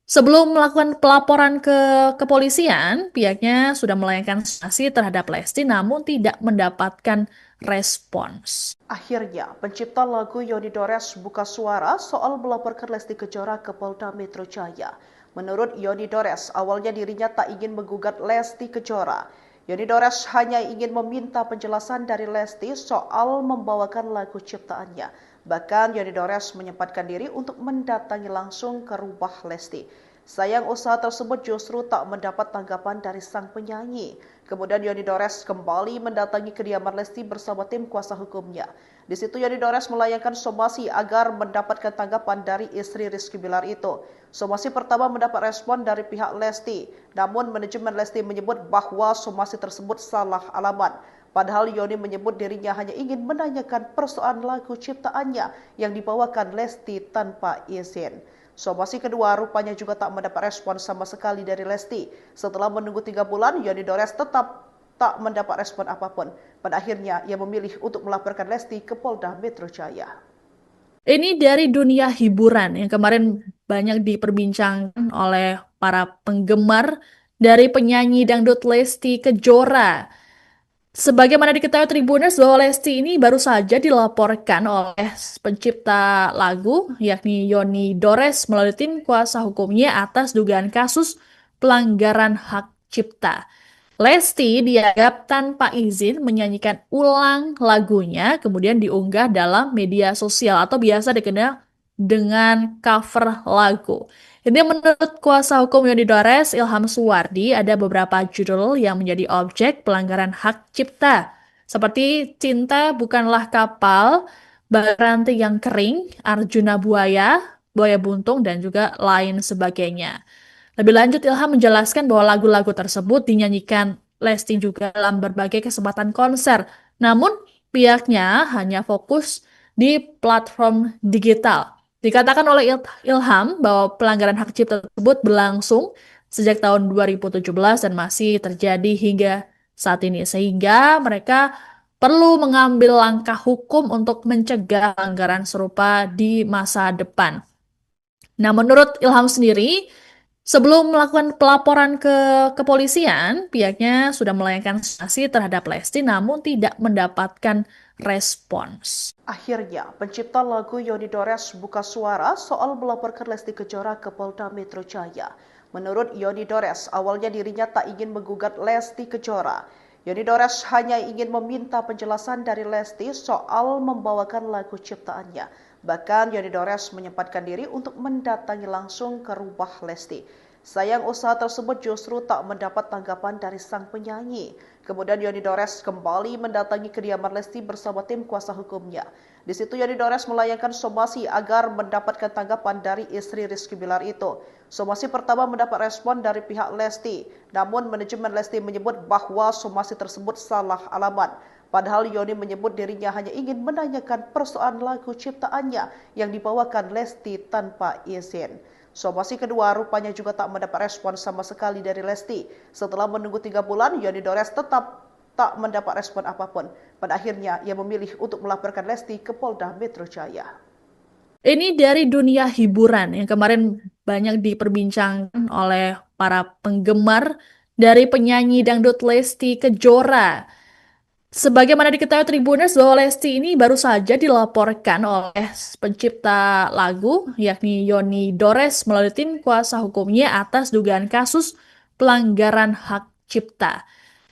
sebelum melakukan pelaporan ke kepolisian, pihaknya sudah melayangkan sanksi terhadap Lesti namun tidak mendapatkan respons. Akhirnya, pencipta lagu Yoni Dores buka suara soal melaporkan Lesti Kejora ke Polda Metro Jaya. Menurut Yoni Dores, awalnya dirinya tak ingin menggugat Lesti Kejora. Yoni Dores hanya ingin meminta penjelasan dari Lesti soal membawakan lagu ciptaannya. Bahkan Yoni Dores menyempatkan diri untuk mendatangi langsung ke rumah Lesti. Sayang usaha tersebut justru tak mendapat tanggapan dari sang penyanyi. Kemudian Yoni Dores kembali mendatangi kediaman Lesti bersama tim kuasa hukumnya. Di situ Yoni Dores melayangkan somasi agar mendapatkan tanggapan dari istri Rizky Bilar itu. Somasi pertama mendapat respon dari pihak Lesti, namun manajemen Lesti menyebut bahwa somasi tersebut salah alamat. Padahal Yoni menyebut dirinya hanya ingin menanyakan persoalan lagu ciptaannya yang dibawakan Lesti tanpa izin. Somasi kedua rupanya juga tak mendapat respon sama sekali dari Lesti. Setelah menunggu 3 bulan, Yoni Dores tetap tak mendapat respon apapun. Pada akhirnya, ia memilih untuk melaporkan Lesti ke Polda Metro Jaya. Ini dari dunia hiburan yang kemarin banyak diperbincangkan oleh para penggemar dari penyanyi dangdut Lesti Kejora. Sebagaimana diketahui Tribuners bahwa Lesti ini baru saja dilaporkan oleh pencipta lagu yakni Yoni Dores melalui tim kuasa hukumnya atas dugaan kasus pelanggaran hak cipta. Lesti dianggap tanpa izin menyanyikan ulang lagunya kemudian diunggah dalam media sosial atau biasa dikenal dengan cover lagu. Ini menurut kuasa hukum Yoni Dores, Ilham Suwardi, ada beberapa judul yang menjadi objek pelanggaran hak cipta. Seperti Cinta Bukanlah Kapal, Baranti yang Kering, Arjuna Buaya, Buaya Buntung, dan juga lain sebagainya. Lebih lanjut, Ilham menjelaskan bahwa lagu-lagu tersebut dinyanyikan Lesti juga dalam berbagai kesempatan konser. Namun, pihaknya hanya fokus di platform digital. Dikatakan oleh Ilham bahwa pelanggaran hak cipta tersebut berlangsung sejak tahun 2017 dan masih terjadi hingga saat ini. Sehingga mereka perlu mengambil langkah hukum untuk mencegah pelanggaran serupa di masa depan. Nah, menurut Ilham sendiri, sebelum melakukan pelaporan ke kepolisian, pihaknya sudah melayangkan sanksi terhadap Lesti namun tidak mendapatkan respons. Akhirnya, pencipta lagu Yoni Dores buka suara soal melaporkan Lesti Kejora ke Polda Metro Jaya. Menurut Yoni Dores, awalnya dirinya tak ingin menggugat Lesti Kejora. Yoni Dores hanya ingin meminta penjelasan dari Lesti soal membawakan lagu ciptaannya. Bahkan Yoni Dores menyempatkan diri untuk mendatangi langsung ke rumah Lesti. Sayang usaha tersebut justru tak mendapat tanggapan dari sang penyanyi. Kemudian Yoni Dores kembali mendatangi kediaman Lesti bersama tim kuasa hukumnya. Di situ Yoni Dores melayangkan somasi agar mendapatkan tanggapan dari istri Rizky Bilar itu. Somasi pertama mendapat respon dari pihak Lesti, namun manajemen Lesti menyebut bahwa somasi tersebut salah alamat. Padahal Yoni menyebut dirinya hanya ingin menanyakan persoalan lagu ciptaannya yang dibawakan Lesti tanpa izin. Somasi kedua rupanya juga tak mendapat respon sama sekali dari Lesti. Setelah menunggu 3 bulan, Yoni Dores tetap tak mendapat respon apapun. Pada akhirnya, ia memilih untuk melaporkan Lesti ke Polda Metro Jaya. Ini dari dunia hiburan yang kemarin banyak diperbincangkan oleh para penggemar dari penyanyi dangdut Lesti Kejora. Sebagaimana diketahui Tribuners bahwa Lesti ini baru saja dilaporkan oleh pencipta lagu yakni Yoni Dores melalui tim kuasa hukumnya atas dugaan kasus pelanggaran hak cipta.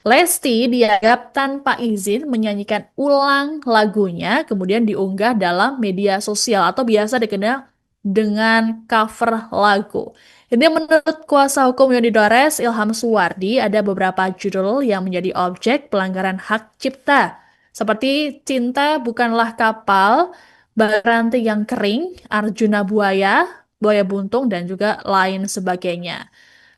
Lesti dianggap tanpa izin menyanyikan ulang lagunya, kemudian diunggah dalam media sosial atau biasa dikenal dengan cover lagu. Ini menurut kuasa hukum Yoni Dores, Ilham Suwardi, ada beberapa judul yang menjadi objek pelanggaran hak cipta, seperti Cinta Bukanlah Kapal, Baranti yang Kering, Arjuna Buaya, Buaya Buntung, dan juga lain sebagainya.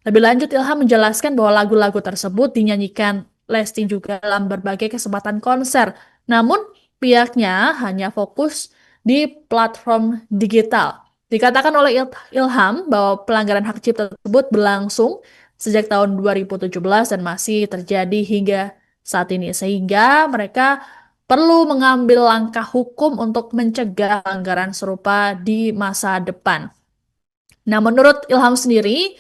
Lebih lanjut, Ilham menjelaskan bahwa lagu-lagu tersebut dinyanyikan Lesti juga dalam berbagai kesempatan konser. Namun, pihaknya hanya fokus di platform digital. Dikatakan oleh Ilham bahwa pelanggaran hak cipta tersebut berlangsung sejak tahun 2017 dan masih terjadi hingga saat ini. Sehingga mereka perlu mengambil langkah hukum untuk mencegah pelanggaran serupa di masa depan. Nah, menurut Ilham sendiri,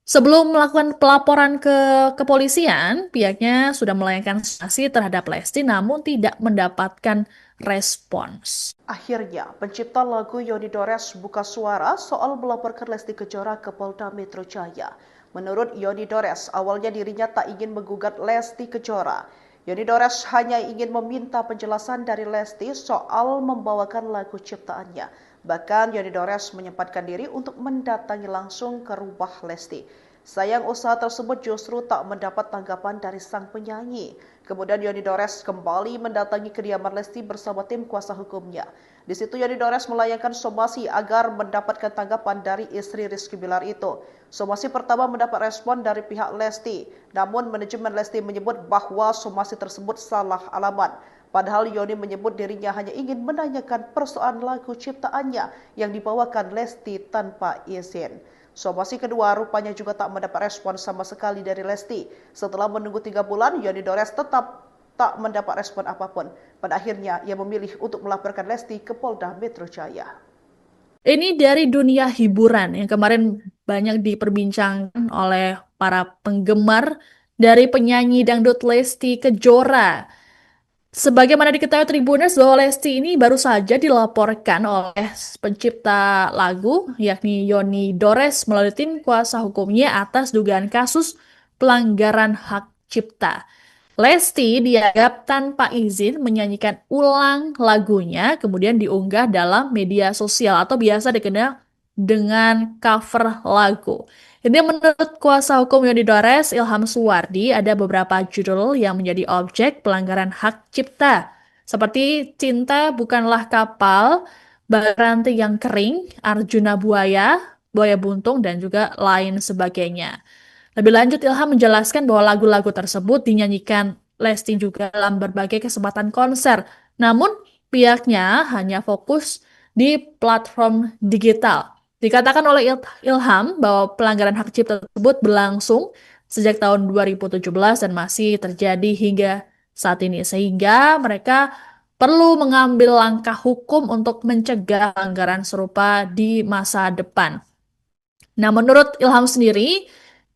sebelum melakukan pelaporan ke kepolisian, pihaknya sudah melayangkan sanksi terhadap Lesti namun tidak mendapatkan respons. Akhirnya, pencipta lagu Yoni Dores buka suara soal melaporkan Lesti Kejora ke Polda Metro Jaya. Menurut Yoni Dores, awalnya dirinya tak ingin menggugat Lesti Kejora. Yoni Dores hanya ingin meminta penjelasan dari Lesti soal membawakan lagu ciptaannya. Bahkan Yoni Dores menyempatkan diri untuk mendatangi langsung ke rumah Lesti. Sayang usaha tersebut justru tak mendapat tanggapan dari sang penyanyi. Kemudian Yoni Dores kembali mendatangi kediaman Lesti bersama tim kuasa hukumnya. Di situ Yoni Dores melayangkan somasi agar mendapatkan tanggapan dari istri Rizky Bilar itu. Somasi pertama mendapat respon dari pihak Lesti, namun manajemen Lesti menyebut bahwa somasi tersebut salah alamat. Padahal Yoni menyebut dirinya hanya ingin menanyakan persoalan lagu ciptaannya yang dibawakan Lesti tanpa izin. Somasi kedua rupanya juga tak mendapat respon sama sekali dari Lesti. Setelah menunggu 3 bulan, Yoni Dores tetap tak mendapat respon apapun. Pada akhirnya, ia memilih untuk melaporkan Lesti ke Polda Metro Jaya. Ini dari dunia hiburan yang kemarin banyak diperbincangkan oleh para penggemar dari penyanyi dangdut Lesti Kejora. Sebagaimana diketahui Tribuners bahwa Lesti ini baru saja dilaporkan oleh pencipta lagu yakni Yoni Dores melalui tim kuasa hukumnya atas dugaan kasus pelanggaran hak cipta. Lesti dianggap tanpa izin menyanyikan ulang lagunya, kemudian diunggah dalam media sosial atau biasa dikenal dengan cover lagu. Ini menurut kuasa hukum Yoni Dores, Ilham Suwardi, ada beberapa judul yang menjadi objek pelanggaran hak cipta, seperti Cinta Bukanlah Kapal, Ranti yang Kering, Arjuna Buaya, Buaya Buntung, dan juga lain sebagainya. Lebih lanjut, Ilham menjelaskan bahwa lagu-lagu tersebut dinyanyikan Lesti juga dalam berbagai kesempatan konser. Namun, pihaknya hanya fokus di platform digital. Dikatakan oleh Ilham bahwa pelanggaran hak cipta tersebut berlangsung sejak tahun 2017 dan masih terjadi hingga saat ini. Sehingga mereka perlu mengambil langkah hukum untuk mencegah pelanggaran serupa di masa depan. Nah, menurut Ilham sendiri,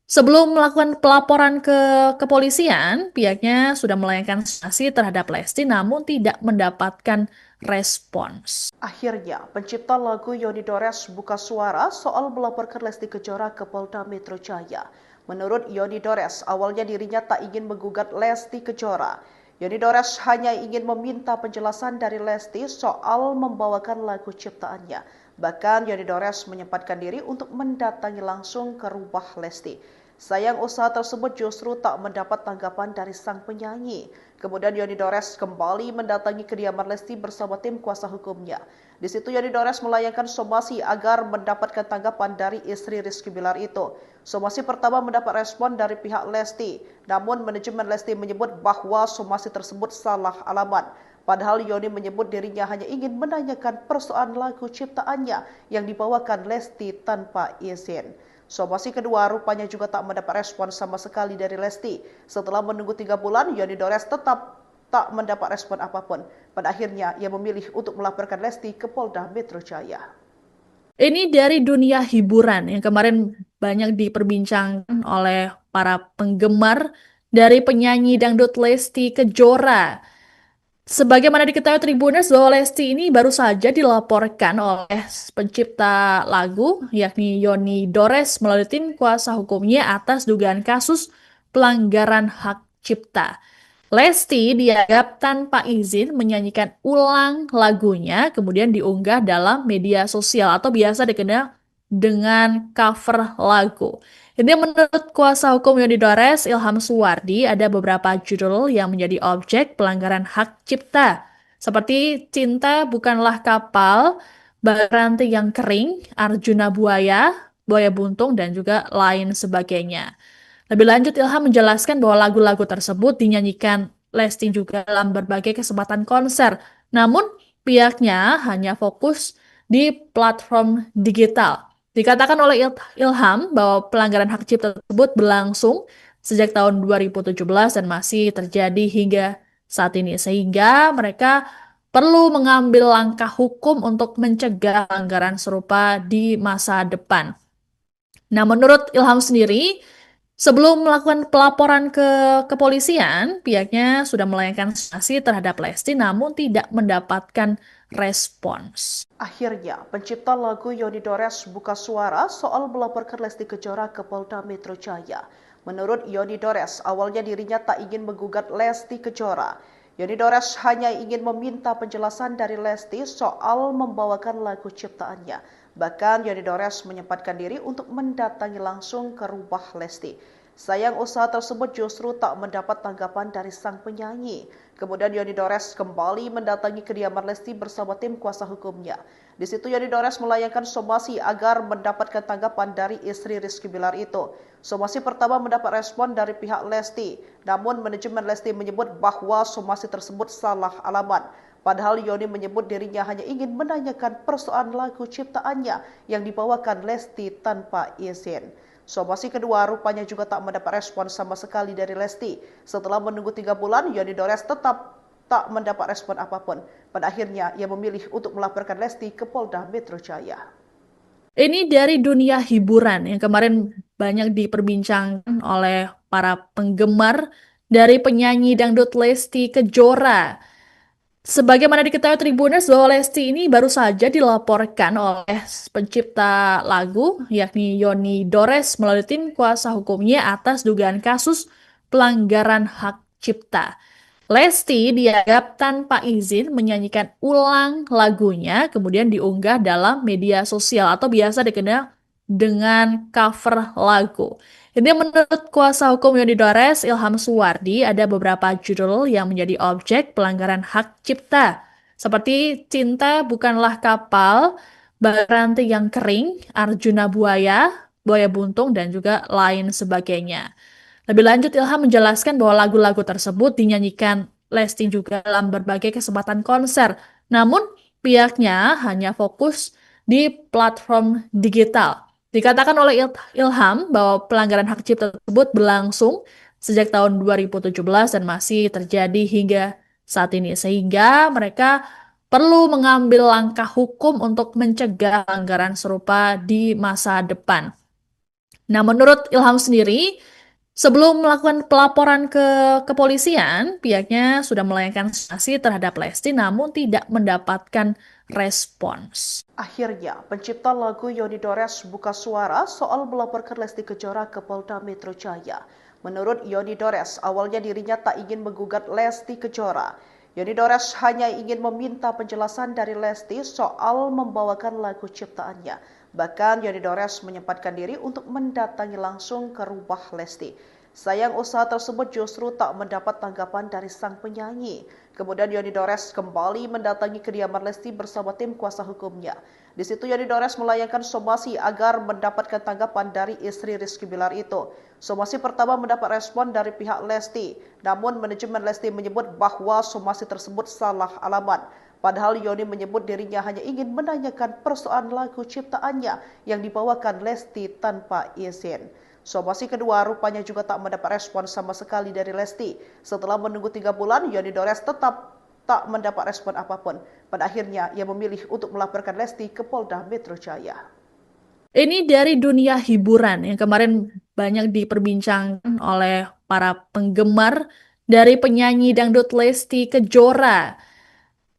sebelum melakukan pelaporan ke kepolisian, pihaknya sudah melayangkan sanksi terhadap Lesti namun tidak mendapatkan respons. Akhirnya, pencipta lagu Yoni Dores buka suara soal melaporkan Lesti Kejora ke Polda Metro Jaya. Menurut Yoni Dores, awalnya dirinya tak ingin menggugat Lesti Kejora. Yoni Dores hanya ingin meminta penjelasan dari Lesti soal membawakan lagu ciptaannya. Bahkan Yoni Dores menyempatkan diri untuk mendatangi langsung ke rumah Lesti. Sayang usaha tersebut justru tak mendapat tanggapan dari sang penyanyi. Kemudian Yoni Dores kembali mendatangi kediaman Lesti bersama tim kuasa hukumnya. Di situ Yoni Dores melayangkan somasi agar mendapatkan tanggapan dari istri Rizky Bilar itu. Somasi pertama mendapat respon dari pihak Lesti, namun manajemen Lesti menyebut bahwa somasi tersebut salah alamat. Padahal Yoni menyebut dirinya hanya ingin menanyakan persoalan lagu ciptaannya yang dibawakan Lesti tanpa izin. Somasi kedua rupanya juga tak mendapat respon sama sekali dari Lesti. Setelah menunggu 3 bulan, Yoni Dores tetap tak mendapat respon apapun. Pada akhirnya, ia memilih untuk melaporkan Lesti ke Polda Metro Jaya. Ini dari dunia hiburan yang kemarin banyak diperbincangkan oleh para penggemar dari penyanyi dangdut Lesti Kejora. Sebagaimana diketahui Tribuners bahwa Lesti ini baru saja dilaporkan oleh pencipta lagu yakni Yoni Dores melalui tim kuasa hukumnya atas dugaan kasus pelanggaran hak cipta. Lesti dianggap tanpa izin menyanyikan ulang lagunya kemudian diunggah dalam media sosial atau biasa dikenal dengan cover lagu. Ini menurut kuasa hukum Yoni Dores, Ilham Suwardi, ada beberapa judul yang menjadi objek pelanggaran hak cipta, seperti Cinta Bukanlah Kapal, Ranti yang Kering, Arjuna Buaya, Buaya Buntung, dan juga lain sebagainya. Lebih lanjut, Ilham menjelaskan bahwa lagu-lagu tersebut dinyanyikan Lesti juga dalam berbagai kesempatan konser. Namun, pihaknya hanya fokus di platform digital. Dikatakan oleh Ilham bahwa pelanggaran hak cipta tersebut berlangsung sejak tahun 2017 dan masih terjadi hingga saat ini. Sehingga mereka perlu mengambil langkah hukum untuk mencegah pelanggaran serupa di masa depan. Nah, menurut Ilham sendiri, sebelum melakukan pelaporan ke kepolisian, pihaknya sudah melayangkan sanksi terhadap Lesti namun tidak mendapatkan respons. Akhirnya, pencipta lagu Yoni Dores buka suara soal melaporkan Lesti Kejora ke Polda Metro Jaya. Menurut Yoni Dores, awalnya dirinya tak ingin menggugat Lesti Kejora. Yoni Dores hanya ingin meminta penjelasan dari Lesti soal membawakan lagu ciptaannya. Bahkan Yoni Dores menyempatkan diri untuk mendatangi langsung ke rumah Lesti. Sayang usaha tersebut justru tak mendapat tanggapan dari sang penyanyi. Kemudian Yoni Dores kembali mendatangi kediaman Lesti bersama tim kuasa hukumnya. Di situ Yoni Dores melayangkan somasi agar mendapatkan tanggapan dari istri Rizky Bilar itu. Somasi pertama mendapat respon dari pihak Lesti, namun manajemen Lesti menyebut bahwa somasi tersebut salah alamat. Padahal Yoni menyebut dirinya hanya ingin menanyakan persoalan lagu ciptaannya yang dibawakan Lesti tanpa izin. Somasi kedua rupanya juga tak mendapat respon sama sekali dari Lesti. Setelah menunggu 3 bulan, Yoni Dores tetap tak mendapat respon apapun. Pada akhirnya, ia memilih untuk melaporkan Lesti ke Polda Metro Jaya. Ini dari dunia hiburan yang kemarin banyak diperbincangkan oleh para penggemar dari penyanyi dangdut Lesti Kejora. Sebagaimana diketahui Tribuners bahwa Lesti ini baru saja dilaporkan oleh pencipta lagu yakni Yoni Dores melalui tim kuasa hukumnya atas dugaan kasus pelanggaran hak cipta. Lesti dianggap tanpa izin menyanyikan ulang lagunya kemudian diunggah dalam media sosial atau biasa dikenal dengan cover lagu. Ini menurut kuasa hukum Yoni Dores, Ilham Suwardi, ada beberapa judul yang menjadi objek pelanggaran hak cipta, seperti Cinta Bukanlah Kapal, Ranti yang Kering, Arjuna Buaya, Buaya Buntung, dan juga lain sebagainya. Lebih lanjut, Ilham menjelaskan bahwa lagu-lagu tersebut dinyanyikan Lesti juga dalam berbagai kesempatan konser. Namun, pihaknya hanya fokus di platform digital. Dikatakan oleh Ilham bahwa pelanggaran hak cipta tersebut berlangsung sejak tahun 2017 dan masih terjadi hingga saat ini. Sehingga mereka perlu mengambil langkah hukum untuk mencegah pelanggaran serupa di masa depan. Nah, menurut Ilham sendiri, sebelum melakukan pelaporan ke kepolisian, pihaknya sudah melayangkan sanksi terhadap Lesti namun tidak mendapatkan respons. Akhirnya, pencipta lagu Yoni Dores buka suara soal melaporkan Lesti Kejora ke Polda Metro Jaya. Menurut Yoni Dores, awalnya dirinya tak ingin menggugat Lesti Kejora. Yoni Dores hanya ingin meminta penjelasan dari Lesti soal membawakan lagu ciptaannya. Bahkan Yoni Dores menyempatkan diri untuk mendatangi langsung ke rumah Lesti. Sayang usaha tersebut justru tak mendapat tanggapan dari sang penyanyi. Kemudian Yoni Dores kembali mendatangi kediaman Lesti bersama tim kuasa hukumnya. Di situ Yoni Dores melayangkan somasi agar mendapatkan tanggapan dari istri Rizky Bilar itu. Somasi pertama mendapat respon dari pihak Lesti, namun manajemen Lesti menyebut bahwa somasi tersebut salah alamat. Padahal Yoni menyebut dirinya hanya ingin menanyakan persoalan lagu ciptaannya yang dibawakan Lesti tanpa izin. Somasi kedua rupanya juga tak mendapat respon sama sekali dari Lesti. Setelah menunggu 3 bulan, Yoni Dores tetap tak mendapat respon apapun. Pada akhirnya, ia memilih untuk melaporkan Lesti ke Polda Metro Jaya. Ini dari dunia hiburan yang kemarin banyak diperbincangkan oleh para penggemar dari penyanyi dangdut Lesti Kejora.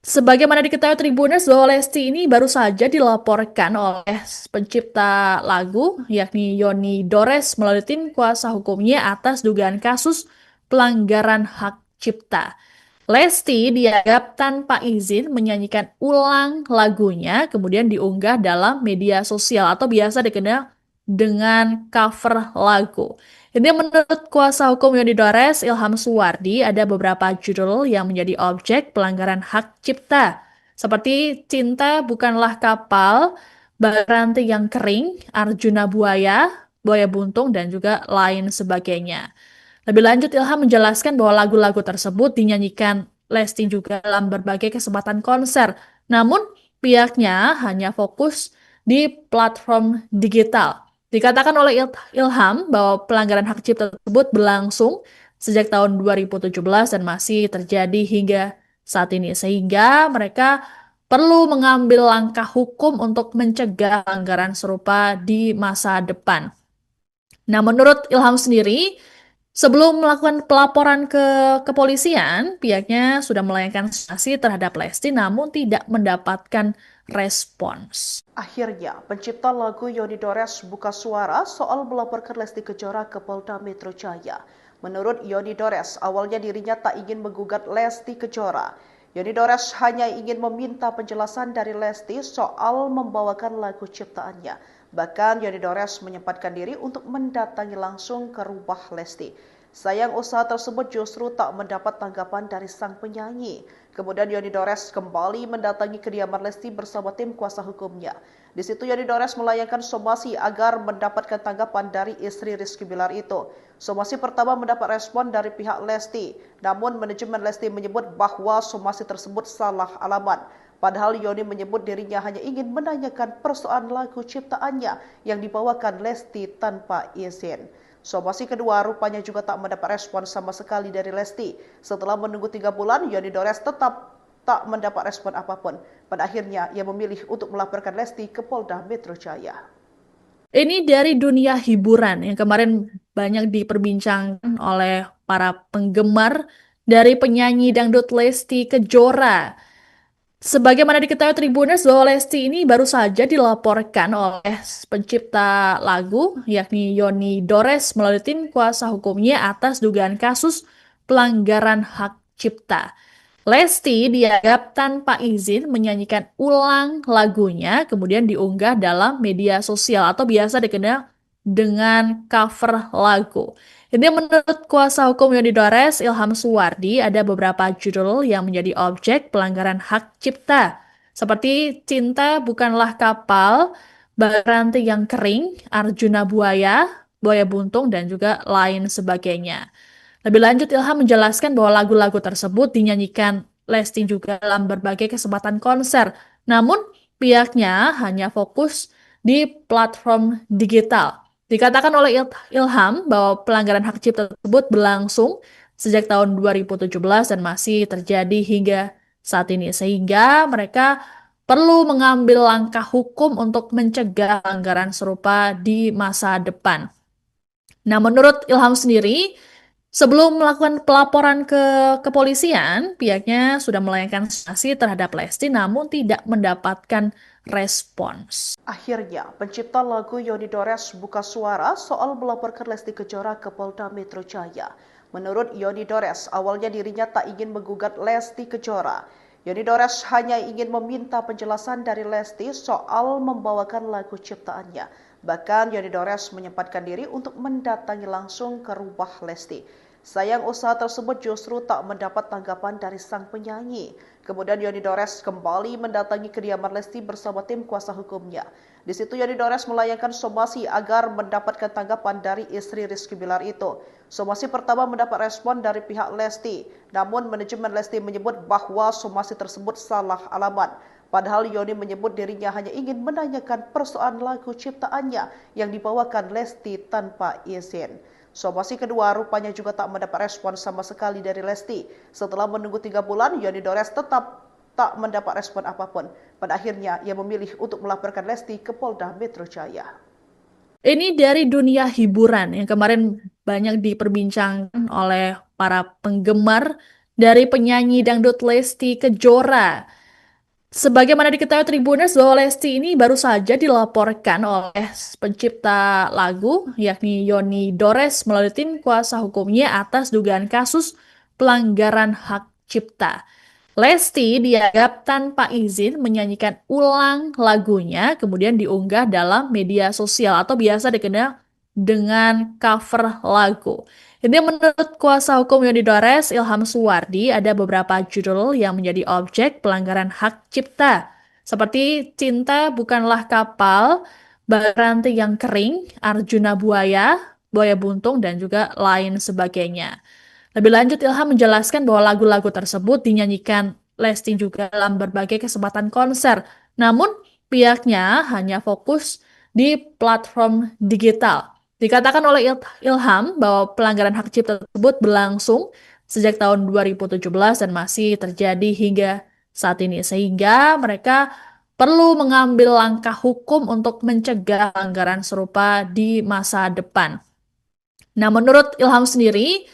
Sebagaimana diketahui Tribuners bahwa Lesti ini baru saja dilaporkan oleh pencipta lagu yakni Yoni Dores melalui tim kuasa hukumnya atas dugaan kasus pelanggaran hak cipta. Lesti dianggap tanpa izin menyanyikan ulang lagunya kemudian diunggah dalam media sosial atau biasa dikenal dengan cover lagu. Ini menurut kuasa hukum Yoni Dores, Ilham Suwardi, ada beberapa judul yang menjadi objek pelanggaran hak cipta, seperti Cinta Bukanlah Kapal, Ranti yang Kering, Arjuna Buaya, Buaya Buntung, dan juga lain sebagainya. Lebih lanjut, Ilham menjelaskan bahwa lagu-lagu tersebut dinyanyikan Lesti juga dalam berbagai kesempatan konser. Namun, pihaknya hanya fokus di platform digital. Dikatakan oleh Ilham bahwa pelanggaran hak cipta tersebut berlangsung sejak tahun 2017 dan masih terjadi hingga saat ini. Sehingga mereka perlu mengambil langkah hukum untuk mencegah pelanggaran serupa di masa depan. Nah, menurut Ilham sendiri, sebelum melakukan pelaporan ke kepolisian, pihaknya sudah melayangkan sanksi terhadap Lesti namun tidak mendapatkan respons. Akhirnya, pencipta lagu Yoni Dores buka suara soal melaporkan Lesti Kejora ke Polda Metro Jaya. Menurut Yoni Dores, awalnya dirinya tak ingin menggugat Lesti Kejora. Yoni Dores hanya ingin meminta penjelasan dari Lesti soal membawakan lagu ciptaannya. Bahkan Yoni Dores menyempatkan diri untuk mendatangi langsung ke rumah Lesti. Sayang usaha tersebut justru tak mendapat tanggapan dari sang penyanyi. Kemudian Yoni Dores kembali mendatangi kediaman Lesti bersama tim kuasa hukumnya. Di situ Yoni Dores melayangkan somasi agar mendapatkan tanggapan dari istri Rizky Bilar itu. Somasi pertama mendapat respon dari pihak Lesti, namun manajemen Lesti menyebut bahwa somasi tersebut salah alamat. Padahal Yoni menyebut dirinya hanya ingin menanyakan persoalan lagu ciptaannya yang dibawakan Lesti tanpa izin. Somasi kedua rupanya juga tak mendapat respon sama sekali dari Lesti. Setelah menunggu 3 bulan, Yoni Dores tetap tak mendapat respon apapun. Pada akhirnya, ia memilih untuk melaporkan Lesti ke Polda Metro Jaya. Ini dari dunia hiburan yang kemarin banyak diperbincangkan oleh para penggemar dari penyanyi dangdut Lesti Kejora. Sebagaimana diketahui Tribuners bahwa Lesti ini baru saja dilaporkan oleh pencipta lagu yakni Yoni Dores melalui tim kuasa hukumnya atas dugaan kasus pelanggaran hak cipta. Lesti dianggap tanpa izin menyanyikan ulang lagunya kemudian diunggah dalam media sosial atau biasa dikenal dengan cover lagu. Ini menurut kuasa hukum Yoni Dores, Ilham Suwardi, ada beberapa judul yang menjadi objek pelanggaran hak cipta, seperti Cinta Bukanlah Kapal, Baranti yang Kering, Arjuna Buaya, Buaya Buntung, dan juga lain sebagainya. Lebih lanjut, Ilham menjelaskan bahwa lagu-lagu tersebut dinyanyikan Lesti juga dalam berbagai kesempatan konser. Namun, pihaknya hanya fokus di platform digital. Dikatakan oleh Ilham bahwa pelanggaran hak cipta tersebut berlangsung sejak tahun 2017 dan masih terjadi hingga saat ini. Sehingga mereka perlu mengambil langkah hukum untuk mencegah pelanggaran serupa di masa depan. Nah, menurut Ilham sendiri, sebelum melakukan pelaporan ke kepolisian, pihaknya sudah melayangkan sanksi terhadap Lesti namun tidak mendapatkan respons. Akhirnya, pencipta lagu Yoni Dores buka suara soal melaporkan Lesti Kejora ke Polda Metro Jaya. Menurut Yoni Dores, awalnya dirinya tak ingin menggugat Lesti Kejora. Yoni Dores hanya ingin meminta penjelasan dari Lesti soal membawakan lagu ciptaannya. Bahkan Yoni Dores menyempatkan diri untuk mendatangi langsung ke rumah Lesti. Sayang usaha tersebut justru tak mendapat tanggapan dari sang penyanyi. Kemudian Yoni Dores kembali mendatangi kediaman Lesti bersama tim kuasa hukumnya. Di situ Yoni Dores melayangkan somasi agar mendapatkan tanggapan dari istri Rizky Bilar itu. Somasi pertama mendapat respon dari pihak Lesti, namun manajemen Lesti menyebut bahwa somasi tersebut salah alamat. Padahal Yoni menyebut dirinya hanya ingin menanyakan persoalan lagu ciptaannya yang dibawakan Lesti tanpa izin. Somasi kedua rupanya juga tak mendapat respon sama sekali dari Lesti. Setelah menunggu 3 bulan, Yoni Dores tetap tak mendapat respon apapun. Pada akhirnya, ia memilih untuk melaporkan Lesti ke Polda Metro Jaya. Ini dari dunia hiburan yang kemarin banyak diperbincangkan oleh para penggemar dari penyanyi dangdut Lesti Kejora. Sebagaimana diketahui Tribuners bahwa Lesti ini baru saja dilaporkan oleh pencipta lagu yakni Yoni Dores melalui tim kuasa hukumnya atas dugaan kasus pelanggaran hak cipta. Lesti dianggap tanpa izin menyanyikan ulang lagunya, kemudian diunggah dalam media sosial atau biasa dikenal dengan cover lagu. Ini menurut kuasa hukum Yoni Dores, Ilham Suwardi, ada beberapa judul yang menjadi objek pelanggaran hak cipta, seperti Cinta Bukanlah Kapal, Baranti yang Kering, Arjuna Buaya, Buaya Buntung, dan juga lain sebagainya. Lebih lanjut, Ilham menjelaskan bahwa lagu-lagu tersebut dinyanyikan Lesti juga dalam berbagai kesempatan konser. Namun, pihaknya hanya fokus di platform digital. Dikatakan oleh Ilham bahwa pelanggaran hak cipta tersebut berlangsung sejak tahun 2017 dan masih terjadi hingga saat ini. Sehingga mereka perlu mengambil langkah hukum untuk mencegah pelanggaran serupa di masa depan. Nah, menurut Ilham sendiri,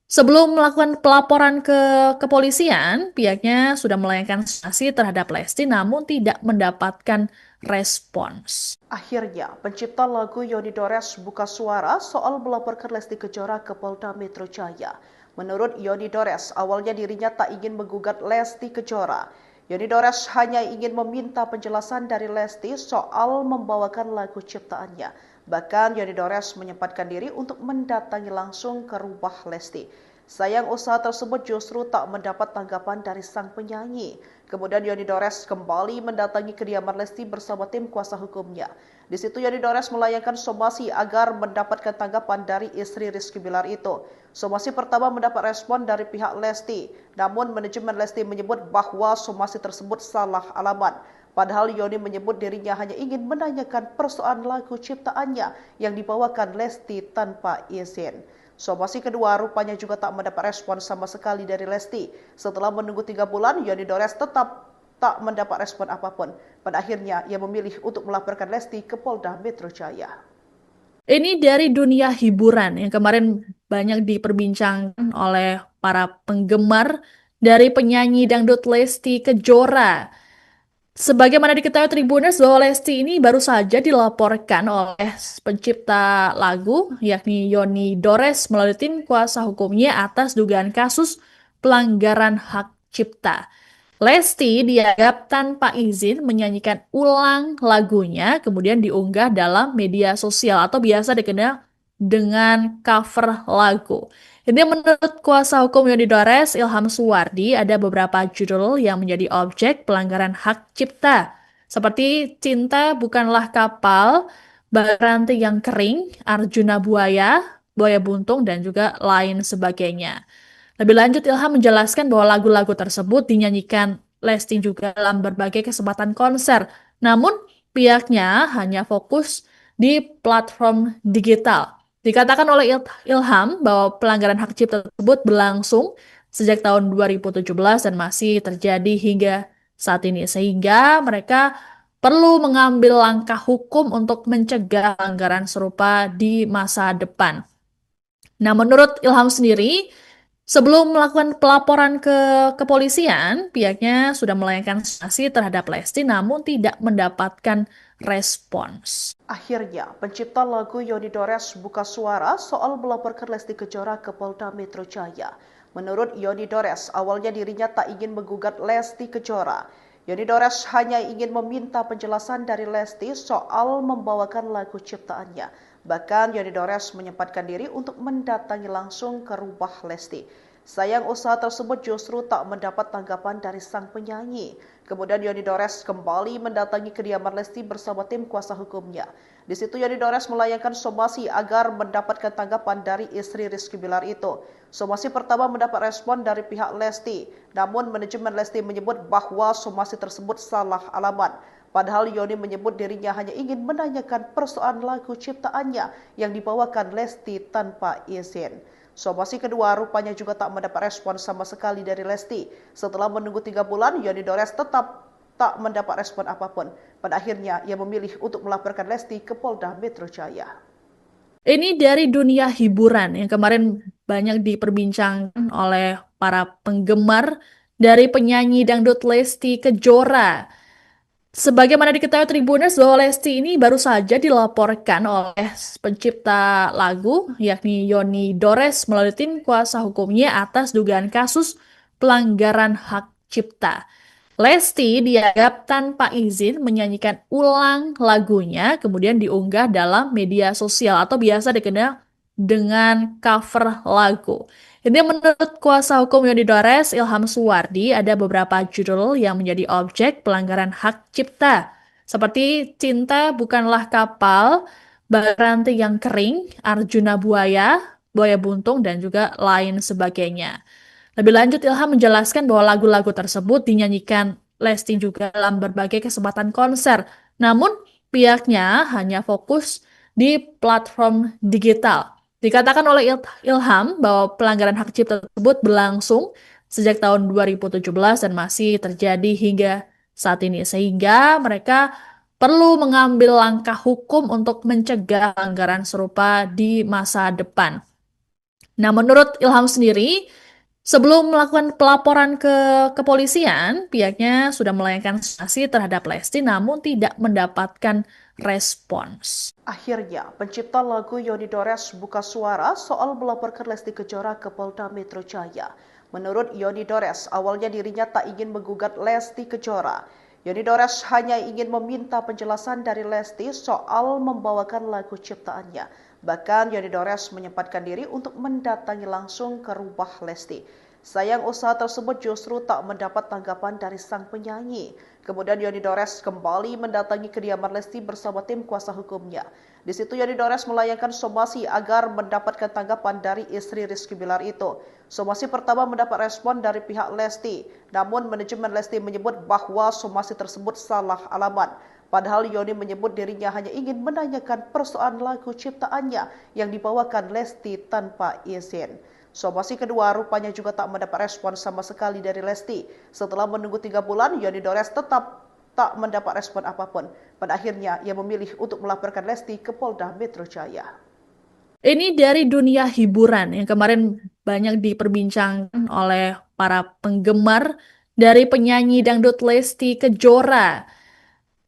sebelum melakukan pelaporan ke kepolisian, pihaknya sudah melayangkan sanksi terhadap Lesti namun tidak mendapatkan respons. Akhirnya, pencipta lagu Yoni Dores buka suara soal melaporkan Lesti Kejora ke Polda Metro Jaya. Menurut Yoni Dores, awalnya dirinya tak ingin menggugat Lesti Kejora. Yoni Dores hanya ingin meminta penjelasan dari Lesti soal membawakan lagu ciptaannya. Bahkan Yoni Dores menyempatkan diri untuk mendatangi langsung ke rumah Lesti. Sayang usaha tersebut justru tak mendapat tanggapan dari sang penyanyi. Kemudian Yoni Dores kembali mendatangi kediaman Lesti bersama tim kuasa hukumnya. Di situ Yoni Dores melayangkan somasi agar mendapatkan tanggapan dari istri Rizky Bilar itu. Somasi pertama mendapat respon dari pihak Lesti, namun manajemen Lesti menyebut bahwa somasi tersebut salah alamat. Padahal Yoni menyebut dirinya hanya ingin menanyakan persoalan lagu ciptaannya yang dibawakan Lesti tanpa izin. Somasi kedua rupanya juga tak mendapat respon sama sekali dari Lesti. Setelah menunggu 3 bulan, Yoni Dores tetap tak mendapat respon apapun. Pada akhirnya, ia memilih untuk melaporkan Lesti ke Polda Metro Jaya. Ini dari dunia hiburan yang kemarin banyak diperbincangkan oleh para penggemar dari penyanyi dangdut Lesti Kejora. Sebagaimana diketahui Tribuners bahwa Lesti ini baru saja dilaporkan oleh pencipta lagu yakni Yoni Dores melalui tim kuasa hukumnya atas dugaan kasus pelanggaran hak cipta. Lesti dianggap tanpa izin menyanyikan ulang lagunya, kemudian diunggah dalam media sosial atau biasa dikenal dengan cover lagu. Ini menurut kuasa hukum Yoni Dores, Ilham Suwardi, ada beberapa judul yang menjadi objek pelanggaran hak cipta, seperti Cinta Bukanlah Kapal, Baranti yang Kering, Arjuna Buaya, Buaya Buntung, dan juga lain sebagainya. Lebih lanjut, Ilham menjelaskan bahwa lagu-lagu tersebut dinyanyikan Lesti juga dalam berbagai kesempatan konser. Namun, pihaknya hanya fokus di platform digital. Dikatakan oleh Ilham bahwa pelanggaran hak cipta tersebut berlangsung sejak tahun 2017 dan masih terjadi hingga saat ini. Sehingga mereka perlu mengambil langkah hukum untuk mencegah pelanggaran serupa di masa depan. Nah, menurut Ilham sendiri, sebelum melakukan pelaporan ke kepolisian, pihaknya sudah melayangkan sanksi terhadap Lesti namun tidak mendapatkan respons. Akhirnya, pencipta lagu Yoni Dores buka suara soal melaporkan Lesti Kejora ke Polda Metro Jaya. Menurut Yoni Dores, awalnya dirinya tak ingin menggugat Lesti Kejora. Yoni Dores hanya ingin meminta penjelasan dari Lesti soal membawakan lagu ciptaannya. Bahkan Yoni Dores menyempatkan diri untuk mendatangi langsung ke rumah Lesti. Sayang usaha tersebut justru tak mendapat tanggapan dari sang penyanyi. Kemudian Yoni Dores kembali mendatangi kediaman Lesti bersama tim kuasa hukumnya. Di situ Yoni Dores melayangkan somasi agar mendapatkan tanggapan dari istri Rizky Bilar itu. Somasi pertama mendapat respon dari pihak Lesti, namun manajemen Lesti menyebut bahwa somasi tersebut salah alamat. Padahal Yoni menyebut dirinya hanya ingin menanyakan persoalan lagu ciptaannya yang dibawakan Lesti tanpa izin. Somasi kedua rupanya juga tak mendapat respon sama sekali dari Lesti. Setelah menunggu 3 bulan, Yoni Dores tetap tak mendapat respon apapun. Pada akhirnya, ia memilih untuk melaporkan Lesti ke Polda Metro Jaya. Ini dari dunia hiburan yang kemarin banyak diperbincangkan oleh para penggemar dari penyanyi dangdut Lesti Kejora. Sebagaimana diketahui Tribuners bahwa Lesti ini baru saja dilaporkan oleh pencipta lagu yakni Yoni Dores melalui tim kuasa hukumnya atas dugaan kasus pelanggaran hak cipta. Lesti dianggap tanpa izin menyanyikan ulang lagunya kemudian diunggah dalam media sosial atau biasa dikenal dengan cover lagu. Ini menurut kuasa hukum Yoni Dores, Ilham Suwardi, ada beberapa judul yang menjadi objek pelanggaran hak cipta, seperti Cinta Bukanlah Kapal, Baranti yang Kering, Arjuna Buaya, Buaya Buntung, dan juga lain sebagainya. Lebih lanjut, Ilham menjelaskan bahwa lagu-lagu tersebut dinyanyikan Lesti juga dalam berbagai kesempatan konser. Namun, pihaknya hanya fokus di platform digital. Dikatakan oleh Ilham bahwa pelanggaran hak cipta tersebut berlangsung sejak tahun 2017 dan masih terjadi hingga saat ini. Sehingga mereka perlu mengambil langkah hukum untuk mencegah pelanggaran serupa di masa depan. Nah, menurut Ilham sendiri, sebelum melakukan pelaporan ke kepolisian, pihaknya sudah melayangkan sanksi terhadap Lesti namun tidak mendapatkan respons. Akhirnya, pencipta lagu Yoni Dores buka suara soal melaporkan Lesti Kejora ke Polda Metro Jaya. Menurut Yoni Dores, awalnya dirinya tak ingin menggugat Lesti Kejora. Yoni Dores hanya ingin meminta penjelasan dari Lesti soal membawakan lagu ciptaannya. Bahkan Yoni Dores menyempatkan diri untuk mendatangi langsung ke rumah Lesti. Sayang usaha tersebut justru tak mendapat tanggapan dari sang penyanyi. Kemudian Yoni Dores kembali mendatangi kediaman Lesti bersama tim kuasa hukumnya. Di situ Yoni Dores melayangkan somasi agar mendapatkan tanggapan dari istri Rizky Bilar itu. Somasi pertama mendapat respon dari pihak Lesti, namun manajemen Lesti menyebut bahwa somasi tersebut salah alamat. Padahal Yoni menyebut dirinya hanya ingin menanyakan persoalan lagu ciptaannya yang dibawakan Lesti tanpa izin. Somasi kedua rupanya juga tak mendapat respon sama sekali dari Lesti. Setelah menunggu 3 bulan, Yoni Dores tetap tak mendapat respon apapun. Pada akhirnya, ia memilih untuk melaporkan Lesti ke Polda Metro Jaya. Ini dari dunia hiburan yang kemarin banyak diperbincangkan oleh para penggemar dari penyanyi dangdut Lesti Kejora.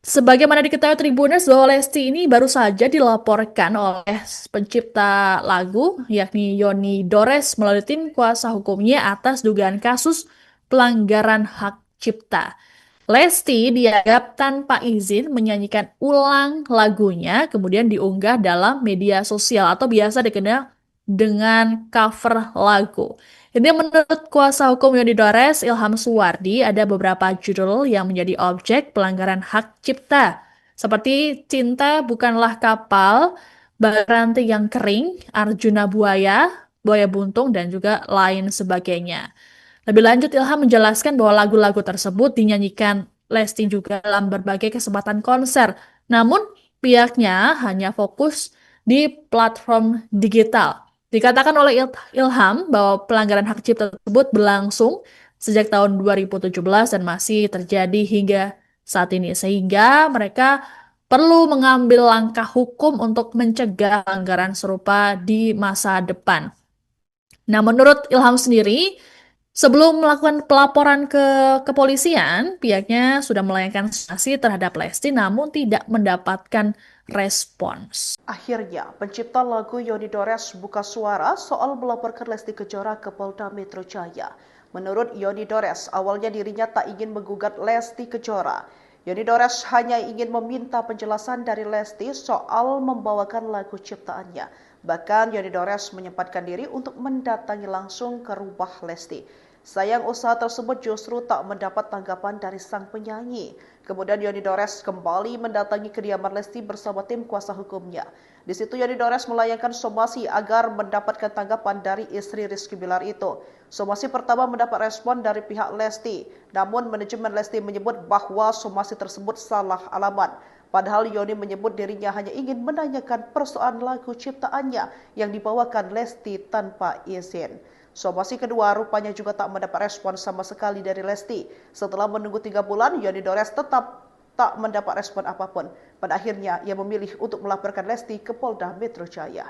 Sebagaimana diketahui Tribuners bahwa Lesti ini baru saja dilaporkan oleh pencipta lagu yakni Yoni Dores melalui tim kuasa hukumnya atas dugaan kasus pelanggaran hak cipta. Lesti dianggap tanpa izin menyanyikan ulang lagunya, kemudian diunggah dalam media sosial atau biasa dikenal dengan cover lagu. Ini menurut kuasa hukum Yoni Dores, Ilham Suwardi, ada beberapa judul yang menjadi objek pelanggaran hak cipta, seperti Cinta Bukanlah Kapal, Ranting yang Kering, Arjuna Buaya, Buaya Buntung, dan juga lain sebagainya. Lebih lanjut, Ilham menjelaskan bahwa lagu-lagu tersebut dinyanyikan Lesti juga dalam berbagai kesempatan konser. Namun, pihaknya hanya fokus di platform digital. Dikatakan oleh Ilham bahwa pelanggaran hak cipta tersebut berlangsung sejak tahun 2017 dan masih terjadi hingga saat ini. Sehingga mereka perlu mengambil langkah hukum untuk mencegah pelanggaran serupa di masa depan. Nah, menurut Ilham sendiri, sebelum melakukan pelaporan ke kepolisian, pihaknya sudah melayangkan sanksi terhadap Lesti namun tidak mendapatkan respons. Akhirnya, pencipta lagu Yoni Dores buka suara soal melaporkan Lesti Kejora ke Polda Metro Jaya. Menurut Yoni Dores, awalnya dirinya tak ingin menggugat Lesti Kejora. Yoni Dores hanya ingin meminta penjelasan dari Lesti soal membawakan lagu ciptaannya. Bahkan Yoni Dores menyempatkan diri untuk mendatangi langsung ke rumah Lesti. Sayang usaha tersebut justru tak mendapat tanggapan dari sang penyanyi. Kemudian Yoni Dores kembali mendatangi kediaman Lesti bersama tim kuasa hukumnya. Di situ Yoni Dores melayangkan somasi agar mendapatkan tanggapan dari istri Rizky Bilar itu. Somasi pertama mendapat respon dari pihak Lesti, namun manajemen Lesti menyebut bahwa somasi tersebut salah alamat. Padahal Yoni menyebut dirinya hanya ingin menanyakan persoalan lagu ciptaannya yang dibawakan Lesti tanpa izin. Somasi kedua rupanya juga tak mendapat respon sama sekali dari Lesti. Setelah menunggu 3 bulan, Yoni Dores tetap tak mendapat respon apapun. Pada akhirnya, ia memilih untuk melaporkan Lesti ke Polda Metro Jaya.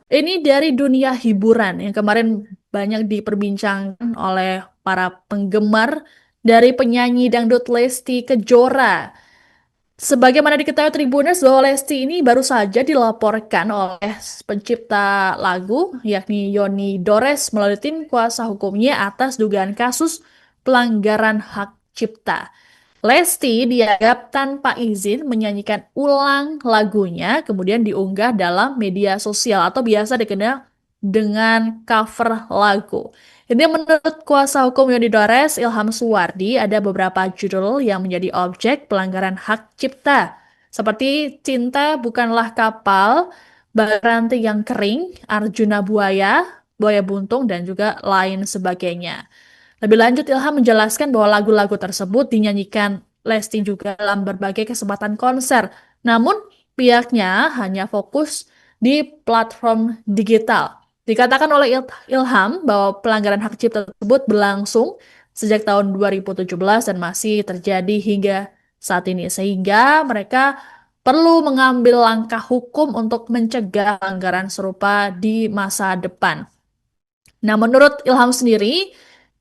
Ini dari dunia hiburan yang kemarin banyak diperbincangkan oleh para penggemar dari penyanyi dangdut Lesti Kejora. Sebagaimana diketahui Tribuners bahwa Lesti ini baru saja dilaporkan oleh pencipta lagu yakni Yoni Dores melalui tim kuasa hukumnya atas dugaan kasus pelanggaran hak cipta. Lesti dianggap tanpa izin menyanyikan ulang lagunya, kemudian diunggah dalam media sosial atau biasa dikenal dengan cover lagu. Ini menurut kuasa hukum Yoni Dores, Ilham Suwardi, ada beberapa judul yang menjadi objek pelanggaran hak cipta, seperti Cinta Bukanlah Kapal, Ranting yang Kering, Arjuna Buaya, Buaya Buntung, dan juga lain sebagainya. Lebih lanjut, Ilham menjelaskan bahwa lagu-lagu tersebut dinyanyikan Lesti juga dalam berbagai kesempatan konser. Namun, pihaknya hanya fokus di platform digital. Dikatakan oleh Ilham bahwa pelanggaran hak cipta tersebut berlangsung sejak tahun 2017 dan masih terjadi hingga saat ini. Sehingga mereka perlu mengambil langkah hukum untuk mencegah pelanggaran serupa di masa depan. Nah, menurut Ilham sendiri,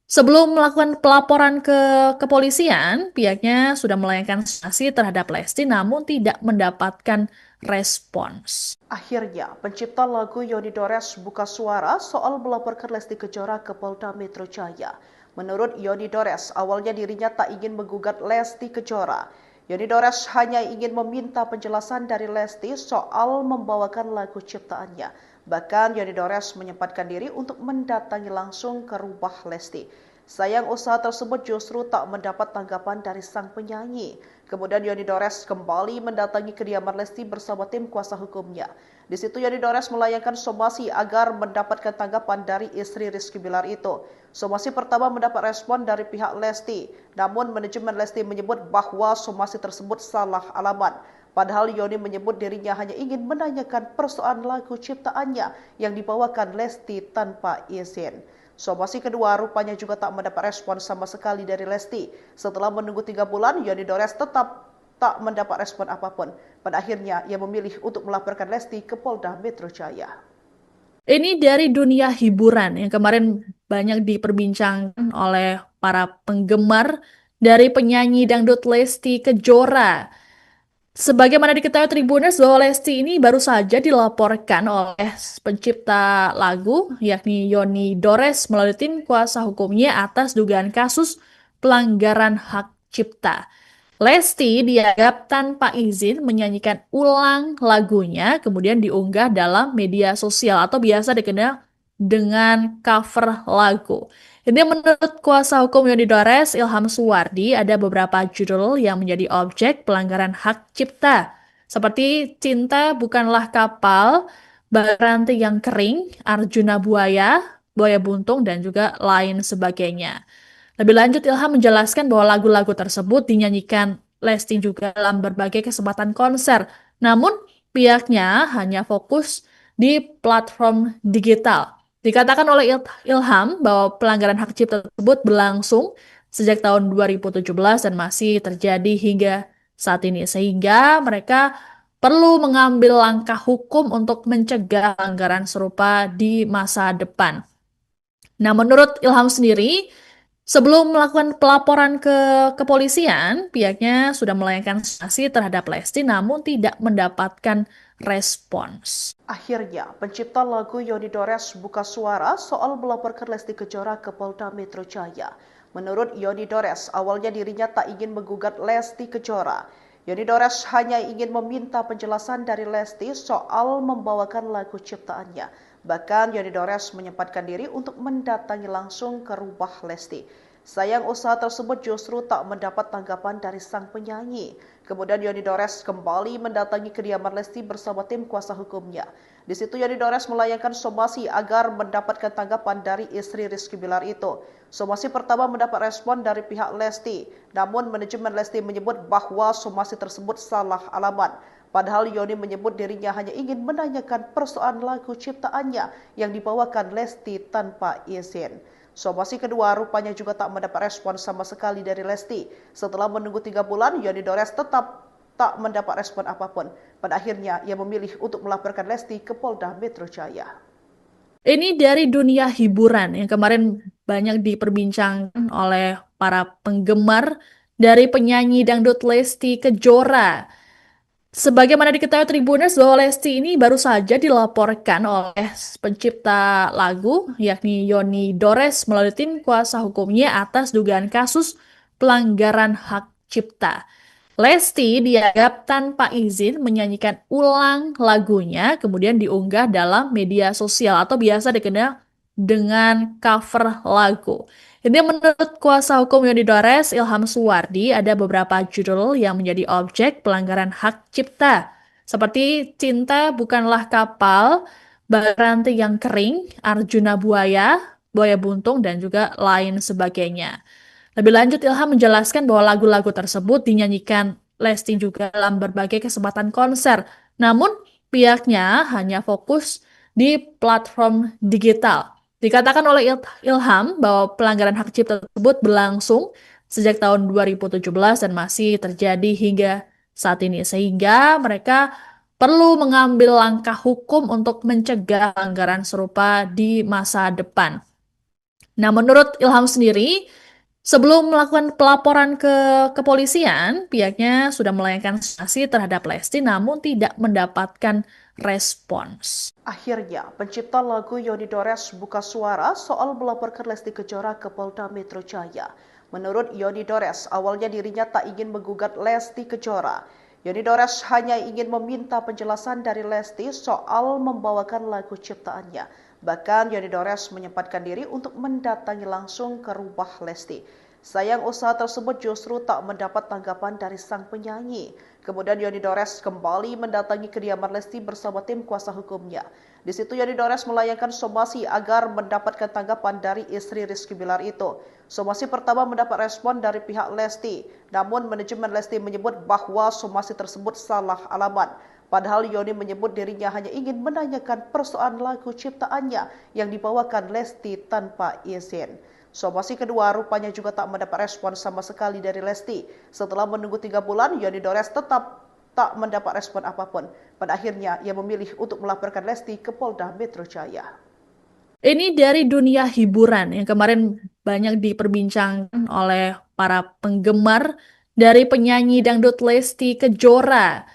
sebelum melakukan pelaporan ke kepolisian, pihaknya sudah melayangkan sanksi terhadap Lesti namun tidak mendapatkan respons. Akhirnya, pencipta lagu Yoni Dores buka suara soal melaporkan Lesti Kejora ke Polda Metro Jaya. Menurut Yoni Dores, awalnya dirinya tak ingin menggugat Lesti Kejora. Yoni Dores hanya ingin meminta penjelasan dari Lesti soal membawakan lagu ciptaannya. Bahkan Yoni Dores menyempatkan diri untuk mendatangi langsung ke rumah Lesti. Sayang usaha tersebut justru tak mendapat tanggapan dari sang penyanyi. Kemudian Yoni Dores kembali mendatangi kediaman Lesti bersama tim kuasa hukumnya. Di situ Yoni Dores melayangkan somasi agar mendapatkan tanggapan dari istri Rizky Bilar itu. Somasi pertama mendapat respon dari pihak Lesti, namun manajemen Lesti menyebut bahwa somasi tersebut salah alamat. Padahal Yoni menyebut dirinya hanya ingin menanyakan persoalan lagu ciptaannya yang dibawakan Lesti tanpa izin. Somasi kedua rupanya juga tak mendapat respon sama sekali dari Lesti. Setelah menunggu 3 bulan, Yoni Dores tetap tak mendapat respon apapun. Pada akhirnya, ia memilih untuk melaporkan Lesti ke Polda Metro Jaya. Ini dari dunia hiburan yang kemarin banyak diperbincangkan oleh para penggemar dari penyanyi dangdut Lesti Kejora. Sebagaimana diketahui Tribuners bahwa Lesti ini baru saja dilaporkan oleh pencipta lagu yakni Yoni Dores melalui tim kuasa hukumnya atas dugaan kasus pelanggaran hak cipta. Lesti dianggap tanpa izin menyanyikan ulang lagunya, kemudian diunggah dalam media sosial atau biasa dikenal dengan cover lagu. Ini menurut kuasa hukum Yoni Dores, Ilham Suwardi, ada beberapa judul yang menjadi objek pelanggaran hak cipta, seperti Cinta Bukanlah Kapal, Baranti yang Kering, Arjuna Buaya, Buaya Buntung, dan juga lain sebagainya. Lebih lanjut, Ilham menjelaskan bahwa lagu-lagu tersebut dinyanyikan Lesti juga dalam berbagai kesempatan konser. Namun, pihaknya hanya fokus di platform digital. Dikatakan oleh Ilham bahwa pelanggaran hak cipta tersebut berlangsung sejak tahun 2017 dan masih terjadi hingga saat ini. Sehingga mereka perlu mengambil langkah hukum untuk mencegah pelanggaran serupa di masa depan. Nah, menurut Ilham sendiri, sebelum melakukan pelaporan ke kepolisian, pihaknya sudah melayangkan sanksi terhadap Lesti namun tidak mendapatkan respons. Akhirnya, pencipta lagu Yoni Dores buka suara soal melaporkan Lesti Kejora ke Polda Metro Jaya. Menurut Yoni Dores, awalnya dirinya tak ingin menggugat Lesti Kejora. Yoni Dores hanya ingin meminta penjelasan dari Lesti soal membawakan lagu ciptaannya. Bahkan Yoni Dores menyempatkan diri untuk mendatangi langsung ke rumah Lesti. Sayang usaha tersebut justru tak mendapat tanggapan dari sang penyanyi. Kemudian Yoni Dores kembali mendatangi kediaman Lesti bersama tim kuasa hukumnya. Di situ Yoni Dores melayangkan somasi agar mendapatkan tanggapan dari istri Rizky Bilar itu. Somasi pertama mendapat respon dari pihak Lesti, namun manajemen Lesti menyebut bahwa somasi tersebut salah alamat. Padahal Yoni menyebut dirinya hanya ingin menanyakan persoalan lagu ciptaannya yang dibawakan Lesti tanpa izin. Somasi kedua rupanya juga tak mendapat respon sama sekali dari Lesti. Setelah menunggu 3 bulan, Yoni Dores tetap tak mendapat respon apapun. Pada akhirnya, ia memilih untuk melaporkan Lesti ke Polda Metro Jaya. Ini dari dunia hiburan yang kemarin banyak diperbincangkan oleh para penggemar dari penyanyi dangdut Lesti Kejora. Sebagaimana diketahui Tribuners bahwa Lesti ini baru saja dilaporkan oleh pencipta lagu yakni Yoni Dores melalui tim kuasa hukumnya atas dugaan kasus pelanggaran hak cipta. Lesti dianggap tanpa izin menyanyikan ulang lagunya, kemudian diunggah dalam media sosial atau biasa dikenal dengan cover lagu. Ini menurut kuasa hukum Yoni Dores, Ilham Suwardi, ada beberapa judul yang menjadi objek pelanggaran hak cipta, seperti Cinta Bukanlah Kapal, Baranti yang Kering, Arjuna Buaya, Buaya Buntung, dan juga lain sebagainya. Lebih lanjut, Ilham menjelaskan bahwa lagu-lagu tersebut dinyanyikan Lesti juga dalam berbagai kesempatan konser. Namun, pihaknya hanya fokus di platform digital. Dikatakan oleh Ilham bahwa pelanggaran hak cipta tersebut berlangsung sejak tahun 2017 dan masih terjadi hingga saat ini. Sehingga mereka perlu mengambil langkah hukum untuk mencegah pelanggaran serupa di masa depan. Nah, menurut Ilham sendiri, sebelum melakukan pelaporan ke kepolisian, pihaknya sudah melayangkan sanksi terhadap Lesti namun tidak mendapatkan respons. Akhirnya, pencipta lagu Yoni Dores buka suara soal melaporkan Lesti Kejora ke Polda Metro Jaya. Menurut Yoni Dores, awalnya dirinya tak ingin menggugat Lesti Kejora. Yoni Dores hanya ingin meminta penjelasan dari Lesti soal membawakan lagu ciptaannya. Bahkan Yoni Dores menyempatkan diri untuk mendatangi langsung ke rumah Lesti. Sayang usaha tersebut justru tak mendapat tanggapan dari sang penyanyi. Kemudian Yoni Dores kembali mendatangi kediaman Lesti bersama tim kuasa hukumnya. Di situ Yoni Dores melayangkan somasi agar mendapatkan tanggapan dari istri Rizky Bilar itu. Somasi pertama mendapat respon dari pihak Lesti, namun manajemen Lesti menyebut bahwa somasi tersebut salah alamat. Padahal Yoni menyebut dirinya hanya ingin menanyakan persoalan lagu ciptaannya yang dibawakan Lesti tanpa izin. Somasi kedua rupanya juga tak mendapat respon sama sekali dari Lesti. Setelah menunggu 3 bulan, Yoni Dores tetap tak mendapat respon apapun. Pada akhirnya, ia memilih untuk melaporkan Lesti ke Polda Metro Jaya. Ini dari dunia hiburan yang kemarin banyak diperbincangkan oleh para penggemar dari penyanyi dangdut Lesti Kejora.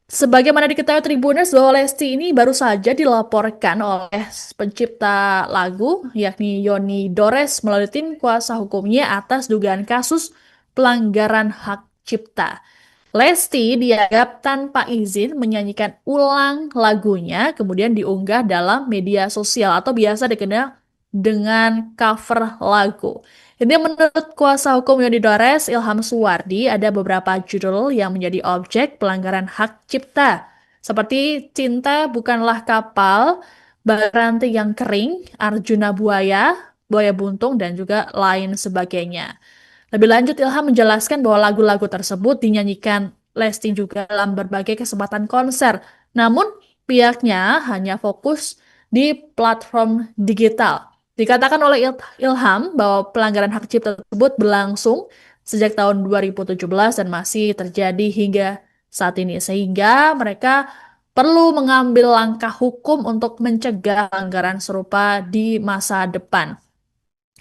Sebagaimana diketahui Tribuners bahwa Lesti ini baru saja dilaporkan oleh pencipta lagu yakni Yoni Dores melalui tim kuasa hukumnya atas dugaan kasus pelanggaran hak cipta. Lesti dianggap tanpa izin menyanyikan ulang lagunya kemudian diunggah dalam media sosial atau biasa dikenal dengan cover lagu. Ini menurut kuasa hukum Yoni Dores, Ilham Suwardi, ada beberapa judul yang menjadi objek pelanggaran hak cipta, seperti Cinta Bukanlah Kapal, Baranti yang Kering, Arjuna Buaya, Buaya Buntung, dan juga lain sebagainya. Lebih lanjut, Ilham menjelaskan bahwa lagu-lagu tersebut dinyanyikan Lesti juga dalam berbagai kesempatan konser. Namun, pihaknya hanya fokus di platform digital. Dikatakan oleh Ilham bahwa pelanggaran hak cipta tersebut berlangsung sejak tahun 2017 dan masih terjadi hingga saat ini. Sehingga mereka perlu mengambil langkah hukum untuk mencegah pelanggaran serupa di masa depan.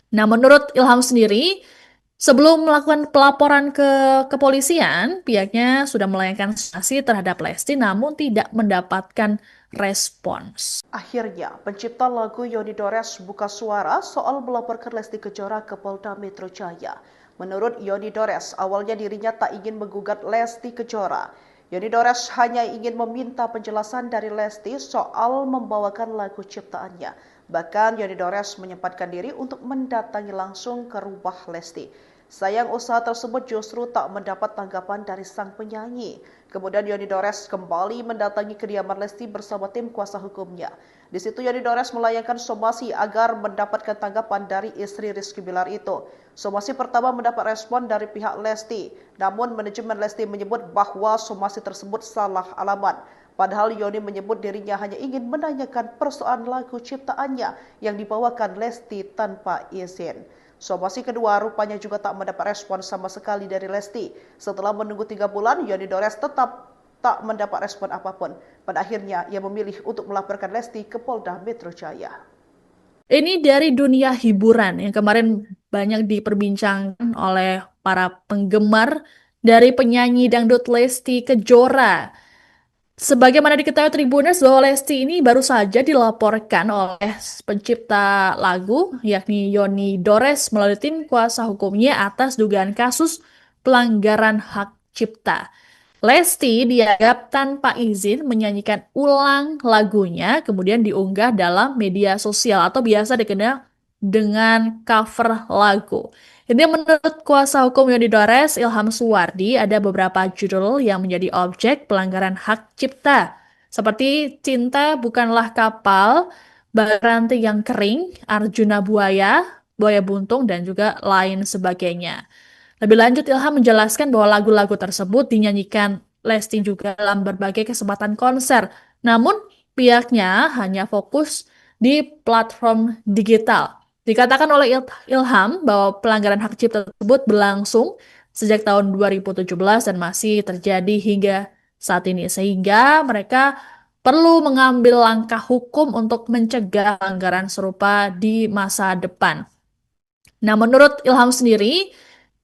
Nah, menurut Ilham sendiri, sebelum melakukan pelaporan ke kepolisian, pihaknya sudah melayangkan sanksi terhadap Lesti namun tidak mendapatkan respons. Akhirnya, pencipta lagu Yoni Dores buka suara soal melaporkan Lesti Kejora ke Polda Metro Jaya. Menurut Yoni Dores, awalnya dirinya tak ingin menggugat Lesti Kejora. Yoni Dores hanya ingin meminta penjelasan dari Lesti soal membawakan lagu ciptaannya. Bahkan Yoni Dores menyempatkan diri untuk mendatangi langsung ke rumah Lesti. Sayang usaha tersebut justru tak mendapat tanggapan dari sang penyanyi. Kemudian Yoni Dores kembali mendatangi kediaman Lesti bersama tim kuasa hukumnya. Di situ Yoni Dores melayangkan somasi agar mendapatkan tanggapan dari istri Rizky Bilar itu. Somasi pertama mendapat respon dari pihak Lesti, namun manajemen Lesti menyebut bahwa somasi tersebut salah alamat. Padahal Yoni menyebut dirinya hanya ingin menanyakan persoalan lagu ciptaannya yang dibawakan Lesti tanpa izin. Somasi kedua rupanya juga tak mendapat respon sama sekali dari Lesti. Setelah menunggu 3 bulan, Yoni Dores tetap tak mendapat respon apapun. Pada akhirnya, ia memilih untuk melaporkan Lesti ke Polda Metro Jaya. Ini dari dunia hiburan yang kemarin banyak diperbincangkan oleh para penggemar dari penyanyi dangdut Lesti Kejora. Sebagaimana diketahui Tribuners bahwa Lesti ini baru saja dilaporkan oleh pencipta lagu yakni Yoni Dores melalui tim kuasa hukumnya atas dugaan kasus pelanggaran hak cipta. Lesti dianggap tanpa izin menyanyikan ulang lagunya kemudian diunggah dalam media sosial atau biasa dikenal dengan cover lagu. Ini menurut kuasa hukum Yoni Dores, Ilham Suwardi, ada beberapa judul yang menjadi objek pelanggaran hak cipta, seperti Cinta Bukanlah Kapal, Baranti yang Kering, Arjuna Buaya, Buaya Buntung, dan juga lain sebagainya. Lebih lanjut, Ilham menjelaskan bahwa lagu-lagu tersebut dinyanyikan Lesti juga dalam berbagai kesempatan konser. Namun, pihaknya hanya fokus di platform digital. Dikatakan oleh Ilham bahwa pelanggaran hak cipta tersebut berlangsung sejak tahun 2017 dan masih terjadi hingga saat ini. Sehingga mereka perlu mengambil langkah hukum untuk mencegah pelanggaran serupa di masa depan. Nah, menurut Ilham sendiri,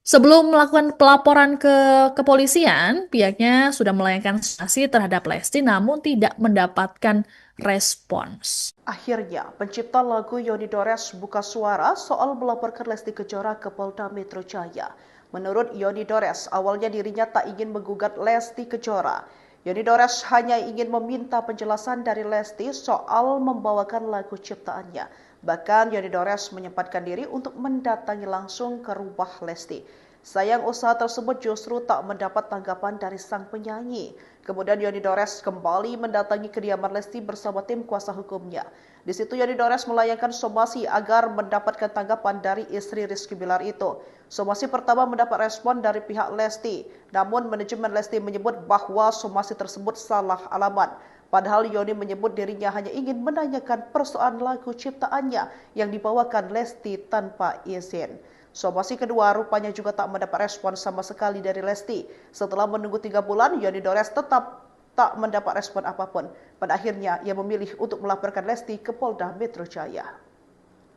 sebelum melakukan pelaporan ke kepolisian, pihaknya sudah melayangkan sanksi terhadap Lesti namun tidak mendapatkan respons. Akhirnya, pencipta lagu Yoni Dores buka suara soal melaporkan Lesti Kejora ke Polda Metro Jaya. Menurut Yoni Dores, awalnya dirinya tak ingin menggugat Lesti Kejora. Yoni Dores hanya ingin meminta penjelasan dari Lesti soal membawakan lagu ciptaannya. Bahkan Yoni Dores menyempatkan diri untuk mendatangi langsung ke rumah Lesti. Sayang usaha tersebut justru tak mendapat tanggapan dari sang penyanyi. Kemudian Yoni Dores kembali mendatangi kediaman Lesti bersama tim kuasa hukumnya. Di situ Yoni Dores melayangkan somasi agar mendapatkan tanggapan dari istri Rizky Bilar itu. Somasi pertama mendapat respon dari pihak Lesti, namun manajemen Lesti menyebut bahwa somasi tersebut salah alamat. Padahal Yoni menyebut dirinya hanya ingin menanyakan persoalan lagu ciptaannya yang dibawakan Lesti tanpa izin. Somasi kedua rupanya juga tak mendapat respon sama sekali dari Lesti. Setelah menunggu 3 bulan, Yoni Dores tetap tak mendapat respon apapun. Pada akhirnya, ia memilih untuk melaporkan Lesti ke Polda Metro Jaya.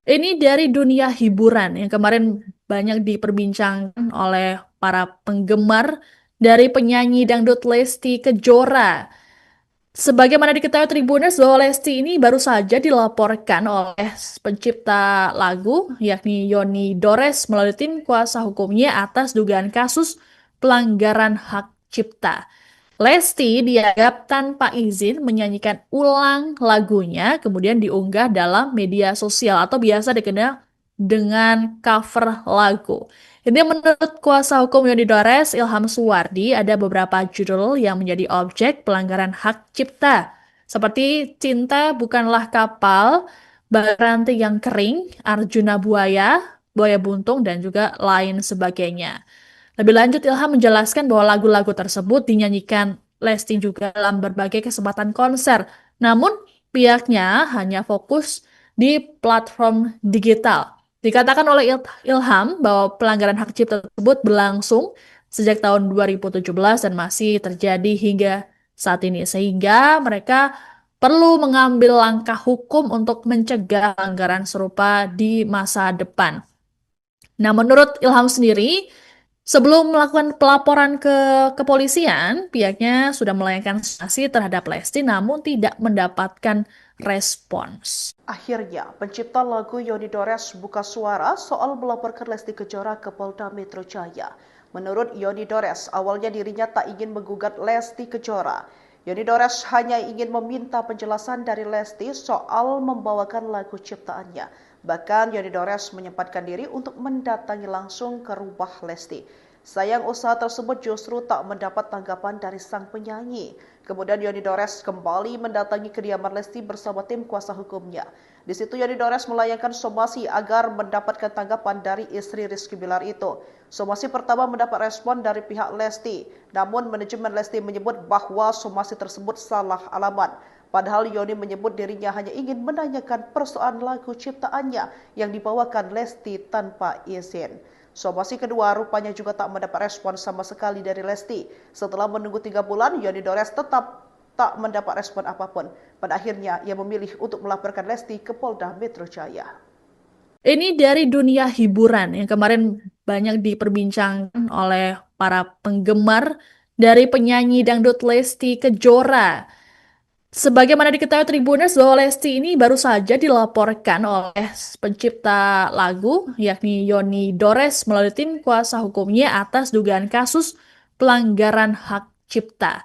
Ini dari dunia hiburan yang kemarin banyak diperbincangkan oleh para penggemar dari penyanyi dangdut Lesti Kejora. Sebagaimana diketahui Tribuners bahwa Lesti ini baru saja dilaporkan oleh pencipta lagu yakni Yoni Dores melalui tim kuasa hukumnya atas dugaan kasus pelanggaran hak cipta. Lesti dianggap tanpa izin menyanyikan ulang lagunya kemudian diunggah dalam media sosial atau biasa dikenal dengan cover lagu. Ini menurut kuasa hukum Yoni Dores, Ilham Suwardi, ada beberapa judul yang menjadi objek pelanggaran hak cipta, seperti Cinta Bukanlah Kapal, Ranting yang Kering, Arjuna Buaya, Buaya Buntung, dan juga lain sebagainya. Lebih lanjut, Ilham menjelaskan bahwa lagu-lagu tersebut dinyanyikan Lesti juga dalam berbagai kesempatan konser. Namun, pihaknya hanya fokus di platform digital. Dikatakan oleh Ilham bahwa pelanggaran hak cipta tersebut berlangsung sejak tahun 2017 dan masih terjadi hingga saat ini. Sehingga mereka perlu mengambil langkah hukum untuk mencegah pelanggaran serupa di masa depan. Nah, menurut Ilham sendiri, sebelum melakukan pelaporan ke kepolisian, pihaknya sudah melayangkan sanksi terhadap Lesti namun tidak mendapatkan respons. Akhirnya, pencipta lagu Yoni Dores buka suara soal melaporkan Lesti Kejora ke Polda Metro Jaya. Menurut Yoni Dores, awalnya dirinya tak ingin menggugat Lesti Kejora. Yoni Dores hanya ingin meminta penjelasan dari Lesti soal membawakan lagu ciptaannya. Bahkan Yoni Dores menyempatkan diri untuk mendatangi langsung ke rumah Lesti. Sayang usaha tersebut justru tak mendapat tanggapan dari sang penyanyi. Kemudian Yoni Dores kembali mendatangi kediaman Lesti bersama tim kuasa hukumnya. Di situ Yoni Dores melayangkan somasi agar mendapatkan tanggapan dari istri Rizky Bilar itu. Somasi pertama mendapat respon dari pihak Lesti, namun manajemen Lesti menyebut bahwa somasi tersebut salah alamat. Padahal Yoni menyebut dirinya hanya ingin menanyakan persoalan lagu ciptaannya yang dibawakan Lesti tanpa izin. Somasi kedua rupanya juga tak mendapat respon sama sekali dari Lesti. Setelah menunggu 3 bulan, Yoni Dores tetap tak mendapat respon apapun. Pada akhirnya, ia memilih untuk melaporkan Lesti ke Polda Metro Jaya. Ini dari dunia hiburan yang kemarin banyak diperbincangkan oleh para penggemar dari penyanyi dangdut Lesti Kejora. Sebagaimana diketahui Tribuners bahwa Lesti ini baru saja dilaporkan oleh pencipta lagu yakni Yoni Dores melalui tim kuasa hukumnya atas dugaan kasus pelanggaran hak cipta.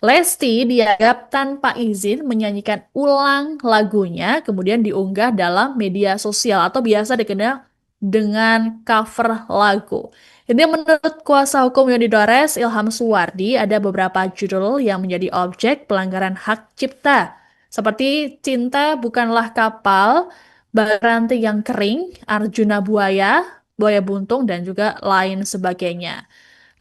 Lesti dianggap tanpa izin menyanyikan ulang lagunya kemudian diunggah dalam media sosial atau biasa dikenal dengan cover lagu. Ini menurut kuasa hukum Yoni Dores, Ilham Suwardi, ada beberapa judul yang menjadi objek pelanggaran hak cipta, seperti Cinta Bukanlah Kapal, Ranting yang Kering, Arjuna Buaya, Buaya Buntung, dan juga lain sebagainya.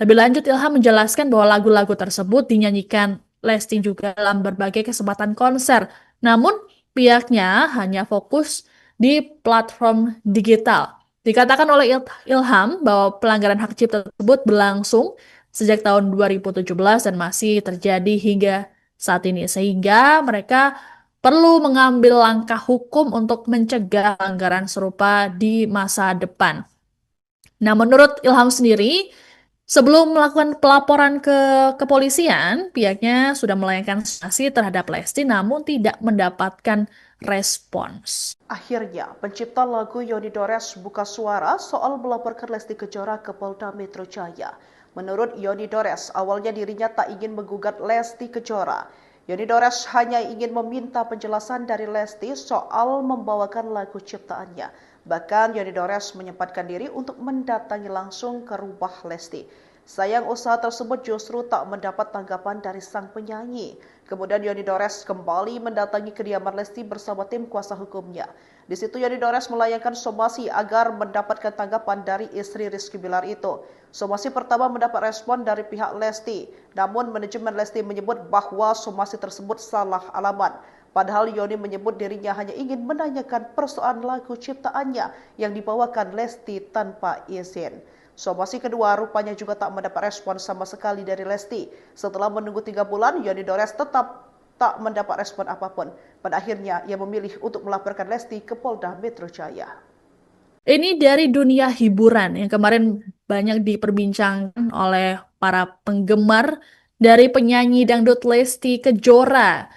Lebih lanjut, Ilham menjelaskan bahwa lagu-lagu tersebut dinyanyikan Lesti juga dalam berbagai kesempatan konser. Namun, pihaknya hanya fokus di platform digital. Dikatakan oleh Ilham bahwa pelanggaran hak cipta tersebut berlangsung sejak tahun 2017 dan masih terjadi hingga saat ini. Sehingga mereka perlu mengambil langkah hukum untuk mencegah pelanggaran serupa di masa depan. Nah, menurut Ilham sendiri, sebelum melakukan pelaporan ke kepolisian, pihaknya sudah melayangkan sanksi terhadap Lesti namun tidak mendapatkan respons. Akhirnya, pencipta lagu Yoni Dores buka suara soal melaporkan Lesti Kejora ke Polda Metro Jaya. Menurut Yoni Dores, awalnya dirinya tak ingin menggugat Lesti Kejora. Yoni Dores hanya ingin meminta penjelasan dari Lesti soal membawakan lagu ciptaannya. Bahkan Yoni Dores menyempatkan diri untuk mendatangi langsung ke rumah Lesti. Sayang usaha tersebut justru tak mendapat tanggapan dari sang penyanyi. Kemudian Yoni Dores kembali mendatangi kediaman Lesti bersama tim kuasa hukumnya. Di situ Yoni Dores melayangkan somasi agar mendapatkan tanggapan dari istri Rizky Bilar itu. Somasi pertama mendapat respon dari pihak Lesti, namun manajemen Lesti menyebut bahwa somasi tersebut salah alamat. Padahal Yoni menyebut dirinya hanya ingin menanyakan persoalan lagu ciptaannya yang dibawakan Lesti tanpa izin. Somasi kedua rupanya juga tak mendapat respon sama sekali dari Lesti. Setelah menunggu 3 bulan, Yoni Dores tetap tak mendapat respon apapun. Pada akhirnya, ia memilih untuk melaporkan Lesti ke Polda Metro Jaya. Ini dari dunia hiburan yang kemarin banyak diperbincangkan oleh para penggemar dari penyanyi dangdut Lesti Kejora.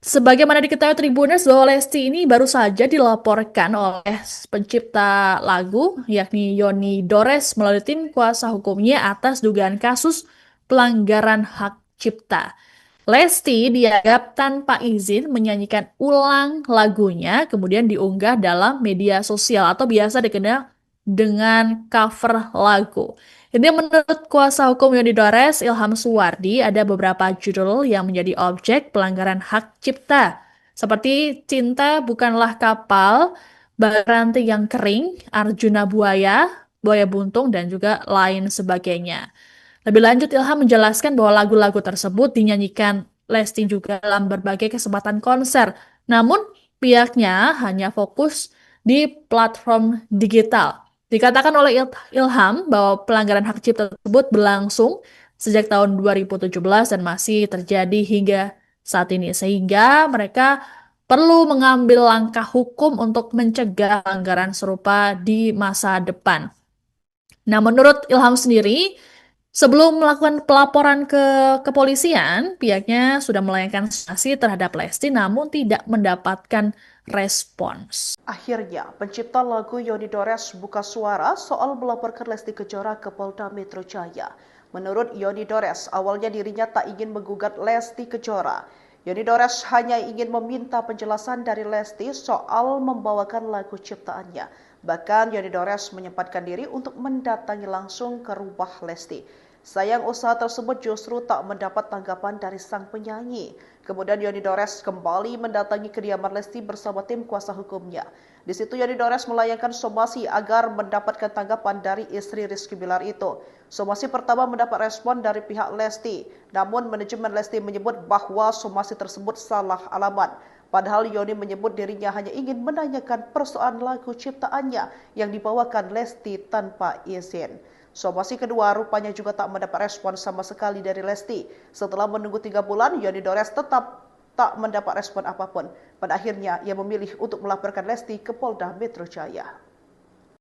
Sebagaimana diketahui Tribuners bahwa Lesti ini baru saja dilaporkan oleh pencipta lagu yakni Yoni Dores melalui tim kuasa hukumnya atas dugaan kasus pelanggaran hak cipta. Lesti dianggap tanpa izin menyanyikan ulang lagunya kemudian diunggah dalam media sosial atau biasa dikenal dengan cover lagu. Ini menurut kuasa hukum Yoni Dores, Ilham Suwardi, ada beberapa judul yang menjadi objek pelanggaran hak cipta. Seperti Cinta Bukanlah Kapal, Baranti yang Kering, Arjuna Buaya, Buaya Buntung, dan juga lain sebagainya. Lebih lanjut, Ilham menjelaskan bahwa lagu-lagu tersebut dinyanyikan Lesti juga dalam berbagai kesempatan konser. Namun, pihaknya hanya fokus di platform digital. Dikatakan oleh Ilham bahwa pelanggaran hak cipta tersebut berlangsung sejak tahun 2017 dan masih terjadi hingga saat ini. Sehingga mereka perlu mengambil langkah hukum untuk mencegah pelanggaran serupa di masa depan. Nah, menurut Ilham sendiri, sebelum melakukan pelaporan ke kepolisian, pihaknya sudah melayangkan sanksi terhadap Lesti namun tidak mendapatkan respons. Akhirnya, pencipta lagu Yoni Dores buka suara soal melaporkan Lesti Kejora ke Polda Metro Jaya. Menurut Yoni Dores, awalnya dirinya tak ingin menggugat Lesti Kejora. Yoni Dores hanya ingin meminta penjelasan dari Lesti soal membawakan lagu ciptaannya. Bahkan Yoni Dores menyempatkan diri untuk mendatangi langsung ke rumah Lesti. Sayang usaha tersebut justru tak mendapat tanggapan dari sang penyanyi. Kemudian Yoni Dores kembali mendatangi kediaman Lesti bersama tim kuasa hukumnya. Di situ Yoni Dores melayangkan somasi agar mendapatkan tanggapan dari istri Rizky Bilar itu. Somasi pertama mendapat respon dari pihak Lesti, namun manajemen Lesti menyebut bahwa somasi tersebut salah alamat. Padahal Yoni menyebut dirinya hanya ingin menanyakan persoalan lagu ciptaannya yang dibawakan Lesti tanpa izin. Somasi kedua rupanya juga tak mendapat respon sama sekali dari Lesti. Setelah menunggu 3 bulan, Yoni Dores tetap tak mendapat respon apapun. Pada akhirnya, ia memilih untuk melaporkan Lesti ke Polda Metro Jaya.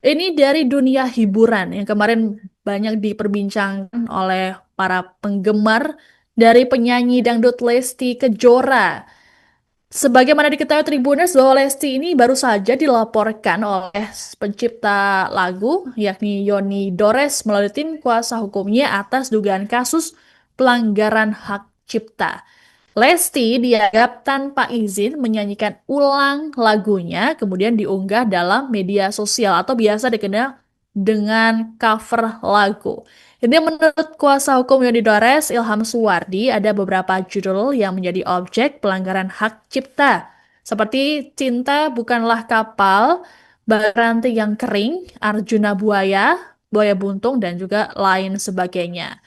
Ini dari dunia hiburan yang kemarin banyak diperbincangkan oleh para penggemar dari penyanyi dangdut Lesti Kejora. Sebagaimana diketahui Tribuners bahwa Lesti ini baru saja dilaporkan oleh pencipta lagu yakni Yoni Dores melalui tim kuasa hukumnya atas dugaan kasus pelanggaran hak cipta. Lesti dianggap tanpa izin menyanyikan ulang lagunya kemudian diunggah dalam media sosial atau biasa dikenal dengan cover lagu. Ini menurut kuasa hukum Yoni Dores, Ilham Suwardi, ada beberapa judul yang menjadi objek pelanggaran hak cipta. Seperti Cinta Bukanlah Kapal, Baranti yang Kering, Arjuna Buaya, Buaya Buntung, dan juga lain sebagainya.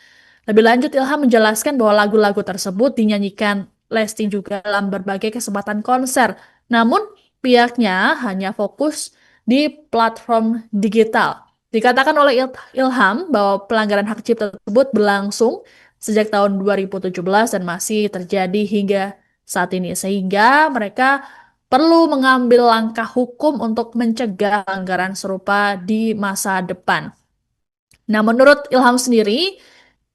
Lebih lanjut, Ilham menjelaskan bahwa lagu-lagu tersebut dinyanyikan Lesti juga dalam berbagai kesempatan konser. Namun, pihaknya hanya fokus di platform digital. Dikatakan oleh Ilham bahwa pelanggaran hak cipta tersebut berlangsung sejak tahun 2017 dan masih terjadi hingga saat ini. Sehingga mereka perlu mengambil langkah hukum untuk mencegah pelanggaran serupa di masa depan. Nah, menurut Ilham sendiri,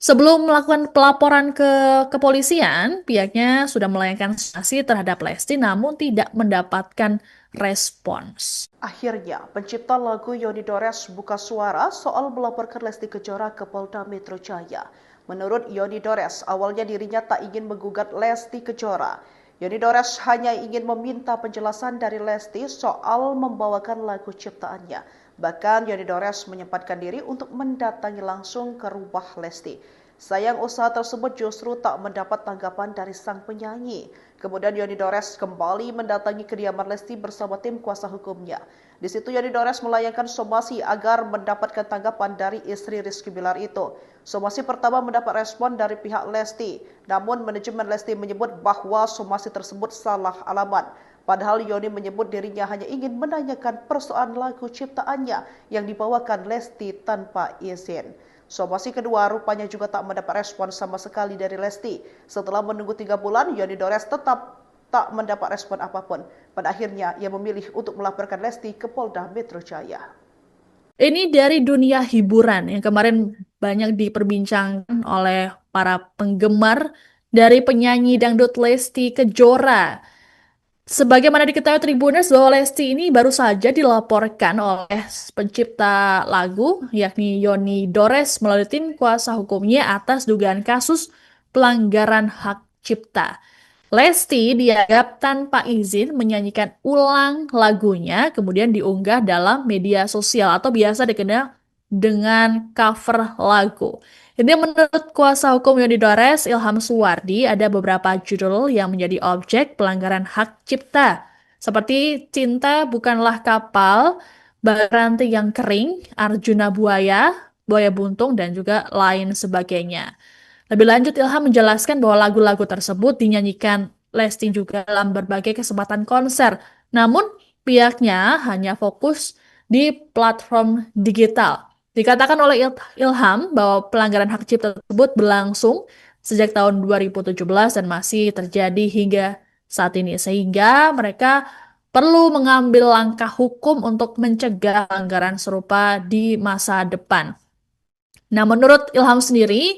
sebelum melakukan pelaporan ke kepolisian, pihaknya sudah melayangkan sanksi terhadap Lesti namun tidak mendapatkan respons. Akhirnya, pencipta lagu Yoni Dores buka suara soal melaporkan Lesti Kejora ke Polda Metro Jaya. Menurut Yoni Dores, awalnya dirinya tak ingin menggugat Lesti Kejora. Yoni Dores hanya ingin meminta penjelasan dari Lesti soal membawakan lagu ciptaannya. Bahkan Yoni Dores menyempatkan diri untuk mendatangi langsung ke rumah Lesti. Sayang usaha tersebut justru tak mendapat tanggapan dari sang penyanyi. Kemudian Yoni Dores kembali mendatangi kediaman Lesti bersama tim kuasa hukumnya. Di situ Yoni Dores melayangkan somasi agar mendapatkan tanggapan dari istri Rizky Bilar itu. Somasi pertama mendapat respon dari pihak Lesti, namun manajemen Lesti menyebut bahwa somasi tersebut salah alamat. Padahal Yoni menyebut dirinya hanya ingin menanyakan persoalan lagu ciptaannya yang dibawakan Lesti tanpa izin. Somasi kedua rupanya juga tak mendapat respon sama sekali dari Lesti. Setelah menunggu 3 bulan, Yoni Dores tetap tak mendapat respon apapun. Pada akhirnya, ia memilih untuk melaporkan Lesti ke Polda Metro Jaya. Ini dari dunia hiburan yang kemarin banyak diperbincangkan oleh para penggemar dari penyanyi dangdut Lesti Kejora. Sebagaimana diketahui Tribuners bahwa Lesti ini baru saja dilaporkan oleh pencipta lagu yakni Yoni Dores melalui tim kuasa hukumnya atas dugaan kasus pelanggaran hak cipta. Lesti dianggap tanpa izin menyanyikan ulang lagunya, kemudian diunggah dalam media sosial atau biasa dikenal dengan cover lagu. Ini menurut kuasa hukum Yoni Dores, Ilham Suwardi, ada beberapa judul yang menjadi objek pelanggaran hak cipta, seperti Cinta Bukanlah Kapal, Baranti yang Kering, Arjuna Buaya, Buaya Buntung, dan juga lain sebagainya. Lebih lanjut, Ilham menjelaskan bahwa lagu-lagu tersebut dinyanyikan Lesti juga dalam berbagai kesempatan konser. Namun, pihaknya hanya fokus di platform digital. Dikatakan oleh Ilham bahwa pelanggaran hak cipta tersebut berlangsung sejak tahun 2017 dan masih terjadi hingga saat ini. Sehingga mereka perlu mengambil langkah hukum untuk mencegah pelanggaran serupa di masa depan. Nah, menurut Ilham sendiri,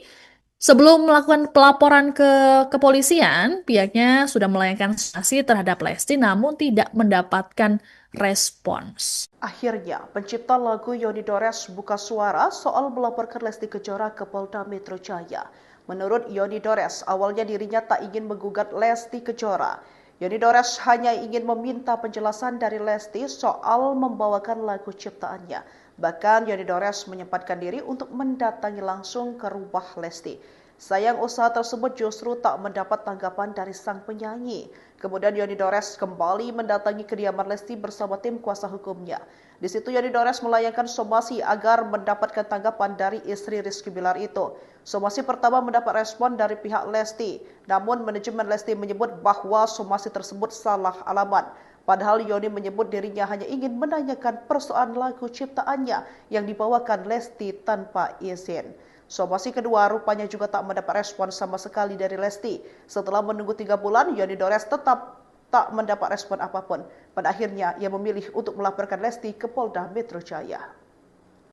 sebelum melakukan pelaporan ke kepolisian, pihaknya sudah melayangkan sanksi terhadap Lesti namun tidak mendapatkan respons. Akhirnya, pencipta lagu Yoni Dores buka suara soal melaporkan Lesti Kejora ke Polda Metro Jaya. Menurut Yoni Dores, awalnya dirinya tak ingin menggugat Lesti Kejora. Yoni Dores hanya ingin meminta penjelasan dari Lesti soal membawakan lagu ciptaannya. Bahkan Yoni Dores menyempatkan diri untuk mendatangi langsung ke rumah Lesti. Sayang usaha tersebut justru tak mendapat tanggapan dari sang penyanyi. Kemudian Yoni Dores kembali mendatangi kediaman Lesti bersama tim kuasa hukumnya. Di situ Yoni Dores melayangkan somasi agar mendapatkan tanggapan dari istri Rizky Bilar itu. Somasi pertama mendapat respon dari pihak Lesti, namun manajemen Lesti menyebut bahwa somasi tersebut salah alamat. Padahal Yoni menyebut dirinya hanya ingin menanyakan persoalan lagu ciptaannya yang dibawakan Lesti tanpa izin. Somasi kedua rupanya juga tak mendapat respon sama sekali dari Lesti. Setelah menunggu 3 bulan, Yoni Dores tetap tak mendapat respon apapun. Pada akhirnya, ia memilih untuk melaporkan Lesti ke Polda Metro Jaya.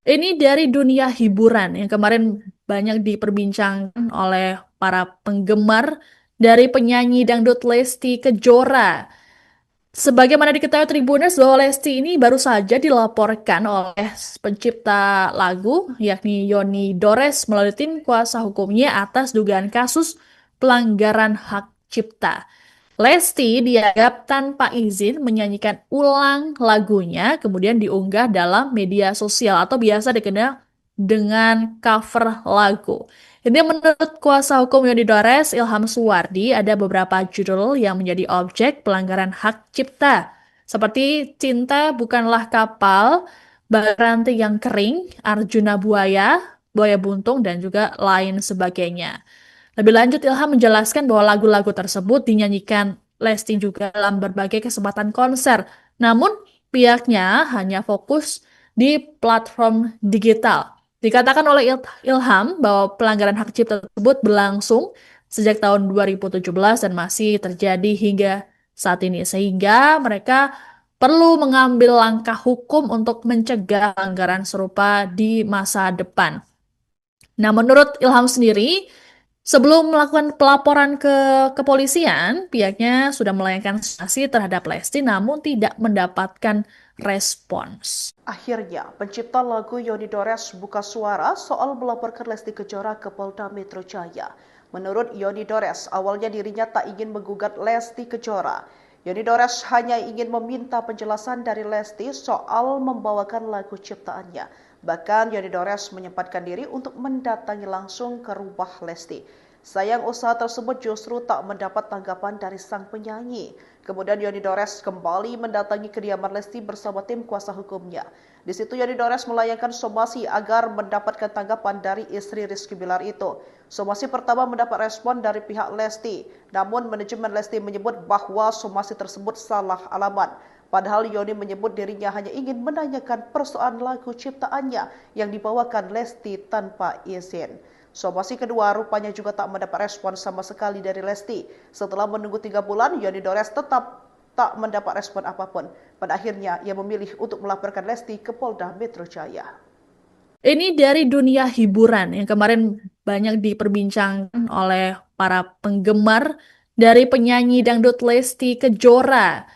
Ini dari dunia hiburan yang kemarin banyak diperbincangkan oleh para penggemar dari penyanyi dangdut Lesti Kejora. Sebagaimana diketahui Tribuners bahwa Lesti ini baru saja dilaporkan oleh pencipta lagu yakni Yoni Dores melalui tim kuasa hukumnya atas dugaan kasus pelanggaran hak cipta. Lesti dianggap tanpa izin menyanyikan ulang lagunya, kemudian diunggah dalam media sosial atau biasa dikenal dengan cover lagu. Ini menurut kuasa hukum Yoni Dores, Ilham Suwardi, ada beberapa judul yang menjadi objek pelanggaran hak cipta, seperti Cinta Bukanlah Kapal, Baranti yang Kering, Arjuna Buaya, Buaya Buntung, dan juga lain sebagainya. Lebih lanjut, Ilham menjelaskan bahwa lagu-lagu tersebut dinyanyikan Lesti juga dalam berbagai kesempatan konser. Namun, pihaknya hanya fokus di platform digital. Dikatakan oleh Ilham bahwa pelanggaran hak cipta tersebut berlangsung sejak tahun 2017 dan masih terjadi hingga saat ini. Sehingga mereka perlu mengambil langkah hukum untuk mencegah pelanggaran serupa di masa depan. Nah, menurut Ilham sendiri, sebelum melakukan pelaporan ke kepolisian, pihaknya sudah melayangkan sanksi terhadap Lesti namun tidak mendapatkan respons. Akhirnya, pencipta lagu Yoni Dores buka suara soal melaporkan Lesti Kejora ke Polda Metro Jaya. Menurut Yoni Dores, awalnya dirinya tak ingin menggugat Lesti Kejora. Yoni Dores hanya ingin meminta penjelasan dari Lesti soal membawakan lagu ciptaannya. Bahkan Yoni Dores menyempatkan diri untuk mendatangi langsung ke rumah Lesti. Sayang usaha tersebut justru tak mendapat tanggapan dari sang penyanyi. Kemudian Yoni Dores kembali mendatangi kediaman Lesti bersama tim kuasa hukumnya. Di situ Yoni Dores melayangkan somasi agar mendapatkan tanggapan dari istri Rizky Bilar itu. Somasi pertama mendapat respon dari pihak Lesti, namun manajemen Lesti menyebut bahwa somasi tersebut salah alamat. Padahal Yoni menyebut dirinya hanya ingin menanyakan persoalan lagu ciptaannya yang dibawakan Lesti tanpa izin. Somasi kedua rupanya juga tak mendapat respon sama sekali dari Lesti. Setelah menunggu 3 bulan, Yoni Dores tetap tak mendapat respon apapun. Pada akhirnya, ia memilih untuk melaporkan Lesti ke Polda Metro Jaya. Ini dari dunia hiburan yang kemarin banyak diperbincangkan oleh para penggemar dari penyanyi dangdut Lesti Kejora.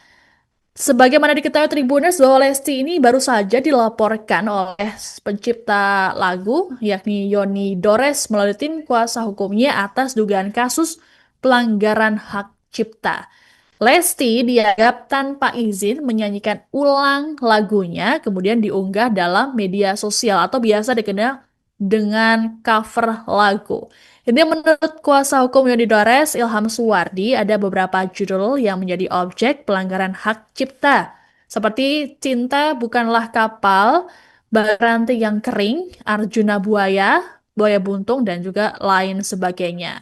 Sebagaimana diketahui Tribuners bahwa Lesti ini baru saja dilaporkan oleh pencipta lagu yakni Yoni Dores melalui tim kuasa hukumnya atas dugaan kasus pelanggaran hak cipta. Lesti dianggap tanpa izin menyanyikan ulang lagunya, kemudian diunggah dalam media sosial atau biasa dikenal dengan cover lagu. Ini menurut kuasa hukum Yoni Dores, Ilham Suwardi, ada beberapa judul yang menjadi objek pelanggaran hak cipta, seperti Cinta Bukanlah Kapal, Ranting yang Kering, Arjuna Buaya, Buaya Buntung, dan juga lain sebagainya.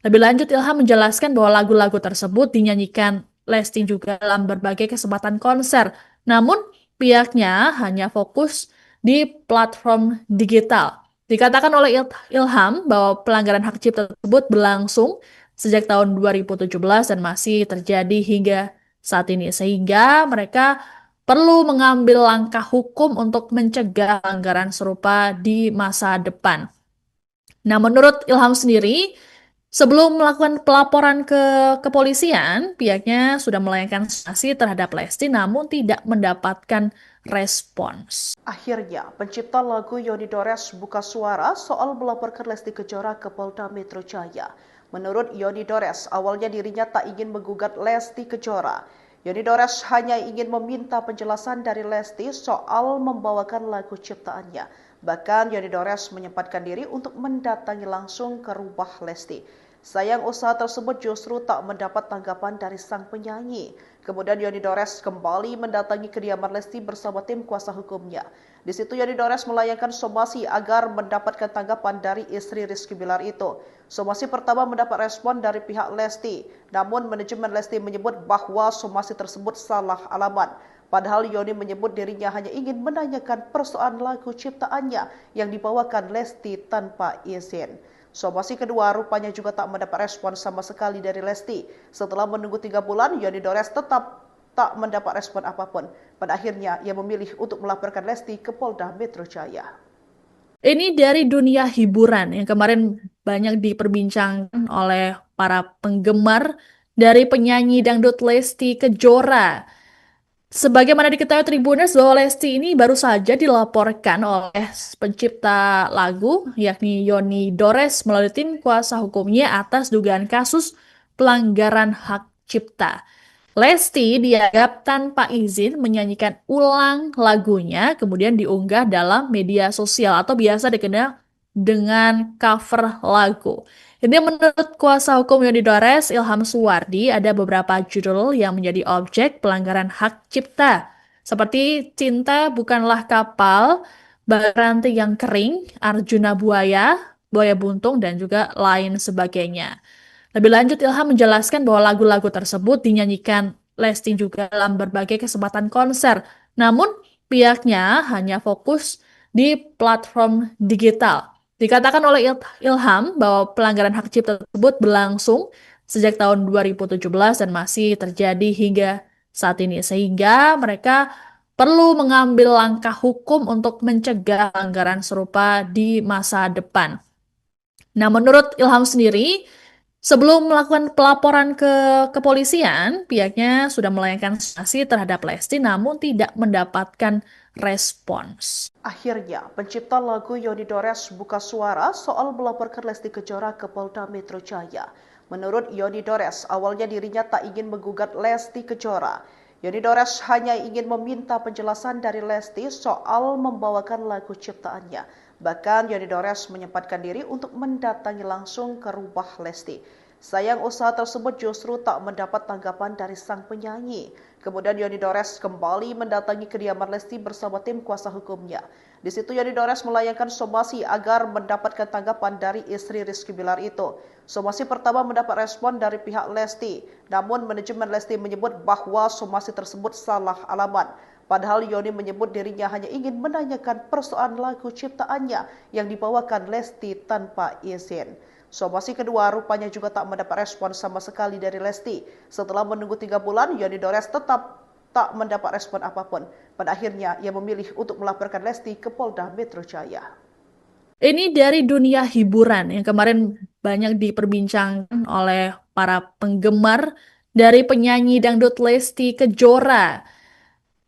Lebih lanjut, Ilham menjelaskan bahwa lagu-lagu tersebut dinyanyikan Lesti juga dalam berbagai kesempatan konser. Namun, pihaknya hanya fokus di platform digital. Dikatakan oleh Ilham bahwa pelanggaran hak cipta tersebut berlangsung sejak tahun 2017 dan masih terjadi hingga saat ini. Sehingga mereka perlu mengambil langkah hukum untuk mencegah pelanggaran serupa di masa depan. Nah, menurut Ilham sendiri, sebelum melakukan pelaporan ke kepolisian, pihaknya sudah melayangkan sanksi terhadap Lesti namun tidak mendapatkan respons. Akhirnya, pencipta lagu Yoni Dores buka suara soal melaporkan Lesti Kejora ke Polda Metro Jaya. Menurut Yoni Dores, awalnya dirinya tak ingin menggugat Lesti Kejora. Yoni Dores hanya ingin meminta penjelasan dari Lesti soal membawakan lagu ciptaannya. Bahkan Yoni Dores menyempatkan diri untuk mendatangi langsung ke rumah Lesti. Sayang usaha tersebut justru tak mendapat tanggapan dari sang penyanyi. Kemudian Yoni Dores kembali mendatangi kediaman Lesti bersama tim kuasa hukumnya. Di situ Yoni Dores melayangkan somasi agar mendapatkan tanggapan dari istri Rizky Bilar itu. Somasi pertama mendapat respon dari pihak Lesti, namun manajemen Lesti menyebut bahwa somasi tersebut salah alamat. Padahal Yoni menyebut dirinya hanya ingin menanyakan persoalan lagu ciptaannya yang dibawakan Lesti tanpa izin. Somasi kedua rupanya juga tak mendapat respon sama sekali dari Lesti. Setelah menunggu 3 bulan, Yoni Dores tetap tak mendapat respon apapun. Pada akhirnya, ia memilih untuk melaporkan Lesti ke Polda Metro Jaya. Ini dari dunia hiburan yang kemarin banyak diperbincangkan oleh para penggemar dari penyanyi dangdut Lesti Kejora. Sebagaimana diketahui Tribuners bahwa Lesti ini baru saja dilaporkan oleh pencipta lagu yakni Yoni Dores melalui tim kuasa hukumnya atas dugaan kasus pelanggaran hak cipta. Lesti dianggap tanpa izin menyanyikan ulang lagunya, kemudian diunggah dalam media sosial atau biasa dikenal dengan cover lagu. Ini menurut kuasa hukum Yoni Dores, Ilham Suwardi, ada beberapa judul yang menjadi objek pelanggaran hak cipta, seperti Cinta Bukanlah Kapal, Ranting yang Kering, Arjuna Buaya, Buaya Buntung, dan juga lain sebagainya. Lebih lanjut, Ilham menjelaskan bahwa lagu-lagu tersebut dinyanyikan Lesti juga dalam berbagai kesempatan konser. Namun, pihaknya hanya fokus di platform digital. Dikatakan oleh Ilham bahwa pelanggaran hak cipta tersebut berlangsung sejak tahun 2017 dan masih terjadi hingga saat ini. Sehingga mereka perlu mengambil langkah hukum untuk mencegah pelanggaran serupa di masa depan. Nah, menurut Ilham sendiri, sebelum melakukan pelaporan ke kepolisian, pihaknya sudah melayangkan sanksi terhadap Lesti namun tidak mendapatkan respons. Akhirnya, pencipta lagu Yoni Dores buka suara soal melaporkan Lesti Kejora ke Polda Metro Jaya. Menurut Yoni Dores, awalnya dirinya tak ingin menggugat Lesti Kejora. Yoni Dores hanya ingin meminta penjelasan dari Lesti soal membawakan lagu ciptaannya. Bahkan Yoni Dores menyempatkan diri untuk mendatangi langsung ke rumah Lesti. Sayang usaha tersebut justru tak mendapat tanggapan dari sang penyanyi. Kemudian Yoni Dores kembali mendatangi kediaman Lesti bersama tim kuasa hukumnya. Di situ Yoni Dores melayangkan somasi agar mendapatkan tanggapan dari istri Rizky Bilar itu. Somasi pertama mendapat respon dari pihak Lesti, namun manajemen Lesti menyebut bahwa somasi tersebut salah alamat. Padahal Yoni menyebut dirinya hanya ingin menanyakan persoalan lagu ciptaannya yang dibawakan Lesti tanpa izin. Somasi kedua rupanya juga tak mendapat respon sama sekali dari Lesti. Setelah menunggu 3 bulan, Yoni Dores tetap tak mendapat respon apapun. Pada akhirnya, ia memilih untuk melaporkan Lesti ke Polda Metro Jaya. Ini dari dunia hiburan yang kemarin banyak diperbincangkan oleh para penggemar dari penyanyi dangdut Lesti Kejora.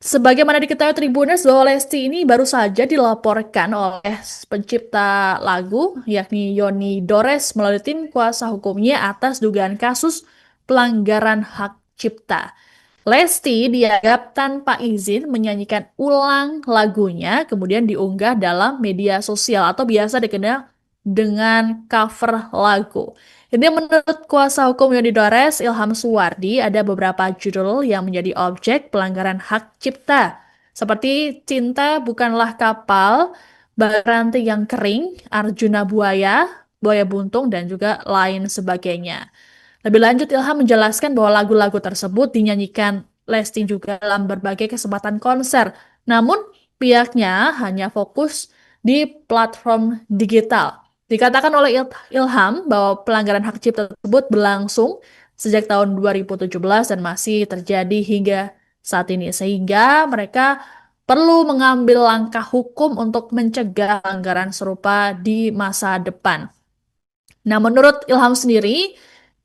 Sebagaimana diketahui Tribuners bahwa Lesti ini baru saja dilaporkan oleh pencipta lagu yakni Yoni Dores melalui tim kuasa hukumnya atas dugaan kasus pelanggaran hak cipta. Lesti dianggap tanpa izin menyanyikan ulang lagunya kemudian diunggah dalam media sosial atau biasa dikenal dengan cover lagu. Ini menurut kuasa hukum Yoni Dores, Ilham Suwardi, ada beberapa judul yang menjadi objek pelanggaran hak cipta, seperti Cinta Bukanlah Kapal, Baranti yang Kering, Arjuna Buaya, Buaya Buntung, dan juga lain sebagainya. Lebih lanjut, Ilham menjelaskan bahwa lagu-lagu tersebut dinyanyikan Lesti juga dalam berbagai kesempatan konser. Namun, pihaknya hanya fokus di platform digital. Dikatakan oleh Ilham bahwa pelanggaran hak cipta tersebut berlangsung sejak tahun 2017 dan masih terjadi hingga saat ini. Sehingga mereka perlu mengambil langkah hukum untuk mencegah pelanggaran serupa di masa depan. Nah, menurut Ilham sendiri,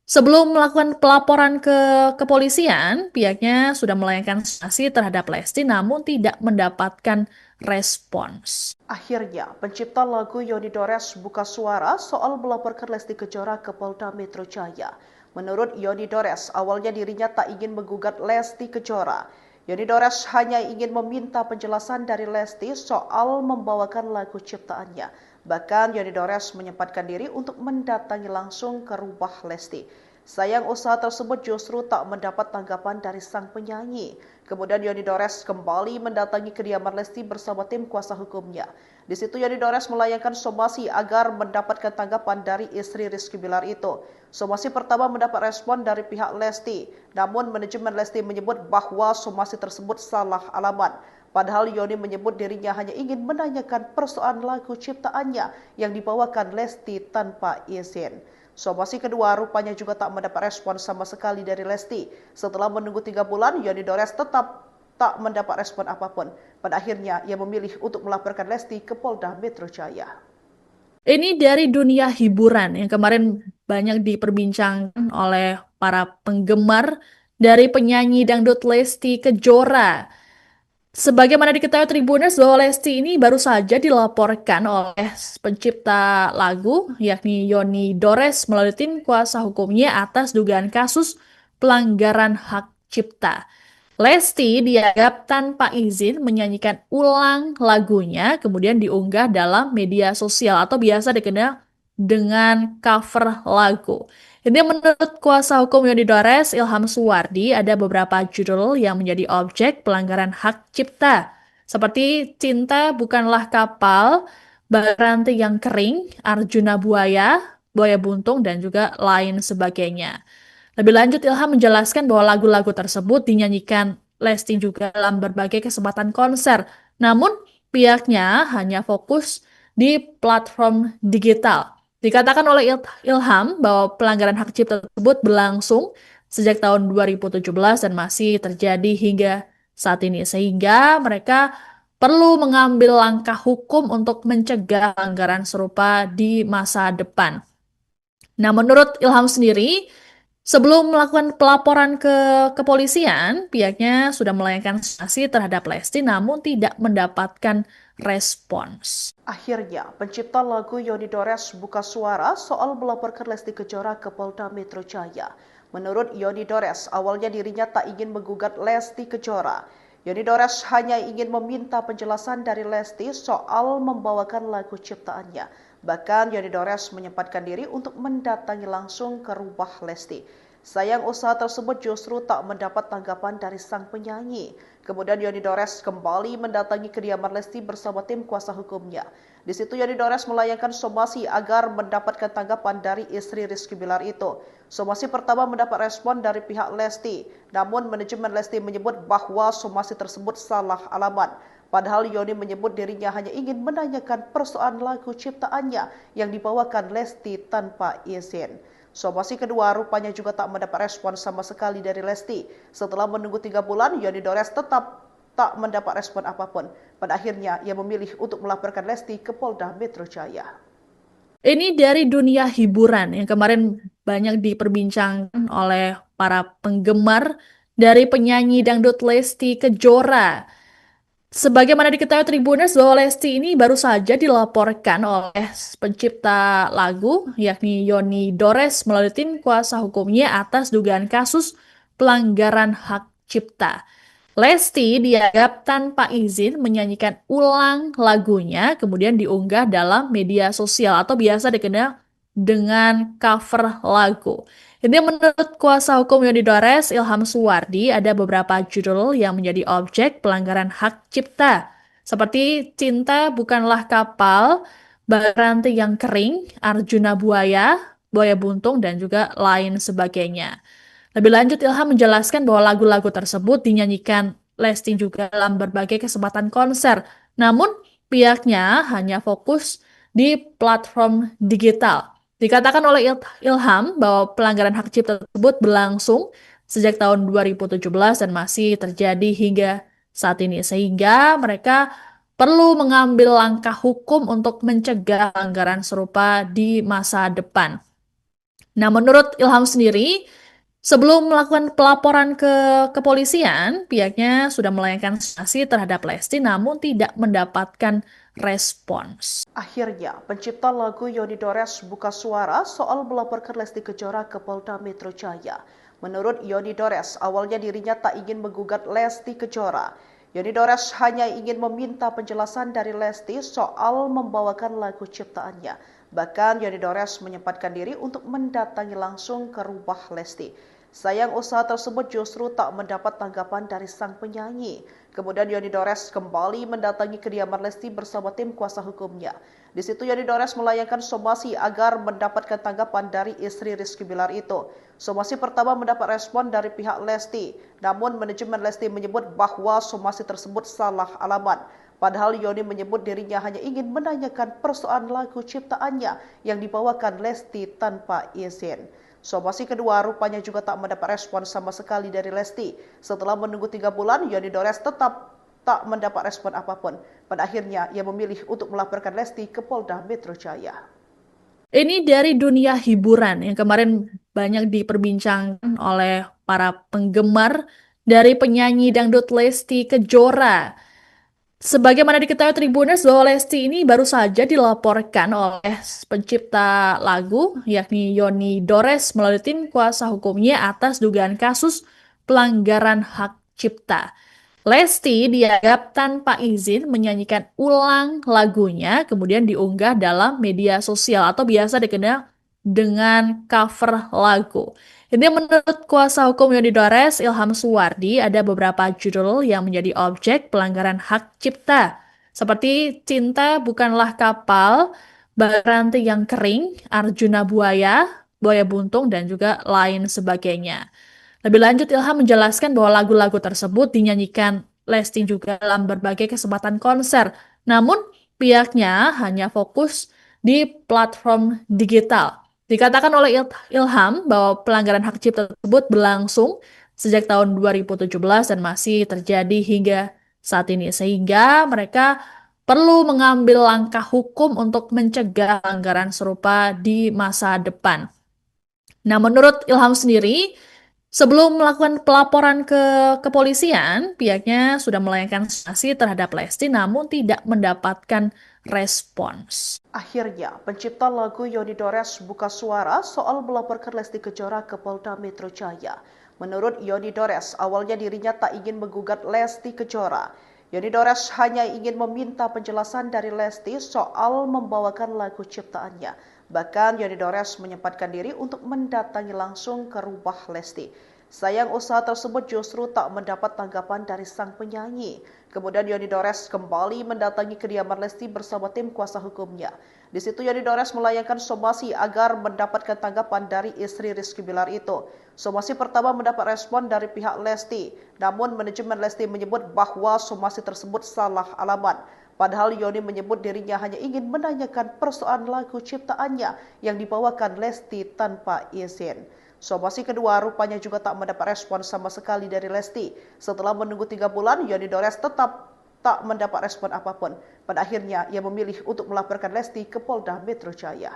sebelum melakukan pelaporan ke kepolisian, pihaknya sudah melayangkan sanksi terhadap Lesti namun tidak mendapatkan respons. Akhirnya, pencipta lagu Yoni Dores buka suara soal melaporkan Lesti Kejora ke Polda Metro Jaya. Menurut Yoni Dores, awalnya dirinya tak ingin menggugat Lesti Kejora. Yoni Dores hanya ingin meminta penjelasan dari Lesti soal membawakan lagu ciptaannya. Bahkan Yoni Dores menyempatkan diri untuk mendatangi langsung ke rumah Lesti. Sayang usaha tersebut justru tak mendapat tanggapan dari sang penyanyi. Kemudian Yoni Dores kembali mendatangi kediaman Lesti bersama tim kuasa hukumnya. Di situ Yoni Dores melayangkan somasi agar mendapatkan tanggapan dari istri Rizky Bilar itu. Somasi pertama mendapat respon dari pihak Lesti, namun manajemen Lesti menyebut bahwa somasi tersebut salah alamat. Padahal Yoni menyebut dirinya hanya ingin menanyakan persoalan lagu ciptaannya yang dibawakan Lesti tanpa izin. Somasi kedua rupanya juga tak mendapat respon sama sekali dari Lesti. Setelah menunggu 3 bulan, Yoni Dores tetap tak mendapat respon apapun. Pada akhirnya, ia memilih untuk melaporkan Lesti ke Polda Metro Jaya. Ini dari dunia hiburan yang kemarin banyak diperbincangkan oleh para penggemar dari penyanyi dangdut Lesti Kejora. Sebagaimana diketahui Tribuners bahwa Lesti ini baru saja dilaporkan oleh pencipta lagu yakni Yoni Dores melalui tim kuasa hukumnya atas dugaan kasus pelanggaran hak cipta. Lesti dianggap tanpa izin menyanyikan ulang lagunya kemudian diunggah dalam media sosial atau biasa dikenal dengan cover lagu. Ini menurut kuasa hukum Yoni Dores, Ilham Suwardi, ada beberapa judul yang menjadi objek pelanggaran hak cipta, seperti Cinta Bukanlah Kapal, Baranti yang Kering, Arjuna Buaya, Buaya Buntung, dan juga lain sebagainya. Lebih lanjut, Ilham menjelaskan bahwa lagu-lagu tersebut dinyanyikan Lesti juga dalam berbagai kesempatan konser. Namun, pihaknya hanya fokus di platform digital. Dikatakan oleh Ilham bahwa pelanggaran hak cipta tersebut berlangsung sejak tahun 2017 dan masih terjadi hingga saat ini. Sehingga mereka perlu mengambil langkah hukum untuk mencegah pelanggaran serupa di masa depan. Nah, menurut Ilham sendiri, sebelum melakukan pelaporan ke kepolisian, pihaknya sudah melayangkan sanksi terhadap Lesti namun tidak mendapatkan respons. Akhirnya, pencipta lagu Yoni Dores buka suara soal melaporkan Lesti Kejora ke Polda Metro Jaya. Menurut Yoni Dores, awalnya dirinya tak ingin menggugat Lesti Kejora. Yoni Dores hanya ingin meminta penjelasan dari Lesti soal membawakan lagu ciptaannya. Bahkan Yoni Dores menyempatkan diri untuk mendatangi langsung ke rumah Lesti. Sayang usaha tersebut justru tak mendapat tanggapan dari sang penyanyi. Kemudian Yoni Dores kembali mendatangi kediaman Lesti bersama tim kuasa hukumnya. Di situ Yoni Dores melayangkan somasi agar mendapatkan tanggapan dari istri Rizky Bilar itu. Somasi pertama mendapat respon dari pihak Lesti, namun manajemen Lesti menyebut bahwa somasi tersebut salah alamat. Padahal Yoni menyebut dirinya hanya ingin menanyakan persoalan lagu ciptaannya yang dibawakan Lesti tanpa izin. Somasi kedua rupanya juga tak mendapat respon sama sekali dari Lesti. Setelah menunggu 3 bulan, Yoni Dores tetap tak mendapat respon apapun. Pada akhirnya, ia memilih untuk melaporkan Lesti ke Polda Metro Jaya. Ini dari dunia hiburan yang kemarin banyak diperbincangkan oleh para penggemar dari penyanyi dangdut Lesti Kejora. Sebagaimana diketahui Tribuners bahwa Lesti ini baru saja dilaporkan oleh pencipta lagu yakni Yoni Dores melalui tim kuasa hukumnya atas dugaan kasus pelanggaran hak cipta. Lesti dianggap tanpa izin menyanyikan ulang lagunya, kemudian diunggah dalam media sosial atau biasa dikenal dengan cover lagu. Ini menurut kuasa hukum Yoni Dores, Ilham Suwardi, ada beberapa judul yang menjadi objek pelanggaran hak cipta, seperti Cinta Bukanlah Kapal, Baranti yang Kering, Arjuna Buaya, Buaya Buntung, dan juga lain sebagainya. Lebih lanjut, Ilham menjelaskan bahwa lagu-lagu tersebut dinyanyikan Lesti juga dalam berbagai kesempatan konser. Namun, pihaknya hanya fokus di platform digital. Dikatakan oleh Ilham bahwa pelanggaran hak cipta tersebut berlangsung sejak tahun 2017 dan masih terjadi hingga saat ini. Sehingga mereka perlu mengambil langkah hukum untuk mencegah pelanggaran serupa di masa depan. Nah, menurut Ilham sendiri, sebelum melakukan pelaporan ke kepolisian, pihaknya sudah melayangkan sanksi terhadap Lesti namun tidak mendapatkan respons. Akhirnya, pencipta lagu Yoni Dores buka suara soal melaporkan Lesti Kejora ke Polda Metro Jaya. Menurut Yoni Dores, awalnya dirinya tak ingin menggugat Lesti Kejora. Yoni Dores hanya ingin meminta penjelasan dari Lesti soal membawakan lagu ciptaannya. Bahkan Yoni Dores menyempatkan diri untuk mendatangi langsung ke rumah Lesti. Sayang usaha tersebut justru tak mendapat tanggapan dari sang penyanyi. Kemudian Yoni Dores kembali mendatangi kediaman Lesti bersama tim kuasa hukumnya. Di situ Yoni Dores melayangkan somasi agar mendapatkan tanggapan dari istri Rizky Bilar itu. Somasi pertama mendapat respon dari pihak Lesti, namun manajemen Lesti menyebut bahwa somasi tersebut salah alamat. Padahal Yoni menyebut dirinya hanya ingin menanyakan persoalan lagu ciptaannya yang dibawakan Lesti tanpa izin. Somasi kedua rupanya juga tak mendapat respon sama sekali dari Lesti. Setelah menunggu 3 bulan, Yoni Dores tetap tak mendapat respon apapun. Pada akhirnya, ia memilih untuk melaporkan Lesti ke Polda Metro Jaya. Ini dari dunia hiburan yang kemarin banyak diperbincangkan oleh para penggemar dari penyanyi dangdut Lesti Kejora. Sebagaimana diketahui Tribuners bahwa Lesti ini baru saja dilaporkan oleh pencipta lagu yakni Yoni Dores melalui tim kuasa hukumnya atas dugaan kasus pelanggaran hak cipta. Lesti dianggap tanpa izin menyanyikan ulang lagunya, kemudian diunggah dalam media sosial atau biasa dikenal dengan cover lagu. Ini menurut kuasa hukum Yoni Dores, Ilham Suwardi, ada beberapa judul yang menjadi objek pelanggaran hak cipta, seperti Cinta Bukanlah Kapal, Baranti yang Kering, Arjuna Buaya, Buaya Buntung, dan juga lain sebagainya. Lebih lanjut, Ilham menjelaskan bahwa lagu-lagu tersebut dinyanyikan Lesti juga dalam berbagai kesempatan konser. Namun, pihaknya hanya fokus di platform digital. Dikatakan oleh Ilham bahwa pelanggaran hak cipta tersebut berlangsung sejak tahun 2017 dan masih terjadi hingga saat ini. Sehingga mereka perlu mengambil langkah hukum untuk mencegah pelanggaran serupa di masa depan. Nah, menurut Ilham sendiri, sebelum melakukan pelaporan ke kepolisian, pihaknya sudah melayangkan sanksi terhadap Lesti namun tidak mendapatkan respons. Akhirnya, pencipta lagu Yoni Dores buka suara soal melaporkan Lesti Kejora ke Polda Metro Jaya. Menurut Yoni Dores, awalnya dirinya tak ingin menggugat Lesti Kejora. Yoni Dores hanya ingin meminta penjelasan dari Lesti soal membawakan lagu ciptaannya. Bahkan Yoni Dores menyempatkan diri untuk mendatangi langsung ke rumah Lesti. Sayang usaha tersebut justru tak mendapat tanggapan dari sang penyanyi. Kemudian Yoni Dores kembali mendatangi kediaman Lesti bersama tim kuasa hukumnya. Di situ Yoni Dores melayangkan somasi agar mendapatkan tanggapan dari istri Rizky Bilar itu. Somasi pertama mendapat respon dari pihak Lesti, namun manajemen Lesti menyebut bahwa somasi tersebut salah alamat. Padahal Yoni menyebut dirinya hanya ingin menanyakan persoalan lagu ciptaannya yang dibawakan Lesti tanpa izin. Somasi kedua rupanya juga tak mendapat respon sama sekali dari Lesti. Setelah menunggu 3 bulan, Yoni Dores tetap tak mendapat respon apapun. Pada akhirnya, ia memilih untuk melaporkan Lesti ke Polda Metro Jaya.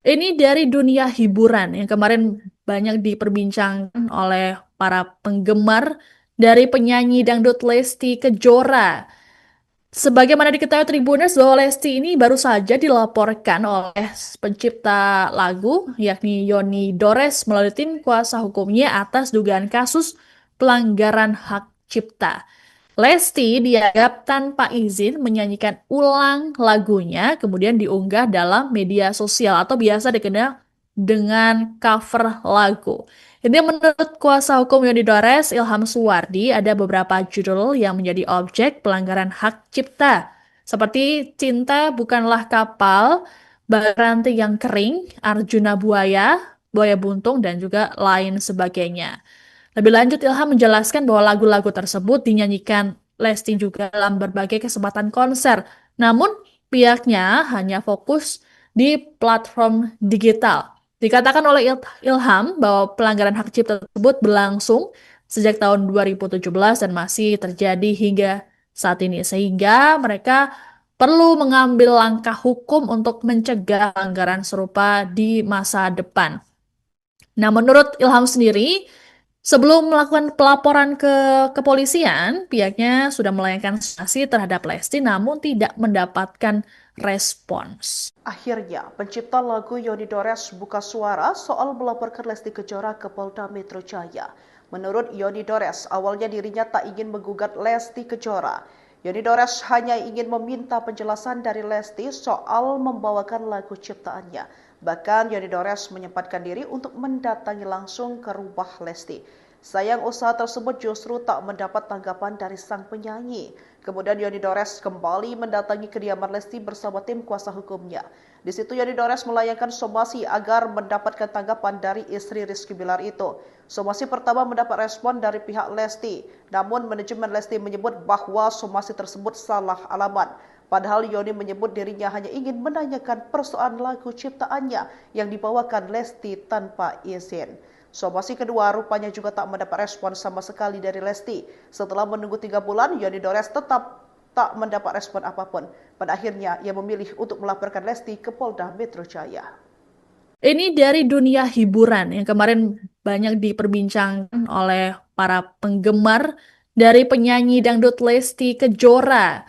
Ini dari dunia hiburan yang kemarin banyak diperbincangkan oleh para penggemar dari penyanyi dangdut Lesti Kejora. Sebagaimana diketahui Tribuners bahwa Lesti ini baru saja dilaporkan oleh pencipta lagu yakni Yoni Dores melalui tim kuasa hukumnya atas dugaan kasus pelanggaran hak cipta. Lesti dianggap tanpa izin menyanyikan ulang lagunya, kemudian diunggah dalam media sosial atau biasa dikenal dengan cover lagu. Ini menurut kuasa hukum Yoni Dores, Ilham Suwardi, ada beberapa judul yang menjadi objek pelanggaran hak cipta, seperti Cinta Bukanlah Kapal, Ranting yang Kering, Arjuna Buaya, Buaya Buntung, dan juga lain sebagainya. Lebih lanjut, Ilham menjelaskan bahwa lagu-lagu tersebut dinyanyikan Lesti juga dalam berbagai kesempatan konser. Namun, pihaknya hanya fokus di platform digital. Dikatakan oleh Ilham bahwa pelanggaran hak cipta tersebut berlangsung sejak tahun 2017 dan masih terjadi hingga saat ini. Sehingga mereka perlu mengambil langkah hukum untuk mencegah pelanggaran serupa di masa depan. Nah, menurut Ilham sendiri, sebelum melakukan pelaporan ke kepolisian, pihaknya sudah melayangkan sanksi terhadap Lesti namun tidak mendapatkan respons. Akhirnya, pencipta lagu Yoni Dores buka suara soal melaporkan Lesti Kejora ke Polda Metro Jaya. Menurut Yoni Dores, awalnya dirinya tak ingin menggugat Lesti Kejora. Yoni Dores hanya ingin meminta penjelasan dari Lesti soal membawakan lagu ciptaannya. Bahkan Yoni Dores menyempatkan diri untuk mendatangi langsung ke rumah Lesti. Sayang usaha tersebut justru tak mendapat tanggapan dari sang penyanyi. Kemudian Yoni Dores kembali mendatangi kediaman Lesti bersama tim kuasa hukumnya. Di situ Yoni Dores melayangkan somasi agar mendapatkan tanggapan dari istri Rizky Bilar itu. Somasi pertama mendapat respon dari pihak Lesti, namun manajemen Lesti menyebut bahwa somasi tersebut salah alamat. Padahal Yoni menyebut dirinya hanya ingin menanyakan persoalan lagu ciptaannya yang dibawakan Lesti tanpa izin. Somasi kedua rupanya juga tak mendapat respon sama sekali dari Lesti. Setelah menunggu 3 bulan, Yoni Dores tetap tak mendapat respon apapun. Pada akhirnya, ia memilih untuk melaporkan Lesti ke Polda Metro Jaya. Ini dari dunia hiburan yang kemarin banyak diperbincangkan oleh para penggemar dari penyanyi dangdut Lesti Kejora.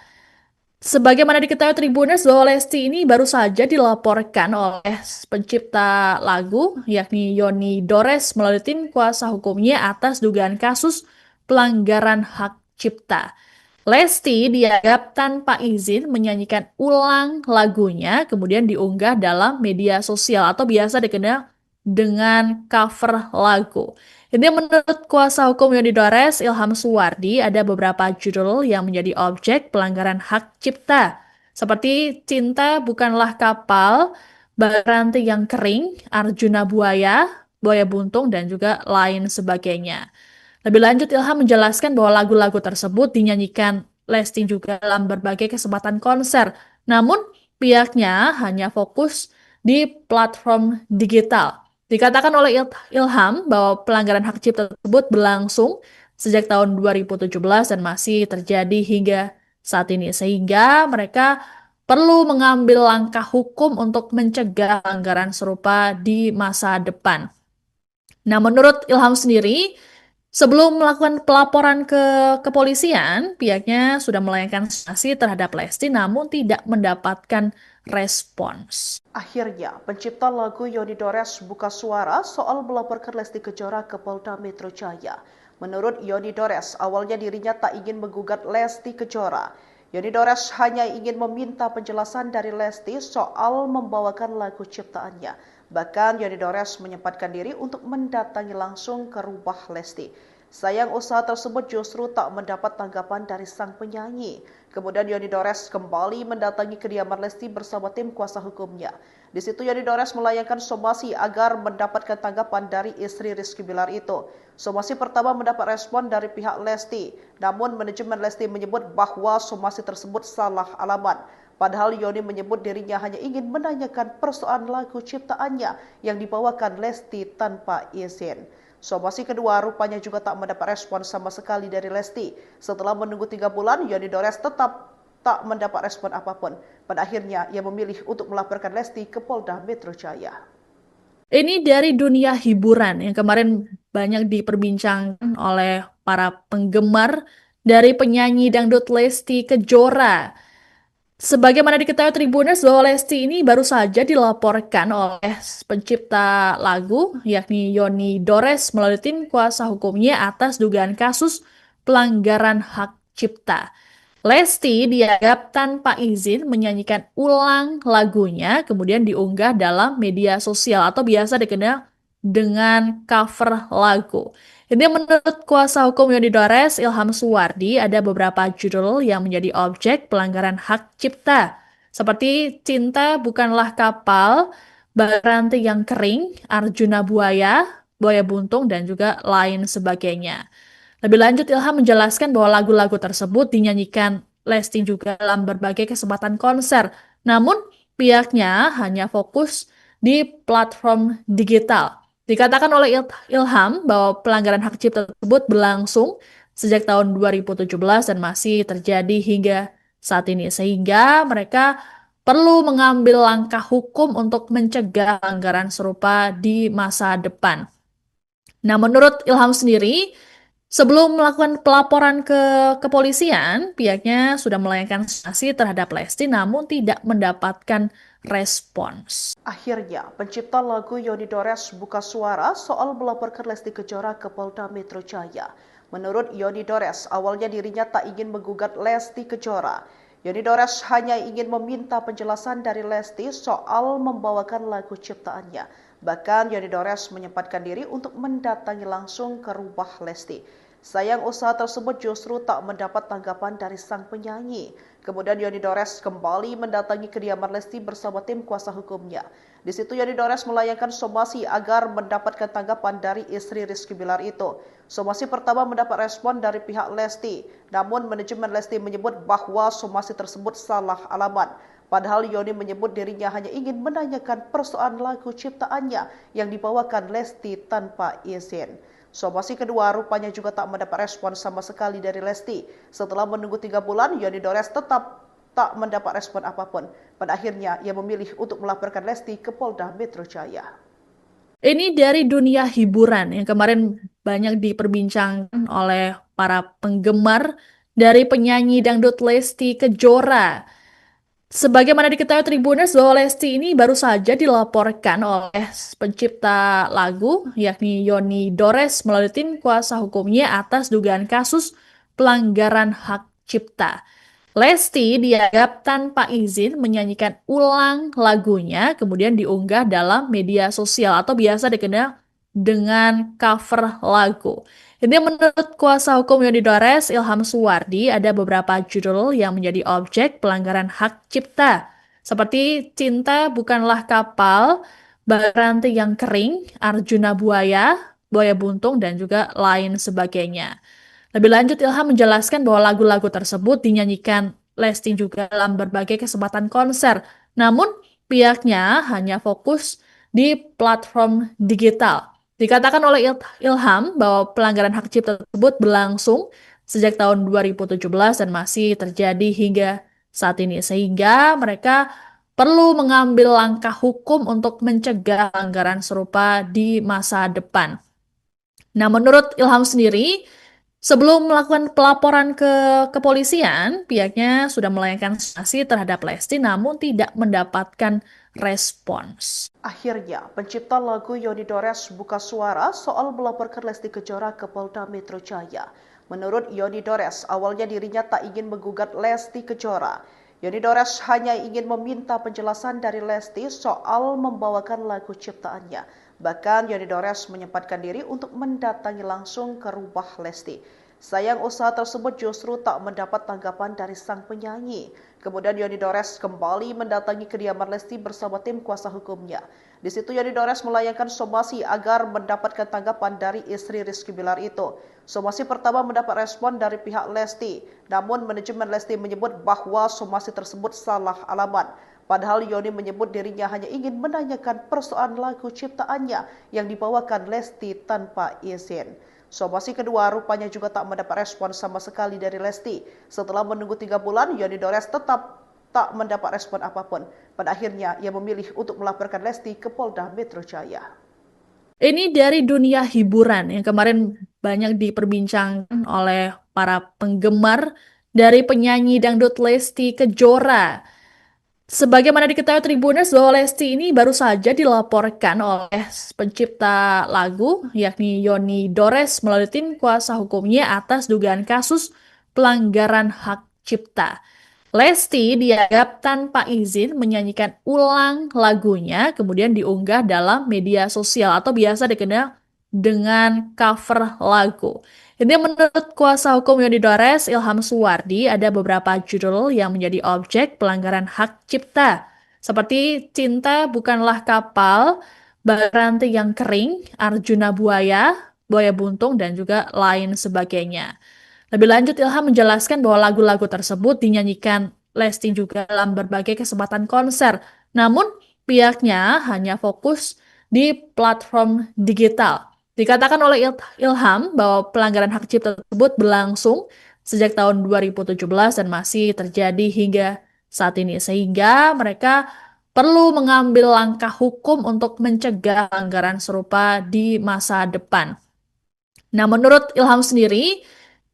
Sebagaimana diketahui Tribuners bahwa Lesti ini baru saja dilaporkan oleh pencipta lagu yakni Yoni Dores melalui tim kuasa hukumnya atas dugaan kasus pelanggaran hak cipta. Lesti dianggap tanpa izin menyanyikan ulang lagunya, kemudian diunggah dalam media sosial atau biasa dikenal dengan cover lagu. Ini menurut kuasa hukum Yoni Dores, Ilham Suwardi, ada beberapa judul yang menjadi objek pelanggaran hak cipta, seperti Cinta Bukanlah Kapal, Ranting yang Kering, Arjuna Buaya, Buaya Buntung, dan juga lain sebagainya. Lebih lanjut, Ilham menjelaskan bahwa lagu-lagu tersebut dinyanyikan Lesti juga dalam berbagai kesempatan konser. Namun, pihaknya hanya fokus di platform digital. Dikatakan oleh Ilham bahwa pelanggaran hak cipta tersebut berlangsung sejak tahun 2017 dan masih terjadi hingga saat ini. Sehingga mereka perlu mengambil langkah hukum untuk mencegah pelanggaran serupa di masa depan. Nah, menurut Ilham sendiri, sebelum melakukan pelaporan ke kepolisian, pihaknya sudah melayangkan sanksi terhadap Lesti namun tidak mendapatkan respons. Akhirnya, pencipta lagu Yoni Dores buka suara soal melaporkan Lesti Kejora ke Polda Metro Jaya. Menurut Yoni Dores, awalnya dirinya tak ingin menggugat Lesti Kejora. Yoni Dores hanya ingin meminta penjelasan dari Lesti soal membawakan lagu ciptaannya. Bahkan Yoni Dores menyempatkan diri untuk mendatangi langsung ke rumah Lesti. Sayang usaha tersebut justru tak mendapat tanggapan dari sang penyanyi. Kemudian Yoni Dores kembali mendatangi kediaman Lesti bersama tim kuasa hukumnya. Di situ Yoni Dores melayangkan somasi agar mendapatkan tanggapan dari istri Rizky Bilar itu. Somasi pertama mendapat respon dari pihak Lesti, namun manajemen Lesti menyebut bahwa somasi tersebut salah alamat. Padahal Yoni menyebut dirinya hanya ingin menanyakan persoalan lagu ciptaannya yang dibawakan Lesti tanpa izin. Somasi kedua rupanya juga tak mendapat respon sama sekali dari Lesti. Setelah menunggu 3 bulan, Yoni Dores tetap tak mendapat respon apapun. Pada akhirnya, ia memilih untuk melaporkan Lesti ke Polda Metro Jaya. Ini dari dunia hiburan yang kemarin banyak diperbincangkan oleh para penggemar dari penyanyi dangdut Lesti Kejora. Sebagaimana diketahui Tribuners bahwa Lesti ini baru saja dilaporkan oleh pencipta lagu yakni Yoni Dores melalui tim kuasa hukumnya atas dugaan kasus pelanggaran hak cipta. Lesti dianggap tanpa izin menyanyikan ulang lagunya kemudian diunggah dalam media sosial atau biasa dikenal dengan cover lagu. Ini menurut kuasa hukum Yoni Dores, Ilham Suwardi, ada beberapa judul yang menjadi objek pelanggaran hak cipta. Seperti Cinta Bukanlah Kapal, Baranti yang Kering, Arjuna Buaya, Buaya Buntung, dan juga lain sebagainya. Lebih lanjut, Ilham menjelaskan bahwa lagu-lagu tersebut dinyanyikan Lesti juga dalam berbagai kesempatan konser. Namun, pihaknya hanya fokus di platform digital. Dikatakan oleh Ilham bahwa pelanggaran hak cipta tersebut berlangsung sejak tahun 2017 dan masih terjadi hingga saat ini. Sehingga mereka perlu mengambil langkah hukum untuk mencegah pelanggaran serupa di masa depan. Nah, menurut Ilham sendiri, sebelum melakukan pelaporan ke kepolisian, pihaknya sudah melayangkan sanksi terhadap Lesti namun tidak mendapatkan respons. Akhirnya, pencipta lagu Yoni Dores buka suara soal melaporkan Lesti Kejora ke Polda Metro Jaya. Menurut Yoni Dores, awalnya dirinya tak ingin menggugat Lesti Kejora. Yoni Dores hanya ingin meminta penjelasan dari Lesti soal membawakan lagu ciptaannya. Bahkan Yoni Dores menyempatkan diri untuk mendatangi langsung ke rumah Lesti. Sayang usaha tersebut justru tak mendapat tanggapan dari sang penyanyi. Kemudian Yoni Dores kembali mendatangi kediaman Lesti bersama tim kuasa hukumnya. Di situ Yoni Dores melayangkan somasi agar mendapatkan tanggapan dari istri Rizky Bilar itu. Somasi pertama mendapat respon dari pihak Lesti, namun manajemen Lesti menyebut bahwa somasi tersebut salah alamat. Padahal Yoni menyebut dirinya hanya ingin menanyakan persoalan lagu ciptaannya yang dibawakan Lesti tanpa izin. Somasi kedua rupanya juga tak mendapat respon sama sekali dari Lesti. Setelah menunggu 3 bulan, Yoni Dores tetap tak mendapat respon apapun. Pada akhirnya, ia memilih untuk melaporkan Lesti ke Polda Metro Jaya. Ini dari dunia hiburan yang kemarin banyak diperbincangkan oleh para penggemar dari penyanyi dangdut Lesti Kejora. Sebagaimana diketahui Tribuners bahwa Lesti ini baru saja dilaporkan oleh pencipta lagu yakni Yoni Dores melalui tim kuasa hukumnya atas dugaan kasus pelanggaran hak cipta. Lesti dianggap tanpa izin menyanyikan ulang lagunya kemudian diunggah dalam media sosial atau biasa dikenal dengan cover lagu. Ini menurut kuasa hukum Yoni Dores, Ilham Suwardi, ada beberapa judul yang menjadi objek pelanggaran hak cipta. Seperti Cinta Bukanlah Kapal, Baranti yang Kering, Arjuna Buaya, Buaya Buntung, dan juga lain sebagainya. Lebih lanjut, Ilham menjelaskan bahwa lagu-lagu tersebut dinyanyikan Lesti juga dalam berbagai kesempatan konser. Namun, pihaknya hanya fokus di platform digital. Dikatakan oleh Ilham bahwa pelanggaran hak cipta tersebut berlangsung sejak tahun 2017 dan masih terjadi hingga saat ini. Sehingga mereka perlu mengambil langkah hukum untuk mencegah pelanggaran serupa di masa depan. Nah, menurut Ilham sendiri, sebelum melakukan pelaporan ke kepolisian, pihaknya sudah melayangkan sanksi terhadap Lesti namun tidak mendapatkan respons. Akhirnya, pencipta lagu Yoni Dores buka suara soal melaporkan Lesti Kejora ke Polda Metro Jaya. Menurut Yoni Dores, awalnya dirinya tak ingin menggugat Lesti Kejora. Yoni Dores hanya ingin meminta penjelasan dari Lesti soal membawakan lagu ciptaannya. Bahkan Yoni Dores menyempatkan diri untuk mendatangi langsung ke rumah Lesti. Sayang usaha tersebut justru tak mendapat tanggapan dari sang penyanyi. Kemudian Yoni Dores kembali mendatangi kediaman Lesti bersama tim kuasa hukumnya. Di situ Yoni Dores melayangkan somasi agar mendapatkan tanggapan dari istri Rizky Bilar itu. Somasi pertama mendapat respon dari pihak Lesti, namun manajemen Lesti menyebut bahwa somasi tersebut salah alamat. Padahal Yoni menyebut dirinya hanya ingin menanyakan persoalan lagu ciptaannya yang dibawakan Lesti tanpa izin. Somasi kedua rupanya juga tak mendapat respon sama sekali dari Lesti. Setelah menunggu 3 bulan, Yoni Dores tetap tak mendapat respon apapun. Pada akhirnya, ia memilih untuk melaporkan Lesti ke Polda Metro Jaya. Ini dari dunia hiburan yang kemarin banyak diperbincangkan oleh para penggemar dari penyanyi dangdut Lesti Kejora. Sebagaimana diketahui Tribuners bahwa Lesti ini baru saja dilaporkan oleh pencipta lagu yakni Yoni Dores melalui tim kuasa hukumnya atas dugaan kasus pelanggaran hak cipta. Lesti dianggap tanpa izin menyanyikan ulang lagunya kemudian diunggah dalam media sosial atau biasa dikenal dengan cover lagu. Ini menurut kuasa hukum Yoni Dores, Ilham Suwardi, ada beberapa judul yang menjadi objek pelanggaran hak cipta. Seperti Cinta Bukanlah Kapal, Baranti yang Kering, Arjuna Buaya, Buaya Buntung, dan juga lain sebagainya. Lebih lanjut, Ilham menjelaskan bahwa lagu-lagu tersebut dinyanyikan Lesti juga dalam berbagai kesempatan konser. Namun, pihaknya hanya fokus di platform digital. Dikatakan oleh Ilham bahwa pelanggaran hak cipta tersebut berlangsung sejak tahun 2017 dan masih terjadi hingga saat ini. Sehingga mereka perlu mengambil langkah hukum untuk mencegah pelanggaran serupa di masa depan. Nah, menurut Ilham sendiri,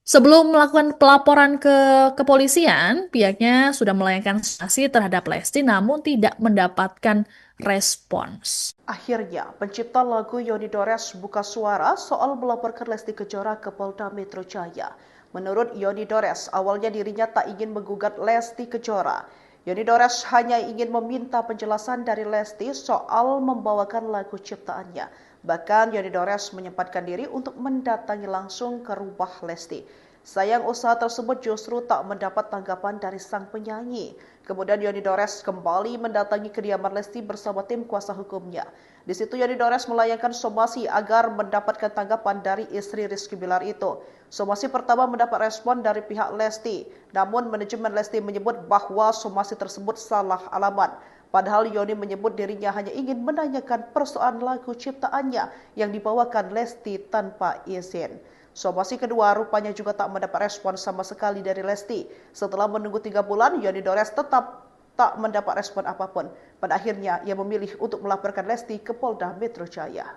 sebelum melakukan pelaporan ke kepolisian, pihaknya sudah melayangkan sanksi terhadap Lesti namun tidak mendapatkan respons. Akhirnya, pencipta lagu Yoni Dores buka suara soal melaporkan Lesti Kejora ke Polda Metro Jaya. Menurut Yoni Dores, awalnya dirinya tak ingin menggugat Lesti Kejora. Yoni Dores hanya ingin meminta penjelasan dari Lesti soal membawakan lagu ciptaannya. Bahkan Yoni Dores menyempatkan diri untuk mendatangi langsung ke rumah Lesti. Sayang usaha tersebut justru tak mendapat tanggapan dari sang penyanyi. Kemudian Yoni Dores kembali mendatangi kediaman Lesti bersama tim kuasa hukumnya. Di situ Yoni Dores melayangkan somasi agar mendapatkan tanggapan dari istri Rizky Bilar itu. Somasi pertama mendapat respon dari pihak Lesti, namun manajemen Lesti menyebut bahwa somasi tersebut salah alamat. Padahal Yoni menyebut dirinya hanya ingin menanyakan persoalan lagu ciptaannya yang dibawakan Lesti tanpa izin. Somasi kedua rupanya juga tak mendapat respon sama sekali dari Lesti. Setelah menunggu 3 bulan, Yoni Dores tetap tak mendapat respon apapun. Pada akhirnya, ia memilih untuk melaporkan Lesti ke Polda Metro Jaya.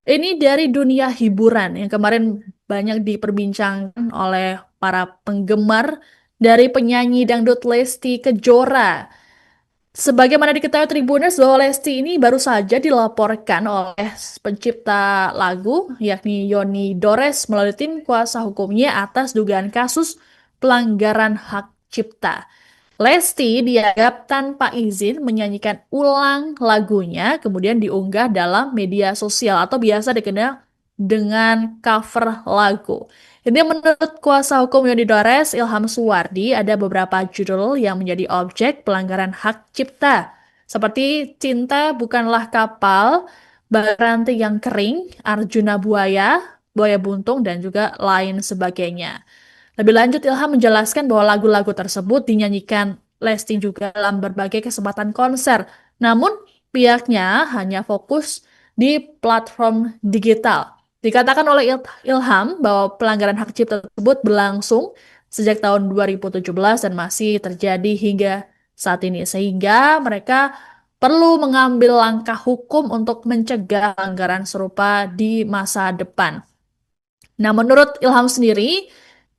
Ini dari dunia hiburan yang kemarin banyak diperbincangkan oleh para penggemar dari penyanyi dangdut Lesti Kejora. Sebagaimana diketahui Tribuners bahwa Lesti ini baru saja dilaporkan oleh pencipta lagu yakni Yoni Dores melalui tim kuasa hukumnya atas dugaan kasus pelanggaran hak cipta. Lesti dianggap tanpa izin menyanyikan ulang lagunya kemudian diunggah dalam media sosial atau biasa dikenal dengan cover lagu. Ini menurut kuasa hukum Yoni Dores, Ilham Suwardi, ada beberapa judul yang menjadi objek pelanggaran hak cipta. Seperti Cinta Bukanlah Kapal, Baranti yang Kering, Arjuna Buaya, Buaya Buntung, dan juga lain sebagainya. Lebih lanjut, Ilham menjelaskan bahwa lagu-lagu tersebut dinyanyikan Lesti juga dalam berbagai kesempatan konser. Namun, pihaknya hanya fokus di platform digital. Dikatakan oleh Ilham bahwa pelanggaran hak cipta tersebut berlangsung sejak tahun 2017 dan masih terjadi hingga saat ini. Sehingga mereka perlu mengambil langkah hukum untuk mencegah pelanggaran serupa di masa depan. Nah, menurut Ilham sendiri,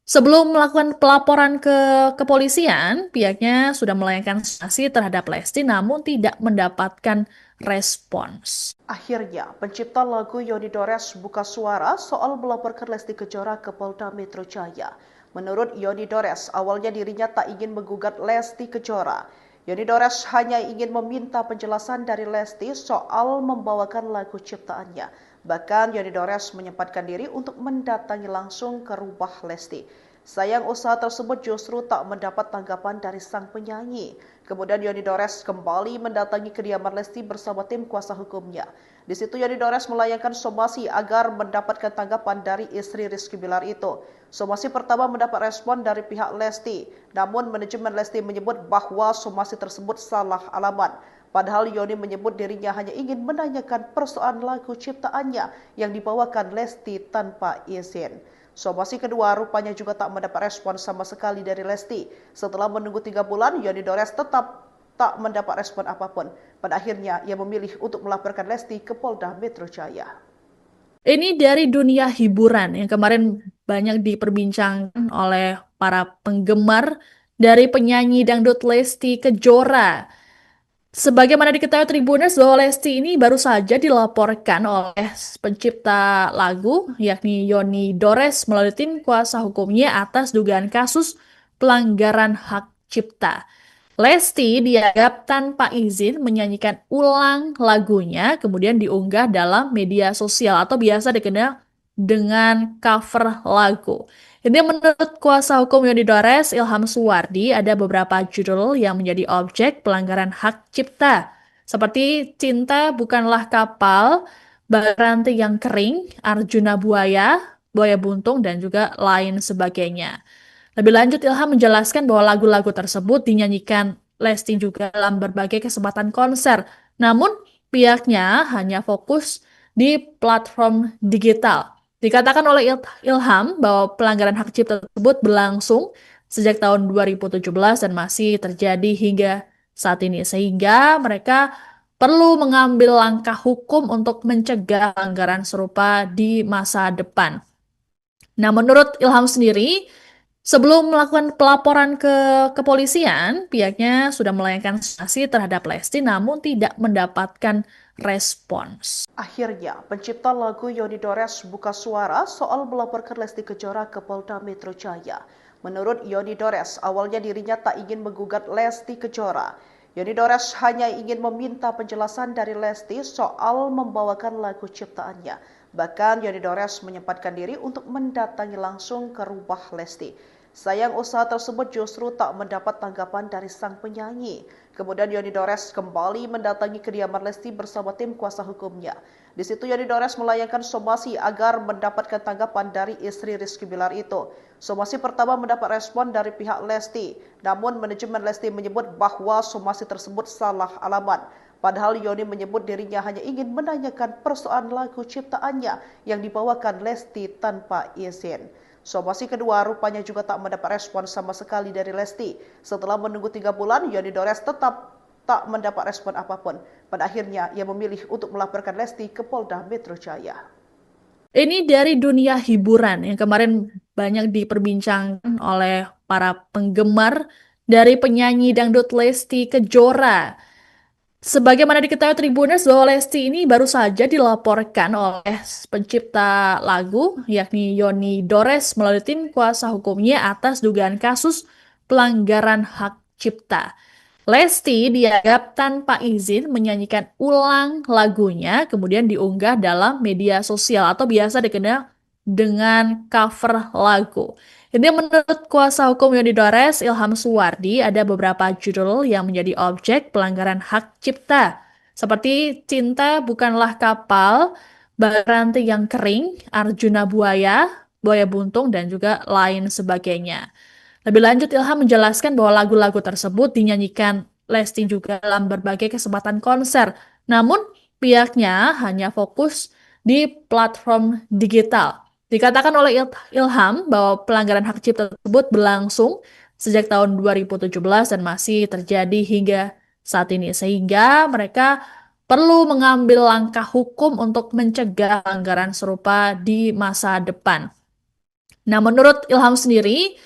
sebelum melakukan pelaporan ke kepolisian, pihaknya sudah melayangkan sanksi terhadap Lesti namun tidak mendapatkan respons. Akhirnya, pencipta lagu Yoni Dores buka suara soal melaporkan Lesti Kejora ke Polda Metro Jaya. Menurut Yoni Dores, awalnya dirinya tak ingin menggugat Lesti Kejora. Yoni Dores hanya ingin meminta penjelasan dari Lesti soal membawakan lagu ciptaannya. Bahkan Yoni Dores menyempatkan diri untuk mendatangi langsung ke rumah Lesti. Sayang usaha tersebut justru tak mendapat tanggapan dari sang penyanyi. Kemudian Yoni Dores kembali mendatangi kediaman Lesti bersama tim kuasa hukumnya. Di situ Yoni Dores melayangkan somasi agar mendapatkan tanggapan dari istri Rizky Bilar itu. Somasi pertama mendapat respon dari pihak Lesti, namun manajemen Lesti menyebut bahwa somasi tersebut salah alamat. Padahal Yoni menyebut dirinya hanya ingin menanyakan persoalan lagu ciptaannya yang dibawakan Lesti tanpa izin. Somasi kedua rupanya juga tak mendapat respon sama sekali dari Lesti. Setelah menunggu 3 bulan, Yoni Dores tetap tak mendapat respon apapun. Pada akhirnya, ia memilih untuk melaporkan Lesti ke Polda Metro Jaya. Ini dari dunia hiburan yang kemarin banyak diperbincangkan oleh para penggemar dari penyanyi dangdut Lesti Kejora. Sebagaimana diketahui Tribuners bahwa Lesti ini baru saja dilaporkan oleh pencipta lagu yakni Yoni Dores melalui tim kuasa hukumnya atas dugaan kasus pelanggaran hak cipta. Lesti dianggap tanpa izin menyanyikan ulang lagunya kemudian diunggah dalam media sosial atau biasa dikenal dengan cover lagu. Ini menurut kuasa hukum Yoni Dores, Ilham Suwardi, ada beberapa judul yang menjadi objek pelanggaran hak cipta. Seperti Cinta Bukanlah Kapal, Baranti yang Kering, Arjuna Buaya, Buaya Buntung, dan juga lain sebagainya. Lebih lanjut, Ilham menjelaskan bahwa lagu-lagu tersebut dinyanyikan Lesti juga dalam berbagai kesempatan konser. Namun, pihaknya hanya fokus di platform digital. Dikatakan oleh Ilham bahwa pelanggaran hak cipta tersebut berlangsung sejak tahun 2017 dan masih terjadi hingga saat ini. Sehingga mereka perlu mengambil langkah hukum untuk mencegah pelanggaran serupa di masa depan. Nah, menurut Ilham sendiri, sebelum melakukan pelaporan ke kepolisian, pihaknya sudah melayangkan sanksi terhadap Lesti namun tidak mendapatkan respons. Akhirnya, pencipta lagu Yoni Dores buka suara soal melaporkan Lesti Kejora ke Polda Metro Jaya. Menurut Yoni Dores, awalnya dirinya tak ingin menggugat Lesti Kejora. Yoni Dores hanya ingin meminta penjelasan dari Lesti soal membawakan lagu ciptaannya. Bahkan Yoni Dores menyempatkan diri untuk mendatangi langsung ke rumah Lesti. Sayang usaha tersebut justru tak mendapat tanggapan dari sang penyanyi. Kemudian Yoni Dores kembali mendatangi kediaman Lesti bersama tim kuasa hukumnya. Di situ Yoni Dores melayangkan somasi agar mendapatkan tanggapan dari istri Rizky Bilar itu. Somasi pertama mendapat respon dari pihak Lesti, namun manajemen Lesti menyebut bahwa somasi tersebut salah alamat. Padahal Yoni menyebut dirinya hanya ingin menanyakan persoalan lagu ciptaannya yang dibawakan Lesti tanpa izin. Somasi kedua rupanya juga tak mendapat respon sama sekali dari Lesti. Setelah menunggu 3 bulan, Yoni Dores tetap tak mendapat respon apapun. Pada akhirnya, ia memilih untuk melaporkan Lesti ke Polda Metro Jaya. Ini dari dunia hiburan yang kemarin banyak diperbincangkan oleh para penggemar dari penyanyi dangdut Lesti Kejora. Sebagaimana diketahui Tribuners bahwa Lesti ini baru saja dilaporkan oleh pencipta lagu yakni Yoni Dores melalui tim kuasa hukumnya atas dugaan kasus pelanggaran hak cipta. Lesti dianggap tanpa izin menyanyikan ulang lagunya kemudian diunggah dalam media sosial atau biasa dikenal dengan cover lagu. Ini menurut kuasa hukum Yoni Dores, Ilham Suwardi, ada beberapa judul yang menjadi objek pelanggaran hak cipta. Seperti Cinta Bukanlah Kapal, Baranti yang Kering, Arjuna Buaya, Buaya Buntung, dan juga lain sebagainya. Lebih lanjut, Ilham menjelaskan bahwa lagu-lagu tersebut dinyanyikan Lesti juga dalam berbagai kesempatan konser. Namun, pihaknya hanya fokus di platform digital. Dikatakan oleh Ilham bahwa pelanggaran hak cipta tersebut berlangsung sejak tahun 2017 dan masih terjadi hingga saat ini. Sehingga mereka perlu mengambil langkah hukum untuk mencegah pelanggaran serupa di masa depan. Nah, menurut Ilham sendiri,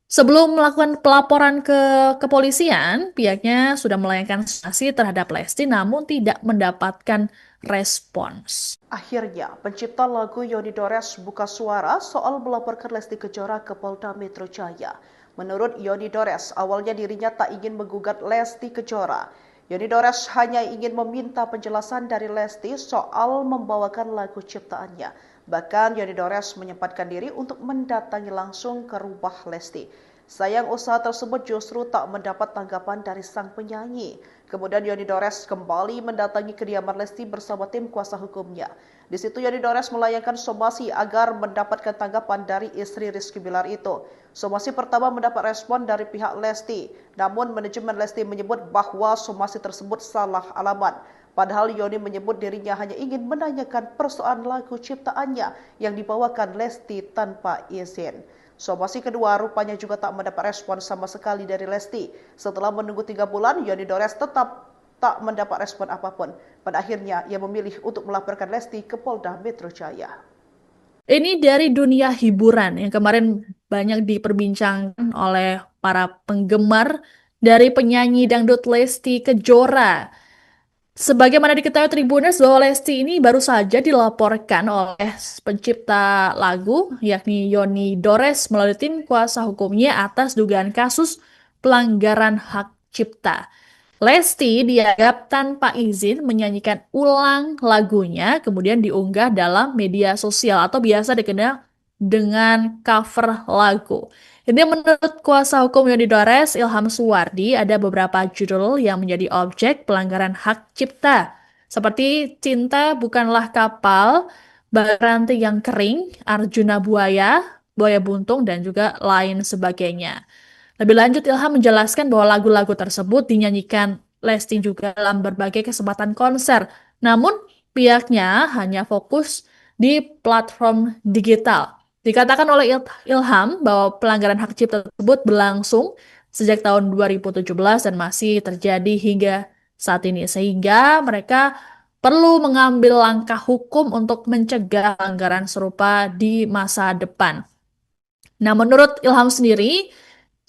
sebelum melakukan pelaporan ke kepolisian, pihaknya sudah melayangkan sanksi terhadap Lesti namun tidak mendapatkan respons. Akhirnya, pencipta lagu Yoni Dores buka suara soal melaporkan Lesti Kejora ke Polda Metro Jaya. Menurut Yoni Dores, awalnya dirinya tak ingin menggugat Lesti Kejora. Yoni Dores hanya ingin meminta penjelasan dari Lesti soal membawakan lagu ciptaannya. Bahkan Yoni Dores menyempatkan diri untuk mendatangi langsung ke rumah Lesti. Sayang usaha tersebut justru tak mendapat tanggapan dari sang penyanyi. Kemudian Yoni Dores kembali mendatangi kediaman Lesti bersama tim kuasa hukumnya. Di situ Yoni Dores melayangkan somasi agar mendapatkan tanggapan dari istri Rizky Bilar itu. Somasi pertama mendapat respon dari pihak Lesti, namun manajemen Lesti menyebut bahwa somasi tersebut salah alamat. Padahal Yoni menyebut dirinya hanya ingin menanyakan persoalan lagu ciptaannya yang dibawakan Lesti tanpa izin. Somasi kedua rupanya juga tak mendapat respon sama sekali dari Lesti. Setelah menunggu 3 bulan, Yoni Dores tetap tak mendapat respon apapun. Pada akhirnya, ia memilih untuk melaporkan Lesti ke Polda Metro Jaya. Ini dari dunia hiburan yang kemarin banyak diperbincangkan oleh para penggemar dari penyanyi dangdut Lesti Kejora. Sebagaimana diketahui Tribuners bahwa Lesti ini baru saja dilaporkan oleh pencipta lagu yakni Yoni Dores melalui tim kuasa hukumnya atas dugaan kasus pelanggaran hak cipta. Lesti dianggap tanpa izin menyanyikan ulang lagunya, kemudian diunggah dalam media sosial atau biasa dikenal dengan cover lagu. Ini menurut kuasa hukum Yoni Dores, Ilham Suwardi, ada beberapa judul yang menjadi objek pelanggaran hak cipta, seperti Cinta Bukanlah Kapal, Baranti yang Kering, Arjuna Buaya, Buaya Buntung, dan juga lain sebagainya. Lebih lanjut, Ilham menjelaskan bahwa lagu-lagu tersebut dinyanyikan Lesti juga dalam berbagai kesempatan konser. Namun, pihaknya hanya fokus di platform digital. Dikatakan oleh Ilham bahwa pelanggaran hak cipta tersebut berlangsung sejak tahun 2017 dan masih terjadi hingga saat ini. Sehingga mereka perlu mengambil langkah hukum untuk mencegah pelanggaran serupa di masa depan. Nah, menurut Ilham sendiri,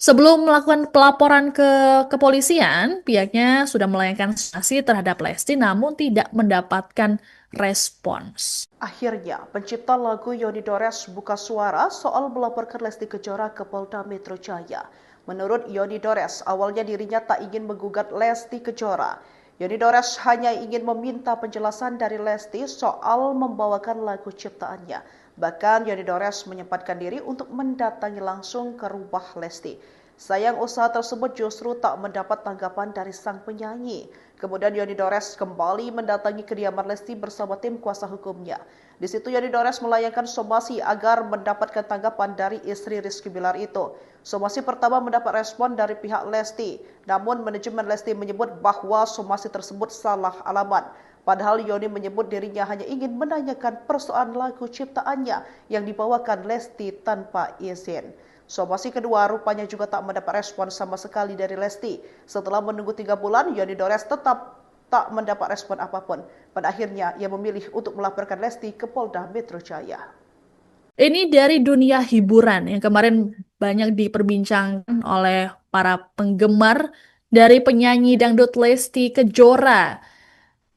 sebelum melakukan pelaporan ke kepolisian, pihaknya sudah melayangkan sanksi terhadap Lesti namun tidak mendapatkan respons. Akhirnya, pencipta lagu Yoni Dores buka suara soal melaporkan Lesti Kejora ke Polda Metro Jaya. Menurut Yoni Dores, awalnya dirinya tak ingin menggugat Lesti Kejora. Yoni Dores hanya ingin meminta penjelasan dari Lesti soal membawakan lagu ciptaannya. Bahkan Yoni Dores menyempatkan diri untuk mendatangi langsung ke rumah Lesti. Sayang usaha tersebut justru tak mendapat tanggapan dari sang penyanyi. Kemudian Yoni Dores kembali mendatangi kediaman Lesti bersama tim kuasa hukumnya. Di situ Yoni Dores melayangkan somasi agar mendapatkan tanggapan dari istri Rizky Bilar itu. Somasi pertama mendapat respon dari pihak Lesti, namun manajemen Lesti menyebut bahwa somasi tersebut salah alamat. Padahal Yoni menyebut dirinya hanya ingin menanyakan persoalan lagu ciptaannya yang dibawakan Lesti tanpa izin. Somasi kedua rupanya juga tak mendapat respon sama sekali dari Lesti. Setelah menunggu 3 bulan, Yoni Dores tetap tak mendapat respon apapun. Pada akhirnya, ia memilih untuk melaporkan Lesti ke Polda Metro Jaya. Ini dari dunia hiburan yang kemarin banyak diperbincangkan oleh para penggemar dari penyanyi dangdut Lesti Kejora.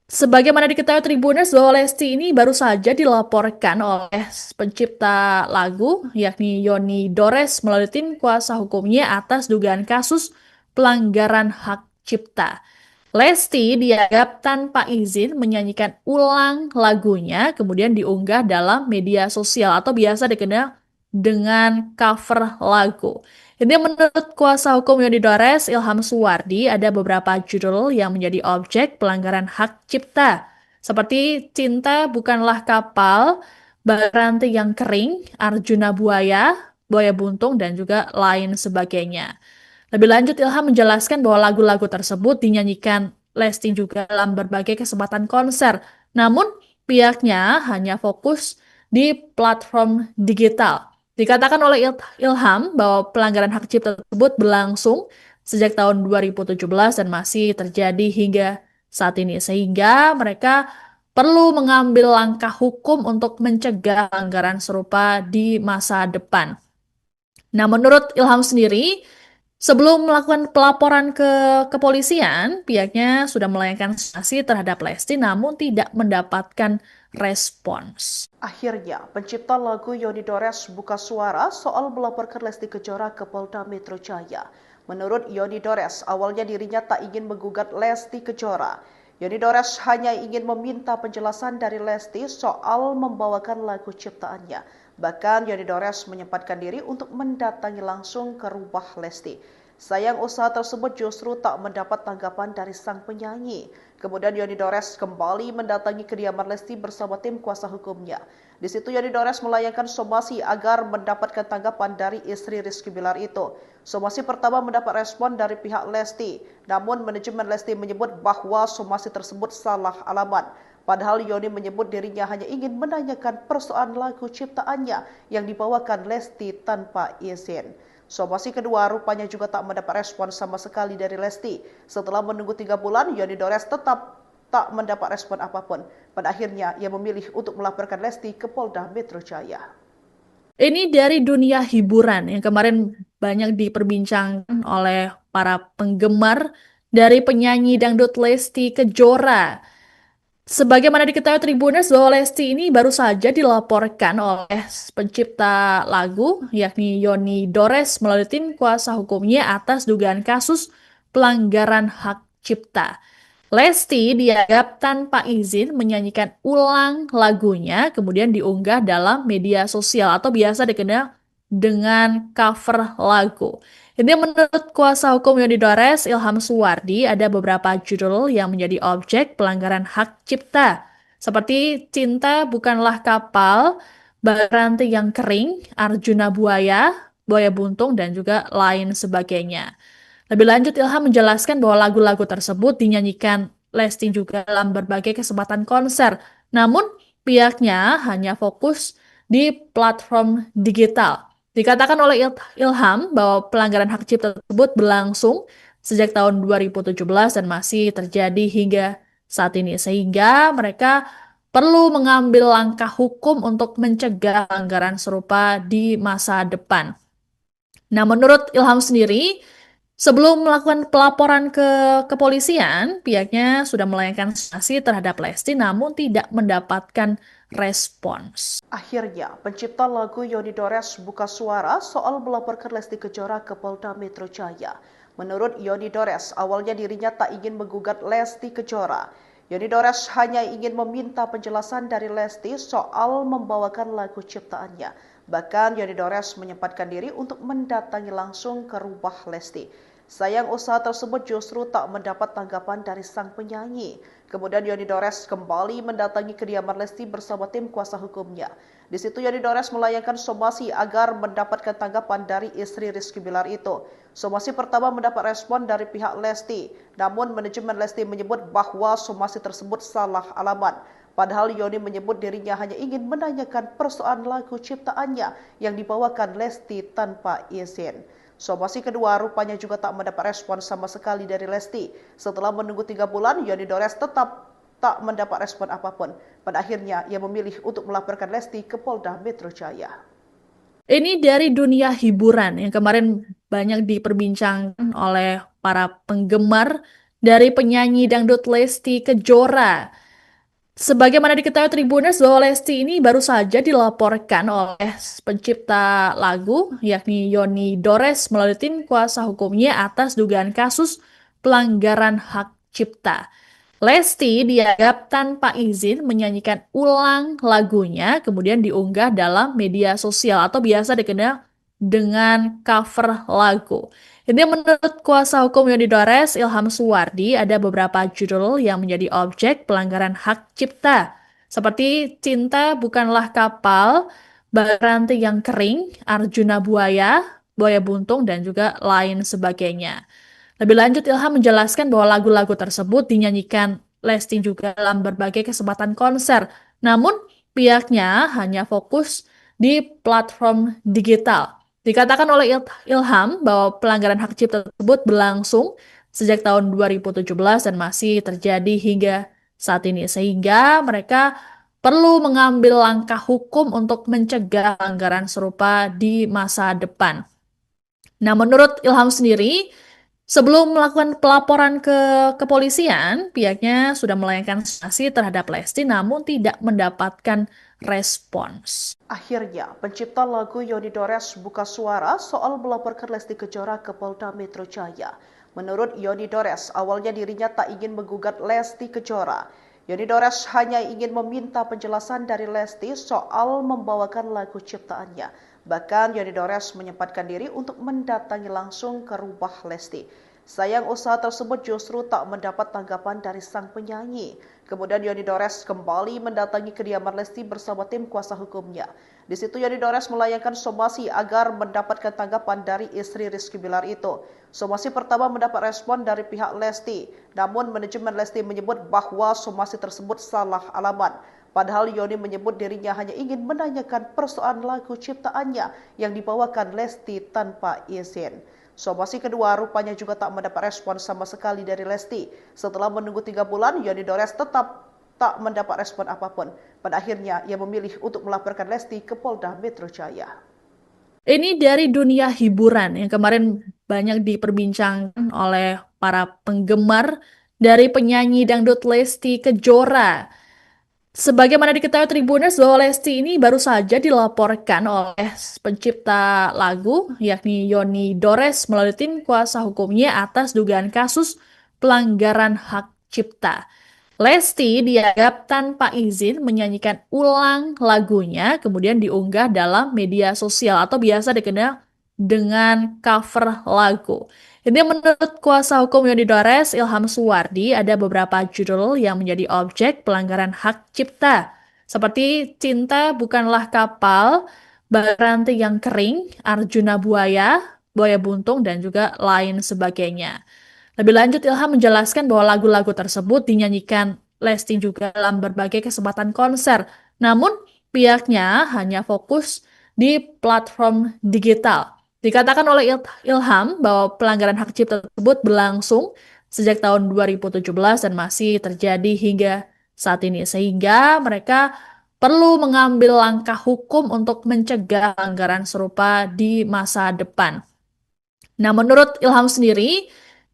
Sebagaimana diketahui Tribuners bahwa Lesti ini baru saja dilaporkan oleh pencipta lagu yakni Yoni Dores melalui tim kuasa hukumnya atas dugaan kasus pelanggaran hak cipta. Lesti dianggap tanpa izin menyanyikan ulang lagunya, kemudian diunggah dalam media sosial atau biasa dikenal dengan cover lagu. Ini menurut kuasa hukum Yoni Dores, Ilham Suwardi, ada beberapa judul yang menjadi objek pelanggaran hak cipta, seperti Cinta Bukanlah Kapal, Baranti yang Kering, Arjuna Buaya, Buaya Buntung, dan juga lain sebagainya. Lebih lanjut, Ilham menjelaskan bahwa lagu-lagu tersebut dinyanyikan Lesti juga dalam berbagai kesempatan konser. Namun, pihaknya hanya fokus di platform digital. Dikatakan oleh Ilham bahwa pelanggaran hak cipta tersebut berlangsung sejak tahun 2017 dan masih terjadi hingga saat ini. Sehingga mereka perlu mengambil langkah hukum untuk mencegah pelanggaran serupa di masa depan. Nah, menurut Ilham sendiri, sebelum melakukan pelaporan ke kepolisian, pihaknya sudah melayangkan sanksi terhadap Lesti namun tidak mendapatkan respons. Akhirnya, pencipta lagu Yoni Dores buka suara soal melaporkan Lesti Kejora ke Polda Metro Jaya. Menurut Yoni Dores, awalnya dirinya tak ingin menggugat Lesti Kejora. Yoni Dores hanya ingin meminta penjelasan dari Lesti soal membawakan lagu ciptaannya. Bahkan Yoni Dores menyempatkan diri untuk mendatangi langsung ke rumah Lesti. Sayang usaha tersebut justru tak mendapat tanggapan dari sang penyanyi. Kemudian Yoni Dores kembali mendatangi kediaman Lesti bersama tim kuasa hukumnya. Di situ Yoni Dores melayangkan somasi agar mendapatkan tanggapan dari istri Rizky Bilar itu. Somasi pertama mendapat respon dari pihak Lesti, namun manajemen Lesti menyebut bahwa somasi tersebut salah alamat. Padahal Yoni menyebut dirinya hanya ingin menanyakan persoalan lagu ciptaannya yang dibawakan Lesti tanpa izin. Somasi kedua rupanya juga tak mendapat respon sama sekali dari Lesti. Setelah menunggu 3 bulan, Yoni Dores tetap tak mendapat respon apapun. Pada akhirnya, ia memilih untuk melaporkan Lesti ke Polda Metro Jaya. Ini dari dunia hiburan yang kemarin banyak diperbincangkan oleh para penggemar dari penyanyi dangdut Lesti Kejora. Sebagaimana diketahui Tribuners bahwa Lesti ini baru saja dilaporkan oleh pencipta lagu yakni Yoni Dores melalui tim kuasa hukumnya atas dugaan kasus pelanggaran hak cipta. Lesti dianggap tanpa izin menyanyikan ulang lagunya kemudian diunggah dalam media sosial atau biasa dikenal dengan cover lagu. Ini menurut kuasa hukum Yoni Dores, Ilham Suwardi, ada beberapa judul yang menjadi objek pelanggaran hak cipta. Seperti Cinta Bukanlah Kapal, Baranti yang Kering, Arjuna Buaya, Buaya Buntung, dan juga lain sebagainya. Lebih lanjut, Ilham menjelaskan bahwa lagu-lagu tersebut dinyanyikan Lesti juga dalam berbagai kesempatan konser. Namun, pihaknya hanya fokus di platform digital. Dikatakan oleh Ilham bahwa pelanggaran hak cipta tersebut berlangsung sejak tahun 2017 dan masih terjadi hingga saat ini. Sehingga mereka perlu mengambil langkah hukum untuk mencegah pelanggaran serupa di masa depan. Nah, menurut Ilham sendiri, sebelum melakukan pelaporan ke kepolisian, pihaknya sudah melayangkan sanksi terhadap Lesti namun tidak mendapatkan respons. Akhirnya, pencipta lagu Yoni Dores buka suara soal melaporkan Lesti Kejora ke Polda Metro Jaya. Menurut Yoni Dores, awalnya dirinya tak ingin menggugat Lesti Kejora. Yoni Dores hanya ingin meminta penjelasan dari Lesti soal membawakan lagu ciptaannya. Bahkan Yoni Dores menyempatkan diri untuk mendatangi langsung ke rumah Lesti. Sayang usaha tersebut justru tak mendapat tanggapan dari sang penyanyi. Kemudian Yoni Dores kembali mendatangi kediaman Lesti bersama tim kuasa hukumnya. Di situ Yoni Dores melayangkan somasi agar mendapatkan tanggapan dari istri Rizky Bilar itu. Somasi pertama mendapat respon dari pihak Lesti, namun manajemen Lesti menyebut bahwa somasi tersebut salah alamat. Padahal Yoni menyebut dirinya hanya ingin menanyakan persoalan lagu ciptaannya yang dibawakan Lesti tanpa izin. Somasi kedua rupanya juga tak mendapat respon sama sekali dari Lesti. Setelah menunggu 3 bulan, Yoni Dores tetap tak mendapat respon apapun. Pada akhirnya, ia memilih untuk melaporkan Lesti ke Polda Metro Jaya. Ini dari dunia hiburan yang kemarin banyak diperbincangkan oleh para penggemar dari penyanyi dangdut Lesti Kejora. Sebagaimana diketahui Tribuners bahwa Lesti ini baru saja dilaporkan oleh pencipta lagu yakni Yoni Dores melalui tim kuasa hukumnya atas dugaan kasus pelanggaran hak cipta. Lesti dianggap tanpa izin menyanyikan ulang lagunya kemudian diunggah dalam media sosial atau biasa dikenal dengan cover lagu. Ini menurut kuasa hukum Yoni Dores, Ilham Suwardi, ada beberapa judul yang menjadi objek pelanggaran hak cipta. Seperti Cinta Bukanlah Kapal, Baranti yang Kering, Arjuna Buaya, Buaya Buntung, dan juga lain sebagainya. Lebih lanjut, Ilham menjelaskan bahwa lagu-lagu tersebut dinyanyikan Lesti juga dalam berbagai kesempatan konser. Namun, pihaknya hanya fokus di platform digital. Dikatakan oleh Ilham bahwa pelanggaran hak cipta tersebut berlangsung sejak tahun 2017 dan masih terjadi hingga saat ini. Sehingga mereka perlu mengambil langkah hukum untuk mencegah pelanggaran serupa di masa depan. Nah, menurut Ilham sendiri, Sebelum melakukan pelaporan ke kepolisian, pihaknya sudah melayangkan sanksi terhadap Lesti namun tidak mendapatkan respons. Akhirnya, pencipta lagu Yoni Dores buka suara soal melaporkan Lesti Kejora ke Polda Metro Jaya. Menurut Yoni Dores, awalnya dirinya tak ingin menggugat Lesti Kejora. Yoni Dores hanya ingin meminta penjelasan dari Lesti soal membawakan lagu ciptaannya. Bahkan Yoni Dores menyempatkan diri untuk mendatangi langsung ke rumah Lesti. Sayang usaha tersebut justru tak mendapat tanggapan dari sang penyanyi. Kemudian Yoni Dores kembali mendatangi kediaman Lesti bersama tim kuasa hukumnya. Di situ Yoni Dores melayangkan somasi agar mendapatkan tanggapan dari istri Rizky Bilar itu. Somasi pertama mendapat respon dari pihak Lesti, namun manajemen Lesti menyebut bahwa somasi tersebut salah alamat. Padahal Yoni menyebut dirinya hanya ingin menanyakan persoalan lagu ciptaannya yang dibawakan Lesti tanpa izin. Somasi kedua rupanya juga tak mendapat respon sama sekali dari Lesti. Setelah menunggu 3 bulan, Yoni Dores tetap tak mendapat respon apapun. Pada akhirnya, ia memilih untuk melaporkan Lesti ke Polda Metro Jaya. Ini dari dunia hiburan yang kemarin banyak diperbincangkan oleh para penggemar dari penyanyi dangdut Lesti Kejora. Sebagaimana diketahui Tribuners bahwa Lesti ini baru saja dilaporkan oleh pencipta lagu yakni Yoni Dores melalui tim kuasa hukumnya atas dugaan kasus pelanggaran hak cipta. Lesti dianggap tanpa izin menyanyikan ulang lagunya kemudian diunggah dalam media sosial atau biasa dikenal dengan cover lagu. Ini menurut kuasa hukum Yoni Dores, Ilham Suwardi, ada beberapa judul yang menjadi objek pelanggaran hak cipta. Seperti Cinta Bukanlah Kapal, Baranti yang Kering, Arjuna Buaya, Buaya Buntung, dan juga lain sebagainya. Lebih lanjut, Ilham menjelaskan bahwa lagu-lagu tersebut dinyanyikan Lesti juga dalam berbagai kesempatan konser. Namun, pihaknya hanya fokus di platform digital. Dikatakan oleh Ilham bahwa pelanggaran hak cipta tersebut berlangsung sejak tahun 2017 dan masih terjadi hingga saat ini. Sehingga mereka perlu mengambil langkah hukum untuk mencegah pelanggaran serupa di masa depan. Nah, menurut Ilham sendiri,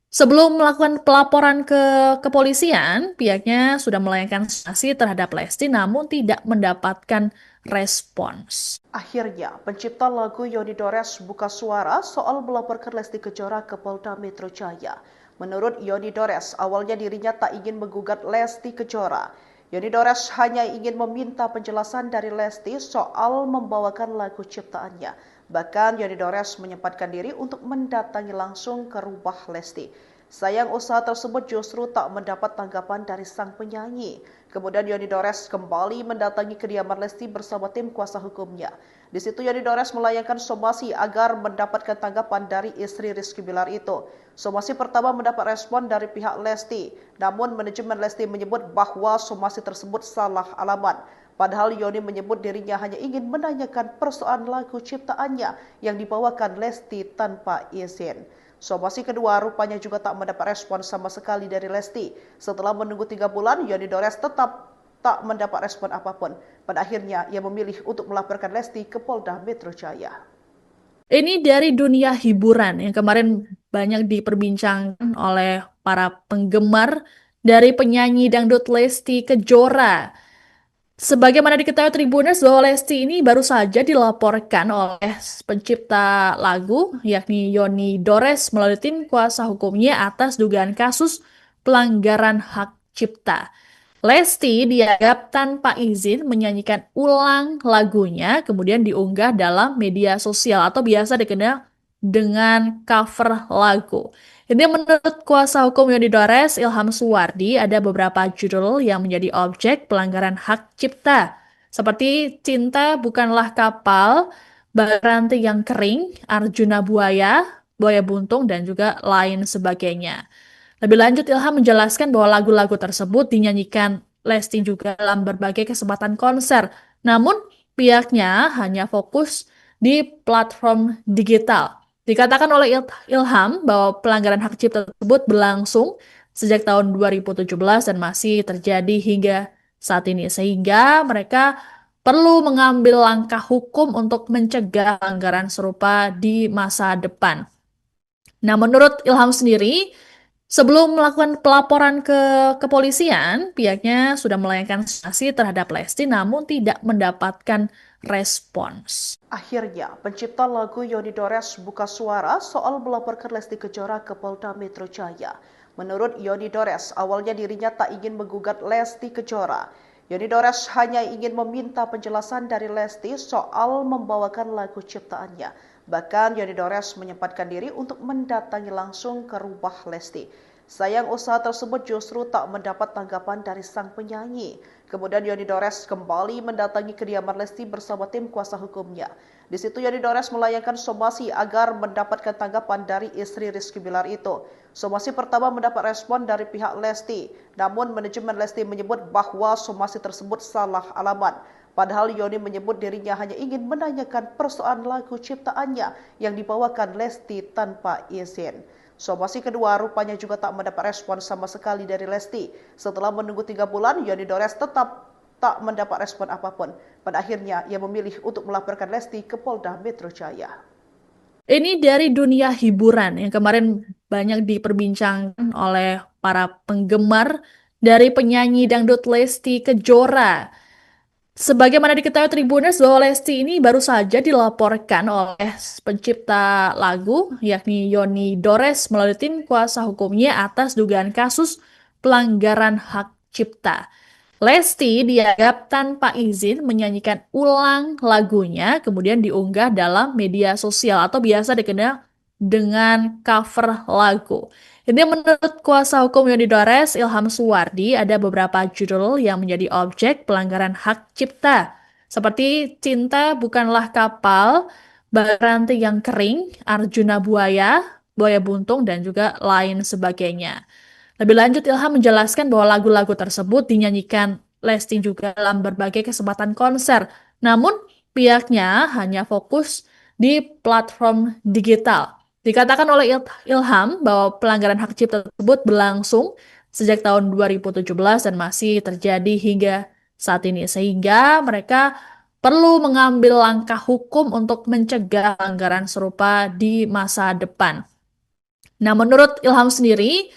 sebelum melakukan pelaporan ke kepolisian, pihaknya sudah melayangkan sanksi terhadap Lesti namun tidak mendapatkan respons. Akhirnya, pencipta lagu Yoni Dores buka suara soal melaporkan Lesti Kejora ke Polda Metro Jaya. Menurut Yoni Dores, awalnya dirinya tak ingin menggugat Lesti Kejora. Yoni Dores hanya ingin meminta penjelasan dari Lesti soal membawakan lagu ciptaannya. Bahkan Yoni Dores menyempatkan diri untuk mendatangi langsung ke rumah Lesti. Sayang usaha tersebut justru tak mendapat tanggapan dari sang penyanyi. Kemudian Yoni Dores kembali mendatangi kediaman Lesti bersama tim kuasa hukumnya. Di situ Yoni Dores melayangkan somasi agar mendapatkan tanggapan dari istri Rizky Bilar itu. Somasi pertama mendapat respon dari pihak Lesti, namun manajemen Lesti menyebut bahwa somasi tersebut salah alamat. Padahal Yoni menyebut dirinya hanya ingin menanyakan persoalan lagu ciptaannya yang dibawakan Lesti tanpa izin. Somasi kedua rupanya juga tak mendapat respon sama sekali dari Lesti. Setelah menunggu 3 bulan, Yoni Dores tetap tak mendapat respon apapun. Pada akhirnya, ia memilih untuk melaporkan Lesti ke Polda Metro Jaya. Ini dari dunia hiburan yang kemarin banyak diperbincangkan oleh para penggemar dari penyanyi dangdut Lesti Kejora. Sebagaimana diketahui Tribuners bahwa Lesti ini baru saja dilaporkan oleh pencipta lagu yakni Yoni Dores melalui tim kuasa hukumnya atas dugaan kasus pelanggaran hak cipta. Lesti dianggap tanpa izin menyanyikan ulang lagunya kemudian diunggah dalam media sosial atau biasa dikenal dengan cover lagu. Ini menurut kuasa hukum Yoni Dores, Ilham Suwardi, ada beberapa judul yang menjadi objek pelanggaran hak cipta. Seperti Cinta Bukanlah Kapal, Baranti yang Kering, Arjuna Buaya, Buaya Buntung, dan juga lain sebagainya. Lebih lanjut, Ilham menjelaskan bahwa lagu-lagu tersebut dinyanyikan Lesti juga dalam berbagai kesempatan konser. Namun, pihaknya hanya fokus di platform digital. Dikatakan oleh Ilham bahwa pelanggaran hak cipta tersebut berlangsung sejak tahun 2017 dan masih terjadi hingga saat ini. Sehingga mereka perlu mengambil langkah hukum untuk mencegah pelanggaran serupa di masa depan. Nah, menurut Ilham sendiri, sebelum melakukan pelaporan ke kepolisian, pihaknya sudah melayangkan sanksi terhadap Lesti namun tidak mendapatkan respons. Akhirnya, pencipta lagu Yoni Dores buka suara soal melaporkan Lesti Kejora ke Polda Metro Jaya. Menurut Yoni Dores, awalnya dirinya tak ingin menggugat Lesti Kejora. Yoni Dores hanya ingin meminta penjelasan dari Lesti soal membawakan lagu ciptaannya. Bahkan Yoni Dores menyempatkan diri untuk mendatangi langsung ke rumah Lesti. Sayang usaha tersebut justru tak mendapat tanggapan dari sang penyanyi. Kemudian Yoni Dores kembali mendatangi kediaman Lesti bersama tim kuasa hukumnya. Di situ Yoni Dores melayangkan somasi agar mendapatkan tanggapan dari istri Rizky Bilar itu. Somasi pertama mendapat respon dari pihak Lesti, namun manajemen Lesti menyebut bahwa somasi tersebut salah alamat. Padahal Yoni menyebut dirinya hanya ingin menanyakan persoalan lagu ciptaannya yang dibawakan Lesti tanpa izin. Somasi kedua rupanya juga tak mendapat respon sama sekali dari Lesti. Setelah menunggu 3 bulan, Yoni Dores tetap tak mendapat respon apapun. Pada akhirnya, ia memilih untuk melaporkan Lesti ke Polda Metro Jaya. Ini dari dunia hiburan yang kemarin banyak diperbincangkan oleh para penggemar dari penyanyi dangdut Lesti Kejora. Sebagaimana diketahui Tribuners bahwa Lesti ini baru saja dilaporkan oleh pencipta lagu yakni Yoni Dores melalui tim kuasa hukumnya atas dugaan kasus pelanggaran hak cipta. Lesti dianggap tanpa izin menyanyikan ulang lagunya kemudian diunggah dalam media sosial atau biasa dikenal dengan cover lagu. Ini menurut kuasa hukum Yoni Dores, Ilham Suwardi, ada beberapa judul yang menjadi objek pelanggaran hak cipta. Seperti Cinta Bukanlah Kapal, Baranti yang Kering, Arjuna Buaya, Buaya Buntung, dan juga lain sebagainya. Lebih lanjut, Ilham menjelaskan bahwa lagu-lagu tersebut dinyanyikan Lesti juga dalam berbagai kesempatan konser. Namun, pihaknya hanya fokus di platform digital. Dikatakan oleh Ilham bahwa pelanggaran hak cipta tersebut berlangsung sejak tahun 2017 dan masih terjadi hingga saat ini. Sehingga mereka perlu mengambil langkah hukum untuk mencegah pelanggaran serupa di masa depan. Nah, menurut Ilham sendiri,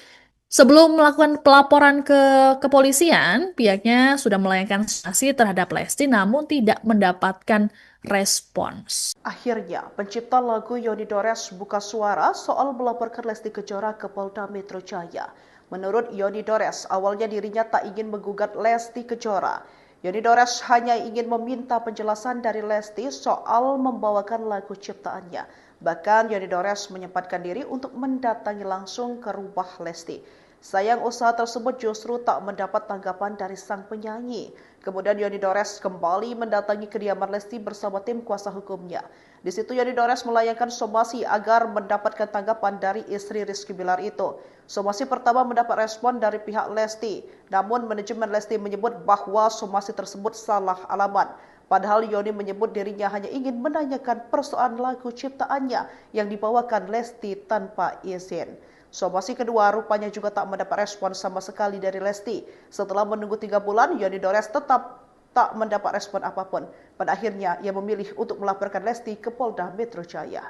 sebelum melakukan pelaporan ke kepolisian, pihaknya sudah melayangkan sanksi terhadap Lesti namun tidak mendapatkan respons. Akhirnya, pencipta lagu Yoni Dores buka suara soal melaporkan Lesti Kejora ke Polda Metro Jaya. Menurut Yoni Dores, awalnya dirinya tak ingin menggugat Lesti Kejora. Yoni Dores hanya ingin meminta penjelasan dari Lesti soal membawakan lagu ciptaannya. Bahkan Yoni Dores menyempatkan diri untuk mendatangi langsung ke rumah Lesti. Sayang usaha tersebut justru tak mendapat tanggapan dari sang penyanyi. Kemudian Yoni Dores kembali mendatangi kediaman Lesti bersama tim kuasa hukumnya. Di situ Yoni Dores melayangkan somasi agar mendapatkan tanggapan dari istri Rizky Bilar itu. Somasi pertama mendapat respon dari pihak Lesti, namun manajemen Lesti menyebut bahwa somasi tersebut salah alamat. Padahal Yoni menyebut dirinya hanya ingin menanyakan persoalan lagu ciptaannya yang dibawakan Lesti tanpa izin. Somasi kedua rupanya juga tak mendapat respon sama sekali dari Lesti. Setelah menunggu 3 bulan, Yoni Dores tetap tak mendapat respon apapun. Pada akhirnya, ia memilih untuk melaporkan Lesti ke Polda Metro Jaya.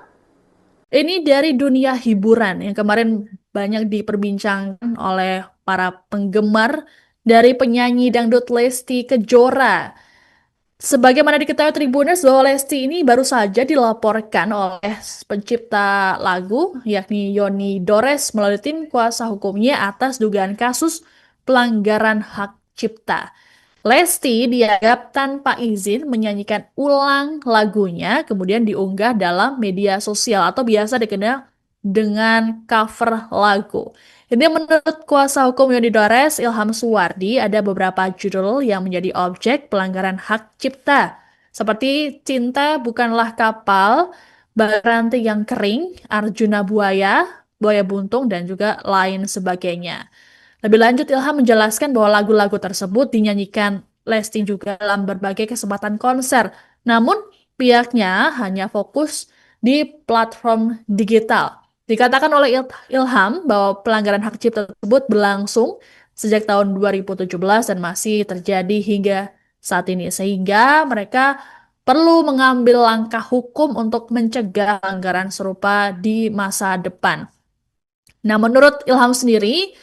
Ini dari dunia hiburan yang kemarin banyak diperbincangkan oleh para penggemar dari penyanyi dangdut Lesti Kejora. Sebagaimana diketahui Tribuners bahwa Lesti ini baru saja dilaporkan oleh pencipta lagu yakni Yoni Dores melalui tim kuasa hukumnya atas dugaan kasus pelanggaran hak cipta. Lesti dianggap tanpa izin menyanyikan ulang lagunya kemudian diunggah dalam media sosial atau biasa dikenal dengan cover lagu. Ini menurut kuasa hukum Yoni Dores, Ilham Suwardi, ada beberapa judul yang menjadi objek pelanggaran hak cipta. Seperti Cinta Bukanlah Kapal, Baranti yang Kering, Arjuna Buaya, Buaya Buntung, dan juga lain sebagainya. Lebih lanjut, Ilham menjelaskan bahwa lagu-lagu tersebut dinyanyikan Lesti juga dalam berbagai kesempatan konser. Namun, pihaknya hanya fokus di platform digital. Dikatakan oleh Ilham bahwa pelanggaran hak cipta tersebut berlangsung sejak tahun 2017 dan masih terjadi hingga saat ini. Sehingga mereka perlu mengambil langkah hukum untuk mencegah pelanggaran serupa di masa depan. Nah, menurut Ilham sendiri,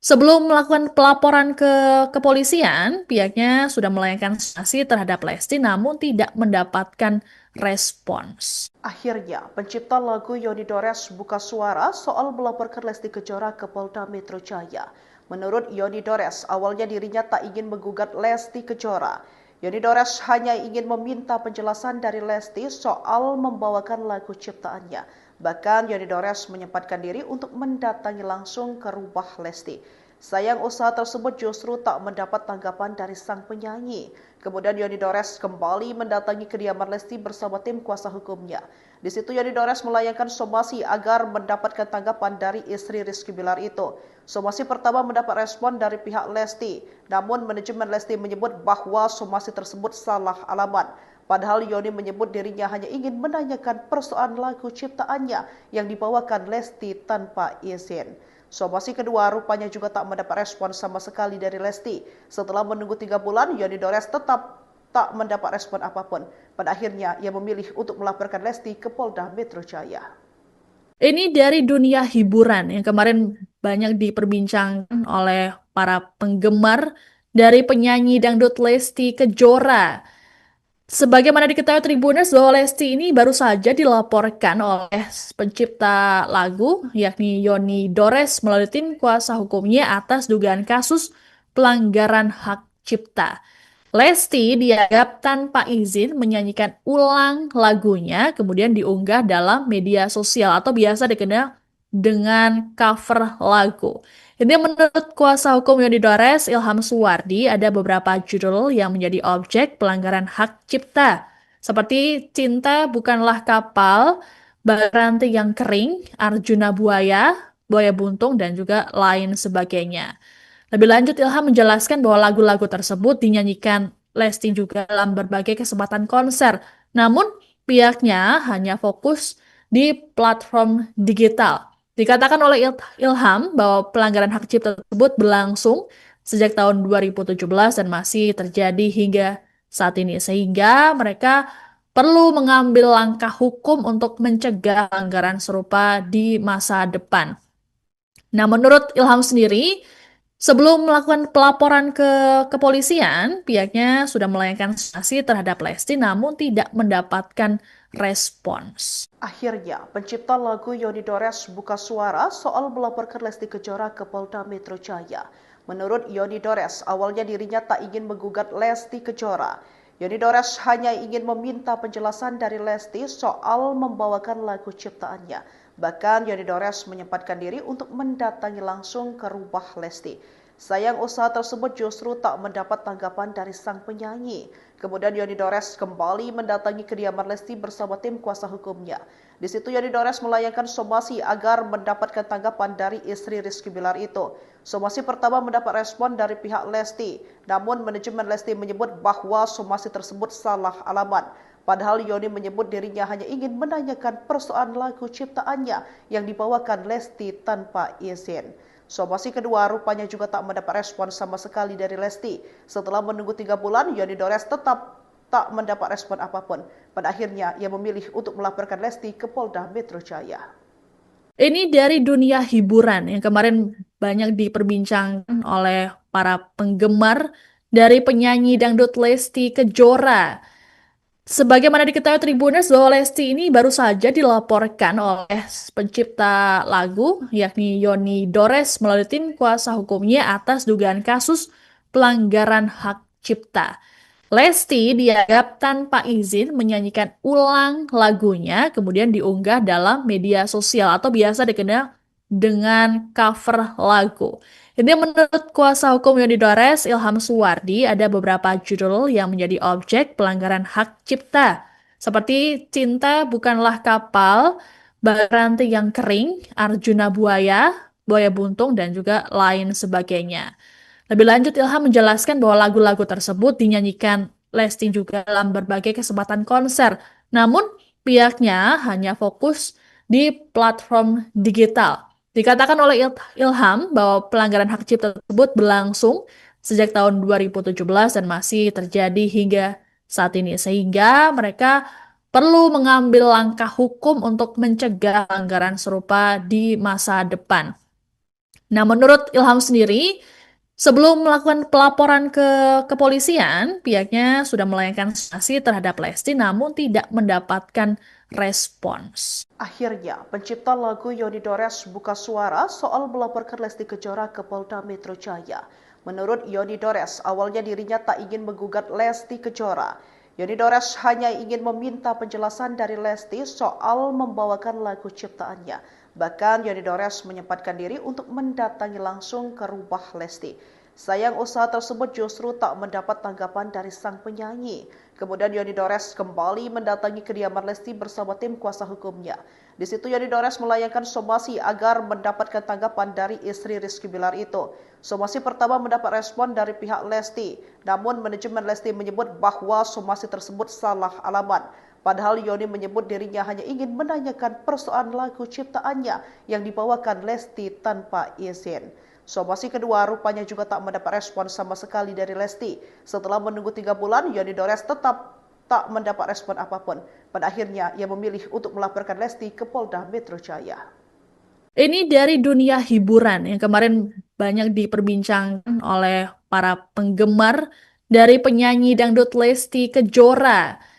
sebelum melakukan pelaporan ke kepolisian, pihaknya sudah melayangkan sanksi terhadap Lesti namun tidak mendapatkan respons. Akhirnya, pencipta lagu Yoni Dores buka suara soal melaporkan Lesti Kejora ke Polda Metro Jaya. Menurut Yoni Dores, awalnya dirinya tak ingin menggugat Lesti Kejora. Yoni Dores hanya ingin meminta penjelasan dari Lesti soal membawakan lagu ciptaannya. Bahkan Yoni Dores menyempatkan diri untuk mendatangi langsung ke rumah Lesti. Sayang usaha tersebut justru tak mendapat tanggapan dari sang penyanyi. Kemudian Yoni Dores kembali mendatangi kediaman Lesti bersama tim kuasa hukumnya. Di situ Yoni Dores melayangkan somasi agar mendapatkan tanggapan dari istri Rizky Bilar itu. Somasi pertama mendapat respon dari pihak Lesti, namun manajemen Lesti menyebut bahwa somasi tersebut salah alamat. Padahal Yoni menyebut dirinya hanya ingin menanyakan persoalan lagu ciptaannya yang dibawakan Lesti tanpa izin. Somasi kedua rupanya juga tak mendapat respon sama sekali dari Lesti. Setelah menunggu 3 bulan, Yoni Dores tetap tak mendapat respon apapun. Pada akhirnya, ia memilih untuk melaporkan Lesti ke Polda Metro Jaya. Ini dari dunia hiburan yang kemarin banyak diperbincangkan oleh para penggemar dari penyanyi dangdut Lesti Kejora. Sebagaimana diketahui Tribuners bahwa Lesti ini baru saja dilaporkan oleh pencipta lagu yakni Yoni Dores melalui tim kuasa hukumnya atas dugaan kasus pelanggaran hak cipta. Lesti dianggap tanpa izin menyanyikan ulang lagunya, kemudian diunggah dalam media sosial atau biasa dikenal dengan cover lagu. Ini menurut kuasa hukum Yoni Dores, Ilham Suwardi, ada beberapa judul yang menjadi objek pelanggaran hak cipta, seperti Cinta Bukanlah Kapal, Baranti yang Kering, Arjuna Buaya, Buaya Buntung, dan juga lain sebagainya. Lebih lanjut, Ilham menjelaskan bahwa lagu-lagu tersebut dinyanyikan Lesti juga dalam berbagai kesempatan konser. Namun, pihaknya hanya fokus di platform digital. Dikatakan oleh Ilham bahwa pelanggaran hak cipta tersebut berlangsung sejak tahun 2017 dan masih terjadi hingga saat ini. Sehingga mereka perlu mengambil langkah hukum untuk mencegah pelanggaran serupa di masa depan. Nah, menurut Ilham sendiri, sebelum melakukan pelaporan ke kepolisian, pihaknya sudah melayangkan sanksi terhadap Lesti namun tidak mendapatkan respons. Akhirnya, pencipta lagu Yoni Dores buka suara soal melaporkan Lesti Kejora ke Polda Metro Jaya. Menurut Yoni Dores, awalnya dirinya tak ingin menggugat Lesti Kejora. Yoni Dores hanya ingin meminta penjelasan dari Lesti soal membawakan lagu ciptaannya. Bahkan Yoni Dores menyempatkan diri untuk mendatangi langsung ke rumah Lesti. Sayang usaha tersebut justru tak mendapat tanggapan dari sang penyanyi. Kemudian Yoni Dores kembali mendatangi kediaman Lesti bersama tim kuasa hukumnya. Di situ Yoni Dores melayangkan somasi agar mendapatkan tanggapan dari istri Rizky Bilar itu. Somasi pertama mendapat respon dari pihak Lesti, namun manajemen Lesti menyebut bahwa somasi tersebut salah alamat. Padahal Yoni menyebut dirinya hanya ingin menanyakan persoalan lagu ciptaannya yang dibawakan Lesti tanpa izin. Somasi kedua rupanya juga tak mendapat respon sama sekali dari Lesti. Setelah menunggu 3 bulan, Yoni Dores tetap tak mendapat respon apapun. Pada akhirnya, ia memilih untuk melaporkan Lesti ke Polda Metro Jaya. Ini dari dunia hiburan yang kemarin banyak diperbincangkan oleh para penggemar dari penyanyi dangdut Lesti Kejora. Sebagaimana diketahui Tribuners bahwa Lesti ini baru saja dilaporkan oleh pencipta lagu yakni Yoni Dores melalui tim kuasa hukumnya atas dugaan kasus pelanggaran hak cipta. Lesti dianggap tanpa izin menyanyikan ulang lagunya, kemudian diunggah dalam media sosial atau biasa dikenal dengan cover lagu. Ini menurut kuasa hukum Yoni Dores, Ilham Suwardi, ada beberapa judul yang menjadi objek pelanggaran hak cipta, seperti Cinta Bukanlah Kapal, Baranti yang Kering, Arjuna Buaya, Buaya Buntung, dan juga lain sebagainya. Lebih lanjut, Ilham menjelaskan bahwa lagu-lagu tersebut dinyanyikan Lesti juga dalam berbagai kesempatan konser. Namun, pihaknya hanya fokus di platform digital. Dikatakan oleh Ilham bahwa pelanggaran hak cipta tersebut berlangsung sejak tahun 2017 dan masih terjadi hingga saat ini. Sehingga mereka perlu mengambil langkah hukum untuk mencegah pelanggaran serupa di masa depan. Nah, menurut Ilham sendiri, sebelum melakukan pelaporan ke kepolisian, pihaknya sudah melayangkan sanksi terhadap Lesti namun tidak mendapatkan respons. Akhirnya, pencipta lagu Yoni Dores buka suara soal melaporkan Lesti Kejora ke Polda Metro Jaya. Menurut Yoni Dores, awalnya dirinya tak ingin menggugat Lesti Kejora. Yoni Dores hanya ingin meminta penjelasan dari Lesti soal membawakan lagu ciptaannya. Bahkan Yoni Dores menyempatkan diri untuk mendatangi langsung ke rumah Lesti. Sayang usaha tersebut justru tak mendapat tanggapan dari sang penyanyi. Kemudian Yoni Dores kembali mendatangi kediaman Lesti bersama tim kuasa hukumnya. Di situ Yoni Dores melayangkan somasi agar mendapatkan tanggapan dari istri Rizky Bilar itu. Somasi pertama mendapat respon dari pihak Lesti, namun manajemen Lesti menyebut bahwa somasi tersebut salah alamat. Padahal Yoni menyebut dirinya hanya ingin menanyakan persoalan lagu ciptaannya yang dibawakan Lesti tanpa izin. Somasi kedua rupanya juga tak mendapat respon sama sekali dari Lesti. Setelah menunggu 3 bulan, Yoni Dores tetap tak mendapat respon apapun. Pada akhirnya, ia memilih untuk melaporkan Lesti ke Polda Metro Jaya. Ini dari dunia hiburan yang kemarin banyak diperbincangkan oleh para penggemar dari penyanyi dangdut Lesti Kejora.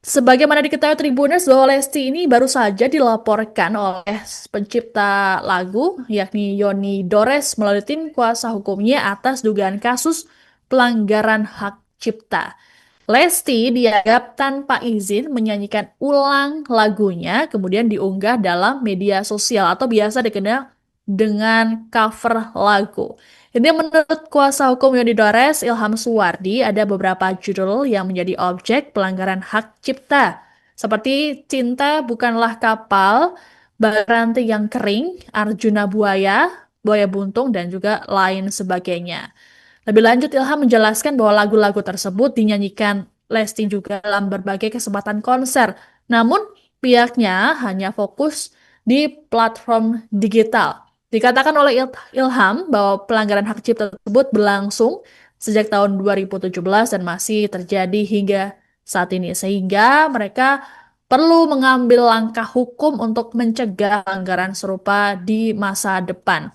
Sebagaimana diketahui Tribuners bahwa Lesti ini baru saja dilaporkan oleh pencipta lagu yakni Yoni Dores melalui tim kuasa hukumnya atas dugaan kasus pelanggaran hak cipta. Lesti dianggap tanpa izin menyanyikan ulang lagunya kemudian diunggah dalam media sosial atau biasa dikenal dengan cover lagu. Ini menurut kuasa hukum Yoni Dores, Ilham Suwardi, ada beberapa judul yang menjadi objek pelanggaran hak cipta. Seperti Cinta Bukanlah Kapal, Baranti yang Kering, Arjuna Buaya, Buaya Buntung, dan juga lain sebagainya. Lebih lanjut, Ilham menjelaskan bahwa lagu-lagu tersebut dinyanyikan Lesti juga dalam berbagai kesempatan konser. Namun, pihaknya hanya fokus di platform digital. Dikatakan oleh Ilham bahwa pelanggaran hak cipta tersebut berlangsung sejak tahun 2017 dan masih terjadi hingga saat ini. Sehingga mereka perlu mengambil langkah hukum untuk mencegah pelanggaran serupa di masa depan.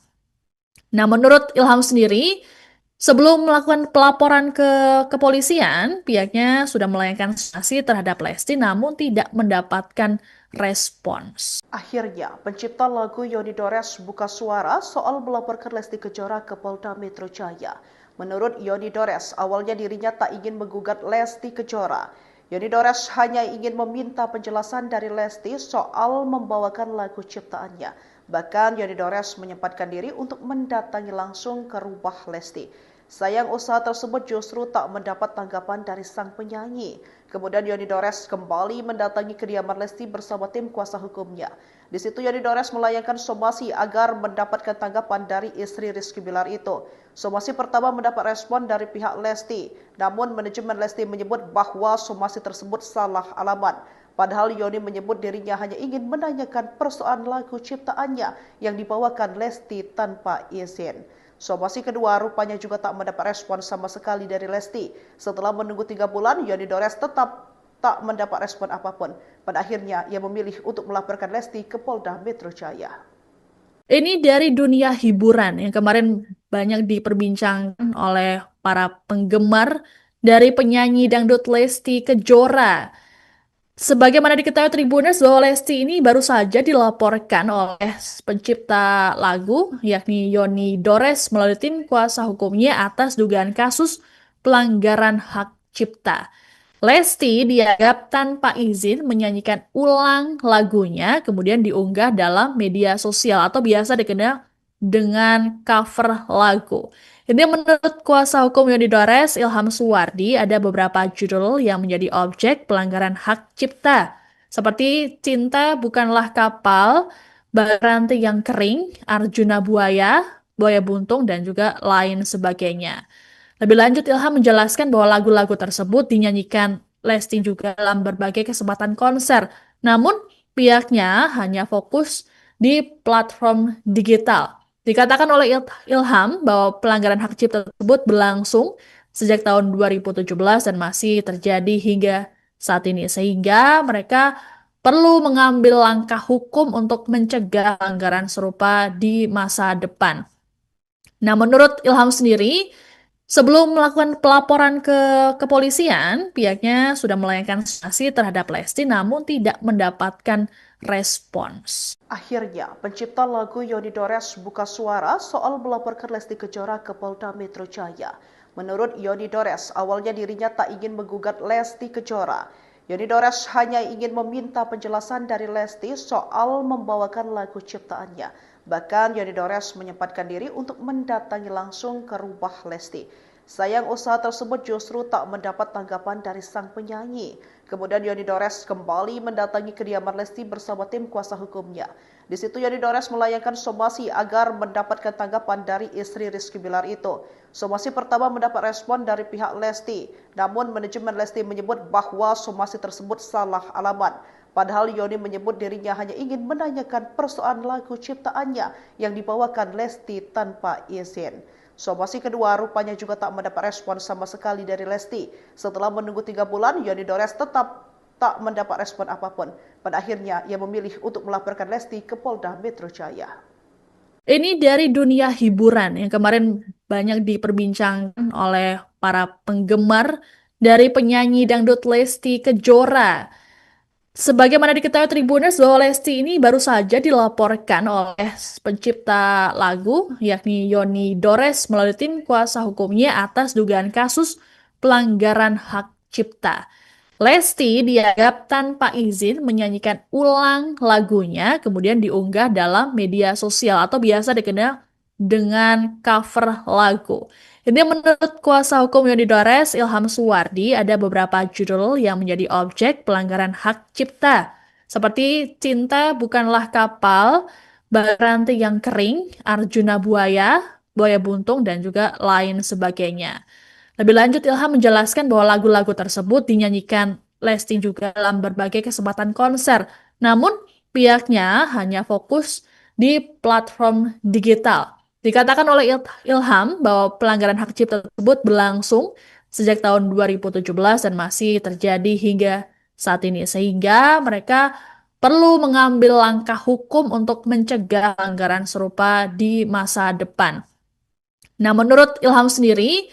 Nah, menurut Ilham sendiri, sebelum melakukan pelaporan ke kepolisian, pihaknya sudah melayangkan sanksi terhadap Lesti namun tidak mendapatkan respons. Akhirnya, pencipta lagu Yoni Dores buka suara soal melaporkan Lesti Kejora ke Polda Metro Jaya. Menurut Yoni Dores, awalnya dirinya tak ingin menggugat Lesti Kejora. Yoni Dores hanya ingin meminta penjelasan dari Lesti soal membawakan lagu ciptaannya. Bahkan Yoni Dores menyempatkan diri untuk mendatangi langsung ke rumah Lesti. Sayang usaha tersebut justru tak mendapat tanggapan dari sang penyanyi. Kemudian Yoni Dores kembali mendatangi kediaman Lesti bersama tim kuasa hukumnya. Di situ Yoni Dores melayangkan somasi agar mendapatkan tanggapan dari istri Rizky Bilar itu. Somasi pertama mendapat respon dari pihak Lesti, namun manajemen Lesti menyebut bahwa somasi tersebut salah alamat. Padahal Yoni menyebut dirinya hanya ingin menanyakan persoalan lagu ciptaannya yang dibawakan Lesti tanpa izin. Somasi kedua rupanya juga tak mendapat respon sama sekali dari Lesti. Setelah menunggu 3 bulan, Yoni Dores tetap tak mendapat respon apapun. Pada akhirnya, ia memilih untuk melaporkan Lesti ke Polda Metro Jaya. Ini dari dunia hiburan yang kemarin banyak diperbincangkan oleh para penggemar dari penyanyi dangdut Lesti Kejora. Sebagaimana diketahui Tribuners bahwa Lesti ini baru saja dilaporkan oleh pencipta lagu yakni Yoni Dores melalui tim kuasa hukumnya atas dugaan kasus pelanggaran hak cipta. Lesti dianggap tanpa izin menyanyikan ulang lagunya kemudian diunggah dalam media sosial atau biasa dikenal dengan cover lagu. Ini menurut kuasa hukum Yoni Dores, Ilham Suwardi, ada beberapa judul yang menjadi objek pelanggaran hak cipta. Seperti Cinta Bukanlah Kapal, Baranti yang Kering, Arjuna Buaya, Buaya Buntung, dan juga lain sebagainya. Lebih lanjut, Ilham menjelaskan bahwa lagu-lagu tersebut dinyanyikan Lesti juga dalam berbagai kesempatan konser. Namun, pihaknya hanya fokus di platform digital. Dikatakan oleh Ilham bahwa pelanggaran hak cipta tersebut berlangsung sejak tahun 2017 dan masih terjadi hingga saat ini. Sehingga mereka perlu mengambil langkah hukum untuk mencegah pelanggaran serupa di masa depan. Nah, menurut Ilham sendiri, sebelum melakukan pelaporan ke kepolisian, pihaknya sudah melayangkan sanksi terhadap Lesti namun tidak mendapatkan respons. Akhirnya, pencipta lagu Yoni Dores buka suara soal melaporkan Lesti Kejora ke Polda Metro Jaya. Menurut Yoni Dores, awalnya dirinya tak ingin menggugat Lesti Kejora. Yoni Dores hanya ingin meminta penjelasan dari Lesti soal membawakan lagu ciptaannya. Bahkan Yoni Dores menyempatkan diri untuk mendatangi langsung ke rumah Lesti. Sayang usaha tersebut justru tak mendapat tanggapan dari sang penyanyi. Kemudian Yoni Dores kembali mendatangi kediaman Lesti bersama tim kuasa hukumnya. Di situ Yoni Dores melayangkan somasi agar mendapatkan tanggapan dari istri Rizky Bilar itu. Somasi pertama mendapat respon dari pihak Lesti, namun manajemen Lesti menyebut bahwa somasi tersebut salah alamat. Padahal Yoni menyebut dirinya hanya ingin menanyakan persoalan lagu ciptaannya yang dibawakan Lesti tanpa izin. Somasi kedua rupanya juga tak mendapat respon sama sekali dari Lesti. Setelah menunggu 3 bulan, Yoni Dores tetap tak mendapat respon apapun. Pada akhirnya, ia memilih untuk melaporkan Lesti ke Polda Metro Jaya. Ini dari dunia hiburan yang kemarin banyak diperbincangkan oleh para penggemar dari penyanyi dangdut Lesti Kejora. Sebagaimana diketahui Tribuners bahwa Lesti ini baru saja dilaporkan oleh pencipta lagu yakni Yoni Dores melalui tim kuasa hukumnya atas dugaan kasus pelanggaran hak cipta. Lesti dianggap tanpa izin menyanyikan ulang lagunya kemudian diunggah dalam media sosial atau biasa dikenal dengan cover lagu. Ini menurut kuasa hukum Yoni Dores, Ilham Suwardi, ada beberapa judul yang menjadi objek pelanggaran hak cipta, seperti Cinta Bukanlah Kapal, Baranti yang Kering, Arjuna Buaya, Buaya Buntung, dan juga lain sebagainya. Lebih lanjut, Ilham menjelaskan bahwa lagu-lagu tersebut dinyanyikan Lesti juga dalam berbagai kesempatan konser. Namun, pihaknya hanya fokus di platform digital. Dikatakan oleh Ilham bahwa pelanggaran hak cipta tersebut berlangsung sejak tahun 2017 dan masih terjadi hingga saat ini. Sehingga mereka perlu mengambil langkah hukum untuk mencegah pelanggaran serupa di masa depan. Nah, menurut Ilham sendiri,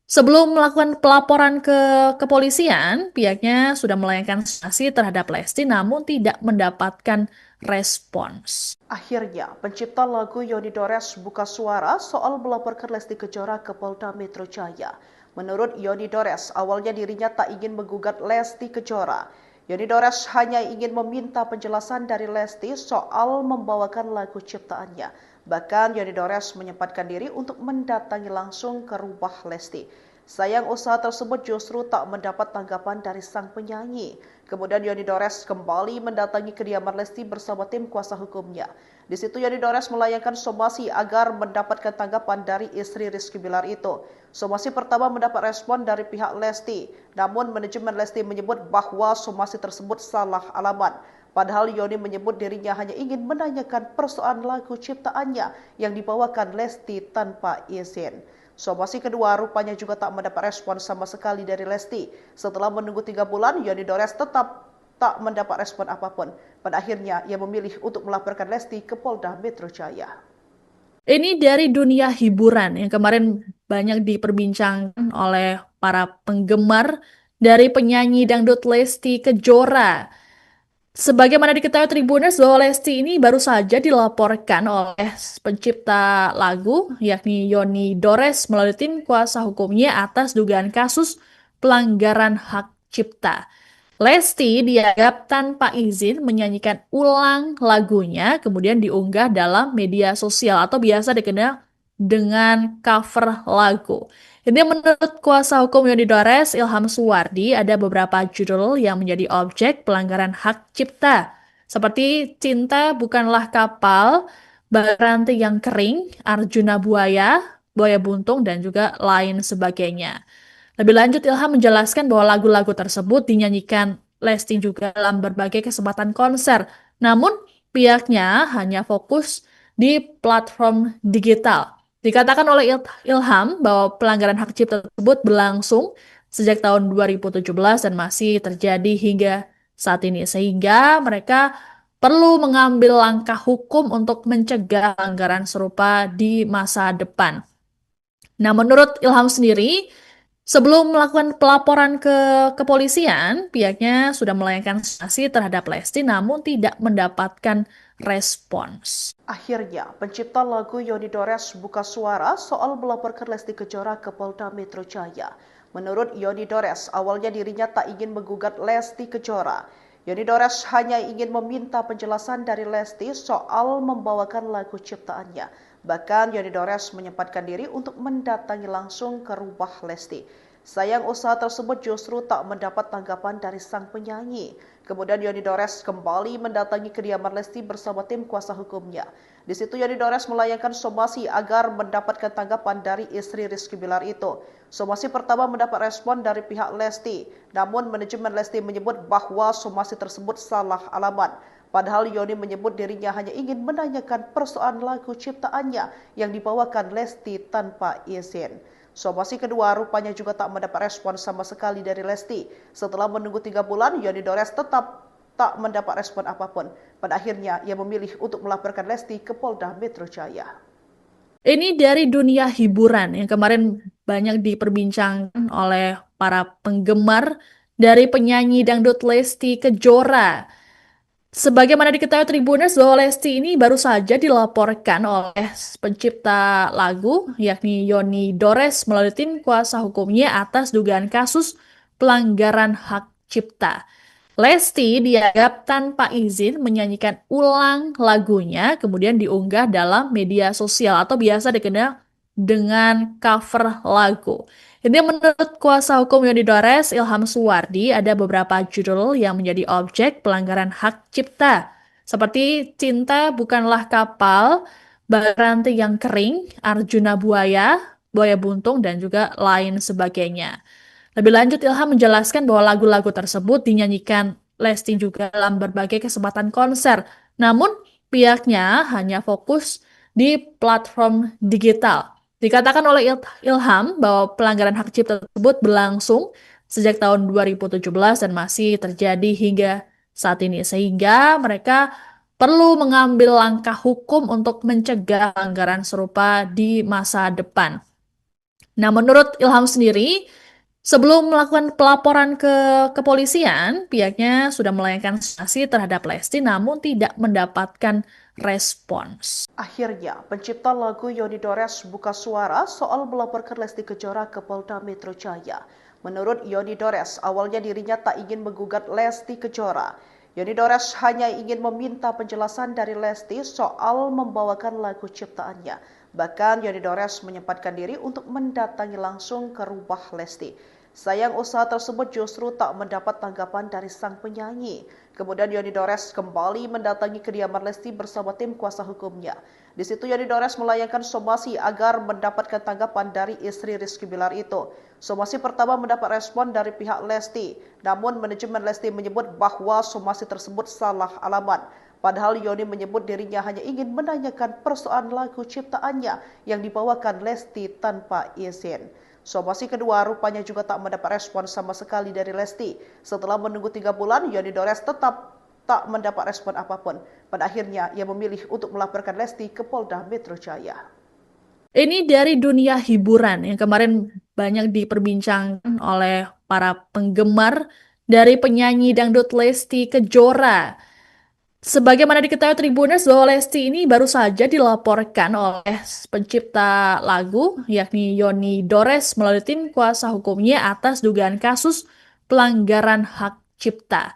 sebelum melakukan pelaporan ke kepolisian, pihaknya sudah melayangkan sanksi terhadap Lesti namun tidak mendapatkan respons. Akhirnya, pencipta lagu Yoni Dores buka suara soal melaporkan Lesti Kejora ke Polda Metro Jaya. Menurut Yoni Dores, awalnya dirinya tak ingin menggugat Lesti Kejora. Yoni Dores hanya ingin meminta penjelasan dari Lesti soal membawakan lagu ciptaannya. Bahkan Yoni Dores menyempatkan diri untuk mendatangi langsung ke rumah Lesti. Sayang usaha tersebut justru tak mendapat tanggapan dari sang penyanyi. Kemudian Yoni Dores kembali mendatangi kediaman Lesti bersama tim kuasa hukumnya. Di situ Yoni Dores melayangkan somasi agar mendapatkan tanggapan dari istri Rizky Bilar itu. Somasi pertama mendapat respon dari pihak Lesti, namun manajemen Lesti menyebut bahwa somasi tersebut salah alamat. Padahal Yoni menyebut dirinya hanya ingin menanyakan persoalan lagu ciptaannya yang dibawakan Lesti tanpa izin. Somasi kedua rupanya juga tak mendapat respon sama sekali dari Lesti. Setelah menunggu 3 bulan, Yoni Dores tetap tak mendapat respon apapun. Pada akhirnya, ia memilih untuk melaporkan Lesti ke Polda Metro Jaya. Ini dari dunia hiburan yang kemarin banyak diperbincangkan oleh para penggemar dari penyanyi dangdut Lesti Kejora. Sebagaimana diketahui Tribuners bahwa Lesti ini baru saja dilaporkan oleh pencipta lagu yakni Yoni Dores melalui tim kuasa hukumnya atas dugaan kasus pelanggaran hak cipta. Lesti dianggap tanpa izin menyanyikan ulang lagunya kemudian diunggah dalam media sosial atau biasa dikenal dengan cover lagu. Ini menurut kuasa hukum Yoni Dores, Ilham Suwardi, ada beberapa judul yang menjadi objek pelanggaran hak cipta, seperti Cinta Bukanlah Kapal, Baranti yang Kering, Arjuna Buaya, Buaya Buntung, dan juga lain sebagainya. Lebih lanjut, Ilham menjelaskan bahwa lagu-lagu tersebut dinyanyikan Lesti juga dalam berbagai kesempatan konser. Namun, pihaknya hanya fokus di platform digital. Dikatakan oleh Ilham bahwa pelanggaran hak cipta tersebut berlangsung sejak tahun 2017 dan masih terjadi hingga saat ini. Sehingga mereka perlu mengambil langkah hukum untuk mencegah pelanggaran serupa di masa depan. Nah, menurut Ilham sendiri, sebelum melakukan pelaporan ke kepolisian, pihaknya sudah melayangkan sanksi terhadap Lesti namun tidak mendapatkan respons. Akhirnya, pencipta lagu Yoni Dores buka suara soal melaporkan Lesti Kejora ke Polda Metro Jaya. Menurut Yoni Dores, awalnya dirinya tak ingin menggugat Lesti Kejora. Yoni Dores hanya ingin meminta penjelasan dari Lesti soal membawakan lagu ciptaannya. Bahkan Yoni Dores menyempatkan diri untuk mendatangi langsung ke rumah Lesti. Sayang usaha tersebut justru tak mendapat tanggapan dari sang penyanyi. Kemudian Yoni Dores kembali mendatangi kediaman Lesti bersama tim kuasa hukumnya. Di situ Yoni Dores melayangkan somasi agar mendapatkan tanggapan dari istri Rizky Bilar itu. Somasi pertama mendapat respon dari pihak Lesti, namun manajemen Lesti menyebut bahwa somasi tersebut salah alamat. Padahal Yoni menyebut dirinya hanya ingin menanyakan persoalan lagu ciptaannya yang dibawakan Lesti tanpa izin. Somasi kedua rupanya juga tak mendapat respon sama sekali dari Lesti. Setelah menunggu 3 bulan, Yoni Dores tetap tak mendapat respon apapun. Pada akhirnya, ia memilih untuk melaporkan Lesti ke Polda Metro Jaya. Ini dari dunia hiburan yang kemarin banyak diperbincangkan oleh para penggemar dari penyanyi dangdut Lesti Kejora. Sebagaimana diketahui Tribuners bahwa Lesti ini baru saja dilaporkan oleh pencipta lagu yakni Yoni Dores melalui tim kuasa hukumnya atas dugaan kasus pelanggaran hak cipta. Lesti dianggap tanpa izin menyanyikan ulang lagunya kemudian diunggah dalam media sosial atau biasa dikenal dengan cover lagu. Ini menurut kuasa hukum Yoni Dores, Ilham Suwardi, ada beberapa judul yang menjadi objek pelanggaran hak cipta. Seperti Cinta Bukanlah Kapal, Baranti yang Kering, Arjuna Buaya, Buaya Buntung, dan juga lain sebagainya. Lebih lanjut, Ilham menjelaskan bahwa lagu-lagu tersebut dinyanyikan Lesti juga dalam berbagai kesempatan konser. Namun, pihaknya hanya fokus di platform digital. Dikatakan oleh Ilham bahwa pelanggaran hak cipta tersebut berlangsung sejak tahun 2017 dan masih terjadi hingga saat ini. Sehingga mereka perlu mengambil langkah hukum untuk mencegah pelanggaran serupa di masa depan. Nah, menurut Ilham sendiri, sebelum melakukan pelaporan ke kepolisian, pihaknya sudah melayangkan sanksi terhadap Lesti namun tidak mendapatkan respons. Akhirnya, pencipta lagu Yoni Dores buka suara soal melaporkan Lesti Kejora ke Polda Metro Jaya. Menurut Yoni Dores, awalnya dirinya tak ingin menggugat Lesti Kejora. Yoni Dores hanya ingin meminta penjelasan dari Lesti soal membawakan lagu ciptaannya. Bahkan Yoni Dores menyempatkan diri untuk mendatangi langsung ke rumah Lesti. Sayang usaha tersebut justru tak mendapat tanggapan dari sang penyanyi. Kemudian Yoni Dores kembali mendatangi kediaman Lesti bersama tim kuasa hukumnya. Di situ Yoni Dores melayangkan somasi agar mendapatkan tanggapan dari istri Rizky Bilar itu. Somasi pertama mendapat respon dari pihak Lesti, namun manajemen Lesti menyebut bahwa somasi tersebut salah alamat. Padahal Yoni menyebut dirinya hanya ingin menanyakan persoalan lagu ciptaannya yang dibawakan Lesti tanpa izin. Somasi kedua rupanya juga tak mendapat respon sama sekali dari Lesti. Setelah menunggu 3 bulan, Yoni Dores tetap tak mendapat respon apapun. Pada akhirnya, ia memilih untuk melaporkan Lesti ke Polda Metro Jaya. Ini dari dunia hiburan yang kemarin banyak diperbincangkan oleh para penggemar dari penyanyi dangdut Lesti Kejora. Sebagaimana diketahui Tribuners bahwa Lesti ini baru saja dilaporkan oleh pencipta lagu yakni Yoni Dores melalui tim kuasa hukumnya atas dugaan kasus pelanggaran hak cipta.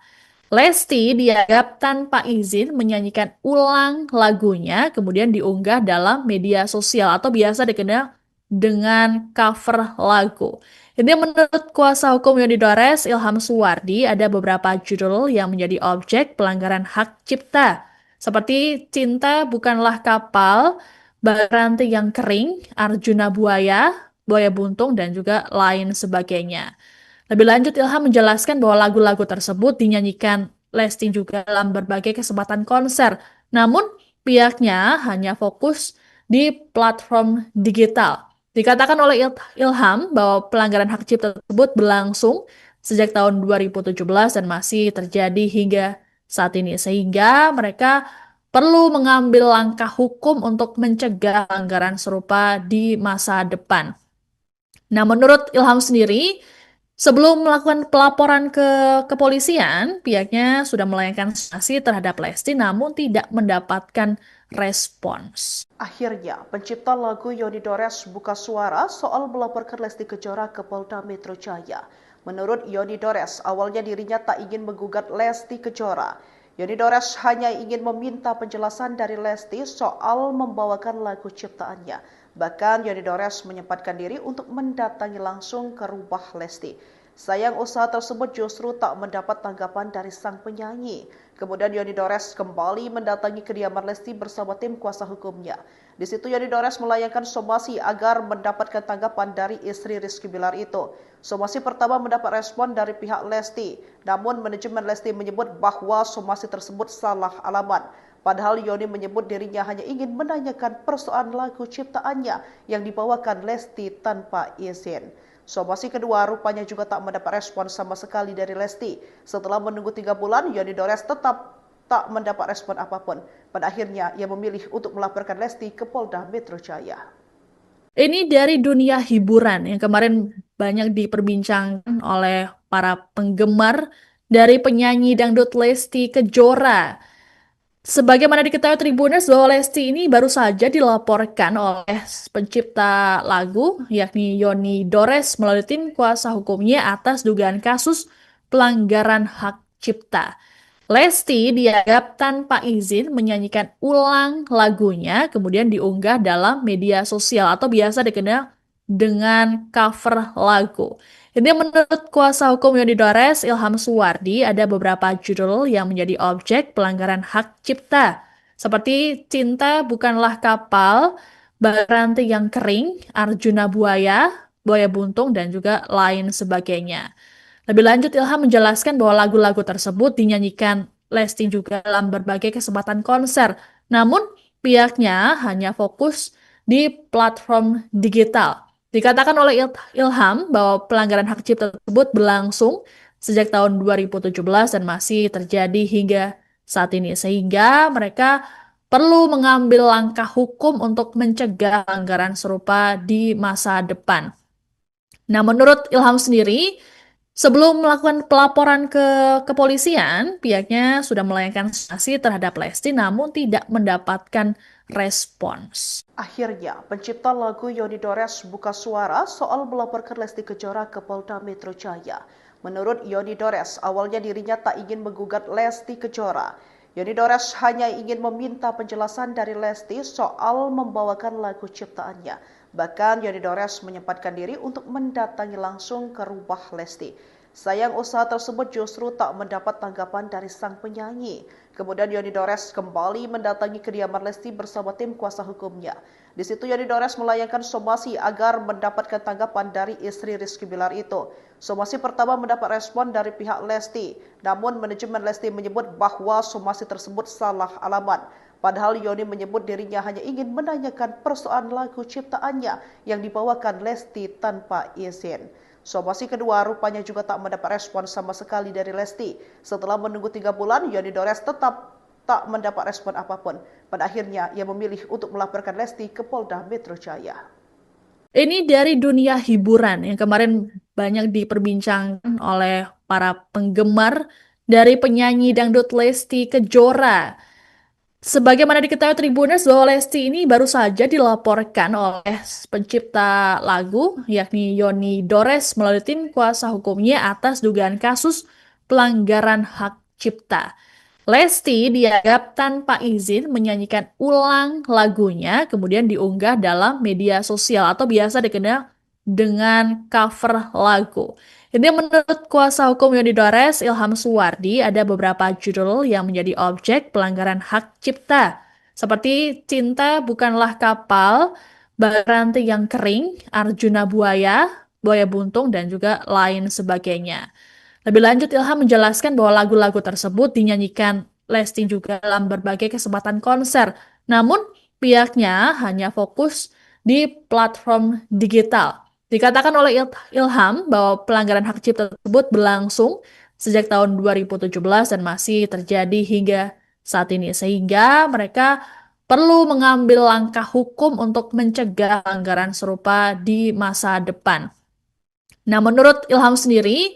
Lesti dianggap tanpa izin menyanyikan ulang lagunya kemudian diunggah dalam media sosial atau biasa dikenal dengan cover lagu. Ini menurut kuasa hukum Yoni Dores, Ilham Suwardi, ada beberapa judul yang menjadi objek pelanggaran hak cipta. Seperti Cinta Bukanlah Kapal, Baranti yang Kering, Arjuna Buaya, Buaya Buntung, dan juga lain sebagainya. Lebih lanjut, Ilham menjelaskan bahwa lagu-lagu tersebut dinyanyikan Lesti juga dalam berbagai kesempatan konser. Namun, pihaknya hanya fokus di platform digital. Dikatakan oleh Ilham bahwa pelanggaran hak cipta tersebut berlangsung sejak tahun 2017 dan masih terjadi hingga saat ini. Sehingga mereka perlu mengambil langkah hukum untuk mencegah pelanggaran serupa di masa depan. Nah, menurut Ilham sendiri, sebelum melakukan pelaporan ke kepolisian, pihaknya sudah melayangkan sanksi terhadap Lesti namun tidak mendapatkan respons. Akhirnya, pencipta lagu Yoni Dores buka suara soal melaporkan Lesti Kejora ke Polda Metro Jaya. Menurut Yoni Dores, awalnya dirinya tak ingin menggugat Lesti Kejora. Yoni Dores hanya ingin meminta penjelasan dari Lesti soal membawakan lagu ciptaannya. Bahkan Yoni Dores menyempatkan diri untuk mendatangi langsung ke rumah Lesti. Sayang usaha tersebut justru tak mendapat tanggapan dari sang penyanyi. Kemudian Yoni Dores kembali mendatangi kediaman Lesti bersama tim kuasa hukumnya. Di situ Yoni Dores melayangkan somasi agar mendapatkan tanggapan dari istri Rizky Bilar itu. Somasi pertama mendapat respon dari pihak Lesti, namun manajemen Lesti menyebut bahwa somasi tersebut salah alamat. Padahal Yoni menyebut dirinya hanya ingin menanyakan persoalan lagu ciptaannya yang dibawakan Lesti tanpa izin. Somasi kedua rupanya juga tak mendapat respon sama sekali dari Lesti. Setelah menunggu 3 bulan, Yoni Dores tetap tak mendapat respon apapun. Pada akhirnya, ia memilih untuk melaporkan Lesti ke Polda Metro Jaya. Ini dari dunia hiburan yang kemarin banyak diperbincangkan oleh para penggemar dari penyanyi dangdut Lesti Kejora. Sebagaimana diketahui Tribuners bahwa Lesti ini baru saja dilaporkan oleh pencipta lagu yakni Yoni Dores melalui tim kuasa hukumnya atas dugaan kasus pelanggaran hak cipta. Lesti dianggap tanpa izin menyanyikan ulang lagunya kemudian diunggah dalam media sosial atau biasa dikenal dengan cover lagu. Ini menurut kuasa hukum Yoni Dores, Ilham Suwardi, ada beberapa judul yang menjadi objek pelanggaran hak cipta. Seperti Cinta Bukanlah Kapal, Baranti yang Kering, Arjuna Buaya, Buaya Buntung, dan juga lain sebagainya. Lebih lanjut, Ilham menjelaskan bahwa lagu-lagu tersebut dinyanyikan Lesti juga dalam berbagai kesempatan konser. Namun, pihaknya hanya fokus di platform digital. Dikatakan oleh Ilham bahwa pelanggaran hak cipta tersebut berlangsung sejak tahun 2017 dan masih terjadi hingga saat ini. Sehingga mereka perlu mengambil langkah hukum untuk mencegah pelanggaran serupa di masa depan. Nah, menurut Ilham sendiri, sebelum melakukan pelaporan ke kepolisian, pihaknya sudah melayangkan sanksi terhadap Lesti namun tidak mendapatkan respons. Akhirnya, pencipta lagu Yoni Dores buka suara soal melaporkan Lesti Kejora ke Polda Metro Jaya. Menurut Yoni Dores, awalnya dirinya tak ingin menggugat Lesti Kejora. Yoni Dores hanya ingin meminta penjelasan dari Lesti soal membawakan lagu ciptaannya. Bahkan Yoni Dores menyempatkan diri untuk mendatangi langsung ke rumah Lesti. Sayang usaha tersebut justru tak mendapat tanggapan dari sang penyanyi. Kemudian Yoni Dores kembali mendatangi kediaman Lesti bersama tim kuasa hukumnya. Di situ Yoni Dores melayangkan somasi agar mendapatkan tanggapan dari istri Rizky Bilar itu. Somasi pertama mendapat respon dari pihak Lesti, namun manajemen Lesti menyebut bahwa somasi tersebut salah alamat. Padahal Yoni menyebut dirinya hanya ingin menanyakan persoalan lagu ciptaannya yang dibawakan Lesti tanpa izin. Somasi kedua rupanya juga tak mendapat respon sama sekali dari Lesti. Setelah menunggu 3 bulan, Yoni Dores tetap tak mendapat respon apapun. Pada akhirnya, ia memilih untuk melaporkan Lesti ke Polda Metro Jaya. Ini dari dunia hiburan yang kemarin banyak diperbincangkan oleh para penggemar dari penyanyi dangdut Lesti Kejora. Sebagaimana diketahui Tribuners bahwa Lesti ini baru saja dilaporkan oleh pencipta lagu yakni Yoni Dores melalui tim kuasa hukumnya atas dugaan kasus pelanggaran hak cipta. Lesti dianggap tanpa izin menyanyikan ulang lagunya kemudian diunggah dalam media sosial atau biasa dikenal dengan cover lagu. Ini menurut kuasa hukum Yoni Dores, Ilham Suwardi, ada beberapa judul yang menjadi objek pelanggaran hak cipta. Seperti Cinta Bukanlah Kapal, Baranti yang Kering, Arjuna Buaya, Buaya Buntung, dan juga lain sebagainya. Lebih lanjut, Ilham menjelaskan bahwa lagu-lagu tersebut dinyanyikan Lesti juga dalam berbagai kesempatan konser. Namun, pihaknya hanya fokus di platform digital. Dikatakan oleh Ilham bahwa pelanggaran hak cipta tersebut berlangsung sejak tahun 2017 dan masih terjadi hingga saat ini. Sehingga mereka perlu mengambil langkah hukum untuk mencegah pelanggaran serupa di masa depan. Nah, menurut Ilham sendiri,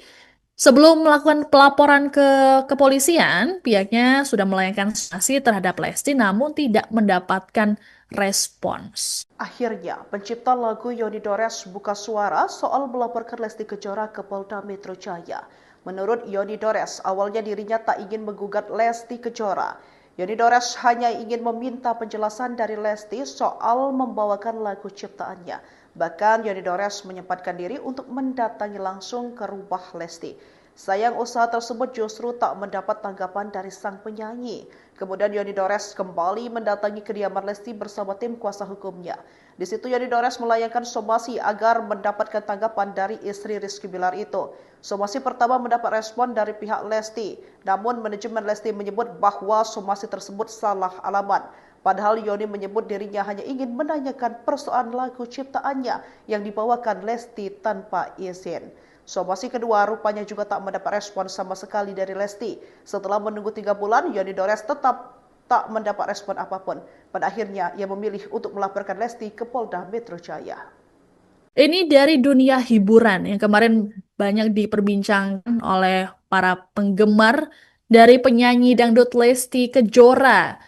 sebelum melakukan pelaporan ke kepolisian, pihaknya sudah melayangkan sanksi terhadap Lesti namun tidak mendapatkan respons. Akhirnya, pencipta lagu Yoni Dores buka suara soal melaporkan Lesti Kejora ke Polda Metro Jaya. Menurut Yoni Dores, awalnya dirinya tak ingin menggugat Lesti Kejora. Yoni Dores hanya ingin meminta penjelasan dari Lesti soal membawakan lagu ciptaannya. Bahkan Yoni Dores menyempatkan diri untuk mendatangi langsung ke rumah Lesti. Sayang usaha tersebut justru tak mendapat tanggapan dari sang penyanyi. Kemudian Yoni Dores kembali mendatangi kediaman Lesti bersama tim kuasa hukumnya. Di situ Yoni Dores melayangkan somasi agar mendapatkan tanggapan dari istri Rizky Bilar itu. Somasi pertama mendapat respon dari pihak Lesti, namun manajemen Lesti menyebut bahwa somasi tersebut salah alamat. Padahal Yoni menyebut dirinya hanya ingin menanyakan persoalan lagu ciptaannya yang dibawakan Lesti tanpa izin. Somasi kedua rupanya juga tak mendapat respon sama sekali dari Lesti. Setelah menunggu 3 bulan, Yoni Dores tetap tak mendapat respon apapun. Pada akhirnya, ia memilih untuk melaporkan Lesti ke Polda Metro Jaya. Ini dari dunia hiburan yang kemarin banyak diperbincangkan oleh para penggemar dari penyanyi dangdut Lesti Kejora.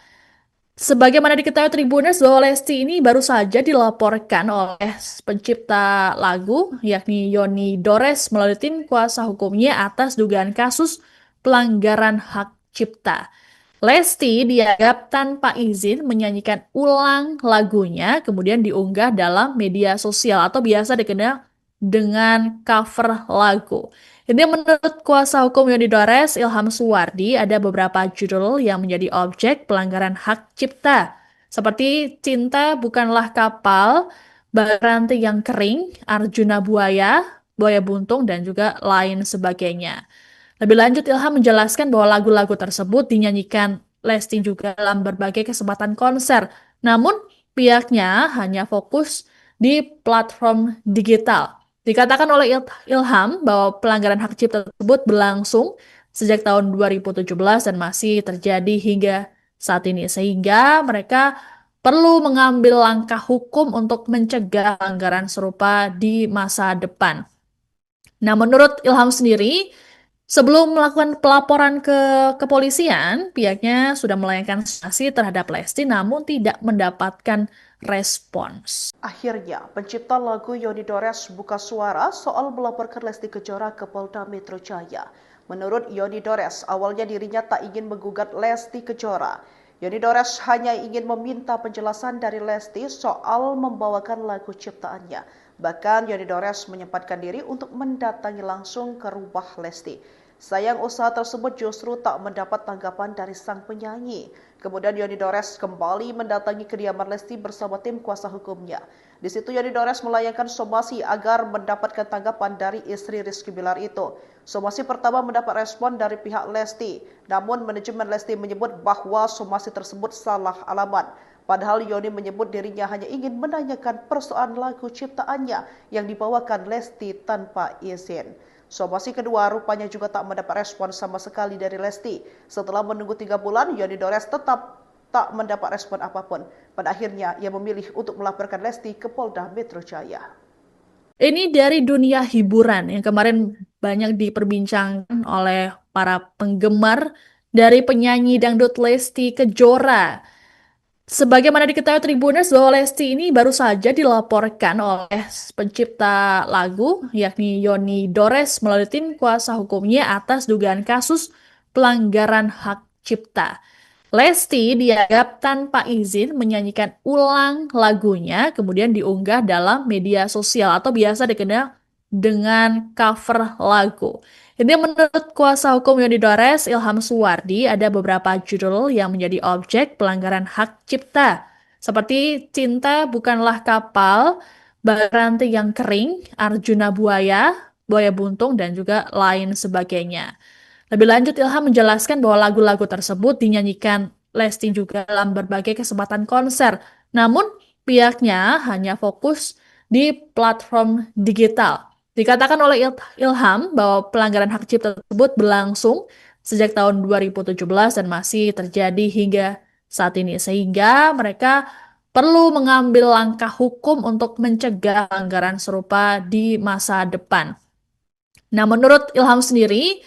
Sebagaimana diketahui Tribuners bahwa Lesti ini baru saja dilaporkan oleh pencipta lagu yakni Yoni Dores melalui tim kuasa hukumnya atas dugaan kasus pelanggaran hak cipta. Lesti dianggap tanpa izin menyanyikan ulang lagunya kemudian diunggah dalam media sosial atau biasa dikenal dengan cover lagu. Ini menurut kuasa hukum Yoni Dores, Ilham Suwardi, ada beberapa judul yang menjadi objek pelanggaran hak cipta. Seperti Cinta Bukanlah Kapal, Baranti yang Kering, Arjuna Buaya, Buaya Buntung, dan juga lain sebagainya. Lebih lanjut, Ilham menjelaskan bahwa lagu-lagu tersebut dinyanyikan Lesti juga dalam berbagai kesempatan konser. Namun, pihaknya hanya fokus di platform digital. Dikatakan oleh Ilham bahwa pelanggaran hak cipta tersebut berlangsung sejak tahun 2017 dan masih terjadi hingga saat ini. Sehingga mereka perlu mengambil langkah hukum untuk mencegah pelanggaran serupa di masa depan. Nah, menurut Ilham sendiri, sebelum melakukan pelaporan ke kepolisian, pihaknya sudah melayangkan sanksi terhadap Lesti namun tidak mendapatkan respons. Akhirnya, pencipta lagu Yoni Dores buka suara soal melaporkan Lesti Kejora ke Polda Metro Jaya. Menurut Yoni Dores, awalnya dirinya tak ingin menggugat Lesti Kejora. Yoni Dores hanya ingin meminta penjelasan dari Lesti soal membawakan lagu ciptaannya. Bahkan Yoni Dores menyempatkan diri untuk mendatangi langsung ke rumah Lesti. Sayang usaha tersebut justru tak mendapat tanggapan dari sang penyanyi. Kemudian Yoni Dores kembali mendatangi kediaman Lesti bersama tim kuasa hukumnya. Di situ Yoni Dores melayangkan somasi agar mendapatkan tanggapan dari istri Rizky Bilar itu. Somasi pertama mendapat respon dari pihak Lesti, namun manajemen Lesti menyebut bahwa somasi tersebut salah alamat. Padahal Yoni menyebut dirinya hanya ingin menanyakan persoalan lagu ciptaannya yang dibawakan Lesti tanpa izin. Somasi kedua rupanya juga tak mendapat respon sama sekali dari Lesti. Setelah menunggu 3 bulan, Yoni Dores tetap tak mendapat respon apapun. Pada akhirnya, ia memilih untuk melaporkan Lesti ke Polda Metro Jaya. Ini dari dunia hiburan yang kemarin banyak diperbincangkan oleh para penggemar dari penyanyi dangdut Lesti Kejora. Sebagaimana diketahui Tribuners bahwa Lesti ini baru saja dilaporkan oleh pencipta lagu yakni Yoni Dores melalui tim kuasa hukumnya atas dugaan kasus pelanggaran hak cipta. Lesti dianggap tanpa izin menyanyikan ulang lagunya kemudian diunggah dalam media sosial atau biasa dikenal dengan cover lagu. Ini menurut kuasa hukum Yoni Dores, Ilham Suwardi, ada beberapa judul yang menjadi objek pelanggaran hak cipta. Seperti Cinta Bukanlah Kapal, Baranti yang Kering, Arjuna Buaya, Buaya Buntung, dan juga lain sebagainya. Lebih lanjut, Ilham menjelaskan bahwa lagu-lagu tersebut dinyanyikan Lesti juga dalam berbagai kesempatan konser. Namun, pihaknya hanya fokus di platform digital. Dikatakan oleh Ilham bahwa pelanggaran hak cipta tersebut berlangsung sejak tahun 2017 dan masih terjadi hingga saat ini. Sehingga mereka perlu mengambil langkah hukum untuk mencegah pelanggaran serupa di masa depan. Nah, menurut Ilham sendiri,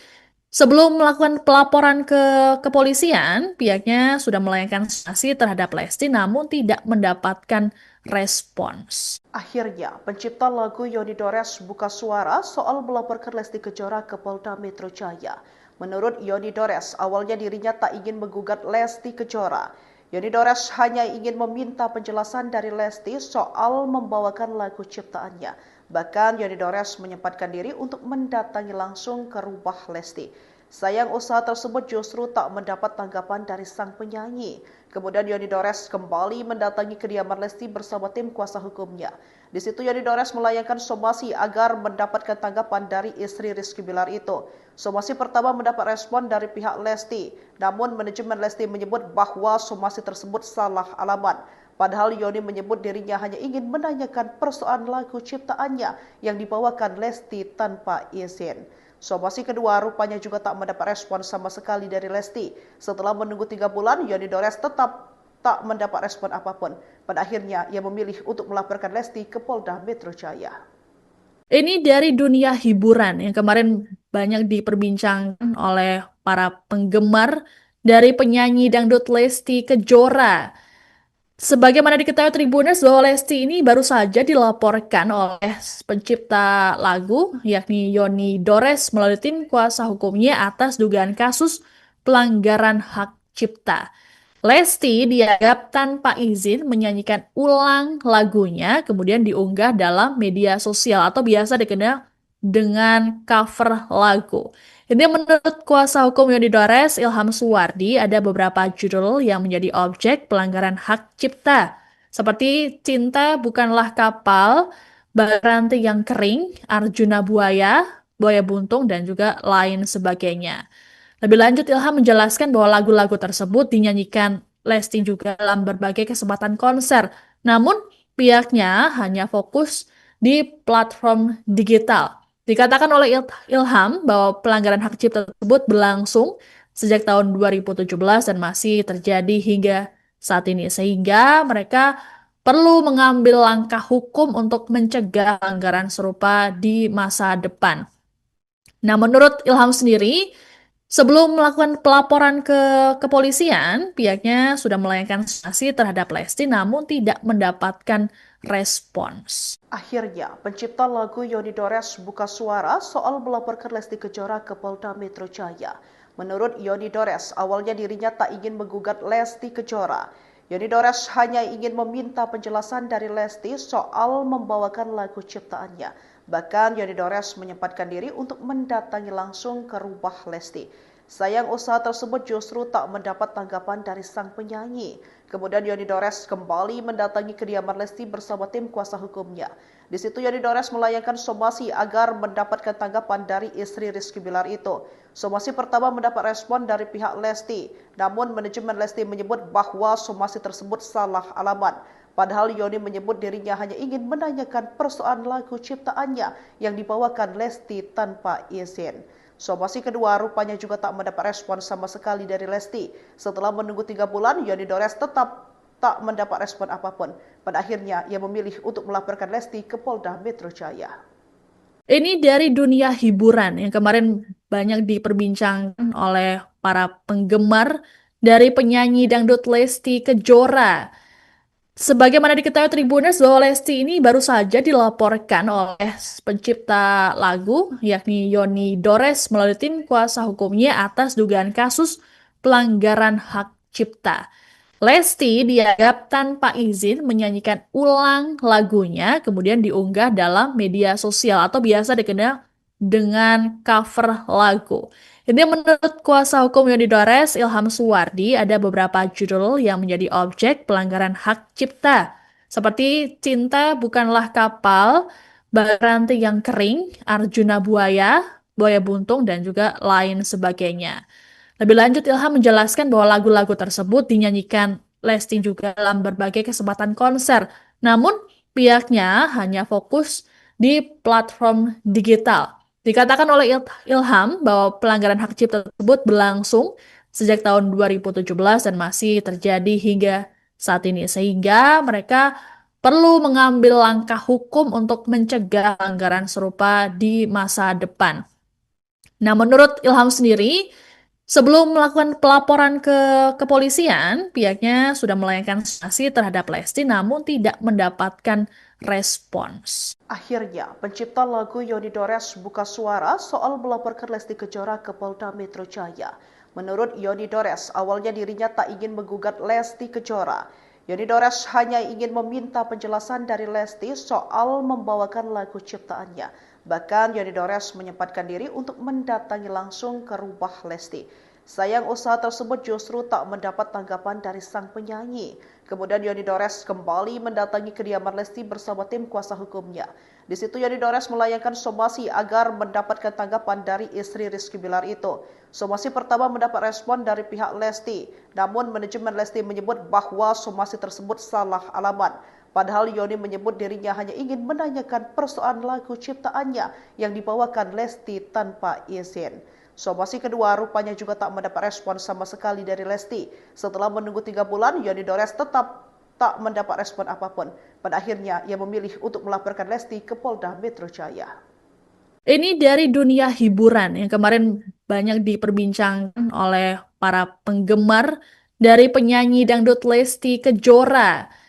sebelum melakukan pelaporan ke kepolisian, pihaknya sudah melayangkan sanksi terhadap Lesti namun tidak mendapatkan respons. Akhirnya, pencipta lagu Yoni Dores buka suara soal melaporkan Lesti Kejora ke Polda Metro Jaya. Menurut Yoni Dores, awalnya dirinya tak ingin menggugat Lesti Kejora. Yoni Dores hanya ingin meminta penjelasan dari Lesti soal membawakan lagu ciptaannya. Bahkan Yoni Dores menyempatkan diri untuk mendatangi langsung ke rumah Lesti. Sayang usaha tersebut justru tak mendapat tanggapan dari sang penyanyi. Kemudian Yoni Dores kembali mendatangi kediaman Lesti bersama tim kuasa hukumnya. Di situ Yoni Dores melayangkan somasi agar mendapatkan tanggapan dari istri Rizky Bilar itu. Somasi pertama mendapat respon dari pihak Lesti, namun manajemen Lesti menyebut bahwa somasi tersebut salah alamat. Padahal Yoni menyebut dirinya hanya ingin menanyakan persoalan lagu ciptaannya yang dibawakan Lesti tanpa izin. Somasi kedua rupanya juga tak mendapat respon sama sekali dari Lesti. Setelah menunggu 3 bulan, Yoni Dores tetap tak mendapat respon apapun. Pada akhirnya, ia memilih untuk melaporkan Lesti ke Polda Metro Jaya. Ini dari dunia hiburan yang kemarin banyak diperbincangkan oleh para penggemar dari penyanyi dangdut Lesti Kejora. Sebagaimana diketahui Tribuners bahwa Lesti ini baru saja dilaporkan oleh pencipta lagu yakni Yoni Dores melalui tim kuasa hukumnya atas dugaan kasus pelanggaran hak cipta. Lesti dianggap tanpa izin menyanyikan ulang lagunya, kemudian diunggah dalam media sosial atau biasa dikenal dengan cover lagu. Ini menurut kuasa hukum Yoni Dores, Ilham Suwardi, ada beberapa judul yang menjadi objek pelanggaran hak cipta, seperti Cinta Bukanlah Kapal, Baranti yang Kering, Arjuna Buaya, Buaya Buntung, dan juga lain sebagainya. Lebih lanjut, Ilham menjelaskan bahwa lagu-lagu tersebut dinyanyikan Lesti juga dalam berbagai kesempatan konser. Namun, pihaknya hanya fokus di platform digital. Dikatakan oleh Ilham bahwa pelanggaran hak cipta tersebut berlangsung sejak tahun 2017 dan masih terjadi hingga saat ini. Sehingga mereka perlu mengambil langkah hukum untuk mencegah pelanggaran serupa di masa depan. Nah, menurut Ilham sendiri, sebelum melakukan pelaporan ke kepolisian, pihaknya sudah melayangkan sanksi terhadap Lesti namun tidak mendapatkan respons. Akhirnya, pencipta lagu Yoni Dores buka suara soal melaporkan Lesti Kejora ke Polda Metro Jaya. Menurut Yoni Dores, awalnya dirinya tak ingin menggugat Lesti Kejora. Yoni Dores hanya ingin meminta penjelasan dari Lesti soal membawakan lagu ciptaannya. Bahkan Yoni Dores menyempatkan diri untuk mendatangi langsung ke rumah Lesti. Sayang usaha tersebut justru tak mendapat tanggapan dari sang penyanyi. Kemudian Yoni Dores kembali mendatangi kediaman Lesti bersama tim kuasa hukumnya. Di situ Yoni Dores melayangkan somasi agar mendapatkan tanggapan dari istri Rizky Bilar itu. Somasi pertama mendapat respon dari pihak Lesti, namun manajemen Lesti menyebut bahwa somasi tersebut salah alamat. Padahal Yoni menyebut dirinya hanya ingin menanyakan persoalan lagu ciptaannya yang dibawakan Lesti tanpa izin. Somasi kedua rupanya juga tak mendapat respon sama sekali dari Lesti. Setelah menunggu 3 bulan, Yoni Dores tetap tak mendapat respon apapun. Pada akhirnya, ia memilih untuk melaporkan Lesti ke Polda Metro Jaya. Ini dari dunia hiburan yang kemarin banyak diperbincangkan oleh para penggemar dari penyanyi dangdut Lesti Kejora. Sebagaimana diketahui Tribuners bahwa Lesti ini baru saja dilaporkan oleh pencipta lagu yakni Yoni Dores melalui tim kuasa hukumnya atas dugaan kasus pelanggaran hak cipta. Lesti dianggap tanpa izin menyanyikan ulang lagunya, kemudian diunggah dalam media sosial atau biasa dikenal dengan cover lagu. Ini menurut kuasa hukum Yoni Dores, Ilham Suwardi, ada beberapa judul yang menjadi objek pelanggaran hak cipta, seperti Cinta Bukanlah Kapal, Baranti yang Kering, Arjuna Buaya, Buaya Buntung, dan juga lain sebagainya. Lebih lanjut, Ilham menjelaskan bahwa lagu-lagu tersebut dinyanyikan Lesti juga dalam berbagai kesempatan konser. Namun, pihaknya hanya fokus di platform digital. Dikatakan oleh Ilham bahwa pelanggaran hak cipta tersebut berlangsung sejak tahun 2017 dan masih terjadi hingga saat ini. Sehingga mereka perlu mengambil langkah hukum untuk mencegah pelanggaran serupa di masa depan. Nah, menurut Ilham sendiri, sebelum melakukan pelaporan ke kepolisian, pihaknya sudah melayangkan sanksi terhadap Lesti namun tidak mendapatkan respons. Akhirnya, pencipta lagu Yoni Dores buka suara soal melaporkan Lesti Kejora ke Polda Metro Jaya. Menurut Yoni Dores, awalnya dirinya tak ingin menggugat Lesti Kejora. Yoni Dores hanya ingin meminta penjelasan dari Lesti soal membawakan lagu ciptaannya. Bahkan Yoni Dores menyempatkan diri untuk mendatangi langsung ke rumah Lesti. Sayang usaha tersebut justru tak mendapat tanggapan dari sang penyanyi. Kemudian Yoni Dores kembali mendatangi kediaman Lesti bersama tim kuasa hukumnya. Di situ Yoni Dores melayangkan somasi agar mendapatkan tanggapan dari istri Rizky Bilar itu. Somasi pertama mendapat respon dari pihak Lesti, namun manajemen Lesti menyebut bahwa somasi tersebut salah alamat. Padahal Yoni menyebut dirinya hanya ingin menanyakan persoalan lagu ciptaannya yang dibawakan Lesti tanpa izin. Somasi kedua rupanya juga tak mendapat respon sama sekali dari Lesti. Setelah menunggu 3 bulan, Yoni Dores tetap tak mendapat respon apapun. Pada akhirnya, ia memilih untuk melaporkan Lesti ke Polda Metro Jaya. Ini dari dunia hiburan yang kemarin banyak diperbincangkan oleh para penggemar dari penyanyi dangdut Lesti Kejora.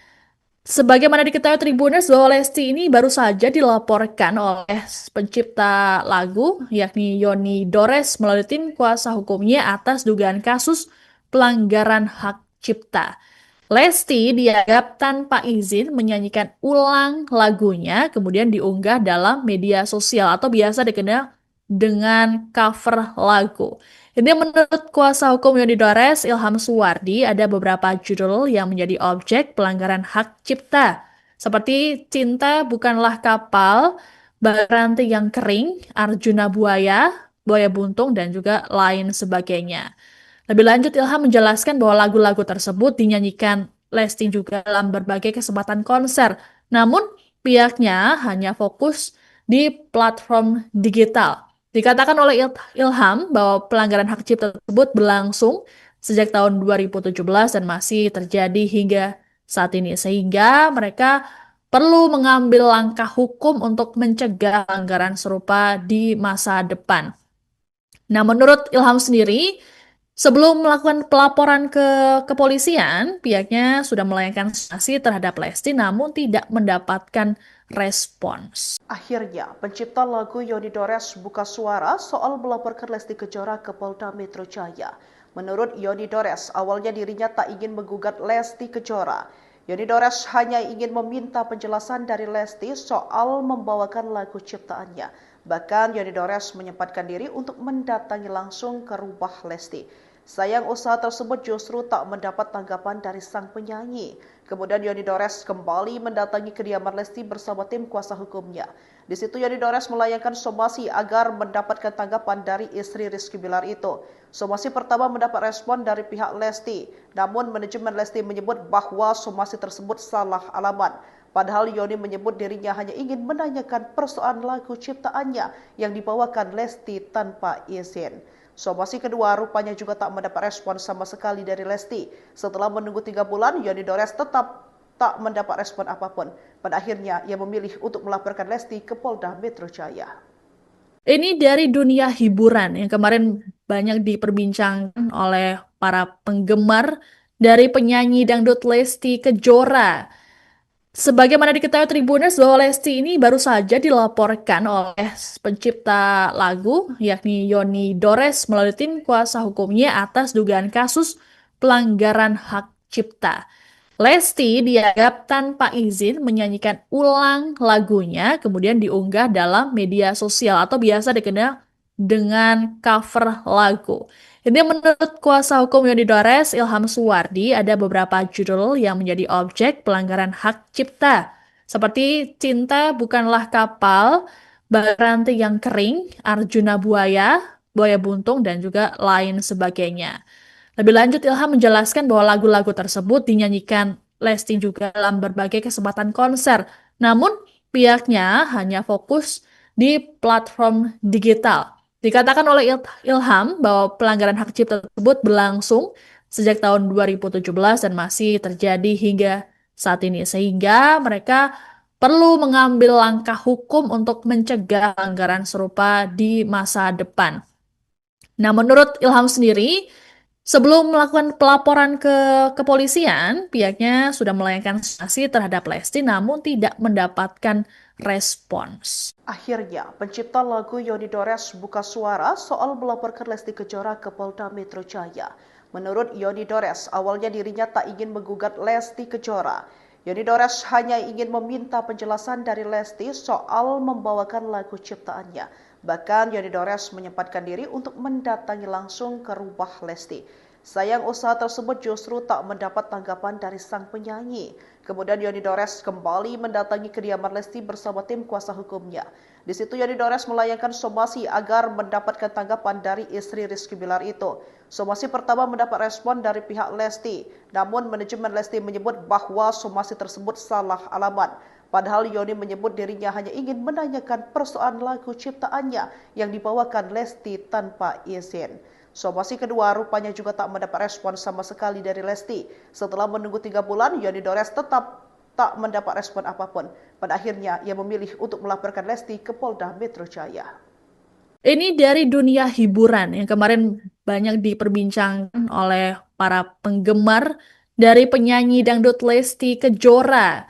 Sebagaimana diketahui Tribuners bahwa Lesti ini baru saja dilaporkan oleh pencipta lagu yakni Yoni Dores melalui tim kuasa hukumnya atas dugaan kasus pelanggaran hak cipta. Lesti dianggap tanpa izin menyanyikan ulang lagunya kemudian diunggah dalam media sosial atau biasa dikenal dengan cover lagu. Ini menurut kuasa hukum Yoni Dores, Ilham Suwardi, ada beberapa judul yang menjadi objek pelanggaran hak cipta. Seperti Cinta Bukanlah Kapal, Baranti yang Kering, Arjuna Buaya, Buaya Buntung, dan juga lain sebagainya. Lebih lanjut, Ilham menjelaskan bahwa lagu-lagu tersebut dinyanyikan Lesti juga dalam berbagai kesempatan konser. Namun, pihaknya hanya fokus di platform digital. Dikatakan oleh Ilham bahwa pelanggaran hak cipta tersebut berlangsung sejak tahun 2017 dan masih terjadi hingga saat ini. Sehingga mereka perlu mengambil langkah hukum untuk mencegah pelanggaran serupa di masa depan. Nah, menurut Ilham sendiri, sebelum melakukan pelaporan ke kepolisian, pihaknya sudah melayangkan sanksi terhadap Lesti namun tidak mendapatkan respons. Akhirnya, pencipta lagu Yoni Dores buka suara soal melaporkan Lesti Kejora ke Polda Metro Jaya. Menurut Yoni Dores, awalnya dirinya tak ingin menggugat Lesti Kejora. Yoni Dores hanya ingin meminta penjelasan dari Lesti soal membawakan lagu ciptaannya. Bahkan Yoni Dores menyempatkan diri untuk mendatangi langsung ke rumah Lesti. Sayang usaha tersebut justru tak mendapat tanggapan dari sang penyanyi. Kemudian Yoni Dores kembali mendatangi kediaman Lesti bersama tim kuasa hukumnya. Di situ Yoni Dores melayangkan somasi agar mendapatkan tanggapan dari istri Rizky Bilar itu. Somasi pertama mendapat respon dari pihak Lesti, namun manajemen Lesti menyebut bahwa somasi tersebut salah alamat. Padahal Yoni menyebut dirinya hanya ingin menanyakan persoalan lagu ciptaannya yang dibawakan Lesti tanpa izin. Somasi kedua rupanya juga tak mendapat respon sama sekali dari Lesti. Setelah menunggu 3 bulan, Yoni Dores tetap tak mendapat respon apapun. Pada akhirnya, ia memilih untuk melaporkan Lesti ke Polda Metro Jaya. Ini dari dunia hiburan yang kemarin banyak diperbincangkan oleh para penggemar dari penyanyi dangdut Lesti Kejora. Sebagaimana diketahui Tribuners bahwa Lesti ini baru saja dilaporkan oleh pencipta lagu yakni Yoni Dores melalui tim kuasa hukumnya atas dugaan kasus pelanggaran hak cipta. Lesti dianggap tanpa izin menyanyikan ulang lagunya kemudian diunggah dalam media sosial atau biasa dikenal dengan cover lagu. Ini menurut kuasa hukum Yoni Dores, Ilham Suwardi, ada beberapa judul yang menjadi objek pelanggaran hak cipta. Seperti Cinta Bukanlah Kapal, Baranti yang Kering, Arjuna Buaya, Buaya Buntung, dan juga lain sebagainya. Lebih lanjut, Ilham menjelaskan bahwa lagu-lagu tersebut dinyanyikan Lesti juga dalam berbagai kesempatan konser. Namun, pihaknya hanya fokus di platform digital. Dikatakan oleh Ilham bahwa pelanggaran hak cipta tersebut berlangsung sejak tahun 2017 dan masih terjadi hingga saat ini. Sehingga mereka perlu mengambil langkah hukum untuk mencegah pelanggaran serupa di masa depan. Nah, menurut Ilham sendiri, sebelum melakukan pelaporan ke kepolisian, pihaknya sudah melayangkan sanksi terhadap Lesti namun tidak mendapatkan respons. Akhirnya, pencipta lagu Yoni Dores buka suara soal melaporkan Lesti Kejora ke Polda Metro Jaya. Menurut Yoni Dores, awalnya dirinya tak ingin menggugat Lesti Kejora. Yoni Dores hanya ingin meminta penjelasan dari Lesti soal membawakan lagu ciptaannya. Bahkan Yoni Dores menyempatkan diri untuk mendatangi langsung ke rumah Lesti. Sayang usaha tersebut justru tak mendapat tanggapan dari sang penyanyi. Kemudian Yoni Dores kembali mendatangi kediaman Lesti bersama tim kuasa hukumnya. Di situ Yoni Dores melayangkan somasi agar mendapatkan tanggapan dari istri Rizky Bilar itu. Somasi pertama mendapat respon dari pihak Lesti, namun manajemen Lesti menyebut bahwa somasi tersebut salah alamat. Padahal Yoni menyebut dirinya hanya ingin menanyakan persoalan lagu ciptaannya yang dibawakan Lesti tanpa izin. Somasi kedua rupanya juga tak mendapat respon sama sekali dari Lesti. Setelah menunggu 3 bulan, Yoni Dores tetap tak mendapat respon apapun. Pada akhirnya, ia memilih untuk melaporkan Lesti ke Polda Metro Jaya. Ini dari dunia hiburan yang kemarin banyak diperbincangkan oleh para penggemar dari penyanyi dangdut Lesti Kejora.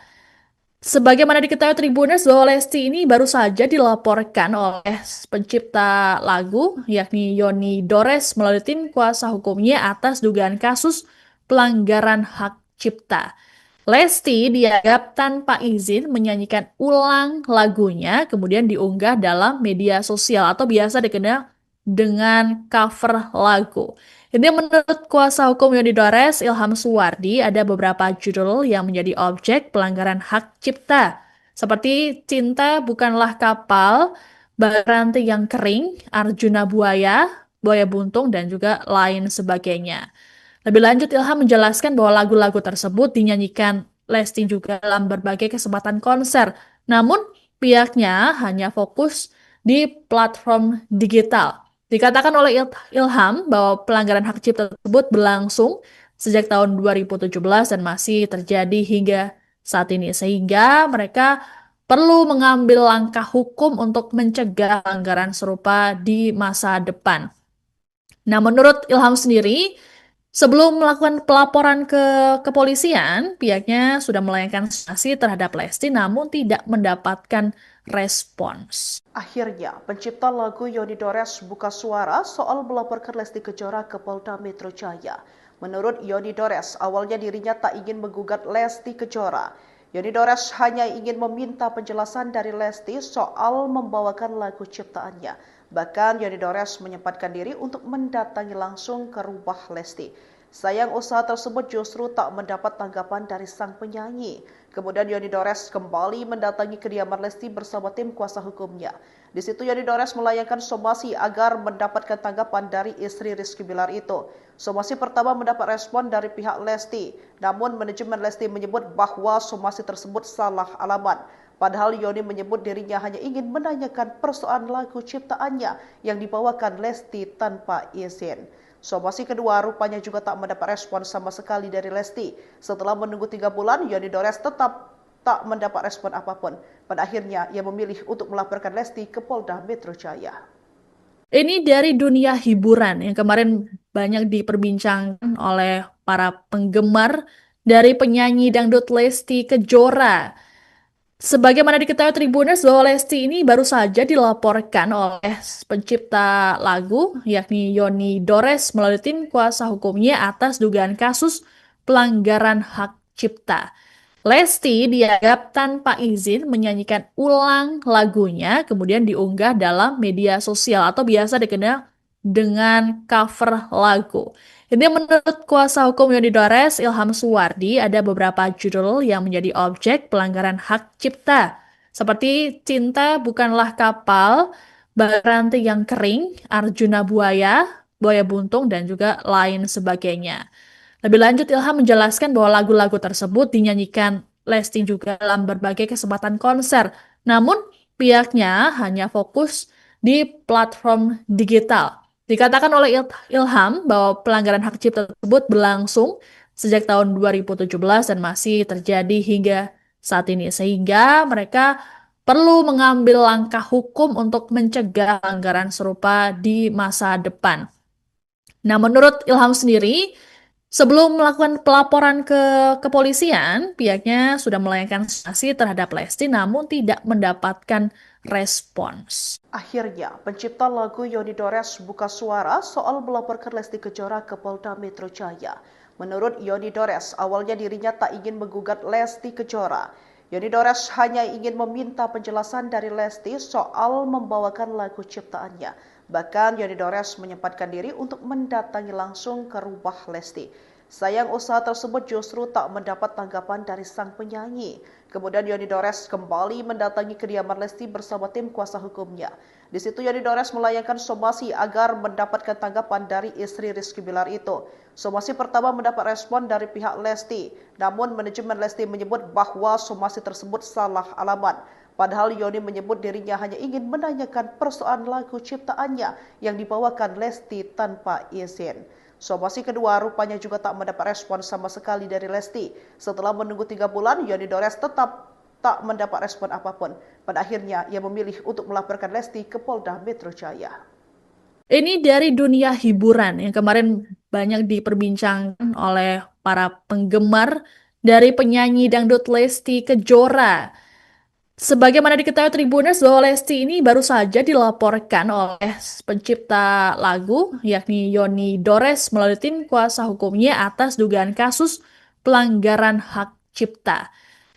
Sebagaimana diketahui Tribuners bahwa Lesti ini baru saja dilaporkan oleh pencipta lagu yakni Yoni Dores melalui tim kuasa hukumnya atas dugaan kasus pelanggaran hak cipta. Lesti dianggap tanpa izin menyanyikan ulang lagunya kemudian diunggah dalam media sosial atau biasa dikenal dengan cover lagu. Ini menurut kuasa hukum Yoni Dores, Ilham Suwardi, ada beberapa judul yang menjadi objek pelanggaran hak cipta, seperti Cinta Bukanlah Kapal, Baranti yang Kering, Arjuna Buaya, Buaya Buntung, dan juga lain sebagainya. Lebih lanjut, Ilham menjelaskan bahwa lagu-lagu tersebut dinyanyikan Lesti juga dalam berbagai kesempatan konser. Namun, pihaknya hanya fokus di platform digital. Dikatakan oleh Ilham bahwa pelanggaran hak cipta tersebut berlangsung sejak tahun 2017 dan masih terjadi hingga saat ini. Sehingga mereka perlu mengambil langkah hukum untuk mencegah pelanggaran serupa di masa depan. Nah, menurut Ilham sendiri, sebelum melakukan pelaporan ke kepolisian, pihaknya sudah melayangkan sanksi terhadap Lesti namun tidak mendapatkan respons. Akhirnya, pencipta lagu Yoni Dores buka suara soal melaporkan Lesti Kejora ke Polda Metro Jaya. Menurut Yoni Dores, awalnya dirinya tak ingin menggugat Lesti Kejora. Yoni Dores hanya ingin meminta penjelasan dari Lesti soal membawakan lagu ciptaannya. Bahkan Yoni Dores menyempatkan diri untuk mendatangi langsung ke rumah Lesti. Sayang usaha tersebut justru tak mendapat tanggapan dari sang penyanyi. Kemudian Yoni Dores kembali mendatangi kediaman Lesti bersama tim kuasa hukumnya. Di situ Yoni Dores melayangkan somasi agar mendapatkan tanggapan dari istri Rizky Bilar itu. Somasi pertama mendapat respon dari pihak Lesti, namun manajemen Lesti menyebut bahwa somasi tersebut salah alamat. Padahal Yoni menyebut dirinya hanya ingin menanyakan persoalan lagu ciptaannya yang dibawakan Lesti tanpa izin. Somasi kedua rupanya juga tak mendapat respon sama sekali dari Lesti. Setelah menunggu 3 bulan, Yoni Dores tetap tak mendapat respon apapun. Pada akhirnya, ia memilih untuk melaporkan Lesti ke Polda Metro Jaya. Ini dari dunia hiburan yang kemarin banyak diperbincangkan oleh para penggemar dari penyanyi dangdut Lesti Kejora. Sebagaimana diketahui Tribuners bahwa Lesti ini baru saja dilaporkan oleh pencipta lagu yakni Yoni Dores melalui tim kuasa hukumnya atas dugaan kasus pelanggaran hak cipta. Lesti dianggap tanpa izin menyanyikan ulang lagunya kemudian diunggah dalam media sosial atau biasa dikenal dengan cover lagu. Ini menurut kuasa hukum Yoni Dores, Ilham Suwardi, ada beberapa judul yang menjadi objek pelanggaran hak cipta, seperti Cinta Bukanlah Kapal, Baranti yang Kering, Arjuna Buaya, Buaya Buntung, dan juga lain sebagainya. Lebih lanjut, Ilham menjelaskan bahwa lagu-lagu tersebut dinyanyikan Lesti juga dalam berbagai kesempatan konser. Namun, pihaknya hanya fokus di platform digital. Dikatakan oleh Ilham bahwa pelanggaran hak cipta tersebut berlangsung sejak tahun 2017 dan masih terjadi hingga saat ini. Sehingga mereka perlu mengambil langkah hukum untuk mencegah pelanggaran serupa di masa depan. Nah, menurut Ilham sendiri, sebelum melakukan pelaporan ke kepolisian, pihaknya sudah melayangkan sanksi terhadap Lesti namun tidak mendapatkan respons. Akhirnya, pencipta lagu Yoni Dores buka suara soal melaporkan Lesti Kejora ke Polda Metro Jaya. Menurut Yoni Dores, awalnya dirinya tak ingin menggugat Lesti Kejora. Yoni Dores hanya ingin meminta penjelasan dari Lesti soal membawakan lagu ciptaannya. Bahkan Yoni Dores menyempatkan diri untuk mendatangi langsung ke rumah Lesti. Sayang usaha tersebut justru tak mendapat tanggapan dari sang penyanyi. Kemudian Yoni Dores kembali mendatangi kediaman Lesti bersama tim kuasa hukumnya. Di situ Yoni Dores melayangkan somasi agar mendapatkan tanggapan dari istri Rizky Bilar itu. Somasi pertama mendapat respon dari pihak Lesti, namun manajemen Lesti menyebut bahwa somasi tersebut salah alamat. Padahal Yoni menyebut dirinya hanya ingin menanyakan persoalan lagu ciptaannya yang dibawakan Lesti tanpa izin. Somasi kedua rupanya juga tak mendapat respon sama sekali dari Lesti. Setelah menunggu 3 bulan, Yoni Dores tetap tak mendapat respon apapun. Pada akhirnya, ia memilih untuk melaporkan Lesti ke Polda Metro Jaya. Ini dari dunia hiburan yang kemarin banyak diperbincangkan oleh para penggemar dari penyanyi dangdut Lesti Kejora. Sebagaimana diketahui Tribuners bahwa Lesti ini baru saja dilaporkan oleh pencipta lagu yakni Yoni Dores melalui tim kuasa hukumnya atas dugaan kasus pelanggaran hak cipta.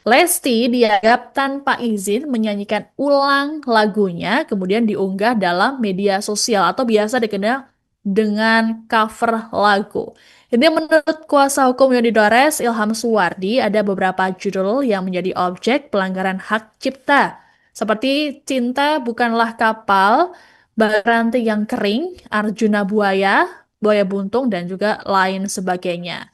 Lesti dianggap tanpa izin menyanyikan ulang lagunya kemudian diunggah dalam media sosial atau biasa dikenal dengan cover lagu. Ini menurut kuasa hukum Yoni Dores, Ilham Suwardi, ada beberapa judul yang menjadi objek pelanggaran hak cipta, seperti Cinta Bukanlah Kapal, Baranti yang Kering, Arjuna Buaya, Buaya Buntung, dan juga lain sebagainya.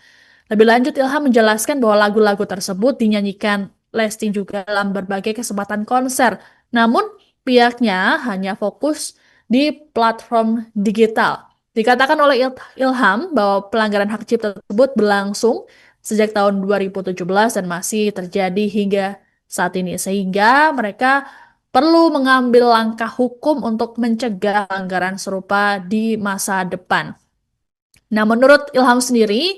Lebih lanjut, Ilham menjelaskan bahwa lagu-lagu tersebut dinyanyikan Lesti juga dalam berbagai kesempatan konser, namun pihaknya hanya fokus di platform digital. Dikatakan oleh Ilham bahwa pelanggaran hak cipta tersebut berlangsung sejak tahun 2017 dan masih terjadi hingga saat ini, sehingga mereka perlu mengambil langkah hukum untuk mencegah pelanggaran serupa di masa depan. Nah, menurut Ilham sendiri,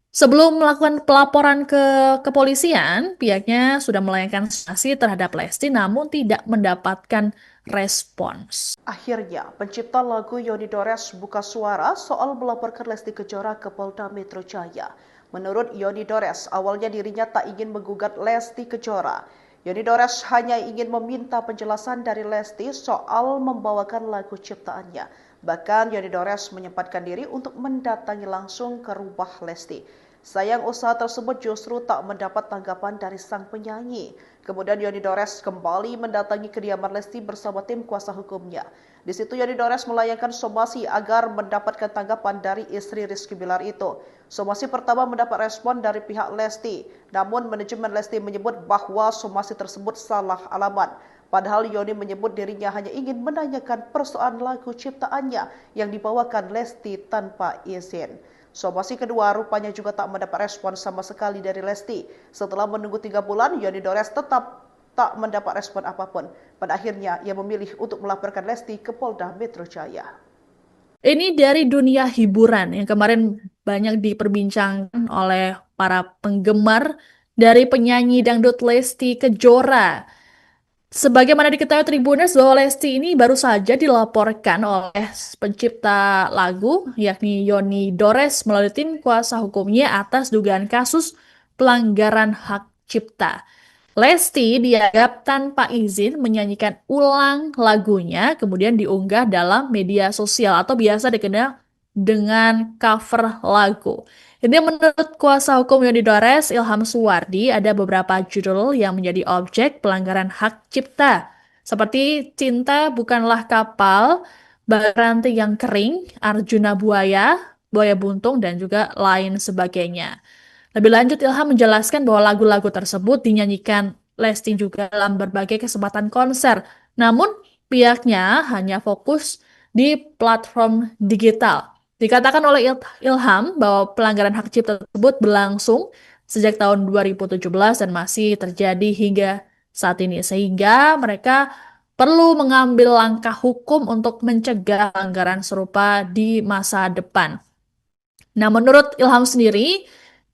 sebelum melakukan pelaporan ke kepolisian, pihaknya sudah melayangkan sanksi terhadap Lesti namun tidak mendapatkan respons. Akhirnya, pencipta lagu Yoni Dores buka suara soal melaporkan Lesti Kejora ke Polda Metro Jaya. Menurut Yoni Dores, awalnya dirinya tak ingin menggugat Lesti Kejora. Yoni Dores hanya ingin meminta penjelasan dari Lesti soal membawakan lagu ciptaannya. Bahkan Yoni Dores menyempatkan diri untuk mendatangi langsung ke rumah Lesti. Sayang usaha tersebut justru tak mendapat tanggapan dari sang penyanyi. Kemudian Yoni Dores kembali mendatangi kediaman Lesti bersama tim kuasa hukumnya. Di situ Yoni Dores melayangkan somasi agar mendapatkan tanggapan dari istri Rizky Bilar itu. Somasi pertama mendapat respon dari pihak Lesti, namun manajemen Lesti menyebut bahwa somasi tersebut salah alamat. Padahal Yoni menyebut dirinya hanya ingin menanyakan persoalan lagu ciptaannya yang dibawakan Lesti tanpa izin. Somasi kedua rupanya juga tak mendapat respon sama sekali dari Lesti. Setelah menunggu 3 bulan, Yoni Dores tetap tak mendapat respon apapun. Pada akhirnya, ia memilih untuk melaporkan Lesti ke Polda Metro Jaya. Ini dari dunia hiburan yang kemarin banyak diperbincangkan oleh para penggemar dari penyanyi dangdut Lesti Kejora. Sebagaimana diketahui Tribuners bahwa Lesti ini baru saja dilaporkan oleh pencipta lagu yakni Yoni Dores melalui tim kuasa hukumnya atas dugaan kasus pelanggaran hak cipta. Lesti dianggap tanpa izin menyanyikan ulang lagunya kemudian diunggah dalam media sosial atau biasa dikenal dengan cover lagu. Ini menurut kuasa hukum Yoni Dores, Ilham Suwardi, ada beberapa judul yang menjadi objek pelanggaran hak cipta, seperti Cinta Bukanlah Kapal, Baranti yang Kering, Arjuna Buaya, Buaya Buntung, dan juga lain sebagainya. Lebih lanjut, Ilham menjelaskan bahwa lagu-lagu tersebut dinyanyikan Lesti juga dalam berbagai kesempatan konser, namun pihaknya hanya fokus di platform digital. Dikatakan oleh Ilham bahwa pelanggaran hak cipta tersebut berlangsung sejak tahun 2017 dan masih terjadi hingga saat ini, sehingga mereka perlu mengambil langkah hukum untuk mencegah pelanggaran serupa di masa depan. Nah, menurut Ilham sendiri,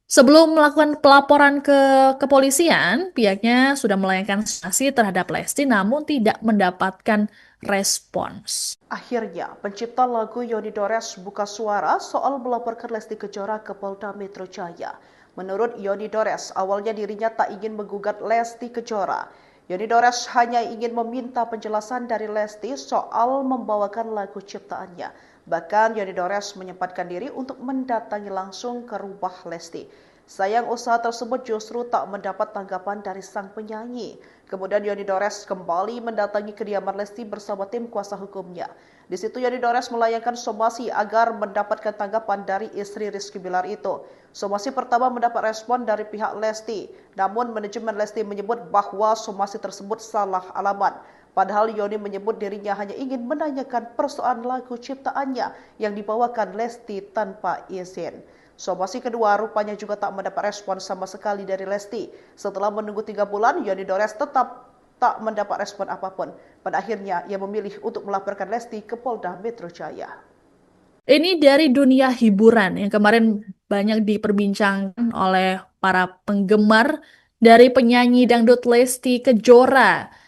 sebelum melakukan pelaporan ke kepolisian, pihaknya sudah melayangkan sanksi terhadap Lesti namun tidak mendapatkan respons. Akhirnya, pencipta lagu Yoni Dores buka suara soal melaporkan Lesti Kejora ke Polda Metro Jaya. Menurut Yoni Dores, awalnya dirinya tak ingin menggugat Lesti Kejora. Yoni Dores hanya ingin meminta penjelasan dari Lesti soal membawakan lagu ciptaannya. Bahkan Yoni Dores menyempatkan diri untuk mendatangi langsung ke rumah Lesti. Sayang usaha tersebut justru tak mendapat tanggapan dari sang penyanyi. Kemudian Yoni Dores kembali mendatangi kediaman Lesti bersama tim kuasa hukumnya. Di situ Yoni Dores melayangkan somasi agar mendapatkan tanggapan dari istri Rizky Bilar itu. Somasi pertama mendapat respon dari pihak Lesti, namun manajemen Lesti menyebut bahwa somasi tersebut salah alamat. Padahal Yoni menyebut dirinya hanya ingin menanyakan persoalan lagu ciptaannya yang dibawakan Lesti tanpa izin. Somasi kedua rupanya juga tak mendapat respon sama sekali dari Lesti. Setelah menunggu 3 bulan, Yoni Dores tetap tak mendapat respon apapun. Pada akhirnya, ia memilih untuk melaporkan Lesti ke Polda Metro Jaya. Ini dari dunia hiburan yang kemarin banyak diperbincangkan oleh para penggemar dari penyanyi dangdut Lesti Kejora.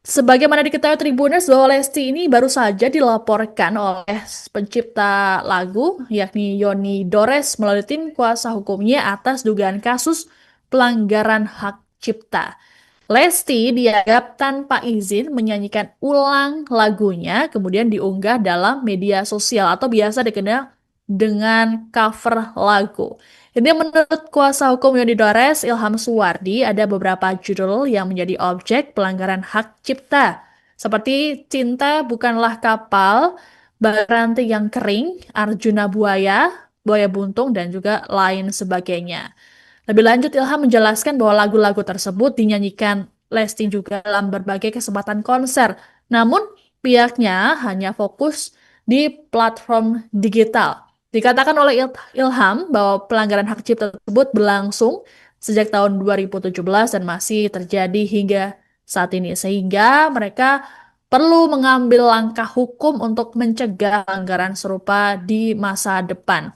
Sebagaimana diketahui Tribuners bahwa Lesti ini baru saja dilaporkan oleh pencipta lagu yakni Yoni Dores melalui tim kuasa hukumnya atas dugaan kasus pelanggaran hak cipta. Lesti dianggap tanpa izin menyanyikan ulang lagunya kemudian diunggah dalam media sosial atau biasa dikenal dengan cover lagu. Ini menurut kuasa hukum Yoni Dores, Ilham Suwardi, ada beberapa judul yang menjadi objek pelanggaran hak cipta. Seperti Cinta Bukanlah Kapal, Ranting yang Kering, Arjuna Buaya, Buaya Buntung, dan juga lain sebagainya. Lebih lanjut, Ilham menjelaskan bahwa lagu-lagu tersebut dinyanyikan Lesti juga dalam berbagai kesempatan konser. Namun, pihaknya hanya fokus di platform digital. Dikatakan oleh Ilham bahwa pelanggaran hak cipta tersebut berlangsung sejak tahun 2017 dan masih terjadi hingga saat ini. Sehingga mereka perlu mengambil langkah hukum untuk mencegah pelanggaran serupa di masa depan.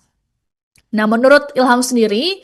Nah, menurut Ilham sendiri,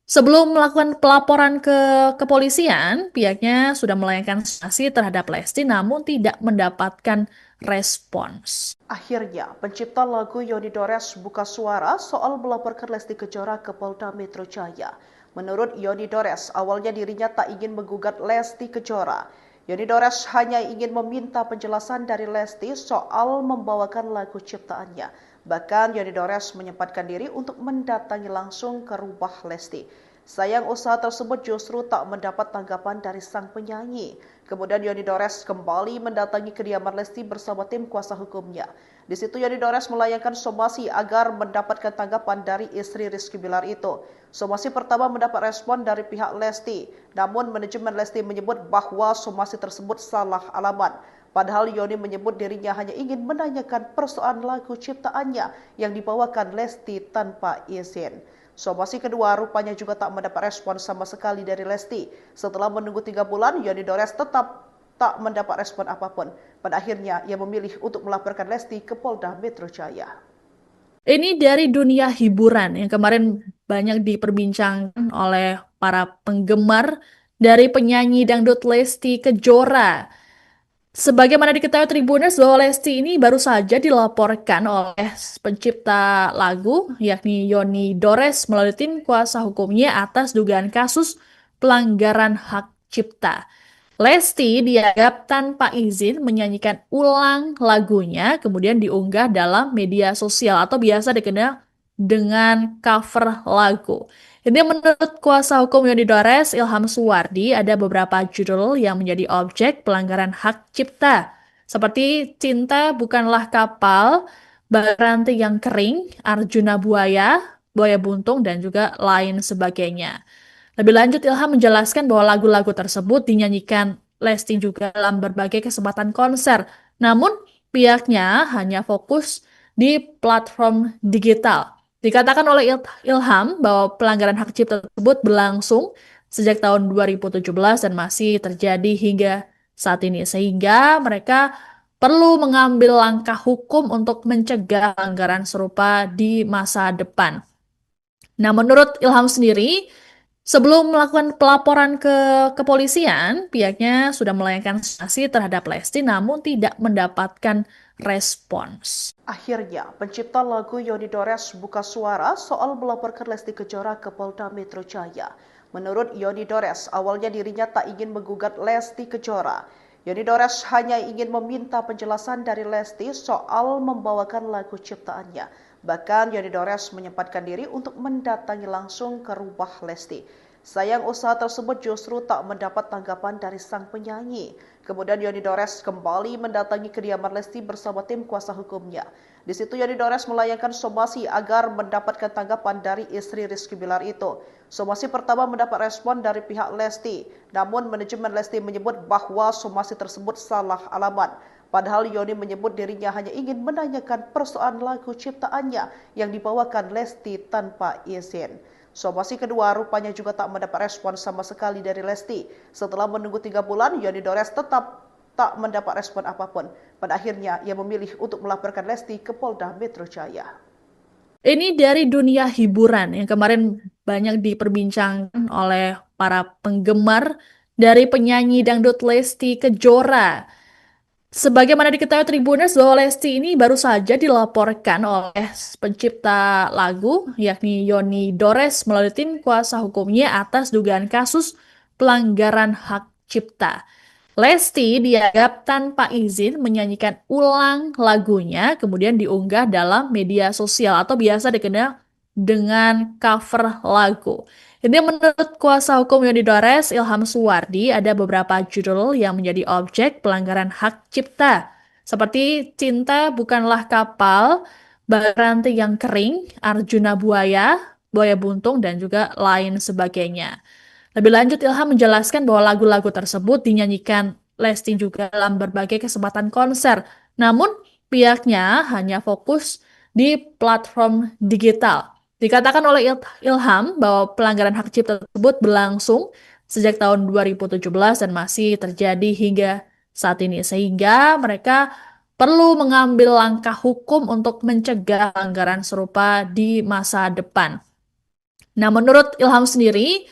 sebelum melakukan pelaporan ke kepolisian, pihaknya sudah melayangkan sanksi terhadap Lesti namun tidak mendapatkan respons. Akhirnya, pencipta lagu Yoni Dores buka suara soal melaporkan Lesti Kejora ke Polda Metro Jaya. Menurut Yoni Dores, awalnya dirinya tak ingin menggugat Lesti Kejora. Yoni Dores hanya ingin meminta penjelasan dari Lesti soal membawakan lagu ciptaannya. Bahkan Yoni Dores menyempatkan diri untuk mendatangi langsung ke rumah Lesti. Sayang usaha tersebut justru tak mendapat tanggapan dari sang penyanyi. Kemudian Yoni Dores kembali mendatangi kediaman Lesti bersama tim kuasa hukumnya. Di situ Yoni Dores melayangkan somasi agar mendapatkan tanggapan dari istri Rizky Bilar itu. Somasi pertama mendapat respon dari pihak Lesti, namun manajemen Lesti menyebut bahwa somasi tersebut salah alamat. Padahal Yoni menyebut dirinya hanya ingin menanyakan persoalan lagu ciptaannya yang dibawakan Lesti tanpa izin. Somasi kedua rupanya juga tak mendapat respon sama sekali dari Lesti. Setelah menunggu 3 bulan, Yoni Dores tetap tak mendapat respon apapun. Pada akhirnya, ia memilih untuk melaporkan Lesti ke Polda Metro Jaya. Ini dari dunia hiburan yang kemarin banyak diperbincangkan oleh para penggemar dari penyanyi dangdut Lesti Kejora. Sebagaimana diketahui Tribuners bahwa Lesti ini baru saja dilaporkan oleh pencipta lagu yakni Yoni Dores melalui tim kuasa hukumnya atas dugaan kasus pelanggaran hak cipta. Lesti dianggap tanpa izin menyanyikan ulang lagunya kemudian diunggah dalam media sosial atau biasa dikenal dengan cover lagu. Ini menurut kuasa hukum Yoni Dores, Ilham Suwardi, ada beberapa judul yang menjadi objek pelanggaran hak cipta. Seperti Cinta Bukanlah Kapal, Ranting yang Kering, Arjuna Buaya, Buaya Buntung, dan juga lain sebagainya. Lebih lanjut, Ilham menjelaskan bahwa lagu-lagu tersebut dinyanyikan Lesti juga dalam berbagai kesempatan konser. Namun, pihaknya hanya fokus di platform digital. Dikatakan oleh Ilham bahwa pelanggaran hak cipta tersebut berlangsung sejak tahun 2017 dan masih terjadi hingga saat ini. Sehingga mereka perlu mengambil langkah hukum untuk mencegah pelanggaran serupa di masa depan. Nah, menurut Ilham sendiri, sebelum melakukan pelaporan ke kepolisian, pihaknya sudah melayangkan sanksi terhadap Lesti namun tidak mendapatkan respons. Akhirnya, pencipta lagu Yoni Dores buka suara soal melaporkan Lesti Kejora ke Polda Metro Jaya. Menurut Yoni Dores, awalnya dirinya tak ingin menggugat Lesti Kejora. Yoni Dores hanya ingin meminta penjelasan dari Lesti soal membawakan lagu ciptaannya. Bahkan Yoni Dores menyempatkan diri untuk mendatangi langsung ke rumah Lesti. Sayang usaha tersebut justru tak mendapat tanggapan dari sang penyanyi. Kemudian Yoni Dores kembali mendatangi kediaman Lesti bersama tim kuasa hukumnya. Di situ Yoni Dores melayangkan somasi agar mendapatkan tanggapan dari istri Rizky Bilar itu. Somasi pertama mendapat respon dari pihak Lesti, namun manajemen Lesti menyebut bahwa somasi tersebut salah alamat. Padahal Yoni menyebut dirinya hanya ingin menanyakan persoalan lagu ciptaannya yang dibawakan Lesti tanpa izin. Somasi kedua rupanya juga tak mendapat respon sama sekali dari Lesti. Setelah menunggu 3 bulan, Yoni Dores tetap tak mendapat respon apapun. Pada akhirnya, ia memilih untuk melaporkan Lesti ke Polda Metro Jaya. Ini dari dunia hiburan yang kemarin banyak diperbincangkan oleh para penggemar dari penyanyi dangdut Lesti Kejora. Sebagaimana diketahui Tribuners bahwa Lesti ini baru saja dilaporkan oleh pencipta lagu yakni Yoni Dores melalui tim kuasa hukumnya atas dugaan kasus pelanggaran hak cipta. Lesti dianggap tanpa izin menyanyikan ulang lagunya kemudian diunggah dalam media sosial atau biasa dikenal dengan cover lagu. Ini menurut kuasa hukum Yoni Dores, Ilham Suwardi, ada beberapa judul yang menjadi objek pelanggaran hak cipta. Seperti Cinta Bukanlah Kapal, Baranti yang Kering, Arjuna Buaya, Buaya Buntung, dan juga lain sebagainya. Lebih lanjut, Ilham menjelaskan bahwa lagu-lagu tersebut dinyanyikan Lesti juga dalam berbagai kesempatan konser. Namun, pihaknya hanya fokus di platform digital. Dikatakan oleh Ilham bahwa pelanggaran hak cipta tersebut berlangsung sejak tahun 2017 dan masih terjadi hingga saat ini. Sehingga mereka perlu mengambil langkah hukum untuk mencegah pelanggaran serupa di masa depan. Nah, menurut Ilham sendiri,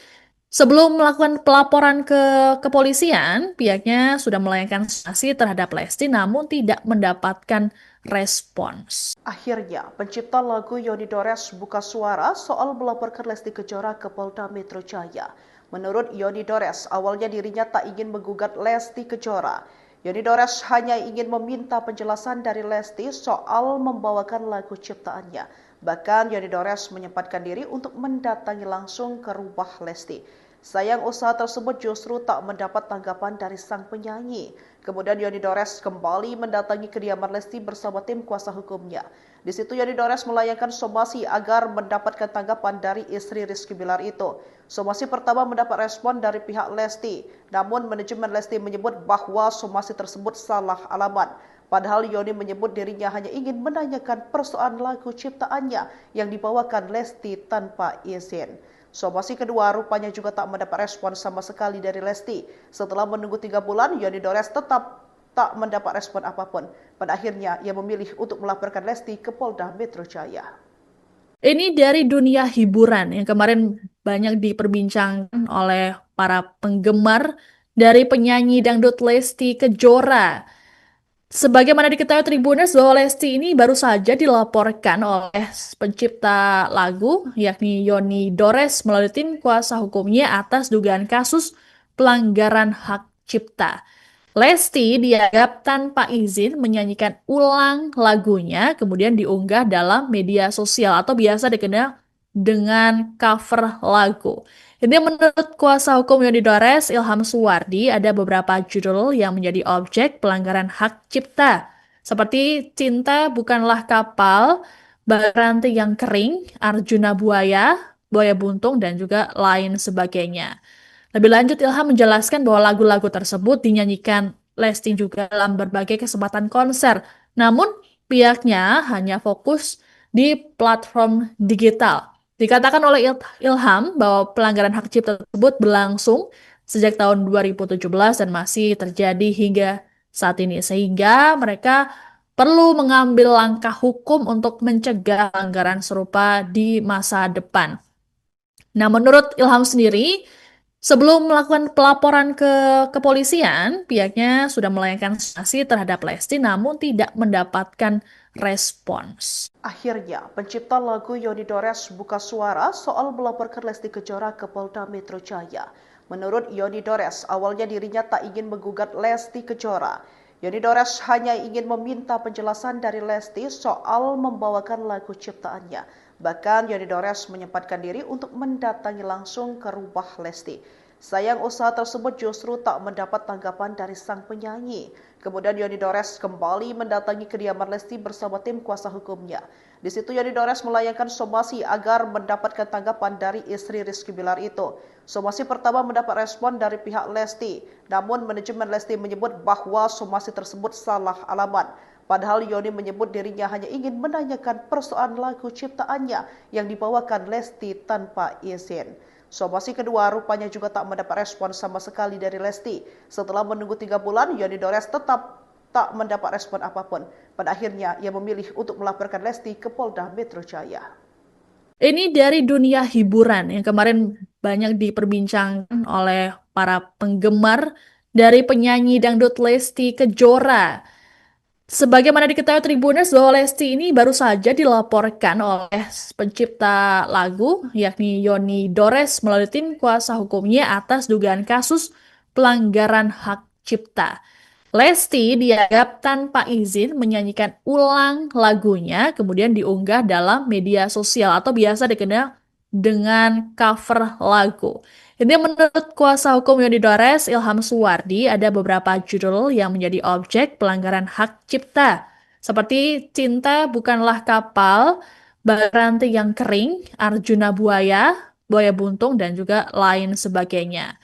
sebelum melakukan pelaporan ke kepolisian, pihaknya sudah melayangkan sanksi terhadap Lesti namun tidak mendapatkan respons. Akhirnya, pencipta lagu Yoni Dores buka suara soal melaporkan Lesti Kejora ke Polda Metro Jaya. Menurut Yoni Dores, awalnya dirinya tak ingin menggugat Lesti Kejora. Yoni Dores hanya ingin meminta penjelasan dari Lesti soal membawakan lagu ciptaannya. Bahkan Yoni Dores menyempatkan diri untuk mendatangi langsung ke rumah Lesti. Sayang usaha tersebut justru tak mendapat tanggapan dari sang penyanyi. Kemudian Yoni Dores kembali mendatangi kediaman Lesti bersama tim kuasa hukumnya. Di situ Yoni Dores melayangkan somasi agar mendapatkan tanggapan dari istri Rizky Bilar itu. Somasi pertama mendapat respon dari pihak Lesti, namun manajemen Lesti menyebut bahwa somasi tersebut salah alamat. Padahal Yoni menyebut dirinya hanya ingin menanyakan persoalan lagu ciptaannya yang dibawakan Lesti tanpa izin. Somasi kedua rupanya juga tak mendapat respon sama sekali dari Lesti. Setelah menunggu 3 bulan, Yoni Dores tetap tak mendapat respon apapun. Pada akhirnya, ia memilih untuk melaporkan Lesti ke Polda Metro Jaya. Ini dari dunia hiburan yang kemarin banyak diperbincangkan oleh para penggemar dari penyanyi dangdut Lesti Kejora. Sebagaimana diketahui Tribuners bahwa Lesti ini baru saja dilaporkan oleh pencipta lagu yakni Yoni Dores melalui tim kuasa hukumnya atas dugaan kasus pelanggaran hak cipta. Lesti dianggap tanpa izin menyanyikan ulang lagunya kemudian diunggah dalam media sosial atau biasa dikenal dengan cover lagu. Ini menurut kuasa hukum Yoni Dores, Ilham Suwardi, ada beberapa judul yang menjadi objek pelanggaran hak cipta. Seperti Cinta Bukanlah Kapal, Baranti yang Kering, Arjuna Buaya, Buaya Buntung, dan juga lain sebagainya. Lebih lanjut, Ilham menjelaskan bahwa lagu-lagu tersebut dinyanyikan Lesti juga dalam berbagai kesempatan konser. Namun, pihaknya hanya fokus di platform digital. Dikatakan oleh Ilham bahwa pelanggaran hak cipta tersebut berlangsung sejak tahun 2017 dan masih terjadi hingga saat ini, sehingga mereka perlu mengambil langkah hukum untuk mencegah pelanggaran serupa di masa depan. Nah, menurut Ilham sendiri, sebelum melakukan pelaporan ke kepolisian, pihaknya sudah melayangkan sanksi terhadap Lesti namun tidak mendapatkan respons. Akhirnya, pencipta lagu Yoni Dores buka suara soal melaporkan Lesti Kejora ke Polda Metro Jaya. Menurut Yoni Dores, awalnya dirinya tak ingin menggugat Lesti Kejora. Yoni Dores hanya ingin meminta penjelasan dari Lesti soal membawakan lagu ciptaannya. Bahkan Yoni Dores menyempatkan diri untuk mendatangi langsung ke rumah Lesti. Sayang usaha tersebut justru tak mendapat tanggapan dari sang penyanyi. Kemudian Yoni Dores kembali mendatangi kediaman Lesti bersama tim kuasa hukumnya. Di situ Yoni Dores melayangkan somasi agar mendapatkan tanggapan dari istri Rizky Bilar itu. Somasi pertama mendapat respon dari pihak Lesti, namun manajemen Lesti menyebut bahwa somasi tersebut salah alamat. Padahal Yoni menyebut dirinya hanya ingin menanyakan persoalan lagu ciptaannya yang dibawakan Lesti tanpa izin. Somasi kedua rupanya juga tak mendapat respon sama sekali dari Lesti. Setelah menunggu 3 bulan, Yoni Dores tetap tak mendapat respon apapun. Pada akhirnya, ia memilih untuk melaporkan Lesti ke Polda Metro Jaya. Ini dari dunia hiburan yang kemarin banyak diperbincangkan oleh para penggemar dari penyanyi dangdut Lesti Kejora. Sebagaimana diketahui Tribuners bahwa Lesti ini baru saja dilaporkan oleh pencipta lagu yakni Yoni Dores melalui tim kuasa hukumnya atas dugaan kasus pelanggaran hak cipta. Lesti dianggap tanpa izin menyanyikan ulang lagunya kemudian diunggah dalam media sosial atau biasa dikenal dengan cover lagu. Ini menurut kuasa hukum Yoni Dores, Ilham Suwardi, ada beberapa judul yang menjadi objek pelanggaran hak cipta. Seperti Cinta Bukanlah Kapal, Baranti yang Kering, Arjuna Buaya, Buaya Buntung, dan juga lain sebagainya.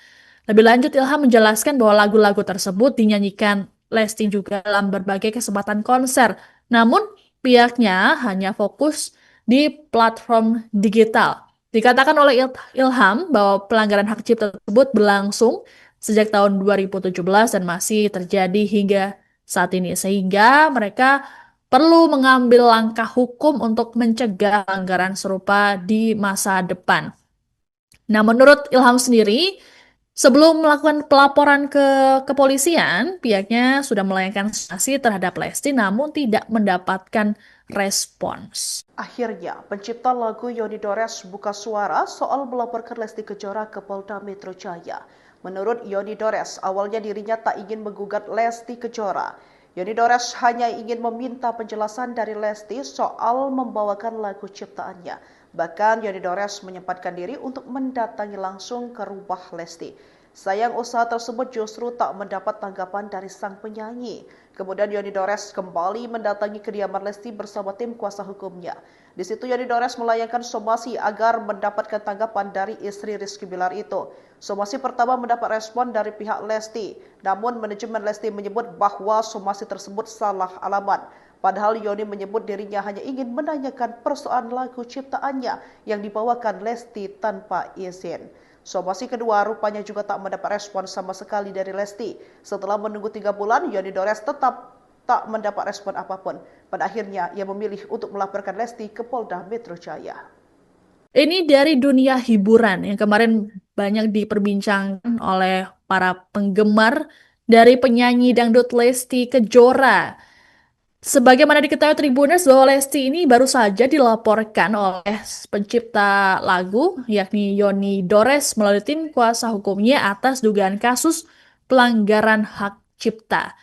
Lebih lanjut, Ilham menjelaskan bahwa lagu-lagu tersebut dinyanyikan Lesti juga dalam berbagai kesempatan konser. Namun, pihaknya hanya fokus di platform digital. Dikatakan oleh Ilham bahwa pelanggaran hak cipta tersebut berlangsung sejak tahun 2017 dan masih terjadi hingga saat ini, sehingga mereka perlu mengambil langkah hukum untuk mencegah pelanggaran serupa di masa depan. Nah, menurut Ilham sendiri, sebelum melakukan pelaporan ke kepolisian, pihaknya sudah melayangkan sanksi terhadap Lesti namun tidak mendapatkan respons. Akhirnya, pencipta lagu Yoni Dores buka suara soal melaporkan Lesti Kejora ke Polda Metro Jaya. Menurut Yoni Dores, awalnya dirinya tak ingin menggugat Lesti Kejora. Yoni Dores hanya ingin meminta penjelasan dari Lesti soal membawakan lagu ciptaannya. Bahkan Yoni Dores menyempatkan diri untuk mendatangi langsung ke rumah Lesti. Sayang usaha tersebut justru tak mendapat tanggapan dari sang penyanyi. Kemudian Yoni Dores kembali mendatangi kediaman Lesti bersama tim kuasa hukumnya. Di situ Yoni Dores melayangkan somasi agar mendapatkan tanggapan dari istri Rizky Bilar itu. Somasi pertama mendapat respon dari pihak Lesti, namun manajemen Lesti menyebut bahwa somasi tersebut salah alamat. Padahal Yoni menyebut dirinya hanya ingin menanyakan persoalan lagu ciptaannya yang dibawakan Lesti tanpa izin. Somasi kedua rupanya juga tak mendapat respon sama sekali dari Lesti. Setelah menunggu 3 bulan, Yoni Dores tetap tak mendapat respon apapun. Pada akhirnya, ia memilih untuk melaporkan Lesti ke Polda Metro Jaya. Ini dari dunia hiburan yang kemarin banyak diperbincangkan oleh para penggemar dari penyanyi dangdut Lesti Kejora. Sebagaimana diketahui Tribuners bahwa Lesti ini baru saja dilaporkan oleh pencipta lagu yakni Yoni Dores melalui tim kuasa hukumnya atas dugaan kasus pelanggaran hak cipta.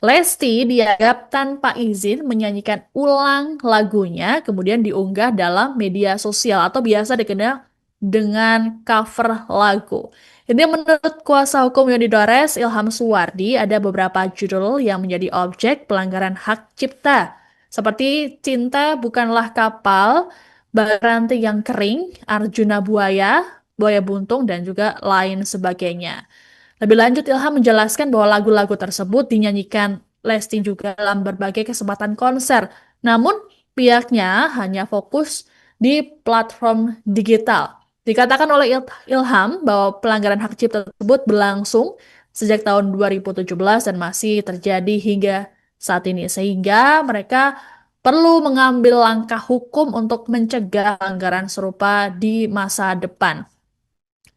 Lesti dianggap tanpa izin menyanyikan ulang lagunya kemudian diunggah dalam media sosial atau biasa dikenal dengan cover lagu. Ini menurut kuasa hukum Yoni Dores, Ilham Suwardi, ada beberapa judul yang menjadi objek pelanggaran hak cipta. Seperti Cinta Bukanlah Kapal, Baranti yang Kering, Arjuna Buaya, Buaya Buntung, dan juga lain sebagainya. Lebih lanjut, Ilham menjelaskan bahwa lagu-lagu tersebut dinyanyikan Lesti juga dalam berbagai kesempatan konser. Namun, pihaknya hanya fokus di platform digital. Dikatakan oleh Ilham bahwa pelanggaran hak cipta tersebut berlangsung sejak tahun 2017 dan masih terjadi hingga saat ini, sehingga mereka perlu mengambil langkah hukum untuk mencegah pelanggaran serupa di masa depan.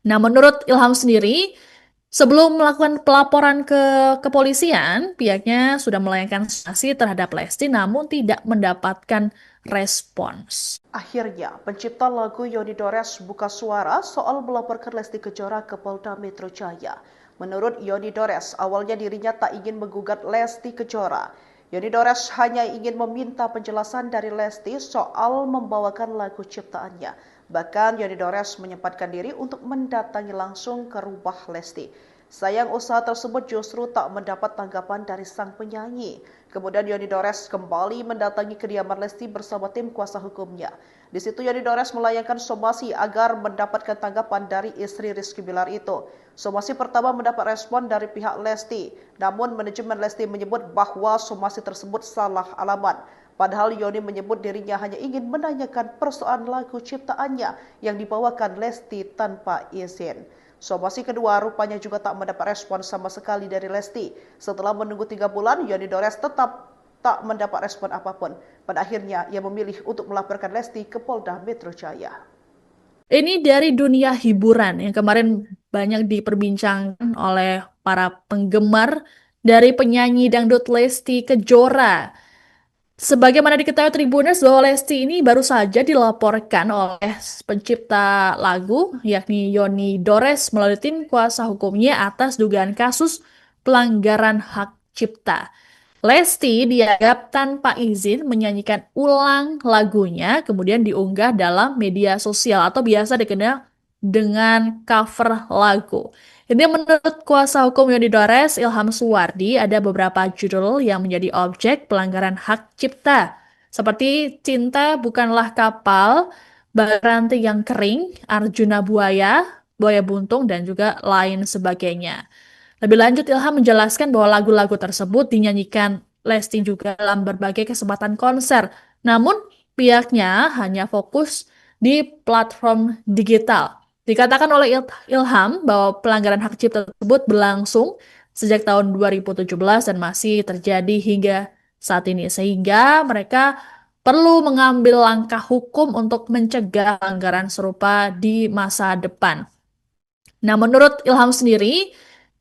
Nah, menurut Ilham sendiri, sebelum melakukan pelaporan ke kepolisian, pihaknya sudah melayangkan sanksi terhadap Lesti namun tidak mendapatkan respons. Akhirnya, pencipta lagu Yoni Dores buka suara soal melaporkan Lesti Kejora ke Polda Metro Jaya. Menurut Yoni Dores, awalnya dirinya tak ingin menggugat Lesti Kejora. Yoni Dores hanya ingin meminta penjelasan dari Lesti soal membawakan lagu ciptaannya. Bahkan Yoni Dores menyempatkan diri untuk mendatangi langsung ke rumah Lesti. Sayang usaha tersebut justru tak mendapat tanggapan dari sang penyanyi. Kemudian Yoni Dores kembali mendatangi kediaman Lesti bersama tim kuasa hukumnya. Di situ Yoni Dores melayangkan somasi agar mendapatkan tanggapan dari istri Rizky Bilar itu. Somasi pertama mendapat respon dari pihak Lesti, namun manajemen Lesti menyebut bahwa somasi tersebut salah alamat. Padahal Yoni menyebut dirinya hanya ingin menanyakan persoalan lagu ciptaannya yang dibawakan Lesti tanpa izin. Somasi kedua rupanya juga tak mendapat respon sama sekali dari Lesti. Setelah menunggu 3 bulan, Yoni Dores tetap tak mendapat respon apapun. Pada akhirnya, ia memilih untuk melaporkan Lesti ke Polda Metro Jaya. Ini dari dunia hiburan yang kemarin banyak diperbincangkan oleh para penggemar dari penyanyi dangdut Lesti Kejora. Sebagaimana diketahui Tribuners bahwa Lesti ini baru saja dilaporkan oleh pencipta lagu yakni Yoni Dores melalui tim kuasa hukumnya atas dugaan kasus pelanggaran hak cipta. Lesti dianggap tanpa izin menyanyikan ulang lagunya kemudian diunggah dalam media sosial atau biasa dikenal dengan cover lagu. Ini menurut kuasa hukum Yoni Dores, Ilham Suwardi, ada beberapa judul yang menjadi objek pelanggaran hak cipta. Seperti Cinta Bukanlah Kapal, Ranting yang Kering, Arjuna Buaya, Buaya Buntung, dan juga lain sebagainya. Lebih lanjut, Ilham menjelaskan bahwa lagu-lagu tersebut dinyanyikan Lesti juga dalam berbagai kesempatan konser. Namun, pihaknya hanya fokus di platform digital. Dikatakan oleh Ilham bahwa pelanggaran hak cipta tersebut berlangsung sejak tahun 2017 dan masih terjadi hingga saat ini, sehingga mereka perlu mengambil langkah hukum untuk mencegah pelanggaran serupa di masa depan. Nah, menurut Ilham sendiri,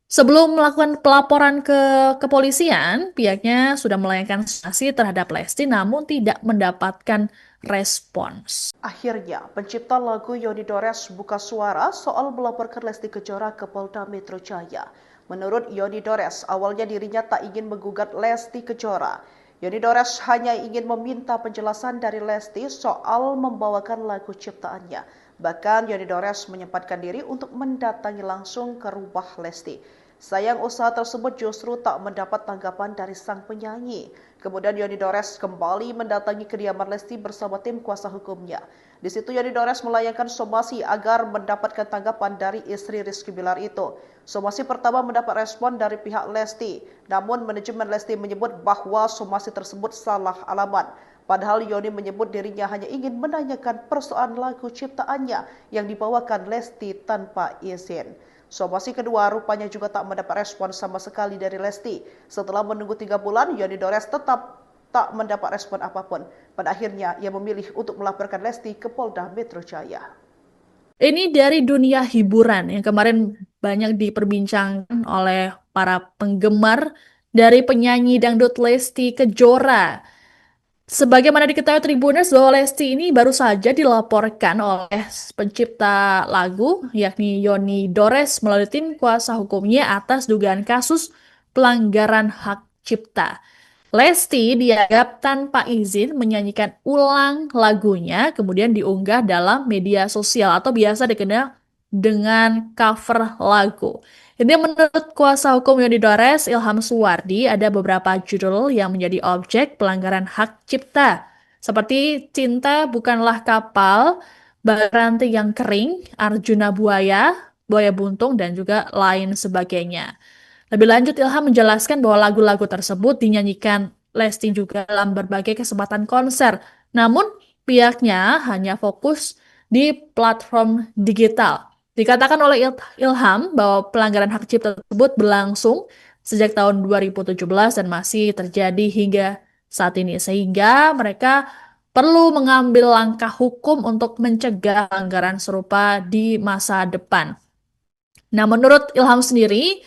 sebelum melakukan pelaporan ke kepolisian, pihaknya sudah melayangkan sanksi terhadap Lesti namun tidak mendapatkan respons. Akhirnya, pencipta lagu Yoni Dores buka suara soal melaporkan Lesti Kejora ke Polda Metro Jaya. Menurut Yoni Dores, awalnya dirinya tak ingin menggugat Lesti Kejora. Yoni Dores hanya ingin meminta penjelasan dari Lesti soal membawakan lagu ciptaannya. Bahkan Yoni Dores menyempatkan diri untuk mendatangi langsung ke rumah Lesti. Sayang usaha tersebut justru tak mendapat tanggapan dari sang penyanyi. Kemudian Yoni Dores kembali mendatangi kediaman Lesti bersama tim kuasa hukumnya. Di situ Yoni Dores melayangkan somasi agar mendapatkan tanggapan dari istri Rizky Bilar itu. Somasi pertama mendapat respon dari pihak Lesti, namun manajemen Lesti menyebut bahwa somasi tersebut salah alamat. Padahal Yoni menyebut dirinya hanya ingin menanyakan persoalan lagu ciptaannya yang dibawakan Lesti tanpa izin. Somasi kedua rupanya juga tak mendapat respon sama sekali dari Lesti. Setelah menunggu 3 bulan, Yoni Dores tetap tak mendapat respon apapun. Pada akhirnya, ia memilih untuk melaporkan Lesti ke Polda Metro Jaya. Ini dari dunia hiburan yang kemarin banyak diperbincangkan oleh para penggemar dari penyanyi dangdut Lesti Kejora. Sebagaimana diketahui Tribuners bahwa Lesti ini baru saja dilaporkan oleh pencipta lagu yakni Yoni Dores melalui tim kuasa hukumnya atas dugaan kasus pelanggaran hak cipta. Lesti dianggap tanpa izin menyanyikan ulang lagunya kemudian diunggah dalam media sosial atau biasa dikenal dengan cover lagu. Ini menurut kuasa hukum Yoni Dores, Ilham Suwardi, ada beberapa judul yang menjadi objek pelanggaran hak cipta. Seperti Cinta Bukanlah Kapal, Ranting yang Kering, Arjuna Buaya, Buaya Buntung, dan juga lain sebagainya. Lebih lanjut, Ilham menjelaskan bahwa lagu-lagu tersebut dinyanyikan Lesti juga dalam berbagai kesempatan konser. Namun, pihaknya hanya fokus di platform digital. Dikatakan oleh Ilham bahwa pelanggaran hak cipta tersebut berlangsung sejak tahun 2017 dan masih terjadi hingga saat ini, sehingga mereka perlu mengambil langkah hukum untuk mencegah pelanggaran serupa di masa depan. Nah, menurut Ilham sendiri,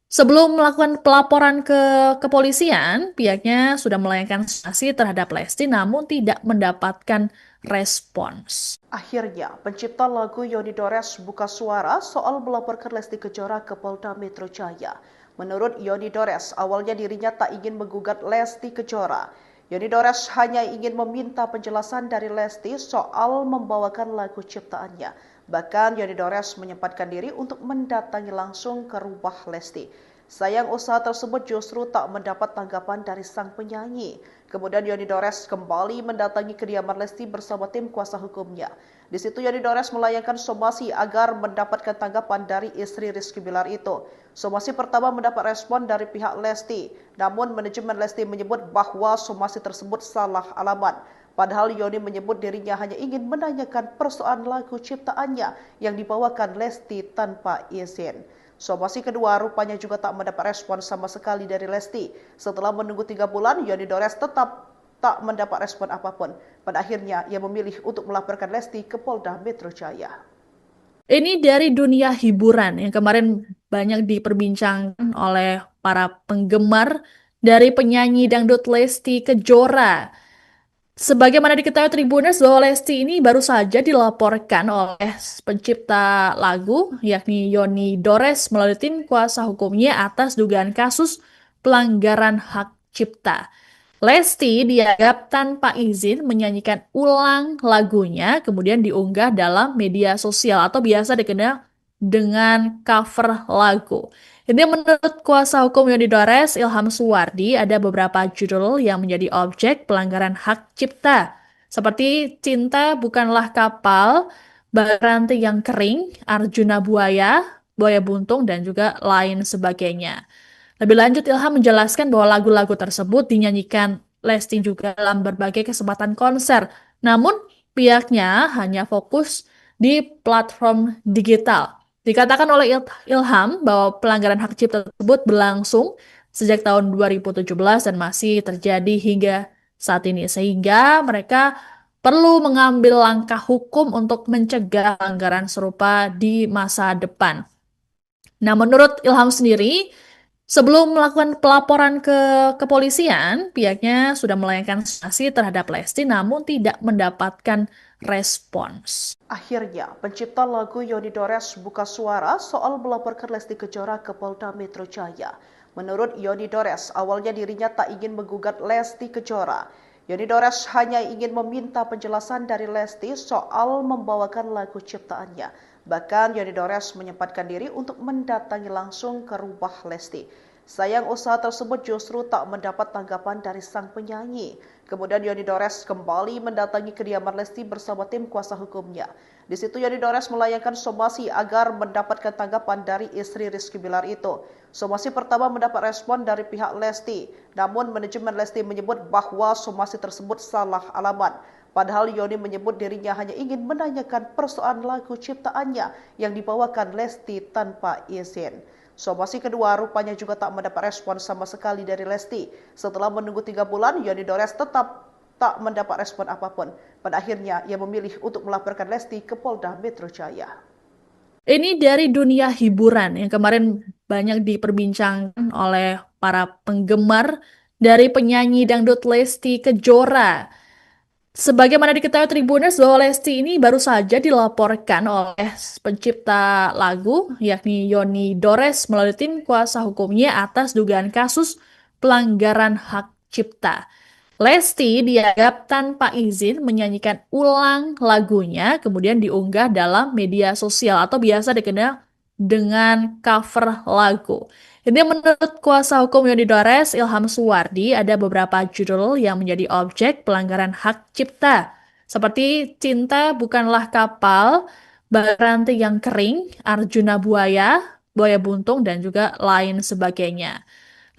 sebelum melakukan pelaporan ke kepolisian, pihaknya sudah melayangkan sanksi terhadap Lesti namun tidak mendapatkan respons. Akhirnya, pencipta lagu Yoni Dores buka suara soal melaporkan Lesti Kejora ke Polda Metro Jaya. Menurut Yoni Dores, awalnya dirinya tak ingin menggugat Lesti Kejora. Yoni Dores hanya ingin meminta penjelasan dari Lesti soal membawakan lagu ciptaannya. Bahkan Yoni Dores menyempatkan diri untuk mendatangi langsung ke rumah Lesti. Sayang usaha tersebut justru tak mendapat tanggapan dari sang penyanyi. Kemudian Yoni Dores kembali mendatangi kediaman Lesti bersama tim kuasa hukumnya. Di situ Yoni Dores melayangkan somasi agar mendapatkan tanggapan dari istri Rizky Bilar itu. Somasi pertama mendapat respon dari pihak Lesti, namun manajemen Lesti menyebut bahwa somasi tersebut salah alamat. Padahal Yoni menyebut dirinya hanya ingin menanyakan persoalan lagu ciptaannya yang dibawakan Lesti tanpa izin. Somasi kedua rupanya juga tak mendapat respon sama sekali dari Lesti. Setelah menunggu 3 bulan, Yoni Dores tetap tak mendapat respon apapun. Pada akhirnya, ia memilih untuk melaporkan Lesti ke Polda Metro Jaya. Ini dari dunia hiburan yang kemarin banyak diperbincangkan oleh para penggemar dari penyanyi dangdut Lesti Kejora. Sebagaimana diketahui Tribuners bahwa Lesti ini baru saja dilaporkan oleh pencipta lagu yakni Yoni Dores melalui tim kuasa hukumnya atas dugaan kasus pelanggaran hak cipta. Lesti dianggap tanpa izin menyanyikan ulang lagunya kemudian diunggah dalam media sosial atau biasa dikenal dengan cover lagu. Ini menurut kuasa hukum Yoni Dores, Ilham Suwardi, ada beberapa judul yang menjadi objek pelanggaran hak cipta. Seperti Cinta Bukanlah Kapal, Baranti yang Kering, Arjuna Buaya, Buaya Buntung, dan juga lain sebagainya. Lebih lanjut, Ilham menjelaskan bahwa lagu-lagu tersebut dinyanyikan Lesti juga dalam berbagai kesempatan konser. Namun, pihaknya hanya fokus di platform digital. Dikatakan oleh Ilham bahwa pelanggaran hak cipta tersebut berlangsung sejak tahun 2017 dan masih terjadi hingga saat ini, sehingga mereka perlu mengambil langkah hukum untuk mencegah pelanggaran serupa di masa depan. Nah, menurut Ilham sendiri, sebelum melakukan pelaporan ke kepolisian, pihaknya sudah melayangkan sanksi terhadap Lesti namun tidak mendapatkan respons. Akhirnya, pencipta lagu Yoni Dores buka suara soal melaporkan Lesti Kejora ke Polda Metro Jaya. Menurut Yoni Dores, awalnya dirinya tak ingin menggugat Lesti Kejora. Yoni Dores hanya ingin meminta penjelasan dari Lesti soal membawakan lagu ciptaannya. Bahkan Yoni Dores menyempatkan diri untuk mendatangi langsung ke rumah Lesti. Sayang usaha tersebut justru tak mendapat tanggapan dari sang penyanyi. Kemudian Yoni Dores kembali mendatangi kediaman Lesti bersama tim kuasa hukumnya. Di situ Yoni Dores melayangkan somasi agar mendapatkan tanggapan dari istri Rizky Bilar itu. Somasi pertama mendapat respon dari pihak Lesti, namun manajemen Lesti menyebut bahwa somasi tersebut salah alamat. Padahal Yoni menyebut dirinya hanya ingin menanyakan persoalan lagu ciptaannya yang dibawakan Lesti tanpa izin. Somasi kedua rupanya juga tak mendapat respon sama sekali dari Lesti. Setelah menunggu 3 bulan, Yoni Dores tetap tak mendapat respon apapun. Pada akhirnya, ia memilih untuk melaporkan Lesti ke Polda Metro Jaya. Ini dari dunia hiburan yang kemarin banyak diperbincangkan oleh para penggemar dari penyanyi dangdut Lesti Kejora. Sebagaimana diketahui Tribuners bahwa Lesti ini baru saja dilaporkan oleh pencipta lagu yakni Yoni Dores melalui tim kuasa hukumnya atas dugaan kasus pelanggaran hak cipta. Lesti dianggap tanpa izin menyanyikan ulang lagunya kemudian diunggah dalam media sosial atau biasa dikenal dengan cover lagu. Ini menurut kuasa hukum Yoni Dores, Ilham Suwardi, ada beberapa judul yang menjadi objek pelanggaran hak cipta. Seperti Cinta Bukanlah Kapal, Baranti yang Kering, Arjuna Buaya, Buaya Buntung, dan juga lain sebagainya.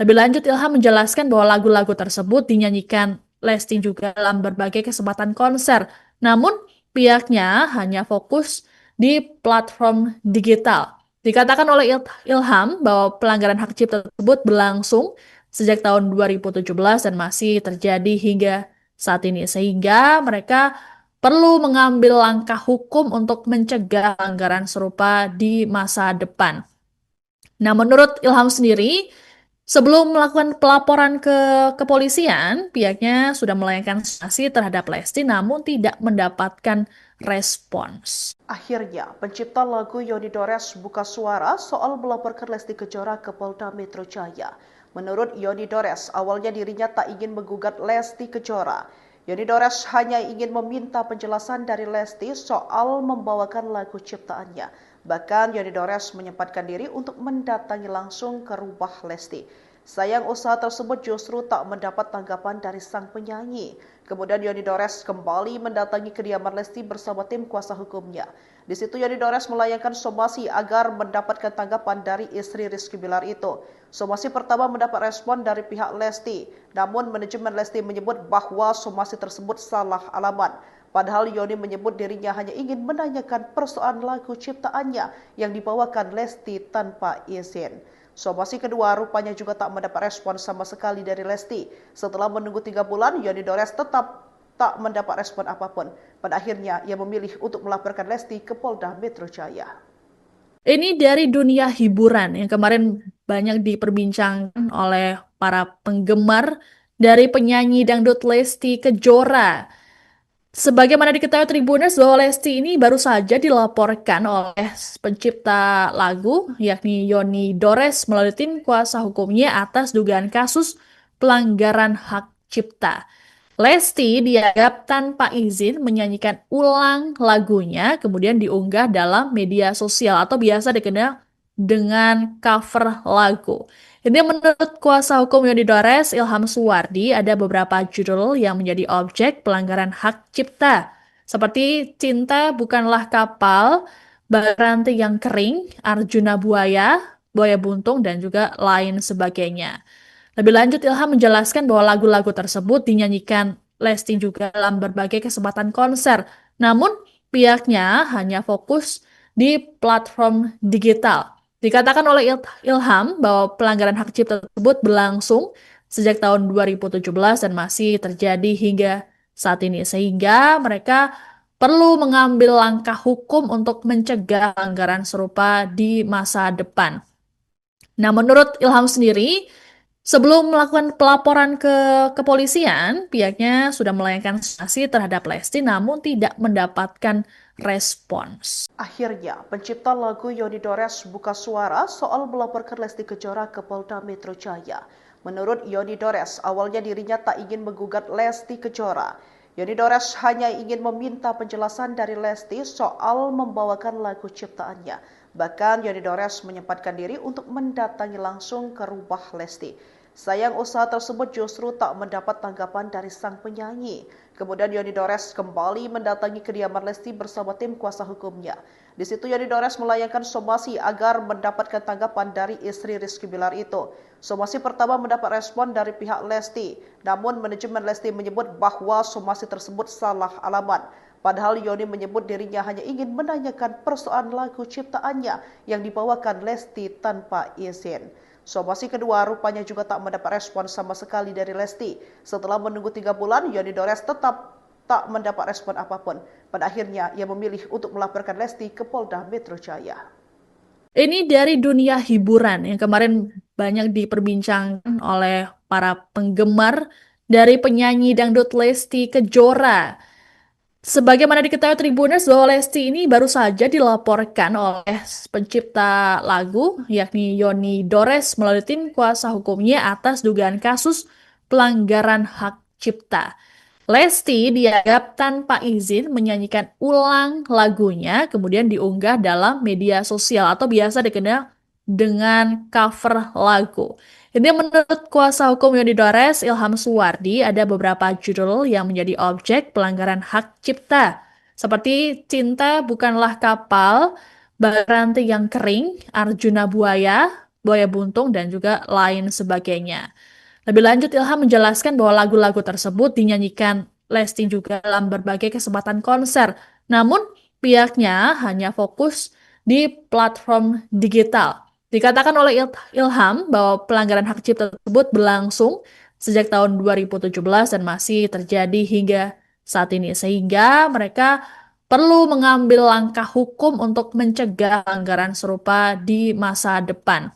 Lebih lanjut, Ilham menjelaskan bahwa lagu-lagu tersebut dinyanyikan Lesti juga dalam berbagai kesempatan konser. Namun, pihaknya hanya fokus di platform digital. Dikatakan oleh Ilham bahwa pelanggaran hak cipta tersebut berlangsung sejak tahun 2017 dan masih terjadi hingga saat ini, sehingga mereka perlu mengambil langkah hukum untuk mencegah pelanggaran serupa di masa depan. Nah, menurut Ilham sendiri, sebelum melakukan pelaporan ke kepolisian, pihaknya sudah melayangkan sanksi terhadap Lesti namun tidak mendapatkan respons. Akhirnya, pencipta lagu Yoni Dores buka suara soal melaporkan Lesti Kejora ke Polda Metro Jaya. Menurut Yoni Dores, awalnya dirinya tak ingin menggugat Lesti Kejora. Yoni Dores hanya ingin meminta penjelasan dari Lesti soal membawakan lagu ciptaannya. Bahkan Yoni Dores menyempatkan diri untuk mendatangi langsung ke rumah Lesti. Sayang usaha tersebut justru tak mendapat tanggapan dari sang penyanyi. Kemudian Yoni Dores kembali mendatangi kediaman Lesti bersama tim kuasa hukumnya. Di situ Yoni Dores melayangkan somasi agar mendapatkan tanggapan dari istri Rizky Bilar itu. Somasi pertama mendapat respon dari pihak Lesti, namun manajemen Lesti menyebut bahwa somasi tersebut salah alamat. Padahal Yoni menyebut dirinya hanya ingin menanyakan persoalan lagu ciptaannya yang dibawakan Lesti tanpa izin. Somasi kedua rupanya juga tak mendapat respon sama sekali dari Lesti. Setelah menunggu 3 bulan, Yoni Dores tetap tak mendapat respon apapun. Pada akhirnya, ia memilih untuk melaporkan Lesti ke Polda Metro Jaya. Ini dari dunia hiburan yang kemarin banyak diperbincangkan oleh para penggemar dari penyanyi dangdut Lesti Kejora. Sebagaimana diketahui Tribuners bahwa Lesti ini baru saja dilaporkan oleh pencipta lagu yakni Yoni Dores melalui tim kuasa hukumnya atas dugaan kasus pelanggaran hak cipta. Lesti dianggap tanpa izin menyanyikan ulang lagunya kemudian diunggah dalam media sosial atau biasa dikenal dengan cover lagu. Ini menurut kuasa hukum Yoni Dores, Ilham Suwardi, ada beberapa judul yang menjadi objek pelanggaran hak cipta. Seperti Cinta Bukanlah Kapal, Baranti yang Kering, Arjuna Buaya, Buaya Buntung, dan juga lain sebagainya. Lebih lanjut, Ilham menjelaskan bahwa lagu-lagu tersebut dinyanyikan Lesti juga dalam berbagai kesempatan konser. Namun, pihaknya hanya fokus di platform digital. Dikatakan oleh Ilham bahwa pelanggaran hak cipta tersebut berlangsung sejak tahun 2017 dan masih terjadi hingga saat ini, sehingga mereka perlu mengambil langkah hukum untuk mencegah pelanggaran serupa di masa depan. Nah, menurut Ilham sendiri, sebelum melakukan pelaporan ke kepolisian, pihaknya sudah melayangkan sanksi terhadap Lesti namun tidak mendapatkan respons. Akhirnya, pencipta lagu Yoni Dores buka suara soal melaporkan Lesti Kejora ke Polda Metro Jaya. Menurut Yoni Dores, awalnya dirinya tak ingin menggugat Lesti Kejora. Yoni Dores hanya ingin meminta penjelasan dari Lesti soal membawakan lagu ciptaannya. Bahkan Yoni Dores menyempatkan diri untuk mendatangi langsung ke rumah Lesti. Sayang usaha tersebut justru tak mendapat tanggapan dari sang penyanyi. Kemudian Yoni Dores kembali mendatangi kediaman Lesti bersama tim kuasa hukumnya. Di situ Yoni Dores melayangkan somasi agar mendapatkan tanggapan dari istri Rizky Bilar itu. Somasi pertama mendapat respon dari pihak Lesti, namun manajemen Lesti menyebut bahwa somasi tersebut salah alamat. Padahal Yoni menyebut dirinya hanya ingin menanyakan persoalan lagu ciptaannya yang dibawakan Lesti tanpa izin. Somasi kedua rupanya juga tak mendapat respon sama sekali dari Lesti. Setelah menunggu 3 bulan, Yoni Dores tetap tak mendapat respon apapun. Pada akhirnya, ia memilih untuk melaporkan Lesti ke Polda Metro Jaya. Ini dari dunia hiburan yang kemarin banyak diperbincangkan oleh para penggemar dari penyanyi dangdut Lesti Kejora. Sebagaimana diketahui Tribuners bahwa Lesti ini baru saja dilaporkan oleh pencipta lagu yakni Yoni Dores melalui tim kuasa hukumnya atas dugaan kasus pelanggaran hak cipta. Lesti dianggap tanpa izin menyanyikan ulang lagunya kemudian diunggah dalam media sosial atau biasa dikenal dengan cover lagu. Ini menurut kuasa hukum Yoni Dores, Ilham Suwardi, ada beberapa judul yang menjadi objek pelanggaran hak cipta. Seperti Cinta Bukanlah Kapal, Baranti yang Kering, Arjuna Buaya, Buaya Buntung, dan juga lain sebagainya. Lebih lanjut, Ilham menjelaskan bahwa lagu-lagu tersebut dinyanyikan Lesti juga dalam berbagai kesempatan konser. Namun, pihaknya hanya fokus di platform digital. Dikatakan oleh Ilham bahwa pelanggaran hak cipta tersebut berlangsung sejak tahun 2017 dan masih terjadi hingga saat ini. Sehingga mereka perlu mengambil langkah hukum untuk mencegah pelanggaran serupa di masa depan.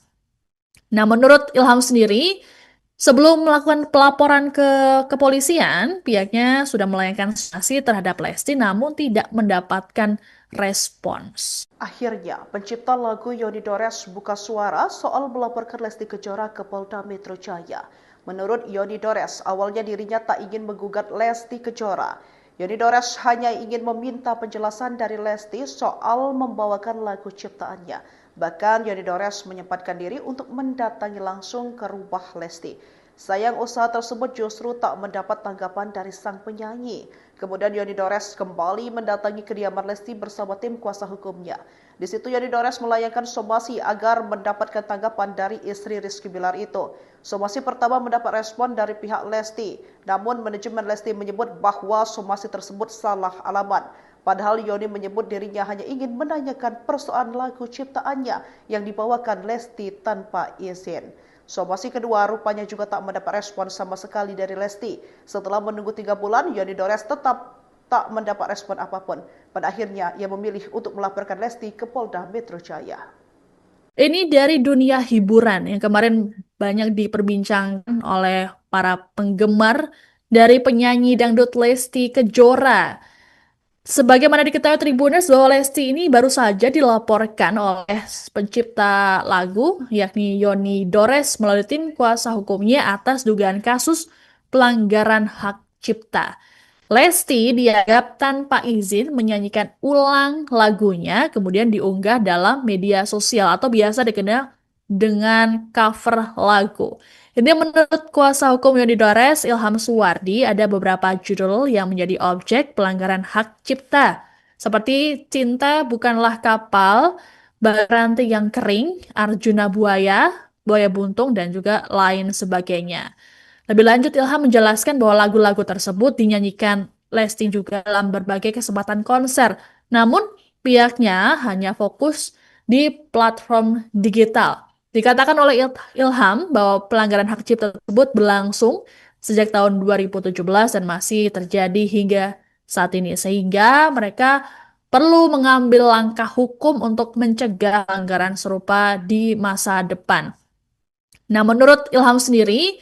Nah, menurut Ilham sendiri, sebelum melakukan pelaporan ke kepolisian, pihaknya sudah melayangkan sanksi terhadap Lesti namun tidak mendapatkan respons. Akhirnya, pencipta lagu Yoni Dores buka suara soal melaporkan Lesti Kejora ke Polda Metro Jaya. Menurut Yoni Dores, awalnya dirinya tak ingin menggugat Lesti Kejora. Yoni Dores hanya ingin meminta penjelasan dari Lesti soal membawakan lagu ciptaannya. Bahkan Yoni Dores menyempatkan diri untuk mendatangi langsung ke rumah Lesti. Sayang usaha tersebut justru tak mendapat tanggapan dari sang penyanyi. Kemudian Yoni Dores kembali mendatangi kediaman Lesti bersama tim kuasa hukumnya. Di situ Yoni Dores melayangkan somasi agar mendapatkan tanggapan dari istri Rizky Bilar itu. Somasi pertama mendapat respon dari pihak Lesti, namun manajemen Lesti menyebut bahwa somasi tersebut salah alamat. Padahal Yoni menyebut dirinya hanya ingin menanyakan persoalan lagu ciptaannya yang dibawakan Lesti tanpa izin. Somasi kedua rupanya juga tak mendapat respon sama sekali dari Lesti. Setelah menunggu 3 bulan, Yoni Dores tetap tak mendapat respon apapun. Pada akhirnya, ia memilih untuk melaporkan Lesti ke Polda Metro Jaya. Ini dari dunia hiburan yang kemarin banyak diperbincangkan oleh para penggemar dari penyanyi dangdut Lesti Kejora. Sebagaimana diketahui Tribuners bahwa Lesti ini baru saja dilaporkan oleh pencipta lagu yakni Yoni Dores melalui tim kuasa hukumnya atas dugaan kasus pelanggaran hak cipta. Lesti dianggap tanpa izin menyanyikan ulang lagunya kemudian diunggah dalam media sosial atau biasa dikenal dengan cover lagu. Ini menurut kuasa hukum Yoni Dores, Ilham Suwardi, ada beberapa judul yang menjadi objek pelanggaran hak cipta. Seperti Cinta Bukanlah Kapal, Baranti yang Kering, Arjuna Buaya, Buaya Buntung, dan juga lain sebagainya. Lebih lanjut, Ilham menjelaskan bahwa lagu-lagu tersebut dinyanyikan Lesti juga dalam berbagai kesempatan konser. Namun, pihaknya hanya fokus di platform digital. Dikatakan oleh Ilham bahwa pelanggaran hak cipta tersebut berlangsung sejak tahun 2017 dan masih terjadi hingga saat ini. Sehingga mereka perlu mengambil langkah hukum untuk mencegah pelanggaran serupa di masa depan. Nah, menurut Ilham sendiri,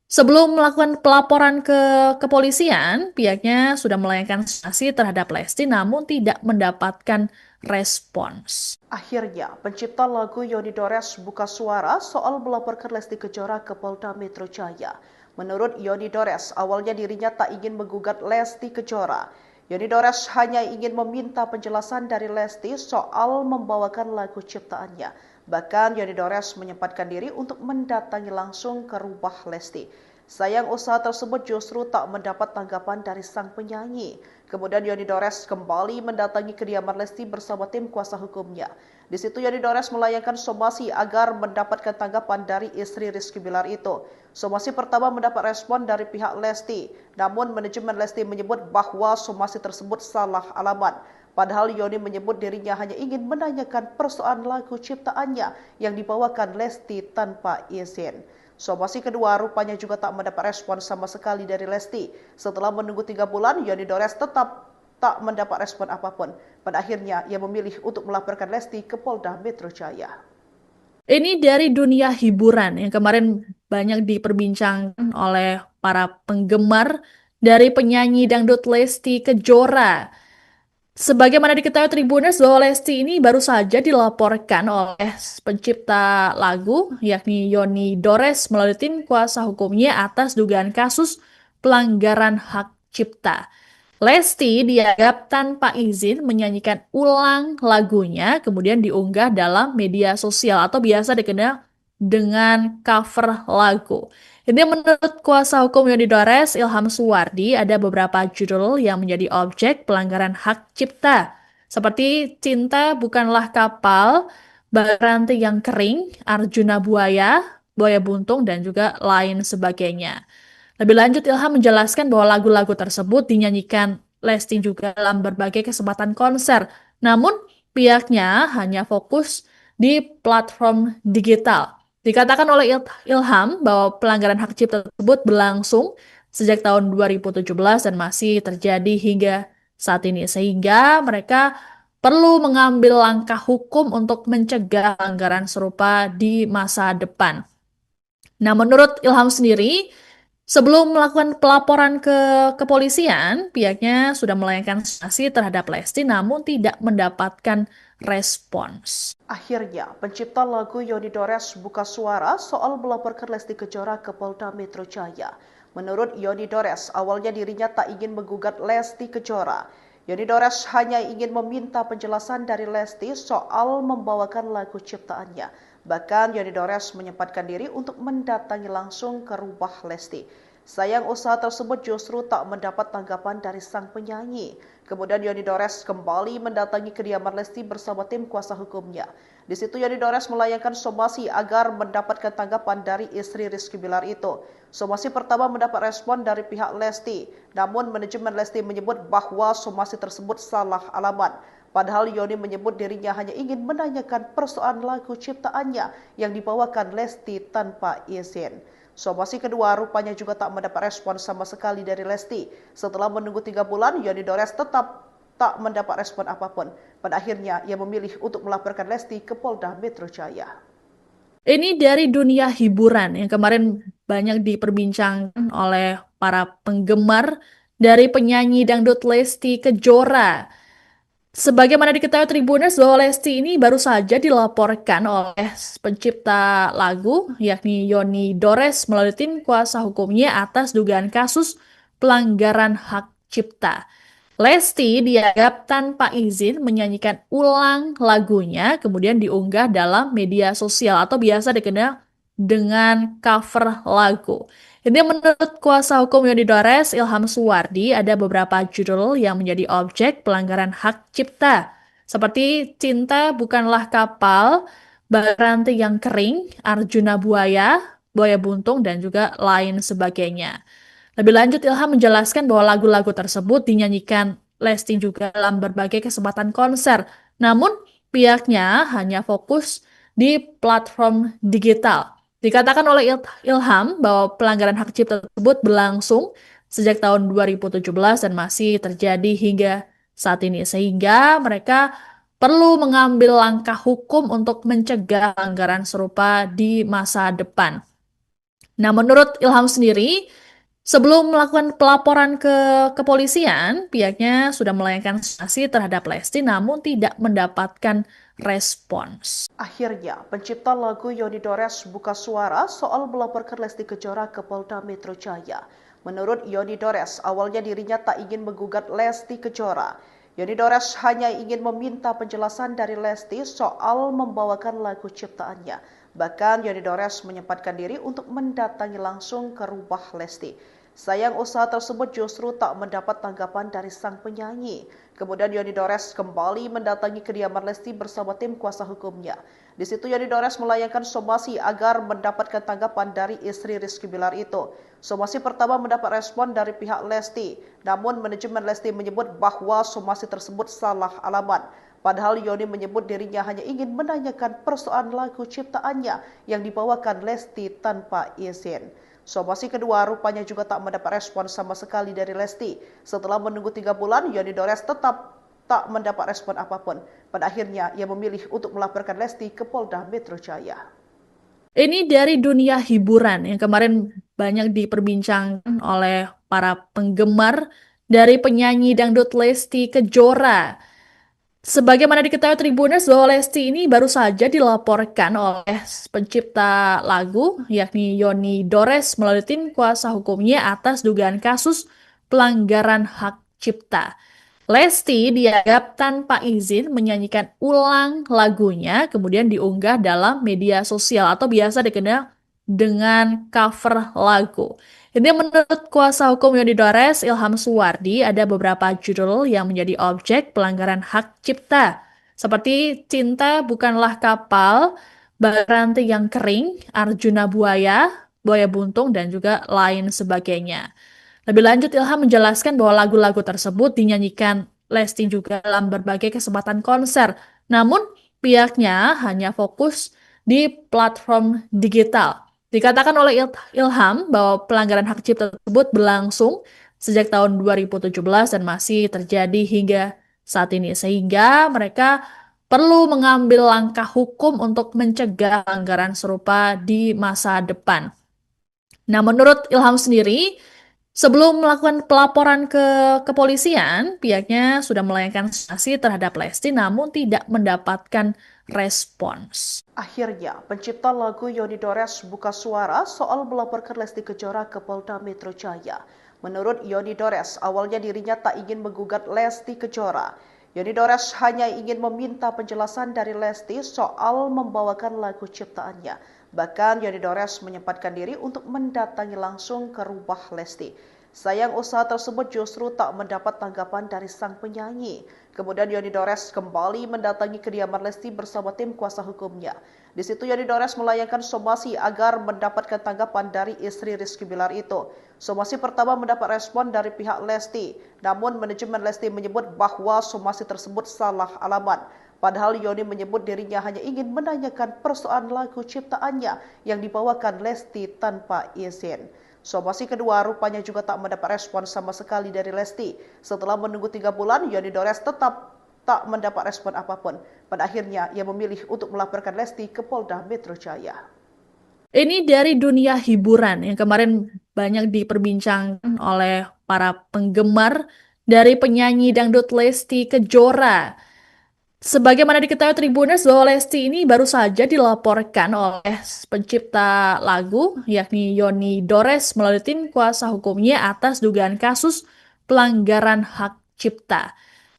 sebelum melakukan pelaporan ke kepolisian, pihaknya sudah melayangkan sanksi terhadap Lesti namun tidak mendapatkan respons. Akhirnya, pencipta lagu Yoni Dores buka suara soal melaporkan Lesti Kejora ke Polda Metro Jaya. Menurut Yoni Dores, awalnya dirinya tak ingin menggugat Lesti Kejora. Yoni Dores hanya ingin meminta penjelasan dari Lesti soal membawakan lagu ciptaannya. Bahkan Yoni Dores menyempatkan diri untuk mendatangi langsung ke rumah Lesti. Sayang usaha tersebut justru tak mendapat tanggapan dari sang penyanyi. Kemudian Yoni Dores kembali mendatangi kediaman Lesti bersama tim kuasa hukumnya. Di situ Yoni Dores melayangkan somasi agar mendapatkan tanggapan dari istri Rizky Bilar itu. Somasi pertama mendapat respon dari pihak Lesti, namun manajemen Lesti menyebut bahwa somasi tersebut salah alamat. Padahal Yoni menyebut dirinya hanya ingin menanyakan persoalan lagu ciptaannya yang dibawakan Lesti tanpa izin. Somasi kedua rupanya juga tak mendapat respon sama sekali dari Lesti. Setelah menunggu 3 bulan, Yoni Dores tetap tak mendapat respon apapun. Pada akhirnya, ia memilih untuk melaporkan Lesti ke Polda Metro Jaya. Ini dari dunia hiburan yang kemarin banyak diperbincangkan oleh para penggemar dari penyanyi dangdut Lesti Kejora. Sebagaimana diketahui Tribuners bahwa Lesti ini baru saja dilaporkan oleh pencipta lagu yakni Yoni Dores melalui tim kuasa hukumnya atas dugaan kasus pelanggaran hak cipta. Lesti dianggap tanpa izin menyanyikan ulang lagunya kemudian diunggah dalam media sosial atau biasa dikenal dengan cover lagu. Ini menurut kuasa hukum Yoni Dores, Ilham Suwardi, ada beberapa judul yang menjadi objek pelanggaran hak cipta. Seperti Cinta Bukanlah Kapal, Baranti yang Kering, Arjuna Buaya, Buaya Buntung, dan juga lain sebagainya. Lebih lanjut, Ilham menjelaskan bahwa lagu-lagu tersebut dinyanyikan Lesti juga dalam berbagai kesempatan konser. Namun, pihaknya hanya fokus di platform digital. Dikatakan oleh Ilham bahwa pelanggaran hak cipta tersebut berlangsung sejak tahun 2017 dan masih terjadi hingga saat ini. Sehingga mereka perlu mengambil langkah hukum untuk mencegah pelanggaran serupa di masa depan. Nah, menurut Ilham sendiri, sebelum melakukan pelaporan ke kepolisian, pihaknya sudah melayangkan sanksi terhadap Lesti namun tidak mendapatkan respons. Akhirnya, pencipta lagu Yoni Dores buka suara soal melaporkan Lesti Kejora ke Polda Metro Jaya. Menurut Yoni Dores, awalnya dirinya tak ingin menggugat Lesti Kejora. Yoni Dores hanya ingin meminta penjelasan dari Lesti soal membawakan lagu ciptaannya. Bahkan Yoni Dores menyempatkan diri untuk mendatangi langsung ke rumah Lesti. Sayang usaha tersebut justru tak mendapat tanggapan dari sang penyanyi. Kemudian Yoni Dores kembali mendatangi kediaman Lesti bersama tim kuasa hukumnya. Di situ Yoni Dores melayangkan somasi agar mendapatkan tanggapan dari istri Rizky Bilar itu. Somasi pertama mendapat respon dari pihak Lesti, namun manajemen Lesti menyebut bahwa somasi tersebut salah alamat. Padahal Yoni menyebut dirinya hanya ingin menanyakan persoalan lagu ciptaannya yang dibawakan Lesti tanpa izin. Somasi kedua rupanya juga tak mendapat respon sama sekali dari Lesti. Setelah menunggu 3 bulan, Yoni Dores tetap tak mendapat respon apapun. Pada akhirnya, ia memilih untuk melaporkan Lesti ke Polda Metro Jaya. Ini dari dunia hiburan yang kemarin banyak diperbincangkan oleh para penggemar dari penyanyi dangdut Lesti Kejora. Sebagaimana diketahui Tribuners bahwa Lesti ini baru saja dilaporkan oleh pencipta lagu yakni Yoni Dores melalui tim kuasa hukumnya atas dugaan kasus pelanggaran hak cipta. Lesti dianggap tanpa izin menyanyikan ulang lagunya kemudian diunggah dalam media sosial atau biasa dikenal dengan cover lagu. Ini menurut kuasa hukum Yoni Dores, Ilham Suwardi, ada beberapa judul yang menjadi objek pelanggaran hak cipta, seperti Cinta Bukanlah Kapal, Baranti yang Kering, Arjuna Buaya, Buaya Buntung, dan juga lain sebagainya. Lebih lanjut, Ilham menjelaskan bahwa lagu-lagu tersebut dinyanyikan Lesti juga dalam berbagai kesempatan konser. Namun, pihaknya hanya fokus di platform digital. Dikatakan oleh Ilham bahwa pelanggaran hak cipta tersebut berlangsung sejak tahun 2017 dan masih terjadi hingga saat ini. Sehingga mereka perlu mengambil langkah hukum untuk mencegah pelanggaran serupa di masa depan. Nah, menurut Ilham sendiri, sebelum melakukan pelaporan ke kepolisian, pihaknya sudah melayangkan sanksi terhadap Lesti namun tidak mendapatkan respons. Akhirnya, pencipta lagu Yoni Dores buka suara soal melaporkan Lesti Kejora ke Polda Metro Jaya. Menurut Yoni Dores, awalnya dirinya tak ingin menggugat Lesti Kejora. Yoni Dores hanya ingin meminta penjelasan dari Lesti soal membawakan lagu ciptaannya. Bahkan Yoni Dores menyempatkan diri untuk mendatangi langsung ke rumah Lesti. Sayang usaha tersebut justru tak mendapat tanggapan dari sang penyanyi. Kemudian Yoni Dores kembali mendatangi kediaman Lesti bersama tim kuasa hukumnya. Di situ Yoni Dores melayangkan somasi agar mendapatkan tanggapan dari istri Rizky Bilar itu. Somasi pertama mendapat respon dari pihak Lesti, namun manajemen Lesti menyebut bahwa somasi tersebut salah alamat. Padahal Yoni menyebut dirinya hanya ingin menanyakan persoalan lagu ciptaannya yang dibawakan Lesti tanpa izin. Somasi kedua rupanya juga tak mendapat respon sama sekali dari Lesti. Setelah menunggu 3 bulan, Yoni Dores tetap tak mendapat respon apapun. Pada akhirnya, ia memilih untuk melaporkan Lesti ke Polda Metro Jaya. Ini dari dunia hiburan yang kemarin banyak diperbincangkan oleh para penggemar dari penyanyi dangdut Lesti Kejora. Sebagaimana diketahui Tribuners bahwa Lesti ini baru saja dilaporkan oleh pencipta lagu yakni Yoni Dores melalui tim kuasa hukumnya atas dugaan kasus pelanggaran hak cipta. Lesti dianggap tanpa izin menyanyikan ulang lagunya kemudian diunggah dalam media sosial atau biasa dikenal dengan cover lagu. Ini menurut kuasa hukum Yoni Dores, Ilham Suwardi, ada beberapa judul yang menjadi objek pelanggaran hak cipta, seperti Cinta Bukanlah Kapal, Baranti yang Kering, Arjuna Buaya, Buaya Buntung, dan juga lain sebagainya. Lebih lanjut, Ilham menjelaskan bahwa lagu-lagu tersebut dinyanyikan Lesti juga dalam berbagai kesempatan konser. Namun, pihaknya hanya fokus di platform digital. Dikatakan oleh Ilham bahwa pelanggaran hak cipta tersebut berlangsung sejak tahun 2017 dan masih terjadi hingga saat ini. Sehingga mereka perlu mengambil langkah hukum untuk mencegah pelanggaran serupa di masa depan. Nah, menurut Ilham sendiri, sebelum melakukan pelaporan ke kepolisian, pihaknya sudah melayangkan sanksi terhadap Lesti namun tidak mendapatkan respons. Akhirnya, pencipta lagu Yoni Dores buka suara soal melaporkan Lesti Kejora ke Polda Metro Jaya. Menurut Yoni Dores, awalnya dirinya tak ingin menggugat Lesti Kejora. Yoni Dores hanya ingin meminta penjelasan dari Lesti soal membawakan lagu ciptaannya. Bahkan Yoni Dores menyempatkan diri untuk mendatangi langsung ke rumah Lesti. Sayang usaha tersebut justru tak mendapat tanggapan dari sang penyanyi. Kemudian Yoni Dores kembali mendatangi kediaman Lesti bersama tim kuasa hukumnya. Di situ Yoni Dores melayangkan somasi agar mendapatkan tanggapan dari istri Rizky Bilar itu. Somasi pertama mendapat respon dari pihak Lesti, namun manajemen Lesti menyebut bahwa somasi tersebut salah alamat. Padahal Yoni menyebut dirinya hanya ingin menanyakan persoalan lagu ciptaannya yang dibawakan Lesti tanpa izin. Somasi kedua rupanya juga tak mendapat respon sama sekali dari Lesti. Setelah menunggu 3 bulan, Yoni Dores tetap tak mendapat respon apapun. Pada akhirnya, ia memilih untuk melaporkan Lesti ke Polda Metro Jaya. Ini dari dunia hiburan yang kemarin banyak diperbincangkan oleh para penggemar dari penyanyi dangdut Lesti Kejora. Sebagaimana diketahui Tribuners bahwa Lesti ini baru saja dilaporkan oleh pencipta lagu yakni Yoni Dores melalui tim kuasa hukumnya atas dugaan kasus pelanggaran hak cipta.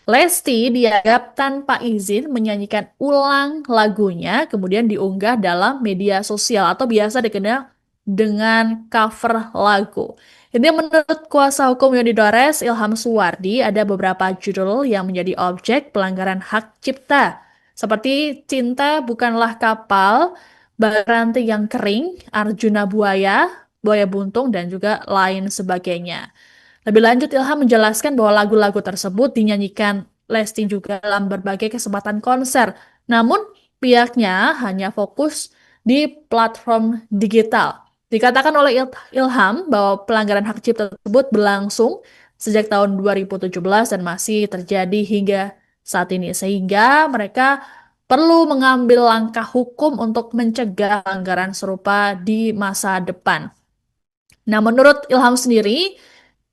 Lesti dianggap tanpa izin menyanyikan ulang lagunya kemudian diunggah dalam media sosial atau biasa dikenal dengan cover lagu. Ini menurut kuasa hukum Yoni Dores, Ilham Suwardi, ada beberapa judul yang menjadi objek pelanggaran hak cipta. Seperti Cinta Bukanlah Kapal, Baranti yang Kering, Arjuna Buaya, Buaya Buntung, dan juga lain sebagainya. Lebih lanjut, Ilham menjelaskan bahwa lagu-lagu tersebut dinyanyikan Lesti juga dalam berbagai kesempatan konser. Namun, pihaknya hanya fokus di platform digital. Dikatakan oleh Ilham bahwa pelanggaran hak cipta tersebut berlangsung sejak tahun 2017 dan masih terjadi hingga saat ini. Sehingga mereka perlu mengambil langkah hukum untuk mencegah pelanggaran serupa di masa depan. Nah, menurut Ilham sendiri,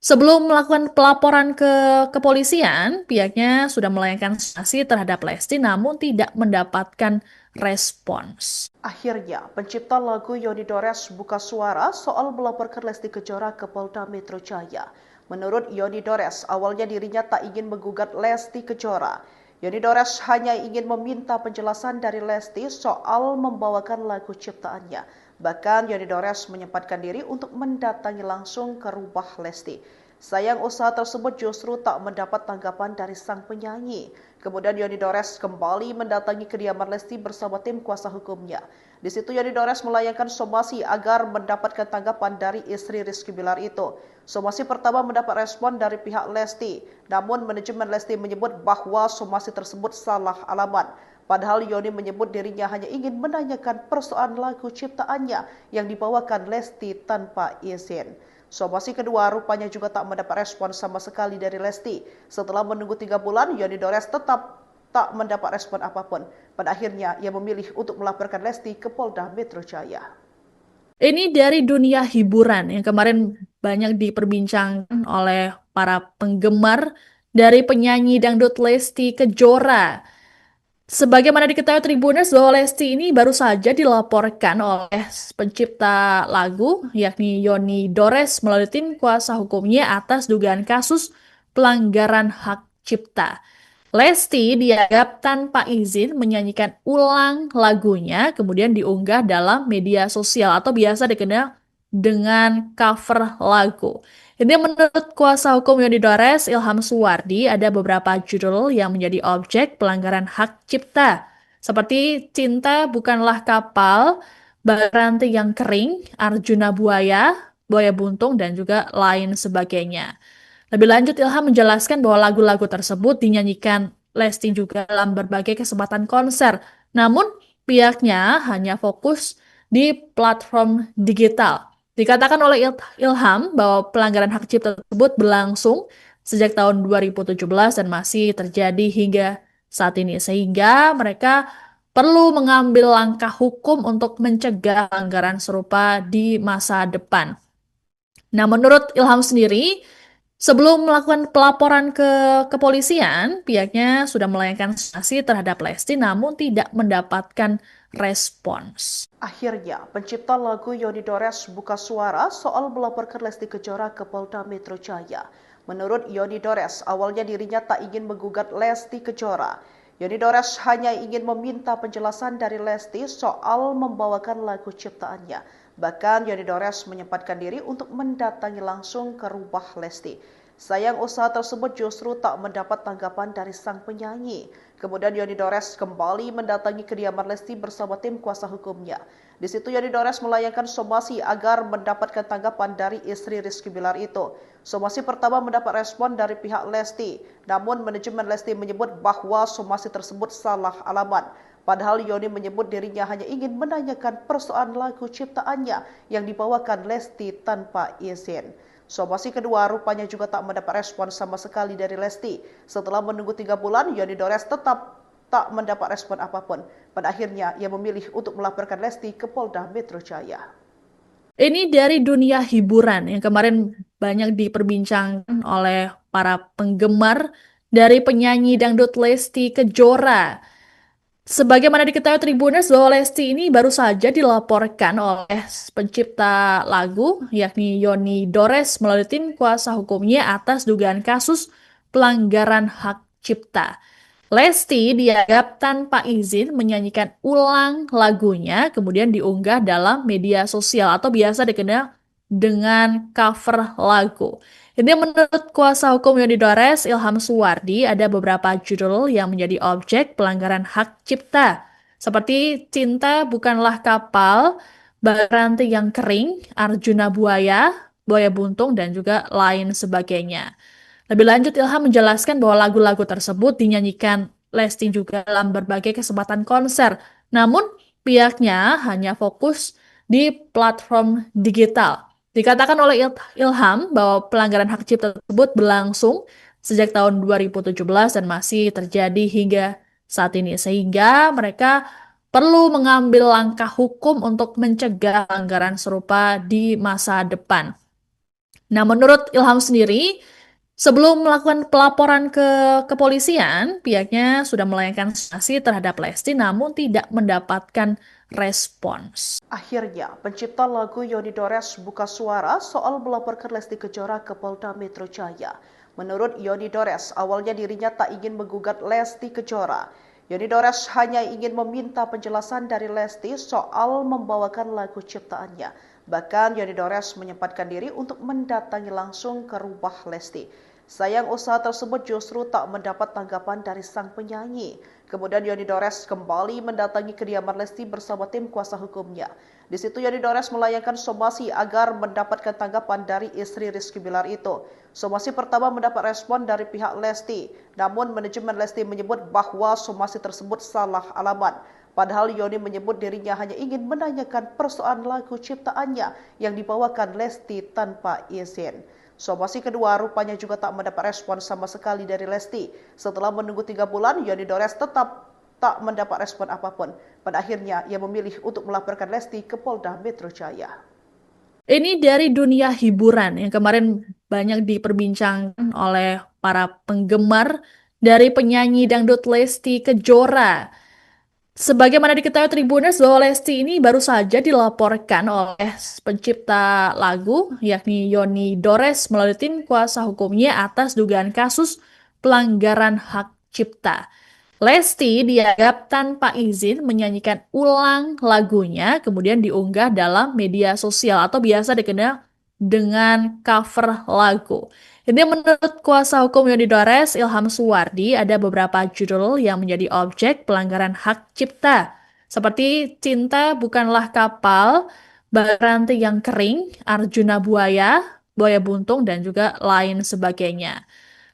sebelum melakukan pelaporan ke kepolisian, pihaknya sudah melayangkan sanksi terhadap Lesti namun tidak mendapatkan respons. Akhirnya, pencipta lagu Yoni Dores buka suara soal melaporkan Lesti Kejora ke Polda Metro Jaya. Menurut Yoni Dores, awalnya dirinya tak ingin menggugat Lesti Kejora. Yoni Dores hanya ingin meminta penjelasan dari Lesti soal membawakan lagu ciptaannya. Bahkan Yoni Dores menyempatkan diri untuk mendatangi langsung ke rumah Lesti. Sayang usaha tersebut justru tak mendapat tanggapan dari sang penyanyi. Kemudian Yoni Dores kembali mendatangi kediaman Lesti bersama tim kuasa hukumnya. Di situ Yoni Dores melayangkan somasi agar mendapatkan tanggapan dari istri Rizky Bilar itu. Somasi pertama mendapat respon dari pihak Lesti, namun manajemen Lesti menyebut bahwa somasi tersebut salah alamat. Padahal Yoni menyebut dirinya hanya ingin menanyakan persoalan lagu ciptaannya yang dibawakan Lesti tanpa izin. Somasi kedua rupanya juga tak mendapat respon sama sekali dari Lesti. Setelah menunggu 3 bulan, Yoni Dores tetap tak mendapat respon apapun. Pada akhirnya, ia memilih untuk melaporkan Lesti ke Polda Metro Jaya. Ini dari dunia hiburan yang kemarin banyak diperbincangkan oleh para penggemar dari penyanyi dangdut Lesti Kejora. Sebagaimana diketahui Tribuners bahwa Lesti ini baru saja dilaporkan oleh pencipta lagu yakni Yoni Dores melalui tim kuasa hukumnya atas dugaan kasus pelanggaran hak cipta. Lesti dianggap tanpa izin menyanyikan ulang lagunya kemudian diunggah dalam media sosial atau biasa dikenal dengan cover lagu. Ini menurut kuasa hukum Yoni Dores, Ilham Suwardi, ada beberapa judul yang menjadi objek pelanggaran hak cipta. Seperti Cinta Bukanlah Kapal, Ranti yang Kering, Arjuna Buaya, Buaya Buntung, dan juga lain sebagainya. Lebih lanjut, Ilham menjelaskan bahwa lagu-lagu tersebut dinyanyikan Lesti juga dalam berbagai kesempatan konser. Namun, pihaknya hanya fokus di platform digital. Dikatakan oleh Ilham bahwa pelanggaran hak cipta tersebut berlangsung sejak tahun 2017 dan masih terjadi hingga saat ini. Sehingga mereka perlu mengambil langkah hukum untuk mencegah pelanggaran serupa di masa depan. Nah, menurut Ilham sendiri, sebelum melakukan pelaporan ke kepolisian, pihaknya sudah melayangkan sanksi terhadap Lesti namun tidak mendapatkan respons. Akhirnya, pencipta lagu Yoni Dores buka suara soal melaporkan Lesti Kejora ke Polda Metro Jaya. Menurut Yoni Dores, awalnya dirinya tak ingin menggugat Lesti Kejora. Yoni Dores hanya ingin meminta penjelasan dari Lesti soal membawakan lagu ciptaannya. Bahkan Yoni Dores menyempatkan diri untuk mendatangi langsung ke rumah Lesti. Sayang usaha tersebut justru tak mendapat tanggapan dari sang penyanyi. Kemudian Yoni Dores kembali mendatangi kediaman Lesti bersama tim kuasa hukumnya. Di situ Yoni Dores melayangkan somasi agar mendapatkan tanggapan dari istri Rizky Bilar itu. Somasi pertama mendapat respon dari pihak Lesti, namun manajemen Lesti menyebut bahwa somasi tersebut salah alamat. Padahal Yoni menyebut dirinya hanya ingin menanyakan persoalan lagu ciptaannya yang dibawakan Lesti tanpa izin. Somasi kedua rupanya juga tak mendapat respon sama sekali dari Lesti. Setelah menunggu 3 bulan, Yoni Dores tetap tak mendapat respon apapun. Pada akhirnya, ia memilih untuk melaporkan Lesti ke Polda Metro Jaya. Ini dari dunia hiburan yang kemarin banyak diperbincangkan oleh para penggemar dari penyanyi dangdut Lesti Kejora. Sebagaimana diketahui Tribuners bahwa Lesti ini baru saja dilaporkan oleh pencipta lagu yakni Yoni Dores melalui tim kuasa hukumnya atas dugaan kasus pelanggaran hak cipta. Lesti dianggap tanpa izin menyanyikan ulang lagunya kemudian diunggah dalam media sosial atau biasa dikenal dengan cover lagu. Ini menurut kuasa hukum Yoni Dores, Ilham Suwardi, ada beberapa judul yang menjadi objek pelanggaran hak cipta. Seperti Cinta Bukanlah Kapal, Ranti yang Kering, Arjuna Buaya, Buaya Buntung, dan juga lain sebagainya. Lebih lanjut, Ilham menjelaskan bahwa lagu-lagu tersebut dinyanyikan Lesti juga dalam berbagai kesempatan konser. Namun, pihaknya hanya fokus di platform digital. Dikatakan oleh Ilham bahwa pelanggaran hak cipta tersebut berlangsung sejak tahun 2017 dan masih terjadi hingga saat ini. Sehingga mereka perlu mengambil langkah hukum untuk mencegah pelanggaran serupa di masa depan. Nah, menurut Ilham sendiri, sebelum melakukan pelaporan ke kepolisian, pihaknya sudah melayangkan sanksi terhadap Lesti namun tidak mendapatkan respons. Akhirnya, pencipta lagu Yoni Dores buka suara soal melaporkan Lesti Kejora ke Polda Metro Jaya. Menurut Yoni Dores, awalnya dirinya tak ingin menggugat Lesti Kejora. Yoni Dores hanya ingin meminta penjelasan dari Lesti soal membawakan lagu ciptaannya. Bahkan Yoni Dores menyempatkan diri untuk mendatangi langsung ke rumah Lesti. Sayang usaha tersebut justru tak mendapat tanggapan dari sang penyanyi. Kemudian Yoni Dores kembali mendatangi kediaman Lesti bersama tim kuasa hukumnya. Di situ Yoni Dores melayangkan somasi agar mendapatkan tanggapan dari istri Rizky Bilar itu. Somasi pertama mendapat respon dari pihak Lesti, namun manajemen Lesti menyebut bahwa somasi tersebut salah alamat. Padahal Yoni menyebut dirinya hanya ingin menanyakan persoalan lagu ciptaannya yang dibawakan Lesti tanpa izin. Somasi kedua rupanya juga tak mendapat respon sama sekali dari Lesti. Setelah menunggu 3 bulan, Yoni Dores tetap tak mendapat respon apapun. Pada akhirnya, ia memilih untuk melaporkan Lesti ke Polda Metro Jaya. Ini dari dunia hiburan yang kemarin banyak diperbincangkan oleh para penggemar dari penyanyi dangdut Lesti Kejora. Sebagaimana diketahui Tribuners bahwa Lesti ini baru saja dilaporkan oleh pencipta lagu yakni Yoni Dores melalui tim kuasa hukumnya atas dugaan kasus pelanggaran hak cipta. Lesti dianggap tanpa izin menyanyikan ulang lagunya kemudian diunggah dalam media sosial atau biasa dikenal dengan cover lagu. Ini menurut kuasa hukum Yoni Dores, Ilham Suwardi, ada beberapa judul yang menjadi objek pelanggaran hak cipta. seperti Cinta Bukanlah Kapal, Ranti yang Kering, Arjuna Buaya, Buaya Buntung, dan juga lain sebagainya.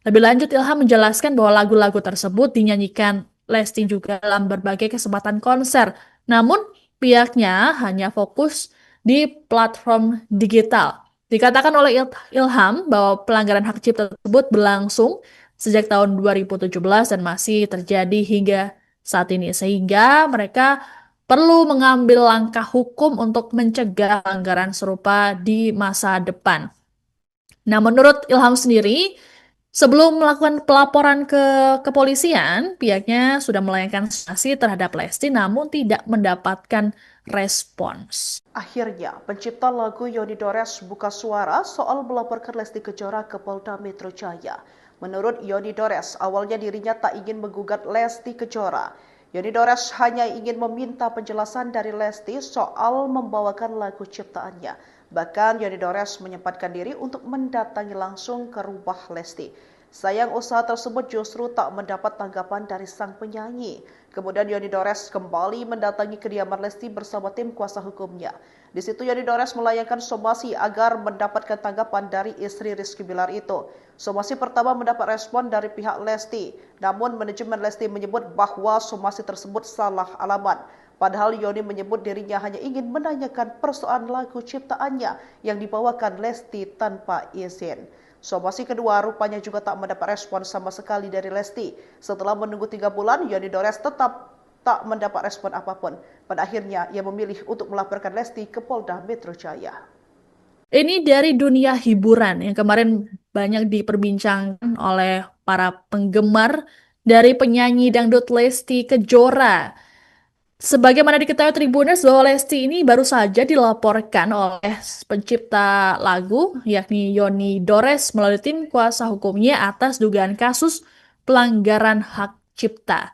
Lebih lanjut, Ilham menjelaskan bahwa lagu-lagu tersebut dinyanyikan Lesti juga dalam berbagai kesempatan konser. Namun, pihaknya hanya fokus di platform digital. Dikatakan oleh Ilham bahwa pelanggaran hak cipta tersebut berlangsung sejak tahun 2017 dan masih terjadi hingga saat ini. Sehingga mereka perlu mengambil langkah hukum untuk mencegah pelanggaran serupa di masa depan. Nah, menurut Ilham sendiri, sebelum melakukan pelaporan ke kepolisian, pihaknya sudah melayangkan sanksi terhadap Lesti namun tidak mendapatkan respons. Akhirnya, pencipta lagu Yoni Dores buka suara soal melaporkan Lesti Kejora ke Polda Metro Jaya. Menurut Yoni Dores, awalnya dirinya tak ingin menggugat Lesti Kejora. Yoni Dores hanya ingin meminta penjelasan dari Lesti soal membawakan lagu ciptaannya. Bahkan Yoni Dores menyempatkan diri untuk mendatangi langsung ke rumah Lesti. Sayang usaha tersebut justru tak mendapat tanggapan dari sang penyanyi. Kemudian Yoni Dores kembali mendatangi kediaman Lesti bersama tim kuasa hukumnya. Di situ Yoni Dores melayangkan somasi agar mendapatkan tanggapan dari istri Rizky Bilar itu. Somasi pertama mendapat respon dari pihak Lesti, namun manajemen Lesti menyebut bahwa somasi tersebut salah alamat. Padahal Yoni menyebut dirinya hanya ingin menanyakan persoalan lagu ciptaannya yang dibawakan Lesti tanpa izin. Somasi kedua rupanya juga tak mendapat respon sama sekali dari Lesti. Setelah menunggu 3 bulan, Yoni Dores tetap tak mendapat respon apapun. Pada akhirnya, ia memilih untuk melaporkan Lesti ke Polda Metro Jaya. Ini dari dunia hiburan yang kemarin banyak diperbincangkan oleh para penggemar dari penyanyi dangdut Lesti Kejora. Sebagaimana diketahui Tribuners bahwa Lesti ini baru saja dilaporkan oleh pencipta lagu yakni Yoni Dores melalui tim kuasa hukumnya atas dugaan kasus pelanggaran hak cipta.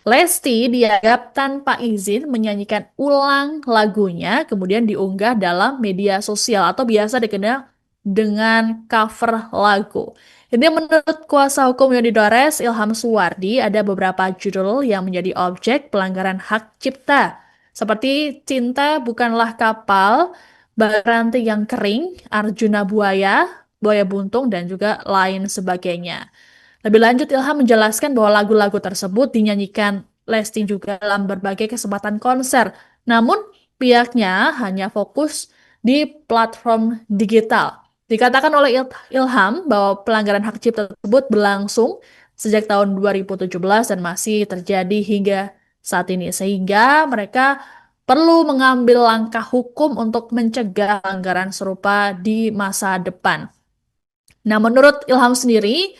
Lesti dianggap tanpa izin menyanyikan ulang lagunya kemudian diunggah dalam media sosial atau biasa dikenal dengan cover lagu. Ini menurut kuasa hukum Yoni Dores, Ilham Suwardi, ada beberapa judul yang menjadi objek pelanggaran hak cipta, seperti Cinta Bukanlah Kapal, Ranti yang Kering, Arjuna Buaya, Buaya Buntung, dan juga lain sebagainya. Lebih lanjut, Ilham menjelaskan bahwa lagu-lagu tersebut dinyanyikan Lesti juga dalam berbagai kesempatan konser. Namun, pihaknya hanya fokus di platform digital. Dikatakan oleh Ilham bahwa pelanggaran hak cipta tersebut berlangsung sejak tahun 2017 dan masih terjadi hingga saat ini. Sehingga mereka perlu mengambil langkah hukum untuk mencegah pelanggaran serupa di masa depan. Nah, menurut Ilham sendiri,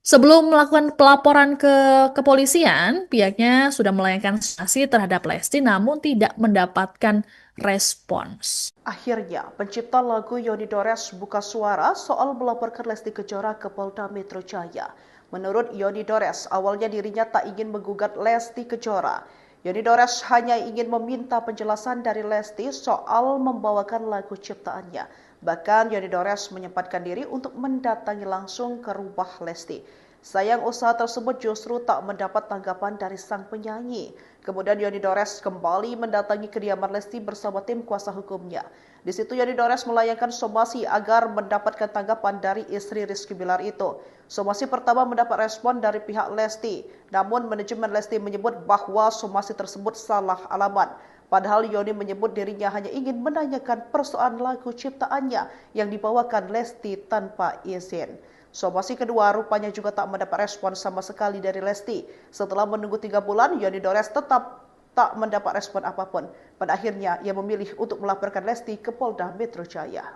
sebelum melakukan pelaporan ke kepolisian, pihaknya sudah melayangkan sanksi terhadap Lesti namun tidak mendapatkan respons. Akhirnya, pencipta lagu Yoni Dores buka suara soal melaporkan Lesti Kejora ke Polda Metro Jaya. Menurut Yoni Dores, awalnya dirinya tak ingin menggugat Lesti Kejora. Yoni Dores hanya ingin meminta penjelasan dari Lesti soal membawakan lagu ciptaannya. Bahkan Yoni Dores menyempatkan diri untuk mendatangi langsung ke rumah Lesti. Sayang usaha tersebut justru tak mendapat tanggapan dari sang penyanyi. Kemudian Yoni Dores kembali mendatangi kediaman Lesti bersama tim kuasa hukumnya. Di situ Yoni Dores melayangkan somasi agar mendapatkan tanggapan dari istri Rizky Bilar itu. Somasi pertama mendapat respon dari pihak Lesti, namun manajemen Lesti menyebut bahwa somasi tersebut salah alamat. Padahal Yoni menyebut dirinya hanya ingin menanyakan persoalan lagu ciptaannya yang dibawakan Lesti tanpa izin. Somasi kedua rupanya juga tak mendapat respon sama sekali dari Lesti. Setelah menunggu 3 bulan, Yoni Dores tetap tak mendapat respon apapun. Pada akhirnya, ia memilih untuk melaporkan Lesti ke Polda Metro Jaya.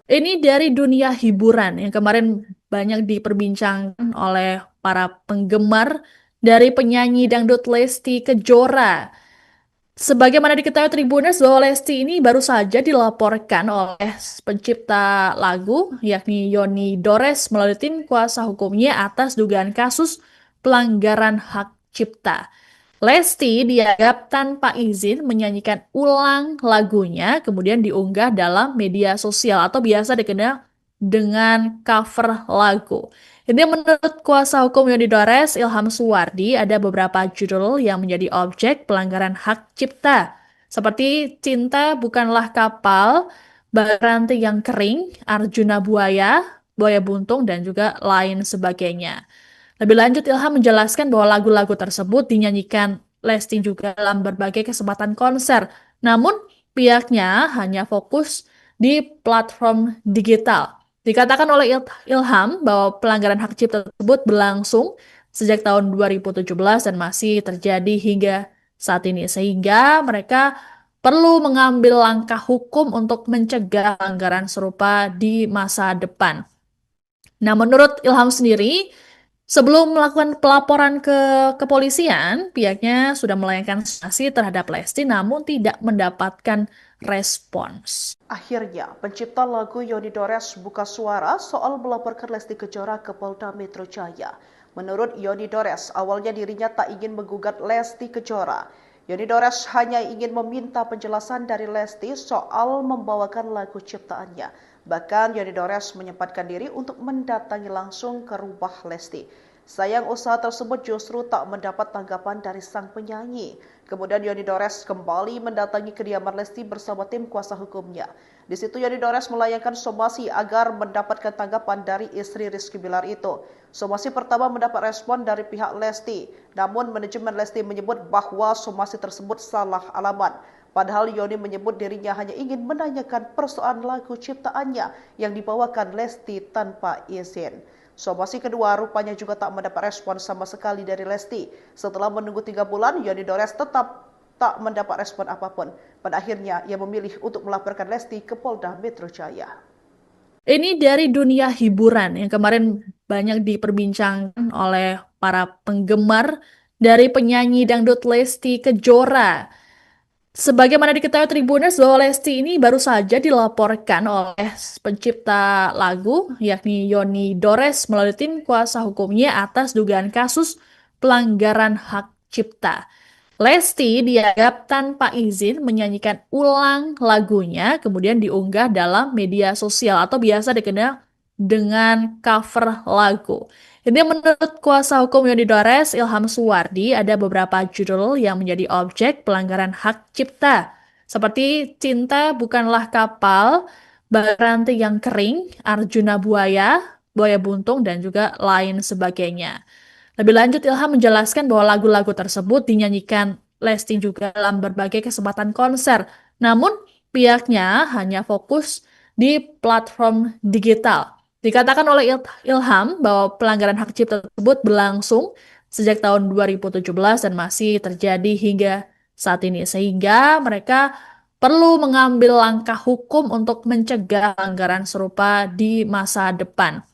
Ini dari dunia hiburan yang kemarin banyak diperbincangkan oleh para penggemar dari penyanyi dangdut Lesti Kejora. Sebagaimana diketahui Tribuners bahwa Lesti ini baru saja dilaporkan oleh pencipta lagu yakni Yoni Dores melalui tim kuasa hukumnya atas dugaan kasus pelanggaran hak cipta. Lesti dianggap tanpa izin menyanyikan ulang lagunya kemudian diunggah dalam media sosial atau biasa dikenal dengan cover lagu. Ini menurut kuasa hukum Yoni Dores, Ilham Suwardi, ada beberapa judul yang menjadi objek pelanggaran hak cipta, seperti Cinta Bukanlah Kapal, Baranti yang Kering, Arjuna Buaya, Buaya Buntung, dan juga lain sebagainya. Lebih lanjut, Ilham menjelaskan bahwa lagu-lagu tersebut dinyanyikan Lesti juga dalam berbagai kesempatan konser. Namun, pihaknya hanya fokus di platform digital. Dikatakan oleh Ilham bahwa pelanggaran hak cipta tersebut berlangsung sejak tahun 2017 dan masih terjadi hingga saat ini. Sehingga mereka perlu mengambil langkah hukum untuk mencegah pelanggaran serupa di masa depan. Nah, menurut Ilham sendiri, sebelum melakukan pelaporan ke kepolisian, pihaknya sudah melayangkan sanksi terhadap Lesti namun tidak mendapatkan respons. Akhirnya, pencipta lagu Yoni Dores buka suara soal melaporkan Lesti Kejora ke Polda Metro Jaya. Menurut Yoni Dores, awalnya dirinya tak ingin menggugat Lesti Kejora. Yoni Dores hanya ingin meminta penjelasan dari Lesti soal membawakan lagu ciptaannya. Bahkan Yoni Dores menyempatkan diri untuk mendatangi langsung ke rumah Lesti. Sayang usaha tersebut justru tak mendapat tanggapan dari sang penyanyi. Kemudian Yoni Dores kembali mendatangi kediaman Lesti bersama tim kuasa hukumnya. Di situ Yoni Dores melayangkan somasi agar mendapatkan tanggapan dari istri Rizky Bilar itu. Somasi pertama mendapat respon dari pihak Lesti, namun manajemen Lesti menyebut bahwa somasi tersebut salah alamat. Padahal Yoni menyebut dirinya hanya ingin menanyakan persoalan lagu ciptaannya yang dibawakan Lesti tanpa izin. Somasi kedua rupanya juga tak mendapat respon sama sekali dari Lesti. Setelah menunggu 3 bulan, Yoni Dores tetap tak mendapat respon apapun. Pada akhirnya, ia memilih untuk melaporkan Lesti ke Polda Metro Jaya. Ini dari dunia hiburan yang kemarin banyak diperbincangkan oleh para penggemar dari penyanyi dangdut Lesti Kejora. Sebagaimana diketahui Tribuners bahwa Lesti ini baru saja dilaporkan oleh pencipta lagu yakni Yoni Dores melalui tim kuasa hukumnya atas dugaan kasus pelanggaran hak cipta. Lesti dianggap tanpa izin menyanyikan ulang lagunya kemudian diunggah dalam media sosial atau biasa dikenal dengan cover lagu. Ini menurut kuasa hukum Yoni Dores, Ilham Suwardi, ada beberapa judul yang menjadi objek pelanggaran hak cipta, seperti Cinta Bukanlah Kapal, Baranti yang Kering, Arjuna Buaya, Buaya Buntung, dan juga lain sebagainya. Lebih lanjut, Ilham menjelaskan bahwa lagu-lagu tersebut dinyanyikan Lesti juga dalam berbagai kesempatan konser. Namun, pihaknya hanya fokus di platform digital. Dikatakan oleh Ilham bahwa pelanggaran hak cipta tersebut berlangsung sejak tahun 2017 dan masih terjadi hingga saat ini. Sehingga mereka perlu mengambil langkah hukum untuk mencegah pelanggaran serupa di masa depan.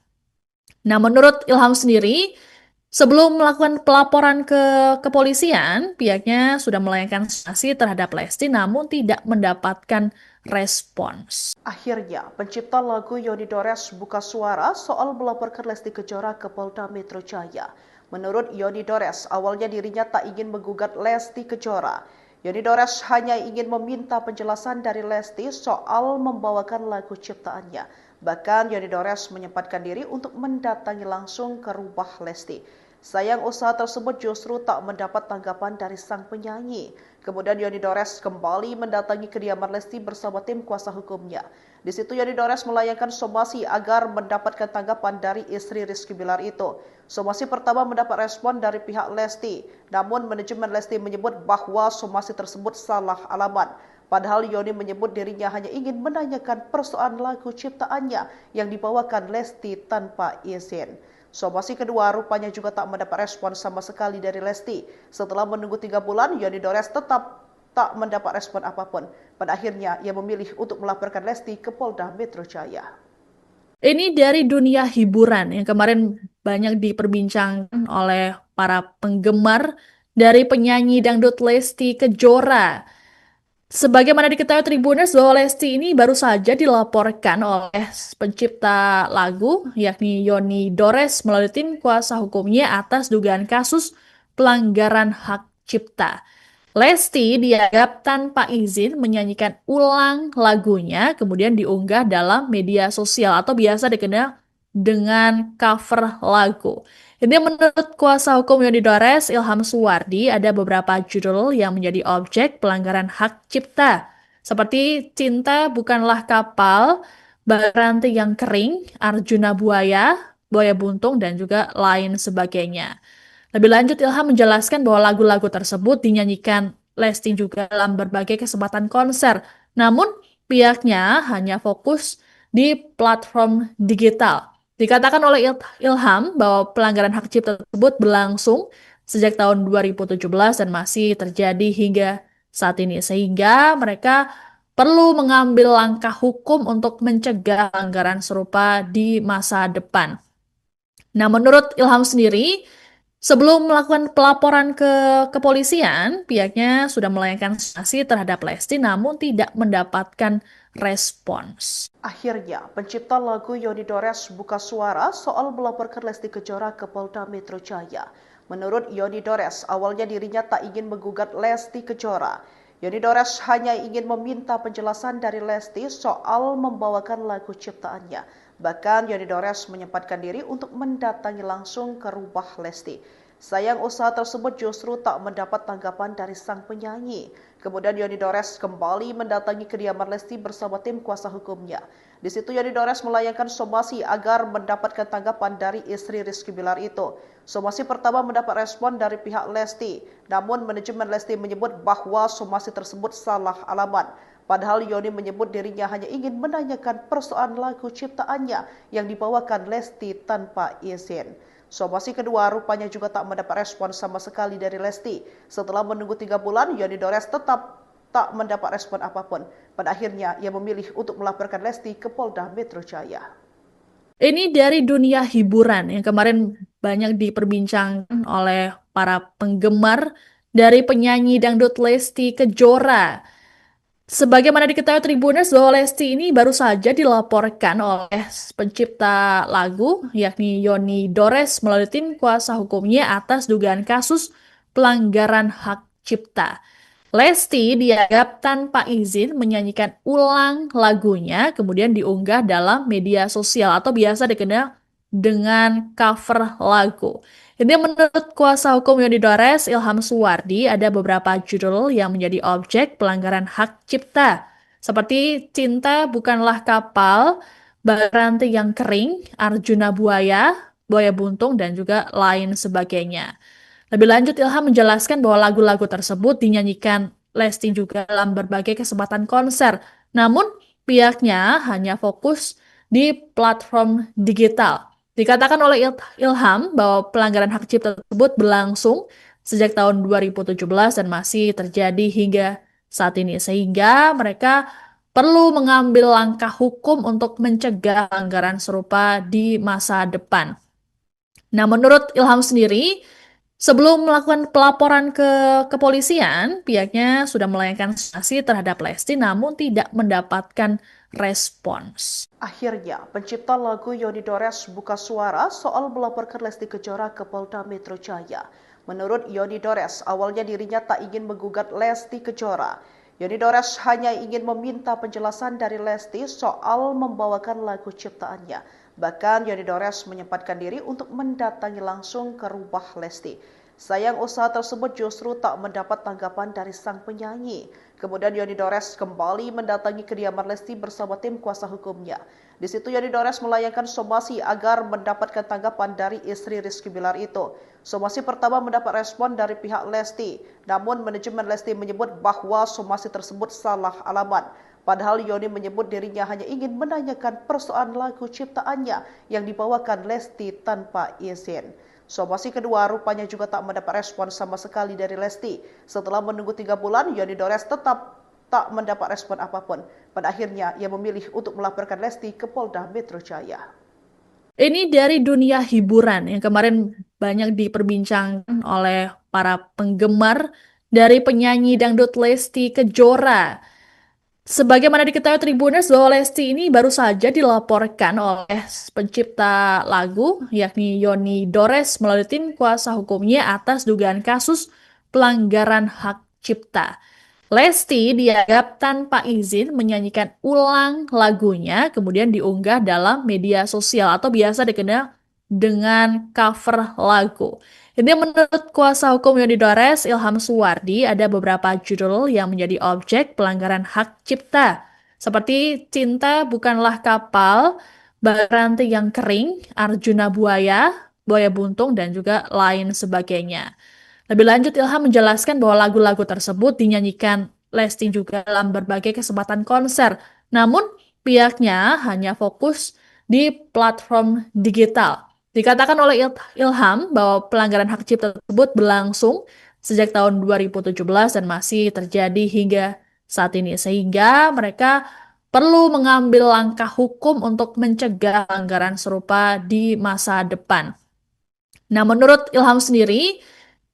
Nah, menurut Ilham sendiri, sebelum melakukan pelaporan ke kepolisian, pihaknya sudah melayangkan sanksi terhadap Lesti namun tidak mendapatkan respons. Akhirnya, pencipta lagu Yoni Dores buka suara soal melaporkan Lesti Kejora ke Polda Metro Jaya. Menurut Yoni Dores, awalnya dirinya tak ingin menggugat Lesti Kejora. Yoni Dores hanya ingin meminta penjelasan dari Lesti soal membawakan lagu ciptaannya. Bahkan Yoni Dores menyempatkan diri untuk mendatangi langsung ke rumah Lesti. Sayang usaha tersebut justru tak mendapat tanggapan dari sang penyanyi. Kemudian Yoni Dores kembali mendatangi kediaman Lesti bersama tim kuasa hukumnya. Di situ Yoni Dores melayangkan somasi agar mendapatkan tanggapan dari istri Rizky Bilar itu. Somasi pertama mendapat respon dari pihak Lesti, namun manajemen Lesti menyebut bahwa somasi tersebut salah alamat. Padahal Yoni menyebut dirinya hanya ingin menanyakan persoalan lagu ciptaannya yang dibawakan Lesti tanpa izin. Somasi kedua rupanya juga tak mendapat respon sama sekali dari Lesti. Setelah menunggu 3 bulan, Yoni Dores tetap tak mendapat respon apapun. Pada akhirnya, ia memilih untuk melaporkan Lesti ke Polda Metro Jaya. Ini dari dunia hiburan yang kemarin banyak diperbincangkan oleh para penggemar dari penyanyi dangdut Lesti Kejora. Sebagaimana diketahui Tribuners bahwa Lesti ini baru saja dilaporkan oleh pencipta lagu yakni Yoni Dores melalui tim kuasa hukumnya atas dugaan kasus pelanggaran hak cipta. Lesti dianggap tanpa izin menyanyikan ulang lagunya kemudian diunggah dalam media sosial atau biasa dikenal dengan cover lagu. Ini menurut kuasa hukum Yoni Dores, Ilham Suwardi, ada beberapa judul yang menjadi objek pelanggaran hak cipta, seperti Cinta Bukanlah Kapal, Baranti yang Kering, Arjuna Buaya, Buaya Buntung, dan juga lain sebagainya. Lebih lanjut, Ilham menjelaskan bahwa lagu-lagu tersebut dinyanyikan Lesti juga dalam berbagai kesempatan konser. Namun, pihaknya hanya fokus di platform digital. Dikatakan oleh Ilham bahwa pelanggaran hak cipta tersebut berlangsung sejak tahun 2017 dan masih terjadi hingga saat ini. Sehingga mereka perlu mengambil langkah hukum untuk mencegah pelanggaran serupa di masa depan. Nah, menurut Ilham sendiri, sebelum melakukan pelaporan ke kepolisian, pihaknya sudah melayangkan sanksi terhadap Lesti namun tidak mendapatkan respons. Akhirnya, pencipta lagu Yoni Dores buka suara soal melaporkan Lesti Kejora ke Polda Metro Jaya. Menurut Yoni Dores, awalnya dirinya tak ingin menggugat Lesti Kejora. Yoni Dores hanya ingin meminta penjelasan dari Lesti soal membawakan lagu ciptaannya. Bahkan Yoni Dores menyempatkan diri untuk mendatangi langsung ke rumah Lesti. Sayang usaha tersebut justru tak mendapat tanggapan dari sang penyanyi. Kemudian Yoni Dores kembali mendatangi kediaman Lesti bersama tim kuasa hukumnya. Di situ Yoni Dores melayangkan somasi agar mendapatkan tanggapan dari istri Rizky Bilar itu. Somasi pertama mendapat respon dari pihak Lesti, namun manajemen Lesti menyebut bahwa somasi tersebut salah alamat. Padahal Yoni menyebut dirinya hanya ingin menanyakan persoalan lagu ciptaannya yang dibawakan Lesti tanpa izin. Somasi kedua rupanya juga tak mendapat respon sama sekali dari Lesti. Setelah menunggu 3 bulan, Yoni Dores tetap tak mendapat respon apapun. Pada akhirnya, ia memilih untuk melaporkan Lesti ke Polda Metro Jaya. Ini dari dunia hiburan yang kemarin banyak diperbincangkan oleh para penggemar dari penyanyi dangdut Lesti Kejora. Sebagaimana diketahui Tribuners bahwa Lesti ini baru saja dilaporkan oleh pencipta lagu yakni Yoni Dores melalui tim kuasa hukumnya atas dugaan kasus pelanggaran hak cipta. Lesti dianggap tanpa izin menyanyikan ulang lagunya kemudian diunggah dalam media sosial atau biasa dikenal dengan cover lagu. Ini menurut kuasa hukum Yoni Dores, Ilham Suwardi, ada beberapa judul yang menjadi objek pelanggaran hak cipta, seperti Cinta Bukanlah Kapal, Baranti yang Kering, Arjuna Buaya, Buaya Buntung, dan juga lain sebagainya. Lebih lanjut, Ilham menjelaskan bahwa lagu-lagu tersebut dinyanyikan Lesti juga dalam berbagai kesempatan konser. Namun, pihaknya hanya fokus di platform digital. Dikatakan oleh Ilham bahwa pelanggaran hak cipta tersebut berlangsung sejak tahun 2017 dan masih terjadi hingga saat ini. Sehingga mereka perlu mengambil langkah hukum untuk mencegah pelanggaran serupa di masa depan. Nah, menurut Ilham sendiri, sebelum melakukan pelaporan ke kepolisian, pihaknya sudah melayangkan sanksi terhadap Lesti namun tidak mendapatkan respons. Akhirnya, pencipta lagu Yoni Dores buka suara soal melaporkan Lesti Kejora ke Polda Metro Jaya. Menurut Yoni Dores, awalnya dirinya tak ingin menggugat Lesti Kejora. Yoni Dores hanya ingin meminta penjelasan dari Lesti soal membawakan lagu ciptaannya. Bahkan Yoni Dores menyempatkan diri untuk mendatangi langsung ke rumah Lesti. Sayang usaha tersebut justru tak mendapat tanggapan dari sang penyanyi. Kemudian Yoni Dores kembali mendatangi kediaman Lesti bersama tim kuasa hukumnya. Di situ Yoni Dores melayangkan somasi agar mendapatkan tanggapan dari istri Rizky Bilar itu. Somasi pertama mendapat respon dari pihak Lesti, namun manajemen Lesti menyebut bahwa somasi tersebut salah alamat. Padahal Yoni menyebut dirinya hanya ingin menanyakan persoalan lagu ciptaannya yang dibawakan Lesti tanpa izin. Somasi kedua rupanya juga tak mendapat respon sama sekali dari Lesti. Setelah menunggu 3 bulan, Yoni Dores tetap tak mendapat respon apapun. Pada akhirnya, ia memilih untuk melaporkan Lesti ke Polda Metro Jaya. Ini dari dunia hiburan yang kemarin banyak diperbincangkan oleh para penggemar dari penyanyi dangdut Lesti Kejora. Sebagaimana diketahui Tribuners bahwa Lesti ini baru saja dilaporkan oleh pencipta lagu yakni Yoni Dores melalui tim kuasa hukumnya atas dugaan kasus pelanggaran hak cipta. Lesti dianggap tanpa izin menyanyikan ulang lagunya, kemudian diunggah dalam media sosial atau biasa dikenal dengan cover lagu. Ini menurut kuasa hukum Yoni Dores, Ilham Suwardi, ada beberapa judul yang menjadi objek pelanggaran hak cipta, seperti Cinta Bukanlah Kapal, Baranti yang Kering, Arjuna Buaya, Buaya Buntung, dan juga lain sebagainya. Lebih lanjut, Ilham menjelaskan bahwa lagu-lagu tersebut dinyanyikan Lesti juga dalam berbagai kesempatan konser. Namun, pihaknya hanya fokus di platform digital. Dikatakan oleh Ilham bahwa pelanggaran hak cipta tersebut berlangsung sejak tahun 2017 dan masih terjadi hingga saat ini. Sehingga mereka perlu mengambil langkah hukum untuk mencegah pelanggaran serupa di masa depan. Nah, menurut Ilham sendiri,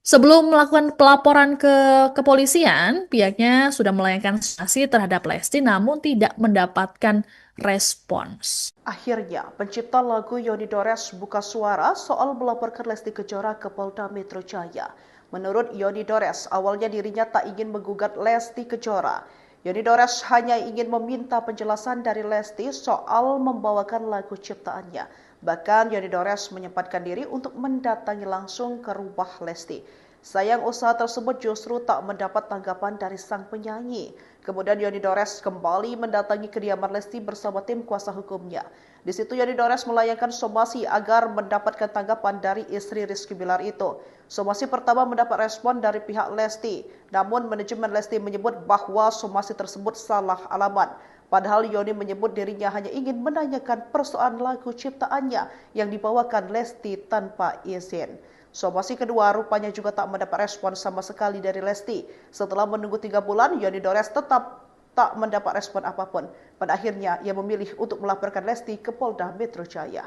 sebelum melakukan pelaporan ke kepolisian, pihaknya sudah melayangkan sanksi terhadap Lesti namun tidak mendapatkan respons. Akhirnya, pencipta lagu Yoni Dores buka suara soal melaporkan Lesti Kejora ke Polda Metro Jaya. Menurut Yoni Dores, awalnya dirinya tak ingin menggugat Lesti Kejora. Yoni Dores hanya ingin meminta penjelasan dari Lesti soal membawakan lagu ciptaannya. Bahkan Yoni Dores menyempatkan diri untuk mendatangi langsung ke rumah Lesti. Sayang usaha tersebut justru tak mendapat tanggapan dari sang penyanyi. Kemudian Yoni Dores kembali mendatangi kediaman Lesti bersama tim kuasa hukumnya. Di situ Yoni Dores melayangkan somasi agar mendapatkan tanggapan dari istri Rizky Bilar itu. Somasi pertama mendapat respon dari pihak Lesti, namun manajemen Lesti menyebut bahwa somasi tersebut salah alamat. Padahal Yoni menyebut dirinya hanya ingin menanyakan persoalan lagu ciptaannya yang dibawakan Lesti tanpa izin. Somasi kedua rupanya juga tak mendapat respon sama sekali dari Lesti. Setelah menunggu 3 bulan, Yoni Dores tetap tak mendapat respon apapun. Pada akhirnya, ia memilih untuk melaporkan Lesti ke Polda Metro Jaya.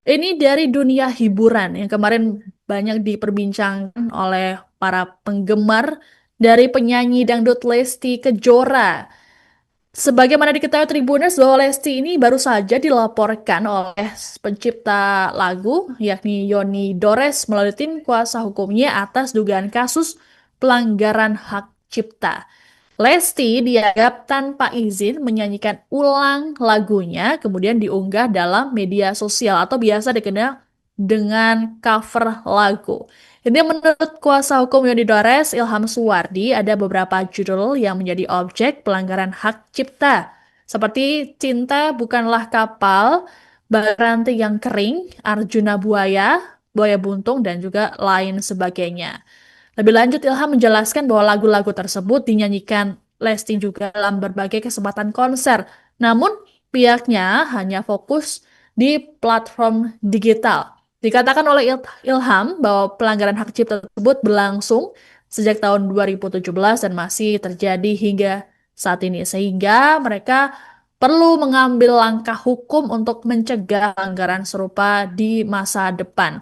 Ini dari dunia hiburan yang kemarin banyak diperbincangkan oleh para penggemar dari penyanyi dangdut Lesti Kejora. Sebagaimana diketahui Tribuners bahwa Lesti ini baru saja dilaporkan oleh pencipta lagu yakni Yoni Dores melalui tim kuasa hukumnya atas dugaan kasus pelanggaran hak cipta. Lesti dianggap tanpa izin menyanyikan ulang lagunya, kemudian diunggah dalam media sosial atau biasa dikenal dengan cover lagu. Ini menurut kuasa hukum Yoni Dores, Ilham Suwardi, ada beberapa judul yang menjadi objek pelanggaran hak cipta, seperti Cinta Bukanlah Kapal, Baranti yang Kering, Arjuna Buaya, Buaya Buntung, dan juga lain sebagainya. Lebih lanjut, Ilham menjelaskan bahwa lagu-lagu tersebut dinyanyikan Lesti juga dalam berbagai kesempatan konser. Namun, pihaknya hanya fokus di platform digital. Dikatakan oleh Ilham bahwa pelanggaran hak cipta tersebut berlangsung sejak tahun 2017 dan masih terjadi hingga saat ini. Sehingga mereka perlu mengambil langkah hukum untuk mencegah pelanggaran serupa di masa depan.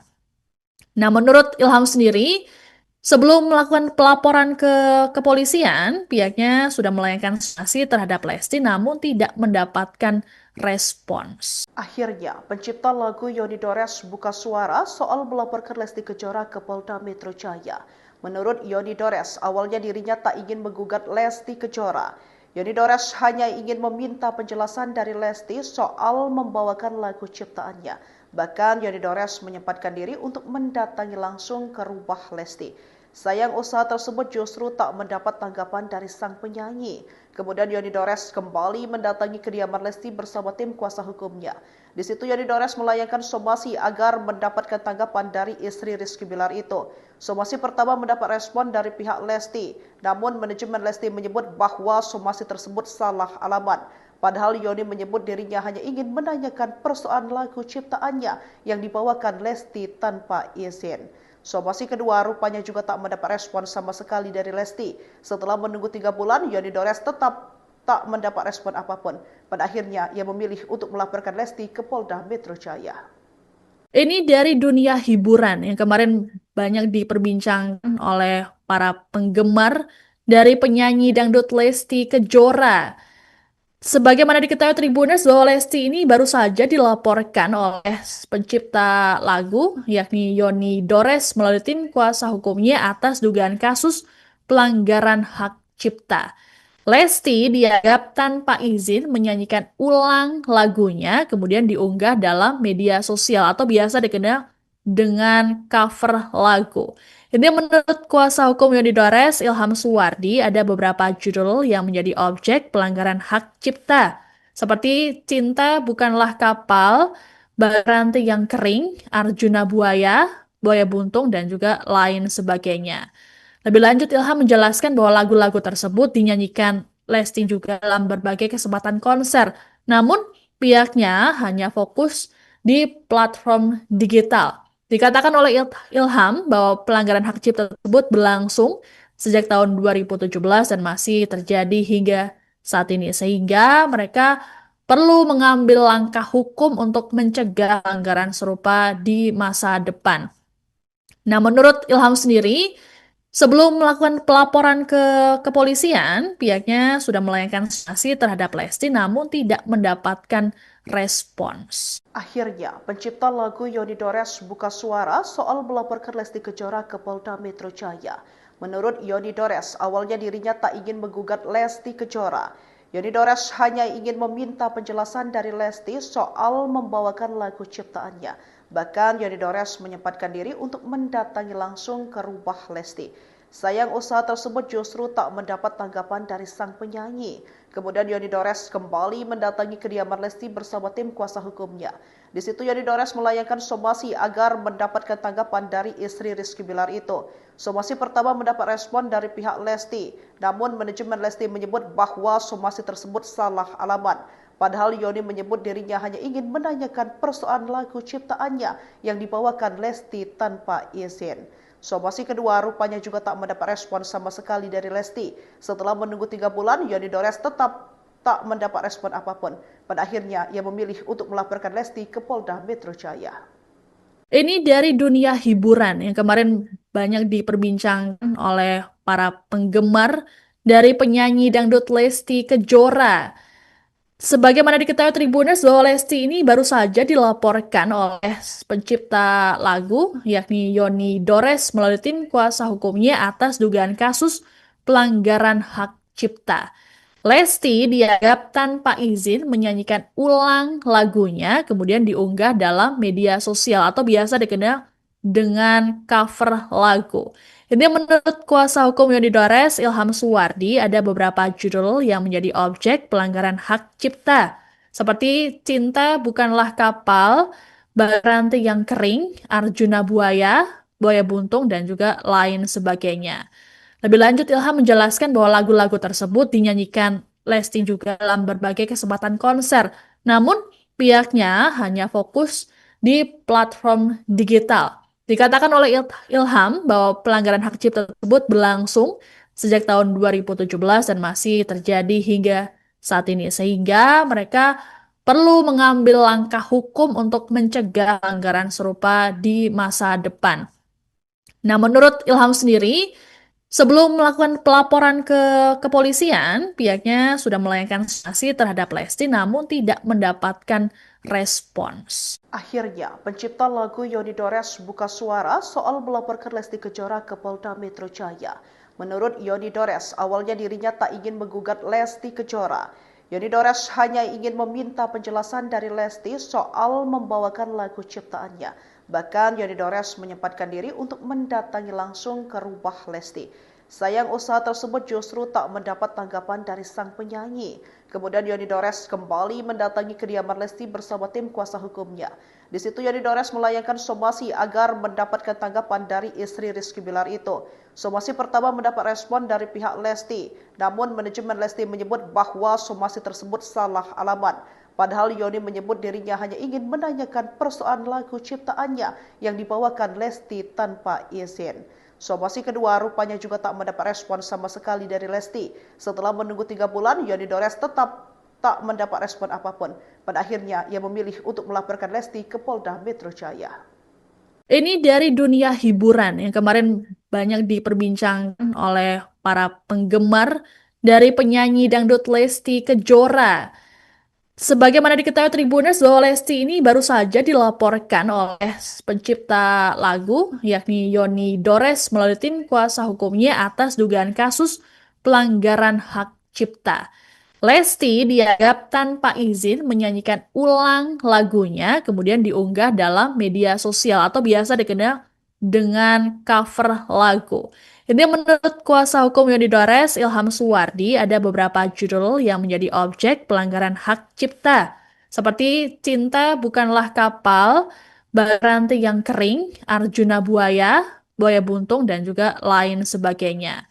Nah, menurut Ilham sendiri, sebelum melakukan pelaporan ke kepolisian, pihaknya sudah melayangkan sanksi terhadap Lesti namun tidak mendapatkan respons. Akhirnya, pencipta lagu Yoni Dores buka suara soal melaporkan Lesti Kejora ke Polda Metro Jaya. Menurut Yoni Dores, awalnya dirinya tak ingin menggugat Lesti Kejora. Yoni Dores hanya ingin meminta penjelasan dari Lesti soal membawakan lagu ciptaannya. Bahkan Yoni Dores menyempatkan diri untuk mendatangi langsung ke rumah Lesti. Sayang usaha tersebut justru tak mendapat tanggapan dari sang penyanyi. Kemudian Yoni Dores kembali mendatangi kediaman Lesti bersama tim kuasa hukumnya. Di situ Yoni Dores melayangkan somasi agar mendapatkan tanggapan dari istri Rizky Bilar itu. Somasi pertama mendapat respon dari pihak Lesti, namun manajemen Lesti menyebut bahwa somasi tersebut salah alamat. Padahal Yoni menyebut dirinya hanya ingin menanyakan persoalan lagu ciptaannya yang dibawakan Lesti tanpa izin. Somasi kedua rupanya juga tak mendapat respon sama sekali dari Lesti. Setelah menunggu 3 bulan, Yoni Dores tetap tak mendapat respon apapun. Pada akhirnya, ia memilih untuk melaporkan Lesti ke Polda Metro Jaya. Ini dari dunia hiburan yang kemarin banyak diperbincangkan oleh para penggemar dari penyanyi dangdut Lesti Kejora. Sebagaimana diketahui Tribuners bahwa Lesti ini baru saja dilaporkan oleh pencipta lagu yakni Yoni Dores melalui tim kuasa hukumnya atas dugaan kasus pelanggaran hak cipta. Lesti dianggap tanpa izin menyanyikan ulang lagunya, kemudian diunggah dalam media sosial atau biasa dikenal dengan cover lagu. Ini menurut kuasa hukum Yoni Dores, Ilham Suwardi, ada beberapa judul yang menjadi objek pelanggaran hak cipta, seperti Cinta Bukanlah Kapal, Baranti yang Kering, Arjuna Buaya, Buaya Buntung, dan juga lain sebagainya. Lebih lanjut, Ilham menjelaskan bahwa lagu-lagu tersebut dinyanyikan Lesti juga dalam berbagai kesempatan konser. Namun, pihaknya hanya fokus di platform digital. Dikatakan oleh Ilham bahwa pelanggaran hak cipta tersebut berlangsung sejak tahun 2017 dan masih terjadi hingga saat ini. Sehingga mereka perlu mengambil langkah hukum untuk mencegah pelanggaran serupa di masa depan. Nah, menurut Ilham sendiri, sebelum melakukan pelaporan ke kepolisian, pihaknya sudah melayangkan sanksi terhadap Lesti namun tidak mendapatkan respons. Akhirnya, pencipta lagu Yoni Dores buka suara soal melaporkan Lesti Kejora ke Polda Metro Jaya. Menurut Yoni Dores, awalnya dirinya tak ingin menggugat Lesti Kejora. Yoni Dores hanya ingin meminta penjelasan dari Lesti soal membawakan lagu ciptaannya. Bahkan Yoni Dores menyempatkan diri untuk mendatangi langsung ke rumah Lesti. Sayang usaha tersebut justru tak mendapat tanggapan dari sang penyanyi. Kemudian Yoni Dores kembali mendatangi kediaman Lesti bersama tim kuasa hukumnya. Di situ Yoni Dores melayangkan somasi agar mendapatkan tanggapan dari istri Rizky Bilar itu. Somasi pertama mendapat respon dari pihak Lesti, namun manajemen Lesti menyebut bahwa somasi tersebut salah alamat. Padahal Yoni menyebut dirinya hanya ingin menanyakan persoalan lagu ciptaannya yang dibawakan Lesti tanpa izin. Somasi kedua rupanya juga tak mendapat respon sama sekali dari Lesti. Setelah menunggu 3 bulan, Yoni Dores tetap tak mendapat respon apapun. Pada akhirnya, ia memilih untuk melaporkan Lesti ke Polda Metro Jaya. Ini dari dunia hiburan yang kemarin banyak diperbincangkan oleh para penggemar dari penyanyi dangdut Lesti Kejora. Sebagaimana diketahui Tribuners bahwa Lesti ini baru saja dilaporkan oleh pencipta lagu yakni Yoni Dores melalui tim kuasa hukumnya atas dugaan kasus pelanggaran hak cipta. Lesti dianggap tanpa izin menyanyikan ulang lagunya kemudian diunggah dalam media sosial atau biasa dikenal dengan cover lagu. Ini menurut kuasa hukum Yoni Dores, Ilham Suwardi, ada beberapa judul yang menjadi objek pelanggaran hak cipta, seperti Cinta Bukanlah Kapal, Baranti yang Kering, Arjuna Buaya, Buaya Buntung, dan juga lain sebagainya. Lebih lanjut, Ilham menjelaskan bahwa lagu-lagu tersebut dinyanyikan Lesti juga dalam berbagai kesempatan konser. Namun, pihaknya hanya fokus di platform digital. Dikatakan oleh Ilham bahwa pelanggaran hak cipta tersebut berlangsung sejak tahun 2017 dan masih terjadi hingga saat ini. Sehingga mereka perlu mengambil langkah hukum untuk mencegah pelanggaran serupa di masa depan. Nah, menurut Ilham sendiri, sebelum melakukan pelaporan ke kepolisian, pihaknya sudah melayangkan sanksi terhadap Lesti namun tidak mendapatkan respons. Akhirnya, pencipta lagu Yoni Dores buka suara soal melaporkan Lesti Kejora ke Polda Metro Jaya. Menurut Yoni Dores, awalnya dirinya tak ingin menggugat Lesti Kejora. Yoni Dores hanya ingin meminta penjelasan dari Lesti soal membawakan lagu ciptaannya. Bahkan Yoni Dores menyempatkan diri untuk mendatangi langsung ke rumah Lesti. Sayang usaha tersebut justru tak mendapat tanggapan dari sang penyanyi. Kemudian Yoni Dores kembali mendatangi kediaman Lesti bersama tim kuasa hukumnya. Di situ Yoni Dores melayangkan somasi agar mendapatkan tanggapan dari istri Rizky Bilar itu. Somasi pertama mendapat respon dari pihak Lesti, namun manajemen Lesti menyebut bahwa somasi tersebut salah alamat. Padahal Yoni menyebut dirinya hanya ingin menanyakan persoalan lagu ciptaannya yang dibawakan Lesti tanpa izin. Somasi kedua rupanya juga tak mendapat respon sama sekali dari Lesti. Setelah menunggu 3 bulan, Yoni Dores tetap tak mendapat respon apapun. Pada akhirnya, ia memilih untuk melaporkan Lesti ke Polda Metro Jaya. Ini dari dunia hiburan yang kemarin banyak diperbincangkan oleh para penggemar dari penyanyi dangdut Lesti Kejora. Sebagaimana diketahui Tribuners bahwa Lesti ini baru saja dilaporkan oleh pencipta lagu yakni Yoni Dores melalui tim kuasa hukumnya atas dugaan kasus pelanggaran hak cipta. Lesti dianggap tanpa izin menyanyikan ulang lagunya, kemudian diunggah dalam media sosial atau biasa dikenal dengan cover lagu. Ini menurut kuasa hukum Yoni Dores, Ilham Suwardi, ada beberapa judul yang menjadi objek pelanggaran hak cipta, seperti Cinta Bukanlah Kapal, Baranti yang Kering, Arjuna Buaya, Buaya Buntung, dan juga lain sebagainya.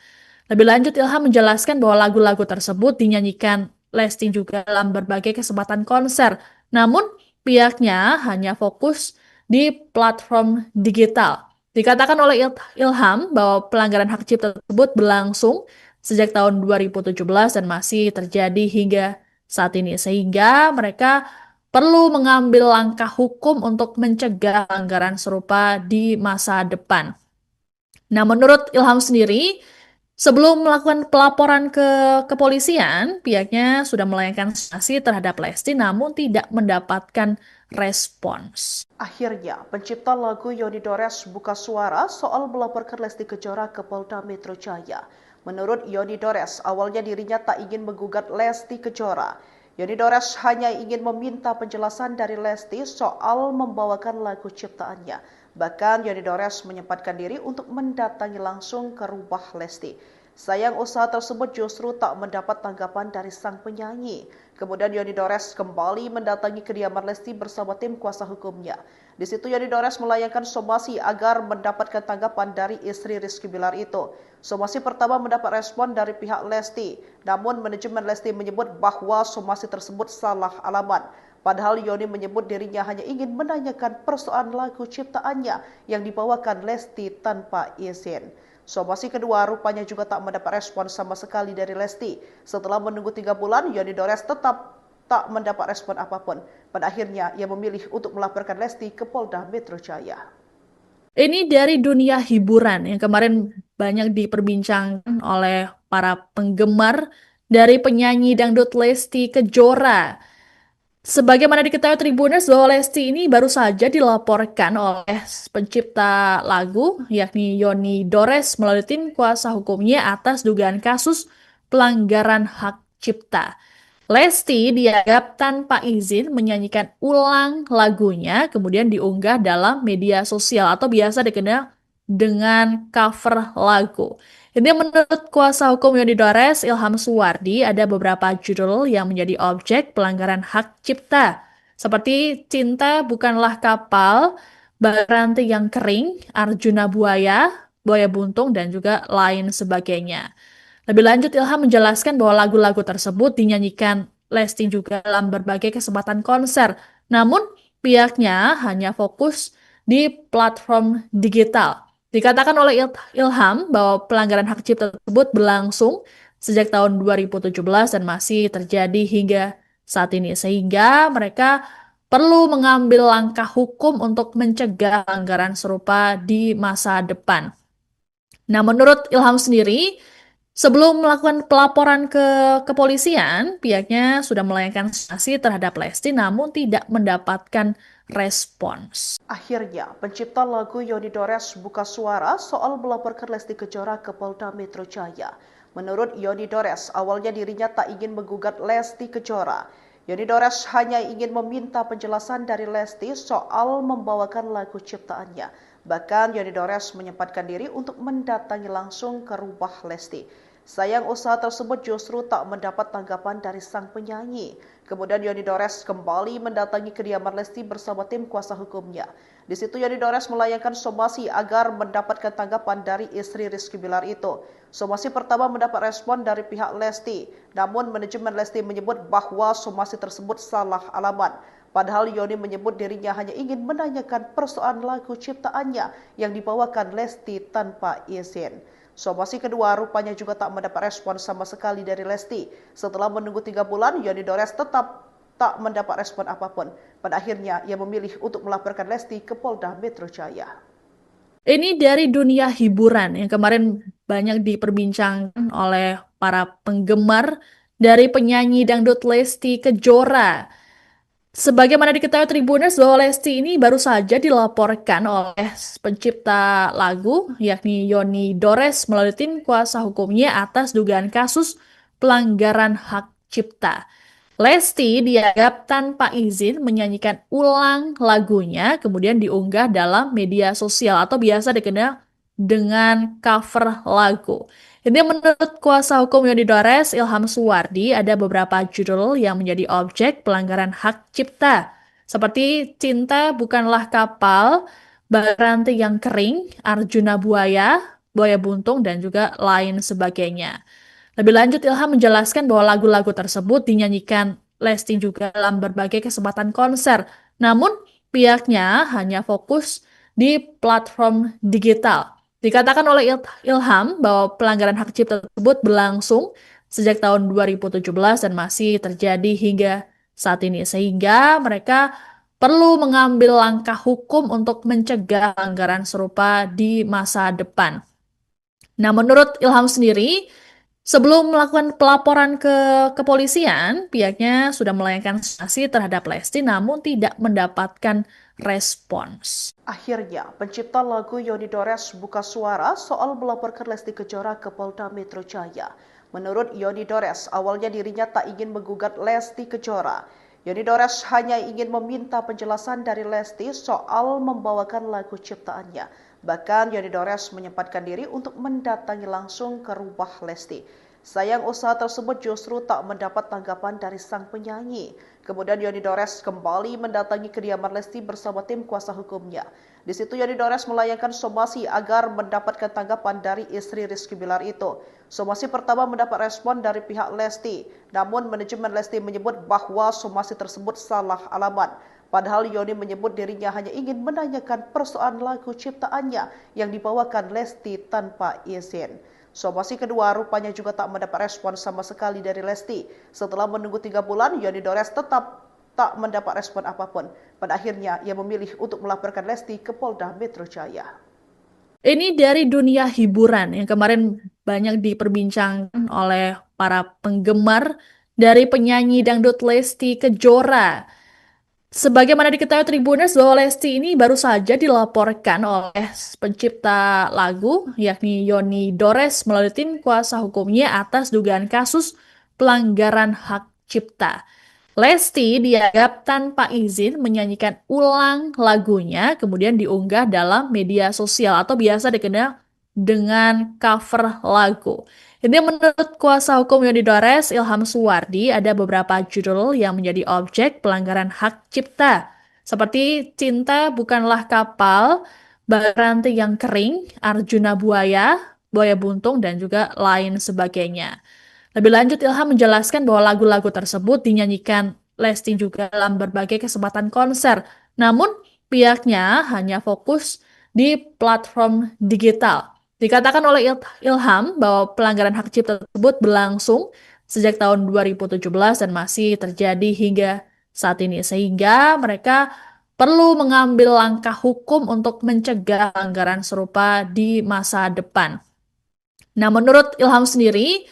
Lebih lanjut, Ilham menjelaskan bahwa lagu-lagu tersebut dinyanyikan Lesti juga dalam berbagai kesempatan konser. Namun, pihaknya hanya fokus di platform digital. Dikatakan oleh Ilham bahwa pelanggaran hak cipta tersebut berlangsung sejak tahun 2017 dan masih terjadi hingga saat ini. Sehingga mereka perlu mengambil langkah hukum untuk mencegah pelanggaran serupa di masa depan. Nah, menurut Ilham sendiri, sebelum melakukan pelaporan ke kepolisian, pihaknya sudah melayangkan sanksi terhadap Lesti namun tidak mendapatkan respons. Akhirnya, pencipta lagu Yoni Dores buka suara soal melaporkan Lesti Kejora ke Polda Metro Jaya. Menurut Yoni Dores, awalnya dirinya tak ingin menggugat Lesti Kejora. Yoni Dores hanya ingin meminta penjelasan dari Lesti soal membawakan lagu ciptaannya. Bahkan Yoni Dores menyempatkan diri untuk mendatangi langsung ke rumah Lesti. Sayang usaha tersebut justru tak mendapat tanggapan dari sang penyanyi. Kemudian Yoni Dores kembali mendatangi kediaman Lesti bersama tim kuasa hukumnya. Di situ Yoni Dores melayangkan somasi agar mendapatkan tanggapan dari istri Rizky Bilar itu. Somasi pertama mendapat respon dari pihak Lesti, namun manajemen Lesti menyebut bahwa somasi tersebut salah alamat. Padahal Yoni menyebut dirinya hanya ingin menanyakan persoalan lagu ciptaannya yang dibawakan Lesti tanpa izin. Somasi kedua rupanya juga tak mendapat respon sama sekali dari Lesti. Setelah menunggu 3 bulan, Yoni Dores tetap tak mendapat respon apapun. Pada akhirnya, ia memilih untuk melaporkan Lesti ke Polda Metro Jaya. Ini dari dunia hiburan yang kemarin banyak diperbincangkan oleh para penggemar dari penyanyi dangdut Lesti Kejora. Sebagaimana diketahui Tribuners bahwa Lesti ini baru saja dilaporkan oleh pencipta lagu yakni Yoni Dores melalui tim kuasa hukumnya atas dugaan kasus pelanggaran hak cipta. Lesti dianggap tanpa izin menyanyikan ulang lagunya kemudian diunggah dalam media sosial atau biasa dikenal dengan cover lagu. Ini menurut kuasa hukum Yoni Dores, Ilham Suwardi, ada beberapa judul yang menjadi objek pelanggaran hak cipta, seperti Cinta Bukanlah Kapal, Baranti yang Kering, Arjuna Buaya, Buaya Buntung, dan juga lain sebagainya. Lebih lanjut, Ilham menjelaskan bahwa lagu-lagu tersebut dinyanyikan Lesti juga dalam berbagai kesempatan konser. Namun, pihaknya hanya fokus di platform digital. Dikatakan oleh Ilham bahwa pelanggaran hak cipta tersebut berlangsung sejak tahun 2017 dan masih terjadi hingga saat ini. Sehingga mereka perlu mengambil langkah hukum untuk mencegah pelanggaran serupa di masa depan. Nah, menurut Ilham sendiri, sebelum melakukan pelaporan ke kepolisian, pihaknya sudah melayangkan sanksi terhadap Lesti namun tidak mendapatkan respons. Akhirnya, pencipta lagu Yoni Dores buka suara soal melaporkan Lesti Kejora ke Polda Metro Jaya. Menurut Yoni Dores, awalnya dirinya tak ingin menggugat Lesti Kejora. Yoni Dores hanya ingin meminta penjelasan dari Lesti soal membawakan lagu ciptaannya. Bahkan Yoni Dores menyempatkan diri untuk mendatangi langsung ke rumah Lesti. Sayang usaha tersebut justru tak mendapat tanggapan dari sang penyanyi. Kemudian Yoni Dores kembali mendatangi kediaman Lesti bersama tim kuasa hukumnya. Di situ Yoni Dores melayangkan somasi agar mendapatkan tanggapan dari istri Rizky Bilar itu. Somasi pertama mendapat respon dari pihak Lesti, namun manajemen Lesti menyebut bahwa somasi tersebut salah alamat. Padahal Yoni menyebut dirinya hanya ingin menanyakan persoalan lagu ciptaannya yang dibawakan Lesti tanpa izin. Somasi kedua rupanya juga tak mendapat respon sama sekali dari Lesti. Setelah menunggu 3 bulan, Yoni Dores tetap tak mendapat respon apapun. Pada akhirnya, ia memilih untuk melaporkan Lesti ke Polda Metro Jaya. Ini dari dunia hiburan yang kemarin banyak diperbincangkan oleh para penggemar dari penyanyi dangdut Lesti Kejora. Sebagaimana diketahui Tribuners bahwa Lesti ini baru saja dilaporkan oleh pencipta lagu yakni Yoni Dores melalui tim kuasa hukumnya atas dugaan kasus pelanggaran hak cipta. Lesti dianggap tanpa izin menyanyikan ulang lagunya kemudian diunggah dalam media sosial atau biasa dikenal dengan cover lagu. Ini menurut kuasa hukum Yoni Dores, Ilham Suwardi, ada beberapa judul yang menjadi objek pelanggaran hak cipta. Seperti Cinta Bukanlah Kapal, Rantai yang Kering, Arjuna Buaya, Buaya Buntung, dan juga lain sebagainya. Lebih lanjut, Ilham menjelaskan bahwa lagu-lagu tersebut dinyanyikan Lesti juga dalam berbagai kesempatan konser. Namun, pihaknya hanya fokus di platform digital. Dikatakan oleh Ilham bahwa pelanggaran hak cipta tersebut berlangsung sejak tahun 2017 dan masih terjadi hingga saat ini. Sehingga mereka perlu mengambil langkah hukum untuk mencegah pelanggaran serupa di masa depan. Nah, menurut Ilham sendiri, sebelum melakukan pelaporan ke kepolisian, pihaknya sudah melayangkan sanksi terhadap Lesti namun tidak mendapatkan respons. Akhirnya, pencipta lagu Yoni Dores buka suara soal melaporkan Lesti Kejora ke Polda Metro Jaya. Menurut Yoni Dores, awalnya dirinya tak ingin menggugat Lesti Kejora. Yoni Dores hanya ingin meminta penjelasan dari Lesti soal membawakan lagu ciptaannya. Bahkan Yoni Dores menyempatkan diri untuk mendatangi langsung ke rumah Lesti. Sayang usaha tersebut justru tak mendapat tanggapan dari sang penyanyi. Kemudian Yoni Dores kembali mendatangi kediaman Lesti bersama tim kuasa hukumnya. Di situ Yoni Dores melayangkan somasi agar mendapatkan tanggapan dari istri Rizky Bilar itu. Somasi pertama mendapat respon dari pihak Lesti, namun manajemen Lesti menyebut bahwa somasi tersebut salah alamat. Padahal Yoni menyebut dirinya hanya ingin menanyakan persoalan lagu ciptaannya yang dibawakan Lesti tanpa izin. Somasi kedua rupanya juga tak mendapat respon sama sekali dari Lesti. Setelah menunggu 3 bulan, Yoni Dores tetap tak mendapat respon apapun. Pada akhirnya, ia memilih untuk melaporkan Lesti ke Polda Metro Jaya. Ini dari dunia hiburan yang kemarin banyak diperbincangkan oleh para penggemar dari penyanyi dangdut Lesti Kejora. Sebagaimana diketahui Tribuners bahwa Lesti ini baru saja dilaporkan oleh pencipta lagu yakni Yoni Dores melalui tim kuasa hukumnya atas dugaan kasus pelanggaran hak cipta. Lesti dianggap tanpa izin menyanyikan ulang lagunya kemudian diunggah dalam media sosial atau biasa dikenal dengan cover lagu. Ini menurut kuasa hukum Yoni Dores, Ilham Suwardi, ada beberapa judul yang menjadi objek pelanggaran hak cipta. Seperti Cinta Bukanlah Kapal, Rantai yang Kering, Arjuna Buaya, Buaya Buntung, dan juga lain sebagainya. Lebih lanjut, Ilham menjelaskan bahwa lagu-lagu tersebut dinyanyikan Lesti juga dalam berbagai kesempatan konser. Namun, pihaknya hanya fokus di platform digital. Dikatakan oleh Ilham bahwa pelanggaran hak cipta tersebut berlangsung sejak tahun 2017 dan masih terjadi hingga saat ini. Sehingga mereka perlu mengambil langkah hukum untuk mencegah pelanggaran serupa di masa depan. Nah, menurut Ilham sendiri,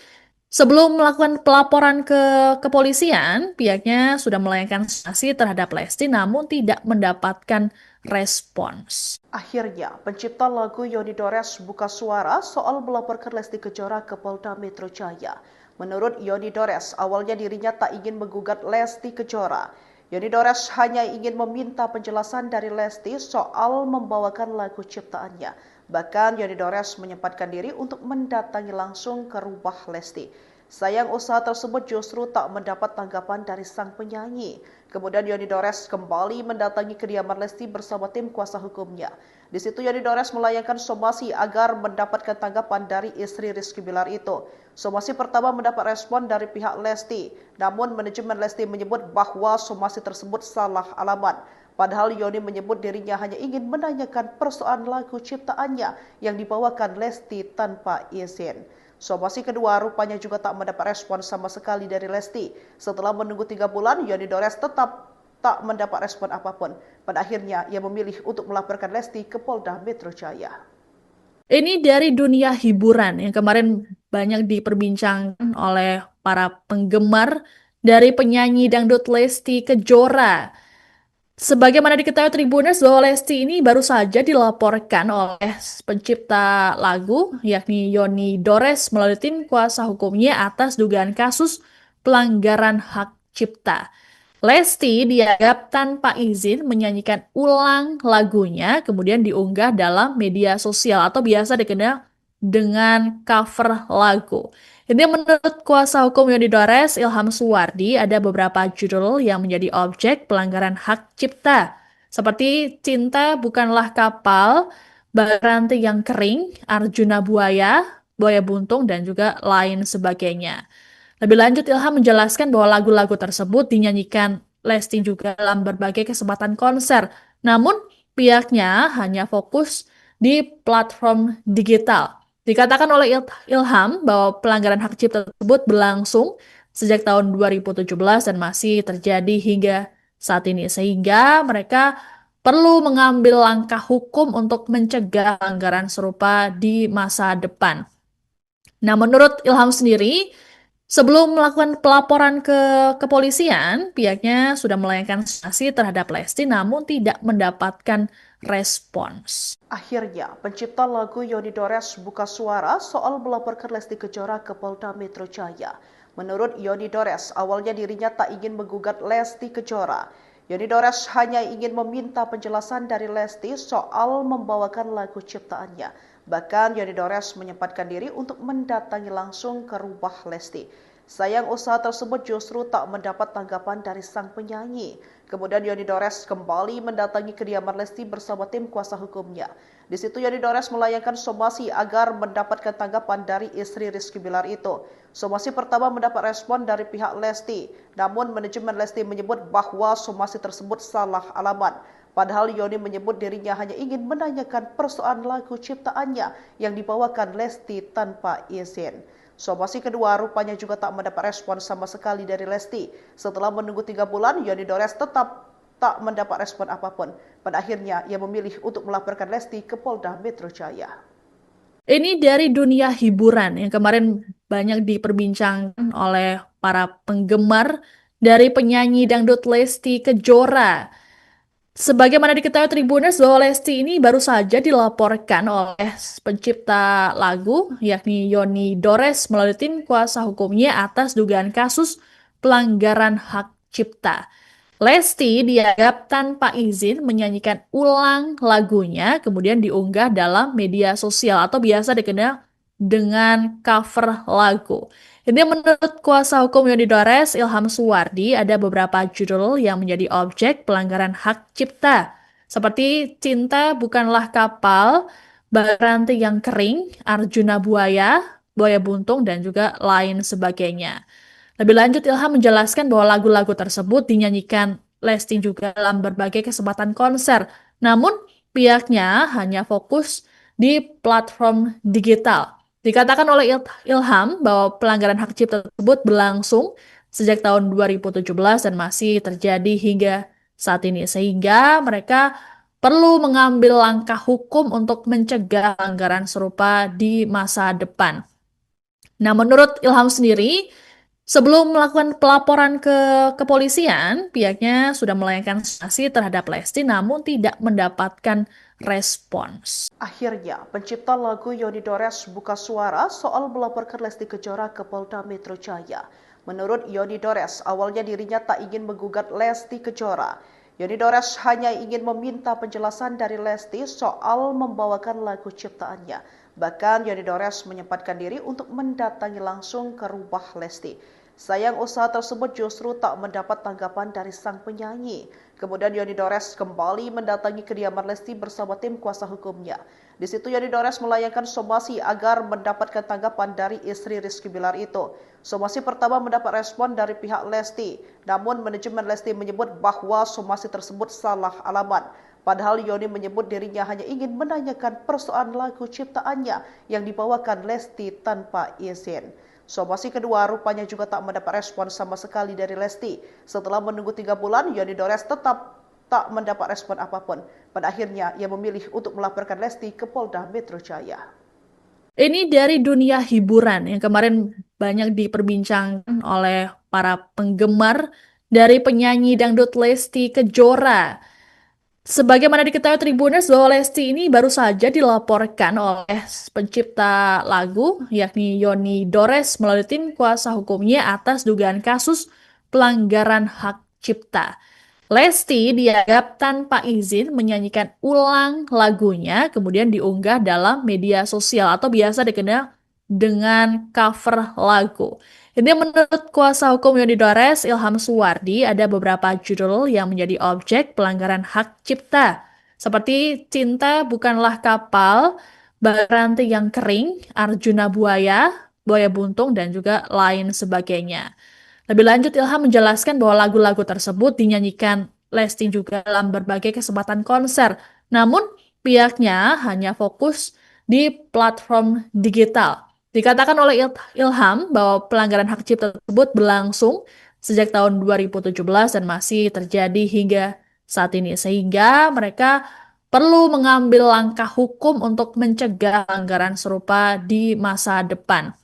sebelum melakukan pelaporan ke kepolisian, pihaknya sudah melayangkan sanksi terhadap Lesti namun tidak mendapatkan respons. Akhirnya, pencipta lagu Yoni Dores buka suara soal melaporkan Lesti Kejora ke Polda Metro Jaya. Menurut Yoni Dores, awalnya dirinya tak ingin menggugat Lesti Kejora. Yoni Dores hanya ingin meminta penjelasan dari Lesti soal membawakan lagu ciptaannya. Bahkan Yoni Dores menyempatkan diri untuk mendatangi langsung ke rumah Lesti. Sayang usaha tersebut justru tak mendapat tanggapan dari sang penyanyi. Kemudian Yoni Dores kembali mendatangi kediaman Lesti bersama tim kuasa hukumnya. Di situ Yoni Dores melayangkan somasi agar mendapatkan tanggapan dari istri Rizky Bilar itu. Somasi pertama mendapat respon dari pihak Lesti, namun manajemen Lesti menyebut bahwa somasi tersebut salah alamat. Padahal Yoni menyebut dirinya hanya ingin menanyakan persoalan lagu ciptaannya yang dibawakan Lesti tanpa izin. Somasi kedua rupanya juga tak mendapat respon sama sekali dari Lesti. Setelah menunggu 3 bulan, Yoni Dores tetap tak mendapat respon apapun. Pada akhirnya, ia memilih untuk melaporkan Lesti ke Polda Metro Jaya. Ini dari dunia hiburan yang kemarin banyak diperbincangkan oleh para penggemar dari penyanyi dangdut Lesti Kejora. Sebagaimana diketahui Tribuners bahwa Lesti ini baru saja dilaporkan oleh pencipta lagu yakni Yoni Dores melalui tim kuasa hukumnya atas dugaan kasus pelanggaran hak cipta. Lesti dianggap tanpa izin menyanyikan ulang lagunya kemudian diunggah dalam media sosial atau biasa dikenal dengan cover lagu. Ini menurut kuasa hukum Yoni Dores, Ilham Suwardi, ada beberapa judul yang menjadi objek pelanggaran hak cipta, seperti Cinta Bukanlah Kapal, Baranti yang Kering, Arjuna Buaya, Buaya Buntung, dan juga lain sebagainya. Lebih lanjut, Ilham menjelaskan bahwa lagu-lagu tersebut dinyanyikan Lesti juga dalam berbagai kesempatan konser. Namun, pihaknya hanya fokus di platform digital. Dikatakan oleh Ilham bahwa pelanggaran hak cipta tersebut berlangsung sejak tahun 2017 dan masih terjadi hingga saat ini. Sehingga mereka perlu mengambil langkah hukum untuk mencegah pelanggaran serupa di masa depan. Nah, menurut Ilham sendiri, sebelum melakukan pelaporan ke kepolisian, pihaknya sudah melayangkan sanksi terhadap Lesti namun tidak mendapatkan respons. Akhirnya, pencipta lagu Yoni Dores buka suara soal melaporkan Lesti Kejora ke Polda Metro Jaya. Menurut Yoni Dores, awalnya dirinya tak ingin menggugat Lesti Kejora. Yoni Dores hanya ingin meminta penjelasan dari Lesti soal membawakan lagu ciptaannya. Bahkan Yoni Dores menyempatkan diri untuk mendatangi langsung ke rumah Lesti. Sayang usaha tersebut justru tak mendapat tanggapan dari sang penyanyi. Kemudian Yoni Dores kembali mendatangi kediaman Lesti bersama tim kuasa hukumnya. Di situ Yoni Dores melayangkan somasi agar mendapatkan tanggapan dari istri Rizky Bilar itu. Somasi pertama mendapat respon dari pihak Lesti, namun manajemen Lesti menyebut bahwa somasi tersebut salah alamat. Padahal Yoni menyebut dirinya hanya ingin menanyakan persoalan lagu ciptaannya yang dibawakan Lesti tanpa izin. Somasi kedua rupanya juga tak mendapat respon sama sekali dari Lesti. Setelah menunggu 3 bulan, Yoni Dores tetap tak mendapat respon apapun. Pada akhirnya, ia memilih untuk melaporkan Lesti ke Polda Metro Jaya. Ini dari dunia hiburan yang kemarin banyak diperbincangkan oleh para penggemar dari penyanyi dangdut Lesti Kejora. Sebagaimana diketahui Tribuners bahwa Lesti ini baru saja dilaporkan oleh pencipta lagu yakni Yoni Dores melalui tim kuasa hukumnya atas dugaan kasus pelanggaran hak cipta. Lesti dianggap tanpa izin menyanyikan ulang lagunya kemudian diunggah dalam media sosial atau biasa dikenal dengan cover lagu. Ini menurut kuasa hukum Yoni Dores, Ilham Suwardi, ada beberapa judul yang menjadi objek pelanggaran hak cipta, seperti Cinta Bukanlah Kapal, Baranti yang Kering, Arjuna Buaya, Buaya Buntung, dan juga lain sebagainya. Lebih lanjut, Ilham menjelaskan bahwa lagu-lagu tersebut dinyanyikan Lesti juga dalam berbagai kesempatan konser. Namun, pihaknya hanya fokus di platform digital. Dikatakan oleh Ilham bahwa pelanggaran hak cipta tersebut berlangsung sejak tahun 2017 dan masih terjadi hingga saat ini. Sehingga mereka perlu mengambil langkah hukum untuk mencegah pelanggaran serupa di masa depan. Nah, menurut Ilham sendiri, sebelum melakukan pelaporan ke kepolisian, pihaknya sudah melayangkan sanksi terhadap Lesti namun tidak mendapatkan respons. Akhirnya, pencipta lagu Yoni Dores buka suara soal melaporkan Lesti Kejora ke Polda Metro Jaya. Menurut Yoni Dores, awalnya dirinya tak ingin menggugat Lesti Kejora. Yoni Dores hanya ingin meminta penjelasan dari Lesti soal membawakan lagu ciptaannya. Bahkan Yoni Dores menyempatkan diri untuk mendatangi langsung ke rumah Lesti. Sayang usaha tersebut justru tak mendapat tanggapan dari sang penyanyi. Kemudian Yoni Dores kembali mendatangi kediaman Lesti bersama tim kuasa hukumnya. Di situ Yoni Dores melayangkan somasi agar mendapatkan tanggapan dari istri Rizky Bilar itu. Somasi pertama mendapat respon dari pihak Lesti, namun manajemen Lesti menyebut bahwa somasi tersebut salah alamat. Padahal Yoni menyebut dirinya hanya ingin menanyakan persoalan lagu ciptaannya yang dibawakan Lesti tanpa izin. Somasi kedua rupanya juga tak mendapat respon sama sekali dari Lesti. Setelah menunggu 3 bulan, Yoni Dores tetap tak mendapat respon apapun. Pada akhirnya, ia memilih untuk melaporkan Lesti ke Polda Metro Jaya. Ini dari dunia hiburan yang kemarin banyak diperbincangkan oleh para penggemar dari penyanyi dangdut Lesti Kejora. Sebagaimana diketahui Tribuners bahwa Lesti ini baru saja dilaporkan oleh pencipta lagu yakni Yoni Dores melalui tim kuasa hukumnya atas dugaan kasus pelanggaran hak cipta. Lesti dianggap tanpa izin menyanyikan ulang lagunya, kemudian diunggah dalam media sosial atau biasa dikenal dengan cover lagu. Ini menurut kuasa hukum Yoni Dores, Ilham Suwardi, ada beberapa judul yang menjadi objek pelanggaran hak cipta, seperti Cinta Bukanlah Kapal, Baranti yang Kering, Arjuna Buaya, Buaya Buntung, dan juga lain sebagainya. Lebih lanjut, Ilham menjelaskan bahwa lagu-lagu tersebut dinyanyikan Lesti juga dalam berbagai kesempatan konser. Namun, pihaknya hanya fokus di platform digital. Dikatakan oleh Ilham bahwa pelanggaran hak cipta tersebut berlangsung sejak tahun 2017 dan masih terjadi hingga saat ini. Sehingga mereka perlu mengambil langkah hukum untuk mencegah pelanggaran serupa di masa depan.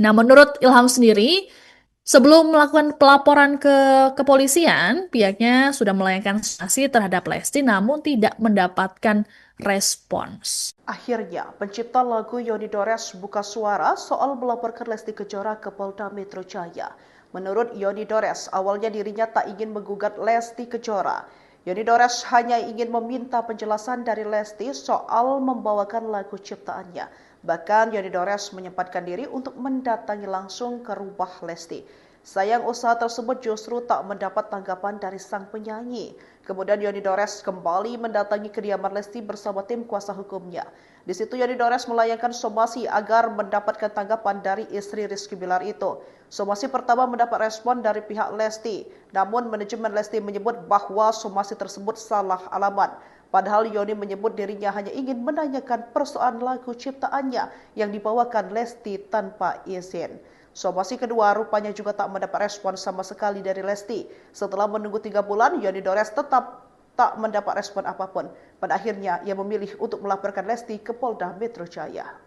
Nah, menurut Ilham sendiri, sebelum melakukan pelaporan ke kepolisian, pihaknya sudah melayangkan sanksi terhadap Lesti namun tidak mendapatkan respons. Akhirnya, pencipta lagu Yoni Dores buka suara soal melaporkan Lesti Kejora ke Polda Metro Jaya. Menurut Yoni Dores, awalnya dirinya tak ingin menggugat Lesti Kejora. Yoni Dores hanya ingin meminta penjelasan dari Lesti soal membawakan lagu ciptaannya. Bahkan Yoni Dores menyempatkan diri untuk mendatangi langsung ke rumah Lesti. Sayang usaha tersebut justru tak mendapat tanggapan dari sang penyanyi. Kemudian Yoni Dores kembali mendatangi kediaman Lesti bersama tim kuasa hukumnya. Di situ Yoni Dores melayangkan somasi agar mendapatkan tanggapan dari istri Rizky Bilar itu. Somasi pertama mendapat respon dari pihak Lesti, namun manajemen Lesti menyebut bahwa somasi tersebut salah alamat. Padahal Yoni menyebut dirinya hanya ingin menanyakan persoalan lagu ciptaannya yang dibawakan Lesti tanpa izin. Somasi kedua rupanya juga tak mendapat respon sama sekali dari Lesti. Setelah menunggu 3 bulan, Yoni Dores tetap tak mendapat respon apapun. Pada akhirnya, ia memilih untuk melaporkan Lesti ke Polda Metro Jaya.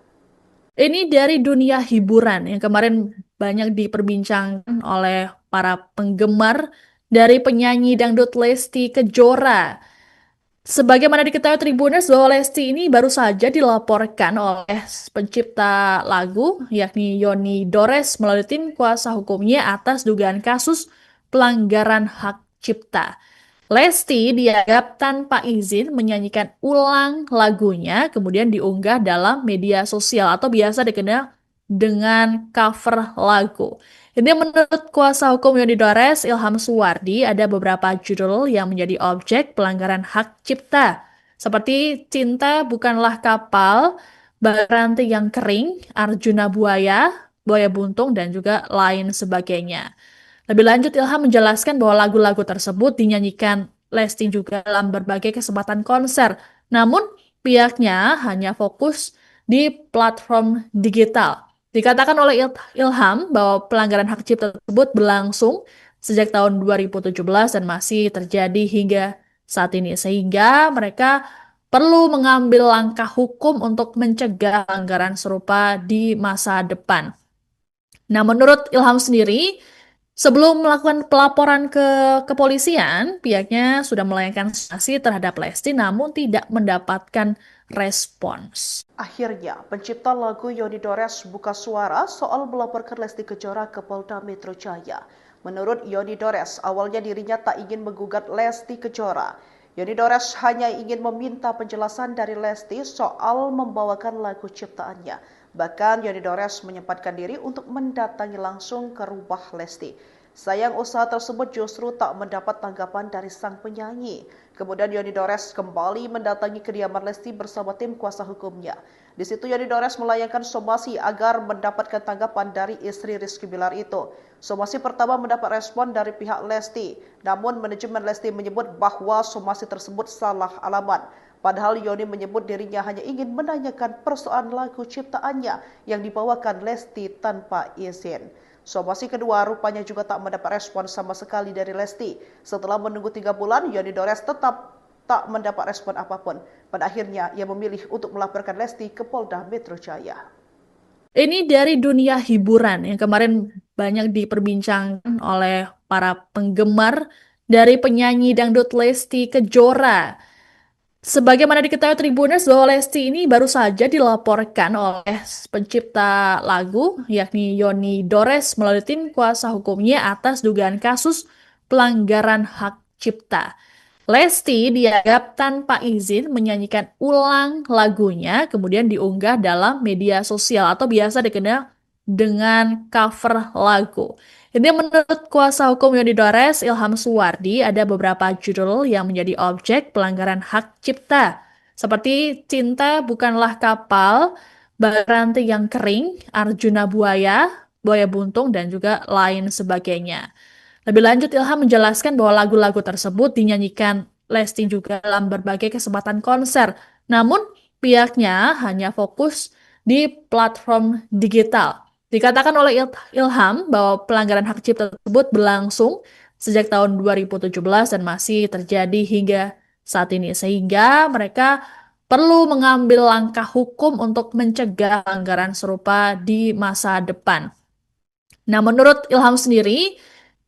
Ini dari dunia hiburan yang kemarin banyak diperbincangkan oleh para penggemar dari penyanyi dangdut Lesti Kejora. Sebagaimana diketahui Tribuners bahwa Lesti ini baru saja dilaporkan oleh pencipta lagu yakni Yoni Dores melalui tim kuasa hukumnya atas dugaan kasus pelanggaran hak cipta. Lesti dianggap tanpa izin menyanyikan ulang lagunya, kemudian diunggah dalam media sosial atau biasa dikenal dengan cover lagu. Ini menurut kuasa hukum Yoni Dores, Ilham Suwardi, ada beberapa judul yang menjadi objek pelanggaran hak cipta, seperti Cinta Bukanlah Kapal, Baranti yang Kering, Arjuna Buaya, Buaya Buntung, dan juga lain sebagainya. Lebih lanjut, Ilham menjelaskan bahwa lagu-lagu tersebut dinyanyikan Lesti juga dalam berbagai kesempatan konser. Namun, pihaknya hanya fokus di platform digital. Dikatakan oleh Ilham bahwa pelanggaran hak cipta tersebut berlangsung sejak tahun 2017 dan masih terjadi hingga saat ini. Sehingga mereka perlu mengambil langkah hukum untuk mencegah pelanggaran serupa di masa depan. Nah, menurut Ilham sendiri, sebelum melakukan pelaporan ke kepolisian, pihaknya sudah melayangkan sanksi terhadap Lesti namun tidak mendapatkan respons. Akhirnya, pencipta lagu Yoni Dores buka suara soal melaporkan Lesti Kejora ke Polda Metro Jaya. Menurut Yoni Dores, awalnya dirinya tak ingin menggugat Lesti Kejora. Yoni Dores hanya ingin meminta penjelasan dari Lesti soal membawakan lagu ciptaannya. Bahkan Yoni Dores menyempatkan diri untuk mendatangi langsung ke rumah Lesti. Sayang usaha tersebut justru tak mendapat tanggapan dari sang penyanyi. Kemudian Yoni Dores kembali mendatangi kediaman Lesti bersama tim kuasa hukumnya. Di situ Yoni Dores melayangkan somasi agar mendapatkan tanggapan dari istri Rizky Bilar itu. Somasi pertama mendapat respon dari pihak Lesti, namun manajemen Lesti menyebut bahwa somasi tersebut salah alamat. Padahal Yoni menyebut dirinya hanya ingin menanyakan persoalan lagu ciptaannya yang dibawakan Lesti tanpa izin. Somasi kedua rupanya juga tak mendapat respon sama sekali dari Lesti. Setelah menunggu 3 bulan, Yoni Dores tetap tak mendapat respon apapun. Pada akhirnya, ia memilih untuk melaporkan Lesti ke Polda Metro Jaya. Ini dari dunia hiburan yang kemarin banyak diperbincangkan oleh para penggemar dari penyanyi dangdut Lesti Kejora. Sebagaimana diketahui Tribuners bahwa Lesti ini baru saja dilaporkan oleh pencipta lagu yakni Yoni Dores melalui tim kuasa hukumnya atas dugaan kasus pelanggaran hak cipta. Lesti dianggap tanpa izin menyanyikan ulang lagunya kemudian diunggah dalam media sosial atau biasa dikenal dengan cover lagu. Ini menurut kuasa hukum Yoni Dores, Ilham Suwardi, ada beberapa judul yang menjadi objek pelanggaran hak cipta. Seperti Cinta Bukanlah Kapal, Rantai yang Kering, Arjuna Buaya, Buaya Buntung, dan juga lain sebagainya. Lebih lanjut, Ilham menjelaskan bahwa lagu-lagu tersebut dinyanyikan Lesti juga dalam berbagai kesempatan konser. Namun, pihaknya hanya fokus di platform digital. Dikatakan oleh Ilham bahwa pelanggaran hak cipta tersebut berlangsung sejak tahun 2017 dan masih terjadi hingga saat ini. Sehingga mereka perlu mengambil langkah hukum untuk mencegah pelanggaran serupa di masa depan. Nah, menurut Ilham sendiri,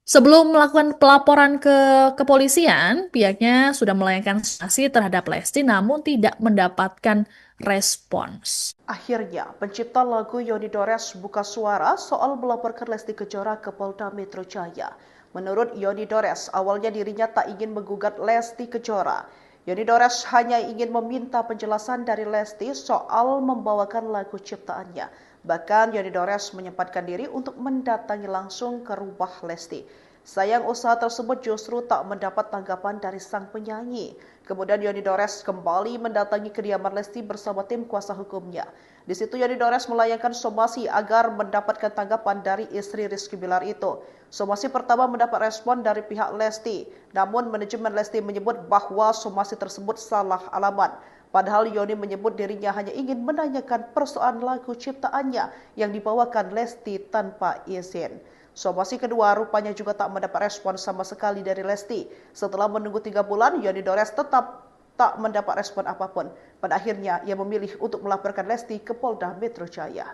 sebelum melakukan pelaporan ke kepolisian, pihaknya sudah melayangkan sanksi terhadap Lesti namun tidak mendapatkan respons. Akhirnya, pencipta lagu Yoni Dores buka suara soal melaporkan Lesti Kejora ke Polda Metro Jaya. Menurut Yoni Dores, awalnya dirinya tak ingin menggugat Lesti Kejora. Yoni Dores hanya ingin meminta penjelasan dari Lesti soal membawakan lagu ciptaannya. Bahkan Yoni Dores menyempatkan diri untuk mendatangi langsung ke rumah Lesti. Sayang usaha tersebut justru tak mendapat tanggapan dari sang penyanyi. Kemudian Yoni Dores kembali mendatangi kediaman Lesti bersama tim kuasa hukumnya. Di situ Yoni Dores melayangkan somasi agar mendapatkan tanggapan dari istri Rizky Bilar itu. Somasi pertama mendapat respon dari pihak Lesti, namun manajemen Lesti menyebut bahwa somasi tersebut salah alamat. Padahal Yoni menyebut dirinya hanya ingin menanyakan persoalan lagu ciptaannya yang dibawakan Lesti tanpa izin. Somasi kedua rupanya juga tak mendapat respon sama sekali dari Lesti. Setelah menunggu 3 bulan, Yoni Dores tetap tak mendapat respon apapun. Pada akhirnya, ia memilih untuk melaporkan Lesti ke Polda Metro Jaya.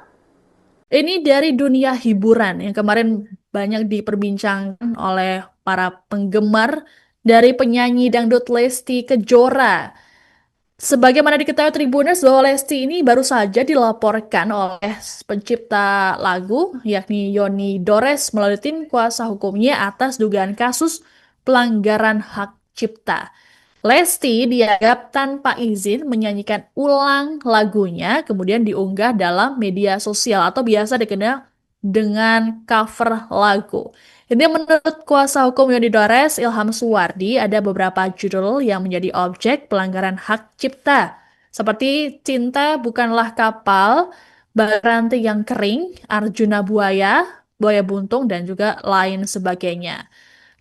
Ini dari dunia hiburan yang kemarin banyak diperbincangkan oleh para penggemar dari penyanyi dangdut Lesti Kejora. Sebagaimana diketahui Tribuners bahwa Lesti ini baru saja dilaporkan oleh pencipta lagu yakni Yoni Dores melalui tim kuasa hukumnya atas dugaan kasus pelanggaran hak cipta. Lesti dianggap tanpa izin menyanyikan ulang lagunya kemudian diunggah dalam media sosial atau biasa dikenal dengan cover lagu. Ini menurut kuasa hukum Yoni Dores, Ilham Suwardi, ada beberapa judul yang menjadi objek pelanggaran hak cipta. Seperti Cinta Bukanlah Kapal, Rantai yang Kering, Arjuna Buaya, Buaya Buntung, dan juga lain sebagainya.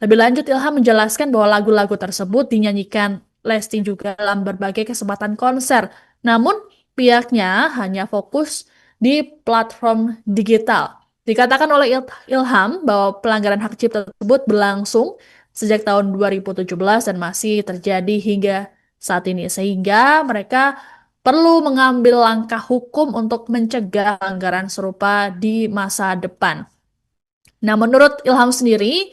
Lebih lanjut, Ilham menjelaskan bahwa lagu-lagu tersebut dinyanyikan Lesti juga dalam berbagai kesempatan konser. Namun, pihaknya hanya fokus di platform digital. Dikatakan oleh Ilham bahwa pelanggaran hak cipta tersebut berlangsung sejak tahun 2017 dan masih terjadi hingga saat ini. Sehingga mereka perlu mengambil langkah hukum untuk mencegah pelanggaran serupa di masa depan. Nah, menurut Ilham sendiri,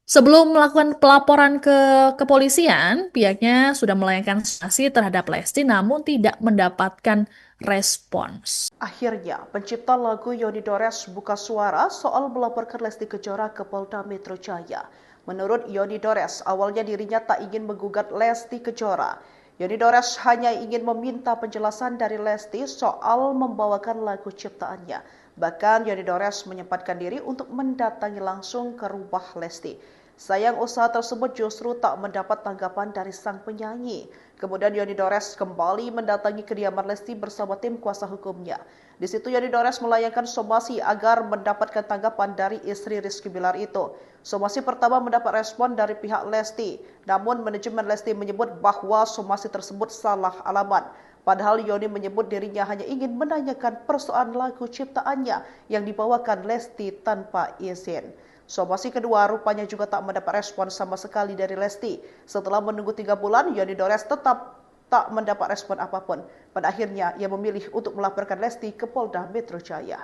sebelum melakukan pelaporan ke kepolisian, pihaknya sudah melayangkan sanksi terhadap Lesti namun tidak mendapatkan respons. Akhirnya, pencipta lagu Yoni Dores buka suara soal melaporkan Lesti Kejora ke Polda Metro Jaya. Menurut Yoni Dores, awalnya dirinya tak ingin menggugat Lesti Kejora. Yoni Dores hanya ingin meminta penjelasan dari Lesti soal membawakan lagu ciptaannya. Bahkan Yoni Dores menyempatkan diri untuk mendatangi langsung ke rumah Lesti. Sayang usaha tersebut justru tak mendapat tanggapan dari sang penyanyi. Kemudian Yoni Dores kembali mendatangi kediaman Lesti bersama tim kuasa hukumnya. Di situ Yoni Dores melayangkan somasi agar mendapatkan tanggapan dari istri Rizky Bilar itu. Somasi pertama mendapat respon dari pihak Lesti, namun manajemen Lesti menyebut bahwa somasi tersebut salah alamat. Padahal Yoni menyebut dirinya hanya ingin menanyakan persoalan lagu ciptaannya yang dibawakan Lesti tanpa izin. Somasi kedua rupanya juga tak mendapat respon sama sekali dari Lesti. Setelah menunggu 3 bulan, Yoni Dores tetap tak mendapat respon apapun. Pada akhirnya, ia memilih untuk melaporkan Lesti ke Polda Metro Jaya.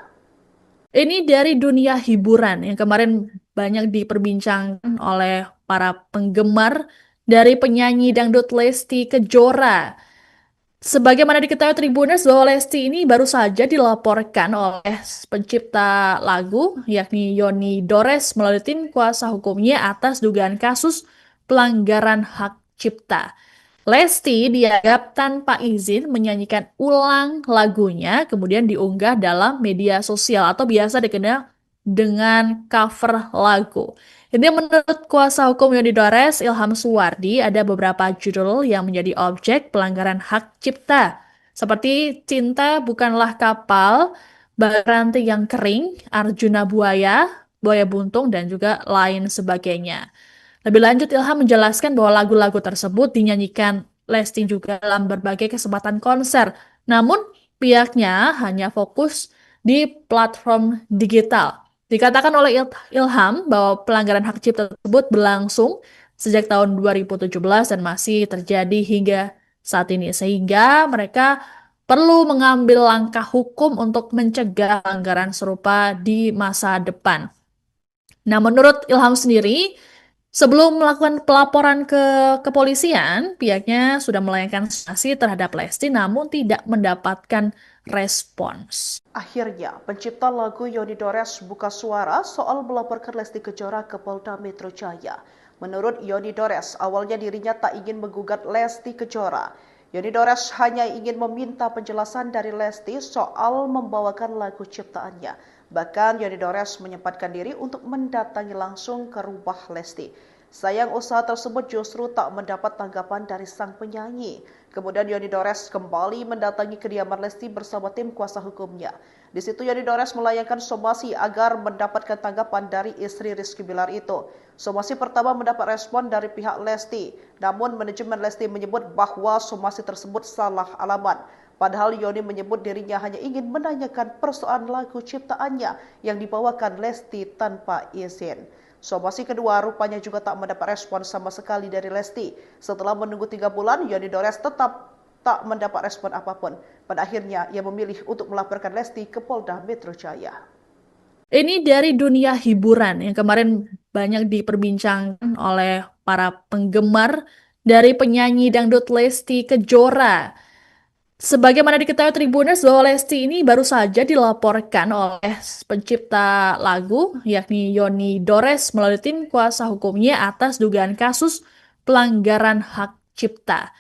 Ini dari dunia hiburan yang kemarin banyak diperbincangkan oleh para penggemar dari penyanyi dangdut Lesti Kejora. Sebagaimana diketahui Tribuners bahwa Lesti ini baru saja dilaporkan oleh pencipta lagu yakni Yoni Dores melalui tim kuasa hukumnya atas dugaan kasus pelanggaran hak cipta. Lesti dianggap tanpa izin menyanyikan ulang lagunya kemudian diunggah dalam media sosial atau biasa dikenal dengan cover lagu. Ini menurut kuasa hukum Yoni Dores, Ilham Suwardi, ada beberapa judul yang menjadi objek pelanggaran hak cipta, seperti Cinta Bukanlah Kapal, Baranti yang Kering, Arjuna Buaya, Buaya Buntung, dan juga lain sebagainya. Lebih lanjut, Ilham menjelaskan bahwa lagu-lagu tersebut dinyanyikan Lesti juga dalam berbagai kesempatan konser. Namun, pihaknya hanya fokus di platform digital. Dikatakan oleh Ilham bahwa pelanggaran hak cipta tersebut berlangsung sejak tahun 2017 dan masih terjadi hingga saat ini. Sehingga mereka perlu mengambil langkah hukum untuk mencegah pelanggaran serupa di masa depan. Nah, menurut Ilham sendiri, sebelum melakukan pelaporan ke kepolisian, pihaknya sudah melayangkan sanksi terhadap Lesti namun tidak mendapatkan respons. Akhirnya, pencipta lagu Yoni Dores buka suara soal melaporkan Lesti Kejora ke Polda Metro Jaya. Menurut Yoni Dores, awalnya dirinya tak ingin menggugat Lesti Kejora. Yoni Dores hanya ingin meminta penjelasan dari Lesti soal membawakan lagu ciptaannya. Bahkan Yoni Dores menyempatkan diri untuk mendatangi langsung ke rumah Lesti. Sayang usaha tersebut justru tak mendapat tanggapan dari sang penyanyi. Kemudian Yoni Dores kembali mendatangi kediaman Lesti bersama tim kuasa hukumnya. Di situ Yoni Dores melayangkan somasi agar mendapatkan tanggapan dari istri Rizky Bilar itu. Somasi pertama mendapat respon dari pihak Lesti, namun manajemen Lesti menyebut bahwa somasi tersebut salah alamat. Padahal Yoni menyebut dirinya hanya ingin menanyakan persoalan lagu ciptaannya yang dibawakan Lesti tanpa izin. Somasi kedua rupanya juga tak mendapat respon sama sekali dari Lesti. Setelah menunggu 3 bulan, Yoni Dores tetap tak mendapat respon apapun. Pada akhirnya, ia memilih untuk melaporkan Lesti ke Polda Metro Jaya. Ini dari dunia hiburan yang kemarin banyak diperbincangkan oleh para penggemar dari penyanyi dangdut Lesti Kejora. Sebagaimana diketahui Tribuners bahwa Lesti ini baru saja dilaporkan oleh pencipta lagu yakni Yoni Dores melalui tim kuasa hukumnya atas dugaan kasus pelanggaran hak cipta.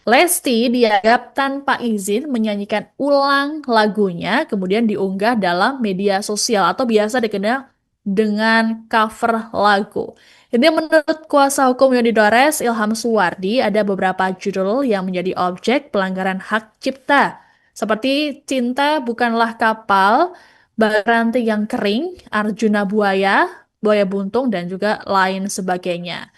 Lesti dianggap tanpa izin menyanyikan ulang lagunya kemudian diunggah dalam media sosial atau biasa dikenal dengan cover lagu. Ini menurut kuasa hukum Yoni Dores, Ilham Suwardi, ada beberapa judul yang menjadi objek pelanggaran hak cipta, seperti Cinta Bukanlah Kapal, Baranti yang Kering, Arjuna Buaya, Buaya Buntung, dan juga lain sebagainya.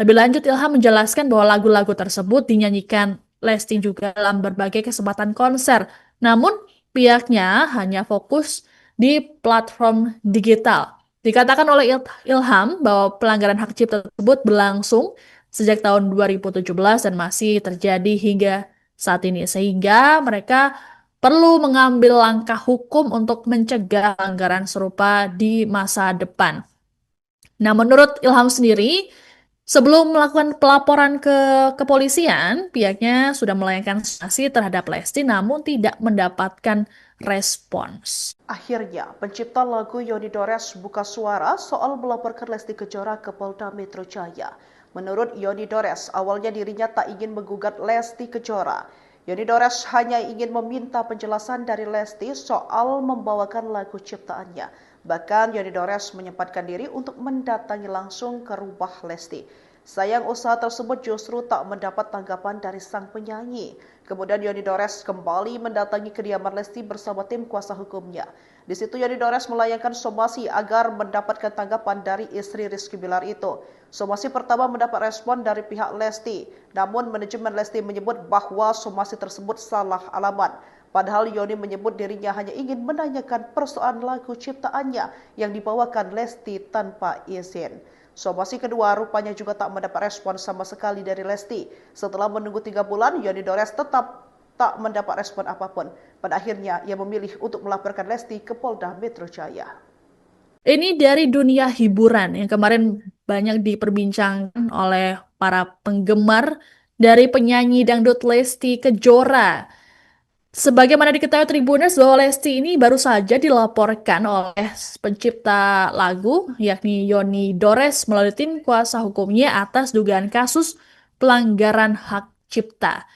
Lebih lanjut, Ilham menjelaskan bahwa lagu-lagu tersebut dinyanyikan Lesti juga dalam berbagai kesempatan konser. Namun, pihaknya hanya fokus di platform digital. Dikatakan oleh Ilham bahwa pelanggaran hak cipta tersebut berlangsung sejak tahun 2017 dan masih terjadi hingga saat ini. Sehingga mereka perlu mengambil langkah hukum untuk mencegah pelanggaran serupa di masa depan. Nah, menurut Ilham sendiri, sebelum melakukan pelaporan ke kepolisian, pihaknya sudah melayangkan sanksi terhadap Lesti namun tidak mendapatkan respons. Akhirnya, pencipta lagu Yoni Dores buka suara soal melaporkan Lesti Kejora ke Polda Metro Jaya. Menurut Yoni Dores, awalnya dirinya tak ingin menggugat Lesti Kejora. Yoni Dores hanya ingin meminta penjelasan dari Lesti soal membawakan lagu ciptaannya. Bahkan Yoni Dores menyempatkan diri untuk mendatangi langsung ke rumah Lesti. Sayang usaha tersebut justru tak mendapat tanggapan dari sang penyanyi. Kemudian Yoni Dores kembali mendatangi kediaman Lesti bersama tim kuasa hukumnya. Di situ Yoni Dores melayangkan somasi agar mendapatkan tanggapan dari istri Rizky Bilar itu. Somasi pertama mendapat respon dari pihak Lesti, namun manajemen Lesti menyebut bahwa somasi tersebut salah alamat. Padahal Yoni menyebut dirinya hanya ingin menanyakan persoalan lagu ciptaannya yang dibawakan Lesti tanpa izin. Somasi kedua rupanya juga tak mendapat respon sama sekali dari Lesti. Setelah menunggu 3 bulan, Yoni Dores tetap tak mendapat respon apapun. Pada akhirnya, ia memilih untuk melaporkan Lesti ke Polda Metro Jaya. Ini dari dunia hiburan yang kemarin banyak diperbincangkan oleh para penggemar dari penyanyi dangdut Lesti Kejora. Sebagaimana diketahui Tribuners bahwa Lesti ini baru saja dilaporkan oleh pencipta lagu yakni Yoni Dores melalui tim kuasa hukumnya atas dugaan kasus pelanggaran hak cipta.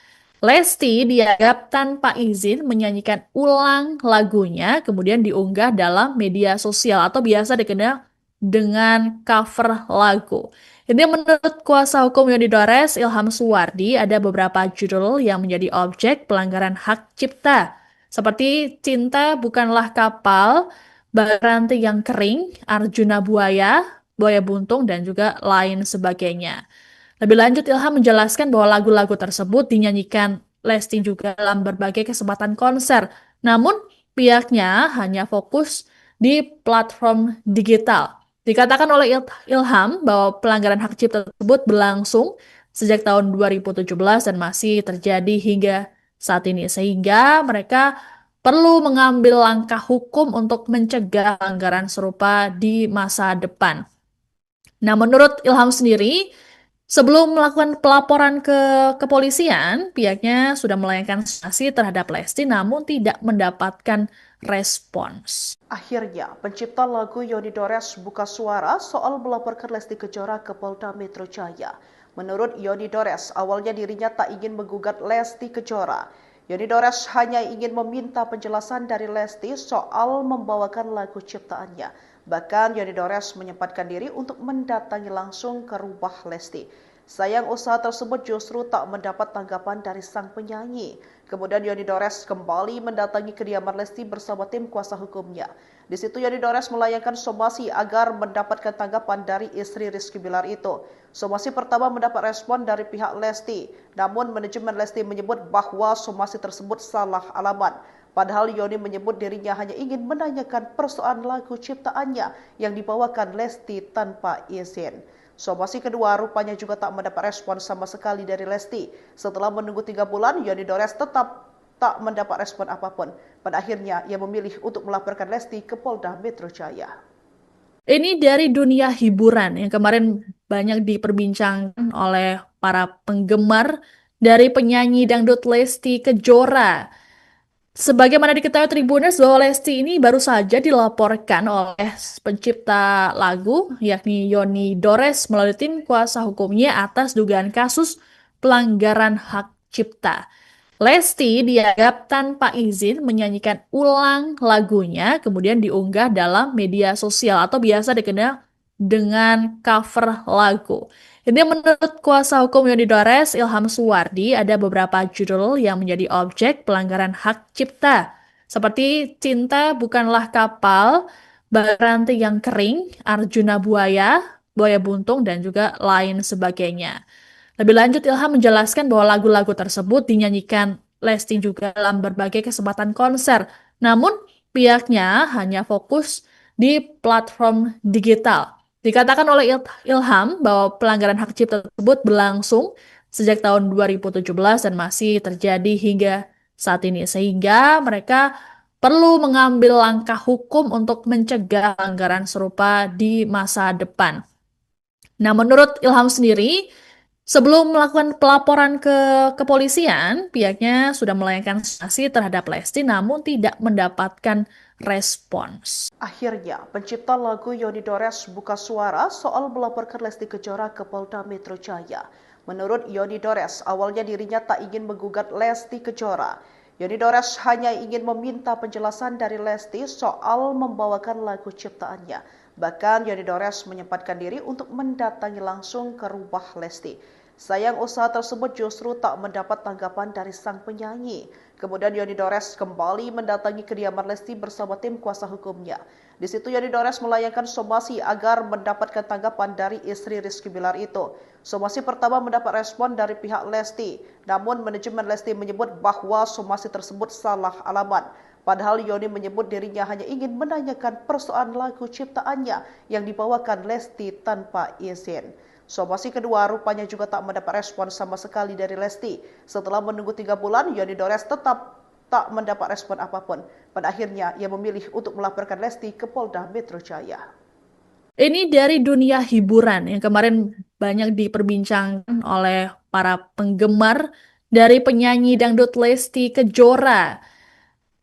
Lesti dianggap tanpa izin menyanyikan ulang lagunya, kemudian diunggah dalam media sosial atau biasa dikenal dengan cover lagu. Ini menurut kuasa hukum Yoni Dores, Ilham Suwardi, ada beberapa judul yang menjadi objek pelanggaran hak cipta, seperti Cinta Bukanlah Kapal, Baranti yang Kering, Arjuna Buaya, Buaya Buntung, dan juga lain sebagainya. Lebih lanjut, Ilham menjelaskan bahwa lagu-lagu tersebut dinyanyikan Lesti juga dalam berbagai kesempatan konser. Namun, pihaknya hanya fokus di platform digital. Dikatakan oleh Ilham bahwa pelanggaran hak cipta tersebut berlangsung sejak tahun 2017 dan masih terjadi hingga saat ini. Sehingga mereka perlu mengambil langkah hukum untuk mencegah pelanggaran serupa di masa depan. Nah, menurut Ilham sendiri, sebelum melakukan pelaporan ke kepolisian, pihaknya sudah melayangkan sanksi terhadap Lesti namun tidak mendapatkan respons. Akhirnya, pencipta lagu Yoni Dores buka suara soal melaporkan Lesti Kejora ke Polda Metro Jaya. Menurut Yoni Dores, awalnya dirinya tak ingin menggugat Lesti Kejora. Yoni Dores hanya ingin meminta penjelasan dari Lesti soal membawakan lagu ciptaannya. Bahkan Yoni Dores menyempatkan diri untuk mendatangi langsung ke rumah Lesti. Sayang usaha tersebut justru tak mendapat tanggapan dari sang penyanyi. Kemudian Yoni Dores kembali mendatangi kediaman Lesti bersama tim kuasa hukumnya. Di situ Yoni Dores melayangkan somasi agar mendapatkan tanggapan dari istri Rizky Bilar itu. Somasi pertama mendapat respon dari pihak Lesti, namun manajemen Lesti menyebut bahwa somasi tersebut salah alamat. Padahal Yoni menyebut dirinya hanya ingin menanyakan persoalan lagu ciptaannya yang dibawakan Lesti tanpa izin. Somasi kedua rupanya juga tak mendapat respon sama sekali dari Lesti. Setelah menunggu 3 bulan, Yoni Dores tetap tak mendapat respon apapun. Pada akhirnya, ia memilih untuk melaporkan Lesti ke Polda Metro Jaya. Ini dari dunia hiburan yang kemarin banyak diperbincangkan oleh para penggemar dari penyanyi dangdut Lesti Kejora. Sebagaimana diketahui Tribuners bahwa Lesti ini baru saja dilaporkan oleh pencipta lagu yakni Yoni Dores melalui tim kuasa hukumnya atas dugaan kasus pelanggaran hak cipta. Lesti dianggap tanpa izin menyanyikan ulang lagunya, kemudian diunggah dalam media sosial atau biasa dikenal dengan cover lagu. Ini menurut kuasa hukum Yoni Dores, Ilham Suwardi, ada beberapa judul yang menjadi objek pelanggaran hak cipta, seperti Cinta Bukanlah Kapal, Baranti yang Kering, Arjuna Buaya, Buaya Buntung, dan juga lain sebagainya. Lebih lanjut, Ilham menjelaskan bahwa lagu-lagu tersebut dinyanyikan Lesti juga dalam berbagai kesempatan konser. Namun, pihaknya hanya fokus di platform digital. Dikatakan oleh Ilham bahwa pelanggaran hak cipta tersebut berlangsung sejak tahun 2017 dan masih terjadi hingga saat ini. Sehingga mereka perlu mengambil langkah hukum untuk mencegah pelanggaran serupa di masa depan. Nah, menurut Ilham sendiri, sebelum melakukan pelaporan ke kepolisian, pihaknya sudah melayangkan sanksi terhadap Lesti namun tidak mendapatkan respons. Akhirnya, pencipta lagu Yoni Dores buka suara soal melaporkan Lesti Kejora ke Polda Metro Jaya. Menurut Yoni Dores, awalnya dirinya tak ingin menggugat Lesti Kejora. Yoni Dores hanya ingin meminta penjelasan dari Lesti soal membawakan lagu ciptaannya. Bahkan Yoni Dores menyempatkan diri untuk mendatangi langsung ke rumah Lesti. Sayang usaha tersebut justru tak mendapat tanggapan dari sang penyanyi. Kemudian Yoni Dores kembali mendatangi kediaman Lesti bersama tim kuasa hukumnya. Di situ Yoni Dores melayangkan somasi agar mendapatkan tanggapan dari istri Rizky Bilar itu. Somasi pertama mendapat respon dari pihak Lesti, namun manajemen Lesti menyebut bahwa somasi tersebut salah alamat. Padahal Yoni menyebut dirinya hanya ingin menanyakan persoalan lagu ciptaannya yang dibawakan Lesti tanpa izin. Somasi kedua rupanya juga tak mendapat respon sama sekali dari Lesti. Setelah menunggu 3 bulan, Yoni Dores tetap tak mendapat respon apapun. Pada akhirnya, ia memilih untuk melaporkan Lesti ke Polda Metro Jaya. Ini dari dunia hiburan yang kemarin banyak diperbincangkan oleh para penggemar dari penyanyi dangdut Lesti Kejora.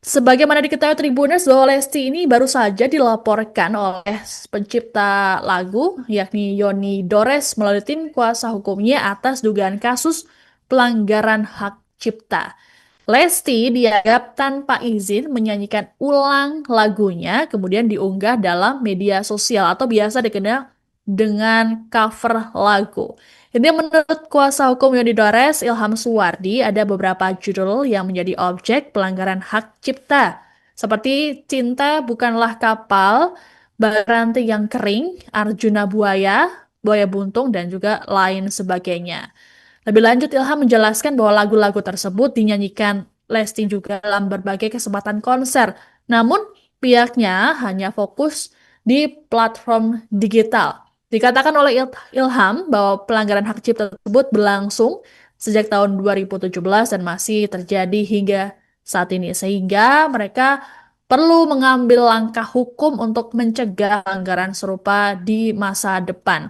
Sebagaimana diketahui Tribuners bahwa Lesti ini baru saja dilaporkan oleh pencipta lagu yakni Yoni Dores melalui tim kuasa hukumnya atas dugaan kasus pelanggaran hak cipta. Lesti dianggap tanpa izin menyanyikan ulang lagunya kemudian diunggah dalam media sosial atau biasa dikenal dengan cover lagu. Ini menurut kuasa hukum Yoni Dores, Ilham Suwardi, ada beberapa judul yang menjadi objek pelanggaran hak cipta. Seperti Cinta Bukanlah Kapal, Rantai yang Kering, Arjuna Buaya, Buaya Buntung, dan juga lain sebagainya. Lebih lanjut, Ilham menjelaskan bahwa lagu-lagu tersebut dinyanyikan Lesti juga dalam berbagai kesempatan konser. Namun, pihaknya hanya fokus di platform digital. Dikatakan oleh Ilham bahwa pelanggaran hak cipta tersebut berlangsung sejak tahun 2017 dan masih terjadi hingga saat ini. Sehingga mereka perlu mengambil langkah hukum untuk mencegah pelanggaran serupa di masa depan.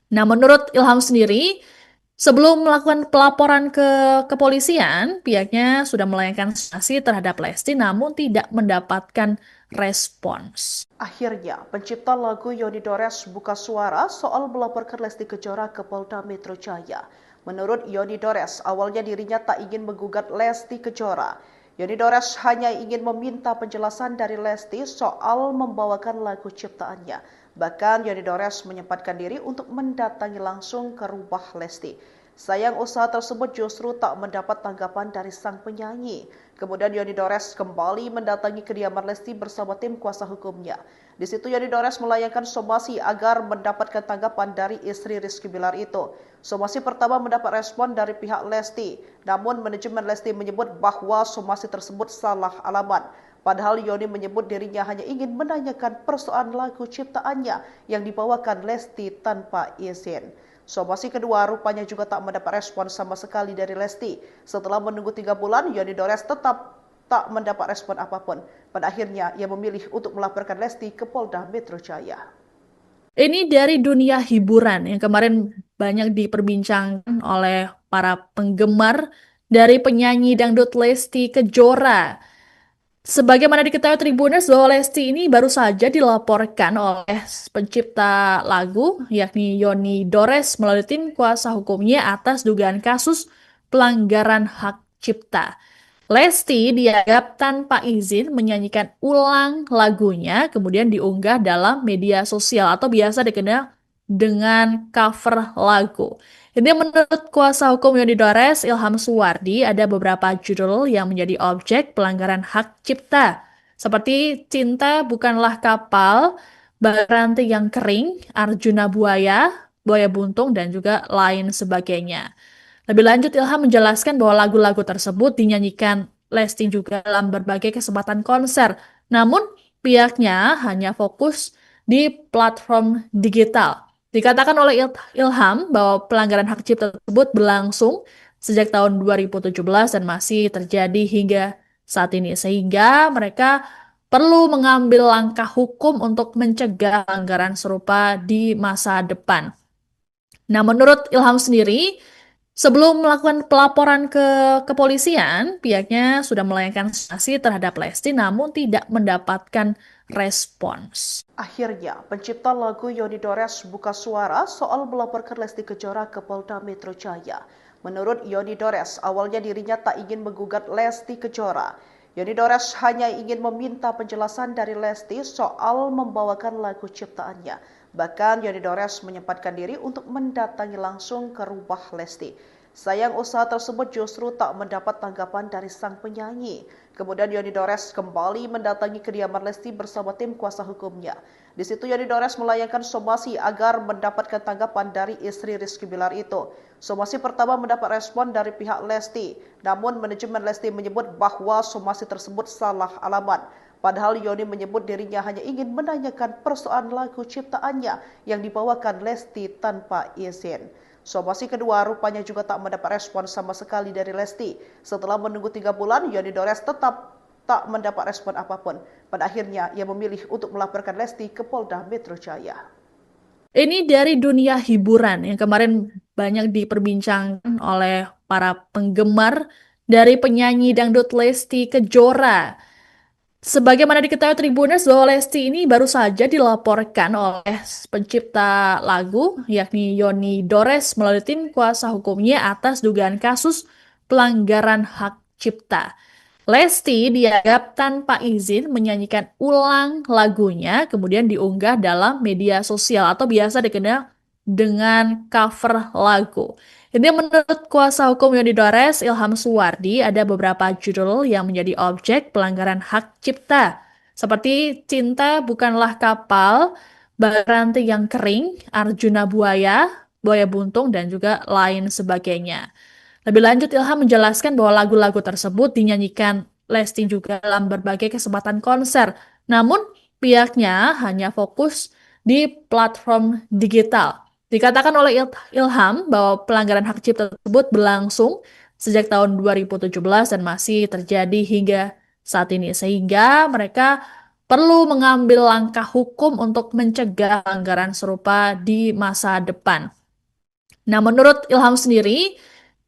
Nah, menurut Ilham sendiri, sebelum melakukan pelaporan ke kepolisian, pihaknya sudah melayangkan sanksi terhadap Lesti namun tidak mendapatkan respons. Akhirnya, pencipta lagu Yoni Dores buka suara soal melaporkan Lesti Kejora ke Polda Metro Jaya. Menurut Yoni Dores, awalnya dirinya tak ingin menggugat Lesti Kejora. Yoni Dores hanya ingin meminta penjelasan dari Lesti soal membawakan lagu ciptaannya. Bahkan Yoni Dores menyempatkan diri untuk mendatangi langsung ke rumah Lesti. Sayang usaha tersebut justru tak mendapat tanggapan dari sang penyanyi. Kemudian Yoni Dores kembali mendatangi kediaman Lesti bersama tim kuasa hukumnya. Di situ Yoni Dores melayangkan somasi agar mendapatkan tanggapan dari istri Rizky Bilar itu. Somasi pertama mendapat respon dari pihak Lesti, namun manajemen Lesti menyebut bahwa somasi tersebut salah alamat. Padahal Yoni menyebut dirinya hanya ingin menanyakan persoalan lagu ciptaannya yang dibawakan Lesti tanpa izin. Somasi kedua rupanya juga tak mendapat respon sama sekali dari Lesti. Setelah menunggu 3 bulan, Yoni Dores tetap tak mendapat respon apapun. Pada akhirnya, ia memilih untuk melaporkan Lesti ke Polda Metro Jaya. Ini dari dunia hiburan yang kemarin banyak diperbincangkan oleh para penggemar dari penyanyi dangdut Lesti Kejora. Sebagaimana diketahui Tribuners bahwa Lesti ini baru saja dilaporkan oleh pencipta lagu yakni Yoni Dores melalui tim kuasa hukumnya atas dugaan kasus pelanggaran hak cipta. Lesti dianggap tanpa izin menyanyikan ulang lagunya kemudian diunggah dalam media sosial atau biasa dikenal dengan cover lagu. Ini menurut kuasa hukum Yoni Dores, Ilham Suwardi, ada beberapa judul yang menjadi objek pelanggaran hak cipta. Seperti Cinta Bukanlah Kapal, Rantai yang Kering, Arjuna Buaya, Buaya Buntung, dan juga lain sebagainya. Lebih lanjut, Ilham menjelaskan bahwa lagu-lagu tersebut dinyanyikan Lesti juga dalam berbagai kesempatan konser. Namun, pihaknya hanya fokus di platform digital. Dikatakan oleh Ilham bahwa pelanggaran hak cipta tersebut berlangsung sejak tahun 2017 dan masih terjadi hingga saat ini. Sehingga mereka perlu mengambil langkah hukum untuk mencegah pelanggaran serupa di masa depan. Nah, menurut Ilham sendiri, sebelum melakukan pelaporan ke kepolisian, pihaknya sudah melayangkan sanksi terhadap Lesti namun tidak mendapatkan respons. Akhirnya, pencipta lagu Yoni Dores buka suara soal melaporkan Lesti Kejora ke Polda Metro Jaya. Menurut Yoni Dores, awalnya dirinya tak ingin menggugat Lesti Kejora. Yoni Dores hanya ingin meminta penjelasan dari Lesti soal membawakan lagu ciptaannya. Bahkan Yoni Dores menyempatkan diri untuk mendatangi langsung ke rumah Lesti. Sayang usaha tersebut justru tak mendapat tanggapan dari sang penyanyi. Kemudian Yoni Dores kembali mendatangi kediaman Lesti bersama tim kuasa hukumnya. Di situ Yoni Dores melayangkan somasi agar mendapatkan tanggapan dari istri Rizky Bilar itu. Somasi pertama mendapat respon dari pihak Lesti, namun manajemen Lesti menyebut bahwa somasi tersebut salah alamat. Padahal Yoni menyebut dirinya hanya ingin menanyakan persoalan lagu ciptaannya yang dibawakan Lesti tanpa izin. Somasi kedua rupanya juga tak mendapat respon sama sekali dari Lesti. Setelah menunggu 3 bulan, Yoni Dores tetap tak mendapat respon apapun. Pada akhirnya, ia memilih untuk melaporkan Lesti ke Polda Metro Jaya. Ini dari dunia hiburan yang kemarin banyak diperbincangkan oleh para penggemar dari penyanyi dangdut Lesti Kejora. Sebagaimana diketahui Tribuners bahwa Lesti ini baru saja dilaporkan oleh pencipta lagu yakni Yoni Dores melalui tim kuasa hukumnya atas dugaan kasus pelanggaran hak cipta. Lesti dianggap tanpa izin menyanyikan ulang lagunya kemudian diunggah dalam media sosial atau biasa dikenal dengan cover lagu. Ini menurut kuasa hukum Yoni Dores, Ilham Suwardi, ada beberapa judul yang menjadi objek pelanggaran hak cipta. Seperti Cinta Bukanlah Kapal, Baranti yang Kering, Arjuna Buaya, Buaya Buntung, dan juga lain sebagainya. Lebih lanjut, Ilham menjelaskan bahwa lagu-lagu tersebut dinyanyikan Lesti juga dalam berbagai kesempatan konser. Namun, pihaknya hanya fokus di platform digital. Dikatakan oleh Ilham bahwa pelanggaran hak cipta tersebut berlangsung sejak tahun 2017 dan masih terjadi hingga saat ini. Sehingga mereka perlu mengambil langkah hukum untuk mencegah pelanggaran serupa di masa depan. Nah, menurut Ilham sendiri,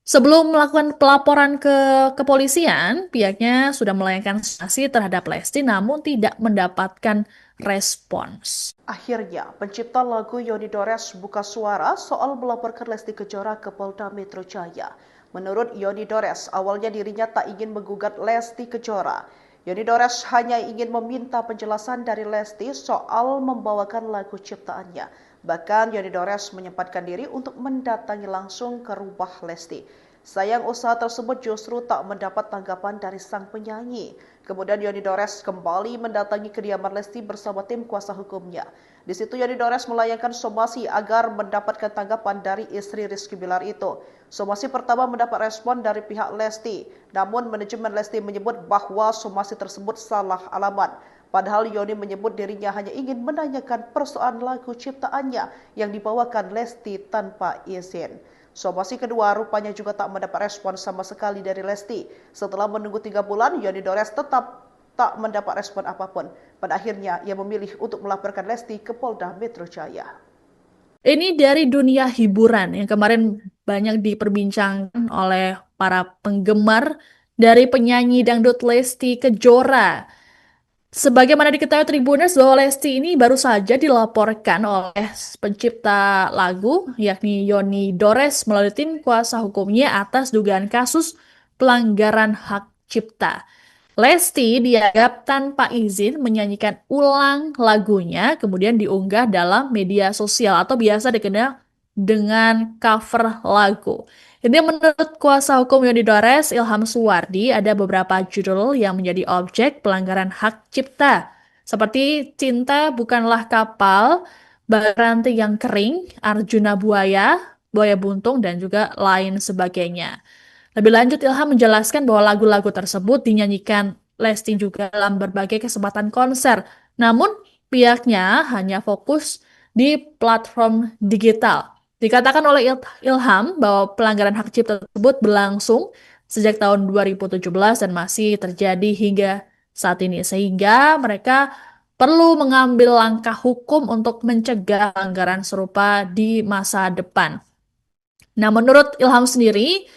sebelum melakukan pelaporan ke kepolisian, pihaknya sudah melayangkan sanksi terhadap Lesti namun tidak mendapatkan respons. Akhirnya, pencipta lagu Yoni Dores buka suara soal melaporkan Lesti Kejora ke Polda Metro Jaya. Menurut Yoni Dores, awalnya dirinya tak ingin menggugat Lesti Kejora. Yoni Dores hanya ingin meminta penjelasan dari Lesti soal membawakan lagu ciptaannya. Bahkan Yoni Dores menyempatkan diri untuk mendatangi langsung ke rumah Lesti. Sayang usaha tersebut justru tak mendapat tanggapan dari sang penyanyi. Kemudian Yoni Dores kembali mendatangi kediaman Lesti bersama tim kuasa hukumnya. Di situ Yoni Dores melayangkan somasi agar mendapatkan tanggapan dari istri Rizky Bilar itu. Somasi pertama mendapat respon dari pihak Lesti, namun manajemen Lesti menyebut bahwa somasi tersebut salah alamat. Padahal Yoni menyebut dirinya hanya ingin menanyakan persoalan lagu ciptaannya yang dibawakan Lesti tanpa izin. Somasi kedua rupanya juga tak mendapat respon sama sekali dari Lesti. Setelah menunggu 3 bulan, Yoni Dores tetap tak mendapat respon apapun. Pada akhirnya, ia memilih untuk melaporkan Lesti ke Polda Metro Jaya. Ini dari dunia hiburan yang kemarin banyak diperbincangkan oleh para penggemar dari penyanyi dangdut Lesti Kejora. Sebagaimana diketahui Tribuners bahwa Lesti ini baru saja dilaporkan oleh pencipta lagu yakni Yoni Dores melalui tim kuasa hukumnya atas dugaan kasus pelanggaran hak cipta. Lesti dianggap tanpa izin menyanyikan ulang lagunya kemudian diunggah dalam media sosial atau biasa dikenal dengan cover lagu. Ini menurut kuasa hukum Yoni Dores, Ilham Suwardi, ada beberapa judul yang menjadi objek pelanggaran hak cipta. Seperti Cinta Bukanlah Kapal, Baranti yang Kering, Arjuna Buaya, Buaya Buntung, dan juga lain sebagainya. Lebih lanjut, Ilham menjelaskan bahwa lagu-lagu tersebut dinyanyikan Lesti juga dalam berbagai kesempatan konser. Namun, pihaknya hanya fokus di platform digital. Dikatakan oleh Ilham bahwa pelanggaran hak cipta tersebut berlangsung sejak tahun 2017 dan masih terjadi hingga saat ini. Sehingga mereka perlu mengambil langkah hukum untuk mencegah pelanggaran serupa di masa depan. Nah, menurut Ilham sendiri,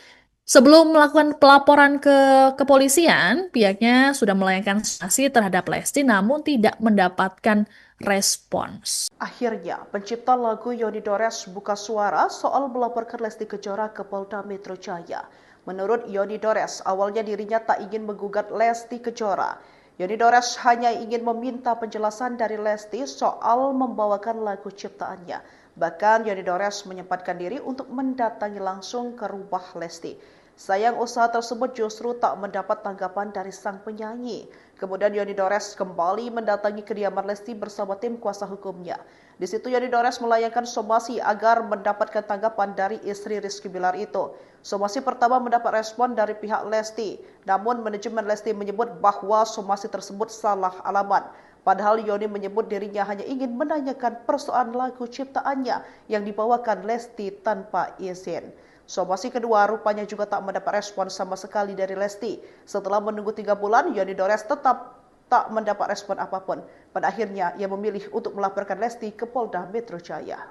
sebelum melakukan pelaporan ke kepolisian, pihaknya sudah melayangkan sanksi terhadap Lesti namun tidak mendapatkan respons. Akhirnya, pencipta lagu Yoni Dores buka suara soal melaporkan Lesti Kejora ke Polda Metro Jaya. Menurut Yoni Dores, awalnya dirinya tak ingin menggugat Lesti Kejora. Yoni Dores hanya ingin meminta penjelasan dari Lesti soal membawakan lagu ciptaannya. Bahkan Yoni Dores menyempatkan diri untuk mendatangi langsung ke rumah Lesti. Sayang usaha tersebut justru tak mendapat tanggapan dari sang penyanyi. Kemudian Yoni Dores kembali mendatangi kediaman Lesti bersama tim kuasa hukumnya. Di situ Yoni Dores melayangkan somasi agar mendapatkan tanggapan dari istri Rizky Bilar itu. Somasi pertama mendapat respon dari pihak Lesti, namun manajemen Lesti menyebut bahwa somasi tersebut salah alamat. Padahal Yoni menyebut dirinya hanya ingin menanyakan persoalan lagu ciptaannya yang dibawakan Lesti tanpa izin. Somasi kedua rupanya juga tak mendapat respon sama sekali dari Lesti. Setelah menunggu 3 bulan, Yoni Dores tetap tak mendapat respon apapun. Pada akhirnya, ia memilih untuk melaporkan Lesti ke Polda Metro Jaya.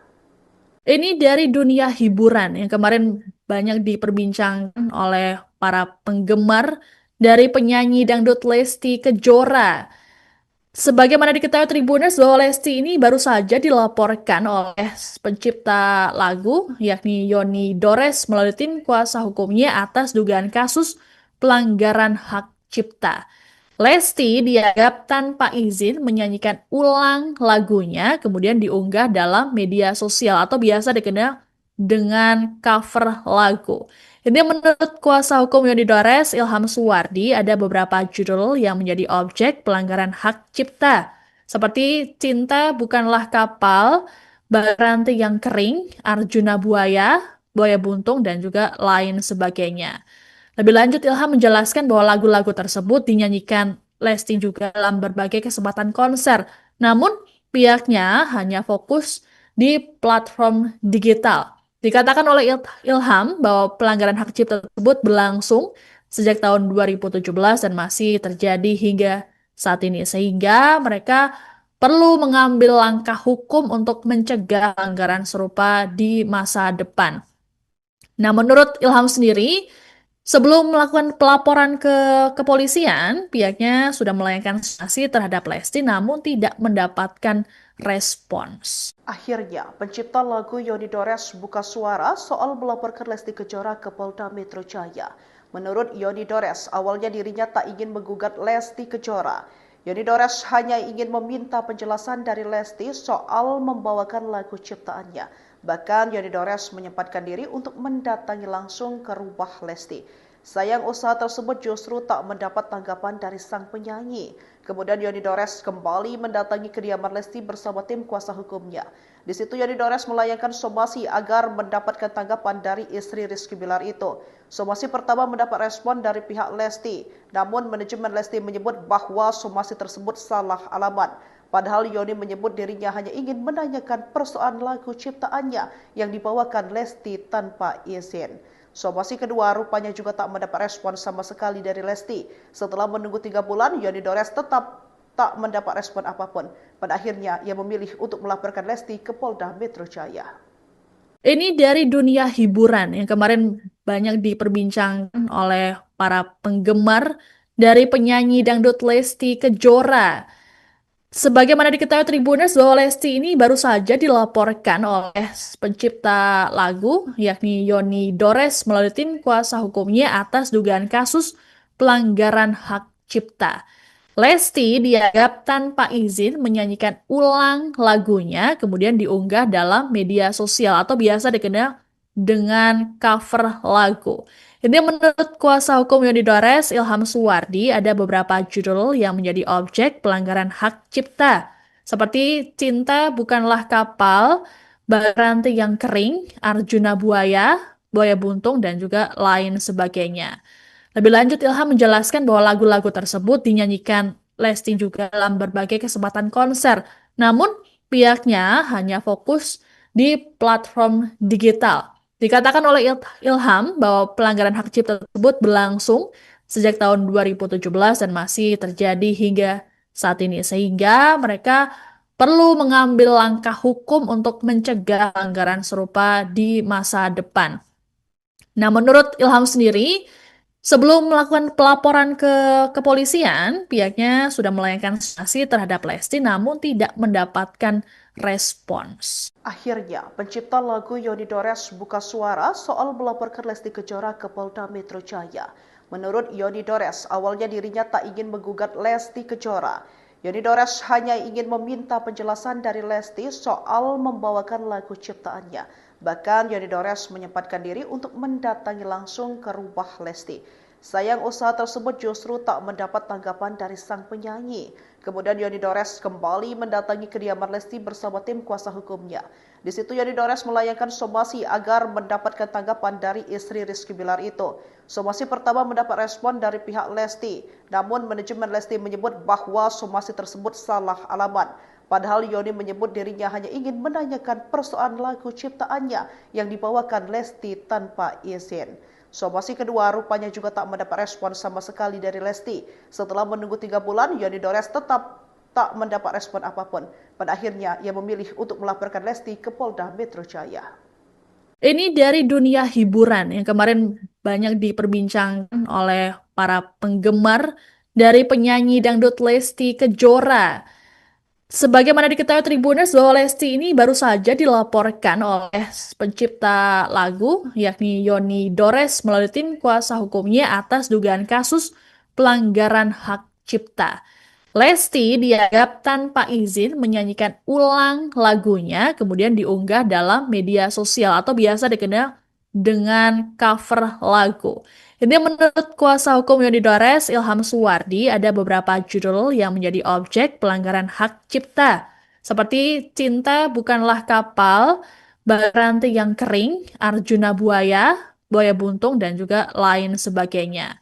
Ini dari dunia hiburan yang kemarin banyak diperbincangkan oleh para penggemar dari penyanyi dangdut Lesti Kejora. Sebagaimana diketahui Tribuners bahwa Lesti ini baru saja dilaporkan oleh pencipta lagu yakni Yoni Dores melalui tim kuasa hukumnya atas dugaan kasus pelanggaran hak cipta. Lesti dianggap tanpa izin menyanyikan ulang lagunya, kemudian diunggah dalam media sosial atau biasa dikenal dengan cover lagu. Ini menurut kuasa hukum Yoni Dores, Ilham Suwardi, ada beberapa judul yang menjadi objek pelanggaran hak cipta, seperti Cinta Bukanlah Kapal, Baranti yang Kering, Arjuna Buaya, Buaya Buntung, dan juga lain sebagainya. Lebih lanjut, Ilham menjelaskan bahwa lagu-lagu tersebut dinyanyikan Lesti juga dalam berbagai kesempatan konser. Namun, pihaknya hanya fokus di platform digital. Dikatakan oleh Ilham bahwa pelanggaran hak cipta tersebut berlangsung sejak tahun 2017 dan masih terjadi hingga saat ini. Sehingga mereka perlu mengambil langkah hukum untuk mencegah pelanggaran serupa di masa depan. Nah, menurut Ilham sendiri, sebelum melakukan pelaporan ke kepolisian, pihaknya sudah melayangkan sanksi terhadap Lesti namun tidak mendapatkan respons. Akhirnya, pencipta lagu Yoni Dores buka suara soal melaporkan Lesti Kejora ke Polda Metro Jaya. Menurut Yoni Dores, awalnya dirinya tak ingin menggugat Lesti Kejora. Yoni Dores hanya ingin meminta penjelasan dari Lesti soal membawakan lagu ciptaannya. Bahkan Yoni Dores menyempatkan diri untuk mendatangi langsung ke rumah Lesti. Sayang usaha tersebut justru tak mendapat tanggapan dari sang penyanyi. Kemudian Yoni Dores kembali mendatangi kediaman Lesti bersama tim kuasa hukumnya. Di situ Yoni Dores melayangkan somasi agar mendapatkan tanggapan dari istri Rizky Bilar itu. Somasi pertama mendapat respon dari pihak Lesti, namun manajemen Lesti menyebut bahwa somasi tersebut salah alamat. Padahal Yoni menyebut dirinya hanya ingin menanyakan persoalan lagu ciptaannya yang dibawakan Lesti tanpa izin. Somasi kedua rupanya juga tak mendapat respon sama sekali dari Lesti. Setelah menunggu 3 bulan, Yoni Dores tetap tak mendapat respon apapun. Pada akhirnya, ia memilih untuk melaporkan Lesti ke Polda Metro Jaya. Ini dari dunia hiburan yang kemarin banyak diperbincangkan oleh para penggemar dari penyanyi dangdut Lesti Kejora. Sebagaimana diketahui Tribuners bahwa Lesti ini baru saja dilaporkan oleh pencipta lagu yakni Yoni Dores melalui tim kuasa hukumnya atas dugaan kasus pelanggaran hak cipta. Lesti dianggap tanpa izin menyanyikan ulang lagunya, kemudian diunggah dalam media sosial atau biasa dikenal dengan cover lagu. Ini menurut kuasa hukum Yoni Dores, Ilham Suwardi, ada beberapa judul yang menjadi objek pelanggaran hak cipta, seperti Cinta Bukanlah Kapal, Baranti yang Kering, Arjuna Buaya, Buaya Buntung, dan juga lain sebagainya. Lebih lanjut, Ilham menjelaskan bahwa lagu-lagu tersebut dinyanyikan Lesti juga dalam berbagai kesempatan konser. Namun, pihaknya hanya fokus di platform digital. Dikatakan oleh Ilham bahwa pelanggaran hak cipta tersebut berlangsung sejak tahun 2017 dan masih terjadi hingga saat ini. Sehingga mereka perlu mengambil langkah hukum untuk mencegah pelanggaran serupa di masa depan. Nah, menurut Ilham sendiri, sebelum melakukan pelaporan ke kepolisian, pihaknya sudah melayangkan sanksi terhadap Lesti namun tidak mendapatkan respons. Akhirnya, pencipta lagu Yoni Dores buka suara soal melaporkan Lesti Kejora ke Polda Metro Jaya. Menurut Yoni Dores, awalnya dirinya tak ingin menggugat Lesti Kejora. Yoni Dores hanya ingin meminta penjelasan dari Lesti soal membawakan lagu ciptaannya. Bahkan Yoni Dores menyempatkan diri untuk mendatangi langsung ke rumah Lesti. Sayang usaha tersebut justru tak mendapat tanggapan dari sang penyanyi. Kemudian Yoni Dores kembali mendatangi kediaman Lesti bersama tim kuasa hukumnya. Di situ Yoni Dores melayangkan somasi agar mendapatkan tanggapan dari istri Rizky Bilar itu. Somasi pertama mendapat respon dari pihak Lesti, namun manajemen Lesti menyebut bahwa somasi tersebut salah alamat. Padahal Yoni menyebut dirinya hanya ingin menanyakan persoalan lagu ciptaannya yang dibawakan Lesti tanpa izin. Somasi kedua rupanya juga tak mendapat respon sama sekali dari Lesti. Setelah menunggu 3 bulan, Yoni Dores tetap tak mendapat respon apapun. Pada akhirnya, ia memilih untuk melaporkan Lesti ke Polda Metro Jaya. Ini dari dunia hiburan yang kemarin banyak diperbincangkan oleh para penggemar dari penyanyi dangdut Lesti Kejora. Sebagaimana diketahui Tribuners bahwa Lesti ini baru saja dilaporkan oleh pencipta lagu yakni Yoni Dores melalui tim kuasa hukumnya atas dugaan kasus pelanggaran hak cipta. Lesti dianggap tanpa izin menyanyikan ulang lagunya kemudian diunggah dalam media sosial atau biasa dikenal dengan cover lagu. Ini menurut kuasa hukum Yoni Dores, Ilham Suwardi, ada beberapa judul yang menjadi objek pelanggaran hak cipta. Seperti Cinta Bukanlah Kapal, Baranti yang Kering, Arjuna Buaya, Buaya Buntung, dan juga lain sebagainya.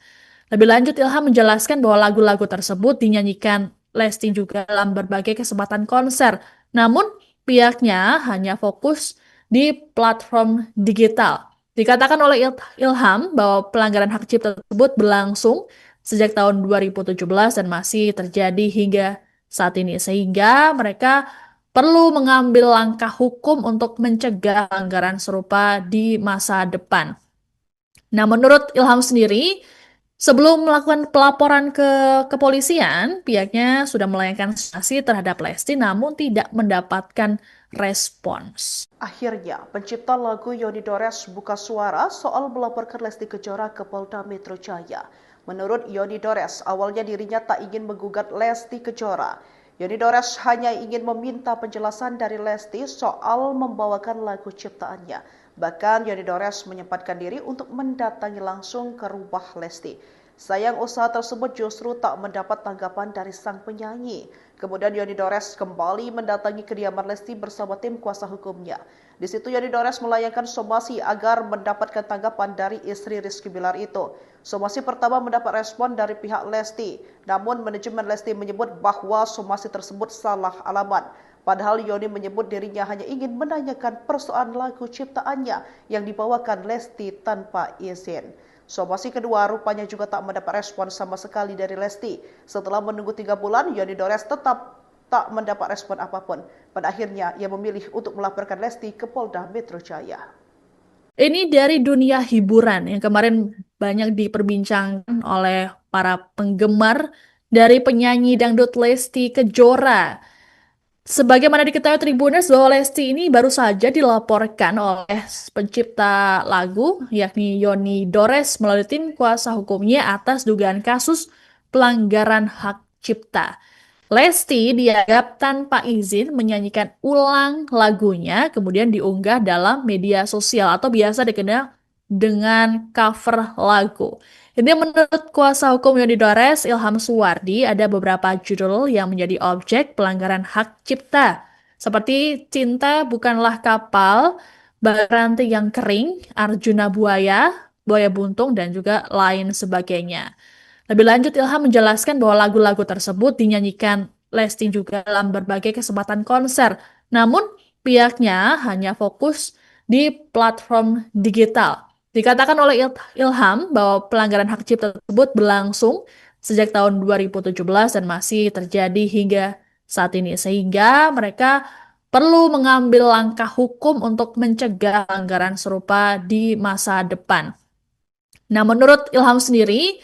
Lebih lanjut, Ilham menjelaskan bahwa lagu-lagu tersebut dinyanyikan Lesti juga dalam berbagai kesempatan konser. Namun, pihaknya hanya fokus di platform digital. Dikatakan oleh Ilham bahwa pelanggaran hak cipta tersebut berlangsung sejak tahun 2017 dan masih terjadi hingga saat ini. Sehingga mereka perlu mengambil langkah hukum untuk mencegah pelanggaran serupa di masa depan. Nah, menurut Ilham sendiri, sebelum melakukan pelaporan ke kepolisian, pihaknya sudah melayangkan sanksi terhadap Lesti namun tidak mendapatkan respons. Akhirnya, pencipta lagu Yoni Dores buka suara soal melaporkan Lesti Kejora ke Polda Metro Jaya. Menurut Yoni Dores, awalnya dirinya tak ingin menggugat Lesti Kejora. Yoni Dores hanya ingin meminta penjelasan dari Lesti soal membawakan lagu ciptaannya. Bahkan Yoni Dores menyempatkan diri untuk mendatangi langsung ke rumah Lesti. Sayang usaha tersebut justru tak mendapat tanggapan dari sang penyanyi. Kemudian Yoni Dores kembali mendatangi kediaman Lesti bersama tim kuasa hukumnya. Di situ Yoni Dores melayangkan somasi agar mendapatkan tanggapan dari istri Rizky Bilar itu. Somasi pertama mendapat respon dari pihak Lesti, namun manajemen Lesti menyebut bahwa somasi tersebut salah alamat. Padahal Yoni menyebut dirinya hanya ingin menanyakan persoalan lagu ciptaannya yang dibawakan Lesti tanpa izin. Somasi kedua rupanya juga tak mendapat respon sama sekali dari Lesti. Setelah menunggu 3 bulan, Yoni Dores tetap tak mendapat respon apapun. Pada akhirnya, ia memilih untuk melaporkan Lesti ke Polda Metro Jaya. Ini dari dunia hiburan yang kemarin banyak diperbincangkan oleh para penggemar dari penyanyi dangdut Lesti Kejora. Sebagaimana diketahui Tribuners bahwa Lesti ini baru saja dilaporkan oleh pencipta lagu yakni Yoni Dores melalui tim kuasa hukumnya atas dugaan kasus pelanggaran hak cipta. Lesti dianggap tanpa izin menyanyikan ulang lagunya kemudian diunggah dalam media sosial atau biasa dikenal dengan cover lagu. Ini menurut kuasa hukum Yoni Dores, Ilham Suwardi, ada beberapa judul yang menjadi objek pelanggaran hak cipta. Seperti Cinta Bukanlah Kapal, Baranti yang Kering, Arjuna Buaya, Buaya Buntung, dan juga lain sebagainya. Lebih lanjut, Ilham menjelaskan bahwa lagu-lagu tersebut dinyanyikan Lesti juga dalam berbagai kesempatan konser. Namun, pihaknya hanya fokus di platform digital. Dikatakan oleh Ilham bahwa pelanggaran hak cipta tersebut berlangsung sejak tahun 2017 dan masih terjadi hingga saat ini. Sehingga mereka perlu mengambil langkah hukum untuk mencegah pelanggaran serupa di masa depan. Nah, menurut Ilham sendiri,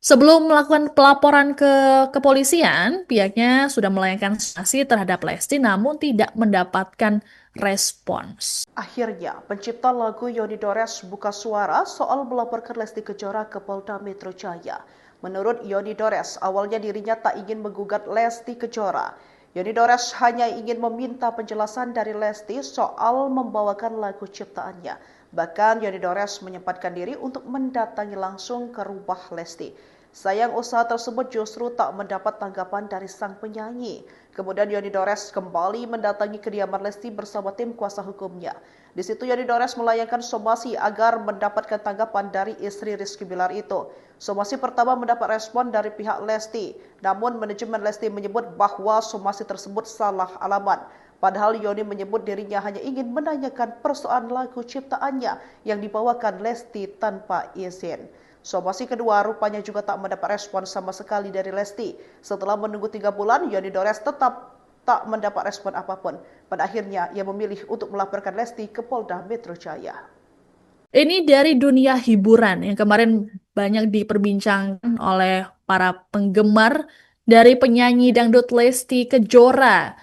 sebelum melakukan pelaporan ke kepolisian, pihaknya sudah melayangkan sanksi terhadap Lesti namun tidak mendapatkan respons. Akhirnya, pencipta lagu Yoni Dores buka suara soal melaporkan Lesti Kejora ke Polda Metro Jaya. Menurut Yoni Dores, awalnya dirinya tak ingin menggugat Lesti Kejora. Yoni Dores hanya ingin meminta penjelasan dari Lesti soal membawakan lagu ciptaannya. Bahkan Yoni Dores menyempatkan diri untuk mendatangi langsung ke rumah Lesti. Sayang usaha tersebut justru tak mendapat tanggapan dari sang penyanyi. Kemudian Yoni Dores kembali mendatangi kediaman Lesti bersama tim kuasa hukumnya. Di situ Yoni Dores melayangkan somasi agar mendapatkan tanggapan dari istri Rizky Bilar itu. Somasi pertama mendapat respon dari pihak Lesti, namun manajemen Lesti menyebut bahwa somasi tersebut salah alamat. Padahal Yoni menyebut dirinya hanya ingin menanyakan persoalan lagu ciptaannya yang dibawakan Lesti tanpa izin. Somasi kedua rupanya juga tak mendapat respon sama sekali dari Lesti. Setelah menunggu 3 bulan, Yoni Dores tetap tak mendapat respon apapun. Pada akhirnya, ia memilih untuk melaporkan Lesti ke Polda Metro Jaya. Ini dari dunia hiburan yang kemarin banyak diperbincangkan oleh para penggemar dari penyanyi dangdut Lesti Kejora.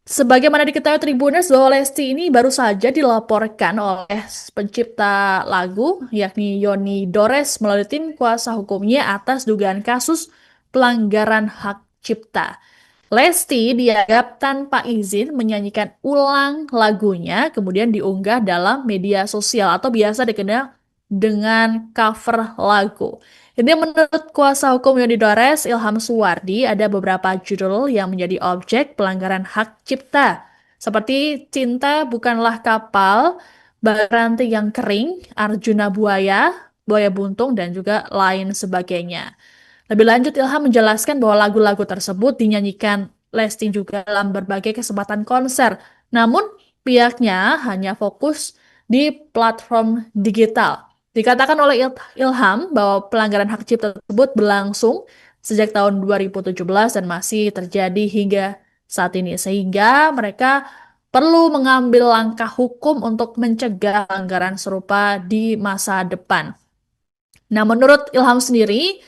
Sebagaimana diketahui Tribuners bahwa Lesti ini baru saja dilaporkan oleh pencipta lagu yakni Yoni Dores melalui tim kuasa hukumnya atas dugaan kasus pelanggaran hak cipta. Lesti dianggap tanpa izin menyanyikan ulang lagunya kemudian diunggah dalam media sosial atau biasa dikenal dengan cover lagu. Ini menurut kuasa hukum Yoni Dores, Ilham Suwardi, ada beberapa judul yang menjadi objek pelanggaran hak cipta. Seperti Cinta Bukanlah Kapal, Baranti yang Kering, Arjuna Buaya, Buaya Buntung, dan juga lain sebagainya. Lebih lanjut, Ilham menjelaskan bahwa lagu-lagu tersebut dinyanyikan Lesti juga dalam berbagai kesempatan konser. Namun, pihaknya hanya fokus di platform digital. Dikatakan oleh Ilham bahwa pelanggaran hak cipta tersebut berlangsung sejak tahun 2017 dan masih terjadi hingga saat ini. Sehingga mereka perlu mengambil langkah hukum untuk mencegah pelanggaran serupa di masa depan. Nah, menurut Ilham sendiri,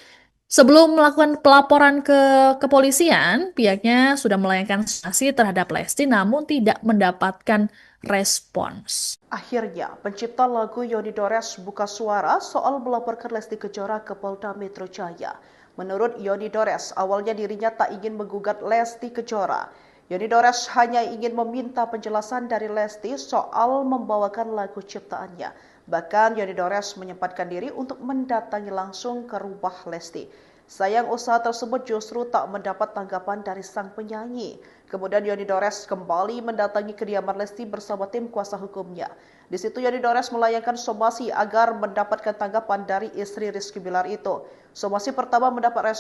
sebelum melakukan pelaporan ke kepolisian, pihaknya sudah melayangkan sanksi terhadap Lesti namun tidak mendapatkan respons. Akhirnya, pencipta lagu Yoni Dores buka suara soal melaporkan Lesti Kejora ke Polda Metro Jaya. Menurut Yoni Dores, awalnya dirinya tak ingin menggugat Lesti Kejora. Yoni Dores hanya ingin meminta penjelasan dari Lesti soal membawakan lagu ciptaannya. Bahkan Yoni Dores menyempatkan diri untuk mendatangi langsung ke rumah Lesti. Sayang usaha tersebut justru tak mendapat tanggapan dari sang penyanyi. Kemudian Yoni Dores kembali mendatangi kediaman Lesti bersama tim kuasa hukumnya. Di situ Yoni Dores melayangkan somasi agar mendapatkan tanggapan dari istri Rizky Bilar itu. Somasi pertama mendapat respon